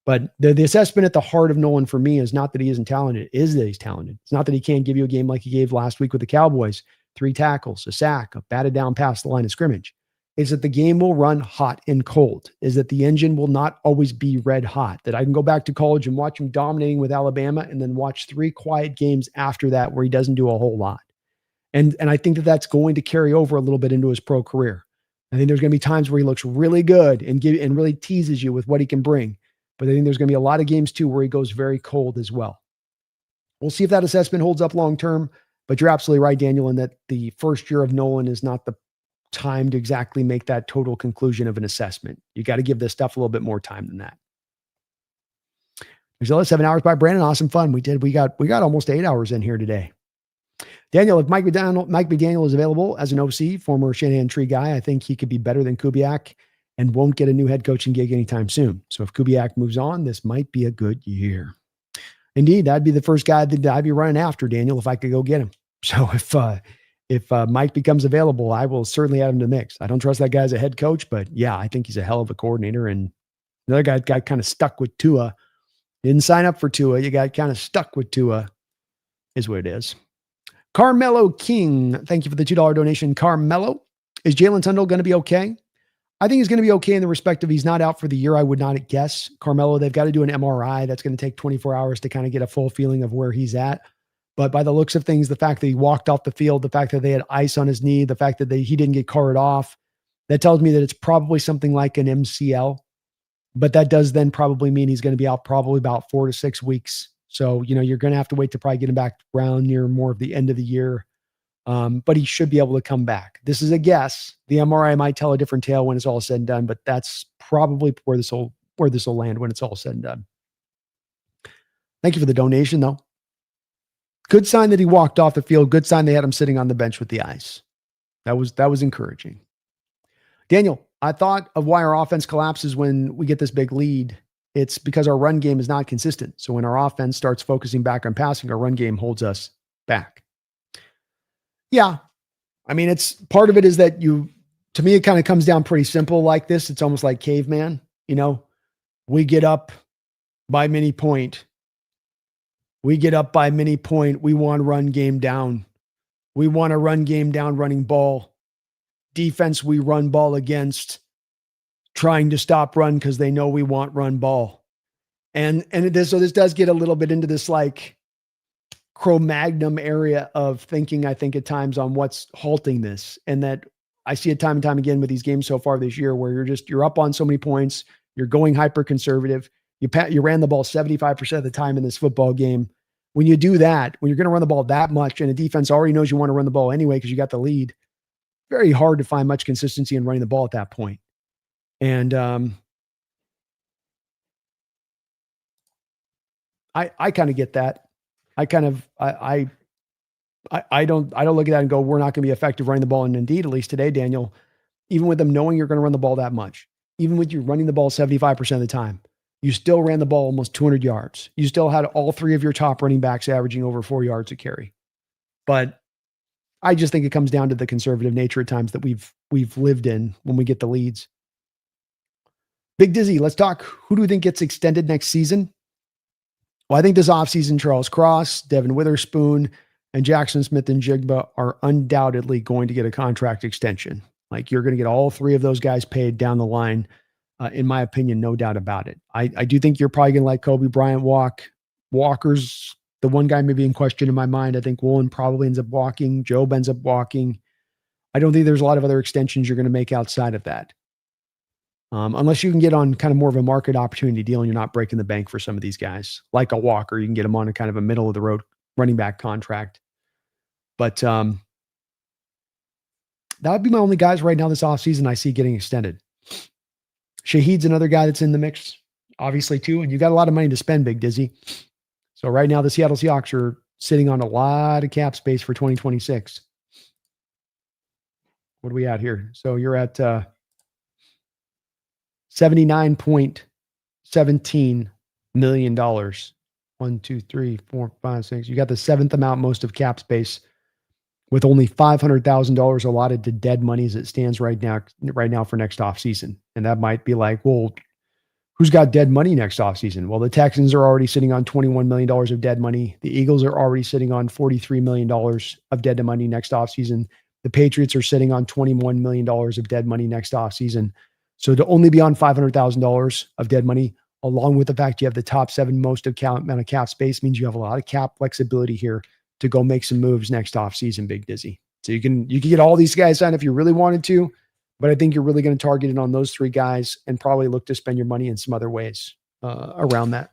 But the assessment at the heart of Nolan for me is not that he isn't talented. It is that he's talented. It's not that he can't give you a game like he gave last week with the Cowboys, 3 tackles, a sack, a batted down past the line of scrimmage. Is that the game will run hot and cold, is that the engine will not always be red hot, that I can go back to college and watch him dominating with Alabama and then watch 3 quiet games after that where he doesn't do a whole lot. And I think that that's going to carry over a little bit into his pro career. I think there's going to be times where he looks really good and really teases you with what he can bring. But I think there's going to be a lot of games too where he goes very cold as well. We'll see if that assessment holds up long term, but you're absolutely right, Daniel, in that the first year of Nolan is not the time to exactly make that total conclusion of an assessment. You got to give this stuff a little bit more time than that. There's 7 hours by Brandon. Awesome fun. We got almost 8 hours in here today. Daniel, if Mike McDaniel is available as an OC, former Shanahan Tree guy, I think he could be better than Kubiak and won't get a new head coaching gig anytime soon. So if Kubiak moves on, this might be a good year. Indeed, that'd be the first guy that I'd be running after, Daniel, if I could go get him. So if Mike becomes available, I will certainly add him to the mix. I don't trust that guy as a head coach, but yeah, I think he's a hell of a coordinator. And another guy got kind of stuck with Tua. Didn't sign up for Tua. You got kind of stuck with Tua is what it is. Carmelo King, thank you for the $2 donation. Carmelo, is Jalen Tundle going to be okay? I think he's going to be okay in the respect of he's not out for the year. I would not guess. Carmelo, they've got to do an MRI. That's going to take 24 hours to kind of get a full feeling of where he's at. But by the looks of things, the fact that he walked off the field, the fact that they had ice on his knee, the fact that he didn't get carted off, that tells me that it's probably something like an MCL. But that does then probably mean he's going to be out probably about 4 to 6 weeks. So, you're going to have to wait to probably get him back around near more of the end of the year. But he should be able to come back. This is a guess. The MRI might tell a different tale when it's all said and done, but that's probably where this will land when it's all said and done. Thank you for the donation, though. Good sign that he walked off the field. Good sign they had him sitting on the bench with the ice. That was encouraging. Daniel, I thought of why our offense collapses when we get this big lead. It's because our run game is not consistent. So when our offense starts focusing back on passing, our run game holds us back. Yeah. I mean, it's part of it is that to me, it kind of comes down pretty simple like this. It's almost like caveman, we get up by many point. We want run game down. We want to run game down, running ball. Defense, we run ball against, trying to stop run because they know we want run ball. So this does get a little bit into this like Cro-Magnon area of thinking, I think at times on what's halting this. And that I see it time and time again with these games so far this year where you're up on so many points. You're going hyper conservative. You ran the ball 75% of the time in this football game. When you do that, when you're going to run the ball that much and the defense already knows you want to run the ball anyway because you got the lead, very hard to find much consistency in running the ball at that point. And I kind of get that. I don't look at that and go, we're not going to be effective running the ball. And indeed, at least today, Daniel, even with them knowing you're going to run the ball that much, even with you running the ball 75% of the time, you still ran the ball almost 200 yards. You still had all three of your top running backs averaging over 4 yards a carry. But I just think it comes down to the conservative nature at times that we've lived in when we get the leads. Big Dizzy, let's talk. Who do we think gets extended next season? Well, I think this offseason, Charles Cross, Devin Witherspoon, and Jackson Smith and Jigba are undoubtedly going to get a contract extension. Like you're going to get all three of those guys paid down the line. In my opinion, no doubt about it. I do think you're probably going to let Kobe Bryant walk. Walker's the one guy maybe in question in my mind. I think Woolen probably ends up walking. Job ends up walking. I don't think there's a lot of other extensions you're going to make outside of that. Unless you can get on kind of more of a market opportunity deal and you're not breaking the bank for some of these guys. Like a Walker, you can get him on a kind of a middle of the road running back contract. But that would be my only guys right now this offseason I see getting extended. Shaheed's another guy that's in the mix, obviously, too. And you got a lot of money to spend, Big Dizzy. So right now, the Seattle Seahawks are sitting on a lot of cap space for 2026. What are we at here? So you're at $79.17 million. 1, 2, 3, 4, 5, 6. You got the seventh amount most of cap space with only $500,000 allotted to dead money as it stands right now for next offseason. And that might be like, well, who's got dead money next offseason? Well, the Texans are already sitting on $21 million of dead money. The Eagles are already sitting on $43 million of dead money next offseason. The Patriots are sitting on $21 million of dead money next offseason. So to only be on $500,000 of dead money, along with the fact you have the top 7 most amount of cap space, means you have a lot of cap flexibility here to go make some moves next offseason, Big Dizzy. So you can get all these guys signed if you really wanted to, but I think you're really going to target it on those 3 guys and probably look to spend your money in some other ways around that.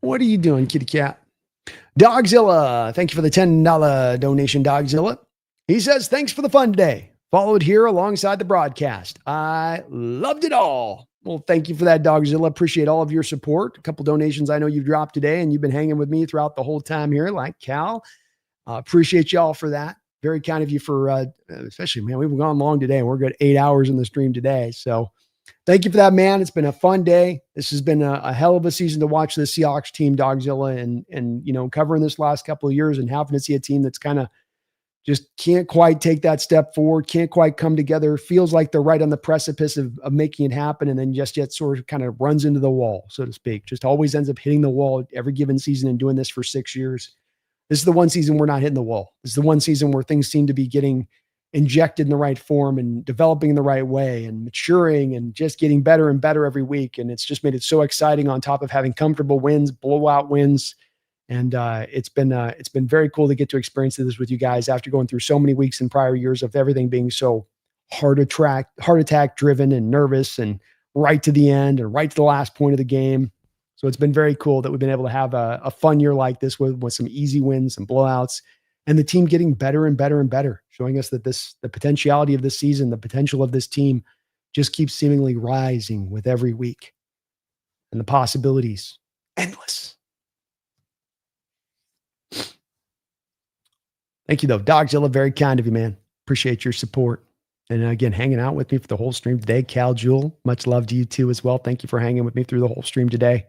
What are you doing, kitty cat? Dogzilla, thank you for the $10 donation, Dogzilla. He says, thanks for the fun today. Followed here alongside the broadcast. I loved it all. Well, thank you for that, Dogzilla. Appreciate all of your support. A couple donations I know you've dropped today, and you've been hanging with me throughout the whole time here, like Cal. Appreciate y'all for that. Very kind of you for, especially, man, we've gone long today. We're good 8 hours in the stream today. So thank you for that, man. It's been a fun day. This has been a hell of a season to watch the Seahawks team, Dogzilla, and covering this last couple of years and having to see a team that's kind of just can't quite take that step forward, can't quite come together, feels like they're right on the precipice of making it happen, and then just yet sort of kind of runs into the wall, so to speak. Just always ends up hitting the wall every given season and doing this for 6 years. This is the one season we're not hitting the wall. This is the one season where things seem to be getting injected in the right form and developing in the right way and maturing and just getting better and better every week. And it's just made it so exciting on top of having comfortable wins, blowout wins. And it's been very cool to get to experience this with you guys after going through so many weeks in prior years of everything being so heart attack driven and nervous and right to the end and right to the last point of the game. So it's been very cool that we've been able to have a fun year like this with some easy wins and blowouts, and the team getting better and better and better, showing us that the potentiality of this season, the potential of this team just keeps seemingly rising with every week, and the possibilities endless. Thank you though. Dogzilla, very kind of you, man. Appreciate your support. And again, hanging out with me for the whole stream today. Cal Jewel, much love to you too as well. Thank you for hanging with me through the whole stream today.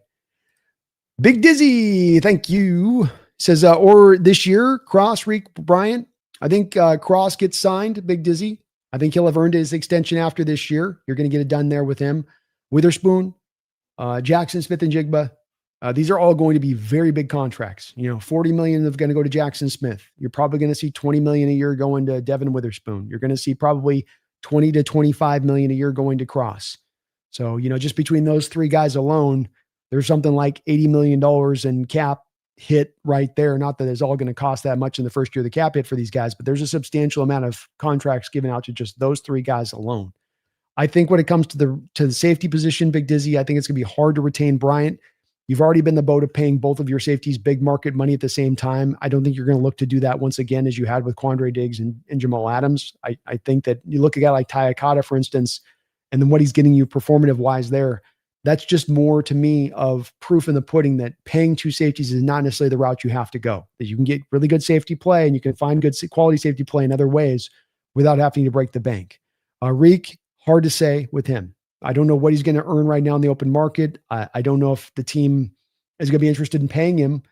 Big Dizzy, thank you. Says, or this year, Cross, Reek, Bryant. I think Cross gets signed, Big Dizzy. I think he'll have earned his extension after this year. You're going to get it done there with him. Witherspoon, Jackson Smith and Jigba. These are all going to be very big contracts. $40 million is going to go to Jackson Smith. You're probably going to see $20 million a year going to Devin Witherspoon. You're going to see probably $20 to $25 million a year going to Cross. So, just between those three guys alone, there's something like $80 million in cap hit right there. Not that it's all going to cost that much in the first year of the cap hit for these guys, but there's a substantial amount of contracts given out to just those three guys alone. I think when it comes to the safety position, Big Dizzy, I think it's going to be hard to retain Bryant. You've already been the boat of paying both of your safeties big market money at the same time. I don't think you're going to look to do that once again as you had with Quandre Diggs and Jamal Adams. I think that you look at a guy like Ty Akata, for instance, and then what he's getting you performative-wise there, that's just more to me of proof in the pudding that paying two safeties is not necessarily the route you have to go. That you can get really good safety play and you can find good quality safety play in other ways without having to break the bank. Reek, hard to say with him. I don't know what he's going to earn right now in the open market. I don't know if the team is going to be interested in paying him,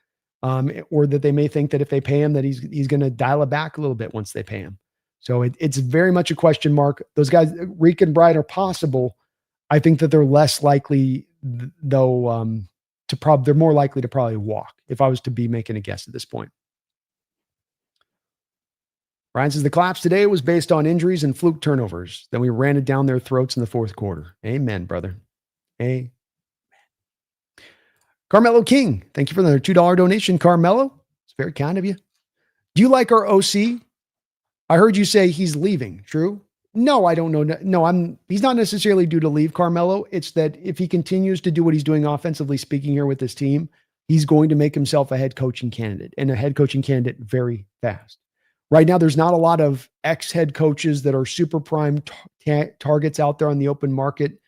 or that they may think that if they pay him that he's going to dial it back a little bit once they pay him. So it's very much a question mark. Those guys, Reek and Bright, are possible. I think that they're less likely, though, they're more likely to probably walk if I was to be making a guess at this point. Ryan says the collapse today was based on injuries and fluke turnovers. Then we ran it down their throats in the fourth quarter. Amen, brother. Amen. Carmelo King, thank you for another $2 donation, Carmelo. It's very kind of you. Do you like our OC? I heard you say he's leaving. True? No, I don't know. No, he's not necessarily due to leave, Carmelo. It's that if he continues to do what he's doing offensively speaking here with this team, he's going to make himself a head coaching candidate, and a head coaching candidate very fast. Right now, there's not a lot of ex-head coaches that are super prime targets out there on the open market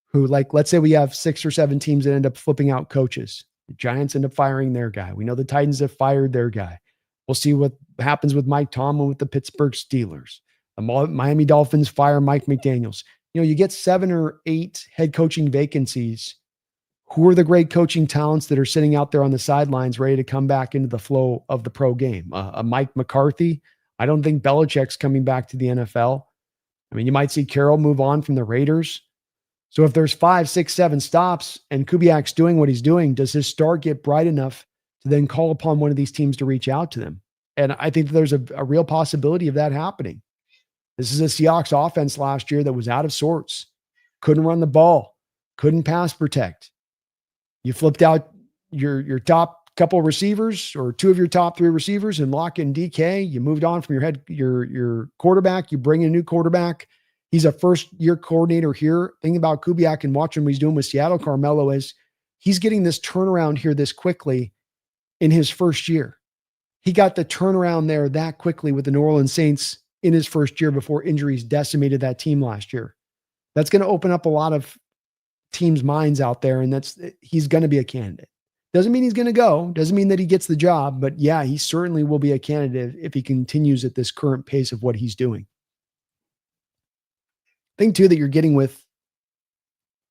who, like, let's say we have 6 or 7 teams that end up flipping out coaches. The Giants end up firing their guy. We know the Titans have fired their guy. We'll see what happens with Mike Tomlin with the Pittsburgh Steelers. The Miami Dolphins fire Mike McDaniels. You get 7 or 8 head coaching vacancies. Who are the great coaching talents that are sitting out there on the sidelines ready to come back into the flow of the pro game? A Mike McCarthy. I don't think Belichick's coming back to the NFL. I mean, you might see Carroll move on from the Raiders. So if there's 5, 6, 7 stops and Kubiak's doing what he's doing, does his start get bright enough to then call upon one of these teams to reach out to them? And I think there's a real possibility of that happening. This is a Seahawks offense last year that was out of sorts. Couldn't run the ball. Couldn't pass protect. You flipped out your top couple receivers or 2 of your top 3 receivers and Lockett and DK. You moved on from your quarterback. You bring in a new quarterback. He's a first-year coordinator here. Thinking about Kubiak and watching what he's doing with Seattle, Carmelo, is he's getting this turnaround here this quickly in his first year. He got the turnaround there that quickly with the New Orleans Saints in his first year before injuries decimated that team last year. That's going to open up a lot of teams' minds out there, and he's going to be a candidate. Doesn't mean he's going to go. Doesn't mean that he gets the job, but yeah, he certainly will be a candidate if he continues at this current pace of what he's doing. Thing too that you're getting with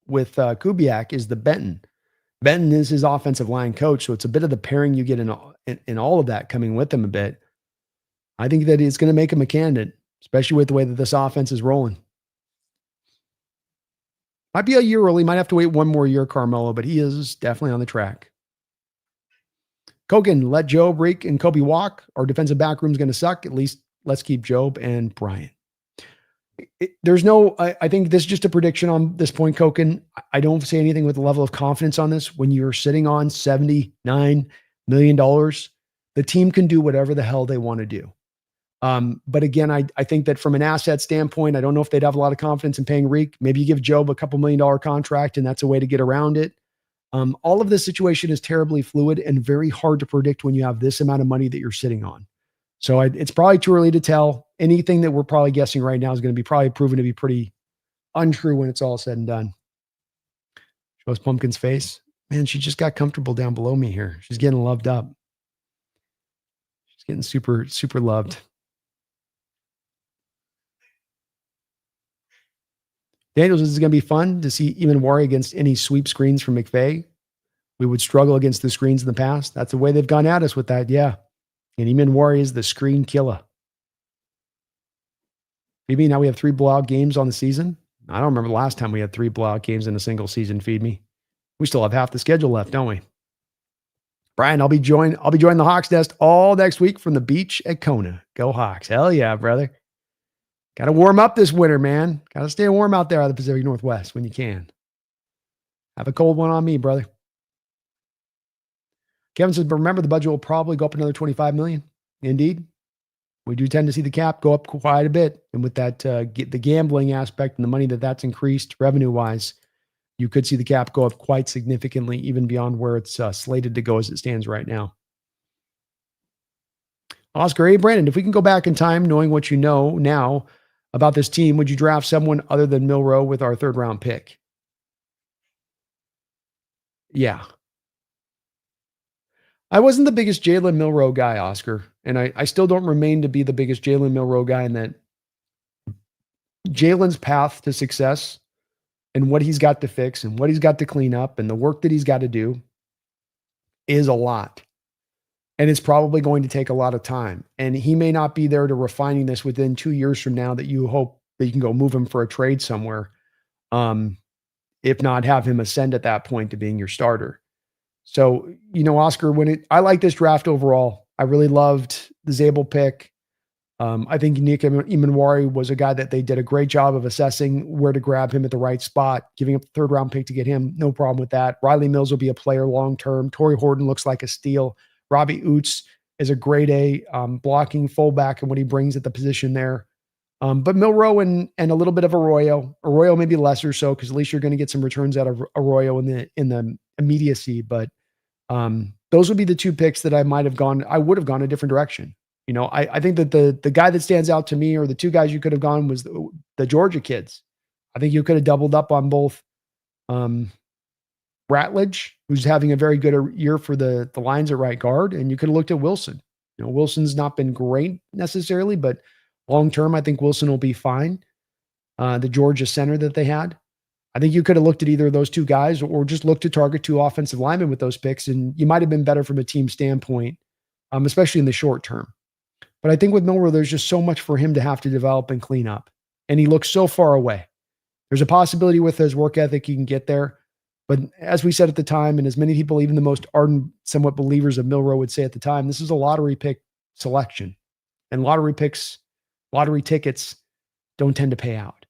Kubiak is the Benton. Benton is his offensive line coach, so it's a bit of the pairing you get in all of that coming with him a bit. I think that it's going to make him a candidate, especially with the way that this offense is rolling. Might be a year early. Might have to wait one more year, Carmelo, but he is definitely on the track. Kogan, let Job, Reek, and Kobe walk. Our defensive back room is going to suck. At least let's keep Job and Brian. There's no, I think this is just a prediction on this point, Kogan. I don't say anything with a level of confidence on this. When you're sitting on $79 million, the team can do whatever the hell they want to do. But again, I think that from an asset standpoint, I don't know if they'd have a lot of confidence in paying Reek. Maybe you give Job a couple $1 million contract, and that's a way to get around it. All of this situation is terribly fluid and very hard to predict when you have this amount of money that you're sitting on. So it's probably too early to tell. Anything that we're probably guessing right now is going to be probably proven to be pretty untrue when it's all said and done. Shows Pumpkin's face. Man, she just got comfortable down below me here. She's getting loved up. She's getting super, super loved. Daniels, this is going to be fun to see even worry against any sweep screens from McVay. We would struggle against the screens in the past. That's the way they've gone at us with that. Yeah. And Eamon Worry is the screen killer. Feed me, now we have 3 blowout games on the season. I don't remember the last time we had 3 blowout games in a single season. Feed me. We still have half the schedule left, don't we? Brian, I'll be joining the Hawks Nest all next week from the beach at Kona. Go Hawks. Hell yeah, brother. Got to warm up this winter, man. Got to stay warm out there out of the Pacific Northwest when you can. Have a cold one on me, brother. Kevin says, but remember, the budget will probably go up another $25 million. Indeed. We do tend to see the cap go up quite a bit. And with that, the gambling aspect and the money that's increased revenue-wise, you could see the cap go up quite significantly, even beyond where it's slated to go as it stands right now. Oscar, hey, Brandon, if we can go back in time, knowing what you know now about this team, would you draft someone other than Milroe with our 3rd round pick? Yeah. I wasn't the biggest Jalen Milroe guy, Oscar, and I still don't remain to be the biggest Jalen Milroe guy, in that Jalen's path to success and what he's got to fix and what he's got to clean up and the work that he's got to do is a lot. And it's probably going to take a lot of time. And he may not be there to refining this within 2 years from now that you hope that you can go move him for a trade somewhere. If not, have him ascend at that point to being your starter. So, Oscar, I like this draft overall. I really loved the Zabel pick. I think Nick Imanwari was a guy that they did a great job of assessing where to grab him at the right spot, giving up the 3rd round pick to get him. No problem with that. Riley Mills will be a player long-term. Torrey Horton looks like a steal. Robbie Oots is a grade A blocking fullback and what he brings at the position there. But Milroe and a little bit of Arroyo maybe lesser so, because at least you're going to get some returns out of Arroyo in the immediacy. But those would be the 2 picks that I would have gone a different direction. I think that the guy that stands out to me, or the 2 guys you could have gone, was the Georgia kids. I think you could have doubled up on both Ratledge, who's having a very good year for the Lions at right guard, and you could have looked at Wilson. Wilson's not been great necessarily, but long-term, I think Wilson will be fine. The Georgia center that they had. I think you could have looked at either of those 2 guys or just looked to target 2 offensive linemen with those picks, and you might have been better from a team standpoint, especially in the short term. But I think with Milroe, there's just so much for him to have to develop and clean up, and he looks so far away. There's a possibility with his work ethic he can get there, but as we said at the time, and as many people, even the most ardent, somewhat believers of Milroe would say at the time, this is a lottery pick selection, and lottery tickets don't tend to pay out.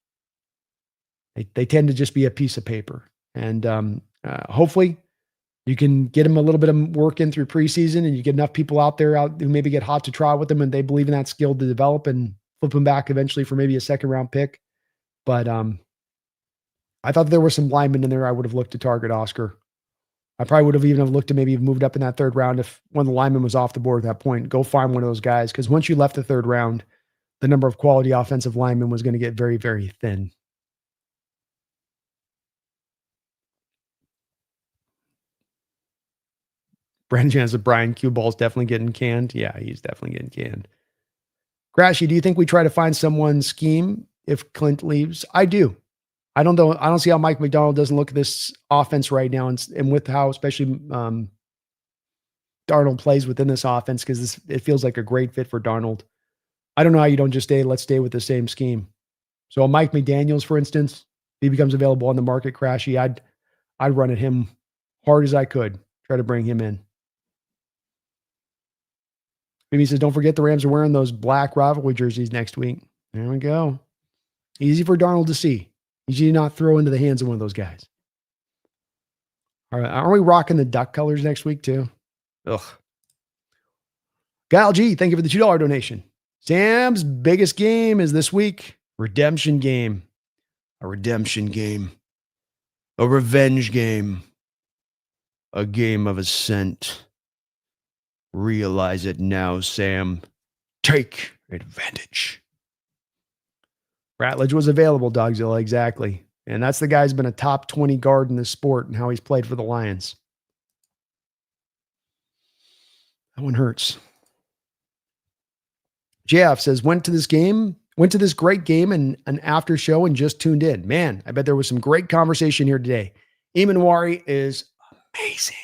They tend to just be a piece of paper. And hopefully you can get him a little bit of work in through preseason, and you get enough people out there who maybe get hot to try with him and they believe in that skill to develop and flip him back eventually for maybe a 2nd round pick. But I thought there were some linemen in there I would have looked to target, Oscar. I probably would have even looked to maybe have moved up in that 3rd round if one of the linemen was off the board at that point. Go find one of those guys, because once you left the 3rd round, the number of quality offensive linemen was going to get very, very thin. Brandon Jan said Brian Q Ball's definitely getting canned. Yeah, he's definitely getting canned. Crashy, do you think we try to find someone's scheme if Clint leaves? I do. I don't know. I don't see how Mike McDonald doesn't look at this offense right now, and with how especially Darnold plays within this offense, because it feels like a great fit for Darnold. I don't know how you don't just let's stay with the same scheme. So Mike McDaniels, for instance, if he becomes available on the market, Crashy, I'd run at him hard as I could, try to bring him in. Maybe he says, don't forget the Rams are wearing those black rivalry jerseys next week. There we go. Easy for Darnold to see. Easy to not throw into the hands of one of those guys. All right. Aren't we rocking the duck colors next week too? Ugh. Kyle G, thank you for the $2 donation. Sam's biggest game is this week. Redemption game. A redemption game. A revenge game. A game of ascent. Realize it now, Sam. Take advantage. Ratledge was available, Dogzilla, exactly. And that's the guy who's been a top 20 guard in this sport and how he's played for the Lions. That one hurts. JF says, went to this great game and an after show and just tuned in. Man, I bet there was some great conversation here today. Imanwari is amazing.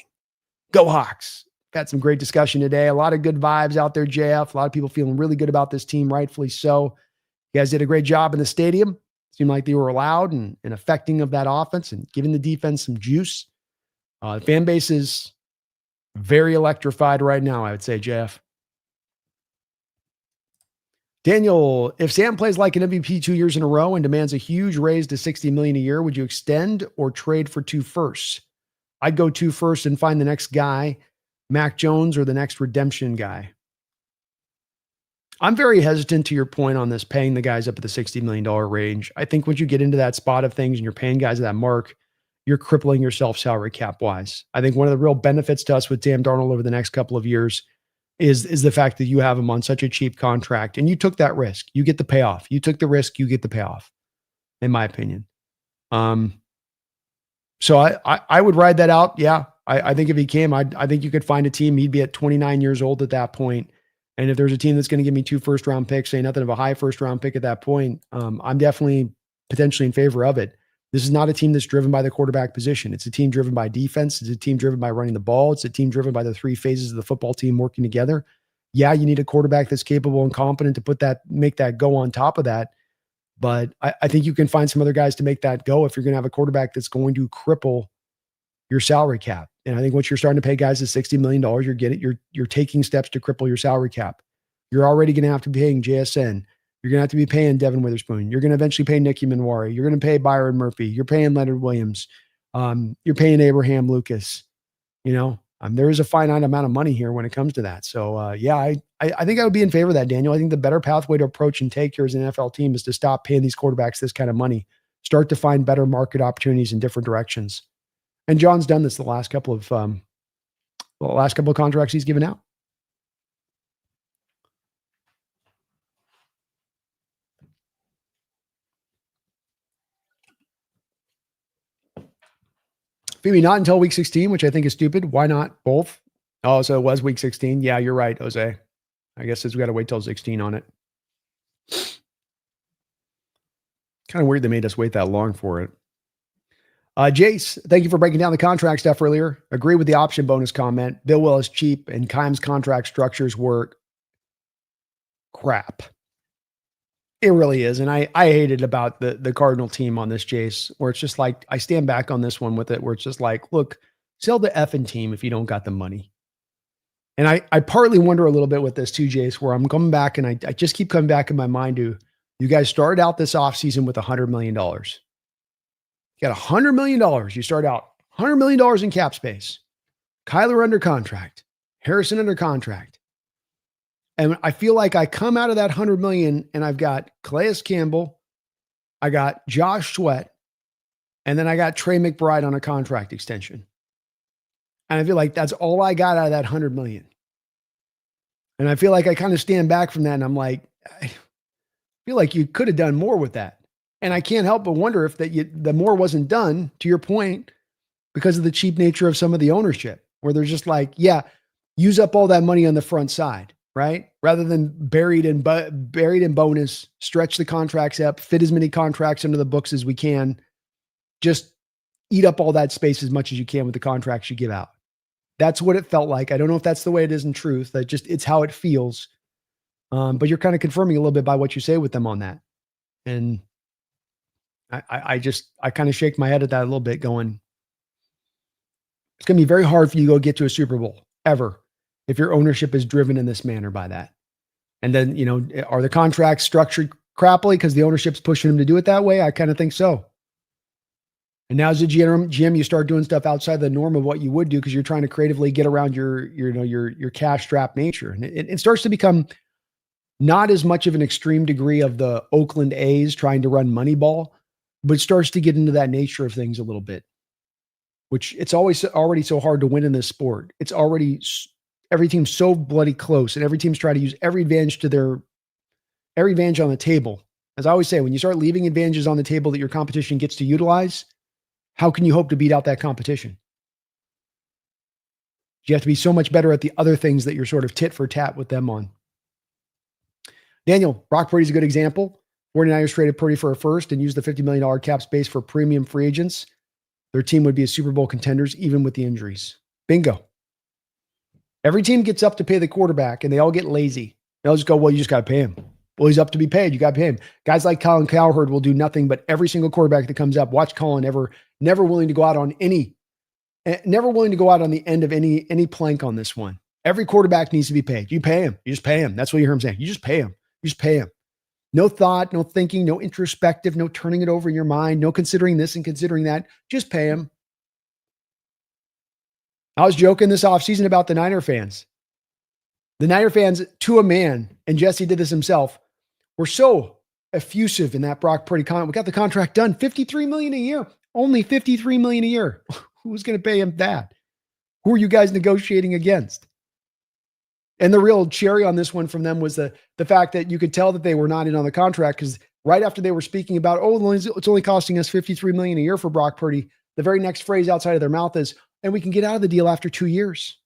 Go Hawks. Got some great discussion today. A lot of good vibes out there, JF. A lot of people feeling really good about this team, rightfully so. You guys did a great job in the stadium. Seemed like they were loud and affecting of that offense and giving the defense some juice. The fan base is very electrified right now, I would say, JF. Daniel, if Sam plays like an MVP 2 years in a row and demands a huge raise to $60 million a year, would you extend or trade for 2 firsts? I'd go 2 firsts and find the next guy, Mac Jones or the next redemption guy. I'm very hesitant to your point on this, paying the guys up at the $60 million range. I think once you get into that spot of things and you're paying guys at that mark, you're crippling yourself salary cap wise. I think one of the real benefits to us with Sam Darnold over the next couple of years is the fact that you have him on such a cheap contract and you took that risk. You get the payoff. You took the risk, you get the payoff, in my opinion. So I would ride that out. Yeah. I think if he came, I think you could find a team. He'd be at 29 years old at that point. And if there's a team that's going to give me 2 first-round picks, say nothing of a high first-round pick at that point, I'm definitely potentially in favor of it. This is not a team that's driven by the quarterback position. It's a team driven by defense. It's a team driven by running the ball. It's a team driven by the 3 phases of the football team working together. Yeah, you need a quarterback that's capable and competent to make that go on top of that. But I think you can find some other guys to make that go if you're going to have a quarterback that's going to cripple your salary cap. And I think once you're starting to pay guys at $60 million, you're taking steps to cripple your salary cap. You're already going to have to be paying JSN. You're going to have to be paying Devin Witherspoon. You're going to eventually pay Nicky Manwari. You're going to pay Byron Murphy. You're paying Leonard Williams. You're paying Abraham Lucas. There is a finite amount of money here when it comes to that. So I think I would be in favor of that, Daniel. I think the better pathway to approach and take here as an NFL team is to stop paying these quarterbacks this kind of money. Start to find better market opportunities in different directions. And John's done this the last couple of contracts he's given out. Maybe not until week 16, which I think is stupid. Why not both? Oh, so it was week 16. Yeah, you're right, Jose. I guess we got to wait till 16 on it. Kind of weird they made us wait that long for it. Jace, thank you for breaking down the contract stuff earlier. Agree with the option bonus comment. Bill Will is cheap and Keim's contract structures were crap. It really is. And I hate it about the Cardinal team on this, Jace, where it's just like, I stand back on this one with it, where it's just like, look, sell the effing team if you don't got the money. And I partly wonder a little bit with this too, Jace, where I'm coming back and I just keep coming back in my mind to, you guys started out this offseason with $100 million. You got $100 million. You start out $100 million in cap space. Kyler under contract. Harrison under contract. And I feel like I come out of that $100 million and I've got Calais Campbell, I got Josh Sweat, and then I got Trey McBride on a contract extension. And I feel like that's all I got out of that $100 million. And I feel like I kind of stand back from that and I'm like, I feel like you could have done more with that. And I can't help but wonder if the more wasn't done, to your point, because of the cheap nature of some of the ownership, where they're just like, yeah, use up all that money on the front side. Right? Rather than buried in bonus, stretch the contracts up, fit as many contracts into the books as we can, just eat up all that space as much as you can with the contracts you give out. That's what it felt like. I don't know if that's the way it is in truth. It's how it feels. But you're kind of confirming a little bit by what you say with them on that. And I kind of shake my head at that a little bit going, it's going to be very hard for you to go get to a Super Bowl ever if your ownership is driven in this manner by that. And then, are the contracts structured crappily because the ownership's pushing them to do it that way? I kind of think so. And now as a GM, you start doing stuff outside the norm of what you would do because you're trying to creatively get around your cash strapped nature. And it starts to become not as much of an extreme degree of the Oakland A's trying to run Moneyball, but starts to get into that nature of things a little bit, which it's always already so hard to win in this sport. It's already every team's so bloody close, and every team's trying to use every advantage on the table. As I always say, when you start leaving advantages on the table that your competition gets to utilize, how can you hope to beat out that competition? You have to be so much better at the other things that you're sort of tit for tat with them on. Daniel, Brock Purdy's a good example. 49ers traded Purdy for a first and used the $50 million cap space for premium free agents. Their team would be a Super Bowl contenders, even with the injuries. Bingo. Every team gets up to pay the quarterback, and they all get lazy. They'll just go, well, you just got to pay him. Well, he's up to be paid. You got to pay him. Guys like Colin Cowherd will do nothing but every single quarterback that comes up. Watch Colin never willing to go out on the end of any plank on this one. Every quarterback needs to be paid. You pay him. You just pay him. That's what you hear him saying. You just pay him. You just pay him. No thought, no thinking, no introspective, no turning it over in your mind, no considering this and considering that. Just pay him. I was joking this offseason about the Niner fans. The Niner fans, to a man, and Jesse did this himself, were so effusive in that Brock Purdy contract. We got the contract done. $53 million a year. Only $53 million a year. Who's going to pay him that? Who are you guys negotiating against? And the real cherry on this one from them was the fact that you could tell that they were not in on the contract because right after they were speaking about, it's only costing us $53 million a year for Brock Purdy, the very next phrase outside of their mouth is, and we can get out of the deal after 2 years.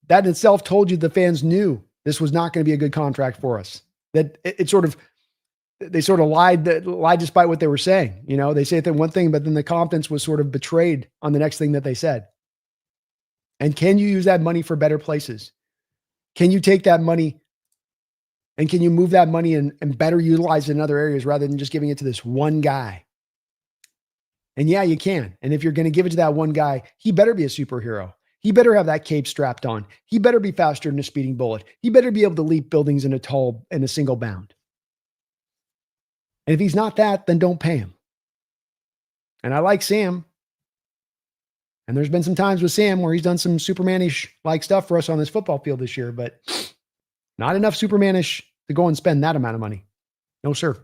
That in itself told you the fans knew this was not going to be a good contract for us. That they sort of lied despite what they were saying. They say that one thing, but then the confidence was sort of betrayed on the next thing that they said. And can you use that money for better places? Can you take that money and can you move that money and better utilize it in other areas rather than just giving it to this one guy? And yeah, you can. And if you're going to give it to that one guy, he better be a superhero. He better have that cape strapped on. He better be faster than a speeding bullet. He better be able to leap buildings in a single bound. And if he's not that, then don't pay him. And I like Sam. And there's been some times with Sam where he's done some Superman-ish like stuff for us on this football field this year, but not enough Superman-ish to go and spend that amount of money. No, sir.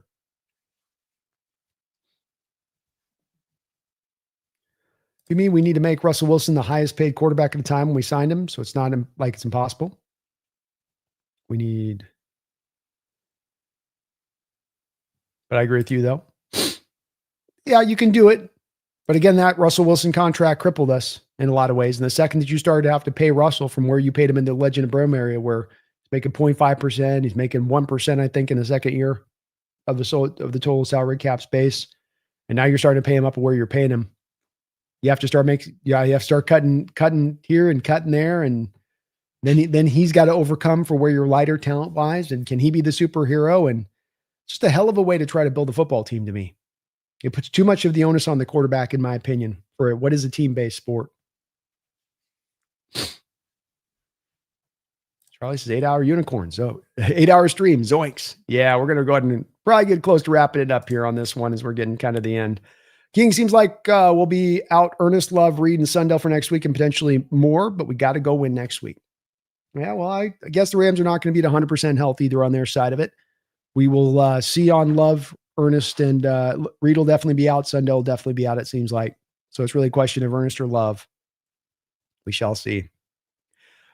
You mean we need to make Russell Wilson the highest paid quarterback at the time when we signed him, so it's not like it's impossible? But I agree with you, though. Yeah, you can do it. But again, that Russell Wilson contract crippled us in a lot of ways. And the second that you started to have to pay Russell from where you paid him in the Legend of Brom area, where he's making 0.5%, he's making 1%, I think, in the second year of the total salary cap space. And now you're starting to pay him up where you're paying him. You have to start cutting here and cutting there. And then he's got to overcome for where you're lighter talent wise. And can he be the superhero? And it's just a hell of a way to try to build a football team to me. It puts too much of the onus on the quarterback, in my opinion, for what is a team-based sport. Charlie says 8-hour unicorn. So 8-hour stream. Zoinks. Yeah, we're going to go ahead and probably get close to wrapping it up here on this one as we're getting kind of the end. King seems like we'll be out Ernest, Love, Reed, and Sundell for next week and potentially more, but we got to go win next week. Yeah, well, I guess the Rams are not going to be at 100% health either on their side of it. We will see on Love, Ernest, and Reed will definitely be out. Sundell will definitely be out, it seems like. So it's really a question of Ernest or Love. We shall see.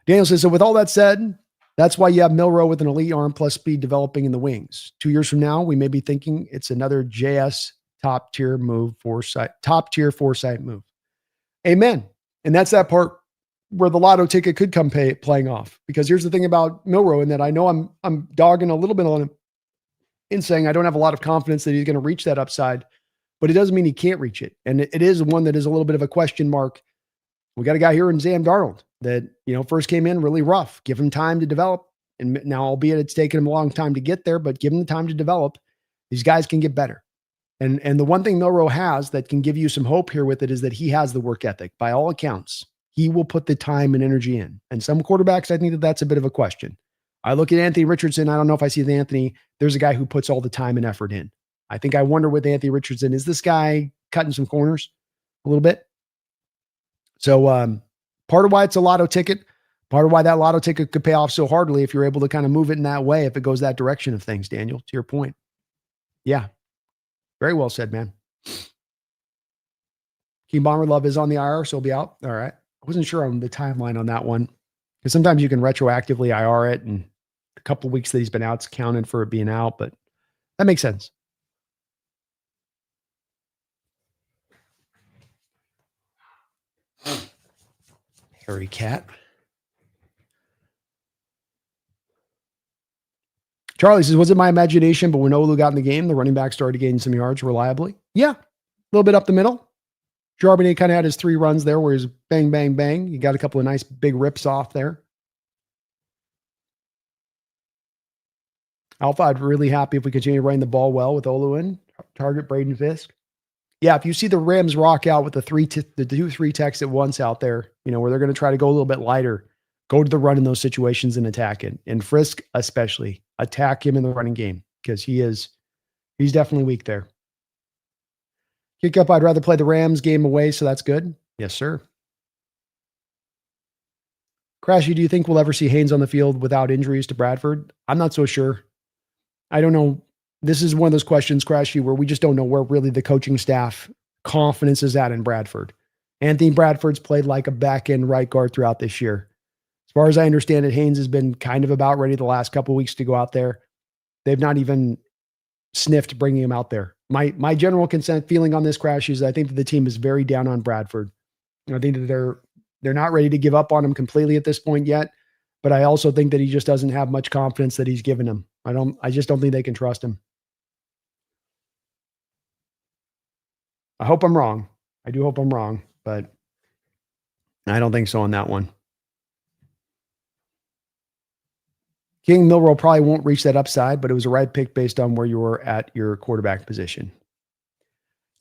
Daniel says, so with all that said, that's why you have Milroe with an elite arm plus speed developing in the wings. 2 years from now, we may be thinking it's another JS top tier foresight move. Amen. And that's that part where the lotto ticket could come playing off. Because here's the thing about Milroe, in that I know I'm dogging a little bit on him in saying I don't have a lot of confidence that he's going to reach that upside, but it doesn't mean he can't reach it. And it is one that is a little bit of a question mark. We got a guy here in Sam Darnold that, first came in really rough. Give him time to develop. And now, albeit it's taken him a long time to get there, but give him the time to develop. These guys can get better. And the one thing Milroe has that can give you some hope here with it is that he has the work ethic. By all accounts, he will put the time and energy in. And some quarterbacks, I think that that's a bit of a question. I look at Anthony Richardson. I don't know if I see the Anthony. There's a guy who puts all the time and effort in. I think I wonder with Anthony Richardson, is this guy cutting some corners a little bit? So part of why it's a lotto ticket, part of why that lotto ticket could pay off so hardly if you're able to kind of move it in that way, if it goes that direction of things, Daniel, to your point. Yeah. Very well said, man. King Bomber Love is on the IR, so he'll be out. All right. I wasn't sure on the timeline on that one because sometimes you can retroactively IR it, and a couple of weeks that he's been out's counted for it being out, but that makes sense. Harry Cat. Charlie says, was it my imagination, but when Olu got in the game, the running back started gaining some yards reliably? Yeah. A little bit up the middle. Charbonnet kind of had his 3 runs there where he's bang, bang, bang. He got a couple of nice big rips off there. Alpha, I'd really happy if we continue running the ball well with Olu in. Target Braden Fisk. Yeah, if you see the Rams rock out with the 2-3 techs at once out there, where they're going to try to go a little bit lighter, go to the run in those situations and attack it. And Frisk especially, attack him in the running game because he's definitely weak there. Kick up, I'd rather play the Rams game away, so that's good. Yes, sir. Crashy, do you think we'll ever see Haynes on the field without injuries to Bradford? I'm not so sure. I don't know. This is one of those questions, Crashy, where we just don't know where really the coaching staff confidence is at in Bradford. Anthony Bradford's played like a back-end right guard throughout this year. As far as I understand it, Haynes has been kind of about ready the last couple of weeks to go out there. They've not even sniffed bringing him out there. My general consent feeling on this, Crash, is I think that the team is very down on Bradford. I think that they're not ready to give up on him completely at this point yet, but I also think that he just doesn't have much confidence that he's given him. I just don't think they can trust him. I hope I'm wrong. I do hope I'm wrong, but I don't think so on that one. King Milrow probably won't reach that upside, but it was a right pick based on where you were at your quarterback position.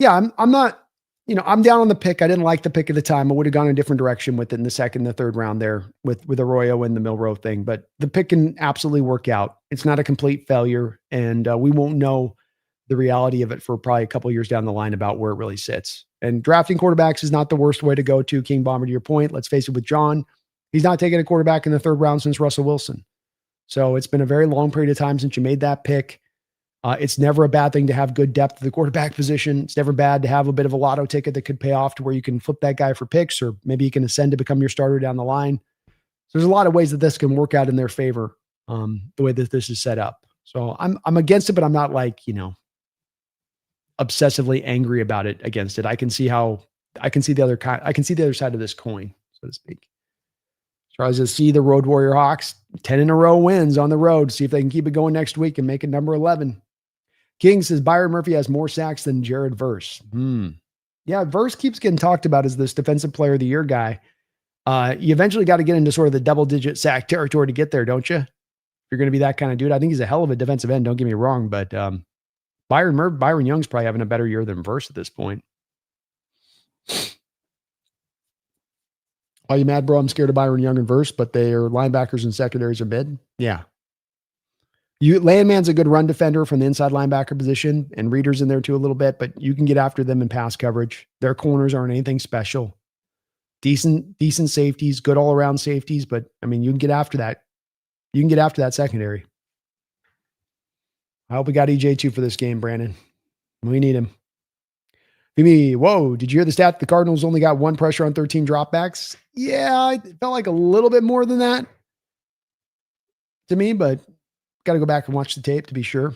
Yeah, I'm not, I'm down on the pick. I didn't like the pick at the time. I would have gone a different direction with it in the second and the third round there with Arroyo and the Milrow thing, but the pick can absolutely work out. It's not a complete failure, and we won't know the reality of it for probably a couple of years down the line about where it really sits. And drafting quarterbacks is not the worst way to go to, King Bomber, to your point. Let's face it, with John, he's not taking a quarterback in the third round since Russell Wilson. So it's been a very long period of time since you made that pick. It's never a bad thing to have good depth at the quarterback position. It's never bad to have a bit of a lotto ticket that could pay off to where you can flip that guy for picks, or maybe you can ascend to become your starter down the line. So there's a lot of ways that this can work out in their favor, the way that this is set up. So I'm against it, but I'm not like, obsessively angry about it against it. I can see the other side of this coin, so to speak. Tries to see the Road Warrior Hawks 10 in a row wins on the road. See if they can keep it going next week and make it number 11. King says Byron Murphy has more sacks than Jared Verse. Yeah, Verse keeps getting talked about as this defensive player of the year guy. You eventually got to get into sort of the double-digit sack territory to get there, don't you? If you're going to be that kind of dude. I think he's a hell of a defensive end, don't get me wrong, but Byron Young's probably having a better year than Verse at this point. Are you mad, bro? I'm scared of Byron Young and Verse, but their linebackers and secondaries are mid. Yeah. Landman's a good run defender from the inside linebacker position, and Reader's in there too a little bit, but you can get after them in pass coverage. Their corners aren't anything special. Decent safeties, good all around safeties, but I mean, you can get after that. You can get after that secondary. I hope we got EJ2 for this game, Brandon. We need him. Whoa, did you hear the stat? The Cardinals only got 1 pressure on 13 dropbacks. Yeah, it felt like a little bit more than that to me, but got to go back and watch the tape to be sure.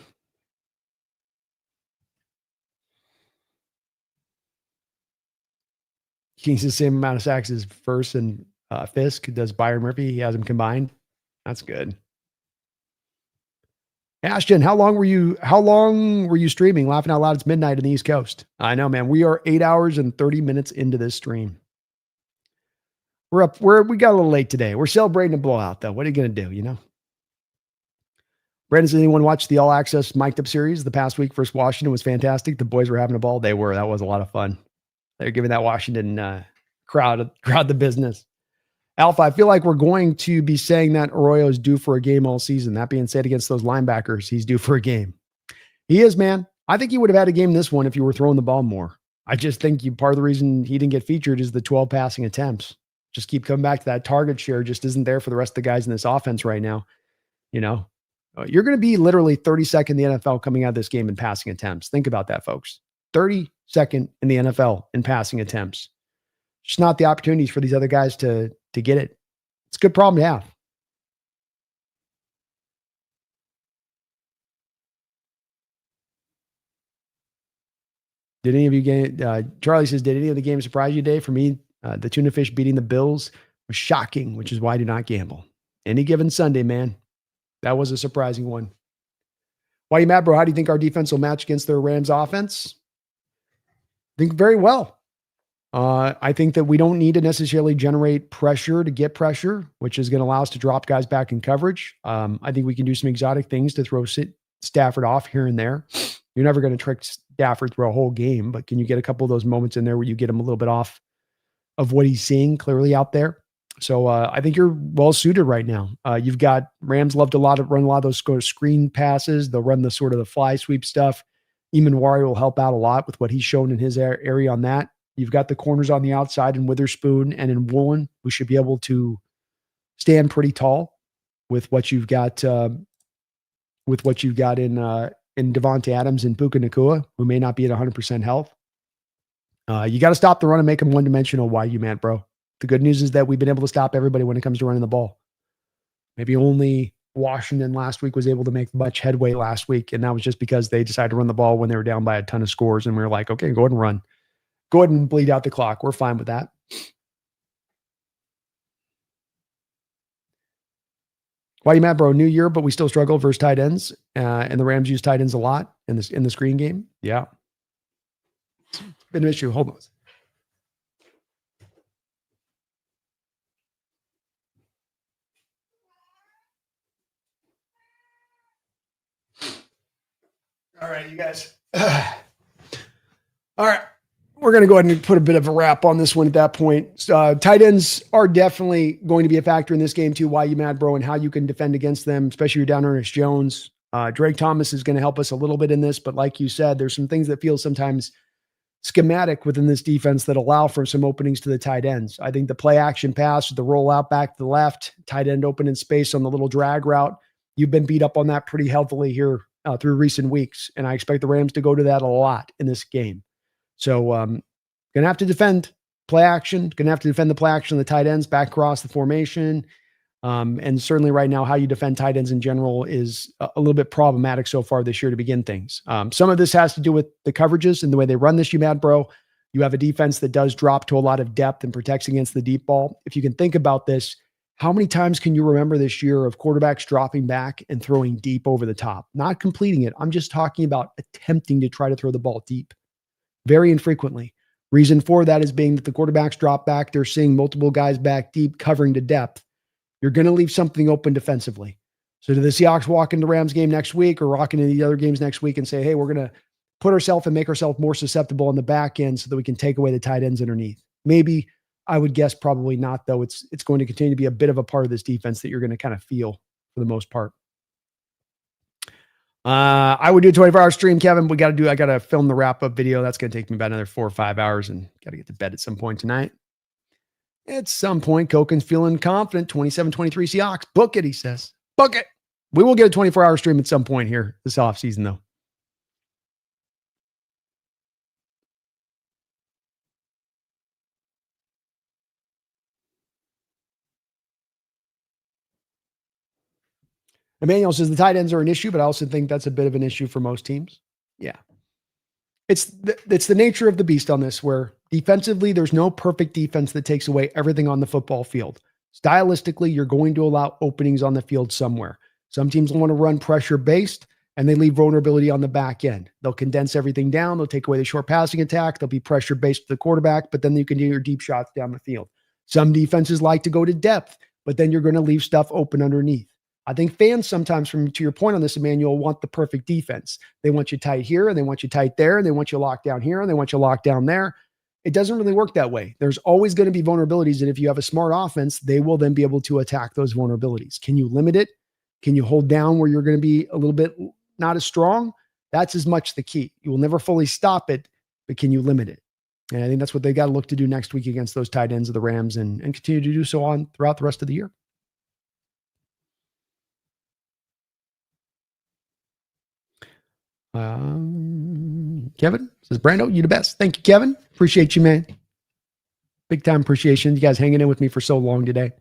He's the same amount of sacks as Verse and Fisk. Does Byron Murphy? He has them combined. That's good. Ashton, how long were you streaming? Laughing out loud. It's midnight on the East Coast. I know, man. We are 8 hours and 30 minutes into this stream. We got a little late today. We're celebrating a blowout, though. What are you going to do, Brandon, does anyone watch the All Access Mic'd Up series the past week versus Washington? It was fantastic. The boys were having a ball. They were. That was a lot of fun. They're giving that Washington crowd the business. Alpha, I feel like we're going to be saying that Arroyo is due for a game all season. That being said, against those linebackers, he's due for a game. He is, man. I think he would have had a game this one if you were throwing the ball more. I just think part of the reason he didn't get featured is the 12 passing attempts. Just keep coming back to that target share just isn't there for the rest of the guys in this offense right now. You know, you're going to be literally 32nd in the NFL coming out of this game in passing attempts. Think about that, folks. 32nd in the NFL in passing attempts. Just not the opportunities for these other guys to get it. It's a good problem to have. Did any of you Charlie says, did any of the games surprise you today? For me, the tuna fish beating the Bills was shocking, which is why I do not gamble. Any given Sunday, man. That was a surprising one. Why are you mad, bro? How do you think our defense will match against their Rams offense? I think very well. I think that we don't need to necessarily generate pressure to get pressure, which is going to allow us to drop guys back in coverage. I think we can do some exotic things to throw Stafford off here and there. You're never going to trick Stafford through a whole game, but can you get a couple of those moments in there where you get him a little bit off of what he's seeing clearly out there? So I think you're well suited right now. You've got Rams run a lot of those screen passes. They'll run the sort of the fly sweep stuff. Eamon will help out a lot with what he's shown in his area on that. You've got the corners on the outside in Witherspoon and in Woolen, who should be able to stand pretty tall with what you've got in Devontae Adams and Puka Nacua, who may not be at 100% health. You got to stop the run and make them one-dimensional. Why you mad, bro? The good news is that we've been able to stop everybody when it comes to running the ball. Maybe only Washington last week was able to make much headway last week, and that was just because they decided to run the ball when they were down by a ton of scores, and we were like, okay, go ahead and run. Go ahead and bleed out the clock. We're fine with that. Why you mad, bro? New year, but we still struggle versus tight ends, and the Rams use tight ends a lot in the screen game. Yeah, it's been an issue. Hold on. All right, you guys. All right. We're going to go ahead and put a bit of a wrap on this one at that point. Tight ends are definitely going to be a factor in this game too. Why you mad, bro, and how you can defend against them, especially you're down Ernest Jones. Drake Thomas is going to help us a little bit in this, but like you said, there's some things that feel sometimes schematic within this defense that allow for some openings to the tight ends. I think the play action pass, the rollout back to the left, tight end open in space on the little drag route. You've been beat up on that pretty healthily here through recent weeks, and I expect the Rams to go to that a lot in this game. So going to have to defend play action, going to have to defend the play action of the tight ends back across the formation. And certainly right now, how you defend tight ends in general is a little bit problematic so far this year to begin things. Some of this has to do with the coverages and the way they run this, you mad, bro. You have a defense that does drop to a lot of depth and protects against the deep ball. If you can think about this, how many times can you remember this year of quarterbacks dropping back and throwing deep over the top? Not completing it. I'm just talking about attempting to try to throw the ball deep. Very infrequently. Reason for that is being that the quarterbacks drop back. They're seeing multiple guys back deep, covering to depth. You're going to leave something open defensively. So do the Seahawks walk into the Rams game next week or walk into the other games next week and say, hey, we're going to put ourselves and make ourselves more susceptible on the back end so that we can take away the tight ends underneath? Maybe. I would guess probably not, though. It's going to continue to be a bit of a part of this defense that you're going to kind of feel for the most part. I would do a 24-hour stream, Kevin. I got to film the wrap-up video. That's going to take me about another 4 or 5 hours and got to get to bed at some point tonight. At some point, Koken's feeling confident. 27-23 Seahawks. Book it, he says. Book it. We will get a 24-hour stream at some point here this offseason, though. Emmanuel says the tight ends are an issue, but I also think that's a bit of an issue for most teams. Yeah. It's the nature of the beast on this, where defensively, there's no perfect defense that takes away everything on the football field. Stylistically, you're going to allow openings on the field somewhere. Some teams want to run pressure based and they leave vulnerability on the back end. They'll condense everything down. They'll take away the short passing attack. They'll be pressure based to the quarterback, but then you can do your deep shots down the field. Some defenses like to go to depth, but then you're going to leave stuff open underneath. I think fans sometimes, to your point on this, Emmanuel, want the perfect defense. They want you tight here, and they want you tight there, and they want you locked down here, and they want you locked down there. it doesn't really work that way. There's always going to be vulnerabilities. And if you have a smart offense, they will then be able to attack those vulnerabilities. Can you limit it? Can you hold down where you're going to be a little bit not as strong? That's as much the key. You will never fully stop it, but can you limit it? And I think that's what they got to look to do next week against those tight ends of the Rams and continue to do so on throughout the rest of the year. Kevin says, Brando, you the best. Thank you, Kevin. Appreciate you, man. Big time appreciation. You guys hanging in with me for so long today.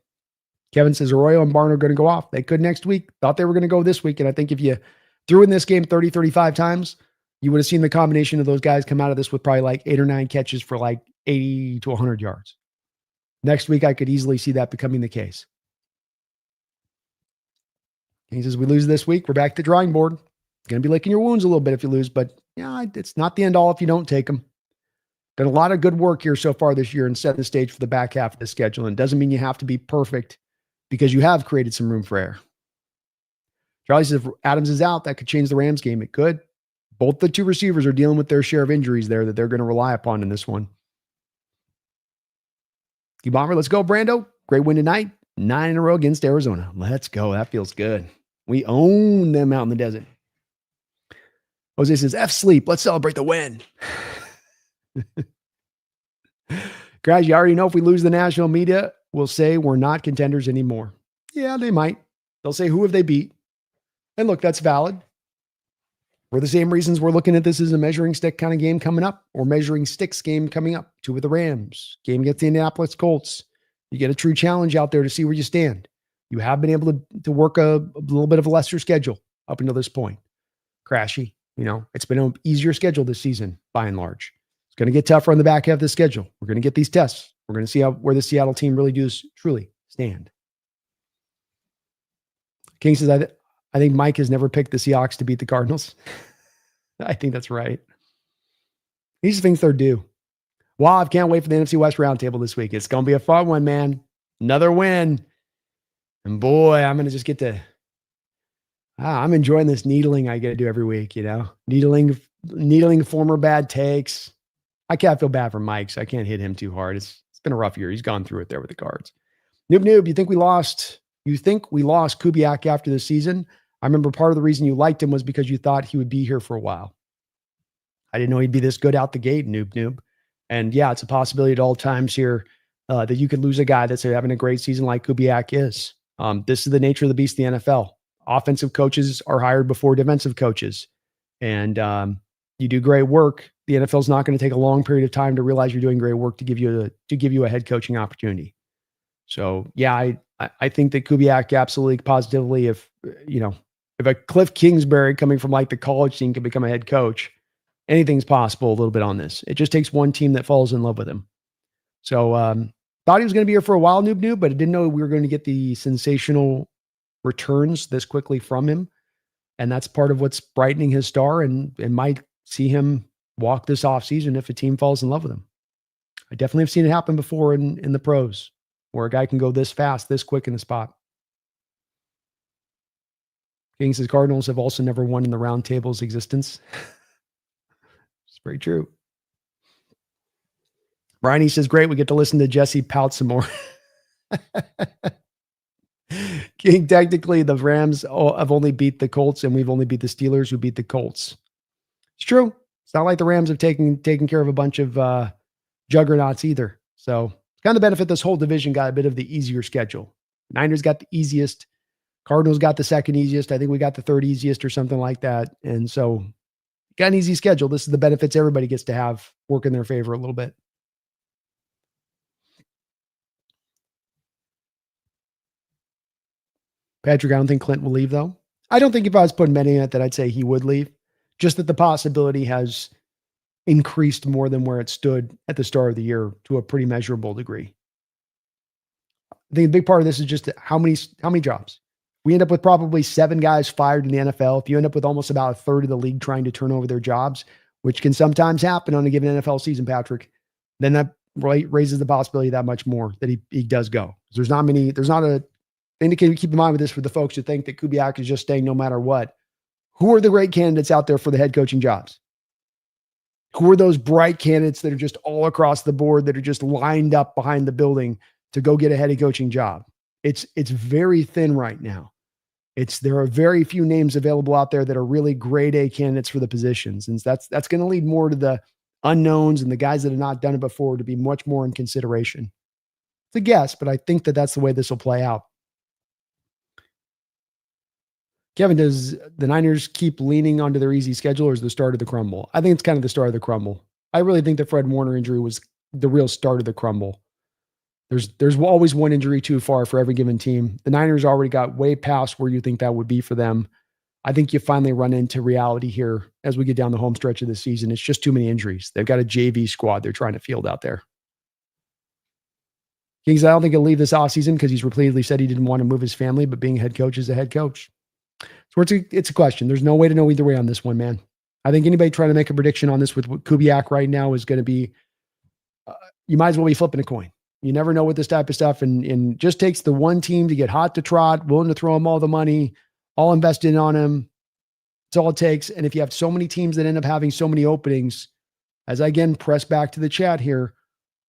Kevin says, Arroyo and Barn are going to go off. They could next week. Thought they were going to go this week. And I think if you threw in this game 30, 35 times, you would have seen the combination of those guys come out of this with probably like 8 or 9 catches for like 80 to 100 yards. Next week, I could easily see that becoming the case. He says, we lose this week. We're back to the drawing board. Going to be licking your wounds a little bit if you lose, but yeah, it's not the end all if you don't take them. Done a lot of good work here so far this year and set the stage for the back half of the schedule. And it doesn't mean you have to be perfect because you have created some room for error. Charlie says, if Adams is out, that could change the Rams game. It could. Both the two receivers are dealing with their share of injuries there that they're going to rely upon in this one. Bomber, let's go, Brando. Great win tonight. 9 in a row against Arizona. Let's go. That feels good. We own them out in the desert. Jose says, F sleep. Let's celebrate the win. Guys, you already know if we lose the national media, we'll say we're not contenders anymore. Yeah, they might. They'll say, who have they beat? And look, that's valid. For the same reasons we're looking at this as a measuring stick kind of game coming up, or measuring sticks game coming up. 2 with the Rams, game against the Indianapolis Colts. You get a true challenge out there to see where you stand. You have been able to work a little bit of a lesser schedule up until this point. Crashy. It's been an easier schedule this season, by and large. It's going to get tougher on the back half of the schedule. We're going to get these tests. We're going to see where the Seattle team really does truly stand. King says, I think Mike has never picked the Seahawks to beat the Cardinals. I think that's right. He just thinks they're due. Wow, I can't wait for the NFC West roundtable this week. It's going to be a fun one, man. Another win. And boy, I'm going to just get to... I'm enjoying this needling I get to do every week, needling former bad takes. I can't feel bad for Mike, so I can't hit him too hard. It's been a rough year. He's gone through it there with the Cards. Noob, you think we lost Kubiak after the season? I remember part of the reason you liked him was because you thought he would be here for a while. I didn't know he'd be this good out the gate, noob. And yeah, it's a possibility at all times here that you could lose a guy that's having a great season like Kubiak is. This is the nature of the beast of the NFL. Offensive coaches are hired before defensive coaches. And you do great work. The NFL is not going to take a long period of time to realize you're doing great work to give you a head coaching opportunity. So yeah, I think that Kubiak absolutely positively, if a Cliff Kingsbury coming from like the college team can become a head coach, anything's possible a little bit on this. It just takes one team that falls in love with him. So thought he was going to be here for a while, noob, but I didn't know we were going to get the sensational returns this quickly from him. And that's part of what's brightening his star and might see him walk this offseason if a team falls in love with him. I definitely have seen it happen before in the pros where a guy can go this fast, this quick in the spot. King says Cardinals have also never won in the round table's existence. It's very true. Brian, he says, great. We get to listen to Jesse pout some more. King, technically, the Rams have only beat the Colts, and we've only beat the Steelers who beat the Colts. It's true. It's not like the Rams have taken care of a bunch of juggernauts either. So it's kind of the benefit this whole division got a bit of the easier schedule. Niners got the easiest. Cardinals got the second easiest. I think we got the third easiest or something like that. And so got an easy schedule. This is the benefits everybody gets to have work in their favor a little bit. Patrick, I don't think Clint will leave, though. I don't think if I was putting money in it that I'd say he would leave. Just that the possibility has increased more than where it stood at the start of the year to a pretty measurable degree. I think a big part of this is just how many jobs. We end up with probably 7 guys fired in the NFL. If you end up with almost about a third of the league trying to turn over their jobs, which can sometimes happen on a given NFL season, Patrick, then that raises the possibility that much more that he does go. There's not a indicator to keep in mind with this for the folks who think that Kubiak is just staying no matter what. Who are the great candidates out there for the head coaching jobs? Who are those bright candidates that are just all across the board that are just lined up behind the building to go get a head coaching job? It's very thin right now. There are very few names available out there that are really grade A candidates for the positions. And that's going to lead more to the unknowns and the guys that have not done it before to be much more in consideration. It's a guess, but I think that that's the way this will play out. Kevin, does the Niners keep leaning onto their easy schedule, or is the start of the crumble? I think it's kind of the start of the crumble. I really think the Fred Warner injury was the real start of the crumble. There's always one injury too far for every given team. The Niners already got way past where you think that would be for them. I think you finally run into reality here as we get down the home stretch of the season. It's just too many injuries. They've got a JV squad they're trying to field out there. Kings, I don't think he'll leave this offseason because he's repeatedly said he didn't want to move his family, but being a head coach is a head coach. So it's a question. There's no way to know either way on this one, man. I think anybody trying to make a prediction on this with Kubiak right now is going to be, you might as well be flipping a coin. You never know with this type of stuff. And just takes the one team to get hot to trot, willing to throw him all the money, all invested on him. It's all it takes. And if you have so many teams that end up having so many openings, as I again press back to the chat here,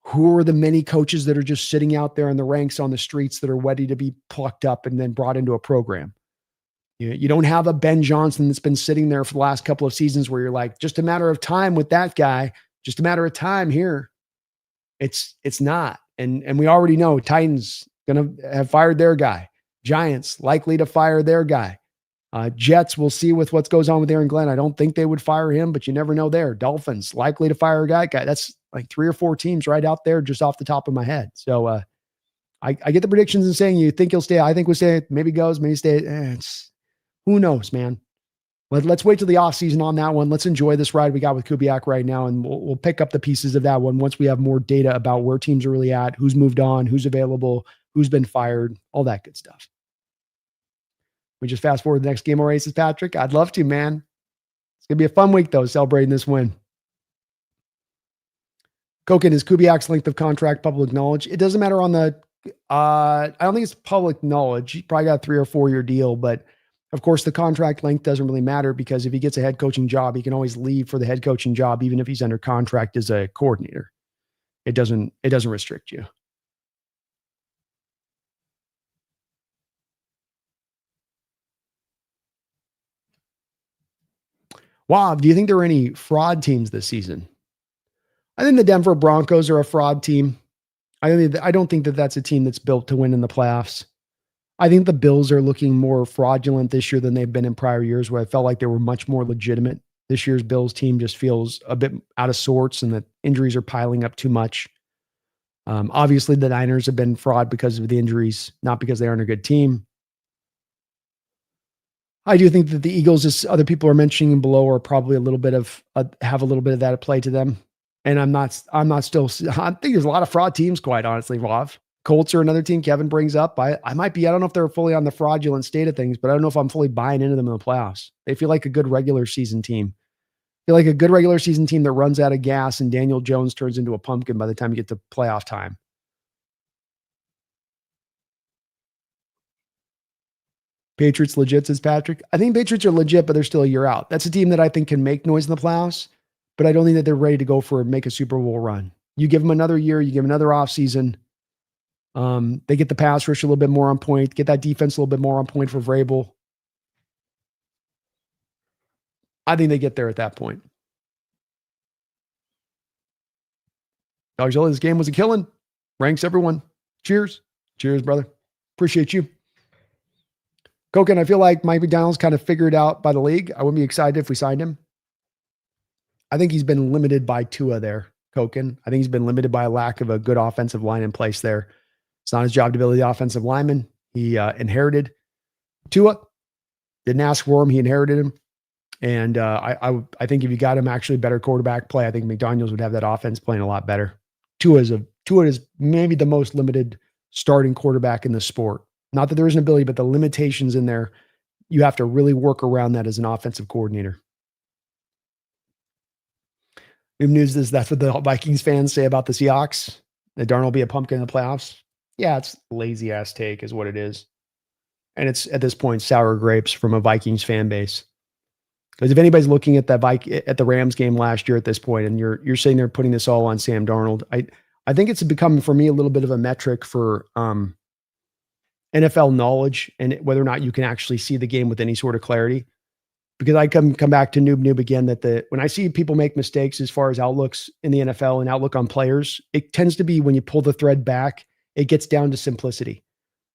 who are the many coaches that are just sitting out there in the ranks on the streets that are ready to be plucked up and then brought into a program? You don't have a Ben Johnson that's been sitting there for the last couple of seasons where you're like, just a matter of time with that guy, just a matter of time here. It's not. And we already know Titans going to have fired their guy. Giants likely to fire their guy. Jets, we'll see with what goes on with Aaron Glenn. I don't think they would fire him, but you never know there. Dolphins likely to fire a guy. That's like 3 or 4 teams right out there just off the top of my head. So I get the predictions and saying you think he'll stay. I think we'll stay. Maybe goes, maybe stay. Who knows, man? Let's wait till the offseason on that one. Let's enjoy this ride we got with Kubiak right now, and we'll pick up the pieces of that one once we have more data about where teams are really at, who's moved on, who's available, who's been fired, all that good stuff. We just fast forward the next game of races, Patrick. I'd love to, man. It's going to be a fun week, though, celebrating this win. Koken, is Kubiak's length of contract public knowledge? It doesn't matter on the I don't think it's public knowledge. He probably got a 3 or 4 year deal, but of course, the contract length doesn't really matter because if he gets a head coaching job, he can always leave for the head coaching job, even if he's under contract as a coordinator. It doesn't restrict you. Wow. Do you think there are any fraud teams this season? I think the Denver Broncos are a fraud team. I don't think that that's a team that's built to win in the playoffs. I think the Bills are looking more fraudulent this year than they've been in prior years, where I felt like they were much more legitimate. This year's Bills team just feels a bit out of sorts and the injuries are piling up too much. Obviously, the Niners have been fraud because of the injuries, not because they aren't a good team. I do think that the Eagles, as other people are mentioning below, are probably have a little bit of that at play to them. And I think there's a lot of fraud teams, quite honestly, Rob. Colts are another team Kevin brings up. I don't know if they're fully on the fraudulent state of things, but I don't know if I'm fully buying into them in the playoffs. They feel like a good regular season team. Feel like a good regular season team that runs out of gas and Daniel Jones turns into a pumpkin by the time you get to playoff time. Patriots legit, says Patrick. I think Patriots are legit, but they're still a year out. That's a team that I think can make noise in the playoffs, but I don't think that they're ready to go make a Super Bowl run. You give them another year, you give them another offseason. They get the pass rush a little bit more on point, get that defense a little bit more on point for Vrabel. I think they get there at that point. Dogzilla, this game was a killing. Ranks everyone. Cheers. Cheers, brother. Appreciate you. Koken, I feel like Mike McDonald's kind of figured out by the league. I wouldn't be excited if we signed him. I think he's been limited by Tua there, Koken. I think he's been limited by a lack of a good offensive line in place there. It's not his job to build the offensive lineman. He inherited Tua. Didn't ask for him. He inherited him. And I think if you got him actually better quarterback play, I think McDaniels would have that offense playing a lot better. Tua is maybe the most limited starting quarterback in the sport. Not that there isn't ability, but the limitations in there, you have to really work around that as an offensive coordinator. Good news is that's what the Vikings fans say about the Seahawks. That Darnold will be a pumpkin in the playoffs. Yeah, it's lazy ass take is what it is. And it's at this point sour grapes from a Vikings fan base. Because if anybody's looking at at the Rams game last year at this point, and you're saying they're putting this all on Sam Darnold, I think it's become for me a little bit of a metric for NFL knowledge and whether or not you can actually see the game with any sort of clarity. Because I come back to noob again that when I see people make mistakes as far as outlooks in the NFL and outlook on players, it tends to be when you pull the thread back, it gets down to simplicity.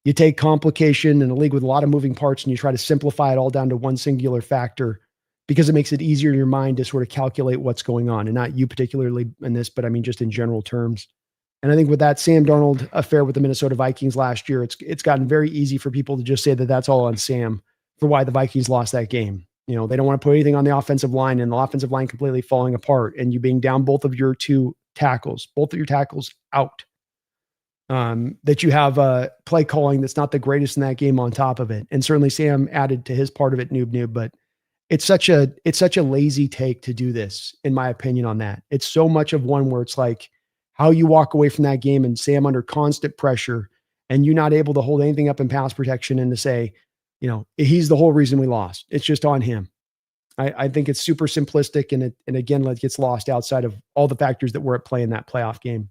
You take complication in a league with a lot of moving parts and you try to simplify it all down to one singular factor because it makes it easier in your mind to sort of calculate what's going on. And not you particularly in this, but I mean, just in general terms. And I think with that Sam Darnold affair with the Minnesota Vikings last year, it's gotten very easy for people to just say that that's all on Sam for why the Vikings lost that game. You know, they don't want to put anything on the offensive line and the offensive line completely falling apart and you being down both of your tackles out. That you have play calling that's not the greatest in that game on top of it. And certainly Sam added to his part of it, noob, but it's such a lazy take to do this, in my opinion, on that. It's so much of one where it's like how you walk away from that game and Sam under constant pressure and you're not able to hold anything up in pass protection and to say, you know, he's the whole reason we lost. It's just on him. I think it's super simplistic and again, it gets lost outside of all the factors that were at play in that playoff game.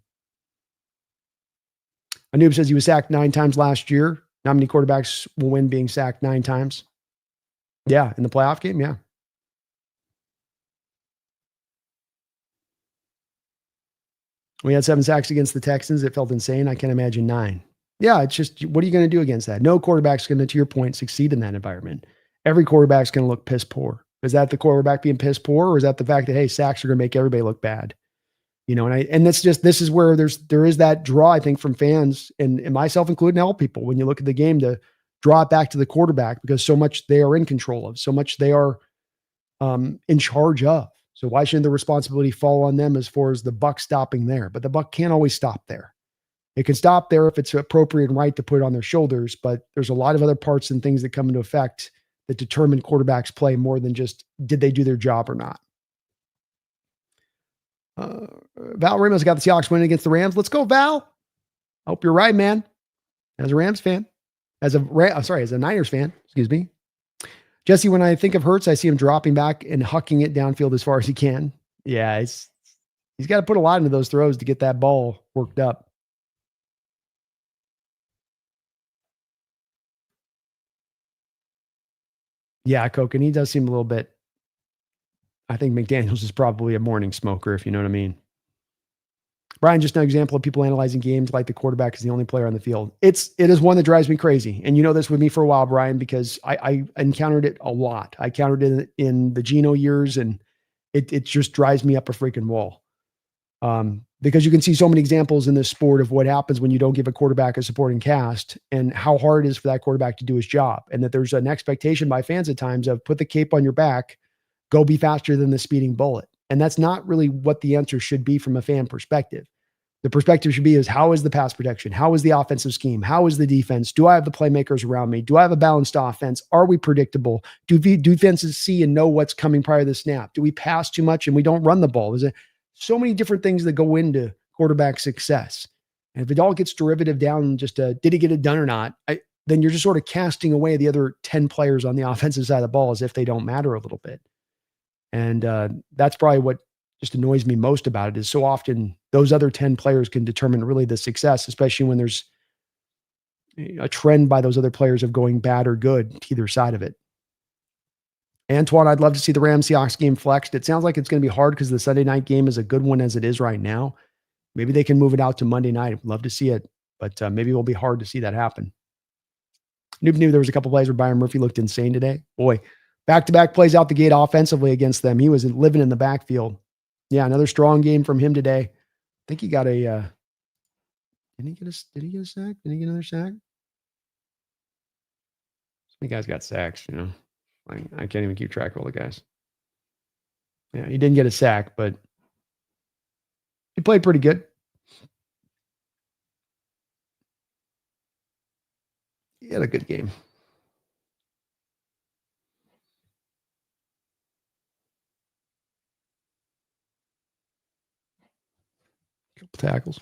Anub says he was sacked 9 times last year. Not many quarterbacks will win being sacked 9 times. Yeah, in the playoff game, yeah. We had 7 sacks against the Texans. It felt insane. I can't imagine 9. Yeah, it's just, what are you going to do against that? No quarterback's going to your point, succeed in that environment. Every quarterback's going to look piss poor. Is that the quarterback being piss poor, or is that the fact that, hey, sacks are going to make everybody look bad? You know, and this is where there is that draw, I think, from fans and myself included, and all people, when you look at the game, to draw it back to the quarterback because so much they are in control of, so much they are in charge of. So why shouldn't the responsibility fall on them as far as the buck stopping there? But the buck can't always stop there. It can stop there if it's appropriate and right to put it on their shoulders, but there's a lot of other parts and things that come into effect that determine quarterbacks play more than just did they do their job or not. Val Ramos got the Seahawks winning against the Rams. Let's go, Val. I hope you're right, man. As a Rams fan, as a Niners fan, excuse me. Jesse, when I think of Hurts, I see him dropping back and hucking it downfield as far as he can. Yeah, he's got to put a lot into those throws to get that ball worked up. Yeah, Coke, and he does seem a little bit. I think McDaniels is probably a morning smoker, if you know what I mean. Brian, just an example of people analyzing games like the quarterback is the only player on the field. It is one that drives me crazy. And you know this with me for a while, Brian, because I encountered it a lot. I encountered it in the Geno years, and it just drives me up a freaking wall. Because you can see so many examples in this sport of what happens when you don't give a quarterback a supporting cast and how hard it is for that quarterback to do his job. And that there's an expectation by fans at times of put the cape on your back, go be faster than the speeding bullet. And that's not really what the answer should be from a fan perspective. The perspective should be is how is the pass protection? How is the offensive scheme? How is the defense? Do I have the playmakers around me? Do I have a balanced offense? Are we predictable? Do defenses see and know what's coming prior to the snap? Do we pass too much and we don't run the ball? There's so many different things that go into quarterback success. And if it all gets derivative down just did he get it done or not, then you're just sort of casting away the other 10 players on the offensive side of the ball as if they don't matter a little bit. And that's probably what just annoys me most about it is so often those other 10 players can determine really the success, especially when there's a trend by those other players of going bad or good to either side of it. Antoine, I'd love to see the Rams Seahawks game flexed. It sounds like it's going to be hard because the Sunday night game is a good one as it is right now. Maybe they can move it out to Monday night. I'd love to see it, but maybe it will be hard to see that happen. Noob knew there was a couple plays where Byron Murphy looked insane today. Boy, back-to-back plays out the gate offensively against them. He was living in the backfield. Yeah, another strong game from him today. I think he got a did he get a sack? Did he get another sack? So many guys got sacks, you know. I can't even keep track of all the guys. Yeah, he didn't get a sack, but he played pretty good. He had a good game. Couple tackles.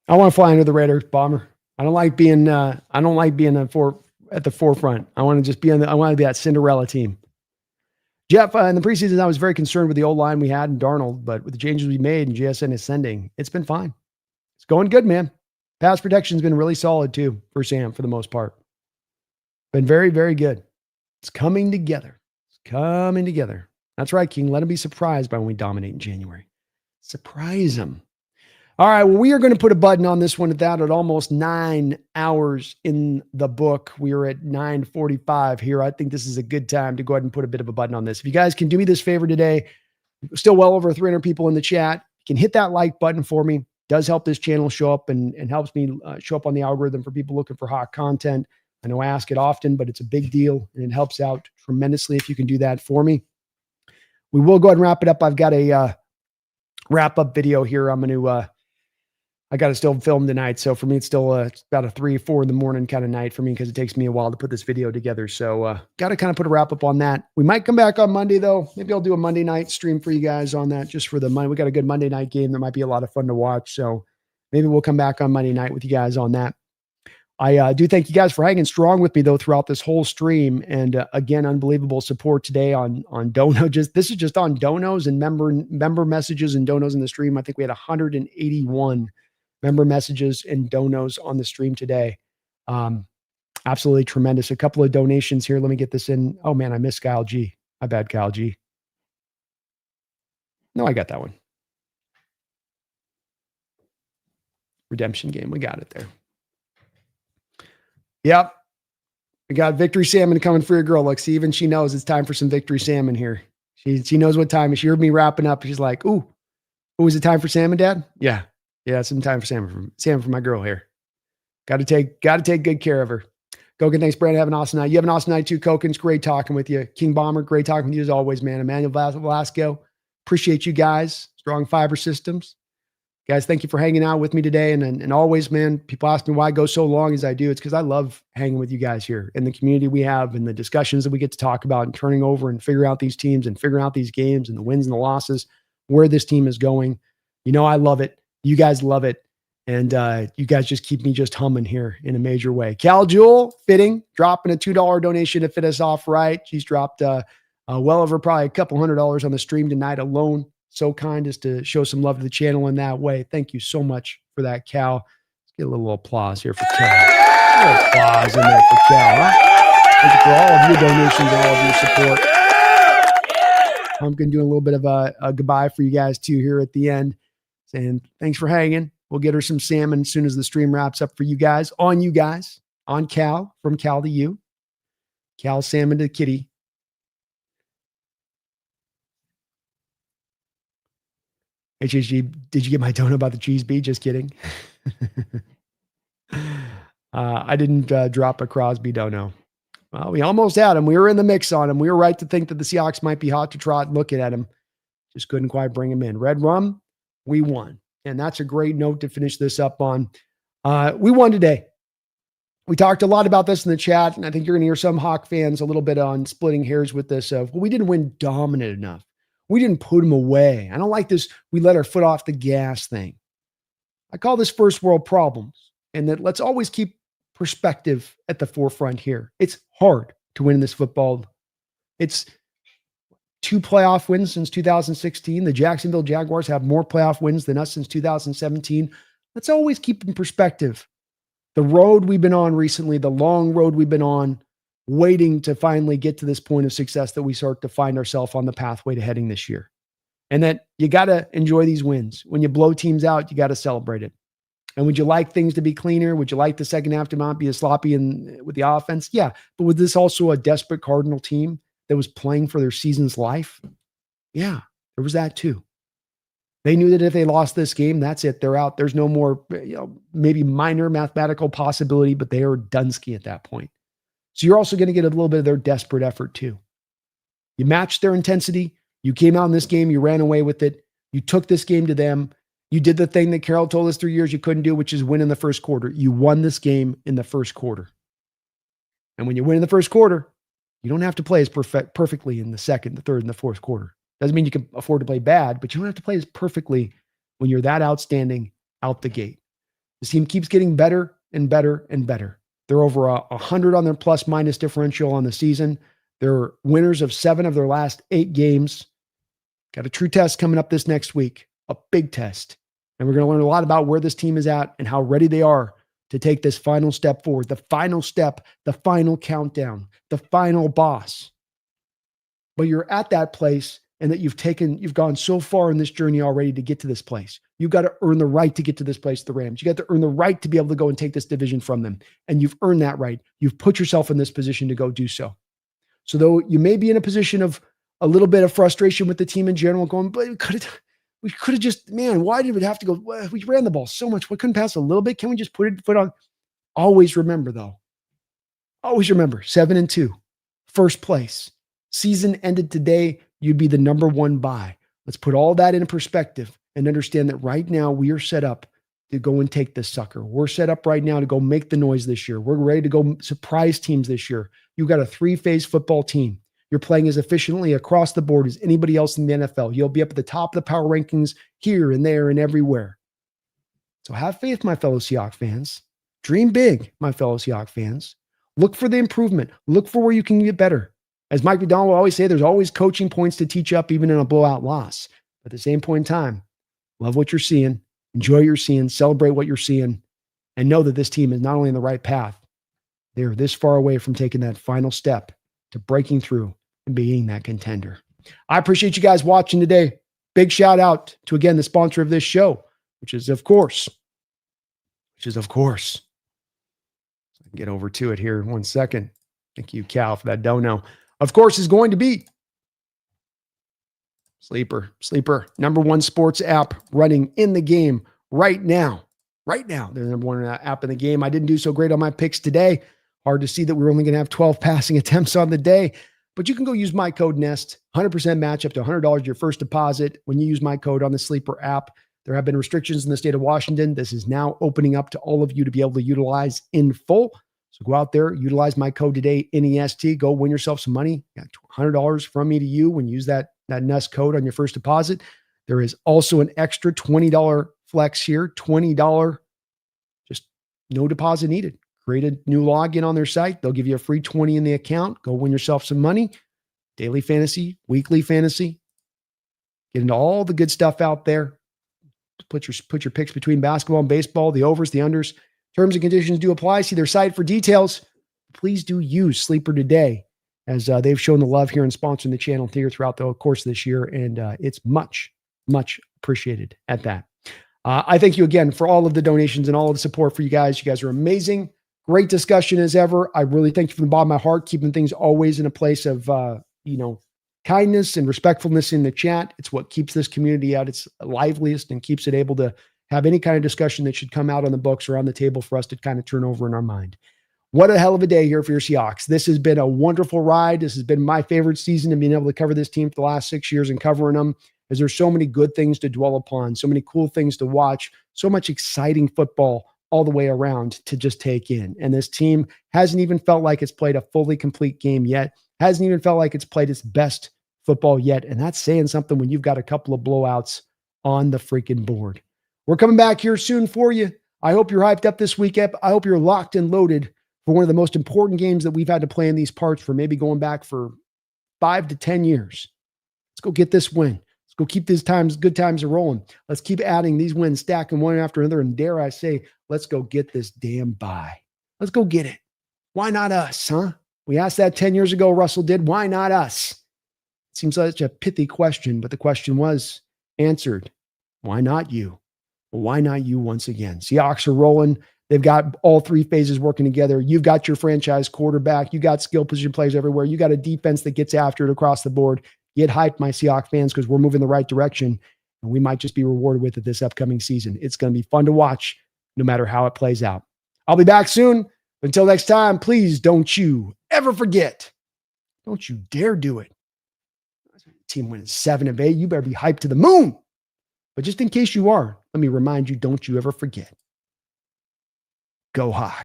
I want to fly under the radar, Bomber. I don't like being at the forefront. I want to just be I want to be that Cinderella team. Jeff, in the preseason, I was very concerned with the old line we had in Darnold, but with the changes we made and JSN ascending, it's been fine. It's going good, man. Pass protection's been really solid too for Sam for the most part. Been very, very good. It's coming together. It's coming together. That's right, King. Let him be surprised by when we dominate in January. Surprise him. All right, well, we are going to put a button on this one at almost 9 hours in the book. We are at 9:45 here. I think this is a good time to go ahead and put a bit of a button on this. If you guys can do me this favor today, still well over 300 people in the chat. You can hit that like button for me. It does help this channel show up and helps me show up on the algorithm for people looking for hot content. I know I ask it often, but it's a big deal and it helps out tremendously if you can do that for me. We will go ahead and wrap it up. I've got a wrap up video here. I got to still film tonight. So for me, it's still it's about a 3, 4 in the morning kind of night for me because it takes me a while to put this video together. So got to kind of put a wrap up on that. We might come back on Monday though. Maybe I'll do a Monday night stream for you guys on that just for the money. We got a good Monday night game that might be a lot of fun to watch. So maybe we'll come back on Monday night with you guys on that. I do thank you guys for hanging strong with me though throughout this whole stream. And again, unbelievable support today on Dono. This is just on donos and member messages and donos in the stream. I think we had 181 member messages and donos on the stream today. Absolutely tremendous. A couple of donations here. Let me get this in. Oh man, I missed Kyle G. My bad, Kyle G. No, I got that one. Redemption game. We got it there. Yep. We got Victory Salmon coming for your girl. Look, see, even she knows it's time for some Victory Salmon here. She knows what time. She heard me wrapping up. She's like, ooh, is it time for salmon, Dad? Yeah. Yeah, some time for salmon for my girl here. Got to take good care of her. Koken, thanks, Brandon. Have an awesome night. You have an awesome night too, Koken. It's great talking with you. King Bomber, great talking with you as always, man. Emmanuel Velasco, appreciate you guys. Strong Fiber Systems. Guys, thank you for hanging out with me today. And always, man, people ask me why I go so long as I do. It's because I love hanging with you guys here and the community we have and the discussions that we get to talk about and turning over and figuring out these teams and figuring out these games and the wins and the losses, where this team is going. You know, I love it. You guys love it. And you guys just keep me just humming here in a major way. Cal Jewel, fitting, dropping a $2 donation to fit us off right. She's dropped well over probably a couple $100 on the stream tonight alone. So kind as to show some love to the channel in that way. Thank you so much for that, Cal. Let's get a little applause here for Cal. A little applause in there for Cal. Huh? Thank you for all of your donations and all of your support. I'm going to do a little bit of a goodbye for you guys too here at the end. Saying thanks for hanging. We'll get her some salmon as soon as the stream wraps up for you guys. On Cal, from Cal to you. Cal salmon to Kitty. HHG, did you get my donut about the cheese bee? Just kidding. I didn't drop a Crosby dono. Well, we almost had him. We were in the mix on him. We were right to think that the Seahawks might be hot to trot looking at him. Just couldn't quite bring him in. Red Rum, we won. And that's a great note to finish this up on. We won today. We talked a lot about this in the chat, and I think you're going to hear some Hawk fans a little bit on splitting hairs with this of, well, we didn't win dominant enough. We didn't put them away. I don't like this. We let our foot off the gas thing. I call this first world problems, and that let's always keep perspective at the forefront here. It's hard to win in this football. It's 2 playoff wins since 2016. The Jacksonville Jaguars have more playoff wins than us since 2017. Let's always keep in perspective the road we've been on recently, the long road we've been on, waiting to finally get to this point of success that we start to find ourselves on the pathway to heading this year. And that you got to enjoy these wins. When you blow teams out, you got to celebrate it. And would you like things to be cleaner? Would you like the second half to not be as sloppy with the offense? Yeah. But was this also a desperate Cardinal team that was playing for their season's life? Yeah, there was that too. They knew that if they lost this game, that's it. They're out. There's no more, maybe minor mathematical possibility, but they are Dunsky at that point. So you're also going to get a little bit of their desperate effort too. You matched their intensity. You came out in this game. You ran away with it. You took this game to them. You did the thing that Carroll told us 3 years you couldn't do, which is win in the first quarter. You won this game in the first quarter. And when you win in the first quarter, you don't have to play as perfectly in the second, the third, and the fourth quarter. Doesn't mean you can afford to play bad, but you don't have to play as perfectly when you're that outstanding out the gate. This team keeps getting better and better and better. They're over 100 on their plus minus differential on the season. They're winners of 7 of their last 8 games. Got a true test coming up this next week, a big test. And we're going to learn a lot about where this team is at and how ready they are to take this final step forward, the final step, the final countdown, the final boss. But you're at that place, and that you've gone so far in this journey already to get to this place. You've got to earn the right to get to this place, the Rams. You got to earn the right to be able to go and take this division from them. And you've earned that right. You've put yourself in this position to go do so. So though you may be in a position of a little bit of frustration with the team in general, going, but we could have just, man, why did we have to go? Well, we ran the ball so much. We couldn't pass a little bit. Can we just put it foot on? Always remember, though. Always remember, 7-2, first place. Season ended today. You'd be the number 1 buy. Let's put all that in perspective and understand that right now we are set up to go and take this sucker. We're set up right now to go make the noise this year. We're ready to go surprise teams this year. You've got a 3-phase football team. You're playing as efficiently across the board as anybody else in the NFL. You'll be up at the top of the power rankings here and there and everywhere. So have faith, my fellow Seahawks fans. Dream big, my fellow Seahawks fans. Look for the improvement. Look for where you can get better. As Mike McDonald will always say, there's always coaching points to teach up, even in a blowout loss. But at the same point in time, love what you're seeing, enjoy what you're seeing, celebrate what you're seeing, and know that this team is not only on the right path, they're this far away from taking that final step to breaking through and being that contender. I appreciate you guys watching today. Big shout out to, again, the sponsor of this show, which is, of course, I can get over to it here in 1 second. Thank you, Cal, for that dono. Of course, is going to be Sleeper, number 1 sports app running in the game right now. They're the number 1 app in the game. I didn't do so great on my picks today. Hard to see that we're only going to have 12 passing attempts on the day, but you can go use my code NEST, 100% match up to $100 your first deposit when you use my code on the Sleeper app. There have been restrictions in the state of Washington. This is now opening up to all of you to be able to utilize in full. So go out there, utilize my code today, NEST. Go win yourself some money. You got $100 from me to you when you use that NEST code on your first deposit. There is also an extra $20 flex here, $20, just no deposit needed. Create a new login on their site. They'll give you a free 20 in the account. Go win yourself some money. Daily fantasy, weekly fantasy. Get into all the good stuff out there. Put your picks between basketball and baseball, the overs, the unders. Terms and conditions do apply. See their site for details. Please do use Sleeper today, as they've shown the love here and sponsoring the channel here throughout the course of this year. And it's much, much appreciated at that. I thank you again for all of the donations and all of the support for you guys. You guys are amazing. Great discussion as ever. I really thank you from the bottom of my heart, keeping things always in a place of, kindness and respectfulness in the chat. It's what keeps this community at its liveliest and keeps it able to have any kind of discussion that should come out on the books or on the table for us to kind of turn over in our mind. What a hell of a day here for your Seahawks. This has been a wonderful ride. This has been my favorite season and being able to cover this team for the last 6 years and covering them, as there's so many good things to dwell upon, so many cool things to watch, so much exciting football all the way around to just take in. And this team hasn't even felt like it's played a fully complete game yet, hasn't even felt like it's played its best football yet. And that's saying something when you've got a couple of blowouts on the freaking board. We're coming back here soon for you. I hope you're hyped up this week. I hope you're locked and loaded for one of the most important games that we've had to play in these parts for maybe going back for 5 to 10 years. Let's go get this win. Let's go keep these good times rolling. Let's keep adding these wins, stacking one after another. And dare I say, let's go get this damn bye. Let's go get it. Why not us, huh? We asked that 10 years ago, Russell did. Why not us? It seems like such a pithy question, but the question was answered. Why not you? Well, why not you once again? Seahawks are rolling. They've got all 3 phases working together. You've got your franchise quarterback. You got skill position players everywhere. You got a defense that gets after it across the board. Get hyped, my Seahawks fans, because we're moving the right direction, and we might just be rewarded with it this upcoming season. It's going to be fun to watch no matter how it plays out. I'll be back soon. Until next time, please don't you ever forget. Don't you dare do it. Team wins 7 of 8. You better be hyped to the moon. But just in case you are, let me remind you, don't you ever forget. Go Hawks.